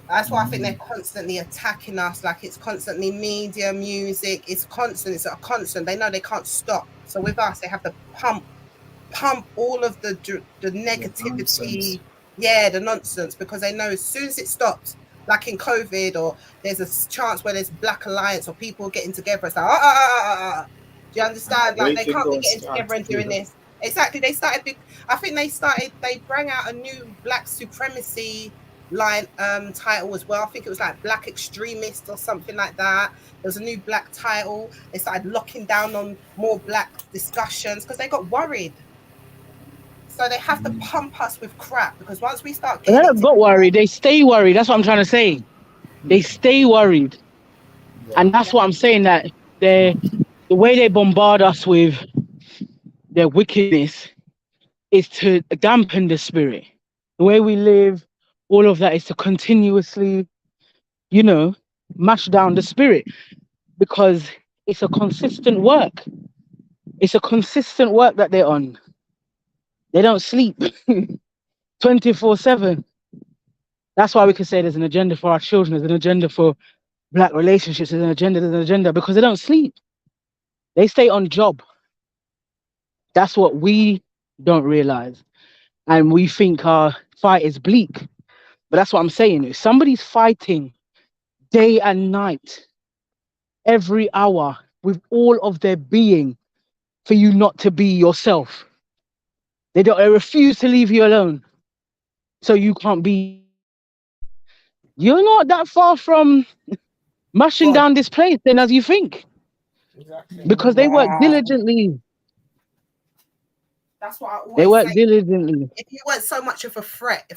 That's why I think they're constantly attacking us. Like it's constantly media, music. It's constant. It's a constant. They know they can't stop. So with us, they have to pump all of the negativity, the nonsense, because they know as soon as it stops, like in COVID, or there's a chance where there's Black Alliance or people getting together, it's like, do you understand? Like they can't be getting together and doing this. Exactly. They bring out a new Black supremacy line title as well. I think it was like Black Extremist or something like that. There was a new Black title. They started locking down on more Black discussions because they got worried. So they have to pump us with crap, because once we start getting they don't got worried, they stay worried. That's what I'm trying to say. They stay worried. And that's what I'm saying, that the way they bombard us with their wickedness is to dampen the spirit. The way we live, all of that is to continuously, mash down the spirit, because it's a consistent work. It's a consistent work that they're on. They don't sleep 24/7. That's why we can say there's an agenda for our children, there's an agenda for Black relationships, there's an agenda, because they don't sleep. They stay on job. That's what we don't realize. and we think our fight is bleak. But that's what I'm saying. If somebody's fighting day and night, every hour, with all of their being, for you not to be yourself, they refuse to leave you alone, so you can't be. You're not that far from mashing down this place then as you think. Exactly. Because they work diligently. That's what I always They work say. diligently. If you weren't so much of a threat, they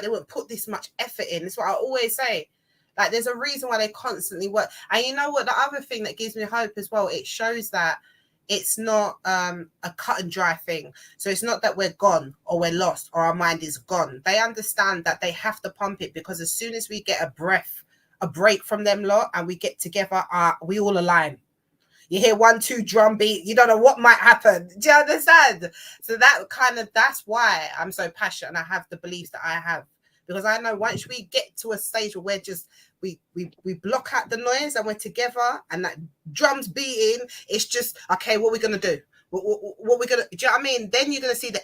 wouldn't put this much effort in. That's what I always say. Like, there's a reason why they constantly work. And you know what? The other thing that gives me hope as well, it shows that it's not a cut and dry thing. So it's not that we're gone or we're lost or our mind is gone. They understand that they have to pump it, because as soon as we get a break from them lot and we get together, we all align. You hear 1, 2 drum beat, you don't know what might happen. Do you understand? So that's why I'm so passionate and I have the beliefs that I have. Because I know once we get to a stage where we're just, we block out the noise and we're together and that drums beating, it's just, okay, what are we going to do? What we going to, do you know what I mean? Then you're going to see the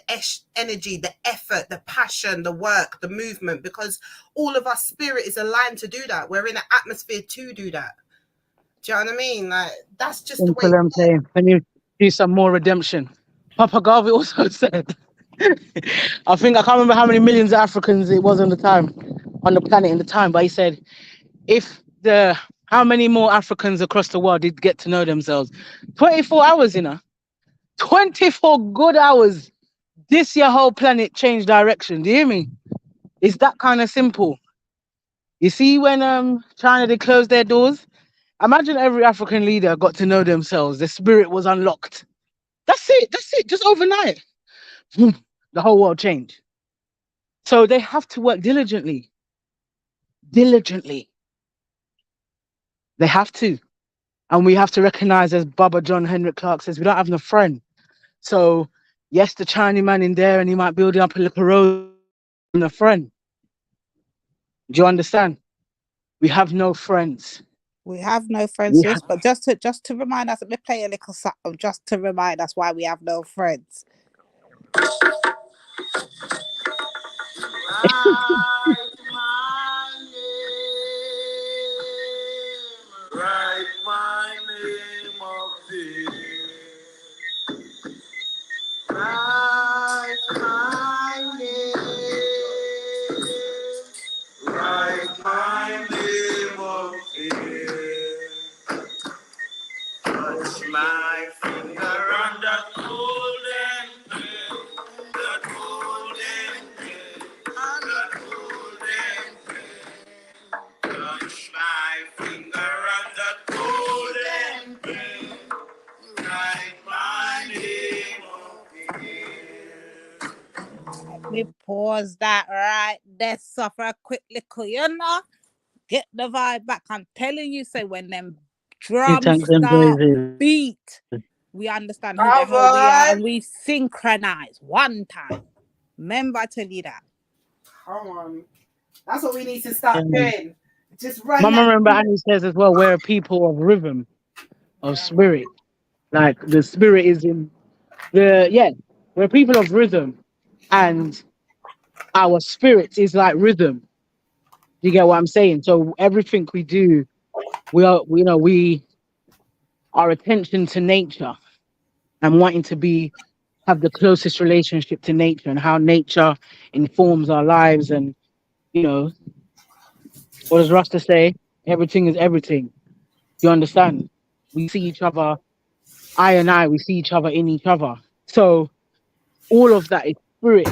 energy, the effort, the passion, the work, the movement, because all of our spirit is aligned to do that. We're in an atmosphere to do that. Do you know what I mean? Like, that's just the way. Can you do some more redemption? Papa Garvey also said, I can't remember how many millions of Africans it was on the planet in the time, but he said, how many more Africans across the world did get to know themselves? 24 hours, 24 good hours. Your whole planet changed direction. Do you hear me? It's that kind of simple. You see, when China, they closed their doors, imagine every African leader got to know themselves. The spirit was unlocked. That's it. Just overnight. The whole world changed. So they have to work diligently. They have to. And we have to recognize, as Baba John Henrik Clark says, we don't have no friend. So, yes, the Chinese man in there, and he might build up a little road and a friend. Do you understand? We have no friends. We have no friends, sis, but just to remind us, let me play a little something just to remind us why we have no friends. Write my name up there. Write my name. Write my name up there. Touch my finger on that golden pen. That golden pen. That golden pen. Touch my finger on that golden pen. Write my name up here. Let me pause that right there, so for a quick little, get the vibe back. I'm telling you, so when them drums start beat, we understand who the hell we are and we synchronize one time. Remember, I tell you that. Come on. That's what we need to start doing. Just run. Mama, remember Annie says as well, we're a people of rhythm, of spirit. Like the spirit is in we're people of rhythm, and our spirit is like rhythm. You get what I'm saying? So everything we do, we our attention to nature and wanting to have the closest relationship to nature and how nature informs our lives. And what does Rasta say? Everything is everything. You understand? We see each other, we see each other in each other. So all of that is spirit.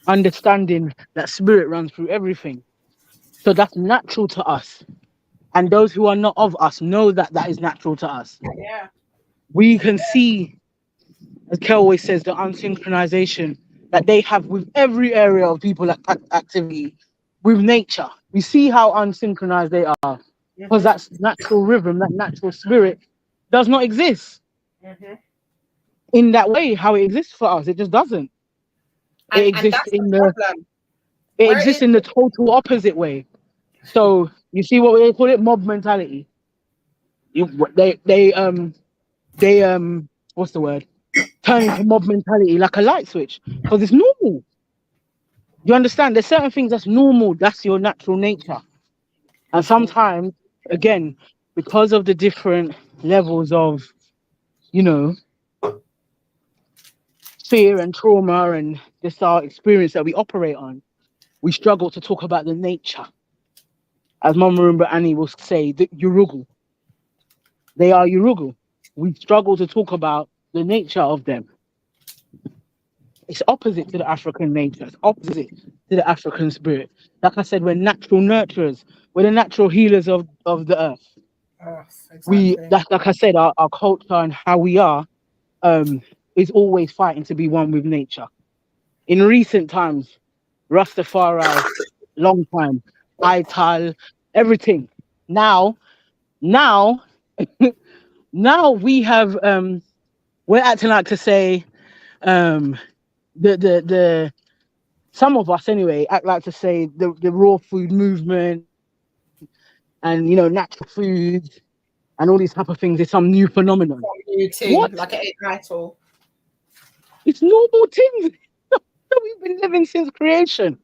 Understanding that spirit runs through everything. So that's natural to us. And those who are not of us know that that is natural to us. Yeah. We can see, as Kel always says, the unsynchronization that they have with every area of people activity with nature. We see how unsynchronized they are because that natural rhythm, that natural spirit does not exist in that way, how it exists for us. It just doesn't. It exists in the total opposite way. So you see what they call it, mob mentality. They what's the word? turn into mob mentality like a light switch because it's normal. You understand? There's certain things that's normal. That's your natural nature. And sometimes, again, because of the different levels of, you know, fear and trauma and just our experience that we operate on, we struggle to talk about the nature. As Mama Rumba Annie will say, the Urugu. They are Urugu. We struggle to talk about the nature of them. It's opposite to the African nature. It's opposite to the African spirit. Like I said, we're natural nurturers. We're the natural healers of the earth. Exactly. That's like I said, our culture and how we are is always fighting to be one with nature. In recent times, Rastafari, long time, Ital, everything. Now, now we have we're acting like to say the some of us anyway act like to say the raw food movement and natural foods and all these type of things is some new phenomenon. What? Like it ain't right at all. It's normal things that we've been living since creation.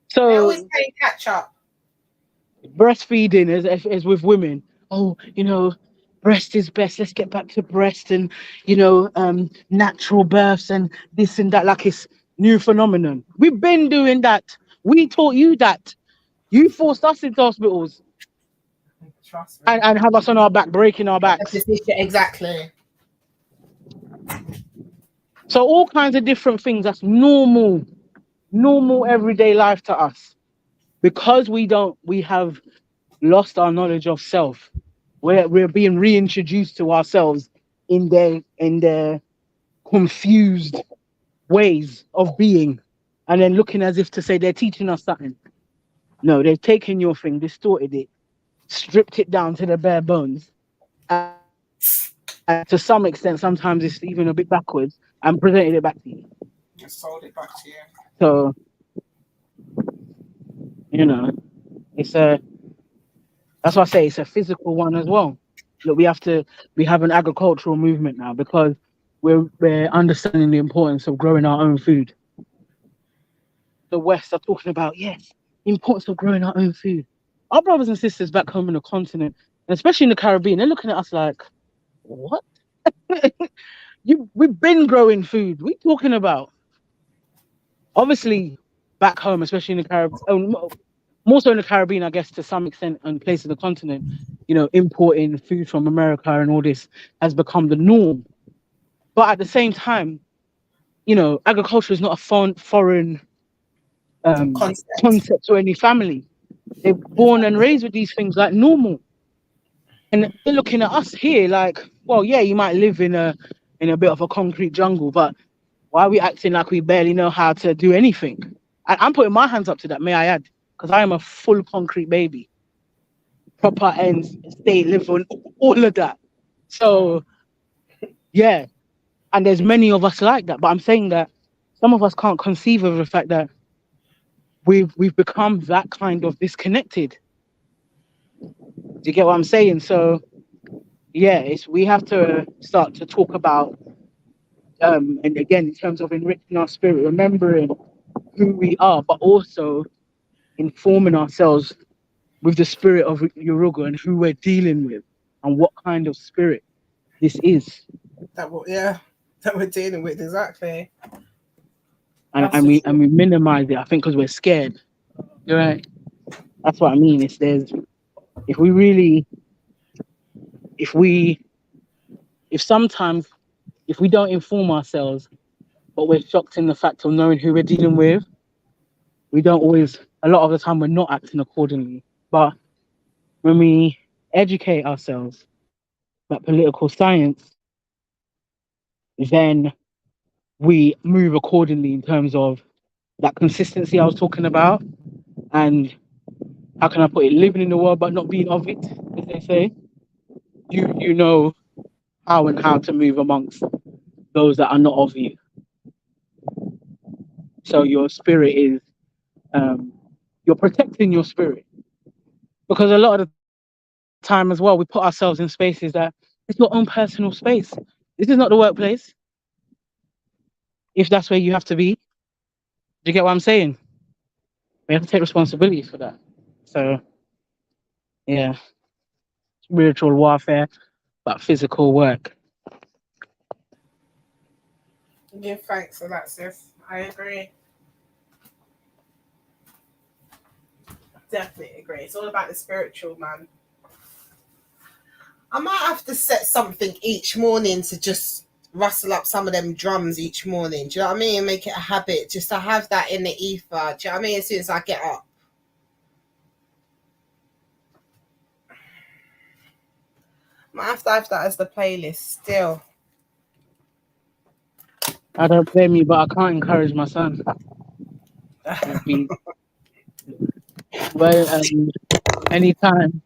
So they're always playing catch up. Breastfeeding as with women. Oh, breast is best. Let's get back to breast and natural births and this and that. Like it's new phenomenon. We've been doing that. We taught you that. You forced us into hospitals and have us on our back, breaking our backs. Exactly. So all kinds of different things. That's normal everyday life to us. Because we have lost our knowledge of self. We're being reintroduced to ourselves in their confused ways of being, and then looking as if to say they're teaching us something. No, they've taken your thing, distorted it, stripped it down to the bare bones, and to some extent, sometimes it's even a bit backwards, and presented it back to you. Just sold it back to you. So, it's that's why I say it's a physical one as well. Look, we have an agricultural movement now because we're understanding the importance of growing our own food. The West are talking about, yes, the importance of growing our own food. Our brothers and sisters back home in the continent, and especially in the Caribbean, they're looking at us like, what? We've been growing food. What are you talking about? Obviously, back home, especially in the Caribbean, more so in the Caribbean, I guess, to some extent, and places of the continent, importing food from America and all this has become the norm. But at the same time, agriculture is not a foreign concept to any family. They're born and raised with these things like normal. And they're looking at us here like, well, yeah, you might live in a bit of a concrete jungle, but why are we acting like we barely know how to do anything? I'm putting my hands up to that, may I add, because I am a full concrete baby. Proper ends, state living, all of that. So, yeah. And there's many of us like that. But I'm saying that some of us can't conceive of the fact that we've become that kind of disconnected. Do you get what I'm saying? So, yeah, we have to start to talk about, and again, in terms of enriching our spirit, remembering who we are, but also informing ourselves with the spirit of Urugu and who we're dealing with and what kind of spirit this is. That we're dealing with, exactly. And we minimize it, I think, because we're scared. You're right. That's what I mean. If we don't inform ourselves, but we're shocked in the fact of knowing who we're dealing with, we don't always, a lot of the time, we're not acting accordingly. But when we educate ourselves about political science, then we move accordingly in terms of that consistency I was talking about. And how can I put it? Living in the world, but not being of it, as they say. You know how to move amongst those that are not of you. So your spirit is, you're protecting your spirit. Because a lot of the time as well, we put ourselves in spaces that it's your own personal space. This is not the workplace. If that's where you have to be. Do you get what I'm saying? We have to take responsibility for that. So, yeah, spiritual warfare, but physical work. Yeah, thanks for that, sis. I agree. Definitely agree. It's all about the spiritual, man. I might have to set something each morning to just rustle up some of them drums each morning. Do you know what I mean? Make it a habit just to have that in the ether. Do you know what I mean? As soon as I get up. Might have to have that as the playlist still. I don't blame you, but I can't encourage my son. Well, anytime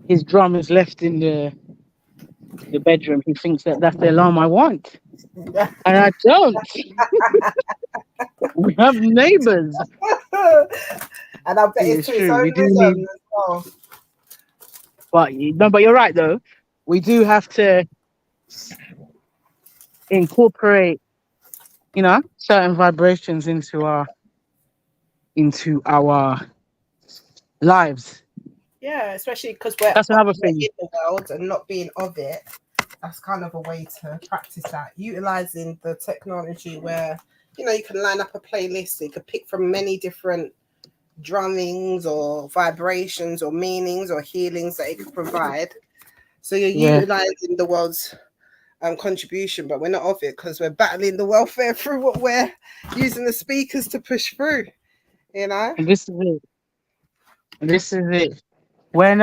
his drum is left in the bedroom, he thinks that that's the alarm I want, and I don't. We have neighbors, and I bet it's to its own we do rhythm need. as well. But no, but you're right though. We do have to incorporate, certain vibrations into our lives. Yeah, especially because we're That's another thing. in the world and not being of it. That's kind of a way to practice that. Utilizing the technology where, you can line up a playlist. You could pick from many different drummings or vibrations or meanings or healings that it could provide. So you're utilizing the world's contribution, but we're not of it because we're battling the welfare through what we're using the speakers to push through. And this is it. When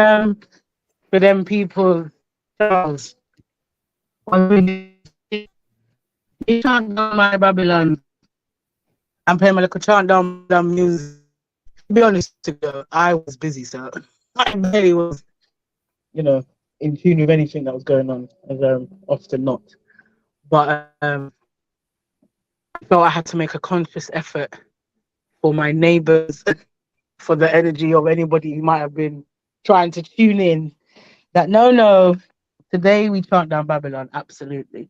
for them people, Charles, you chant down my Babylon and play my little chant down music. To be honest with you, I was busy, so I barely was, in tune with anything that was going on, as often not. But I felt I had to make a conscious effort for my neighbors, for the energy of anybody who might have been trying to tune in. That no, today we chant down Babylon, absolutely.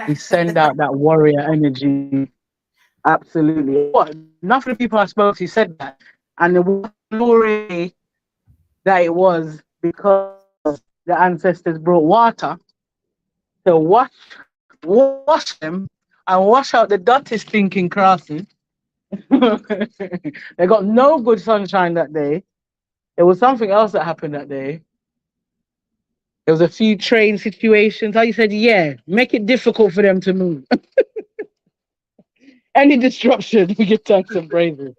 We send out that warrior energy, absolutely. What? Enough of the people I spoke to said that, and the glory that it was because the ancestors brought water to wash them and wash out the dirty stinking crosses. They got no good sunshine that day. There was something else that happened that day. There was a few train situations. How you said, make it difficult for them to move. Any disruption, we give thanks and praises.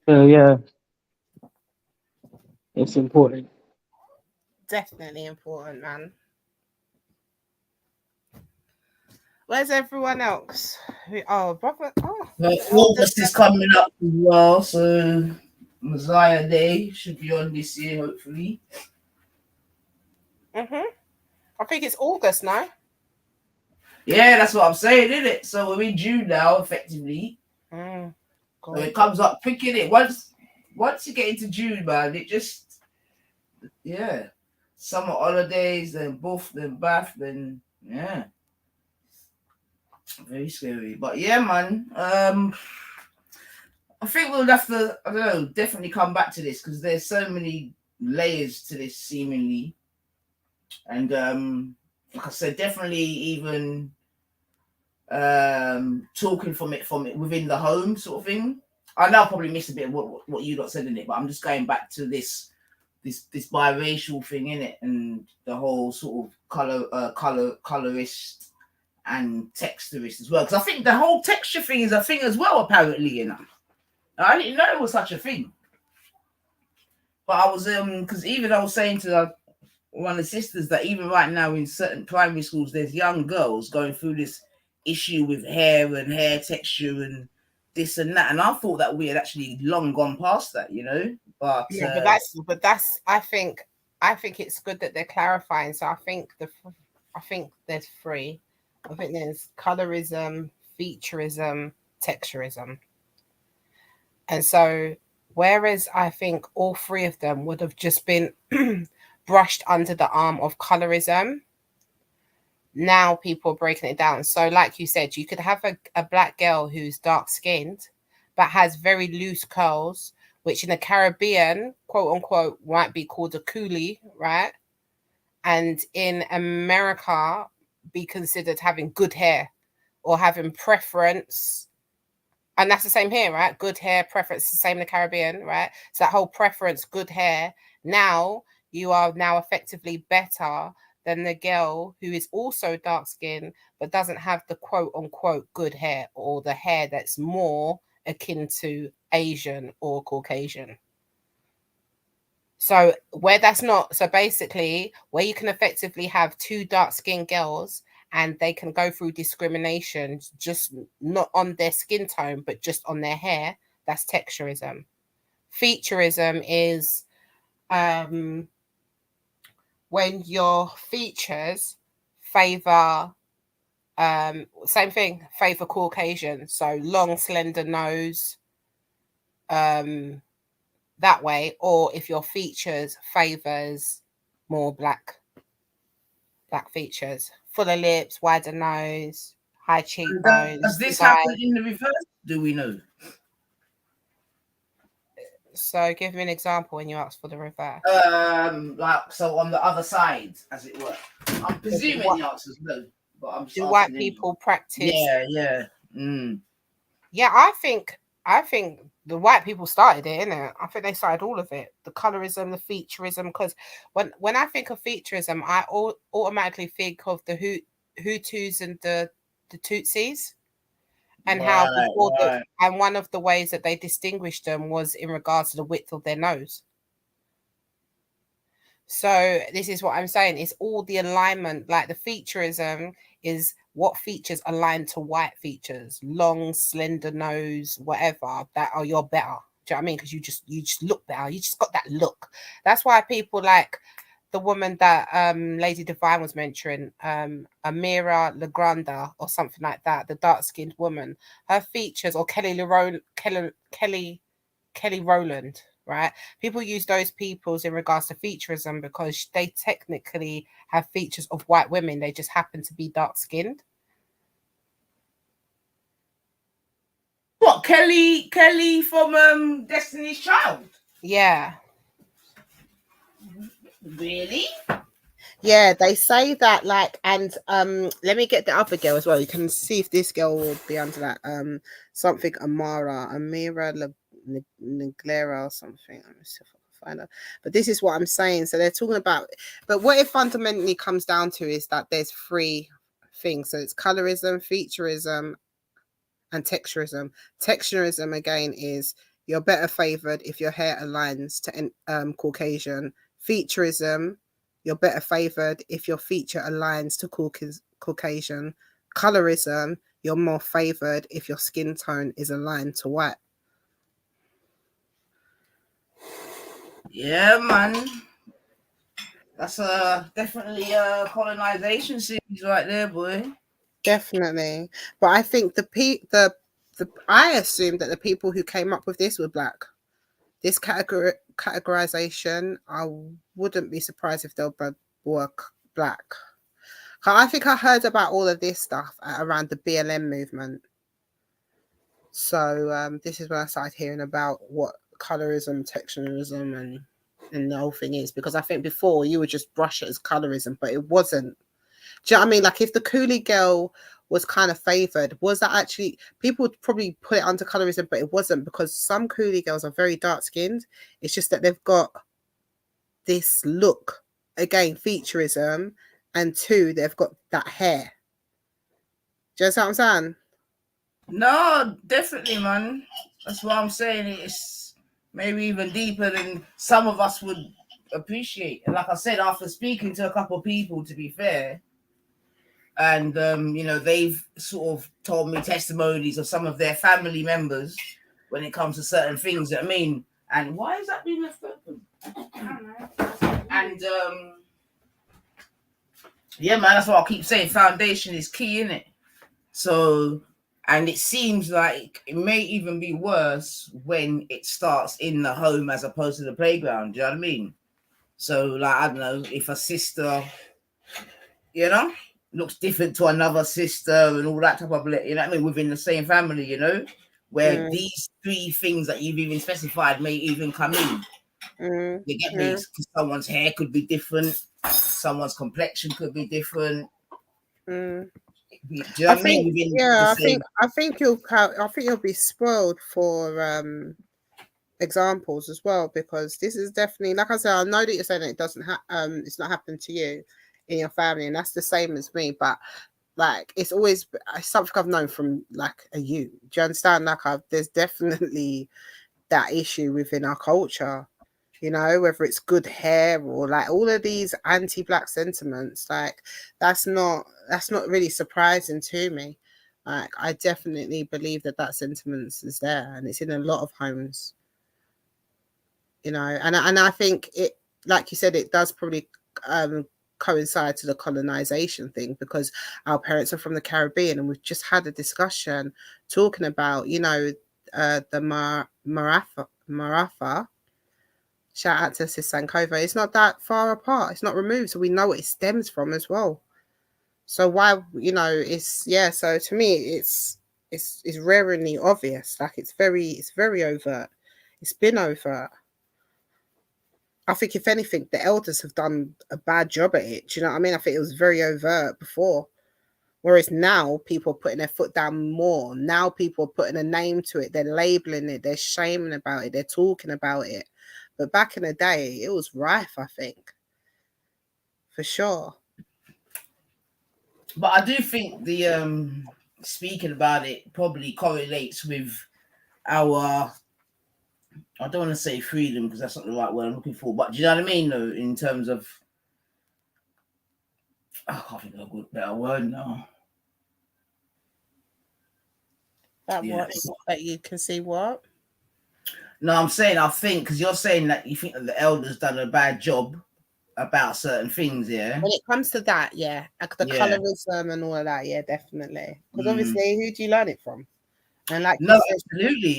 So yeah, it's important. Definitely important, man. Where's everyone else? Brother. August is coming up as well, so Messiah Day should be on this year, hopefully. I think it's August now. Yeah, that's what I'm saying, isn't it? So we're in June now, effectively. So it comes up quick, innit? Once you get into June, man, it just, summer holidays, then Buff, then Bath, then, very scary. But yeah, man, I think we'll have to, I don't know, definitely come back to this because there's so many layers to this, seemingly. And like I said, definitely even talking from it within the home sort of thing. I know I probably missed a bit of what you lot said in it, but I'm just going back to this biracial thing in it and the whole sort of colorist and texturist as well. Because I think the whole texture thing is a thing as well, apparently, I didn't know it was such a thing. But I was because even I was saying to one of the sisters that even right now in certain primary schools, there's young girls going through this issue with hair and hair texture and this and that, and I thought that we had actually long gone past that, But but that's I think it's good that they're clarifying. So I think there's three. I think there's colorism, featureism, texturism, and so whereas I think all three of them would have just been brushed under the arm of colorism, now people are breaking it down. So like you said, you could have a black girl who's dark skinned but has very loose curls, which in the Caribbean, quote unquote, might be called a coolie, right? And in America, be considered having good hair or having preference. And that's the same here, right? Good hair, preference, the same in the Caribbean, right? So that whole preference, good hair. Now you are now effectively better than the girl who is also dark skinned but doesn't have the quote unquote good hair, or the hair that's more akin to Asian or Caucasian. So where that's not, so basically where you can effectively have two dark skinned girls and they can go through discrimination just not on their skin tone but just on their hair, that's texturism. Featureism is when your features favor same thing, favor Caucasian, so long slender nose, that way, or if your features favors more black features, fuller lips, wider nose, high cheekbones. Does this happen in the reverse? Do we know? So give me an example when you ask for the reverse. Like, so on the other side, as it were. I'm presuming the answer is no, but I'm just do white people practice? Yeah. Yeah, I think the white people started it, innit? I think they started all of it. The colorism, the featureism, because when I think of featureism, I automatically think of the Hutus and the Tutsis. And how before and one of the ways that they distinguished them was in regards to the width of their nose. So this is what I'm saying. It's all the alignment, like the featureism is what features align to white features, long, slender nose, whatever, that are you're better. Do you know what I mean? Because you just look better. You just got that look. That's why people like the woman that Lady Divine was mentioning, Amira Legranda or something like that, the dark-skinned woman, her features, or Kelly Rowland, right? People use those peoples in regards to featureism because they technically have features of white women. They just happen to be dark-skinned. What, Kelly from Destiny's Child? Yeah. Really? Yeah, they say that, like, and let me get the other girl as well. You can see if this girl will be under that something Amira Neglera or something. Let me see if I can find her. But this is what I'm saying. So they're talking about, but what it fundamentally comes down to is that there's three things. So it's colorism, featureism, and texturism. Texturism again is you're better favored if your hair aligns to Caucasian. Featureism, you're better favored if your feature aligns to Caucasian. Colorism, you're more favored if your skin tone is aligned to white. Yeah, man. That's definitely a colonization series right there, boy. Definitely. But I think I assume that the people who came up with this were black. This categorization, I wouldn't be surprised if they were black. I think I heard about all of this stuff around the BLM movement. So this is when I started hearing about what colorism, texturism, and the whole thing is. Because I think before you would just brush it as colorism, but it wasn't. Do you know what I mean? Like if the coolie girl was kind of favored, was that actually, people would probably put it under colorism, but it wasn't, because some coolie girls are very dark skinned. It's just that they've got this look, again, featureism, and two, they've got that hair. Do you know what I'm saying? No, definitely, man. That's what I'm saying. It's maybe even deeper than some of us would appreciate. And like I said, after speaking to a couple of people, to be fair, and they've sort of told me testimonies of some of their family members when it comes to certain things. I mean, and why is that being left open? And yeah, man, that's what I keep saying. Foundation is key, innit? So, and it seems like it may even be worse when it starts in the home as opposed to the playground. Do you know what I mean? So, like, I don't know, if a sister, looks different to another sister and all that type of, you know what I mean, within the same family, you know, where these three things that you've even specified may even come in. You get me? Because someone's hair could be different, someone's complexion could be different. Do you know what I mean? I think you'll be spoiled for examples as well, because this is definitely, like I said, I know that you're saying that it doesn't it's not happened to you in your family, and that's the same as me, but like it's always something I've known from like a youth. Do you understand? Like there's definitely that issue within our culture, you know, whether it's good hair or like all of these anti-black sentiments, like that's not really surprising to me. Like I definitely believe that sentiment is there, and it's in a lot of homes, you know, and I think it, like you said, it does probably coincide to the colonization thing, because our parents are from the Caribbean, and we've just had a discussion talking about, you know, the Marafa. Shout out to Sis Sankova. It's not that far apart. It's not removed, so we know what it stems from as well. So why, you know, it's so to me it's rarely obvious. Like it's very overt. It's been overt. I think if anything, the elders have done a bad job at it. Do you know what I mean? I think it was very overt before. Whereas now people are putting their foot down more. Now people are putting a name to it. They're labeling it. They're shaming about it. They're talking about it. But back in the day, it was rife, I think. For sure. But I do think the speaking about it probably correlates with our, I don't want to say freedom because that's not the right word I'm looking for, but do you know what I mean though, in terms of, I can't think of a better word now. That you can see what? No, I'm saying I think, because you're saying that you think that the elders done a bad job about certain things, yeah. When it comes to that, yeah, like the colorism and all of that, yeah, definitely. Because obviously, who do you learn it from? And like, no,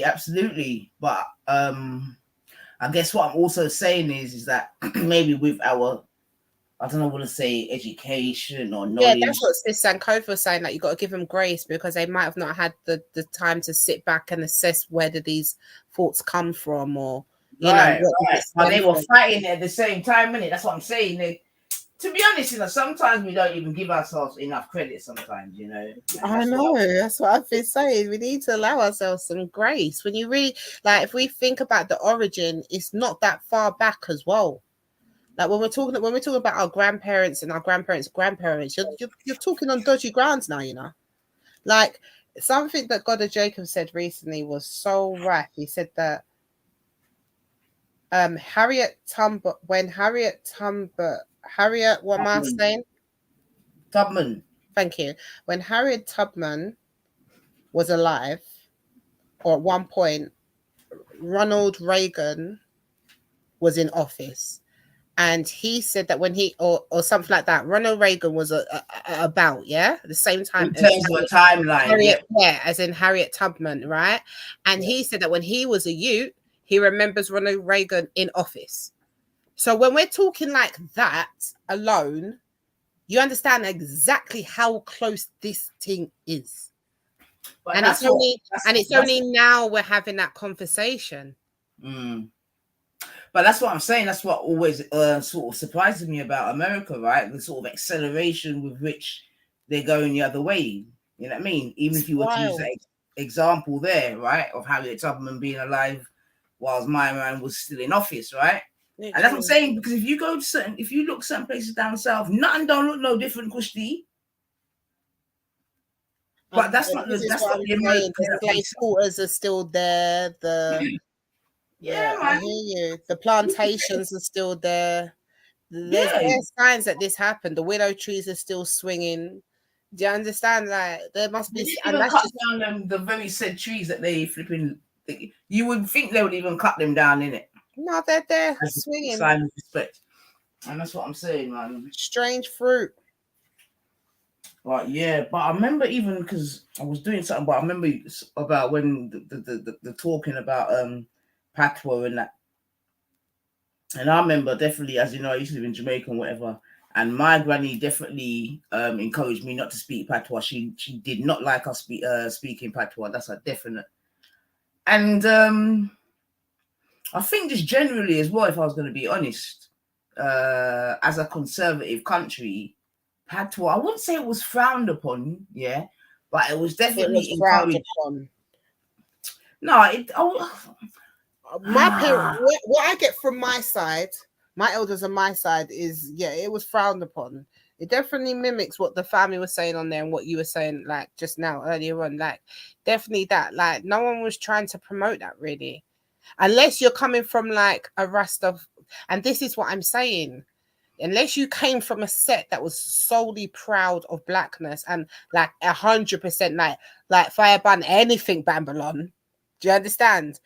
absolutely. But I guess what I'm also saying is that maybe with our, I don't know what to say, education or knowledge. Yeah, that's what Sis Sankova was saying. Like, you got to give them grace because they might have not had the time to sit back and assess where do these thoughts come from, or you know, But they were fighting at the same time, innit? That's what I'm saying. To be honest, you know, sometimes we don't even give ourselves enough credit. Sometimes, you know. I know. That's what I've been saying. We need to allow ourselves some grace. When you really like, if we think about the origin, it's not that far back as well. Like when we're talking about our grandparents and our grandparents' grandparents, you're talking on dodgy grounds now, you know. Like something that God of Jacob said recently was so right. He said that Harriet, what am I saying? Tubman. Thank you. When Harriet Tubman was alive, or at one point, Ronald Reagan was in office. And he said that when he, or something like that, Ronald Reagan was about, the same time. In terms of a timeline, as in Harriet Tubman, right? And he said that when he was a youth, he remembers Ronald Reagan in office. So when we're talking like that alone, you understand exactly how close this thing is. But and it's only now we're having that conversation. But that's what I'm saying. That's what always sort of surprises me about America, right? The sort of acceleration with which they're going the other way. You know what I mean? Even if you were to use that example there, right, of Harriet Tubman being alive whilst my man was still in office, right? Literally. And that's what I'm saying, because if you go to if you look certain places down south, nothing don't look no different, Kushti. But that's not the slave quarters are still there. I hear you. The plantations are still there. There's signs that this happened. The willow trees are still swinging. Do you understand? Like there must be. And that's cut down the very said trees that they flipping. You would think they would even cut them down, innit? No, they're there swinging. Sign of respect, and that's what I'm saying, man. Strange fruit. Like but I remember even because I was doing something, but I remember about when the talking about patois and that. And I remember definitely, as you know, I used to live in Jamaica and whatever. And my granny definitely encouraged me not to speak patois. She did not like us speaking patois. That's a definite. And I think just generally as well, if I was going to be honest, as a conservative country, patois, I wouldn't say it was frowned upon, yeah, but it was definitely encouraged. No, my parents, what I get from my side, my elders on my side is, yeah, it was frowned upon. It definitely mimics what the family was saying on there and what you were saying, like just now earlier on, like definitely that, like no one was trying to promote that really, unless you're coming from like a Rasta, and this is what I'm saying. Unless you came from a set that was solely proud of blackness and like 100% like fire ban anything Babylon, do you understand?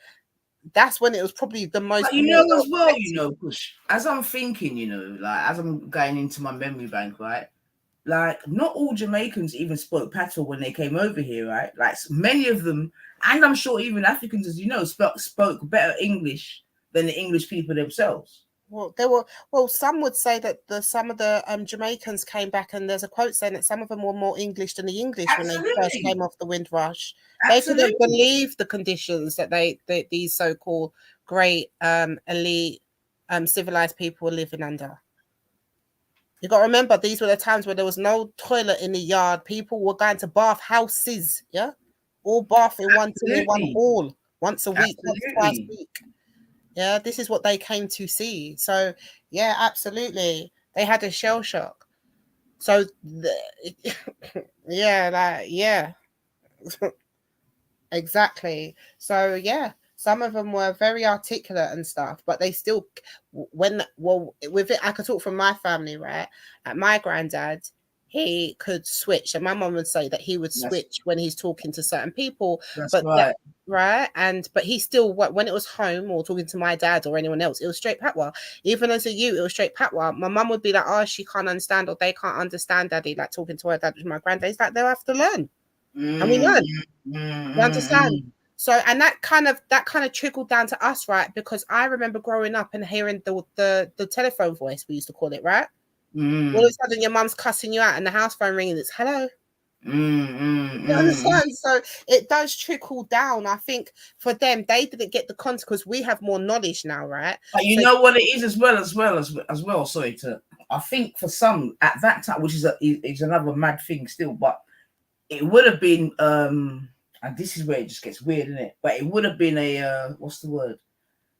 That's when it was probably the most. But you know as well, you know, Push, as I'm thinking, you know, like as I'm going into my memory bank, right? Like not all Jamaicans even spoke patois when they came over here, right? Like many of them, and I'm sure even Africans, as you know, spoke better English than the English people themselves. Well, some would say that some of the Jamaicans came back, and there's a quote saying that some of them were more English than the English when they first came off the Windrush. They couldn't believe the conditions that these so-called great elite civilized people were living under. You got to remember, these were the times where there was no toilet in the yard. People were going to bath houses, yeah, all bathing one hall once a week, twice a week. Yeah, this is what they came to see. So, yeah, absolutely. They had a shell shock. So, yeah. Exactly. So, yeah, some of them were very articulate and stuff, but they still, with it, I could talk from my family, right? At my granddad, he could switch. And my mom would say that he would switch when he's talking to certain people. That's right. But he still, when it was home or talking to my dad or anyone else, it was straight patois. Even as a youth, it was straight patois. My mum would be like, oh, she can't understand, or they can't understand daddy, like talking to her dad with my granddad. It's like they'll have to learn. And we learn. You understand? So, and that kind of trickled down to us, right? Because I remember growing up and hearing the telephone voice, we used to call it, right? All of a sudden your mum's cussing you out and the house phone ringing, it's hello. You understand? So it does trickle down. I think for them, they didn't get the context because we have more knowledge now, right? But you know what it is as well. Sorry I think for some at that time, which is another mad thing still, but it would have been and this is where it just gets weird, isn't it? But it would have been a what's the word?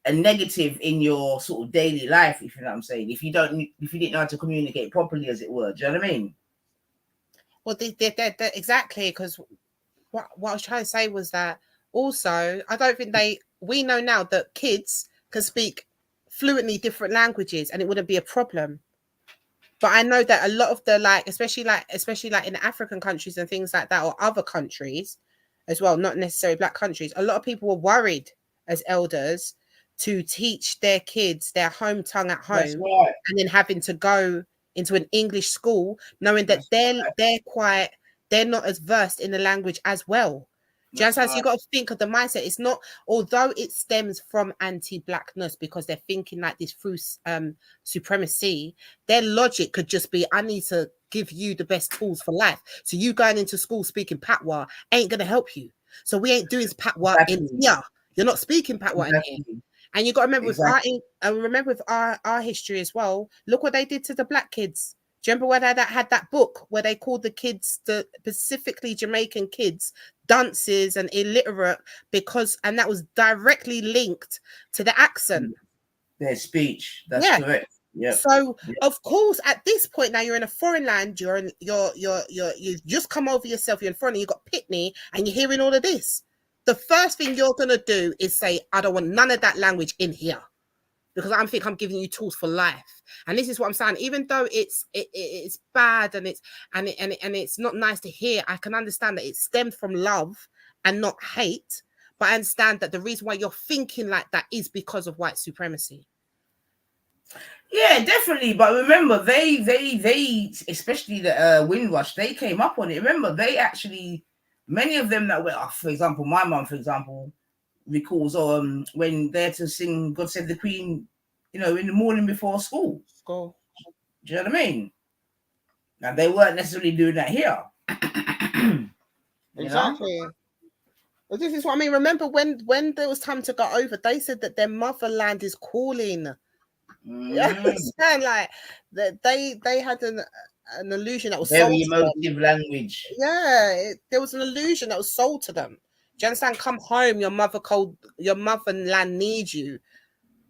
A negative in your sort of daily life, if you know what I'm saying. If you didn't know how to communicate properly, as it were. Do you know what I mean? Well, exactly, because what I was trying to say was that also I don't think we know now that kids can speak fluently different languages and it wouldn't be a problem. But I know that a lot of the especially in African countries and things like that, or other countries as well, not necessarily black countries, a lot of people were worried as elders to teach their kids their home tongue at home, and then having to go into an English school, knowing that they're not as versed in the language as well. Do you understand? So you got to think of the mindset. It's not, although it stems from anti-blackness because they're thinking like this through supremacy, their logic could just be, I need to give you the best tools for life. So you going into school speaking patois ain't going to help you. So we ain't doing patois in here. You're not speaking patois in here. And you got to remember with our history as well, look what they did to the black kids. Do you remember where they had that book where they called the kids, specifically Jamaican kids, dunces and illiterate and that was directly linked to the accent. Their speech. That's correct. Yeah. So of course, at this point now, you're in a foreign land. You've just come over yourself. You're in foreign. You got Pitney, and you're hearing all of this. The first thing you're gonna do is say, I don't want none of that language in here. Because I think I'm giving you tools for life, and this is what I'm saying. Even though it's bad and it's not nice to hear, I can understand that it stemmed from love and not hate. But I understand that the reason why you're thinking like that is because of white supremacy. Yeah, definitely. But remember, they especially the Windrush, they came up on it. Remember, they actually, many of them that were, for example, my mum, for example, recalls when they're to sing God Save the Queen, in the morning before school. Do you know what I mean? And they weren't necessarily doing that here. Exactly. Well, this is what I mean. Remember when there was time to go over, they said that their motherland is calling. You understand? Like that they had an illusion that was very sold to them. emotive language. Yeah, there was an illusion that was sold to them. Do you understand? Come home, your motherland needs you.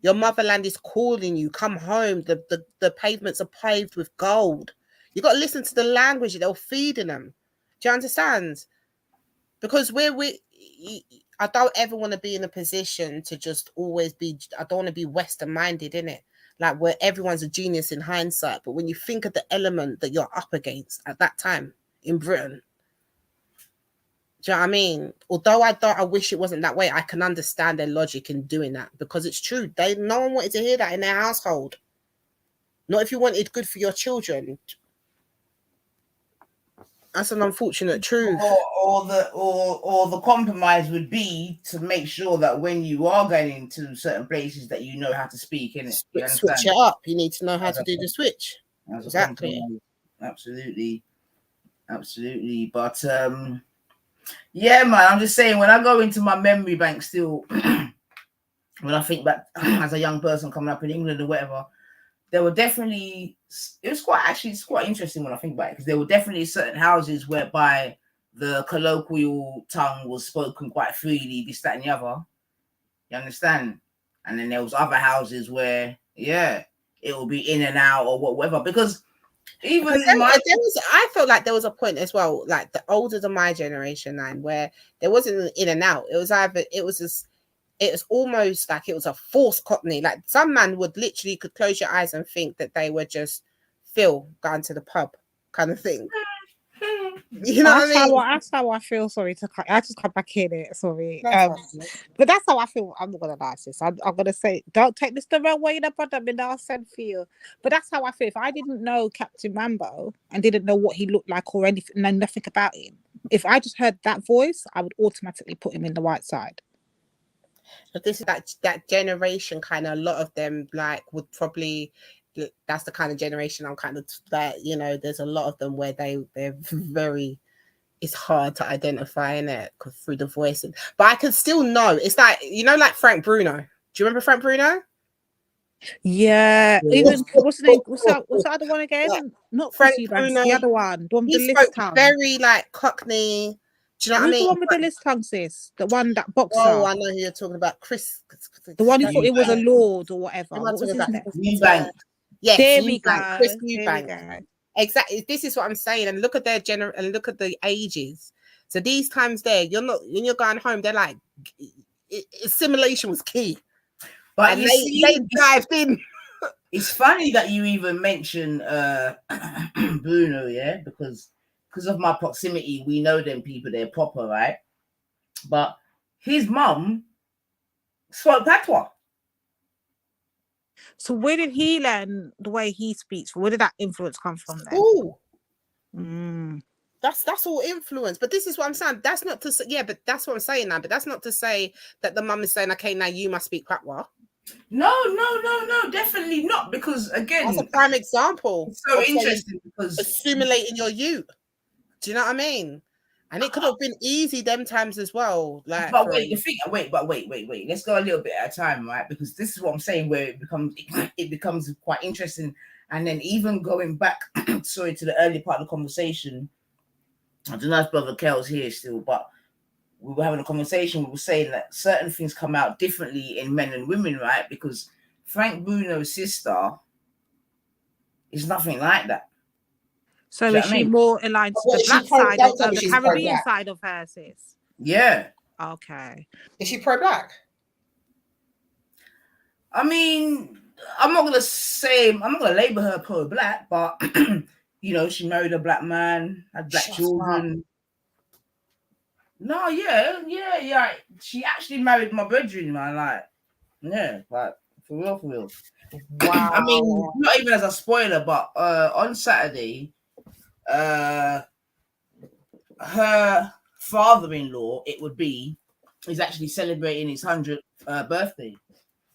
Your motherland is calling you. Come home. The pavements are paved with gold. You got to listen to the language they're feeding them. Do you understand? Because I don't ever want to be in a position to just always be. I don't want to be Western minded, innit? Like where everyone's a genius in hindsight, but when you think of the element that you're up against at that time in Britain, do you know what I mean? Although I wish it wasn't that way, I can understand their logic in doing that because it's true. No one wanted to hear that in their household. Not if you wanted good for your children. That's an unfortunate truth. Or the compromise would be to make sure that when you are going into certain places that you know how to speak, innit? Switch it up. You need to know how to do the switch. Exactly. Absolutely. But yeah, man, I'm just saying when I go into my memory bank still, when I think back as a young person coming up in England or whatever, there were definitely, it's quite interesting when I think back, because there were definitely certain houses whereby the colloquial tongue was spoken quite freely, this, that, and the other. You understand? And then there was other houses where, yeah, it will be in and out or whatever. Because even I felt like there was a point as well, like the older than my generation, where there wasn't an in and out. It was almost like it was a forced Cockney. Like some man would literally could close your eyes and think that they were just Phil going to the pub kind of thing. You know what I mean? That's how I feel. Sorry I just come back in it. Sorry. But that's how I feel. I'm not gonna lie, sis. I'm gonna say, don't take this the wrong way, the brother. I said feel. But that's how I feel. If I didn't know Captain Rambo and didn't know what he looked like or anything, know nothing about him, if I just heard that voice, I would automatically put him in the white side. But this is that generation kind of, a lot of them like would probably, that's the kind of generation I'm kind of that, you know, there's a lot of them where they're very, it's hard to identify in it through the voice. But I can still know. It's like, you know, like Frank Bruno. Do you remember Frank Bruno? Yeah. Even what's the name? What's the other one again? Yeah. Not Frank Bruno. The other one. The one with the list tongue. Very like Cockney. Do you know what I mean? The one with the list tongue, sis? The one that boxer. Oh, I know who you're talking about. Chris. The one who thought it was a lord or whatever. What was his name? Eubank. Yes, there we go. Chris Eubank. Exactly. This is what I'm saying. And look at their and look at the ages. So these times there, you're not, when you're going home, they're like, assimilation was key. But and they dived in. It's funny that you even mention Bruno, yeah, because of my proximity, we know them people, they're proper, right? But his mum spoke patois. So where did he learn the way he speaks? Where did that influence come from then? Ooh. That's all influence. But this is what I'm saying. That's not to say, yeah, but that's what I'm saying now. But that's not to say that the mum is saying, okay, now you must speak patois. No, definitely not. Because again, that's a prime example. It's so interesting because assimilating your youth. Do you know what I mean? And it could have been easy them times as well. Like, but wait, wait. Let's go a little bit at a time, right? Because this is what I'm saying, where it becomes quite interesting. And then even going back, sorry, to the early part of the conversation, I don't know if Brother Kel's here still, but we were having a conversation. We were saying that certain things come out differently in men and women, right? Because Frank Bruno's sister is nothing like that. So is she more aligned to the black side or the Caribbean side of her, sis? Yeah. Okay. Is she pro-black? I mean, I'm not gonna label her pro-black, but you know, she married a black man, had black children. No, yeah. She actually married my brethren, man. Like, yeah, like for real. Wow. I mean, not even as a spoiler, but on Saturday, her father-in-law, is actually celebrating his 100th birthday.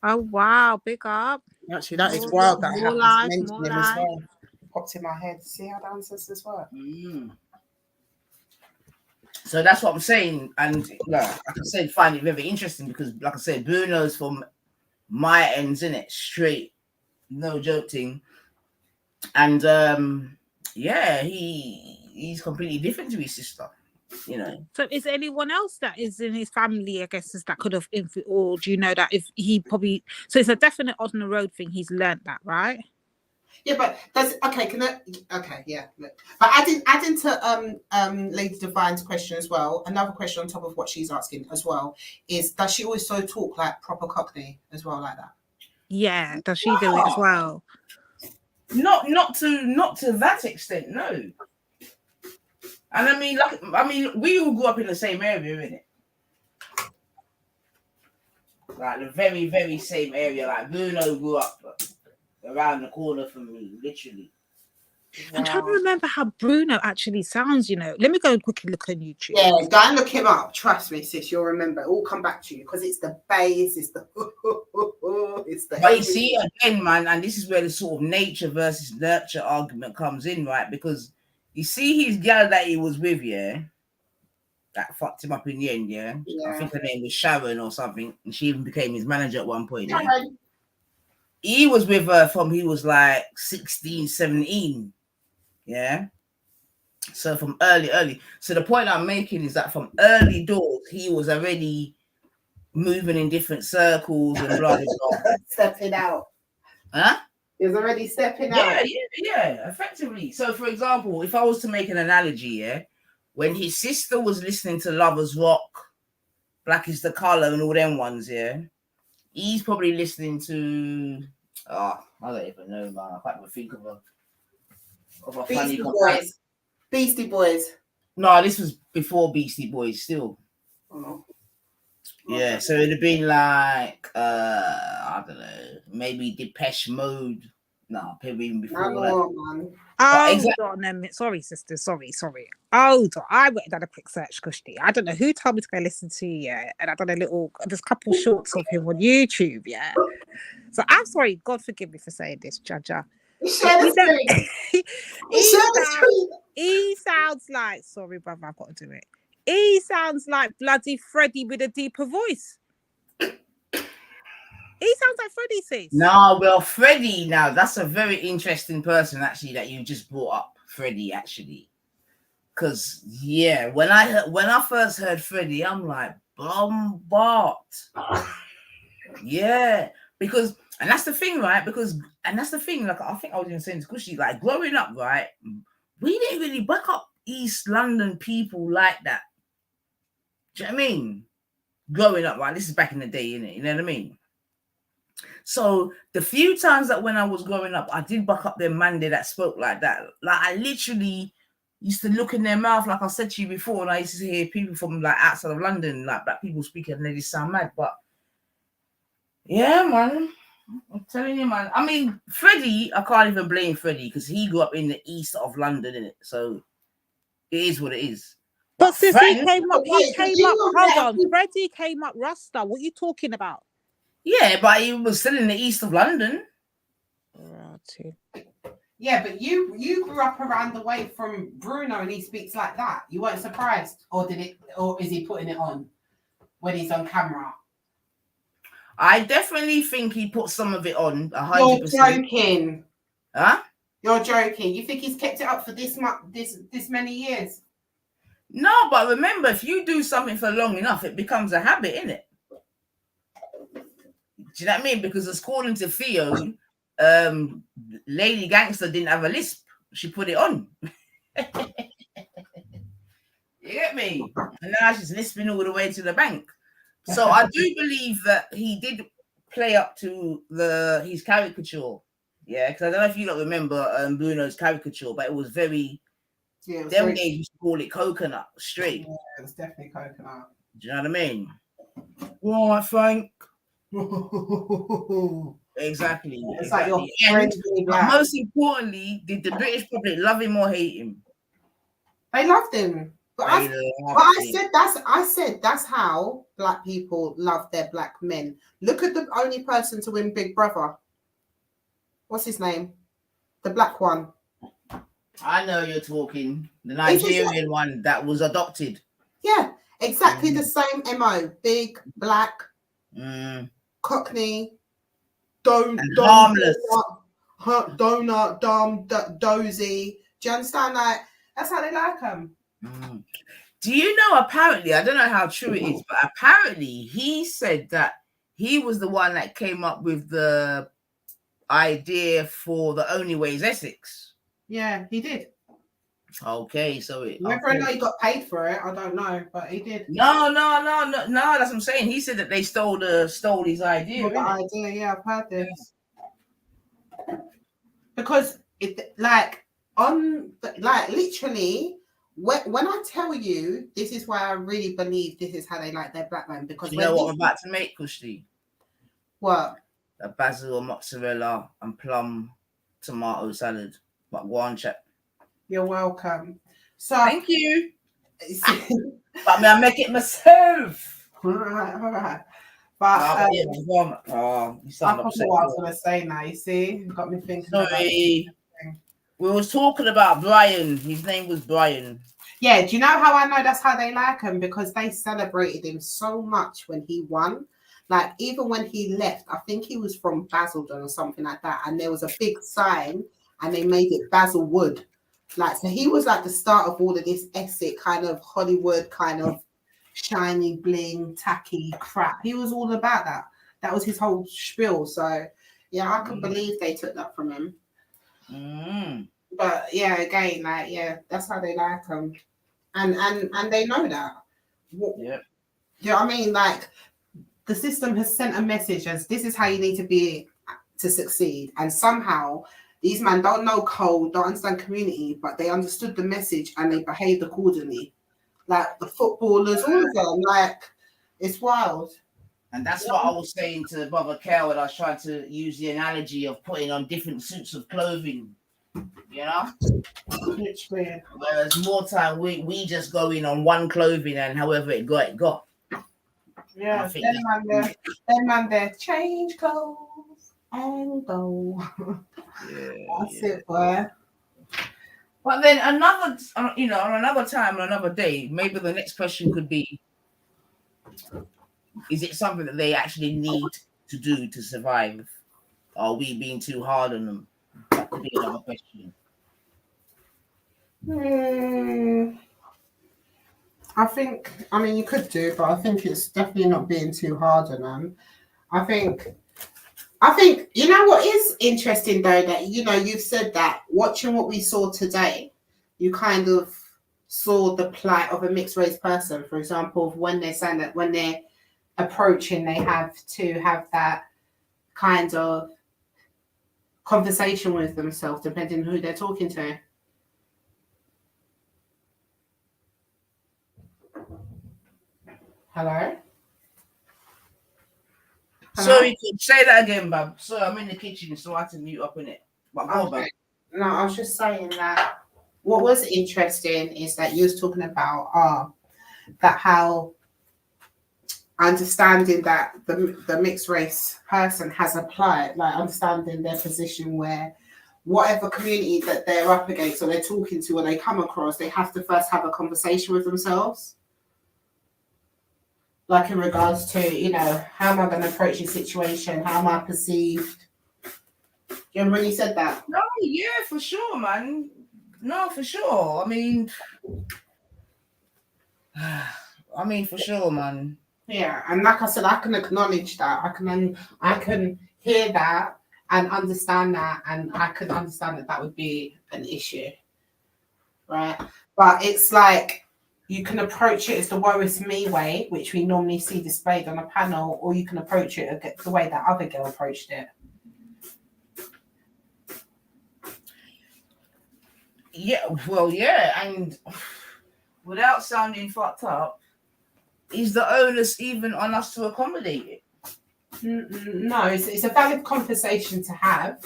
Oh wow, big up. Actually, that is wild. That happens. More life. popped in my head. See how the ancestors work. So that's what I'm saying, and like I said, find it very interesting because, like I said, Bruno's from my ends, innit? Straight, no joke thing, and yeah, he's completely different to his sister, you know. So is there anyone else that is in his family, I guess, that could have or do you know that if he probably, so it's a definite on the road thing, he's learned that, right? Yeah, but that's okay. Yeah. But adding to Lady Divine's question as well. Another question on top of what she's asking as well is, does she also talk like proper Cockney as well, like that? Yeah, does she do it as well? Not to that extent, no. And I mean, we all grew up in the same area, innit? Like the very, very same area. Like Bruno grew up around the corner from me, literally. I'm trying to remember how Bruno actually sounds, you know. Let me go and quickly look on YouTube. Yeah, go and look him up. Trust me, sis, you'll remember. It will come back to you because it's the bass, it's the it's the. But you see, again, man, and this is where the sort of nature versus nurture argument comes in, right? Because you see his girl that he was with, yeah, that fucked him up in the end, yeah. I think her name was Sharon or something, and she even became his manager at one point. Yeah? He was with her from he was like 16, 17. Yeah. So from early. So the point I'm making is that from early doors, he was already moving in different circles and blah, blah, blah. Stepping out. Huh? He was already stepping out. Yeah, effectively. So for example, if I was to make an analogy, yeah, when his sister was listening to Lovers Rock, Black is the Color and all them ones, yeah, he's probably listening to, I don't even know, man. I can't even think of a funny Boys. Beastie Boys. No, this was before Beastie Boys still. Oh. Yeah, so it'd have been like I don't know, maybe Depeche Mode. No, probably even before that. Man. On a minute. Sorry, sister. Sorry. Hold on. I went and done a quick search, Kushti. I don't know who told me to go listen to, yeah, and I done there's a couple shorts of him on YouTube, yeah. So I'm sorry, God forgive me for saying this, Jaja. He sounds like, sorry, brother, I've got to do it. He sounds like bloody Freddie with a deeper voice. He sounds like Freddie says. No, well, Freddie, now that's a very interesting person actually that you just brought up, Freddie, actually. Because yeah, when I first heard Freddie, I'm like, bombard. Yeah, because and that's the thing, right? Like I think I was even saying to Cushy, like growing up, right? We didn't really back up East London people like that. Do you know what I mean? Growing up, right? This is back in the day, innit? You know what I mean? So the few times that when I was growing up, I did back up them man that spoke like that. Like I literally used to look in their mouth, like I said to you before, and I used to hear people from like outside of London, like black people speaking, and they just sound mad. But yeah, man, I'm telling you, man. I mean, Freddie, I can't even blame Freddie because he grew up in the east of London, innit? So it is what it is. But since he came up, hold on, Freddie came up Rasta. What are you talking about? Yeah, but he was still in the east of London. Yeah, but you grew up around the way from Bruno and he speaks like that. You weren't surprised, or is he putting it on when he's on camera? I definitely think he put some of it on. 100%. You're joking. Huh? You're joking. You think he's kept it up for this many years? No, but remember, if you do something for long enough, it becomes a habit, innit? Do you know what I mean? Because according to Theo, Lady Gangster didn't have a lisp. She put it on. You get me? And now she's lisping all the way to the bank. So I do believe that he did play up to his caricature. Yeah, because I don't know if you don't remember Bruno's caricature, but it was very... Yeah, them days used to call it coconut straight. Yeah, it was definitely coconut. Do you know what I mean? All right, Frank. Exactly. It's exactly. like your friend. And most importantly, did the British public love him or hate him? They loved him. But I said that's how black people love their black men. Look at the only person to win Big Brother. What's his name? The black one. I know you're talking. The Nigerian one that was adopted. Yeah, exactly the same MO. Big, black, Cockney, harmless. donut, dumb, dozy. Do you understand? Like, that's how they like them. Do you know, apparently, I don't know how true it is, but apparently he said that he was the one that came up with the idea for the Only Way is Essex. Yeah, he did. Okay, so whether or not he got paid for it, I don't know, but he did. No. That's what I'm saying. He said that they stole his idea. Yeah, I've heard this. Because literally, when I tell you, this is why I really believe this is how they like their black man. Because you know what I'm about to make, Kushti? What? A basil, mozzarella, and plum tomato salad. But go on, check. You're welcome. So thank you. But may I make it myself? All right. But you sound upset. What I was gonna say now. You see, you got me thinking. Sorry. We was talking about Brian. His name was Brian. Yeah. Do you know how I know that's how they like him? Because they celebrated him so much when he won. Like, even when he left, I think he was from Basildon or something like that, and there was a big sign, and they made it Basilwood. Like, so he was like the start of all of this Essex kind of Hollywood kind of shiny bling tacky crap. He was all about that. That was his whole spiel. So yeah, I can believe they took that from him. But yeah, again, like, yeah, that's how they like him, and they know that. Yeah. Do you know what I mean? Like, the system has sent a message as this is how you need to be to succeed, and somehow these men don't know code, don't understand community, but they understood the message and they behaved accordingly. Like the footballers, all of them, like, it's wild. And that's what I was saying to Brother Kel when I was trying to use the analogy of putting on different suits of clothing, you know? Literally. Whereas more time we just go in on one clothing and however it got. Yeah, them man there, change clothes and go. That's it, boy. But then another, on another time, on another day, maybe the next question could be, is it something that they actually need to do to survive? Are we being too hard on them? That could be another question. I mean, you could do, but I think it's definitely not being too hard on them. I think, you know what is interesting though, that, you know, you've said that watching what we saw today, you kind of saw the plight of a mixed race person, for example, when they're saying that when they're approaching, they have to have that kind of conversation with themselves, depending on who they're talking to. Hello? Sorry, say that again, Bob. So I'm in the kitchen, so I had to mute up in it. But go, Bob. No, I was just saying that what was interesting is that you was talking about that how understanding that the mixed race person has applied, like understanding their position where whatever community that they're up against or they're talking to or they come across, they have to first have a conversation with themselves. Like in regards to, you know, how am I going to approach this situation? How am I perceived? Do you remember when you said that? No, yeah, for sure, man. No, for sure. I mean, for sure, man. Yeah, and like I said, I can acknowledge that. I can hear that and understand that, and I can understand that would be an issue, right? But it's like you can approach it as the woe is me way, which we normally see displayed on a panel, or you can approach it the way that other girl approached it. Yeah, well, yeah, and without sounding fucked up, is the onus even on us to accommodate it? No, it's a valid conversation to have,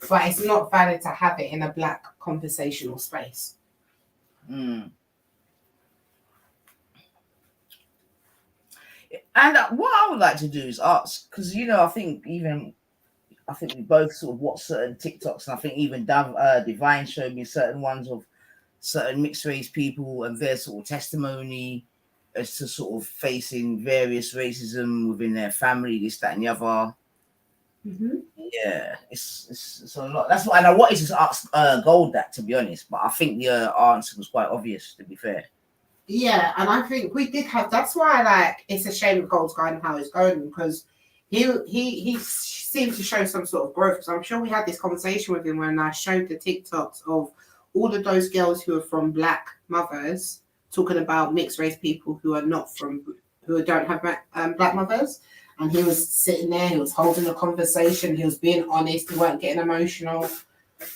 but it's not valid to have it in a black conversational space. And what I would like to do is ask, because, you know, I think even I think we both sort of watched certain TikToks, and I think even Divine showed me certain ones of certain mixed race people and their sort of testimony as to sort of facing various racism within their family, this, that, and the other. Yeah, it's a lot. That's why, and I wanted to ask Gold that, to be honest, but I think the answer was quite obvious, to be fair. Yeah, and I think we did have. That's why, like, it's a shame that Gold's going how it's going, because he seemed to show some sort of growth. Because I'm sure we had this conversation with him when I showed the TikToks of all of those girls who are from Black mothers talking about mixed race people who are not from, who don't have Black mothers. And he was sitting there, he was holding a conversation, he was being honest, he weren't getting emotional.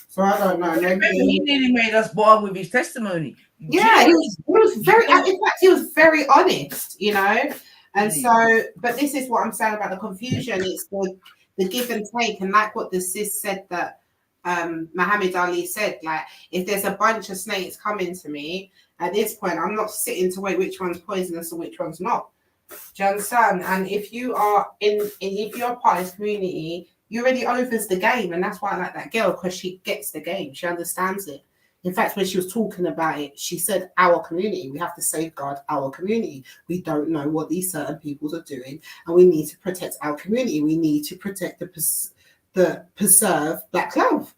So I don't know. Maybe he nearly made us bar with his testimony. Yeah, he was very, in fact, he was very honest, you know. And so, but this is what I'm saying about the confusion. It's the give and take. And like what the sis said that Muhammad Ali said, like, if there's a bunch of snakes coming to me, at this point, I'm not sitting to wait which one's poisonous or which one's not. Do you understand? And if you are if you're part of this community, you already overs the game. And that's why I like that girl, because she gets the game. She understands it. In fact, when she was talking about it, she said, our community, we have to safeguard our community. We don't know what these certain peoples are doing, and we need to protect our community. We need to protect the preserve Black love.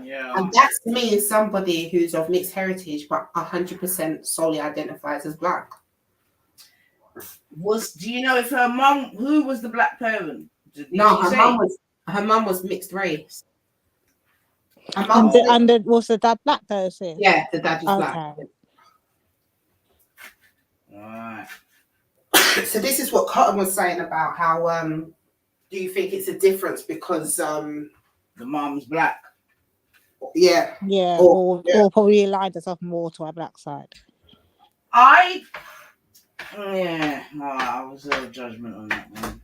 Yeah. And that to me is somebody who's of mixed heritage, but 100% solely identifies as Black. Do you know if her mum, who was the Black parent? No, her mum was mixed race. And was the dad Black person? Yeah, the dad was Black. Alright. So this is what Cotton was saying about how do you think it's a difference because the mum's Black? Yeah. Yeah, or probably aligned herself more to our Black side. I was a judgment on that one.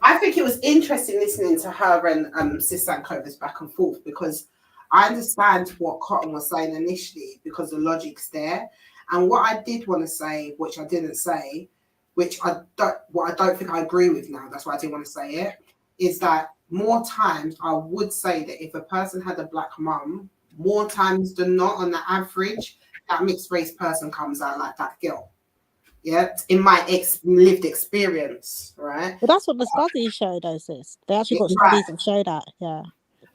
I think it was interesting listening to her and Sis Sankova's back and forth, because I understand what Cotton was saying initially because the logic's there. And what I did want to say, which I didn't say, which I don't think I agree with now, that's why I didn't want to say it, is that more times I would say that if a person had a Black mum, more times than not, on the average, that mixed race person comes out like that girl. Yeah, in my lived experience, right? Well, that's what the studies showed us. They actually got studies that show that, yeah.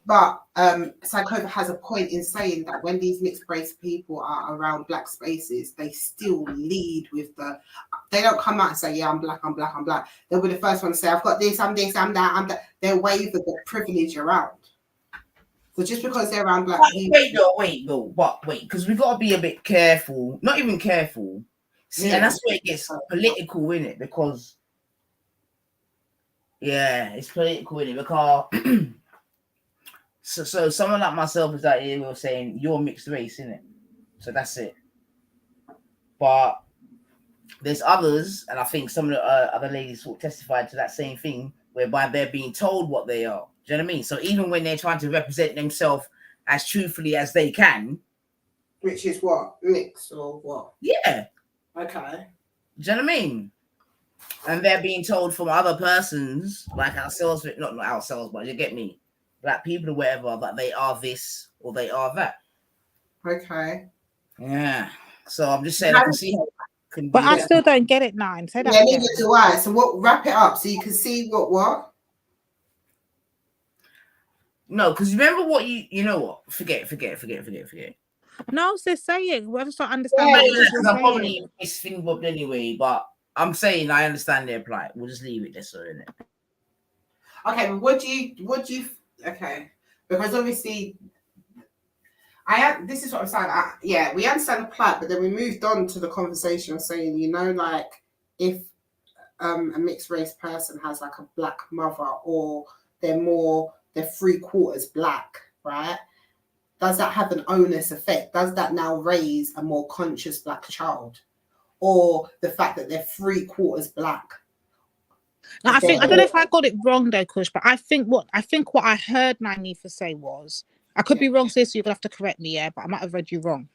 But Sankova has a point in saying that when these mixed race people are around Black spaces, they still lead with they don't come out and say, yeah, I'm Black, I'm Black, I'm Black. They'll be the first one to say, I've got this, I'm that, I'm that. They wave the privilege around. So just because they're around Black people. Wait, because we've got to be a bit careful, not even careful. See, and that's where it gets political, in it, because it's political, in it, because so someone like myself is out here was saying you're mixed race, innit? So that's it. But there's others, and I think some of the other ladies sort of testified to that same thing, whereby they're being told what they are. Do you know what I mean? So even when they're trying to represent themselves as truthfully as they can, which is what, mixed or what? Yeah. Okay. Do you know what I mean? And they're being told from other persons, like ourselves, not ourselves, but you get me, Black people or whatever, that they are this or they are that. Okay. Yeah. So I'm just saying, I can see how it can be. But I still don't get it, Nine. Say that again. Neither do I. So wrap it up so you can see what? No, because remember what you know what? Forget. No, sis, say it. We'll just not understand what you're saying. I'm probably misfingered anyway, but I'm saying I understand their plight. We'll just leave it there, so innit? Okay, but what do you okay? Because obviously this is what I'm saying. We understand the plight, but then we moved on to the conversation of saying, you know, like if a mixed race person has like a Black mother, or they're 3/4 Black, right? Does that have an onus effect? Does that now raise a more conscious Black child? Or the fact that they're 3/4 Black? Now, I don't know if I got it wrong though, Kush, but I think what I heard Nanifa say was, I could be wrong, sis, you're gonna have to correct me, but I might have read you wrong.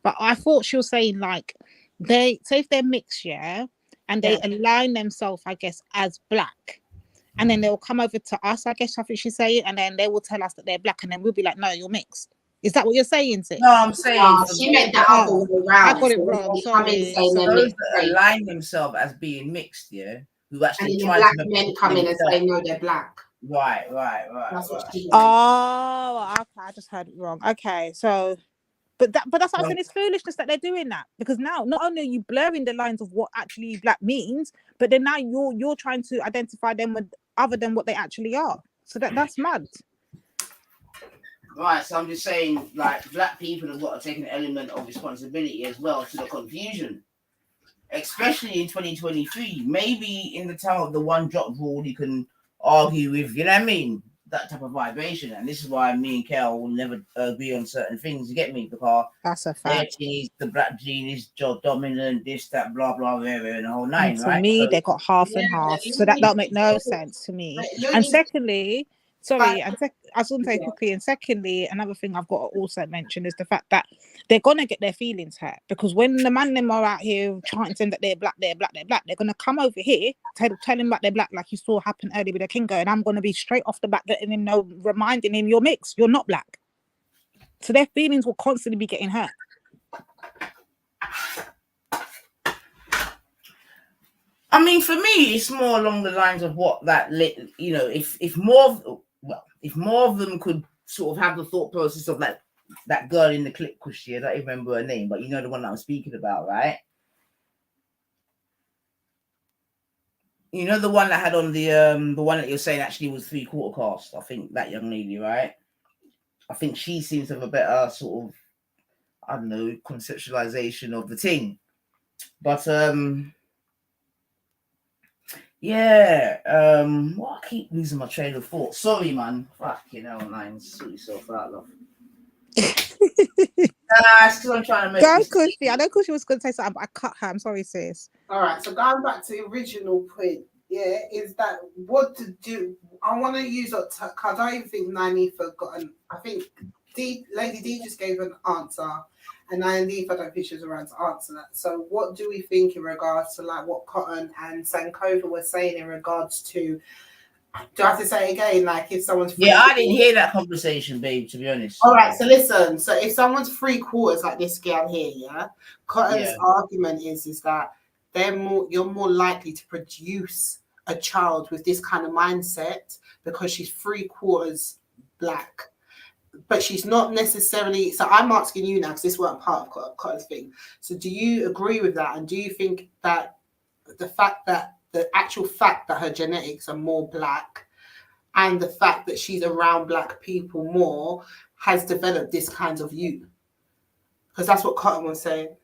But I thought she was saying, like, say if they're mixed, and they align themselves, I guess, as black. And then they'll come over to us, I guess, I think she's saying, and then they will tell us that they're black, and then we'll be like, no, you're mixed. Is that what you're saying, sis? No, I'm saying she meant the other way around. I got it So wrong. they come in Sorry. saying they're those mixed that race. align themselves as being mixed, yeah, who actually And then the try black to men come in and say, no, they're black. Right. That's what she meant. Oh, okay. I just heard it wrong. Okay, so, but that's what I think, it's foolishness that they're doing that, because now not only are you blurring the lines of what actually black means, but then now you're trying to identify them with other than what they actually are. So that's mad. Right, so I'm just saying, like, black people have got to take an element of responsibility as well to the confusion, especially in 2023. Maybe in the time of the one drop rule, you can argue with, you know what I mean, that type of vibration. And this is why me and Kel will never agree on certain things, you get me? Because that's a their fact. gene, the black gene is dominant, this, that, blah, blah, blah, and the whole nine, And to right? me, So, they got half and half. So that don't make no sense to me. And secondly, sorry, I was going to say quickly, and secondly, another thing I've got to also mention is the fact that they're going to get their feelings hurt, because when the man them are out here chanting that they're black, they're going to come over here, tell him that they're black, like you saw happen earlier with the Kingo, and I'm going to be straight off the bat letting him know, reminding him, you're mixed, you're not black. So their feelings will constantly be getting hurt. I mean, for me, it's more along the lines of what that, you know, if more of them could sort of have the thought process of that girl in the clip, Christian, I don't even remember her name, but you know the one that I'm speaking about, right? You know the one that had on the one that you're saying actually was 3/4 cast. I think that young lady, right? I think she seems to have a better sort of, I don't know, conceptualization of the thing, but yeah, what, I keep losing my train of thought. Sorry, man. Fucking hell, man. Sort yourself out, love. It's because I'm trying to make Go, this. Cushy. I know Cushy was going to say something, but I cut her. I'm sorry, sis. All right, so going back to the original point, yeah, is that what to do? I want to use I don't even think Nanifa got an. I think Lady D just gave an answer, and Nanifa, I don't think she was around to answer that. So, what do we think in regards to like what Cotton and Sankova were saying in regards to? Do I have to say it again? Like if someone's I didn't hear that conversation, babe. To be honest. All right, so listen. So if someone's 3/4 like this girl here, yeah, Cotton's argument is that you're more likely to produce a child with this kind of mindset because she's 3/4 black, but she's not necessarily. So I'm asking you now because this weren't part of Cotton's thing. So do you agree with that? And do you think that the actual fact that her genetics are more black and the fact that she's around black people more has developed this kind of you? Because that's what Cotton was saying.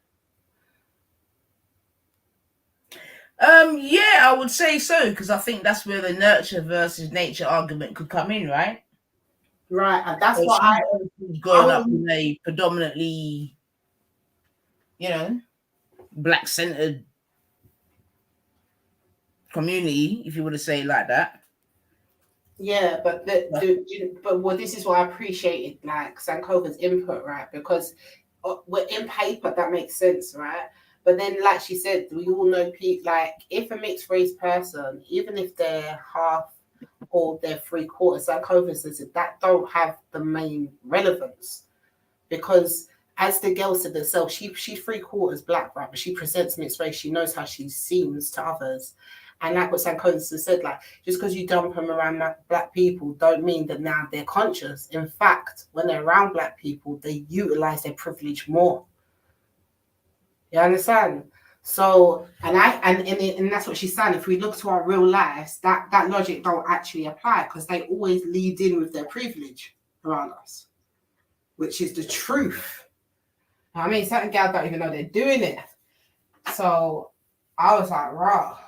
Yeah, I would say so, because I think that's where the nurture versus nature argument could come in, right? Right, and that's so what she's growing up in a predominantly, you know, black-centered community, if you were to say it like that. Yeah, but this is why I appreciated like Sankova's input, right? Because we're in paper, that makes sense, right? But then, like she said, we all know people. Like, if a mixed race person, even if they're half or they're 3/4, Sankova says that don't have the main relevance, because as the girl said herself, she's 3/4 black, right? But she presents mixed race. She knows how she seems to others. And like what Sankofa said, like, just because you dump them around black people don't mean that now they're conscious. In fact, when they're around black people, they utilize their privilege more. You understand? So, and that's what she's saying. If we look to our real lives, that logic don't actually apply, because they always lead in with their privilege around us, which is the truth. I mean, certain girls don't even know they're doing it. So I was like, raw.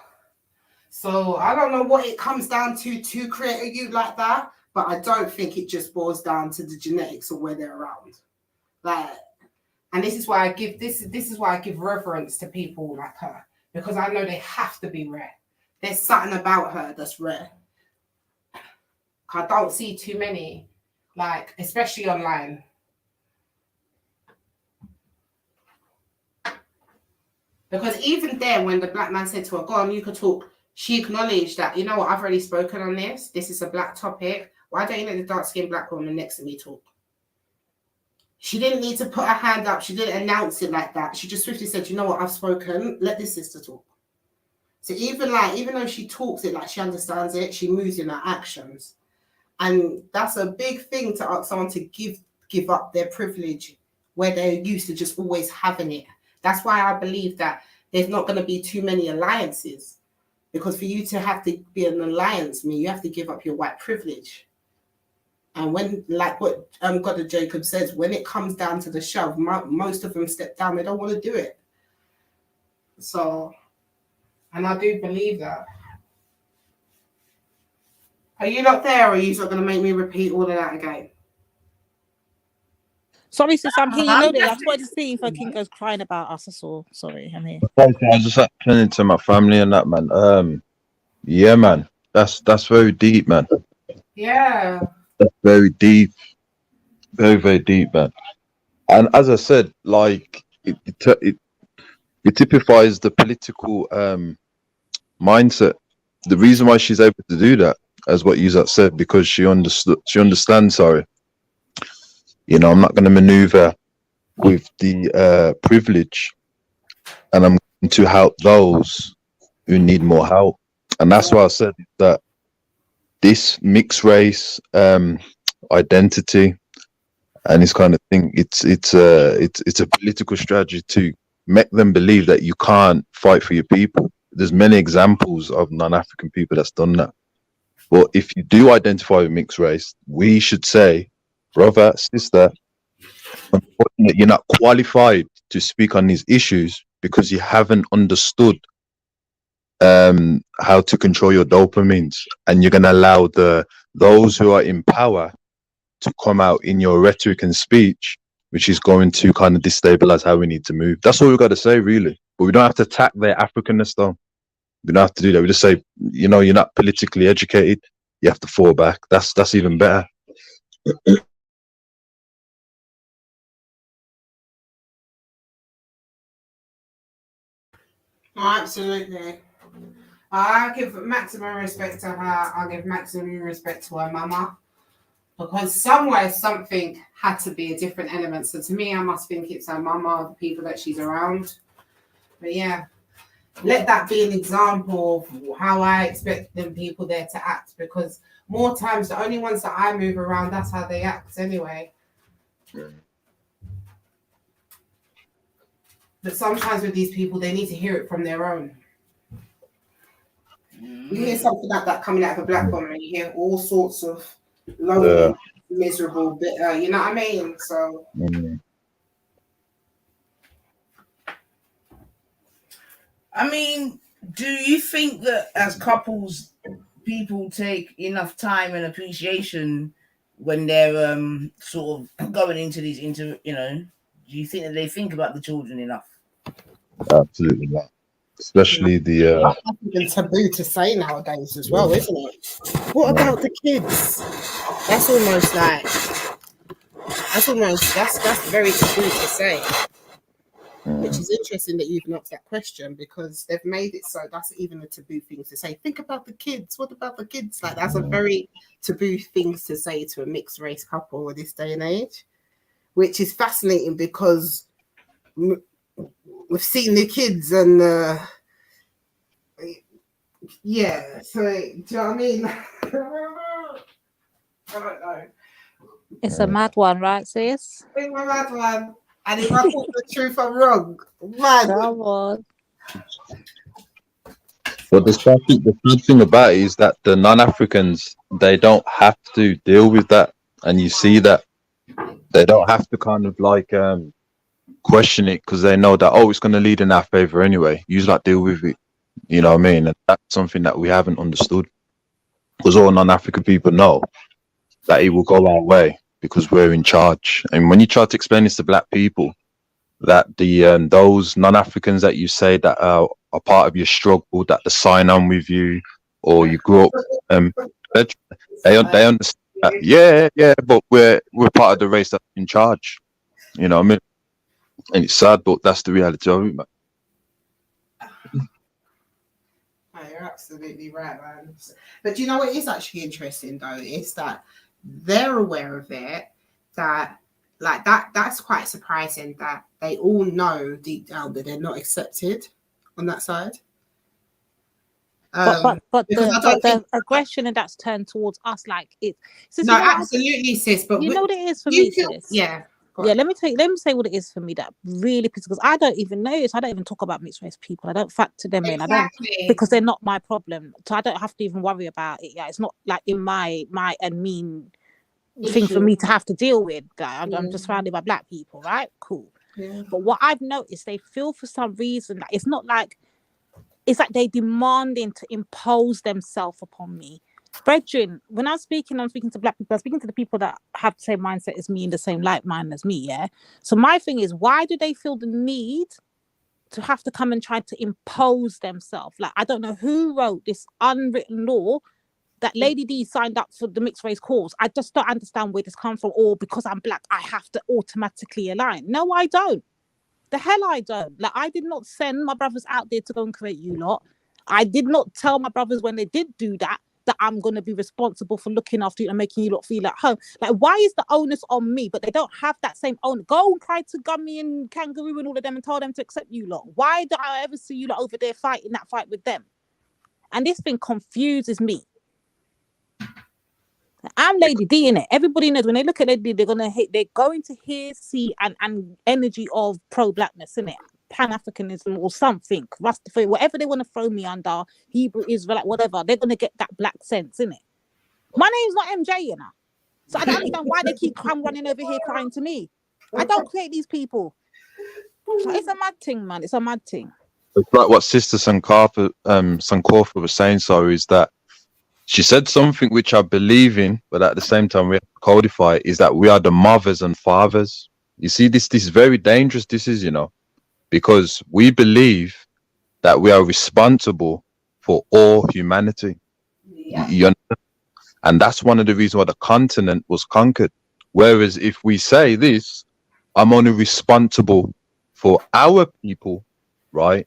So I don't know what it comes down to create a youth like that, but I don't think it just boils down to the genetics or where they're around. Like, and this is why I give reverence to people like her, because I know they have to be rare. There's something about her that's rare. I don't see too many, like, especially online. Because even then, when the black man said to her, "Go on, you could talk," she acknowledged that, you know what, I've already spoken on this. This is a black topic. Why don't you let the dark-skinned black woman next to me talk? She didn't need to put her hand up. She didn't announce it like that. She just swiftly said, "You know what, I've spoken. Let this sister talk." So even though she talks it like she understands it, she moves in her actions. And that's a big thing to ask someone to give up their privilege where they're used to just always having it. That's why I believe that there's not going to be too many alliances, because for you to have to be an alliance, you have to give up your white privilege. And when, like what God of Jacob says, when it comes down to the shove, most of them step down. They don't want to do it. So, and I do believe that. Are you not there, or are you not going to make me repeat all of that again? Sorry, sis, I'm here. You know that. I just wanted to see if King goes crying about us. That's all. Sorry, I'm here. I was just attending to my family and that, man. Yeah, man. That's very deep, man. Yeah. That's very deep. Very, very deep, man. And as I said, like it typifies the political mindset. The reason why she's able to do that, as what you said, because she understands. Sorry, you know, I'm not going to maneuver with the privilege, and I'm going to help those who need more help. And that's why I said that this mixed race identity and this kind of thing, it's a political strategy to make them believe that you can't fight for your people. There's many examples of non-African people that's done that. But if you do identify with mixed race, we should say, brother, sister, unfortunately, you're not qualified to speak on these issues because you haven't understood how to control your dopamines, and you're going to allow those who are in power to come out in your rhetoric and speech, which is going to kind of destabilize how we need to move. That's all we've got to say, really. But we don't have to attack their Africanness, though. We don't have to do that. We just say, you know, you're not politically educated. You have to fall back. That's even better. Absolutely. I give maximum respect to her. I give maximum respect to her mama. Because somewhere something had to be a different element. So to me, I must think it's her mama, the people that she's around. But yeah, let that be an example of how I expect them people there to act. Because more times, the only ones that I move around, that's how they act anyway. But sometimes with these people, they need to hear it from their own. You hear something like that coming out of a black woman, you hear all sorts of lonely, miserable, bitter, you know what I mean? So I mean, do you think that as couples, people take enough time and appreciation when they're sort of going into these do you think that they think about the children enough? Absolutely not. Especially the it's taboo to say nowadays as well, isn't it? What about the kids? That's very taboo to say. Which is interesting that you've asked that question, because they've made it so that's even a taboo thing to say. Think about the kids. What about the kids? Like, that's a very taboo thing to say to a mixed race couple in this day and age, which is fascinating because we've seen the kids and yeah. So do you know what I mean? I don't know. It's a mad one, right, sis? It's a mad one. And if I talk the truth, I'm wrong. Man. Come on. But the sad thing about it is that the non-Africans, they don't have to deal with that. And you see that they don't have to kind of like question it, because they know that, oh, it's going to lead in our favor anyway. You just like deal with it. You know what I mean? And that's something that we haven't understood. Because all non-African people know that it will go our way because we're in charge. And when you try to explain this to black people, that the those non-Africans that you say that are part of your struggle, that they sign on with you, or you grew up, they understand that, yeah, but we're part of the race that's in charge. You know what I mean? And it's sad, but that's the reality of it, man. you're absolutely right, man. But you know what is actually interesting though is that they're aware of it. That's quite surprising that they all know deep down that they're not accepted on that side. But the aggression and that's turned towards us, like it. No, absolutely, sis. But you know what it is for me, sis. Yeah. Let me say what it is for me that really pisses, because I don't even notice. I don't even talk about mixed race people. I don't factor them in. I don't, because they're not my problem. So I don't have to even worry about it. Yeah, it's not like in my and mean thing for me to have to deal with. I'm just surrounded by black people, right? Cool. Yeah. But what I've noticed, they feel for some reason that it's not like, it's like they demanding to impose themselves upon me. Brethren, when I'm speaking to black people, I'm speaking to the people that have the same mindset as me and the same like mind as me, yeah? So my thing is, why do they feel the need to have to come and try to impose themselves? Like, I don't know who wrote this unwritten law that Lady D signed up for the mixed race cause. I just don't understand where this comes from, or because I'm black, I have to automatically align. No, I don't. The hell I don't. Like, I did not send my brothers out there to go and create you lot. I did not tell my brothers when they did do that I'm going to be responsible for looking after you and making you lot feel at home. Like, why is the onus on me? But they don't have that same onus. Go and cry to Gummy and Kangaroo and all of them and tell them to accept you lot. Why do I ever see you lot over there fighting that fight with them? And this thing confuses me. I'm Lady D in it. Everybody knows when they look at Lady D, they're going to hear, see, and energy of pro-blackness in it. Pan-Africanism or something, Rastafari, whatever they want to throw me under, Hebrew, Israelite, whatever, they're going to get that black sense in it. My name's not MJ, you know. So I don't understand why they keep running over here crying to me. I don't create these people. So it's a mad thing, man. It's a mad thing. It's like what Sister Sankofa was saying, so is that she said something which I believe in, but at the same time we have to codify, is that we are the mothers and fathers. You see, this is very dangerous, this is, you know, because we believe that we are responsible for all humanity. You understand? And that's one of the reasons why the continent was conquered. Whereas if we say this, I'm only responsible for our people, right?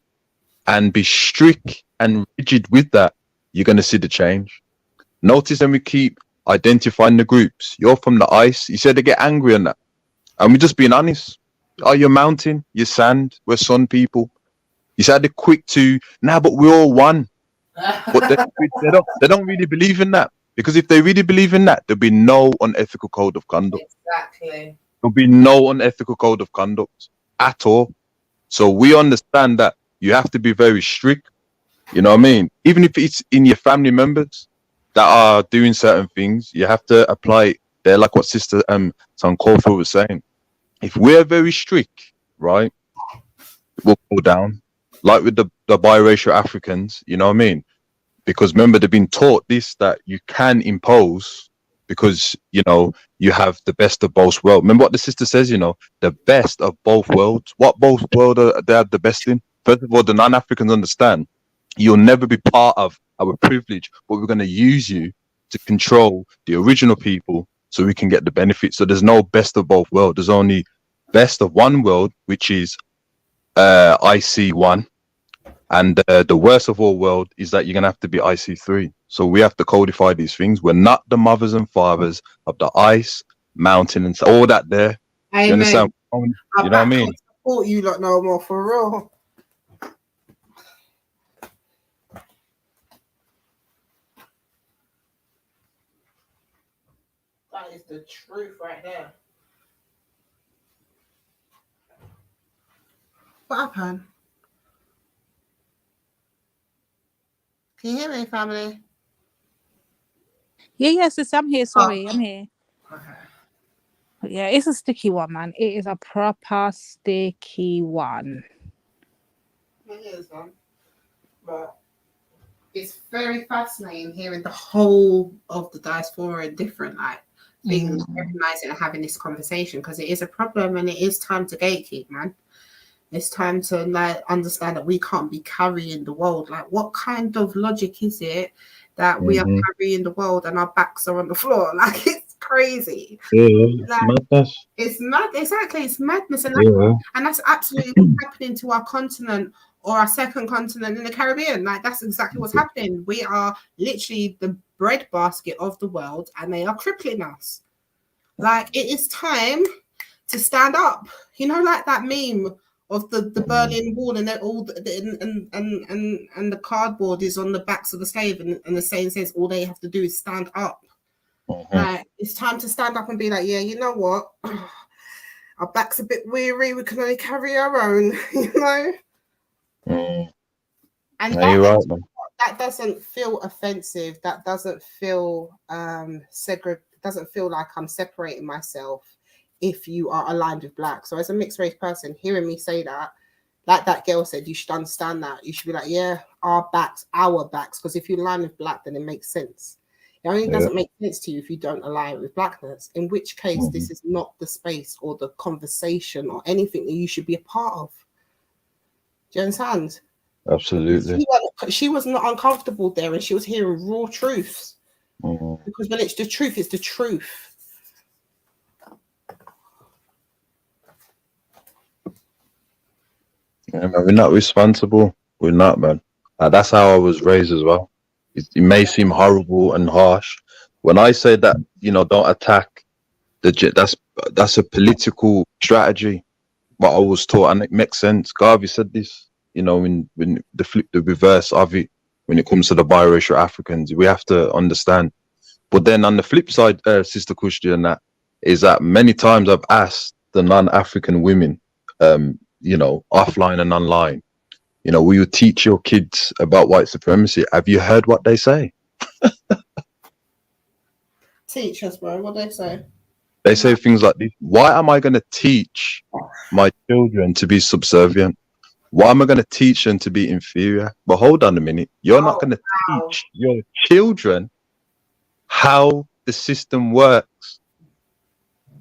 And be strict and rigid with that, you're going to see the change. Notice when we keep identifying the groups. You're from the ice. You said they get angry on that. And we're just being honest. Oh, you're mountain, you're sand, we're sun people. You said they're quick to, but we're all one. But they don't really believe in that. Because if they really believe in that, there'll be no unethical code of conduct. Exactly. There'll be no unethical code of conduct at all. So we understand that you have to be very strict. You know what I mean? Even if it's in your family members that are doing certain things, you have to apply it there, like what Sister Sankofa was saying. If we're very strict, right, we'll go down. Like with the biracial Africans, you know what I mean? Because remember, they've been taught this, that you can impose because, you know, you have the best of both worlds. Remember what the sister says, you know, the best of both worlds. What both worlds are they have the best in? First of all, the non-Africans understand you'll never be part of our privilege, but we're going to use you to control the original people so we can get the benefits. So there's no best of both worlds. There's only best of one world, which is IC1. And the worst of all world is that you're going to have to be IC3. So we have to codify these things. We're not the mothers and fathers of the ice, mountain, and all that there. Amen. You understand? You know what I mean? Support you lot no more, for real. That is the truth right there. What happened? Can you hear me, family? Yeah, sis, I'm here. Sorry, I'm here. Okay. Yeah, it's a sticky one, man. It is a proper sticky one. It is, man. But it's very fascinating hearing the whole of the diaspora in different things, recognizing and having this conversation, because it is a problem and it is time to gatekeep, man. It's time to understand that we can't be carrying the world. Like, what kind of logic is it that we are carrying the world and our backs are on the floor? Like, it's crazy. It's madness. It's mad. Exactly, it's madness, and that's absolutely what's happening to our continent or our second continent in the Caribbean. Like that's exactly what's happening. We are literally the breadbasket of the world, and they are crippling us. Like it is time to stand up. You know, like that meme of the Berlin Wall, and they're all and the cardboard is on the backs of the slave, and the saying says all they have to do is stand up. Like it's time to stand up and be like, yeah, you know what? Our back's a bit weary. We can only carry our own, you know. And that doesn't feel offensive. That doesn't feel doesn't feel like I'm separating myself if you are aligned with Black. So as a mixed race person, hearing me say that, like that girl said, you should understand that. You should be like, yeah, our backs. Because if you align with Black, then it makes sense. It only doesn't make sense to you if you don't align with Blackness, in which case this is not the space or the conversation or anything that you should be a part of. Do you understand? Absolutely. She was not uncomfortable there, and she was hearing raw truths. Because when it's the truth, it's the truth. Yeah, man, we're not responsible. We're not, man. That's how I was raised as well. It may seem horrible and harsh. When I say that, you know, don't attack that's a political strategy. But I was taught, and it makes sense. Garvey said this, you know, when the reverse of it, when it comes to the biracial Africans, we have to understand. But then on the flip side, Sister Kushti, and that is that many times I've asked the non-African women, you know, offline and online, you know, will you teach your kids about white supremacy? Have you heard what they say? Teach us, bro. What they say? They say things like this. Why am I going to teach my children to be subservient? Why am I going to teach them to be inferior? But hold on a minute. You're not going to teach your children how the system works,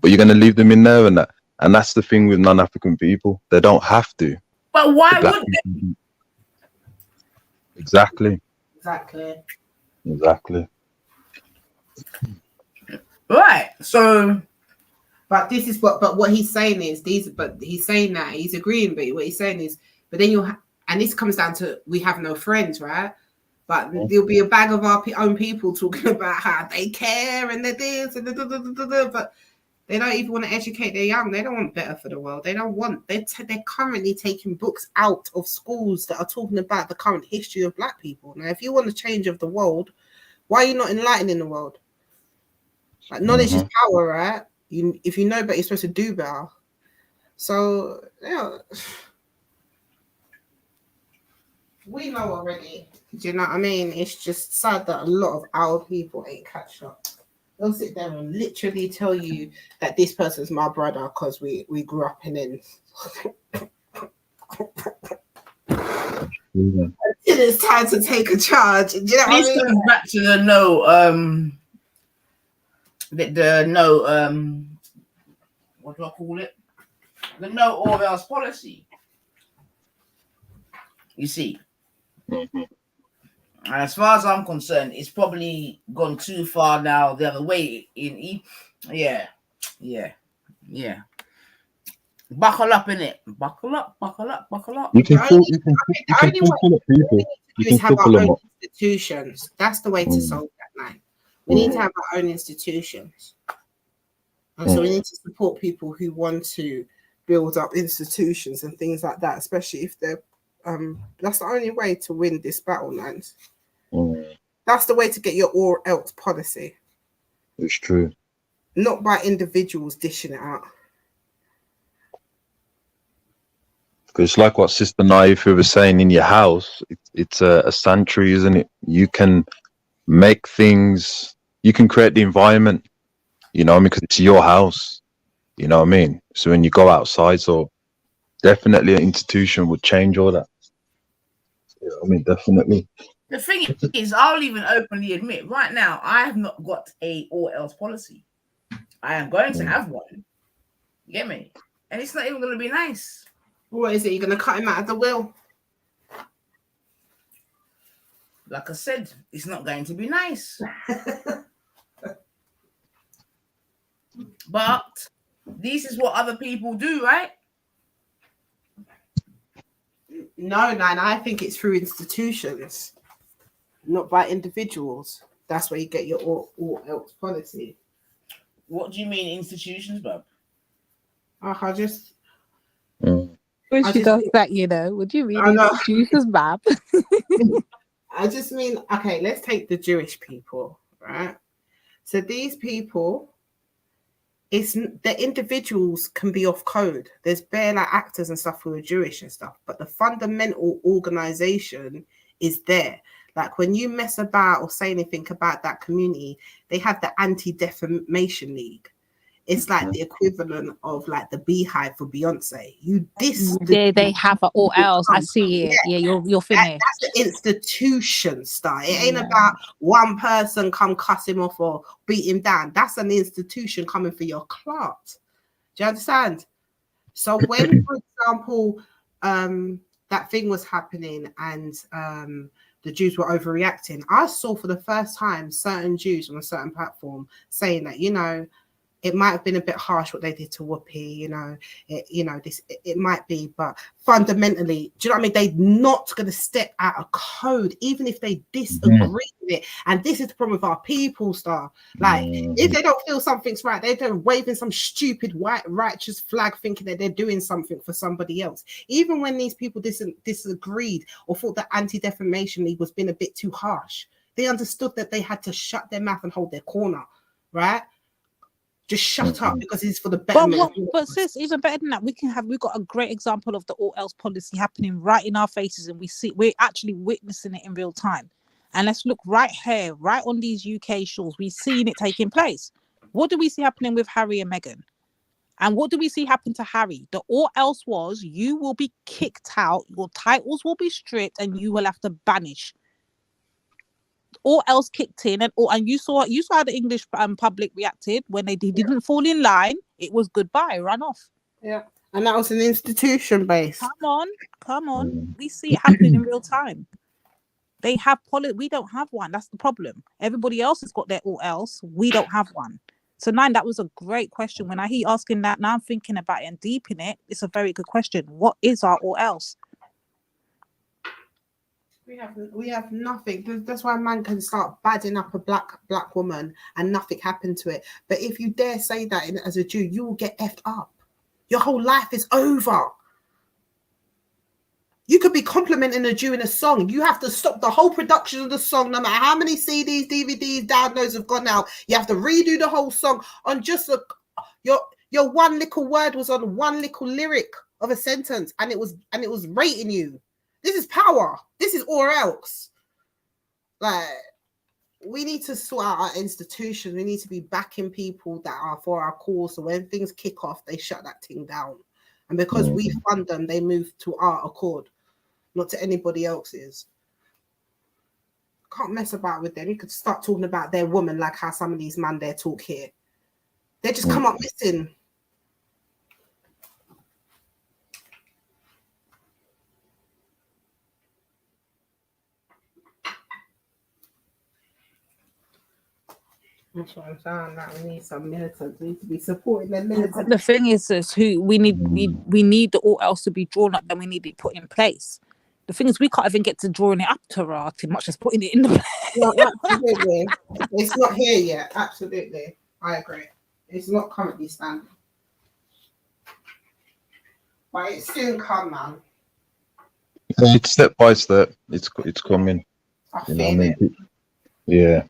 but you're going to leave them in there and that. And that's the thing with non-African people. They don't have to. But why would they? Exactly. Right. So, but this is what he's saying is he's saying that he's agreeing, but what he's saying is, but then and this comes down to we have no friends, right? But there'll be a bag of our own people talking about how they care and they're this and but they don't even want to educate their young. They don't want better for the world. They don't want. They're currently taking books out of schools that are talking about the current history of Black people. Now, if you want the change of the world, why are you not enlightening the world? Like knowledge is power, right? If you know better, you're supposed to do better. So yeah, we know already. Do you know what I mean? It's just sad that a lot of our people ain't catch up. They'll sit there and literally tell you that this person's my brother because we grew up in it. It's time to take a charge. Do you know what I mean? Goes back to the what do I call it? The no or else policy. You see. And as far as I'm concerned, it's probably gone too far now the other way. Yeah. Buckle up, innit? Buckle up. You can talk to people. You can have talk our them own up. institutions. That's the way to solve that, man. We need to have our own institutions. And so we need to support people who want to build up institutions and things like that, especially if they're that's the only way to win this battle, man. That's the way to get your or else policy. It's true. Not by individuals dishing it out. It's like what Sister Naifa was saying in your house. It's a sanctuary, isn't it? You can make things, you can create the environment, you know, because it's your house, you know what I mean? So when you go outside, so definitely an institution would change all that. Yeah, I mean, definitely. The thing is, I'll even openly admit right now, I have not got a or else policy. I am going to have one. You get me? And it's not even going to be nice. What is it? You're going to cut him out of the will? Like I said, it's not going to be nice. But this is what other people do, right? No, Nine. I think it's through institutions, not by individuals. That's where you get your all else policy. What do you mean institutions, Bob? I just. When she does that, you know, what do you mean? I know. Institutions, Bab? I just mean, okay, let's take the Jewish people, right? So these people, the individuals can be off code. There's bare like actors and stuff who are Jewish and stuff, but the fundamental organization is there. Like when you mess about or say anything about that community, they have the Anti-Defamation League. It's like the equivalent of like the Beehive for Beyonce. You diss they have it all else. I see it. Yeah, you're finished. That's the institution style. It ain't about one person come cuss him off or beat him down. That's an institution coming for your clout. Do you understand? So when, for example, that thing was happening and the Jews were overreacting, I saw for the first time certain Jews on a certain platform saying that, you know, it might have been a bit harsh what they did to Whoopi, it might be, but fundamentally, do you know what I mean? They're not going to step out of code, even if they disagree with it. And this is the problem with our people, Star. Like, if they don't feel something's right, they're waving some stupid white righteous flag thinking that they're doing something for somebody else. Even when these people disagreed or thought that Anti-Defamation League was being a bit too harsh, they understood that they had to shut their mouth and hold their corner, right? Just shut up because it's for the betterment. But sis, even better than that, we've got a great example of the all else policy happening right in our faces, and we're actually witnessing it in real time. And let's look right here, right on these UK shores. We've seen it taking place. What do we see happening with Harry and Meghan? And what do we see happen to Harry? The all else was you will be kicked out, your titles will be stripped, and you will have to banish. All else kicked in, and you saw how the English public reacted when they didn't fall in line. It was goodbye, run off. Yeah, and that was an institution base. Come on. We see it happening in real time. They have we don't have one. That's the problem. Everybody else has got their all else. We don't have one. So Nine, that was a great question. When I hear you asking that, now I'm thinking about it and deep in it. It's a very good question. What is our all else? We have nothing. That's why a man can start badding up a black woman and nothing happened to it. But if you dare say that as a Jew, you will get effed up. Your whole life is over. You could be complimenting a Jew in a song. You have to stop the whole production of the song, no matter how many CDs, DVDs, downloads have gone out. You have to redo the whole song on just your one little word was on one little lyric of a sentence, and it was rating you. This is power. This is or else. Like, we need to sort out our institutions. We need to be backing people that are for our cause. So when things kick off, they shut that thing down. And because we fund them, they move to our accord, not to anybody else's. Can't mess about with them. You could start talking about their woman like how some of these men there talk here. They just come up missing. That's what I'm saying. Like, we need some militants. We need to be supporting the militants. The thing is who we need the all else to be drawn up, and we need it put in place. The thing is, we can't even get to drawing it up to RaTs, much as putting it in the place. No, absolutely. It's not here yet. Absolutely. I agree. It's not currently standing. But it's soon come, man. It's step by step. It's coming. I feel it. Yeah.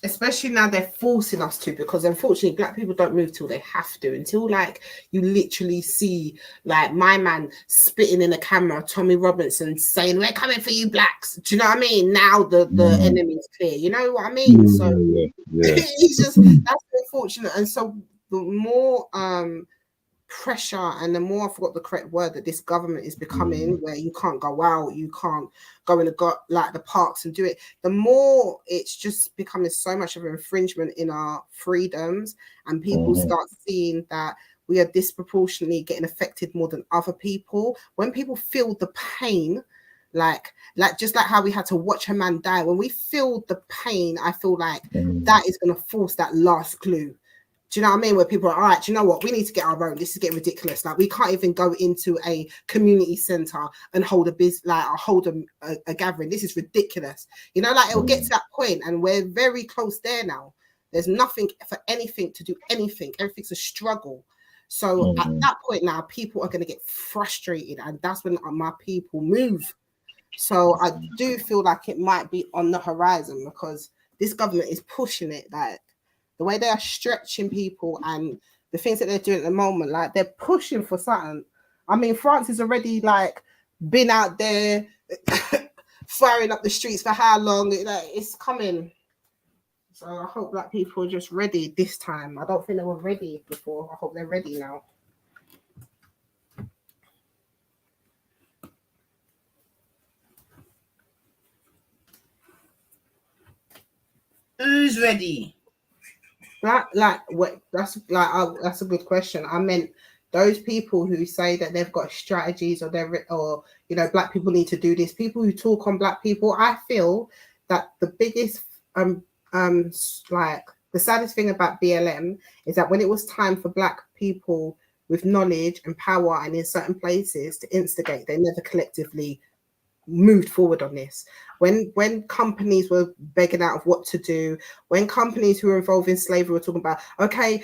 Especially now they're forcing us to, because unfortunately black people don't move till they have to, until like you literally see like my man spitting in the camera, Tommy Robinson saying, "We're coming for you blacks." Do you know what I mean? Now the enemy's clear. You know what I mean? So it's just, that's unfortunate. And so the more pressure and the more, I forgot the correct word, that this government is becoming, where you can't go out, you can't go in the parks and do it, the more it's just becoming so much of an infringement in our freedoms, and people start seeing that we are disproportionately getting affected more than other people. When people feel the pain, like just like how we had to watch a man die, when we feel the pain, I feel like that is going to force that last glue. Do you know what I mean? Where people are, all right, do you know what? We need to get our own. This is getting ridiculous. Like, we can't even go into a community center and hold a gathering. This is ridiculous. You know, like, it'll get to that point, and we're very close there now. There's nothing for anything to do anything. Everything's a struggle. So at that point now, people are going to get frustrated, and that's when my people move. So I do feel like it might be on the horizon, because this government is pushing it, like the way they are stretching people and the things that they're doing at the moment, like they're pushing for something. I mean, France has already like been out there firing up the streets for how long? Like, it's coming. So I hope Black people are just ready this time. I don't think they were ready before. I hope they're ready now. Who's ready? That's a good question. I meant those people who say that they've got strategies, or Black people need to do this. People who talk on Black people. I feel that the biggest the saddest thing about BLM is that when it was time for Black people with knowledge and power and in certain places to instigate, they never collectively moved forward on this. When companies were begging out of what to do, when companies who were involved in slavery were talking about, okay,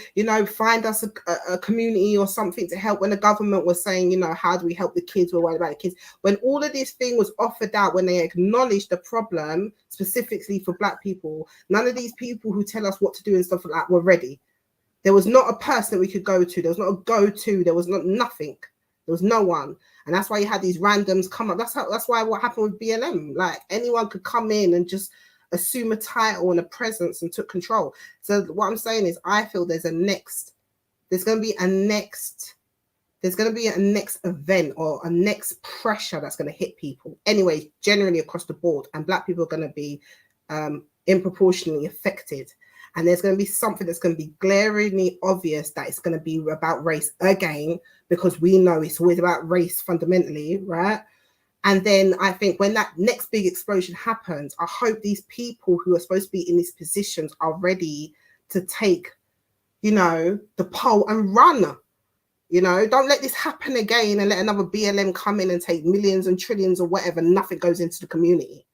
find us a community or something to help, when the government was saying, how do we help the kids, we're worried about the kids, when all of this thing was offered out, when they acknowledged the problem specifically for Black people, none of these people who tell us what to do and stuff like that were ready. There was not a person that we could go to. There was not a go-to. There was nothing. There was no one. And that's why you had these randoms come up. That's why what happened with BLM. Like, anyone could come in and just assume a title and a presence and took control. So what I'm saying is, I feel there's going to be a next event or a next pressure that's going to hit people. Anyway, generally across the board, and Black people are going to be disproportionately affected. And there's going to be something that's going to be glaringly obvious that it's going to be about race again, because we know it's always about race fundamentally, right? And then I think when that next big explosion happens, I hope these people who are supposed to be in these positions are ready to take, the pole and run. Don't let this happen again and let another BLM come in and take millions and trillions or whatever. Nothing goes into the community.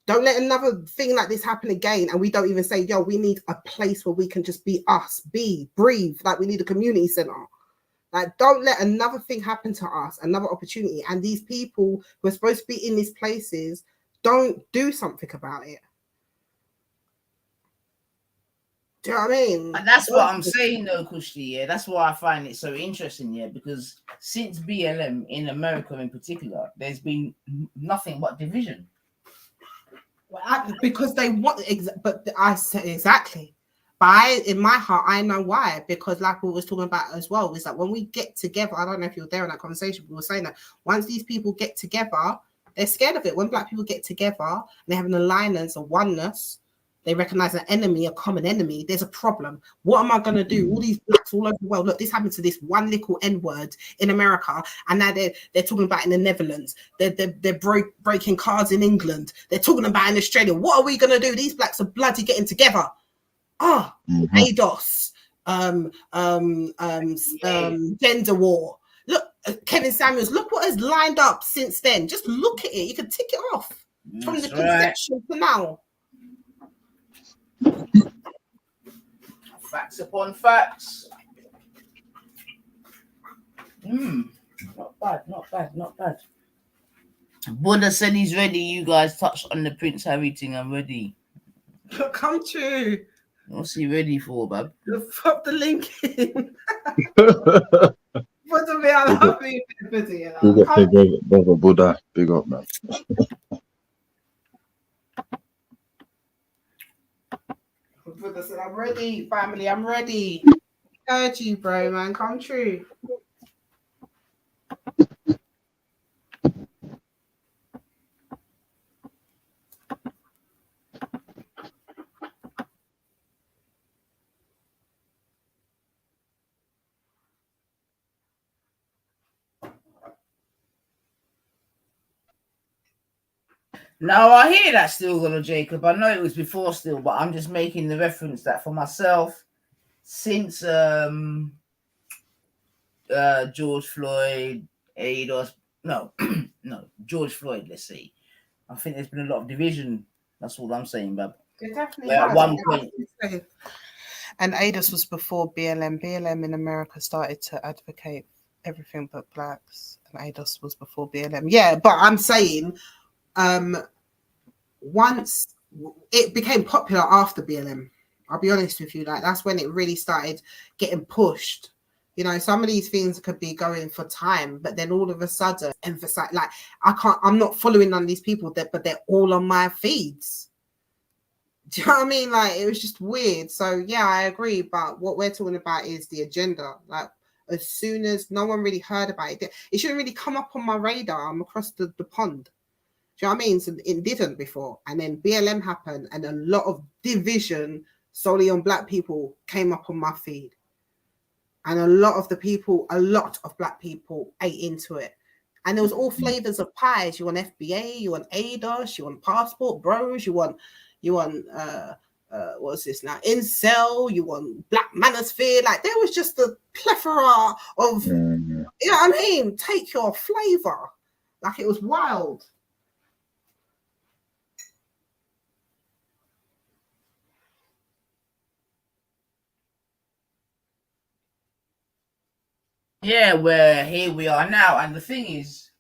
Don't let another thing like this happen again, and we don't even say, yo, we need a place where we can just be us, breathe, like we need a community center. Like, don't let another thing happen to us, another opportunity. And these people who are supposed to be in these places don't do something about it. Do you know what I mean? And that's what I'm saying, though, Kushti. Yeah, that's why I find it so interesting. Yeah, because since BLM in America in particular, there's been nothing but division. Because they want, but I said exactly. But in my heart, I know why. Because like we was talking about as well, is that when we get together, I don't know if you were there in that conversation, we were saying that once these people get together, they're scared of it. When Black people get together and they have an alliance, a oneness, they recognize an enemy, a common enemy, there's a problem. What am I going to do? All these Blacks all over the world, look, this happened to this one little N-word in America, and now they're talking about in the Netherlands. They're breaking cars in England. They're talking about in Australia. What are we going to do? These Blacks are bloody getting together. ADOS, gender war. Look, Kevin Samuels, look what has lined up since then. Just look at it. You can tick it off from the conception to now. Facts upon facts. Not bad. Buddha said he's ready. You guys touched on the Prince Harry thing. I'm ready. Come true. What's he ready for, bab? Pop the link in. Buddha, me, I love you. Big up, Buddha. Big up, man. Buddha said, I'm ready, family. I'm ready. Heard you, bro, man. Come true. No, I hear that still, Jacob. I know it was before still, but I'm just making the reference that for myself, since George Floyd, ADOS, no, no, George Floyd, let's say. I think there's been a lot of division. That's all I'm saying, Bab. It definitely At has. one point. And ADOS was before BLM. BLM in America started to advocate everything but blacks, and ADOS was before BLM. Yeah, but I'm saying, once it became popular after BLM, I'll be honest with you, like that's when it really started getting pushed. You know, some of these things could be going for time, but then all of a sudden, emphasize, like I'm not following none of these people, but they're all on my feeds. Do you know what I mean? Like, it was just weird. So yeah, I agree. But what we're talking about is the agenda. Like, as soon as no one really heard about it, it shouldn't really come up on my radar. I'm across the pond. Do you know what I mean? So it didn't before. And then BLM happened, and a lot of division solely on black people came up on my feed. And a lot of black people ate into it. And there was all flavors of pies. You want FBA, you want ADOS, you want passport bros, you want what's this now? Incel, you want Black Manosphere. Like, there was just a plethora of, you know what I mean? Take your flavor. Like, it was wild. Yeah, where here we are now, and the thing is,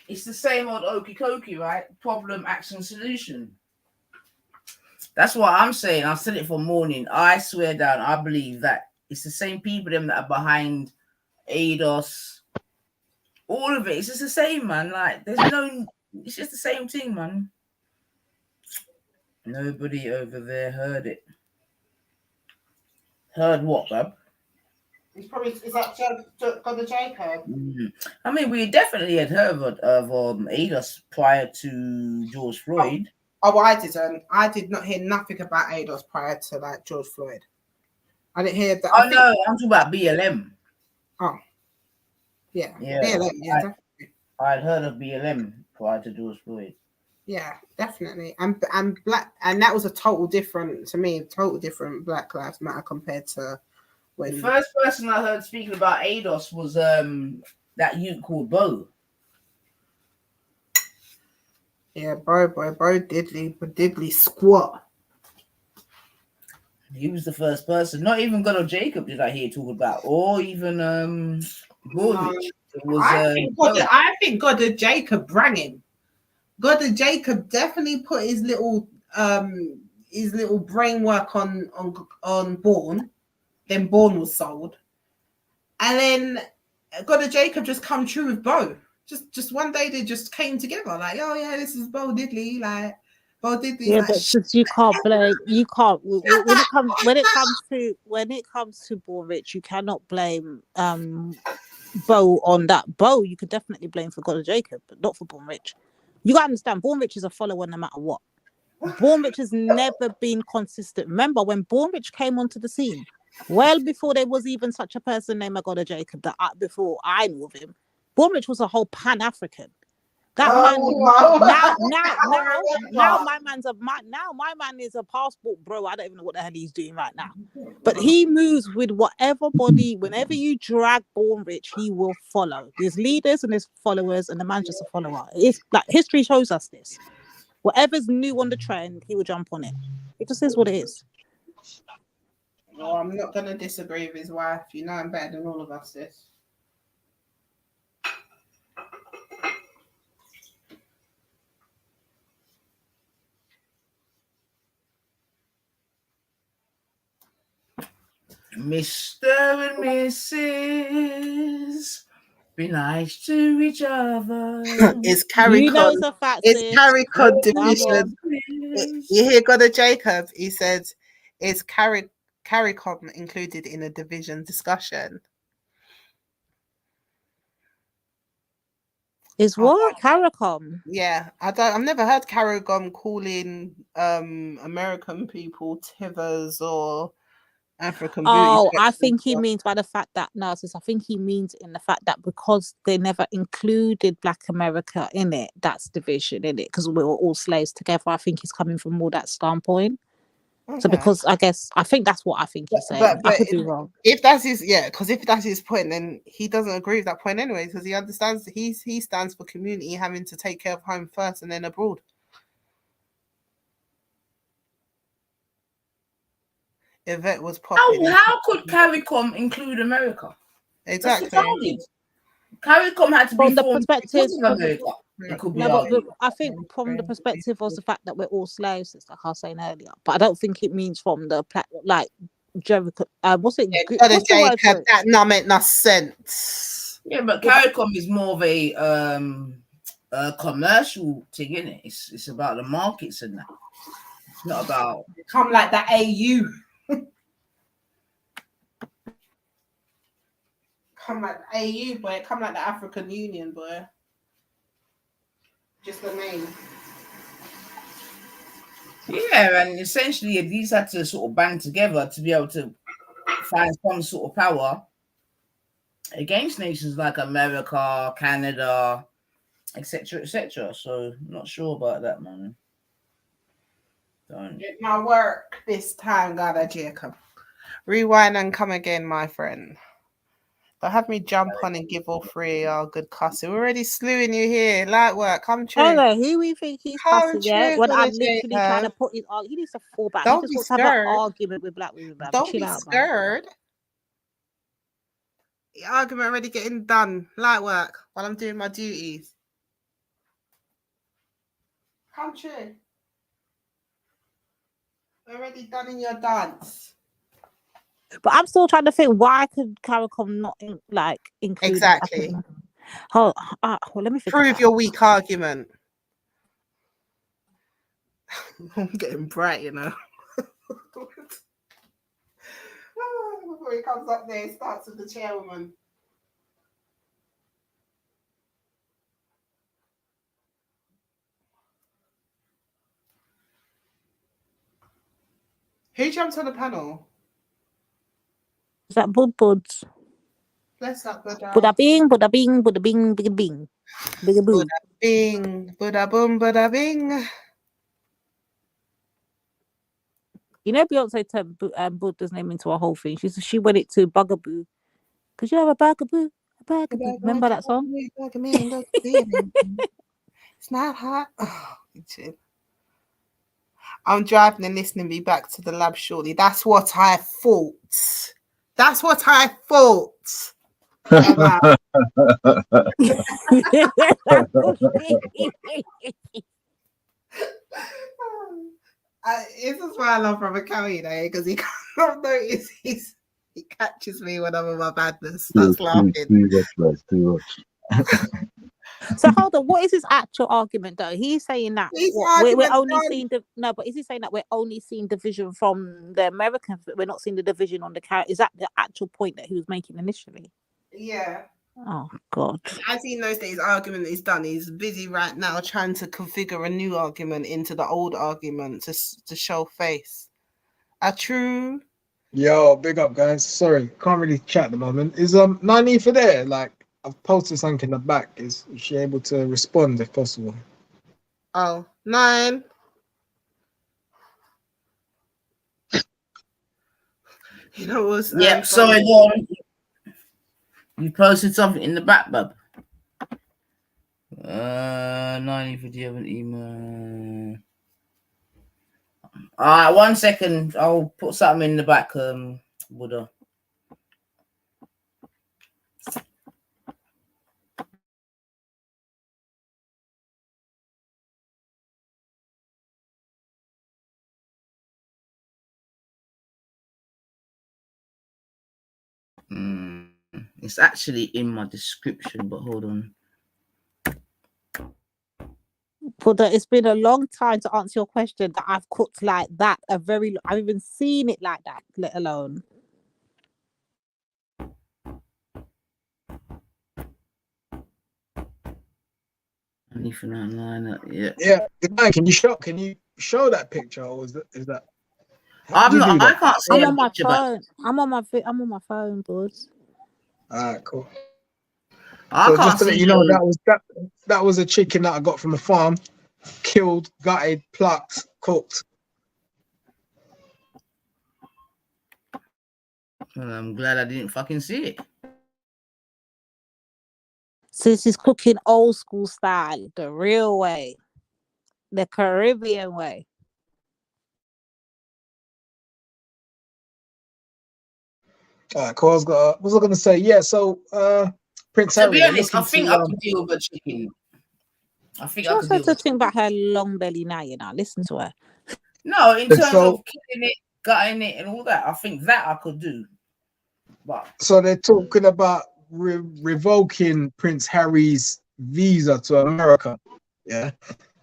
it's the same old okie dokie, right? Problem, action, solution. That's what I'm saying. I've said it for morning. I swear down, I believe that it's the same people them that are behind ADOS. All of it. It's just the same, man. Like, it's just the same thing, man. Nobody over there heard it. Heard what, Bab? Is that God of Jacob? I mean, we definitely had heard of ADOS prior to George Floyd. Oh, I didn't. I did not hear nothing about ADOS prior to like George Floyd. I didn't hear that. No, I'm talking about BLM. Oh, yeah. BLM, yeah, definitely. I'd heard of BLM prior to George Floyd. Yeah, definitely. And black, and that was a total different Black Lives Matter compared to when the first person I heard speaking about ADOS was that youth called BaD. Yeah, bro, diddly squat. He was the first person. Not even God of Jacob did I hear talk about, or even Gorvich. I think God of Jacob rang him. God of Jacob definitely put his little brain work on Born. Then Born was sold, and then God of Jacob just come true with Bo. Just one day they just came together, like, oh yeah, this is Bo Diddley, like Bo Diddley. Yeah, like, but since you can't blame, when it comes to Born Rich, you cannot blame Bo on that. Bo, you could definitely blame for God of Jacob, but not for Born Rich. You gotta understand, Born Rich is a follower no matter what. Born Rich has never been consistent. Remember when Born Rich came onto the scene, well before there was even such a person named God of Jacob, before I knew of him, Born Rich was a whole Pan-African. That man now my man is a passport bro. I don't even know what the hell he's doing right now. But he moves with whatever body, whenever you drag Born Rich, he will follow. There's leaders and there's followers, and the man's just a follower. It's like history shows us this. Whatever's new on the trend, he will jump on it. It just is what it is. Well, I'm not gonna disagree with his wife. You know I'm better than all of us, sis. Mr. and Mrs. Be nice to each other. It's Carrie Cod. It's Carrie Cod division. You hear God of Jacob? He said, "Is CARICOM included in a division discussion?" Is what CARICOM? Yeah, I've never heard CARICOM calling American people tithers or African beauty. Oh, I think he means by the fact that I think he means in the fact that because they never included Black America in it, that's division in it, because we were all slaves together. I think he's coming from more that standpoint. So because I think that's what I think he's saying. I could be wrong. If that's his because if that's his point, then he doesn't agree with that point anyway, because he understands that he stands for community having to take care of home first and then abroad. Yvette was popping. How could CARICOM include America? Exactly. CARICOM had to be From the formed perspective because of America. It could be but I think from the perspective of the fact that we're all slaves, it's like I was saying earlier. But I don't think it means from the like Jericho. What's it? What's the word for it? That not make no sense. Yeah, but CARICOM is more of a commercial thing, isn't it? It's about the markets and that. It's not about come like the AU. Come like the AU, boy. Come like the African Union, boy. Just the name. Yeah, and essentially, if these had to sort of band together to be able to find some sort of power against nations like America, Canada, etc., etc. So, I'm not sure about that, man. Get my work this time, gotta Jacob. Rewind and come again, my friend. Don't have me jump on and give all three our good cussing. We're already slewing you here. Light work, come true. Oh no, who we think he's cussing yet? When I'm literally trying to put his he needs to fall back. Don't he just be wants to have scared. an argument with black women. Man. Don't be scared. The argument already getting done. Light work while I'm doing my duties. Come true. Already done in your dance. But I'm still trying to think, why could CARICOM not include exactly? Well, let me think. Prove your weak argument. I'm getting bright, you know. Before he comes up there, he starts with the chairwoman. Who jumped on the panel? Is that Buds? Bless up, Buddha. Buddha bing, Buddha bing, Buddha bing, bing bing. Bing Buddha bing, Buddha boom, Buddha bing. You know, Beyonce turned Buddha's name into a whole thing. She went it to Bugaboo. Could you have a Bugaboo? A Bugaboo. Remember that song? It's not hot. Oh, I'm driving and listening me back to the lab shortly. That's what I thought. That's what I thought. This is why I love Robert Cowie, because he can't notice he catches me when I'm in my badness. Starts laughing. Too much. So hold on, what is his actual argument though? He's saying that we're only seeing but is he saying that we're only seeing division from the Americans, but we're not seeing the division on the character? Is that the actual point that he was making initially? Yeah. Oh God. As he knows that his argument is done, he's busy right now trying to configure a new argument into the old argument to show face. True. Yo, big up guys. Sorry, can't really chat at the moment. Is Nani for there? Like, I've posted something in the back. Is she able to respond if possible? Oh, 9. You know what's sorry, Lauren. You posted something in the back, bub. 90 for you have an email. Alright, 1 second. I'll put something in the back, Buddha. It's actually in my description, but hold on. Buddha, it's been a long time to answer your question that I've cooked like that. I've even seen it like that, let alone. Yeah. Can you show that picture, or is that? I can't see. I'm on my phone. I'm on my phone, bud. Alright, cool. So just to let you know, that was a chicken that I got from the farm, killed, gutted, plucked, cooked. I'm glad I didn't fucking see it. Sis is cooking old school style, the real way, the Caribbean way. All right, cool. What was I going to say? Yeah, so Prince To Harry. be they're honest, I looking think to, I could deal with a chicken. I think She I could also deal to with. think about her long belly now, you know. Listen to her. No, in terms So- of killing it, gutting it, and all that, I think that I could do. But So they're talking about revoking Prince Harry's visa to America. Yeah,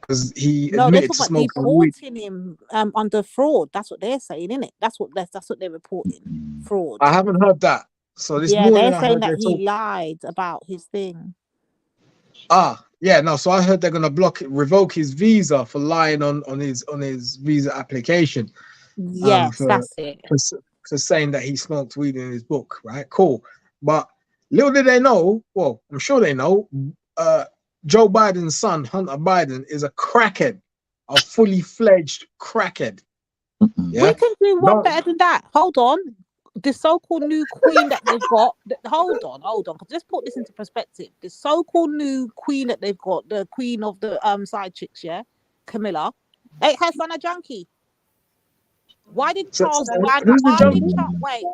because he No, they're admitted to talking about smoking weed. deporting him under fraud. That's what they're saying, isn't it? That's what they're reporting. Fraud. I haven't heard that. So this Yeah, morning they're I saying heard that they're he talking. lied about his thing. Yeah, no. So I heard they're gonna revoke his visa for lying on his visa application. Yes, that's it. For saying that he smoked weed in his book, right? Cool. But little did they know, well, I'm sure they know, Joe Biden's son, Hunter Biden, is a crackhead, a fully fledged crackhead. Yeah. We can do one better than that. Hold on. The so-called new queen that they've got. Hold on. Because let's put this into perspective. The so-called new queen that they've got, the queen of the side chicks, yeah, Camilla, ain't her son a junkie? Why did Charles ban?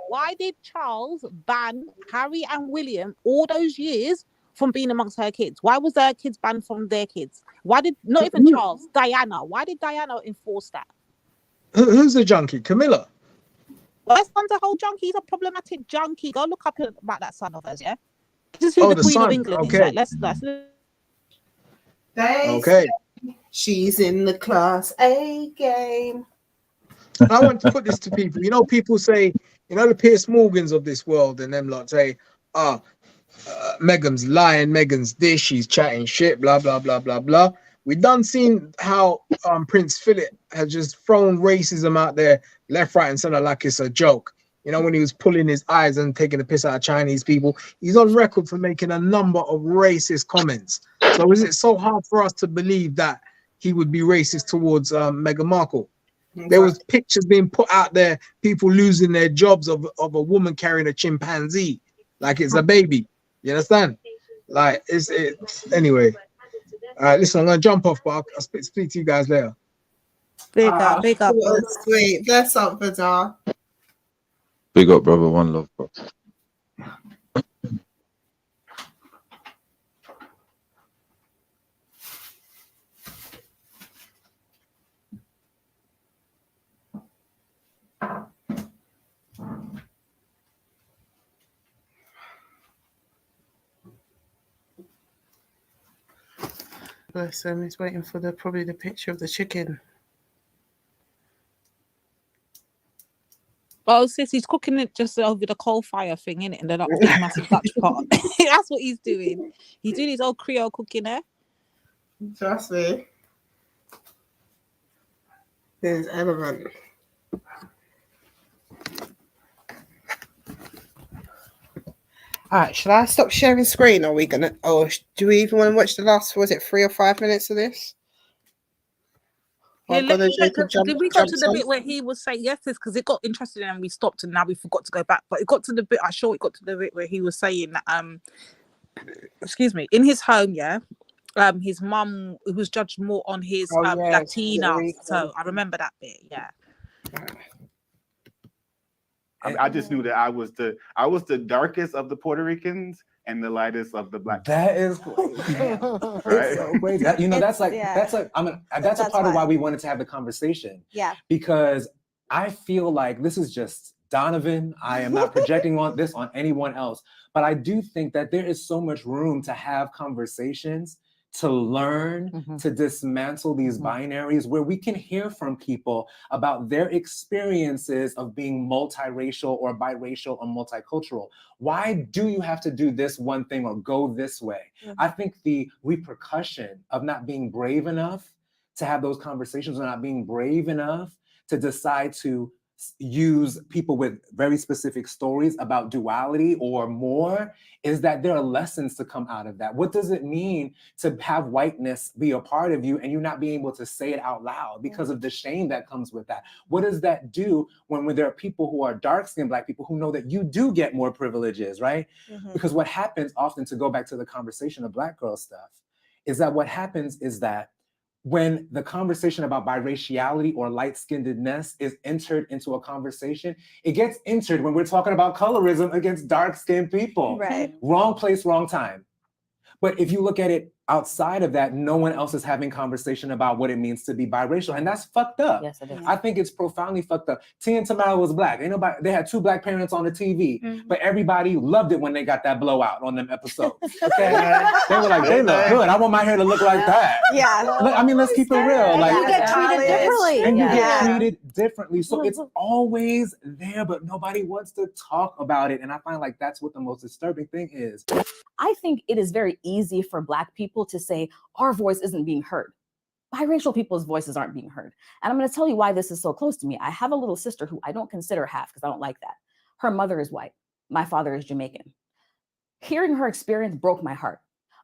Why did Charles ban Harry and William all those years from being amongst her kids? Why was their kids banned from their kids? Why did not even Charles? Diana. Why did Diana enforce that? Who's the junkie? Camilla. Well, her son's a whole junkie. He's a problematic junkie. Go look up about that son of hers. Yeah. This is who the Queen of England is. Like, let's. Okay. She's in the class A game. I want to put this to people. You know, people say, you know, the Piers Morgans of this world, and them lot say, Meghan's lying, Meghan's this, she's chatting shit, blah, blah, blah, blah, blah. We done seen how Prince Philip has just thrown racism out there, left, right, and center like it's a joke. You know, when he was pulling his eyes and taking the piss out of Chinese people, he's on record for making a number of racist comments. So is it so hard for us to believe that he would be racist towards Meghan Markle? There was pictures being put out there, people losing their jobs of a woman carrying a chimpanzee like it's a baby. You understand? Like it's anyway. All right, listen, I'm gonna jump off, but I'll speak to you guys later. Big up. Sweet. Bless up, Vidar. Big up, brother. One love, bro. Bless him. He's waiting for probably the picture of the chicken. Oh, sis, he's cooking it just over the coal fire thing, innit? And then up big massive Dutch pot. That's what he's doing. He's doing his old Creole cooking there. Trust me. There's element. All right, should I stop sharing screen? Or are we gonna? Or do we even want to watch the last? Was it 3 or 5 minutes of this? Yeah, did we go to the bit where he was saying yes, because it got interesting and we stopped and now we forgot to go back. But it got to the bit. I'm sure it got to the bit where he was saying that excuse me, in his home, yeah, his mum was judged more on his Latina. So I remember that bit. Yeah. I just knew that I was the darkest of the Puerto Ricans and the lightest of the Black. That is right. So crazy. You know, that's a part of why we wanted to have the conversation. Yeah. Because I feel like this is just Donovan. I am not projecting on this on anyone else, but I do think that there is so much room to have conversations, to learn, to dismantle these binaries where we can hear from people about their experiences of being multiracial or biracial or multicultural. Why do you have to do this one thing or go this way? I think the repercussion of not being brave enough to have those conversations or not being brave enough to decide to use people with very specific stories about duality or more is that there are lessons to come out of that. What does it mean to have whiteness be a part of you and you not being able to say it out loud because of the shame that comes with that? What does that do when there are people who are dark-skinned Black people who know that you do get more privileges, right? Because what happens often, to go back to the conversation of Black girl stuff, is that what happens is that when the conversation about biraciality or light-skinnedness is entered into a conversation, it gets entered when we're talking about colorism against dark-skinned people. Right. Wrong place, wrong time. But if you look at it outside of that, no one else is having conversation about what it means to be biracial, and that's fucked up. Yes, it is. I think it's profoundly fucked up. T and Tamara was Black. Ain't nobody. They had 2 Black parents on the TV, but everybody loved it when they got that blowout on them episodes. Okay, they were like, they look good. I want my hair to look like that. Yeah. I mean, let's keep it real. Like, you get treated differently. and you get treated differently. So it's always there, but nobody wants to talk about it. And I find like that's what the most disturbing thing is. I think it is very easy for Black people to say our voice isn't being heard. Biracial people's voices aren't being heard. And I'm going to tell you why this is so close to me. I have a little sister who I don't consider half because I don't like that. Her mother is white. My father is Jamaican. Hearing her experience broke my heart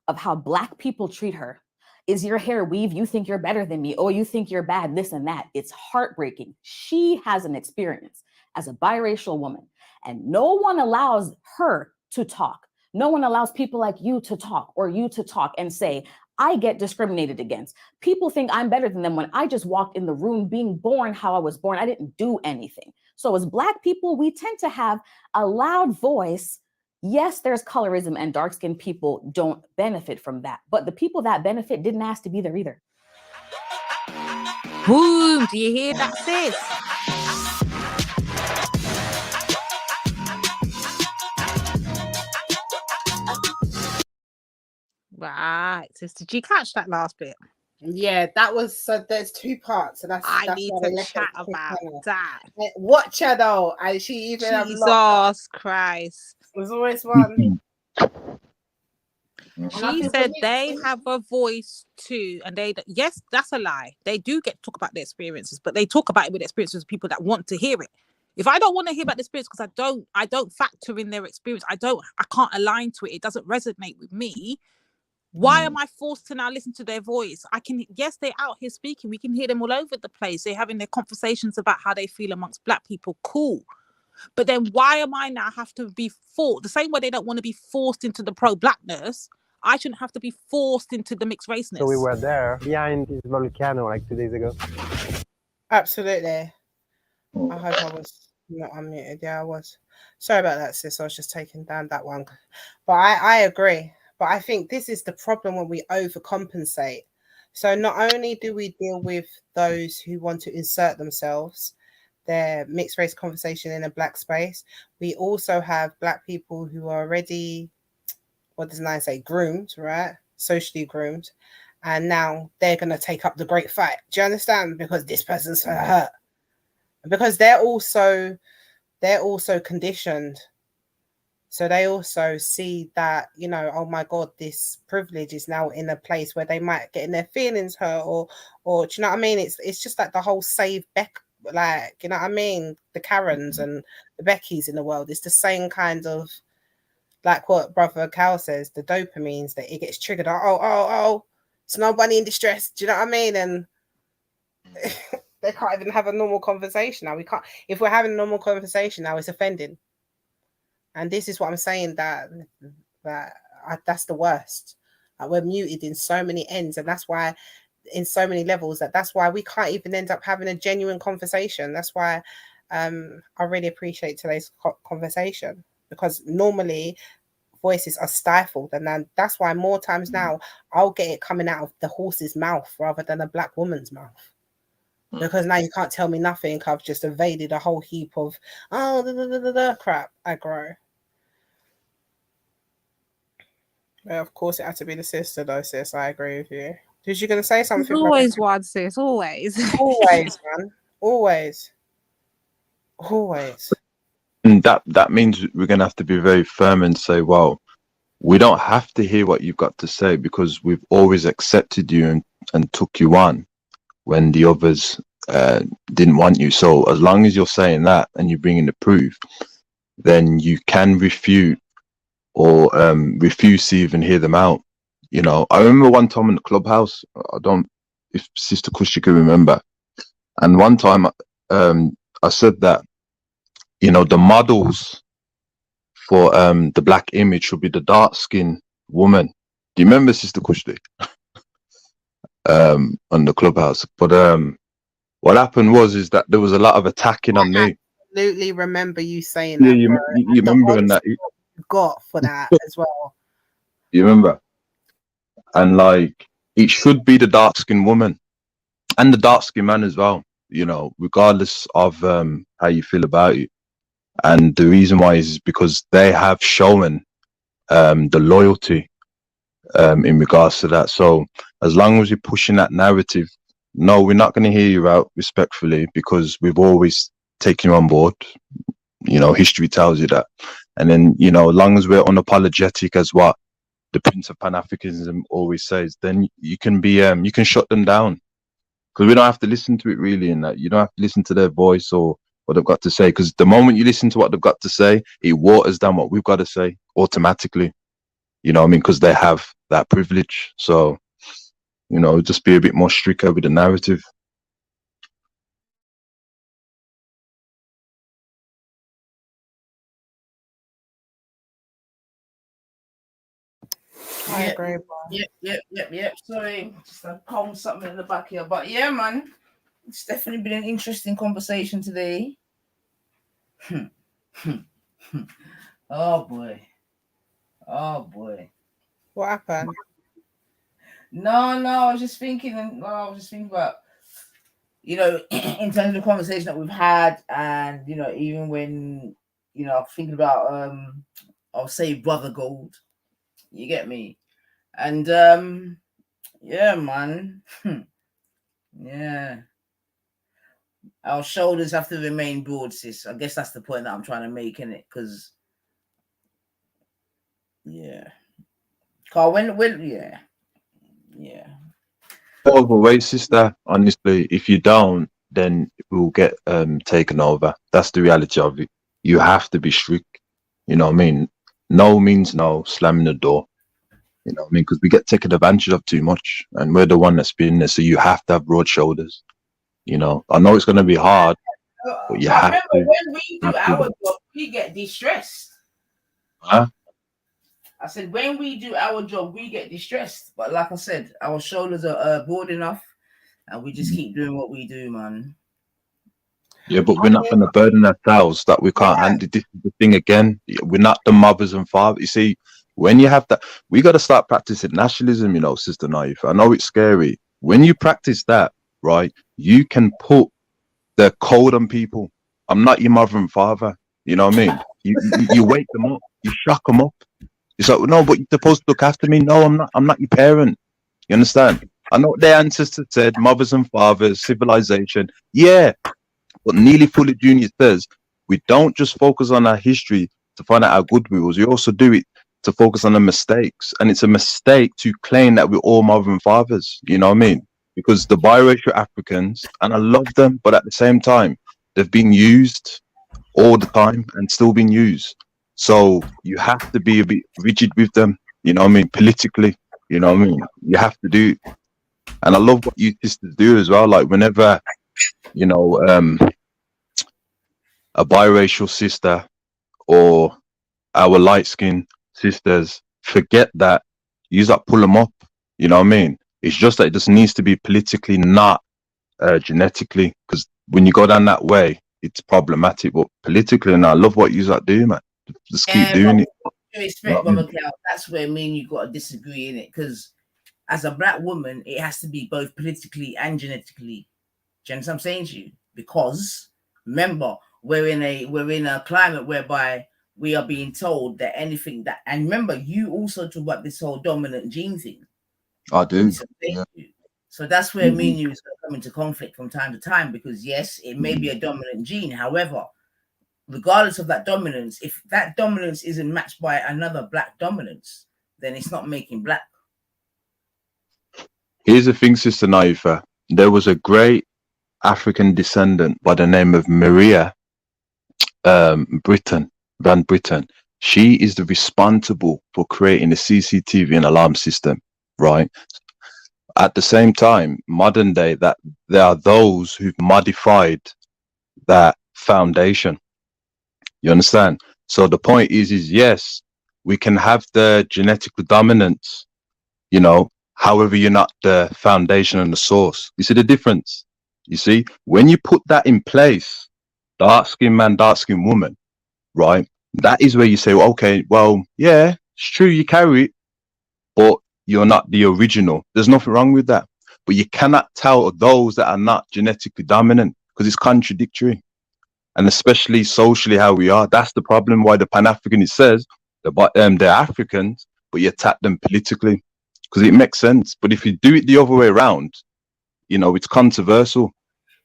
of how Black people treat her. Is your hair weave? You think you're better than me. Oh, you think you're bad, this and that. It's heartbreaking. She has an experience as a biracial woman, and no one allows her to talk. No one allows people like you to talk or you to talk and say, I get discriminated against. People think I'm better than them when I just walked in the room being born how I was born. I didn't do anything. So as Black people, we tend to have a loud voice. Yes, there's colorism and dark-skinned people don't benefit from that. But the people that benefit didn't ask to be there either. Boom, do you hear that, sis? Right, sis, did you catch that last bit? Yeah, that was, so there's 2 parts, and that's need why to they left chat it about that. Watch her though, and she even Jesus Christ. There's always one. She said they have a voice too, and yes, that's a lie. They do get to talk about their experiences, but they talk about it with experiences of people that want to hear it. If I don't want to hear about the experience because I don't factor in their experience, I can't align to it. It doesn't resonate with me. Why am I forced to now listen to their voice? Yes, they're out here speaking. We can hear them all over the place. They're having their conversations about how they feel amongst Black people. Cool. But then why am I now have to be forced? The same way they don't want to be forced into the pro-Blackness, I shouldn't have to be forced into the mixed raceness. So we were there behind this volcano like 2 days ago. Absolutely. I hope I was not unmuted. Yeah, I was. Sorry about that, sis. I was just taking down that one. But I agree. But I think this is the problem when we overcompensate. So not only do we deal with those who want to insert themselves, their mixed race conversation in a Black space, we also have Black people who are already, what does Nine say, groomed, right? Socially groomed. And now they're going to take up the great fight. Do you understand? Because this person's hurt. Because they're also conditioned. So they also see that, you know, oh my God, this privilege is now in a place where they might get in their feelings hurt or do you know what I mean? It's just like the whole save Beck, like, you know what I mean? The Karens and the Beckys in the world. It's the same kind of, like what Brother Cal says, the dopamines that it gets triggered. Oh, it's nobody in distress. Do you know what I mean? And they can't even have a normal conversation now. If we're having a normal conversation now, it's offending. And this is what I'm saying, that that's the worst. We're muted in so many ends, and that's why, in so many levels, that's why we can't even end up having a genuine conversation. That's why I really appreciate today's conversation, because normally voices are stifled, and then that's why more times now I'll get it coming out of the horse's mouth rather than a Black woman's mouth. Because now you can't tell me nothing. I've just evaded a whole heap of crap. Aggro. Well, of course, it had to be the sister, though, sis. I agree with you. Was you going to say something? There's always one, sis. Always. Always, man. Always. And that means we're going to have to be very firm and say, well, we don't have to hear what you've got to say because we've always accepted you and took you on when the others didn't want you. So as long as you're saying that and you're bringing the proof, then you can refute or refuse to even hear them out. You know, I remember one time in the clubhouse, I don't, if Sister Kushi can remember, and one time I said that, you know, the models for the black image should be the dark skinned woman. Do you remember, Sister Kushi? On the clubhouse. But what happened is that there was a lot of attacking on me. Absolutely remember you saying Yeah, that. you remember in that. Got for that as well. You remember? And like, it should be the dark skinned woman and the dark skinned man as well, you know, regardless of how you feel about it. And the reason why is because they have shown the loyalty in regards to that. So as long as you're pushing that narrative, no, we're not going to hear you out respectfully, because we've always taken you on board. You know, history tells you that. And then, you know, as long as we're unapologetic as what the Prince of Pan-Africanism always says, then you can be you can shut them down, because we don't have to listen to it really. In that, you don't have to listen to their voice or what they've got to say, because the moment you listen to what they've got to say, it waters down what we've got to say automatically. You know what I mean? Because they have that privilege. So, you know, just be a bit more stricter with the narrative. I agree. Yep. Sorry, just calm something in the back here. But yeah, man, it's definitely been an interesting conversation today. Oh boy. What happened? No, I was just thinking about, you know, in terms of the conversation that we've had, and you know, even when, you know, thinking about I'll say Brother Gold. You get me? And yeah, man. Yeah. Our shoulders have to remain broad, sis. I guess that's the point that I'm trying to make, innit? Because yeah. Carl, when yeah. Overweight, sister. Honestly, if you don't, then it will get taken over. That's the reality of it. You have to be strict. You know what I mean? No means no, slamming the door. You know what I mean? Because we get taken advantage of too much, and we're the one that's been there. So you have to have broad shoulders. You know, I know it's going to be hard, but you have to. Remember, when we do our job, we get distressed. Huh? I said, when we do our job, we get distressed. But like I said, our shoulders are broad enough, and we just keep doing what we do, man. Yeah, but we're not going to burden ourselves that we can't handle. This is the thing again. We're not the mothers and fathers. You see, when you have that, we got to start practicing nationalism, you know, Sister Naif. I know it's scary. When you practice that, right, you can put the code on people. I'm not your mother and father. You know what I mean? You wake them up. You shock them up. It's like, no, but you're supposed to look after me. No, I'm not. I'm not your parent. You understand? I know what their ancestors said, mothers and fathers, civilization. Yeah. But Neely Fuller Jr. says we don't just focus on our history to find out how good we was. We also do it to focus on the mistakes. And it's a mistake to claim that we're all mother and fathers. You know what I mean? Because the biracial Africans, and I love them, but at the same time, they've been used all the time and still being used. So you have to be a bit rigid with them. You know what I mean? Politically, you know what I mean? You have to do it. And I love what you sisters do as well. Like whenever, you know, a biracial sister or our light-skinned sisters forget that, you just pull them up. You know what I mean? It's just that it just needs to be politically, not genetically. Because when you go down that way, it's problematic. But politically, and I love what you do, man. Just keep doing it. Respect, Brother Cal. That's where me and you got to disagree in it. Because as a black woman, it has to be both politically and genetically. Do you understand what I'm saying to you? Because remember, we're in a climate whereby we are being told that anything that, and remember, you also talk about this whole dominant gene thing. I do. Yeah. So that's where me and you come into conflict from time to time, because yes, it may be a dominant gene. However, regardless of that dominance, if that dominance isn't matched by another black dominance, then it's not making black. Here's the thing, Sister Naifa. There was a great African descendant by the name of Maria Van Britten. She is the responsible for creating the CCTV and alarm system, right? At the same time, modern day, that there are those who've modified that foundation. You understand? So the point is yes, we can have the genetic dominance, you know, however you're not the foundation and the source. You see the difference? You see, when you put that in place, dark-skinned man, dark-skinned woman, right? That is where you say, well, okay, well, yeah, it's true, you carry it, but you're not the original. There's nothing wrong with that. But you cannot tell those that are not genetically dominant because it's contradictory. And especially socially how we are. That's the problem why the Pan-African, it says, they're Africans, but you attack them politically because it makes sense. But if you do it the other way around, you know, it's controversial.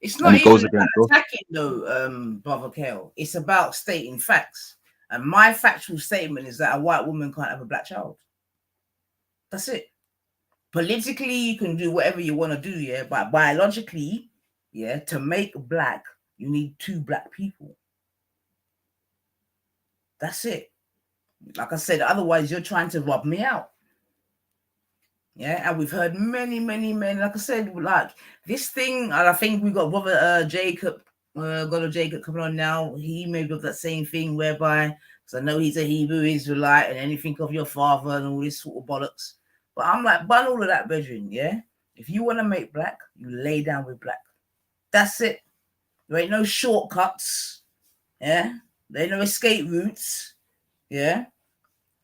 It's not even about attacking though, Brother Kale. It's about stating facts. And my factual statement is that a white woman can't have a black child. That's it. Politically, you can do whatever you want to do, yeah. But biologically, yeah, to make black, you need 2 black people. That's it. Like I said, otherwise you're trying to rob me out. Yeah, and we've heard many, like I said, like this thing, and I think we got Brother Jacob, God of Jacob coming on now. He may be of that same thing whereby, because I know he's a Hebrew Israelite and anything of your father and all this sort of bollocks. But I'm like, bun all of that, brethren, yeah? If you want to make black, you lay down with black. That's it. There ain't no shortcuts, yeah? There ain't no escape routes, yeah?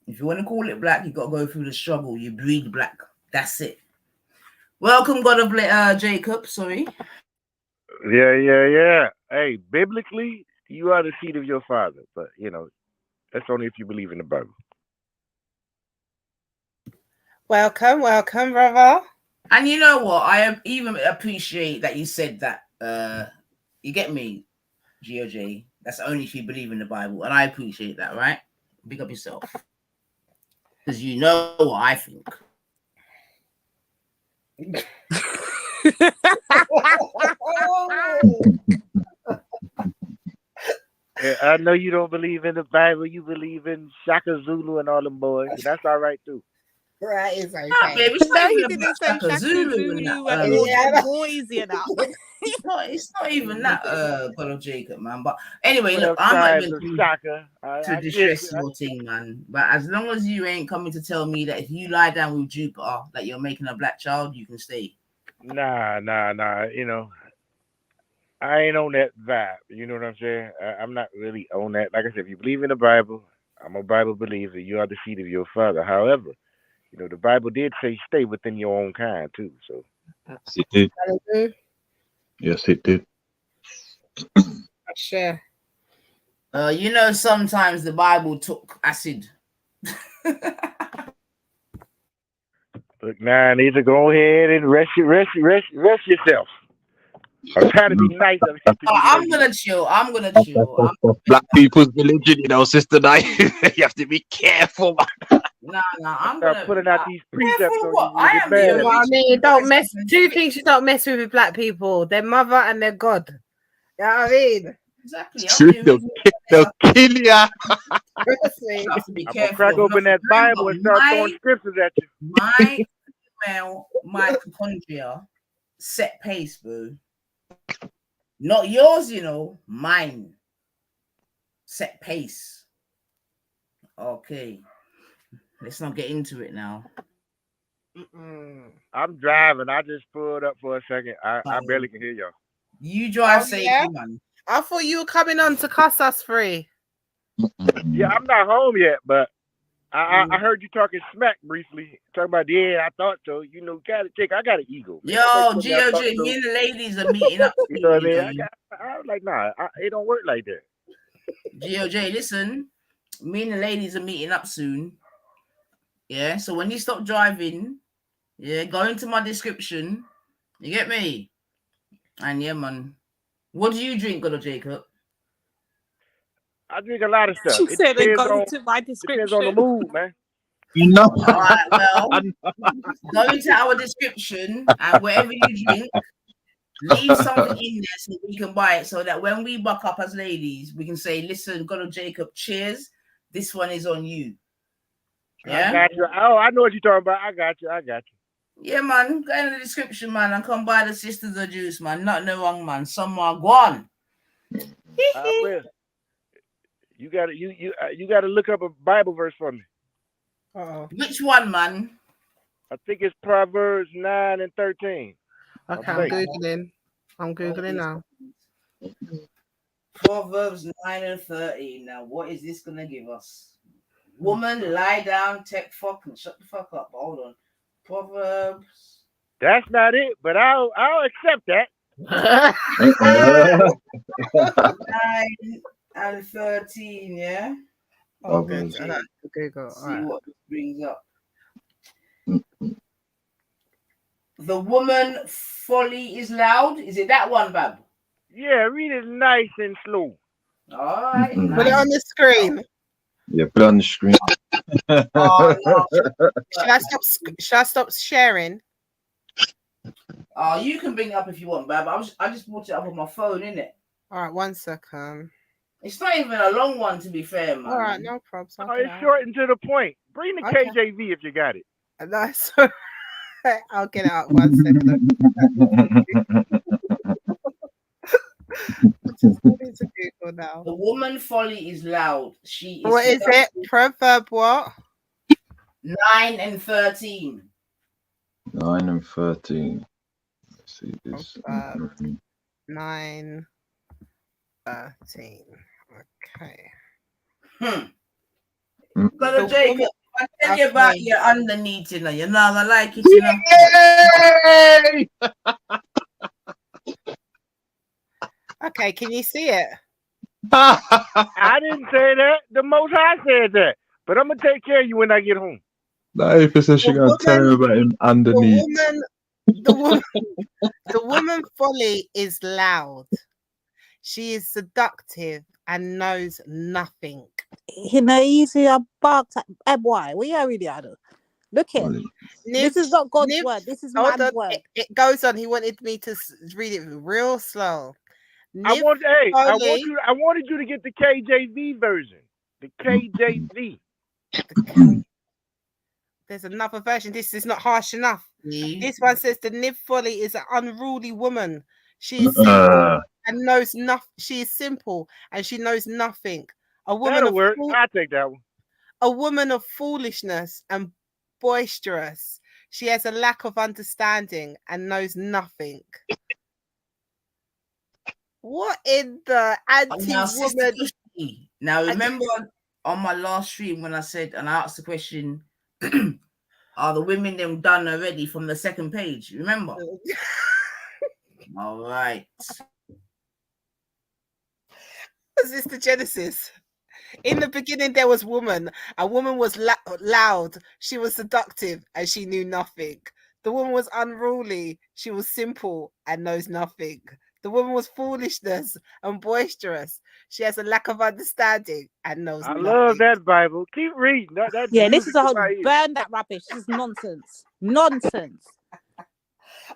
If you want to call it black, you got to go through the struggle. You breed black. That's it. Welcome, God of Jacob, sorry. Yeah. Hey, biblically, you are the seed of your father. But, you know, that's only if you believe in the Bible. Welcome, brother. And you know what? I even appreciate that you said that. You get me, GOJ? That's only if you believe in the Bible. And I appreciate that, right? Big up yourself. Because you know what I think. I know you don't believe in the Bible. You believe in Shaka Zulu and all them boys. That's all right, too. Right, it's okay. No, he didn't say Shaka Zulu and all the boys, you know. It's not even that, God of Jacob, man. But anyway, Well, look, I'm not even to distress your thing, man. But as long as you ain't coming to tell me that if you lie down with Jupiter, that you're making a black child, you can stay. Nah. You know, I ain't on that vibe. You know what I'm saying? I'm not really on that. Like I said, if you believe in the Bible, I'm a Bible believer. You are the seed of your father. However, you know, the Bible did say stay within your own kind, too. So. Yes, it did. Yes, it did. Sure. You know, sometimes the Bible took acid. Look, now I need to go ahead and rest yourself. I'm trying to be nice. I'm gonna chill. Black people's religion, you know, Sister Night. You have to be careful. No, I'm gonna putting out these precepts on you. I am the I mean, don't mess. 2 things you don't mess with black people: their mother and their God. You know what I mean? Exactly. They'll kill ya. You have to be I'm careful. gonna crack open that Bible and start throwing scriptures at you. My female mitochondria set pace, boo. Not yours, you know. Mine set pace. Okay. Let's not get into it now. I'm driving. I just pulled up for a second. I barely can hear y'all. You drive safely, man. I thought you were coming on to cuss us free. Yeah, I'm not home yet, but I heard you talking smack briefly. Talking about, yeah, I thought so. You know, I got an ego. Man. Yo, GOG, me and the ladies are meeting up. You know what I mean? I was like, nah, it don't work like that. GOJ, listen, me and the ladies are meeting up soon. Yeah, so when you stop driving, yeah, go into my description. You get me? And yeah, man. What do you drink, God of Jacob? I drink a lot of stuff. She said it go into my description. Depends on the mood, man. No. All right, well, go into our description and wherever you drink, Leave something in there so we can buy it, so that when we buck up as ladies, we can say, "Listen, God of Jacob, cheers. This one is on you." Yeah. I got you. Oh, I know what you're talking about. I got you. Yeah, man. Go in the description, man, and come buy the Sisters of Juice, man. Not no wrong, man. Some are gone. I will. You gotta look up a Bible verse for me. Which one, man? I think it's Proverbs 9 and 13. Okay, I'm googling. I'm googling now. Proverbs 9 and 13. Now, what is this gonna give us? Woman, lie down, take fuck, and shut the fuck up. Hold on. Proverbs. That's not it, but I'll accept that. 9 and 13, yeah? Okay, Google. See what this brings up. The woman folly is loud. Is it that one, Bab? Yeah, read it nice and slow. All right. Put it on the screen. Yeah, put it on the screen. Oh, no. Should I stop sharing? Oh, you can bring it up if you want, Bab. I just brought it up on my phone, innit? All right, 1 second. It's not even a long one, to be fair, man. All right, no problems. Oh, it's short and to the point. Bring the KJV if you got it. Nice. I'll get it out 1 second. Just going to Google now. The woman folly is loud. She is. What is it? Proverb what? 9 and 13. 9 and 13. Let's see this. 9, 13. Okay. Brother Jacob, I tell you about your underneath, you know. You're not gonna like it, you know. Okay, can you see it? I didn't say that. The Most High said that. But I'm gonna take care of you when I get home. 90% she gonna tell him about him underneath. The woman folly is loud. She is seductive and knows nothing. You know, easier barked at boy. We are really out of. Look at this is not God's word. This is man's word. It goes on. He wanted me to read it real slow. I wanted you to get the KJV version. The KJV. There's another version. This is not harsh enough. This one says the Nib folly is an unruly woman. She is simple and knows nothing. She is simple and she knows nothing. A woman That'll of work. I'll take that one. A woman of foolishness and boisterous. She has a lack of understanding and knows nothing. What in the anti-woman? Now remember on my last stream when I said, and I asked the question, are the women them done already from the second page? Remember? All right. Was this the Genesis? In the beginning, there was woman. A woman was loud. She was seductive and she knew nothing. The woman was unruly. She was simple and knows nothing. The woman was foolishness and boisterous. She has a lack of understanding and knows nothing. I love that Bible. Keep reading. This is a whole burn that rubbish. This is nonsense. Nonsense.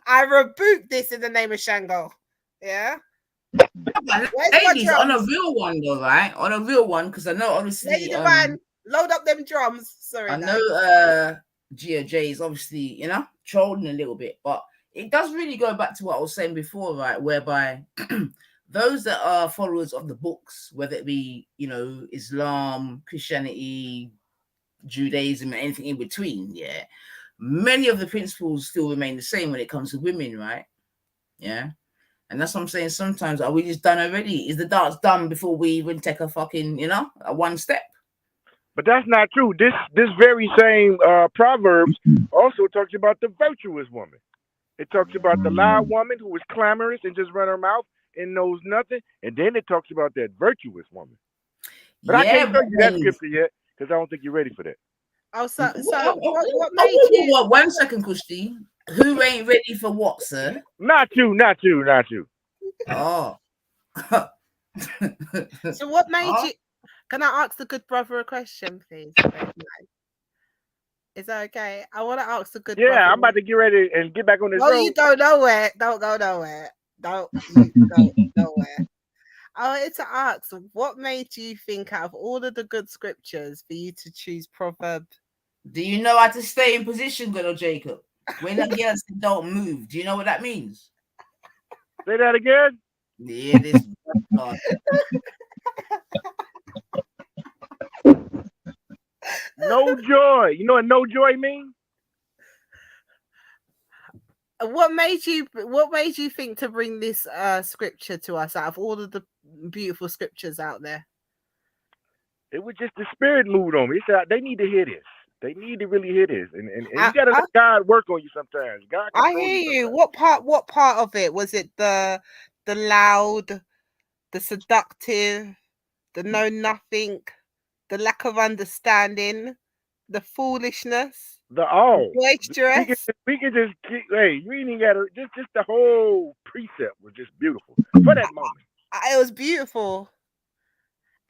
I rebuke this in the name of Shango. Yeah. Ladies, on a real one though, right? On a real one, because I know obviously Lady Divine, load up them drums. Sorry. I know GOJ is obviously, you know, trolling a little bit, but it does really go back to what I was saying before, right? Whereby those that are followers of the books, whether it be, you know, Islam, Christianity, Judaism, and anything in between, yeah, many of the principles still remain the same when it comes to women, right? Yeah. And that's what I'm saying. Sometimes, are we just done already? Is the dance done before we even take a fucking, you know, a one step? But that's not true. This very same Proverbs also talks about the virtuous woman. It talks about the loud woman who is clamorous and just run her mouth and knows nothing. And then it talks about that virtuous woman. But I can't tell you that scripture yet because I don't think you're ready for that. Oh, what made you? What? 1 second, Kushti. Who ain't ready for what, sir? Not you. Oh. So what made you? Can I ask the good brother a question, please? Is that okay? I want to ask the good brother. Yeah, I'm about to get ready and get back on this road. You go nowhere. Don't go nowhere. Don't you go nowhere. I wanted to ask, what made you think out of all of the good scriptures for you to choose Proverb? Do you know how to stay in position, good old Jacob? When a girl don't move, do you know what that means? Say that again. Yeah, this God. No joy. You know what no joy means? What made you think to bring this scripture to us out of all of the beautiful scriptures out there? It was just the spirit moved on me. It said they need to hear this. They need to really hear this. And you gotta let God work on you sometimes. God I hear you. What part of it? Was it the loud, the seductive, the know nothing, the lack of understanding, the foolishness, the all boisterous? We can just hey, you ain't got to just the whole precept was just beautiful for that moment. It was beautiful.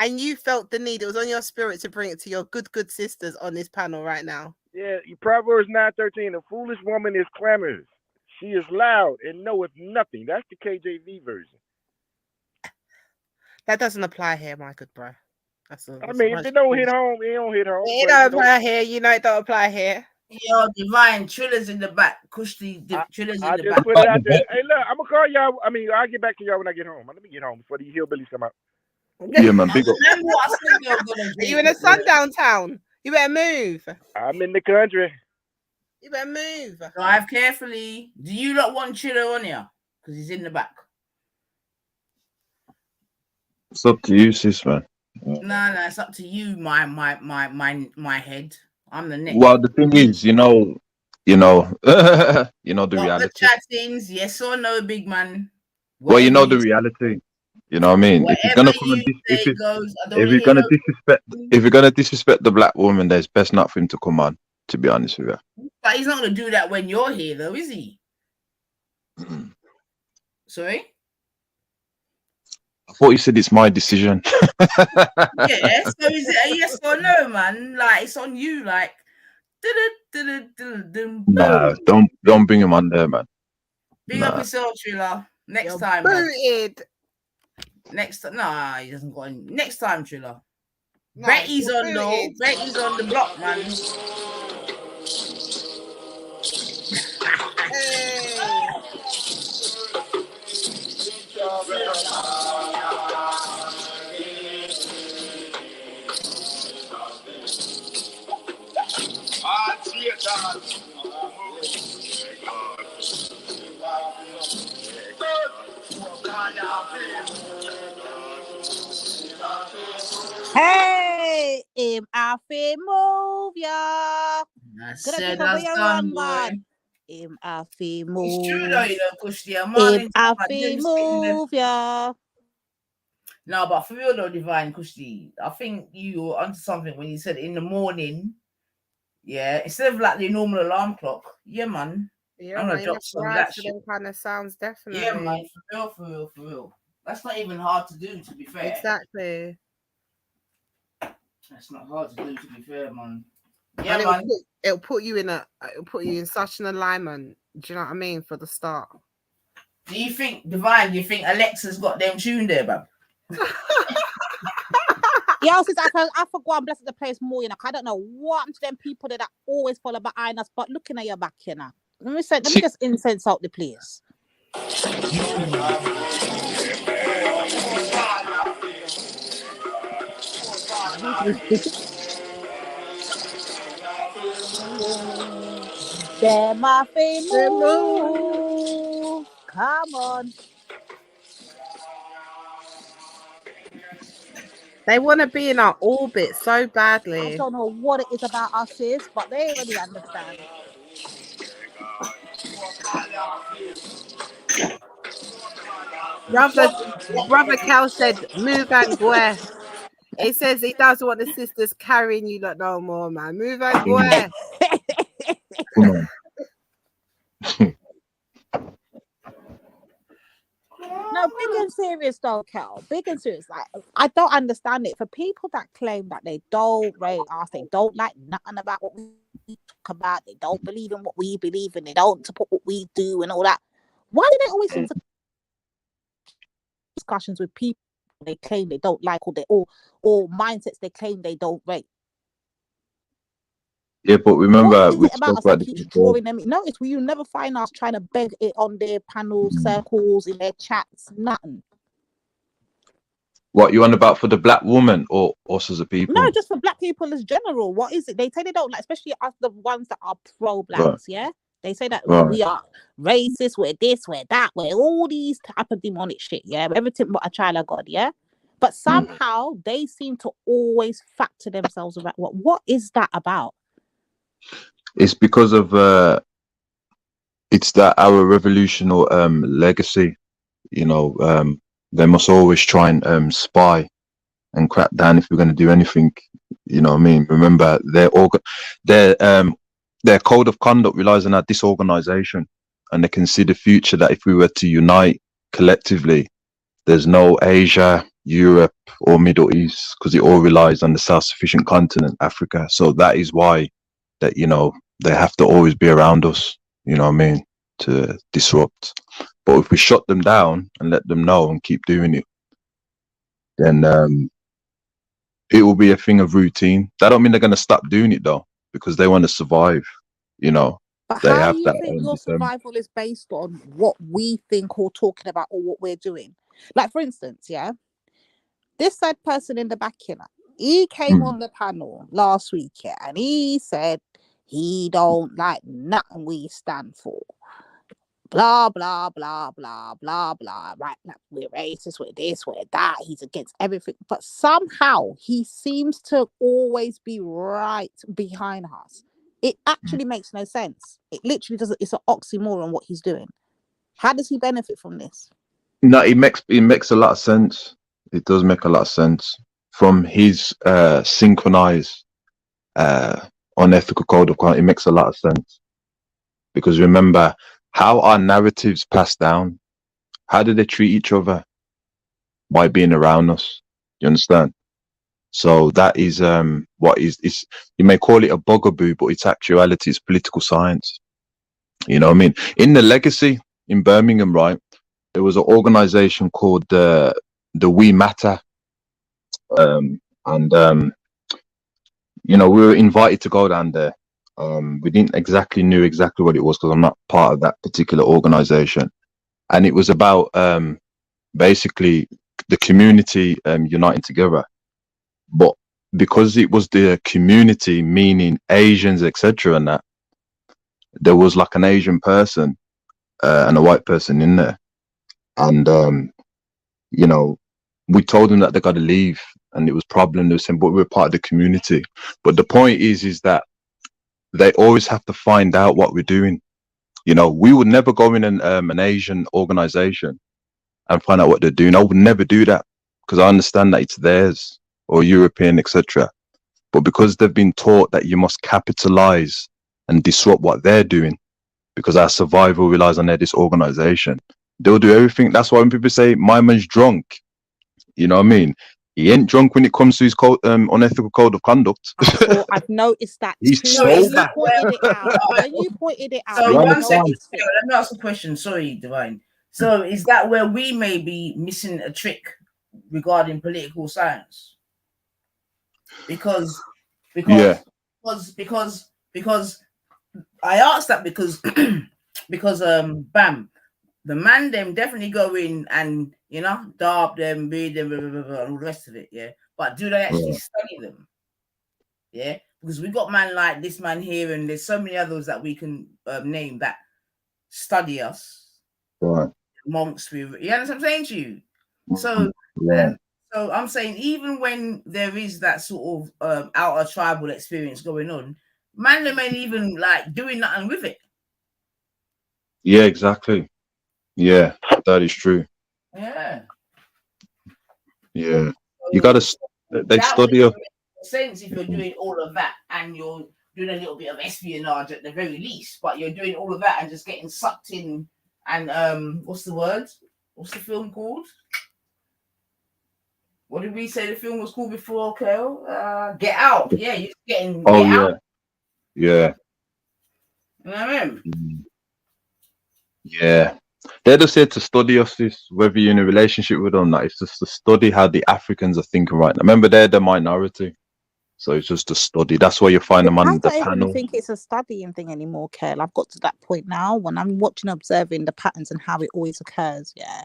And you felt the need. It was on your spirit to bring it to your good sisters on this panel right now. Yeah, Proverbs 9:13. A foolish woman is clamorous. She is loud and knoweth nothing. That's the KJV version. That doesn't apply here, my good bro. I mean, if it don't hit home, it don't hit home. It don't apply here. You know it don't apply here. Yo, Divine, Trilla's in the back. Kushti, Trilla's in the just back. put it out there. Hey, look, I'm gonna call y'all. I mean, I'll get back to y'all when I get home. Let me get home before these hillbillies come out. Yeah, man, big up. Are you in a sundown town? You better move. I'm in the country. You better move. Drive carefully. Do you not want Trilla on here? Because he's in the back. It's up to you, sis, man. No, it's up to you, my head. I'm the next. Well, the thing is, you know the reality. The chattings, yes or no, big man. Well, you know the reality. You know what I mean? If you're gonna come and if you're gonna disrespect the black woman, there's best not for him to come on. To be honest with you. But he's not gonna do that when you're here, though, is he? Sorry. I thought you said it's my decision. Yeah. So is it a yes or no, man? Like it's on you. Like. Nah, don't bring him on there, man. Big up yourself, Trilla. Next time. Booted. Next time, nah, he doesn't go in. Next time, Trilla. Betty's on though. Betty's on the block, man. Hey, I feel move, y'all. Said that's done, boy. I feel move. It's true though, you know, Kushti. I feel move, y'all. No, but for real though, Divine Kushti, I think you were onto something when you said in the morning. Yeah, instead of like the normal alarm clock. Yeah, man. Yeah, I'm gonna drop some of that for shit. them kind of sounds, definitely. Yeah, man, for real. That's not even hard to do, to be fair. Exactly. That's not hard to do, to be fair, man. Yeah, and man. It'll put you in such an alignment. Do you know what I mean? For the start. Do you think, Divine? Do you think Alexa's got them tuned there, bab? Yeah, since I forgot I'm blessed the place more, you know. I don't know what happened to them people that always follow behind us, but looking at your back, you know. Let me just incense out the place. Them my move. Come on. They want to be in our orbit so badly. I don't know what it is about us, sis, but they already understand. Brother Cal said, move and go. He says he doesn't want the sisters carrying you like no more, man. Move and go. Come on. No, big and serious though, Cal. Big and serious. Like, I don't understand it. For people that claim that they don't rate us, they don't like nothing about what we talk about, they don't believe in what we believe in, they don't support what we do and all that. Why do they always seem to discussions with people they claim they don't like, or mindsets they claim they don't rate. Yeah, but remember, what is it about us that keeps drawing them? Notice you never find us trying to beg it on their panels, circles, in their chats, nothing. What you on about for the black woman or us as a people? No, just for black people as general. What is it? They say they don't like, especially us, the ones that are pro-blacks, Right. yeah? They say that Right. we are racist, we're this, we're that, we're all these type of demonic shit, yeah? Everything but a child of God, yeah? But somehow they seem to always factor themselves about what is that about? It's because of it's that our revolutionary legacy, you know. They must always try and spy and crack down if we're going to do anything, you know what I mean? Remember, their code of conduct relies on our disorganization, and they can see the future that if we were to unite collectively, there's no Asia, Europe, or Middle East, because it all relies on the self-sufficient continent, Africa. So that is why that, you know, they have to always be around us, you know what I mean, to disrupt. But if we shut them down and let them know and keep doing it, then it will be a thing of routine. That don't mean they're going to stop doing it though, because they want to survive, you know. But they how have do you that think your survival is based on what we think or talking about or what we're doing? Like, for instance, yeah, this said person in the back here, he came on the panel last week, yeah, and he said he don't like nothing we stand for. Blah, blah, blah, blah, blah, blah. Right, we're racist, we're this, we're that. He's against everything. But somehow he seems to always be right behind us. It actually makes no sense. It literally doesn't. It's an oxymoron what he's doing. How does he benefit from this? No, it makes a lot of sense. It does make a lot of sense from his synchronized unethical code of conduct. It makes a lot of sense, because remember how our narratives pass down. How do they treat each other? By being around us. You understand? So that is what is you may call it a bugaboo, but it's actuality. It's political science. You know what I mean? In the legacy in Birmingham, right? There was an organization called the We Matter, and you know, we were invited to go down there. We didn't knew exactly what it was, because I'm not part of that particular organization, and it was about basically the community uniting together. But because it was the community, meaning Asians, etc., and that, there was like an Asian person and a white person in there, and you know, we told them that they got to leave, and it was problem. They were saying, but we're part of the community. But the point is that they always have to find out what we're doing. You know, we would never go in an Asian organization and find out what they're doing. I would never do that, because I understand that it's theirs, or European, etc. But because they've been taught that you must capitalize and disrupt what they're doing, because our survival relies on their disorganization, they'll do everything. That's why when people say my man's drunk, you know what I mean? He ain't drunk when it comes to his unethical code of conduct. I've noticed that He's too. sober. When you pointed it out, So one second, let me ask a question. Sorry, Divine. So is that where we may be missing a trick regarding political science? Because I asked that because bam, the man them definitely go in and, you know, darb them, read them, blah, blah, blah, and all the rest of it, yeah. But do they actually study them? Yeah, because we got man like this man here, and there's so many others that we can name that study us. Right. Monks, you understand what I'm saying to you? So, so I'm saying even when there is that sort of outer tribal experience going on, man, they ain't even like doing nothing with it. Yeah, exactly. Yeah, that is true. Yeah. Yeah, you gotta. They study you. Sense if you're doing all of that and you're doing a little bit of espionage at the very least, but you're doing all of that and just getting sucked in. And what's the word? What's the film called? What did we say the film was called before, Kale? Get Out. Yeah, you're getting. Oh Get yeah, Out. yeah. You know what I mean? Yeah, They're just here to study us, this, whether you're in a relationship with them, like, it's just to study how the Africans are thinking right now. Remember, they're the minority. So it's just a study. That's why you find them I on the don't even panel. think it's a studying thing anymore, Kel. I've got to that point now when I'm watching, observing the patterns and how it always occurs. Yeah.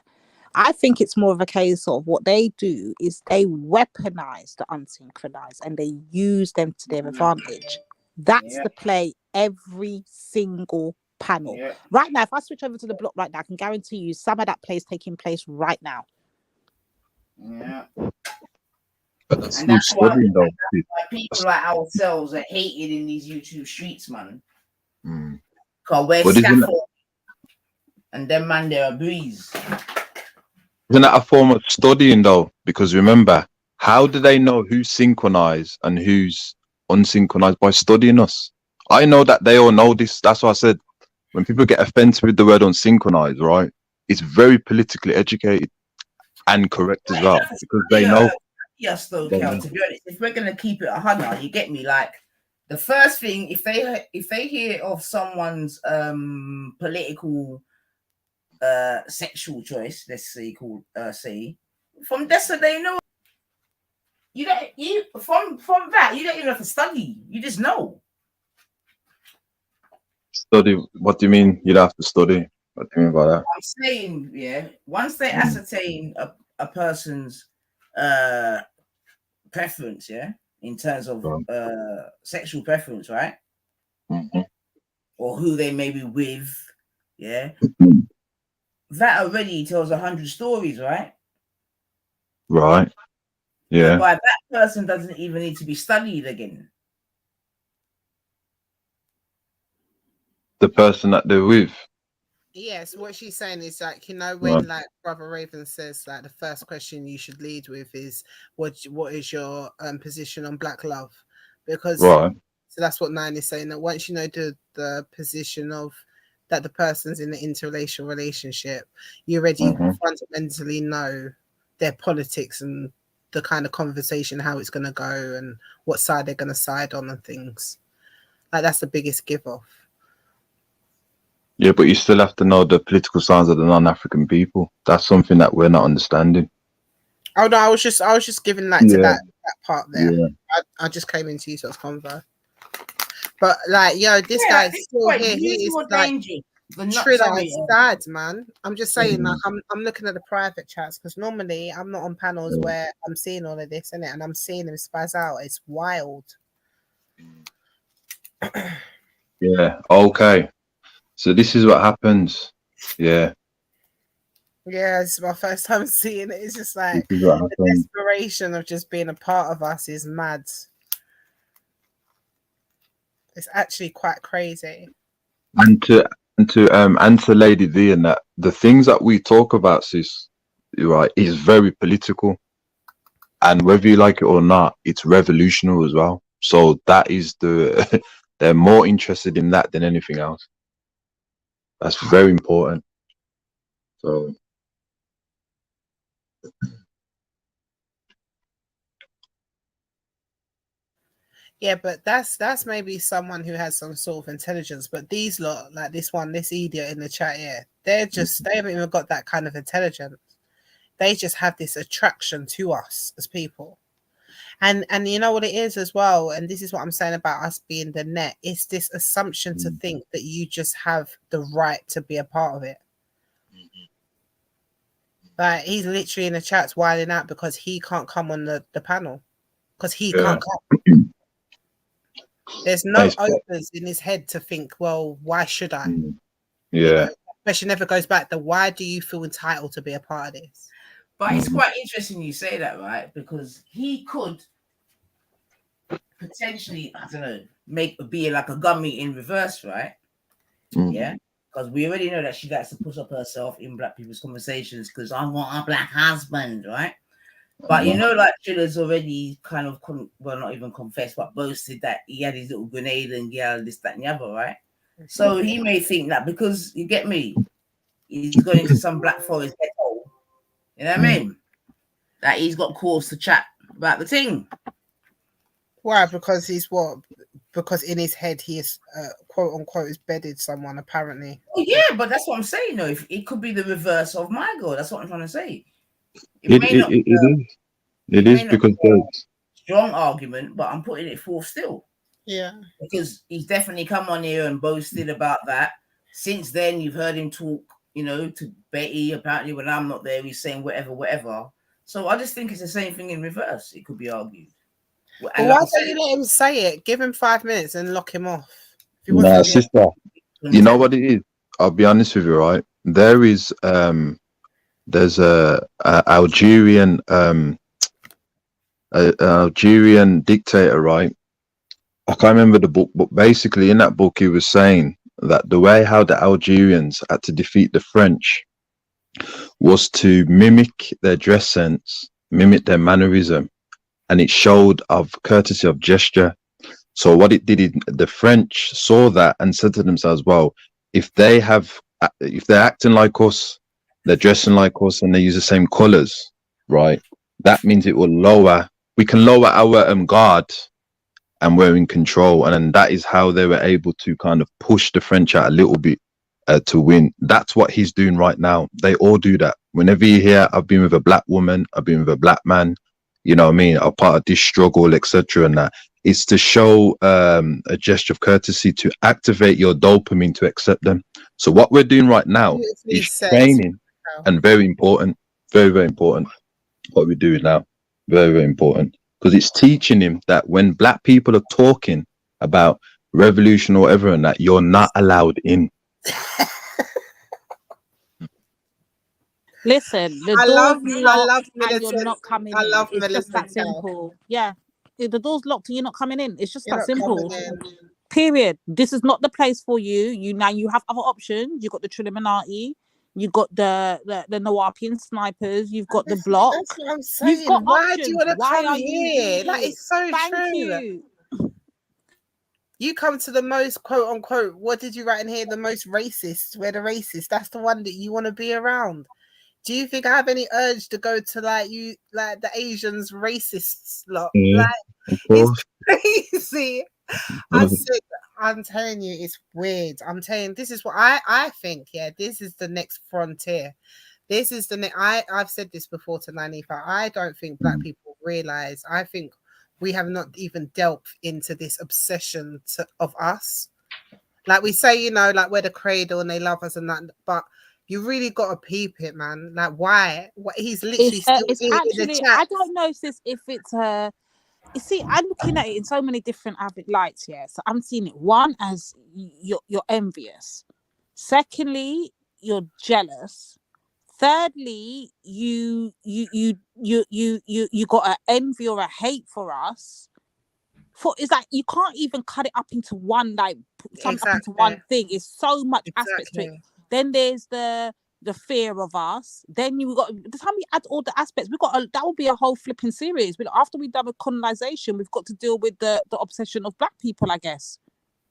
I think it's more of a case of what they do is they weaponize the unsynchronized and they use them to their advantage. That's the play every single panel. Right now, if I switch over to the block right now, I can guarantee you some of that play is taking place right now. Yeah. But that's And that's why studying, though. people like ourselves are hated in these YouTube streets, man. Mm. Because we're But scaffold. And them, man, they're a breeze. Isn't that a form of studying, though? Because remember, how do they know who's synchronized and who's unsynchronized? By studying us. I know that they all know this. That's why I said, when people get offended with the word unsynchronized, right? It's very politically educated and correct as well, because they know. Yes, though, Kel, to be honest, if we're gonna keep it 100, you get me. Like, the first thing, if they hear of someone's political sexual choice, let's say, called say, from that's what they know. You don't from that you don't even have to study. You just know. Study? What do you mean? You don't have to study. What do you mean by that? I'm saying, yeah, once they ascertain a person's preference, yeah, in terms of sexual preference, right? Or who they may be with, yeah. That already tells 100 stories, right? Right. Yeah. Whereby that person doesn't even need to be studied again. The person that they're with. Yes, what she's saying is like, you know, when like Brother Raven says like the first question you should lead with is what is your position on black love? Because so that's what Nine is saying, that once you know the position of that the person's in the interracial relationship, you already fundamentally know their politics and the kind of conversation, how it's gonna go and what side they're gonna side on and things. Like that's the biggest give off. Yeah, but you still have to know the political signs of the non-African people. That's something that we're not understanding. Oh no, I was just giving like to that part there. Yeah. I just came into Uso's convo. But like, yo, this guy's still here. He is like Triller sad, man. I'm just saying, like, I'm looking at the private chats because normally I'm not on panels where I'm seeing all of this, innit? And I'm seeing him spaz out. It's wild. Yeah. Okay. So this is what happens. Yeah. Yeah, it's my first time seeing it. It's just like the desperation of just being a part of us is mad. It's actually quite crazy. And to answer Lady V and that, the things that we talk about, sis, right, is very political. And whether you like it or not, it's revolutionary as well. So that is they're more interested in that than anything else. That's very important. So yeah, but that's maybe someone who has some sort of intelligence. But these lot, like this idiot in the chat here, they haven't even got that kind of intelligence. They just have this attraction to us as people. And you know what it is as well, and this is what I'm saying about us being the net. It's this assumption to think that you just have the right to be a part of it. Like he's literally in the chats wilding out because he can't come on the panel because he can't come. There's no opens in his head to think, well, why should I? Yeah. You know, the question never goes back to why do you feel entitled to be a part of this? But it's quite interesting you say that, right? Because he could potentially, I don't know, be like a gummy in reverse, right? Yeah. Because we already know that she likes to push up herself in black people's conversations because I want a black husband, right? But you know, like Triller's already kind of, not even confessed, but boasted that he had his little grenade and this, that, and the other, right? So he may think that because, you get me, he's going into some Black Forest ghetto, you know what I mean? That he's got cause to chat about the thing. Why? Because he's what? because in his head he is quote unquote has bedded someone apparently. Oh, yeah, but that's what I'm saying. though. If it could be the reverse of my goal. That's what I'm trying to say. It may not. It is because there's strong argument, but I'm putting it forth still. Yeah. Because he's definitely come on here and boasted about that. Since then, you've heard him talk, you know, to Betty. Apparently, when I'm not there, he's saying whatever. So I just think it's the same thing in reverse. It could be argued. But why don't you let him say it? Give him 5 minutes and lock him off. nah, sister. You know what it is? I'll be honest with you, right? There is there's a Algerian dictator, right? I can't remember the book, but basically in that book he was saying that the way how the Algerians had to defeat the French was to mimic their dress sense, mimic their mannerism, and it showed of courtesy of gesture. So what it did, the French saw that and said to themselves, well, if they're acting like us, they're dressing like us, and they use the same colors, right? That means it will we can lower our guard, and we're in control. And then that is how they were able to kind of push the French out a little bit to win. That's what he's doing right now. They all do that. Whenever you hear, I've been with a black woman, I've been with a black man, you know what I mean, a part of this struggle, etc. And that is to show a gesture of courtesy, to activate your dopamine to accept them. So what we're doing right now is training, and very important, very, very important. What we're doing now, very, very important, because it's teaching him that when black people are talking about revolution or whatever, and that you're not allowed in. Listen, the I door's love locked and militant. you're not coming I in. love It's just that militant. simple. Yeah. If the door's locked and you're not coming in, it's just You're that not simple. coming in. Period. This is not the place for you. You have other options. You've got the Triluminati, you've got the Nawapian snipers, you've got the block. That's what I'm saying. You've got Why options. do you want to Why come are you here? Like, here? it's so Thank true. you. You come to the most quote unquote, what did you write in here? The most racist. We're the racist. That's the one that you want to be around. Do you think I have any urge to go to like the Asians racists lot? Like, it's crazy. I'm telling you, it's weird. I'm telling you, this is what I think. Yeah, this is the next frontier. This is the next. I've said this before to Nanifa. I don't think black people realize. I think we have not even delved into this obsession of us. Like we say, you know, like we're the cradle and they love us and that, but you really got to peep it, man. Like why? What he's literally still It's in actually, the chat. I don't know sis, if it's you see, I'm looking at it in so many different lights. Yeah, so I'm seeing it. One, as you're envious. Secondly, you're jealous. Thirdly, you got an envy or a hate for us. It's like you can't even cut it up into one, like sum it up into one thing. It's so much aspects to it. Then there's the fear of us. Then you got, the time we add all the aspects, that will be a whole flipping series. But after we've done with colonization, we've got to deal with the obsession of black people, I guess.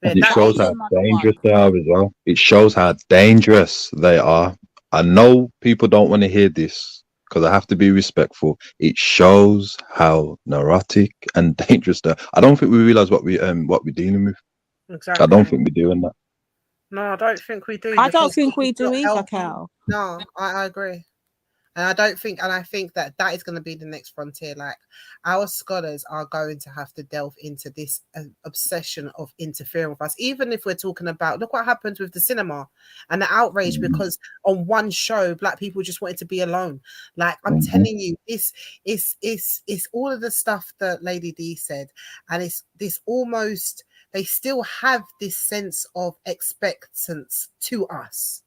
And it shows how dangerous they are as well. It shows how dangerous they are. I know people don't want to hear this because I have to be respectful. It shows how neurotic and dangerous they are. I don't think we realize what we're dealing with. Exactly. I don't think we're doing that. No, I don't think we do. I don't think we do either, Cal. No, I agree. And I think that is going to be the next frontier. Like, our scholars are going to have to delve into this obsession of interfering with us. Even if we're talking about, look what happens with the cinema and the outrage because on one show, black people just wanted to be alone. Like, I'm telling you, it's all of the stuff that Lady D said. And it's this almost, they still have this sense of expectance to us.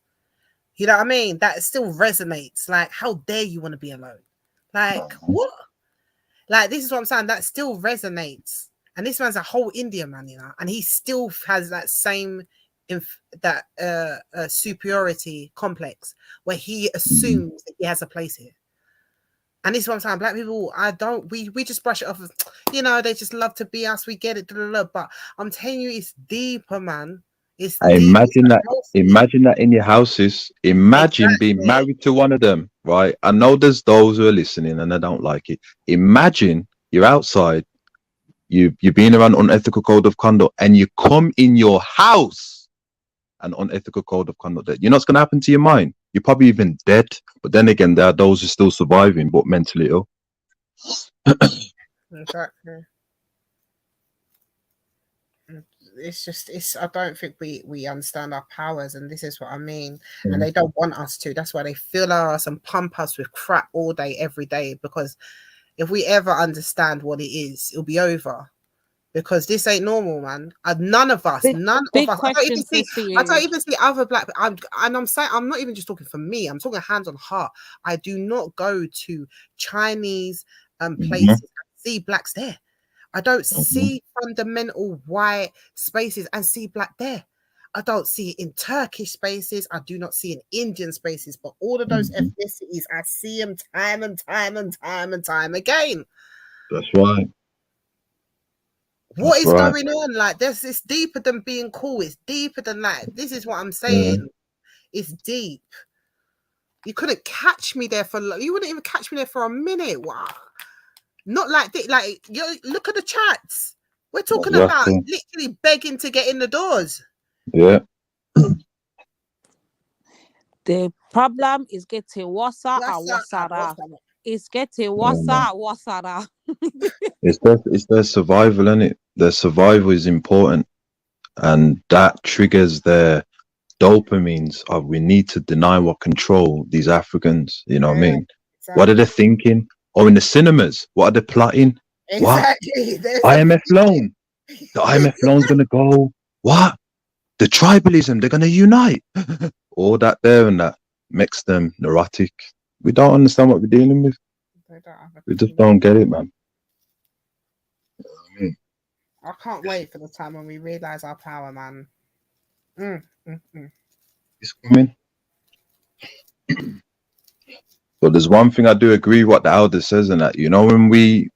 You know what I mean? That still resonates. Like, how dare you want to be alone? Like, what? Like, this is what I'm saying. That still resonates. And this man's a whole Indian man, you know, and he still has that same superiority complex where he assumes that he has a place here. And this is what I'm saying. Black people, we just brush it off as, you know, they just love to be us. We get it. But I'm telling you, it's deeper, man. Imagine that in your houses. Imagine being married to one of them, right? I know there's those who are listening and they don't like it. Imagine you're outside, you've been around unethical code of conduct, and you come in your house an unethical code of conduct, that you know what's going to happen to your mind? You're probably even dead. But then again, there are those who are still surviving but mentally ill. Exactly. It's I don't think we understand our powers, and this is what I mean. And they don't want us to. That's why they fill us and pump us with crap all day, every day, because if we ever understand what it is, it'll be over. Because this ain't normal, man. None of us. Big question, I don't even see other black. I'm saying, I'm not even just talking for me. I'm talking hands on heart. I do not go to Chinese places and see blacks there. I don't see fundamental white spaces and see black there. I don't see it in Turkish spaces. I do not see it in Indian spaces. But all of those ethnicities, I see them time and time and time and time again. That's right. What is going on? Like, it's deeper than being cool. It's deeper than that. This is what I'm saying. It's deep. You couldn't catch me there you wouldn't even catch me there for a minute. Wow. Not like this. Like, look at the chats. We're talking about literally begging to get in the doors. Yeah. The problem is getting worse and worse. It's getting worse and worse. It's their survival, isn't it? Their survival is important, and that triggers their dopamines of we need to deny or control these Africans. You know what I mean? Exactly. What are they thinking? Or in the cinemas, what are they plotting? Exactly. What? IMF loan. The IMF loan's gonna go. What? The tribalism, they're gonna unite. All that there and that makes them neurotic. We don't understand what we're dealing with. We just don't get it, man. I can't wait for the time when we realize our power, man. It's coming. But there's one thing I do agree what the elder says, and that, you know, when we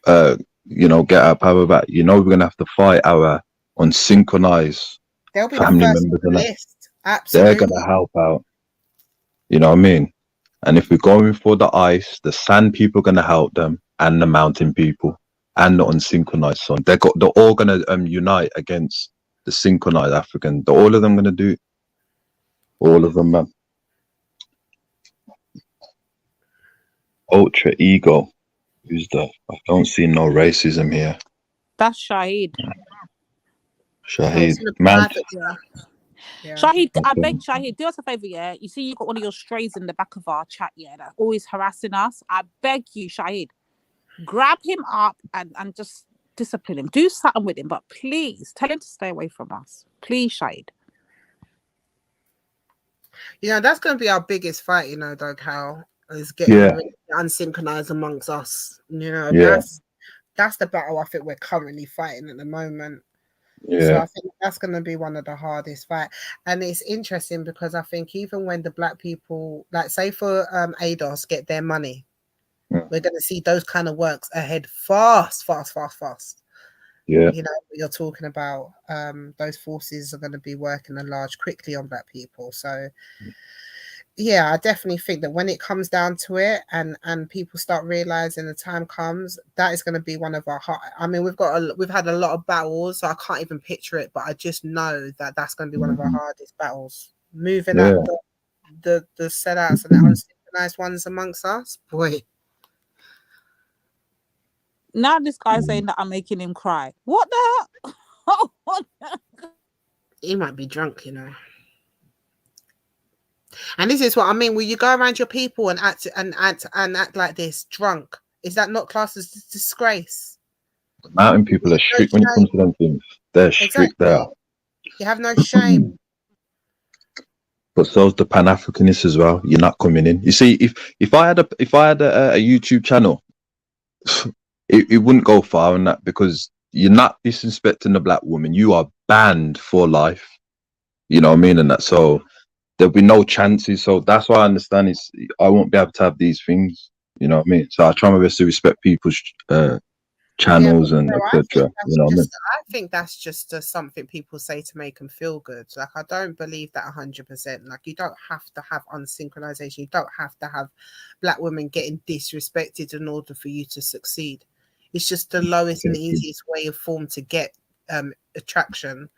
get our power back, you know, we're gonna have to fight our unsynchronized family members, and they're gonna help out. You know what I mean? And if we're going for the ice, the sand people are gonna help them, and the mountain people, and the unsynchronized sun. They're all gonna unite against the synchronized African. All of them gonna do it. All of them, man. Ultra ego. Who's that? I don't see no racism here. That's Shahid. Shahid. Man. Yeah. Shahid, I beg Shahid, do us a favor, yeah? You see, you got one of your strays in the back of our chat, yeah, that's always harassing us. I beg you, Shahid, grab him up and just discipline him. Do something with him, but please tell him to stay away from us. Please, Shahid. You know, that's going to be our biggest fight, you know, Doug, how is getting really unsynchronized amongst us. You know, that's the battle I think we're currently fighting at the moment. Yeah. So I think that's going to be one of the hardest fights. And it's interesting because I think even when the black people, like say for ADOS, get their money, we're going to see those kind of works ahead fast. Yeah. You know, you're talking about those forces are going to be working a large quickly on black people. So yeah, I definitely think that when it comes down to it and people start realizing the time comes, that is going to be one of our hard. I mean, we've had a lot of battles, so I can't even picture it, but I just know that that's going to be one of our hardest battles. Moving out the sellouts and the unsynchronized ones amongst us, boy. Now this guy's saying that I'm making him cry. What the hell? He might be drunk, you know. And this is what I mean. Will you go around your people and act like this, drunk? Is that not classed as disgrace? The mountain people are strict when it comes to them things. They're strict there. You have no shame. But so's the Pan-Africanists as well. You're not coming in. You see, if I had a YouTube channel, it wouldn't go far on that, because you're not disrespecting the black woman. You are banned for life. You know what I mean? And that, so there'll be no chances. So that's why I understand I won't be able to have these things. You know what I mean? So I try my best to respect people's channels and etc. You know what I mean? I think that's just something people say to make them feel good. Like, I don't believe that 100%. Like, you don't have to have unsynchronization. You don't have to have black women getting disrespected in order for you to succeed. It's just the lowest and easiest way of form to get attraction.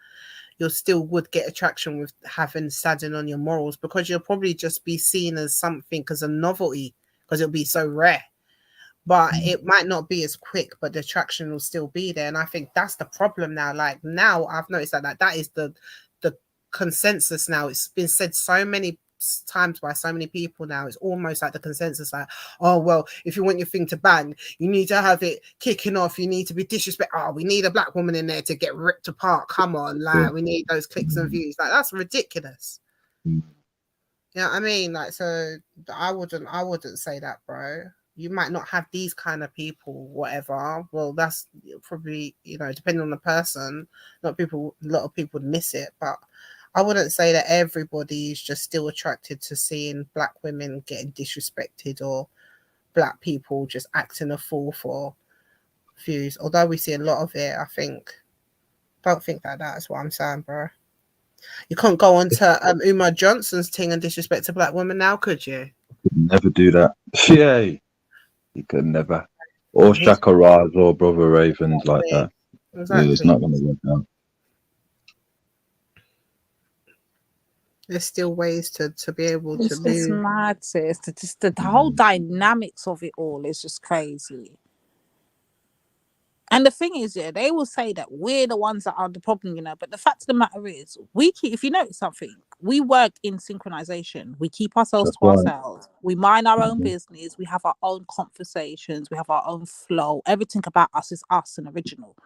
You still would get attraction with having sagging on your morals, because you'll probably just be seen as something, as a novelty, because it'll be so rare. But it might not be as quick, but the attraction will still be there. And I think that's the problem now. Like now I've noticed that is the consensus now. It's been said so many times by so many people now. It's almost like the consensus, like, oh well, if you want your thing to bang, you need to have it kicking off, you need to be disrespectful. Oh, we need a black woman in there to get ripped apart. Come on, like we need those clicks and views. Like that's ridiculous. You know what I mean? Like, so I wouldn't say that, bro. You might not have these kind of people, whatever. Well, that's probably, you know, depending on the person. A lot of people would miss it, but I wouldn't say that everybody is just still attracted to seeing black women getting disrespected or black people just acting a fool for views. Although we see a lot of it, don't think that that's what I'm saying, bro. You can't go on to Umar Johnson's thing and disrespect a black woman now, could you? Never do that. Yeah, you could never. Or Shaka Raz or Brother Ravens like that. Exactly. Yeah, it's not going to work out. There's still ways to be able to It's move. mad, sis. The whole dynamics of it all is just crazy. And the thing is, yeah, they will say that we're the ones that are the problem, you know. But the fact of the matter is, if you notice something, we work in synchronization. We keep ourselves to ourselves. We mind our own business. We have our own conversations. We have our own flow. Everything about us is us and original.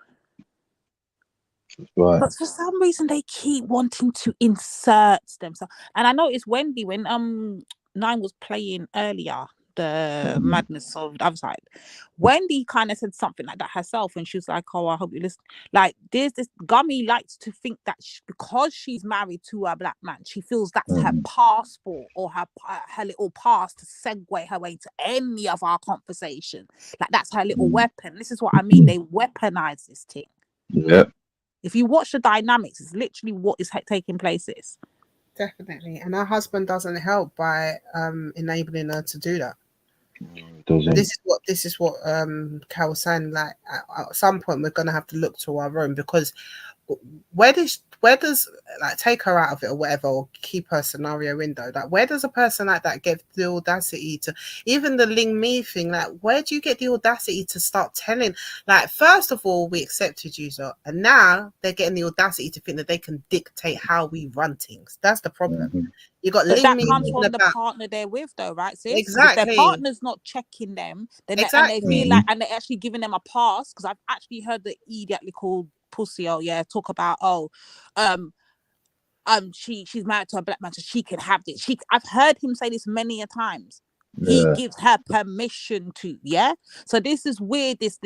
Right. But for some reason, they keep wanting to insert themselves. And I noticed Wendy, when Nine was playing earlier, the madness of the other side, Wendy kind of said something like that herself, and she was like, oh, I hope you listen. Like, there's this Gummy likes to think that because she's married to a black man, she feels that's her passport or her little pass to segue her way to any of our conversation. Like, that's her little weapon. This is what I mean. They weaponize this thing. Yeah. If you watch the dynamics, it's literally what is taking place. Definitely. And her husband doesn't help by enabling her to do that. And this is what Cal was saying. Like at some point we're gonna have to look to our own, because where does like take her out of it or whatever, or keep her scenario window? Like, where does a person like that get the audacity to, even the Ling Me thing? Like, where do you get the audacity to start telling? Like, first of all, we accepted you, so, and now they're getting the audacity to think that they can dictate how we run things. That's the problem. You got But Ling that Me comes from the partner they're with, though, right, sis? Exactly. If their partner's not checking them, then and they feel like, and they're actually giving them a pass. Because I've actually heard the idiotly called pussy, talk about she's married to a black man, so she can have this. I've heard him say this many a times. He gives her permission to, so this is weird, this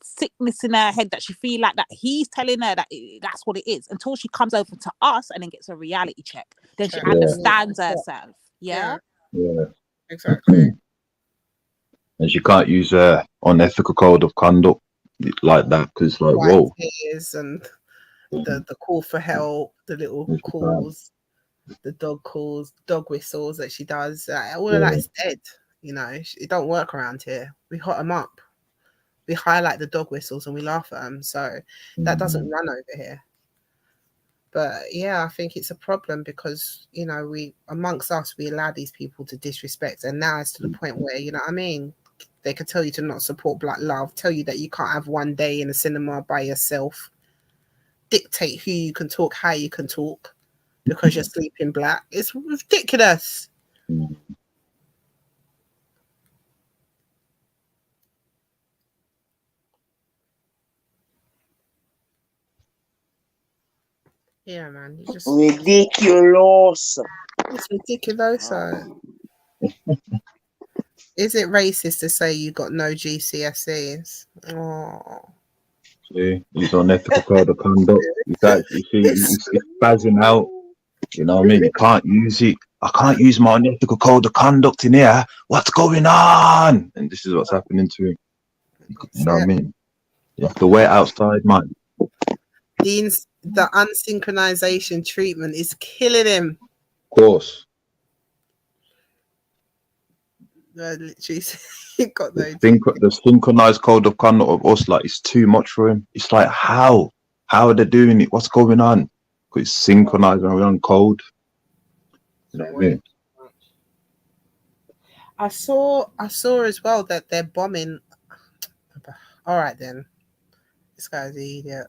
sickness in her head that she feel like that he's telling her that that's what it is, until she comes over to us and then gets a reality check, then she understands herself. Yeah, exactly. And she can't use her unethical code of conduct like that, because like, whoa. Tears and the call for help, the little calls, the dog calls, dog whistles that she does, all of that is dead. You know, it don't work around here. We hot them up, we highlight the dog whistles and we laugh at them. So that doesn't run over here. But yeah, I think it's a problem because, you know, we amongst us, we allow these people to disrespect, and now it's to the point where, you know what I mean, they could tell you to not support black love, tell you that you can't have one day in a cinema by yourself, dictate who you can talk, how you can talk, because you're sleeping black. It's ridiculous. Yeah, man. Just ridiculous. It's ridiculous. Is it racist to say you got no GCSEs? Oh. See, he's on ethical code of conduct. He's spazzing out. You know what I mean? You can't use it. I can't use my unethical code of conduct in here. What's going on? And this is what's happening to him. You know what I mean? You have to wait outside, man. The unsynchronization treatment is killing him. Of course. Literally, he got no. The synchronized code of conduct of us, like, it's too much for him. It's like, how are they doing it? What's going on? Because it's synchronized and we're on code. You know what I mean? I saw as well that they're bombing. All right then, this guy's an idiot.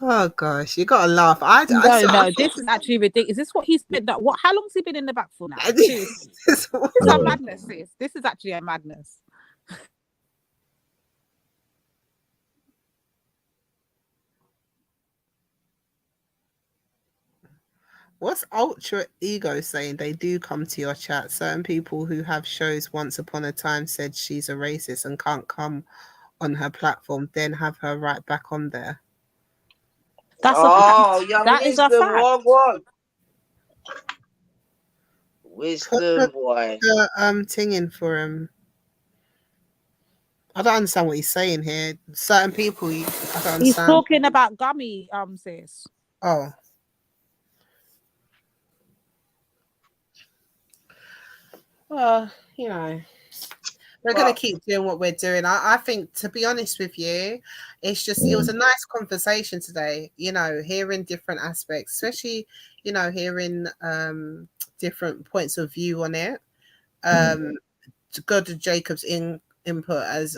Oh gosh, you gotta laugh. No, this is actually ridiculous. Is this what he's been? What? How long has he been in the back for now? Seriously, this is a madness. Sis. This is actually a madness. What's Ultra Ego saying? They do come to your chat. Certain people who have shows once upon a time said she's a racist and can't come on her platform, then have her right back on there. That's a fact. That is a fact. Wisdom, boy. Tinging for him. I don't understand what he's saying here. Certain people, I don't understand. He's talking about gummy, sis. Oh. Well, you know, we're going to keep doing what we're doing. I think, to be honest with you, it's just, it was a nice conversation today, you know, hearing different aspects, especially, you know, hearing different points of view on it. To go to Jacob's input as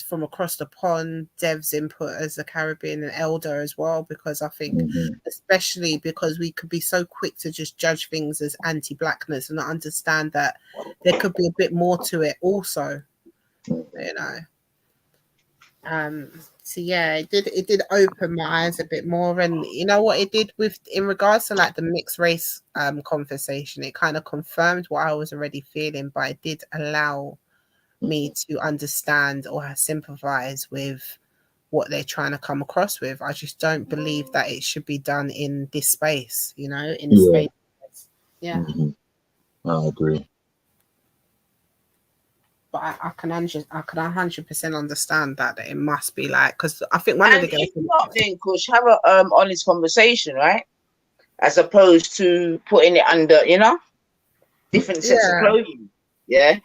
from across the pond, Dev's input as a Caribbean and elder as well, because I think especially because we could be so quick to just judge things as anti-blackness and not understand that there could be a bit more to it also, you know. So yeah, it did open my eyes a bit more, and you know what it did with in regards to like the mixed race conversation, it kind of confirmed what I was already feeling, but it did allow me to understand or sympathize with what they're trying to come across with. I just don't believe that it should be done in this space, you know, in the space. Yeah. I agree. But I can 100% understand that it must be like, because I think one of the girls. If not, then Kush, have a honest conversation, right? As opposed to putting it under, you know, different sets of clothing. Yeah.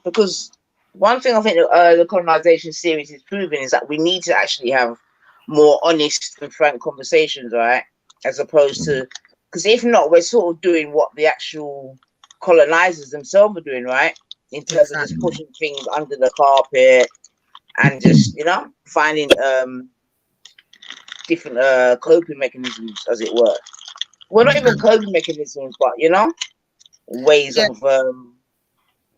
Because one thing I think the colonization series is proving is that we need to actually have more honest and frank conversations, right? As opposed to, because if not, we're sort of doing what the actual colonizers themselves are doing, right? In terms of just pushing things under the carpet and just, you know, finding different coping mechanisms, as it were. Well, not even coping mechanisms, but, you know, ways of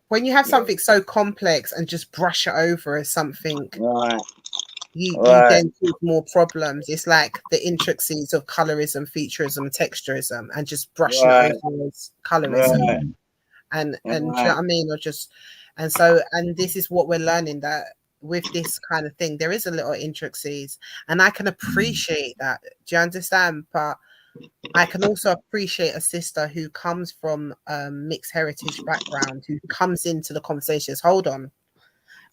when you have something so complex and just brush it over as something, you then see more problems. It's like the intricacies of colorism, featurism, texturism, and just brushing it over as colorism. And do you know what I mean? Or just, and this is what we're learning, that with this kind of thing, there is a little intricacies, and I can appreciate that. Do you understand? But I can also appreciate a sister who comes from mixed heritage background, who comes into the conversations. Hold on.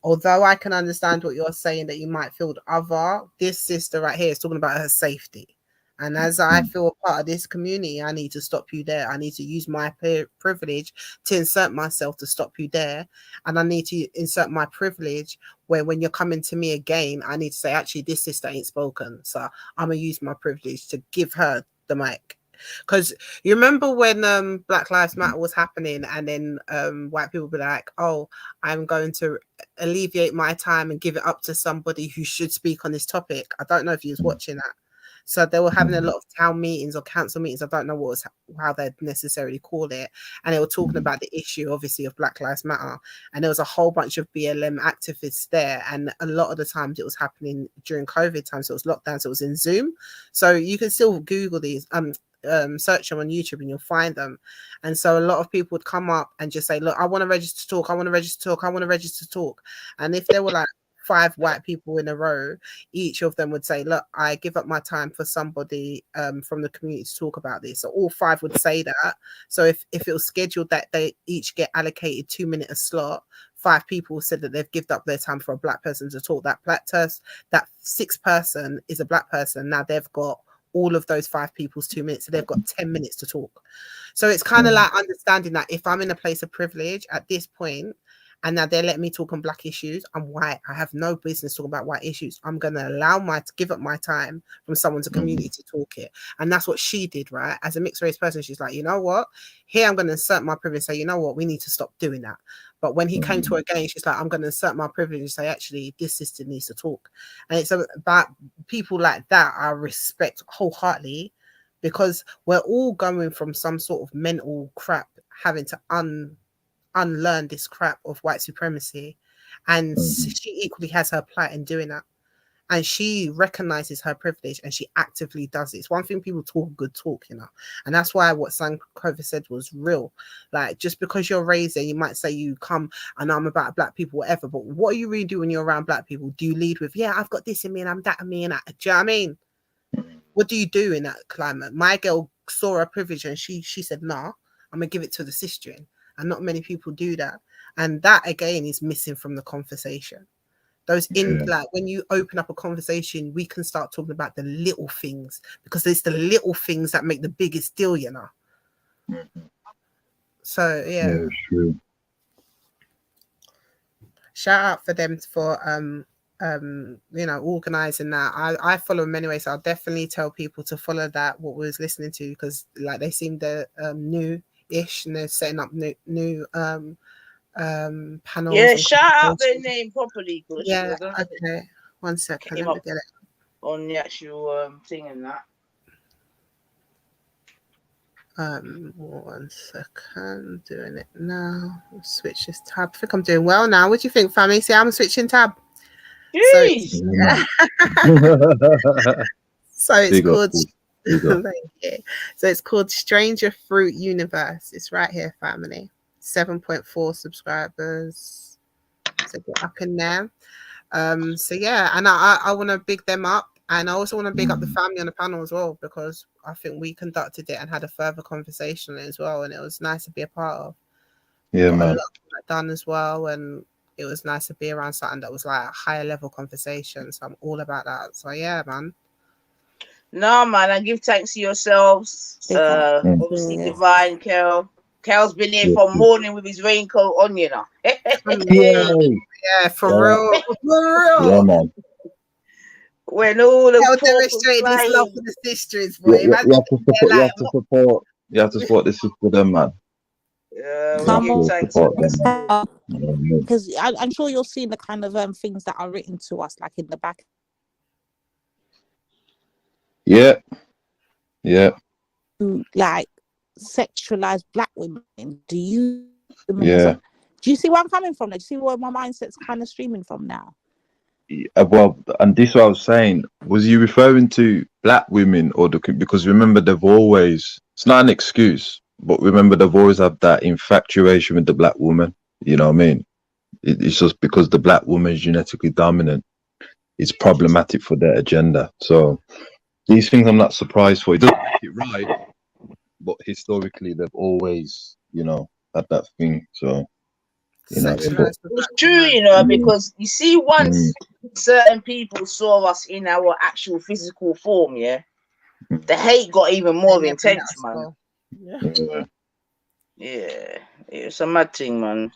Although I can understand what you're saying, that you might feel other, this sister right here is talking about her safety. And as I feel a part of this community, I need to stop you there. I need to use my privilege to insert myself to stop you there. And I need to insert my privilege where when you're coming to me again, I need to say, actually, this sister ain't spoken. So I'm going to use my privilege to give her the mic. Because you remember when Black Lives Matter was happening, and then white people be like, oh, I'm going to alleviate my time and give it up to somebody who should speak on this topic. I don't know if you was watching that. So they were having a lot of town meetings or council meetings. I don't know how they'd necessarily call it. And they were talking about the issue, obviously, of Black Lives Matter. And there was a whole bunch of BLM activists there. And a lot of the times it was happening during COVID time. So it was lockdown. So it was in Zoom. So you can still Google these, search them on YouTube and you'll find them. And so a lot of people would come up and just say, look, I want to register to talk. I want to register to talk. I want to register to talk. And if there were like 5 white people in a row, each of them would say, look, I give up my time for somebody from the community to talk about this. So all 5 would say that. So if it was scheduled that they each get allocated 2 minutes a slot 5 people said that they've given up their time for a black person to talk. That 6th person is a black person. Now they've got all of those 5 people's 2 minutes, so they've got 10 minutes to talk. So it's kind of like understanding that if I'm in a place of privilege at this point, and now they're letting me talk on black issues, I'm white, I have no business talking about white issues. I'm going to allow to give up my time from someone's community to talk it. And that's what she did, right? As a mixed race person, she's like, you know what? Here I'm going to insert my privilege and say, you know what? We need to stop doing that. But when he came to her again, she's like, I'm going to insert my privilege and say, actually, this sister needs to talk. And it's about people like that I respect wholeheartedly, because we're all going from some sort of mental crap, having to unlearn this crap of white supremacy. And she equally has her plight in doing that. And she recognizes her privilege and she actively does it. It's one thing people talk good talk, you know. And that's why what Sankofa said was real. Like, just because you're raised there, you might say you come and I'm about black people, whatever. But what do you really do when you're around black people? Do you lead with, yeah, I've got this in me and I'm that in me and that? Do you know what I mean? What do you do in that climate? My girl saw her privilege and she said, nah, I'm going to give it to the sister. And not many people do that. And that, again, is missing from the conversation. Like when you open up a conversation, we can start talking about the little things, because it's the little things that make the biggest deal, you know. So yeah, true. Shout out for them for you know, organizing that. I follow them anyway, so I'll definitely tell people to follow that, what we was listening to, because like they seem they're new-ish and they're setting up new panels. Yeah, shout out their name properly. Yeah, okay. 1 second, let me get it on the actual thing and that. 1 second, doing it now. Switch this tab. I think I'm doing well now. What do you think, family? See, I'm switching tab. So it's called thank you. So it's called Stranger Fruit Universe. It's right here, family. 7.4 subscribers. So get up in there. So yeah, and I want to big them up, and I also want to big up the family on the panel as well, because I think we conducted it and had a further conversation on it as well, and it was nice to be a part of. Yeah, man. A lot of that done as well, and it was nice to be around something that was like a higher level conversation. So I'm all about that. So yeah, man. No, man, I give thanks to yourselves. Obviously, Divine, Kel. Kel's been here from morning with his raincoat on, you know. Yeah, for real. For real. Yeah, man. When all the demonstrating his love for the sisters, boy. You have to support the sister, them, man. Because I'm sure you're seeing the kind of things that are written to us, like in the back. Yeah. Like sexualized black women. Do you see where I'm coming from? Do you see where my mindset's kind of streaming from now? Well, and this is what I was saying. Was you referring to black women or because remember they've always, it's not an excuse, but remember they've always had that infatuation with the black woman. You know what I mean? It's just because the black woman is genetically dominant. It's problematic for their agenda. So these things I'm not surprised for. It doesn't make it right, but historically they've always, you know, had that thing. So, you know, it's true, you know, because you see, once certain people saw us in our actual physical form, yeah, the hate got even more intense, man. Yeah, it's a mad thing, man.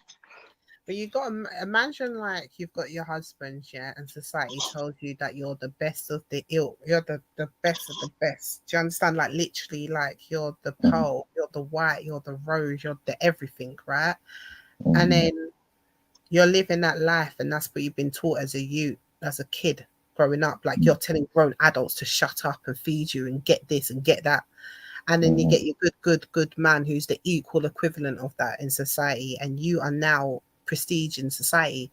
But you got to imagine, like, you've got your husband, yeah, and society told you that you're the best of the ilk, you're the best of the best. Do you understand? Like, literally, like, you're the pearl, you're the white, you're the rose, you're the everything, right? And then you're living that life, and that's what you've been taught as a youth, as a kid growing up. Like, you're telling grown adults to shut up and feed you and get this and get that. And then you get your good man who's the equal equivalent of that in society, and you are now prestige in society,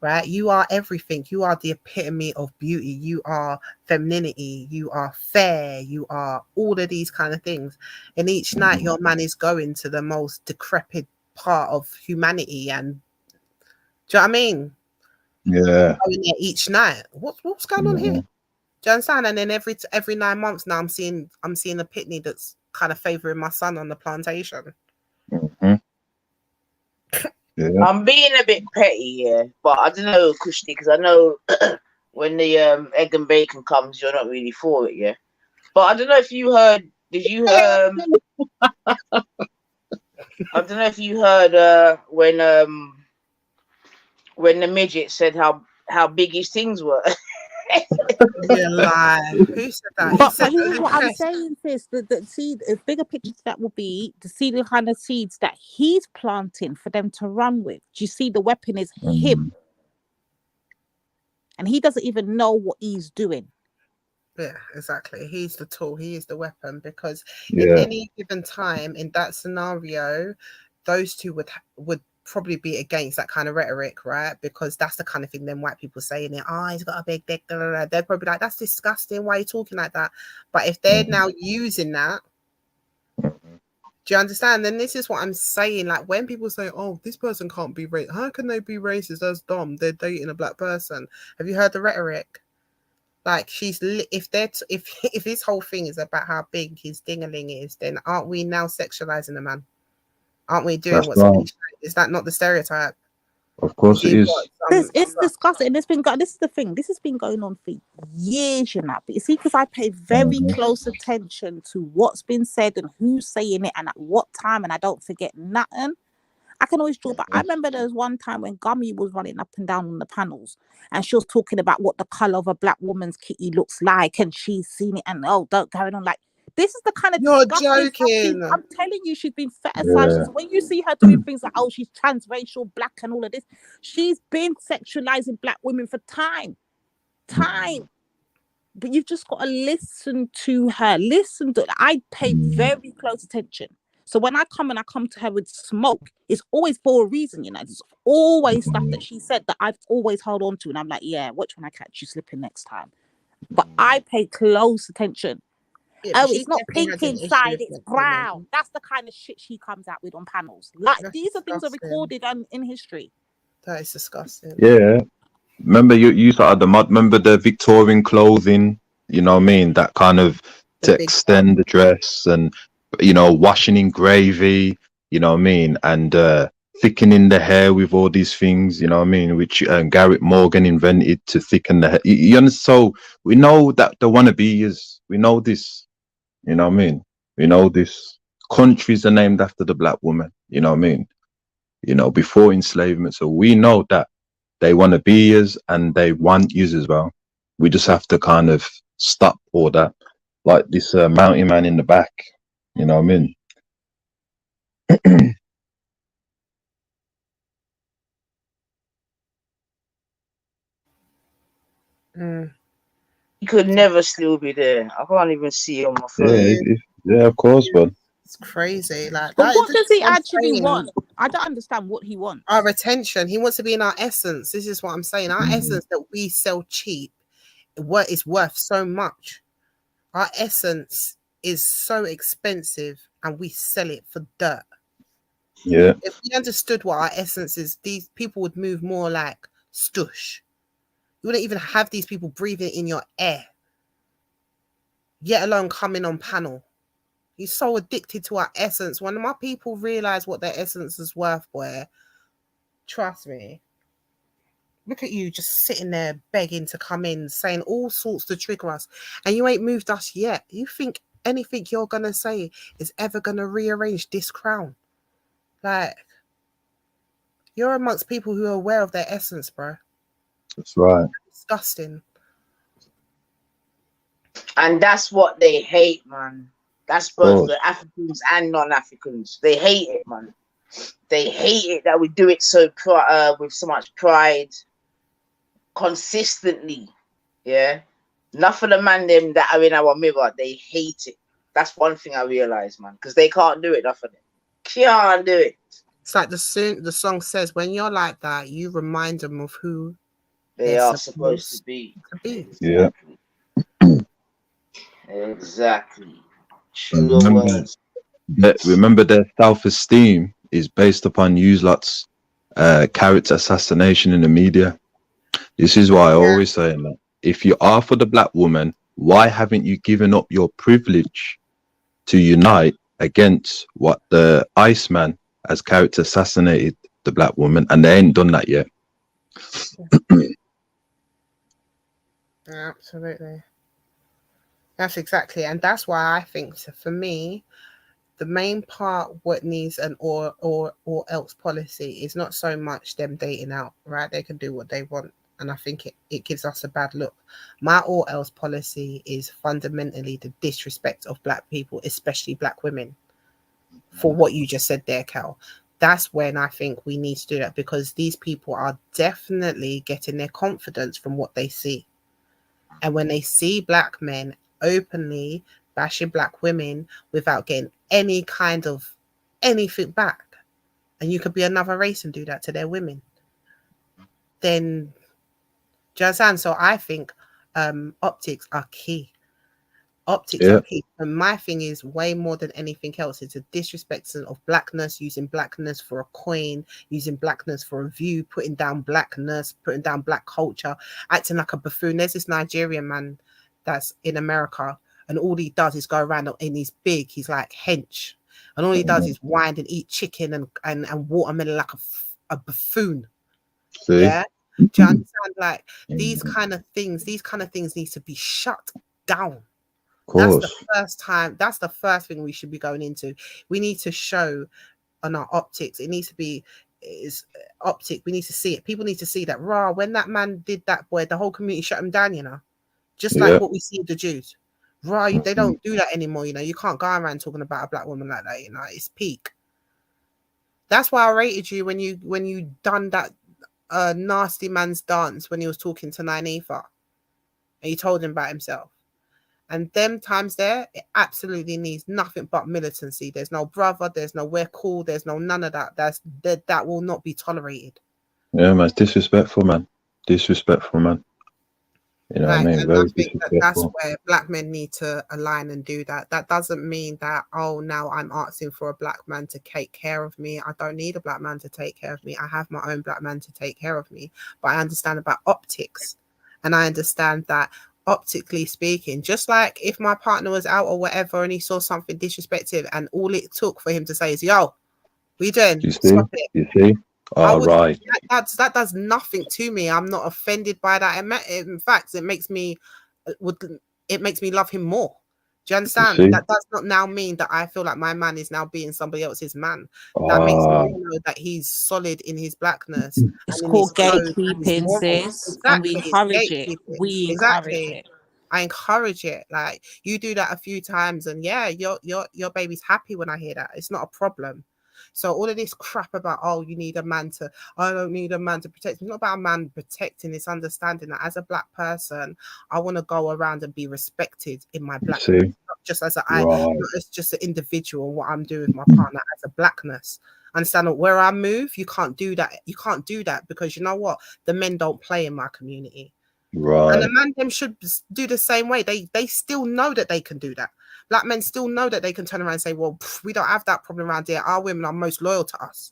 right? You are everything. You are the epitome of beauty. You are femininity. You are fair. You are all of these kind of things. And each night your man is going to the most decrepit part of humanity. And do you know what I mean? Yeah. Going there each night. What's going on here? Do you understand? And then every 9 months now I'm seeing a pitney that's kind of favoring my son on the plantation. I'm being a bit petty, yeah, but I don't know, Kushti, because I know when the egg and bacon comes, you're not really for it, yeah. But I don't know if you heard. Did you? I don't know if you heard when the midget said how big his things were. You're lying. Who said that? He But said this is that what I'm himself. saying, sis. The seed, a bigger picture to that will be to see the kind of seeds that he's planting for them to run with. Do you see the weapon is him? And he doesn't even know what he's doing. Yeah, exactly. He's the tool. He is the weapon, because Yeah. in any given time in that scenario, those two would probably be against that kind of rhetoric, right? Because that's the kind of thing them white people say in it. Oh, he's got a big dick. Blah, blah, blah. They're probably like, that's disgusting. Why are you talking like that? But if they're now using that, do you understand? Then this is what I'm saying. Like when people say, "Oh, this person can't be racist," how can they be racist? That's dumb. They're dating a black person. Have you heard the rhetoric? Like if this whole thing is about how big his dingaling is, then aren't we now sexualizing the man? Aren't we doing That's what's right. is that not the stereotype? Of course it is. It's disgusting. And this is the thing. This has been going on for years, you know. But you see, because I pay very close attention to what's been said and who's saying it and at what time, and I don't forget nothing. I can always draw back. I remember there was one time when Gummy was running up and down on the panels and she was talking about what the colour of a black woman's kitty looks like, and she's seen it, and don't carry on like this is the kind of You're disgusting stuff I'm telling you, she's been fetishized. So when you see her doing things like, oh, she's transracial, black, and all of this, she's been sexualizing black women for time. But you've just got to listen to her. I pay very close attention. So when I come to her with smoke, it's always for a reason, you know. It's always stuff that she said that I've always held on to. And I'm like, yeah, watch when I catch you slipping next time. But I pay close attention. Yeah, it's not pink inside, it's brown. That's the kind of shit she comes out with on panels. Like these are things that are recorded in history. That is disgusting. Yeah. Remember you started remember the Victorian clothing, you know what I mean? That kind of to extend the dress and washing in gravy, you know what I mean? And thickening the hair with all these things, you know what I mean? Which Garrett Morgan invented to thicken the hair. You understand? So we know that the wannabes, we know this, you know what I mean? We know this. Countries are named after the black woman, you know what I mean? Before enslavement. So we know that they want to be us and they want you as well. We just have to kind of stop all that. Like this mountain man in the back, you know what I mean? He could never still be there. I can't even see it on my phone. Yeah, of course, but it's crazy. Like, but what does he actually want? I don't understand what he wants. Our attention. He wants to be in our essence. This is what I'm saying. Our essence that we sell cheap, what is worth so much. Our essence is so expensive, and we sell it for dirt. Yeah. If we understood what our essence is, these people would move more like stush. You wouldn't even have these people breathing in your air, yet alone coming on panel. He's so addicted to our essence. When my people realize what their essence is worth, boy, trust me. Look at you just sitting there begging to come in, saying all sorts to trigger us, and you ain't moved us yet. You think anything you're gonna say is ever gonna rearrange this crown? Like, you're amongst people who are aware of their essence, bro. That's right. Disgusting. And that's what they hate, man. That's both the Africans and non-Africans. They hate it, man. They hate it that we do it so with so much pride, consistently. Yeah. Enough of the man them that are in our mirror, they hate it. That's one thing I realize, man, because they can't do it. Enough of them can't do it. It's like the song says, when you're like that, you remind them of who they are supposed to be. Yeah. Exactly. Remember their self-esteem is based upon use lot's character assassination in the media. This is why I always say that if you are for the black woman, why haven't you given up your privilege to unite against what the Iceman has character assassinated the black woman, and they ain't done that yet. Absolutely. That's exactly, and that's why I think, so for me, the main part what needs an or else policy is not so much them dating out, right? They can do what they want, and I think it gives us a bad look. My or else policy is fundamentally the disrespect of black people, especially black women, for what you just said there, Cal. That's when I think we need to do that, because these people are definitely getting their confidence from what they see. And when they see black men openly bashing black women without getting any kind of anything back, and you could be another race and do that to their women, then, do you understand? So I think optics are key. Optics are key. And my thing is, way more than anything else, it's a disrespect of blackness, using blackness for a coin, using blackness for a view, putting down blackness, putting down black culture, acting like a buffoon. There's this Nigerian man that's in America, and all he does is go around, and he's big, he's like hench, and all he does is whine and eat chicken and watermelon like a buffoon. See? Yeah, do you understand? Like, these kind of things need to be shut down. That's the first thing we should be going into. We need to show on our optics. It needs to be optic. We need to see it. People need to see that when that man did that, boy, the whole community shut him down, you know. Just like what we see with the Jews. They don't do that anymore, you know. You can't go around talking about a black woman like that, you know. It's peak. That's why I rated you when you done that nasty man's dance when he was talking to Nynefa, and you told him about himself. And them times there, it absolutely needs nothing but militancy. There's no brother, there's no we're cool, there's no none of that. That will not be tolerated. Yeah, man, it's disrespectful, man. Disrespectful, man. You know what I mean? And Very I think that's disrespectful. where black men need to align and do that. That doesn't mean that, now I'm asking for a black man to take care of me. I don't need a black man to take care of me. I have my own black man to take care of me. But I understand about optics. And I understand that, optically speaking, just like if my partner was out or whatever and he saw something disrespectful, and all it took for him to say is, yo, we doing? You see? Stop it. You see? Oh, right. That does nothing to me. I'm not offended by that. In fact, it makes me love him more. Do you understand? That does not now mean that I feel like my man is now being somebody else's man. That makes me know that he's solid in his blackness. It's called gatekeeping, sis. And we encourage it. We encourage it. I encourage it. Like, you do that a few times, and yeah, your baby's happy when I hear that. It's not a problem. So all of this crap about, you need a man to, I don't need a man to protect. It's not about a man protecting. It's understanding that as a black person, I want to go around and be respected in my blackness, not just as not as just an individual, what I'm doing with my partner as a blackness. Understand that where I move, you can't do that. You can't do that, because you know what? The men don't play in my community. Right. And the man them should do the same way. They still know that they can do that. Black men still know that they can turn around and say, well, we don't have that problem around here. Our women are most loyal to us.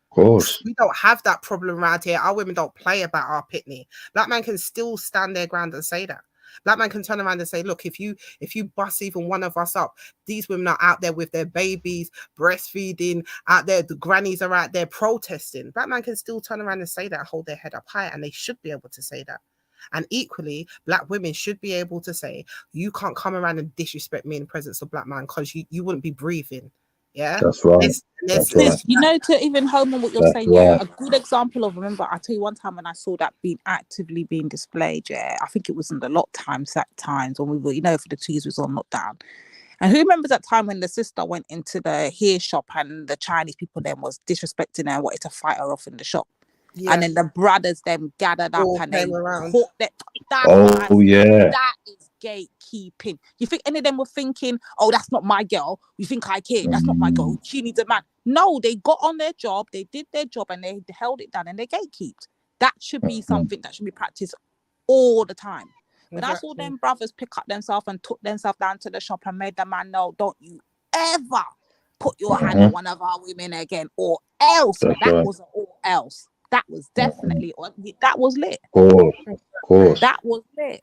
Of course. We don't have that problem around here. Our women don't play about our pitney. Black man can still stand their ground and say that. Black man can turn around and say, look, if you bust even one of us up, these women are out there with their babies, breastfeeding, out there, the grannies are out there protesting. Black man can still turn around and say that, hold their head up high, and they should be able to say that. And equally, black women should be able to say, you can't come around and disrespect me in the presence of black man, because you wouldn't be breathing. Yeah, that's right. That's right. You know, to even home on what you're saying, yeah, a good example of, remember, I tell you one time when I saw that actively being displayed, yeah, I think it was in the times when we were, you know, for the 2 years was on lockdown. And who remembers that time when the sister went into the hair shop and the Chinese people then was disrespecting her and wanted to fight her off in the shop? Yeah. And then the brothers them gathered up and they caught that. That is gatekeeping. You think any of them were thinking, oh, that's not my girl. You think I care? That's not my girl. She needs a man. No, they got on their job. They did their job and they held it down and they gatekeeped. That should be something that should be practiced all the time. But that's all them brothers pick up themselves and took themselves down to the shop and made the man know, don't you ever put your hand on one of our women again, or else. That was all else. That was definitely, that was lit. Of course. That was lit.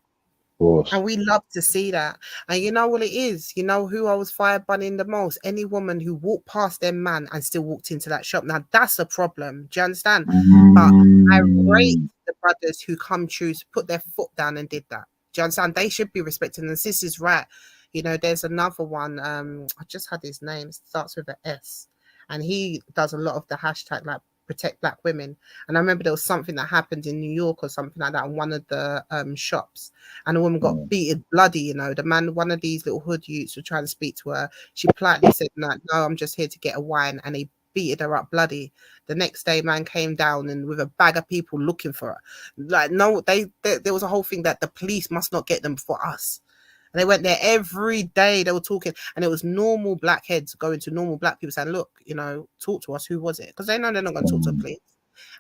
course. And we love to see that. And you know what it is? You know who I was fire bunning the most? Any woman who walked past their man and still walked into that shop. Now that's a problem. Do you understand? But I rate the brothers who come true, put their foot down and did that. Do you understand? They should be respected. And sis is right. You know, there's another one. I just had his name. It starts with an S. And he does a lot of the hashtag like protect black women. And I remember there was something that happened in New York or something like that in one of the shops, and a woman got beaten bloody. You know, the man, one of these little hood youths were trying to speak to her. She politely said, no, I'm just here to get a wine, and he beated her up bloody. The next day, man came down and with a bag of people looking for her. Like, no, there was a whole thing that the police must not get them for us. And they went there every day. They were talking, and it was normal black heads going to normal black people saying, look, you know, talk to us. Who was it? Because they know they're not going to talk to the police.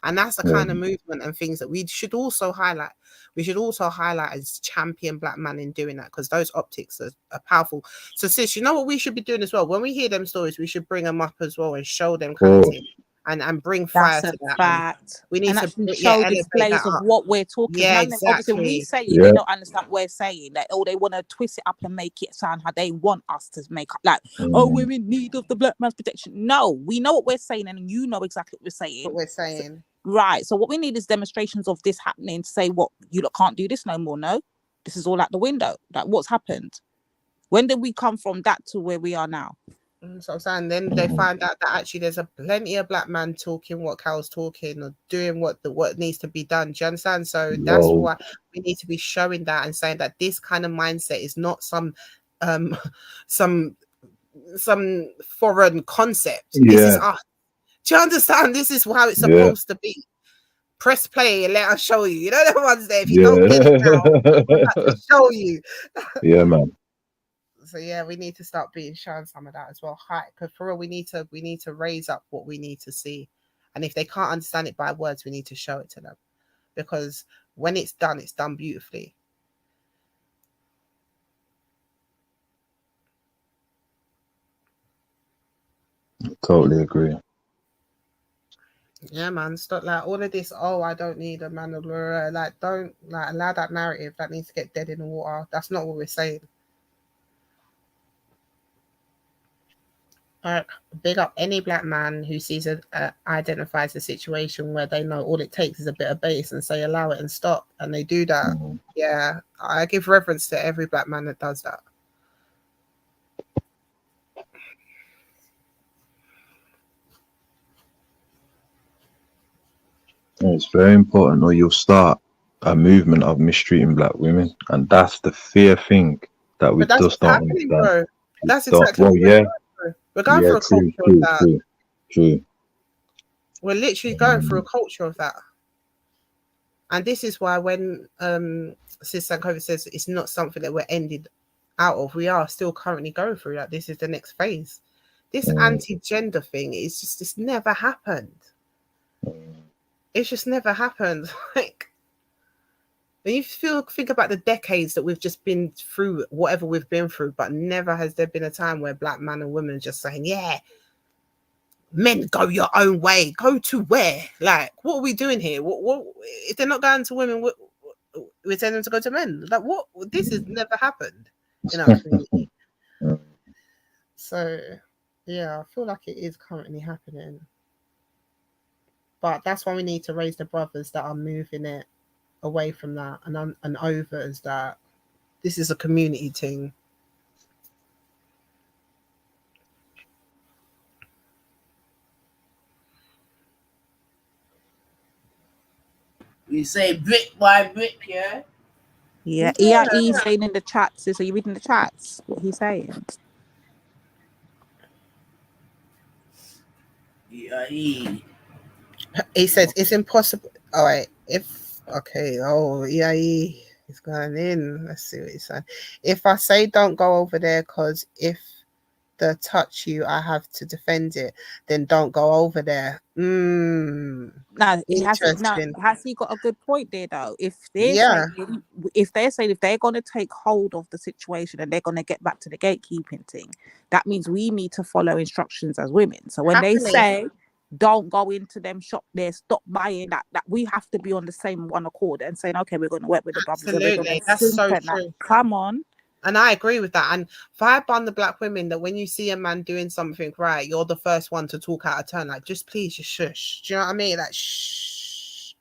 And that's the kind of movement and things that we should also highlight. We should also highlight as champion black man in doing that, because those optics are powerful. So sis, you know what we should be doing as well? When we hear them stories, we should bring them up as well and show them kind of thing. And bring fire to that. Fact. We need and to actually show displays of what we're talking. Yeah, Obviously, we say it, they don't understand what we're saying. Like, they want to twist it up and make it sound how they want us to make it. Like, we're in need of the black man's protection. No, we know what we're saying, and you know exactly what we're saying. What we're saying. Right. So what we need is demonstrations of this happening to say, what, you lot can't do this no more. No, this is all out the window. Like, what's happened? When did we come from that to where we are now? So I'm saying, then they find out that actually there's plenty of black men talking what Carol's talking or doing what needs to be done. Do you understand? So that's why we need to be showing that and saying that this kind of mindset is not some foreign concept. This is us. Do you understand? This is how it's supposed to be. Press play and let us show you. You know the ones there. If you don't get it now, we're about to show you. Yeah, man. So yeah, we need to start showing some of that as well. Because for real, we need to raise up what we need to see. And if they can't understand it by words, we need to show it to them. Because when it's done beautifully. Totally agree. Yeah, man. Stop like all of this. Oh, I don't need a man. Like, don't allow that narrative. That needs to get dead in the water. That's not what we're saying. Big up any black man who sees identifies a situation where they know all it takes is a bit of bass and say allow it and stop, and they do that. Yeah, I give reverence to every black man that does that. It's very important, or you'll start a movement of mistreating black women, and that's the fear thing that we just don't understand. Bro. That's exactly what we're going through. We're going through a culture of that. True. We're literally going through a culture of that. And this is why when Sis Sankovic says it's not something that we're ended out of, we are still currently going through that. This is the next phase. This anti-gender thing is just, it's never happened. It's just never happened. Like, when you think about the decades that we've just been through, whatever we've been through, but never has there been a time where black man and women are just saying, yeah, men go your own way. Go to where? Like, what are we doing here? What if they're not going to women? We're telling them to go to men. Like, what? This has never happened in our community. So, yeah, I feel like it is currently happening. But that's why we need to raise the brothers that are moving it away from that and over as that. This is a community thing. We say brick by brick, yeah? Yeah, he's saying in the chats. Are you reading the chats? What he's saying? Yeah, he says it's impossible. All right, he's going in. Let's see what he's saying. If I say don't go over there because if they touch you, I have to defend it, then don't go over there. Now, has he got a good point there though? If they're saying if they're going to take hold of the situation and they're going to get back to the gatekeeping thing, that means we need to follow instructions as women. So when they say don't go into them shop there, stop buying that. That we have to be on the same one accord and saying, okay, we're going to work with the brothers. Absolutely, that's so true. Come on. And I agree with that. And vibe on the black women that when you see a man doing something right, you're the first one to talk out of turn. Like, just please, just shush. Do you know what I mean? Like, shh.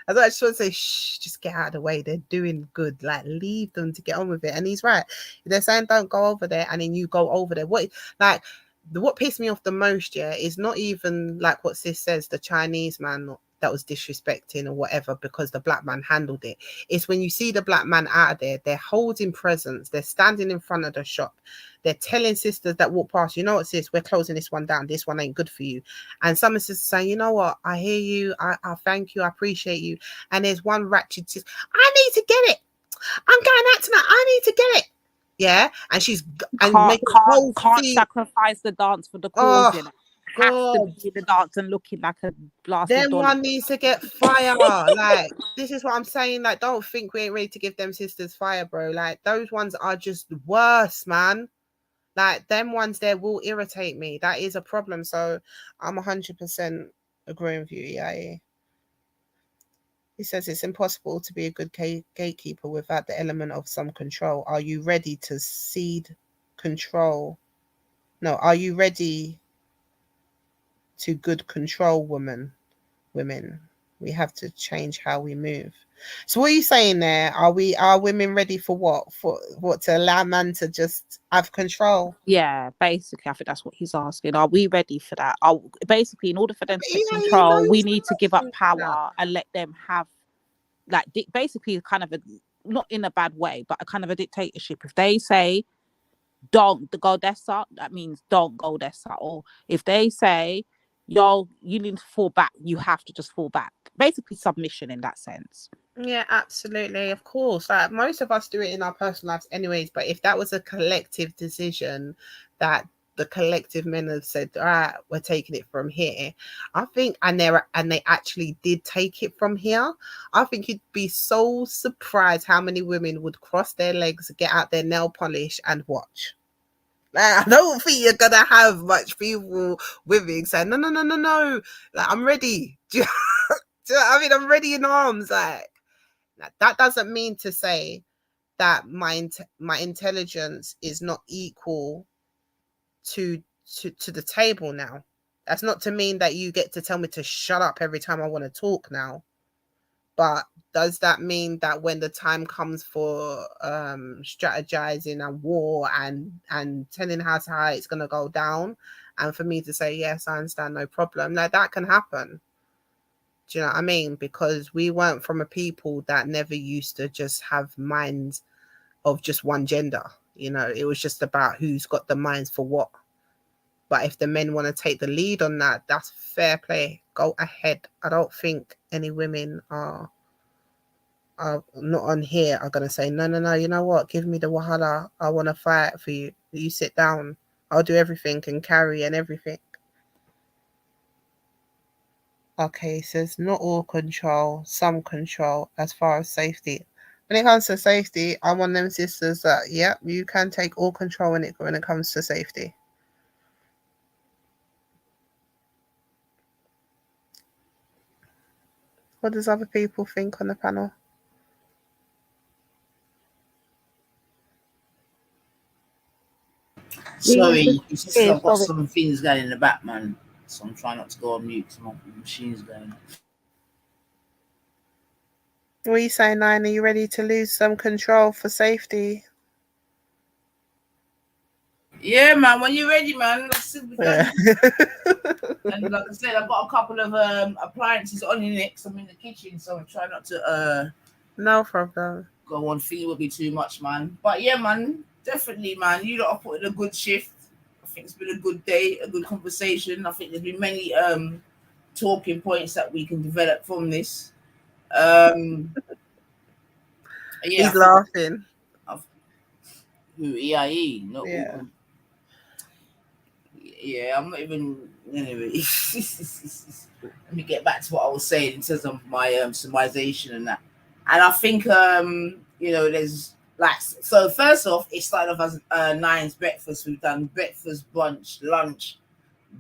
I just want to say, shh, just get out of the way. They're doing good. Like, leave them to get on with it. And he's right. If they're saying don't go over there, and then you go over there. What pissed me off the most, yeah, is not even like what sis says, the Chinese man that was disrespecting or whatever because the black man handled it. It's when you see the black man out of there, they're holding presents, they're standing in front of the shop, they're telling sisters that walk past, you know what, sis, we're closing this one down, this one ain't good for you. And some sisters saying, you know what, I hear you, I thank you, I appreciate you. And there's one ratchet sis, I need to get it, I'm going out tonight, I need to get it. Yeah, and she's can't sacrifice the dance for the cause, you know. Has to be in the dance and looking like a blasted Them dollar. one needs to get fire. Like, this is what I'm saying. Like, don't think we ain't ready to give them sisters fire, bro. Like, those ones are just worse, man. Like, them ones there will irritate me. That is a problem. So I'm 100% agreeing with you, yeah. He says it's impossible to be a good gatekeeper without the element of some control. Are you ready to cede control? No, are you ready to good control women? We have to change how we move. So what are you saying there? Are women ready for what? For what, to allow man to just have control? Yeah, basically, I think that's what he's asking. Are we ready for that? Basically, in order for them to take control, we need to give up power and let them have, like, basically kind of not in a bad way, but a kind of a dictatorship. If they say don't go Dessa, that means don't go Dessa. Or if they say, yo, you need to fall back, you have to just fall back. Basically submission in that sense. Yeah, absolutely. Of course. Like, most of us do it in our personal lives anyways, but if that was a collective decision that the collective men have said, all right, we're taking it from here, I think, and they actually did take it from here, I think you'd be so surprised how many women would cross their legs, get out their nail polish and watch. Like, I don't think you're gonna have much people women saying, no, like, I'm ready. Do you know what I mean? I'm ready in arms. Like, that doesn't mean to say that my intelligence is not equal to the table now. That's not to mean that you get to tell me to shut up every time I want to talk now. But does that mean that when the time comes for strategizing and war and telling how it's going to go down, and for me to say, yes, I understand, no problem, like, that can happen. Do you know what I mean? Because we weren't from a people that never used to just have minds of just one gender. You know, it was just about who's got the minds for what. But if the men want to take the lead on that, that's fair play. Go ahead. I don't think any women are not on here are going to say, no, you know what? Give me the wahala. I want to fight for you. You sit down. I'll do everything and carry and everything. Okay, it says not all control, some control as far as safety. When it comes to safety, I want them sisters that, yeah, you can take all control when it comes to safety. What does other people think on the panel? Sorry, I've got some things going in the back, man. So I'm trying not to go on mute because my machine's going. What are you saying, Nine? Are you ready to lose some control for safety? Yeah, man. When you're ready, man. Yeah. And like I said, I've got a couple of appliances on in it. I'm in the kitchen, so I'm trying not to. No problem. Go on, feel will be too much, man. But yeah, man, definitely, man. You lot have put in a good shift. I think it's been a good day, a good conversation. I think there's been many talking points that we can develop from this. Yeah, he's laughing. Who EIE? No. Yeah. Yeah, I'm not even. Anyway, let me get back to what I was saying in terms of my summarization and that. And I think you know, there's like, so first off, it started off as Nine's breakfast. We've done breakfast, brunch, lunch,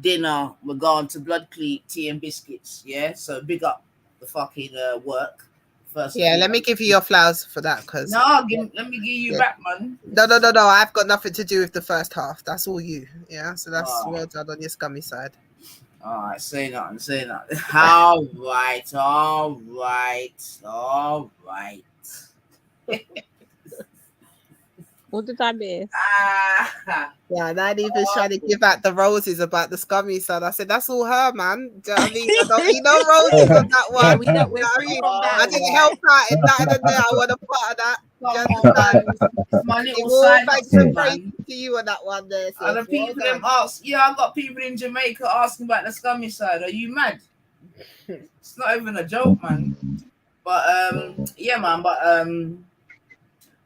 dinner, we're going to blood tea and biscuits. Yeah, so big up the fucking work. First, yeah. Let me give you your flowers for that, because let me give you back, man. No. I've got nothing to do with the first half. That's all you. Yeah, so that's well done on your scummy side. All right, say nothing. All right. What did I miss? Yeah, and I even trying to give out the roses about the scummy side. I said, that's all her, man. Do you know what I mean? I don't need no roses on that one. Yeah, we don't. We're free from that. I didn't help out in that and there. I want a part of that. My little side hustle, man. To you on that one there. And the people them ask, I got people in Jamaica asking about the scummy side. Are you mad? It's not even a joke, man. But yeah, man.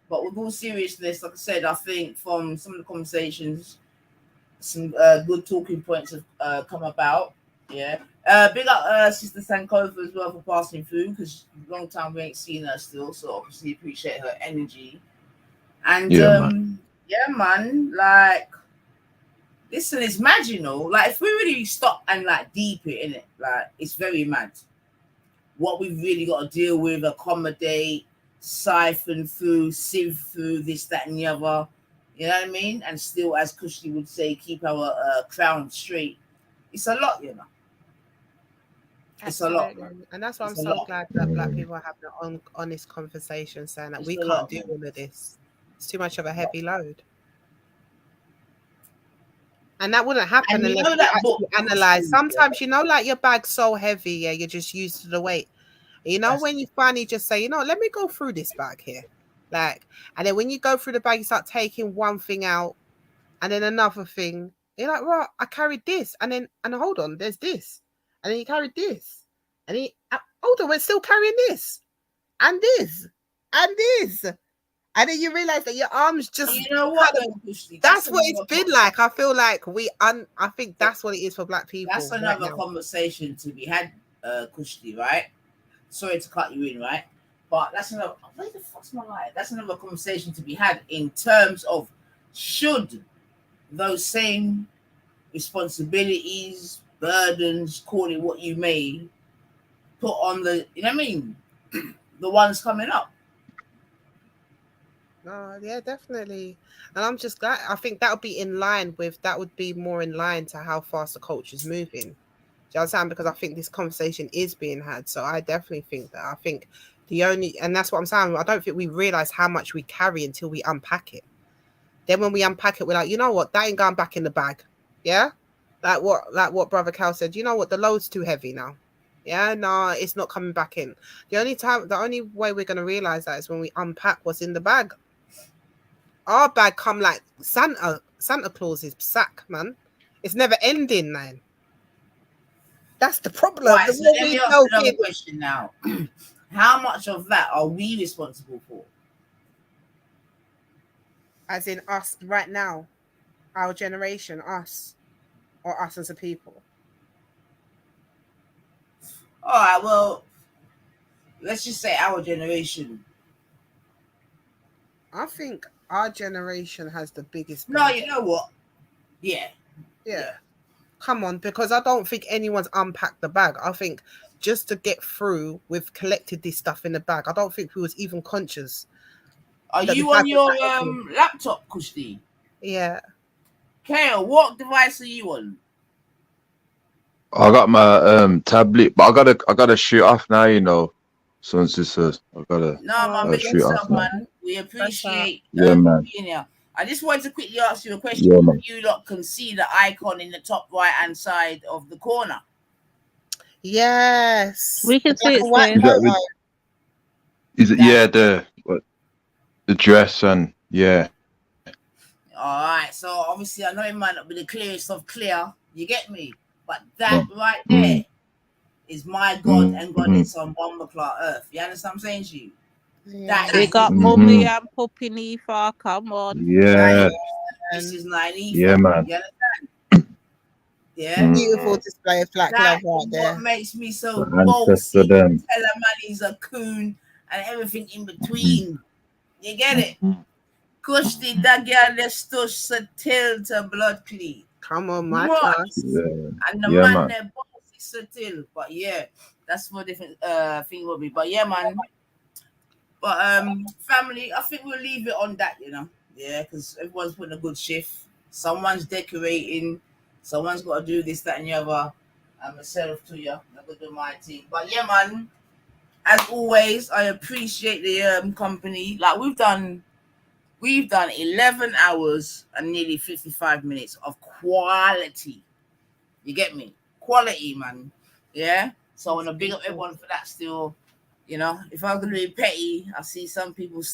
But with all seriousness, like I said, I think from some of the conversations, some good talking points have come about. Yeah. Big up Sister Sankofa as well for passing through, because long time we ain't seen her still, so obviously appreciate her energy. And yeah, man, like, listen, it's mad, you know. Like, if we really stop and like deep it in it, like, it's very mad. What we've really got to deal with, accommodate, siphon through, sieve through, this, that, and the other. You know what I mean? And still, as Kushti would say, keep our crown straight. It's a lot, you know. It's a lot, man. And that's why I'm so glad that Black people are having an honest conversation, saying that we can't do all of this. It's too much of a heavy load. And that wouldn't happen unless you actually analyze. Sometimes, you know, like your bag's so heavy, yeah, you're just used to the weight. You know, when you finally just say, you know, let me go through this bag here. Like, and then when you go through the bag, you start taking one thing out and then another thing. You're like, right, I carried this. And hold on, there's this. And then you carried this. And then, hold on, we're still carrying this. And this. And this. And then you realize that your arms just, you know what? That's what it's been like. I feel like I think that's what it is for Black people. That's another conversation to be had, Kushti, right? Sorry to cut you in, right? But that's another. Where the fuck's my light? That's another conversation to be had in terms of should those same responsibilities, burdens, call it what you may, put on the, you know what I mean, the ones coming up. Yeah, definitely. And I'm just glad. I think that would be in line with, that would be more in line to how fast the culture is moving. Do you understand? Because I think this conversation is being had. So I definitely think that. I think and that's what I'm saying, I don't think we realize how much we carry until we unpack it. Then when we unpack it, we're like, you know what? That ain't going back in the bag. Yeah? Like what Brother Cal said, you know what? The load's too heavy now. Yeah, no, it's not coming back in. The only way we're going to realize that is when we unpack what's in the bag. Our bag come like Santa Claus's sack, man. It's never ending, man. That's the problem. Right, so let me ask another question now. How much of that are we responsible for? As in us right now, our generation, us, or us as a people? All right, well, let's just say our generation. I think our generation has the biggest. No, you know what? Yeah. Come on, because I don't think anyone's unpacked the bag. I think just to get through, we've collected this stuff in the bag. I don't think we was even conscious. Are you on your laptop, Kushti? Yeah. Kale, what device are you on? I got my tablet, but I gotta shoot off now, you know. Since this is, I gotta shoot off now. Man. We appreciate man. being here. I just wanted to quickly ask you a question. You lot can see the icon in the top right hand side of the corner. Yes, we can see it. Is it the dress and yeah. All right, so obviously I know it might not be the clearest of clear. You get me? But that right there is my God and Goddess on Bumbleclaw Earth. You understand what I'm saying to you? We got Mummy and Puppy Nifa. Come on. Yeah. This is Nifa. Yeah, man. You understand? Yeah. Beautiful display of black love right there. What makes me so bossy, tell a man he's a coon and everything in between. You get it? Kushti, that girl, let's touch the tail to blood clean. Come on, my Much. class. Yeah, And the yeah, man man. there boss is still. But yeah, that's for a different thing will be. But yeah, man. But family, I think we'll leave it on that, you know. Yeah, because everyone's putting a good shift. Someone's decorating, someone's got to do this, that, and the other. I'm myself to you. I'm gonna do my thing. But yeah, man. As always, I appreciate the company. Like we've done 11 hours and nearly 55 minutes of quality. You get me? Quality, man. Yeah. So I want to big up everyone for that still. You know, if I was gonna be petty, I see some people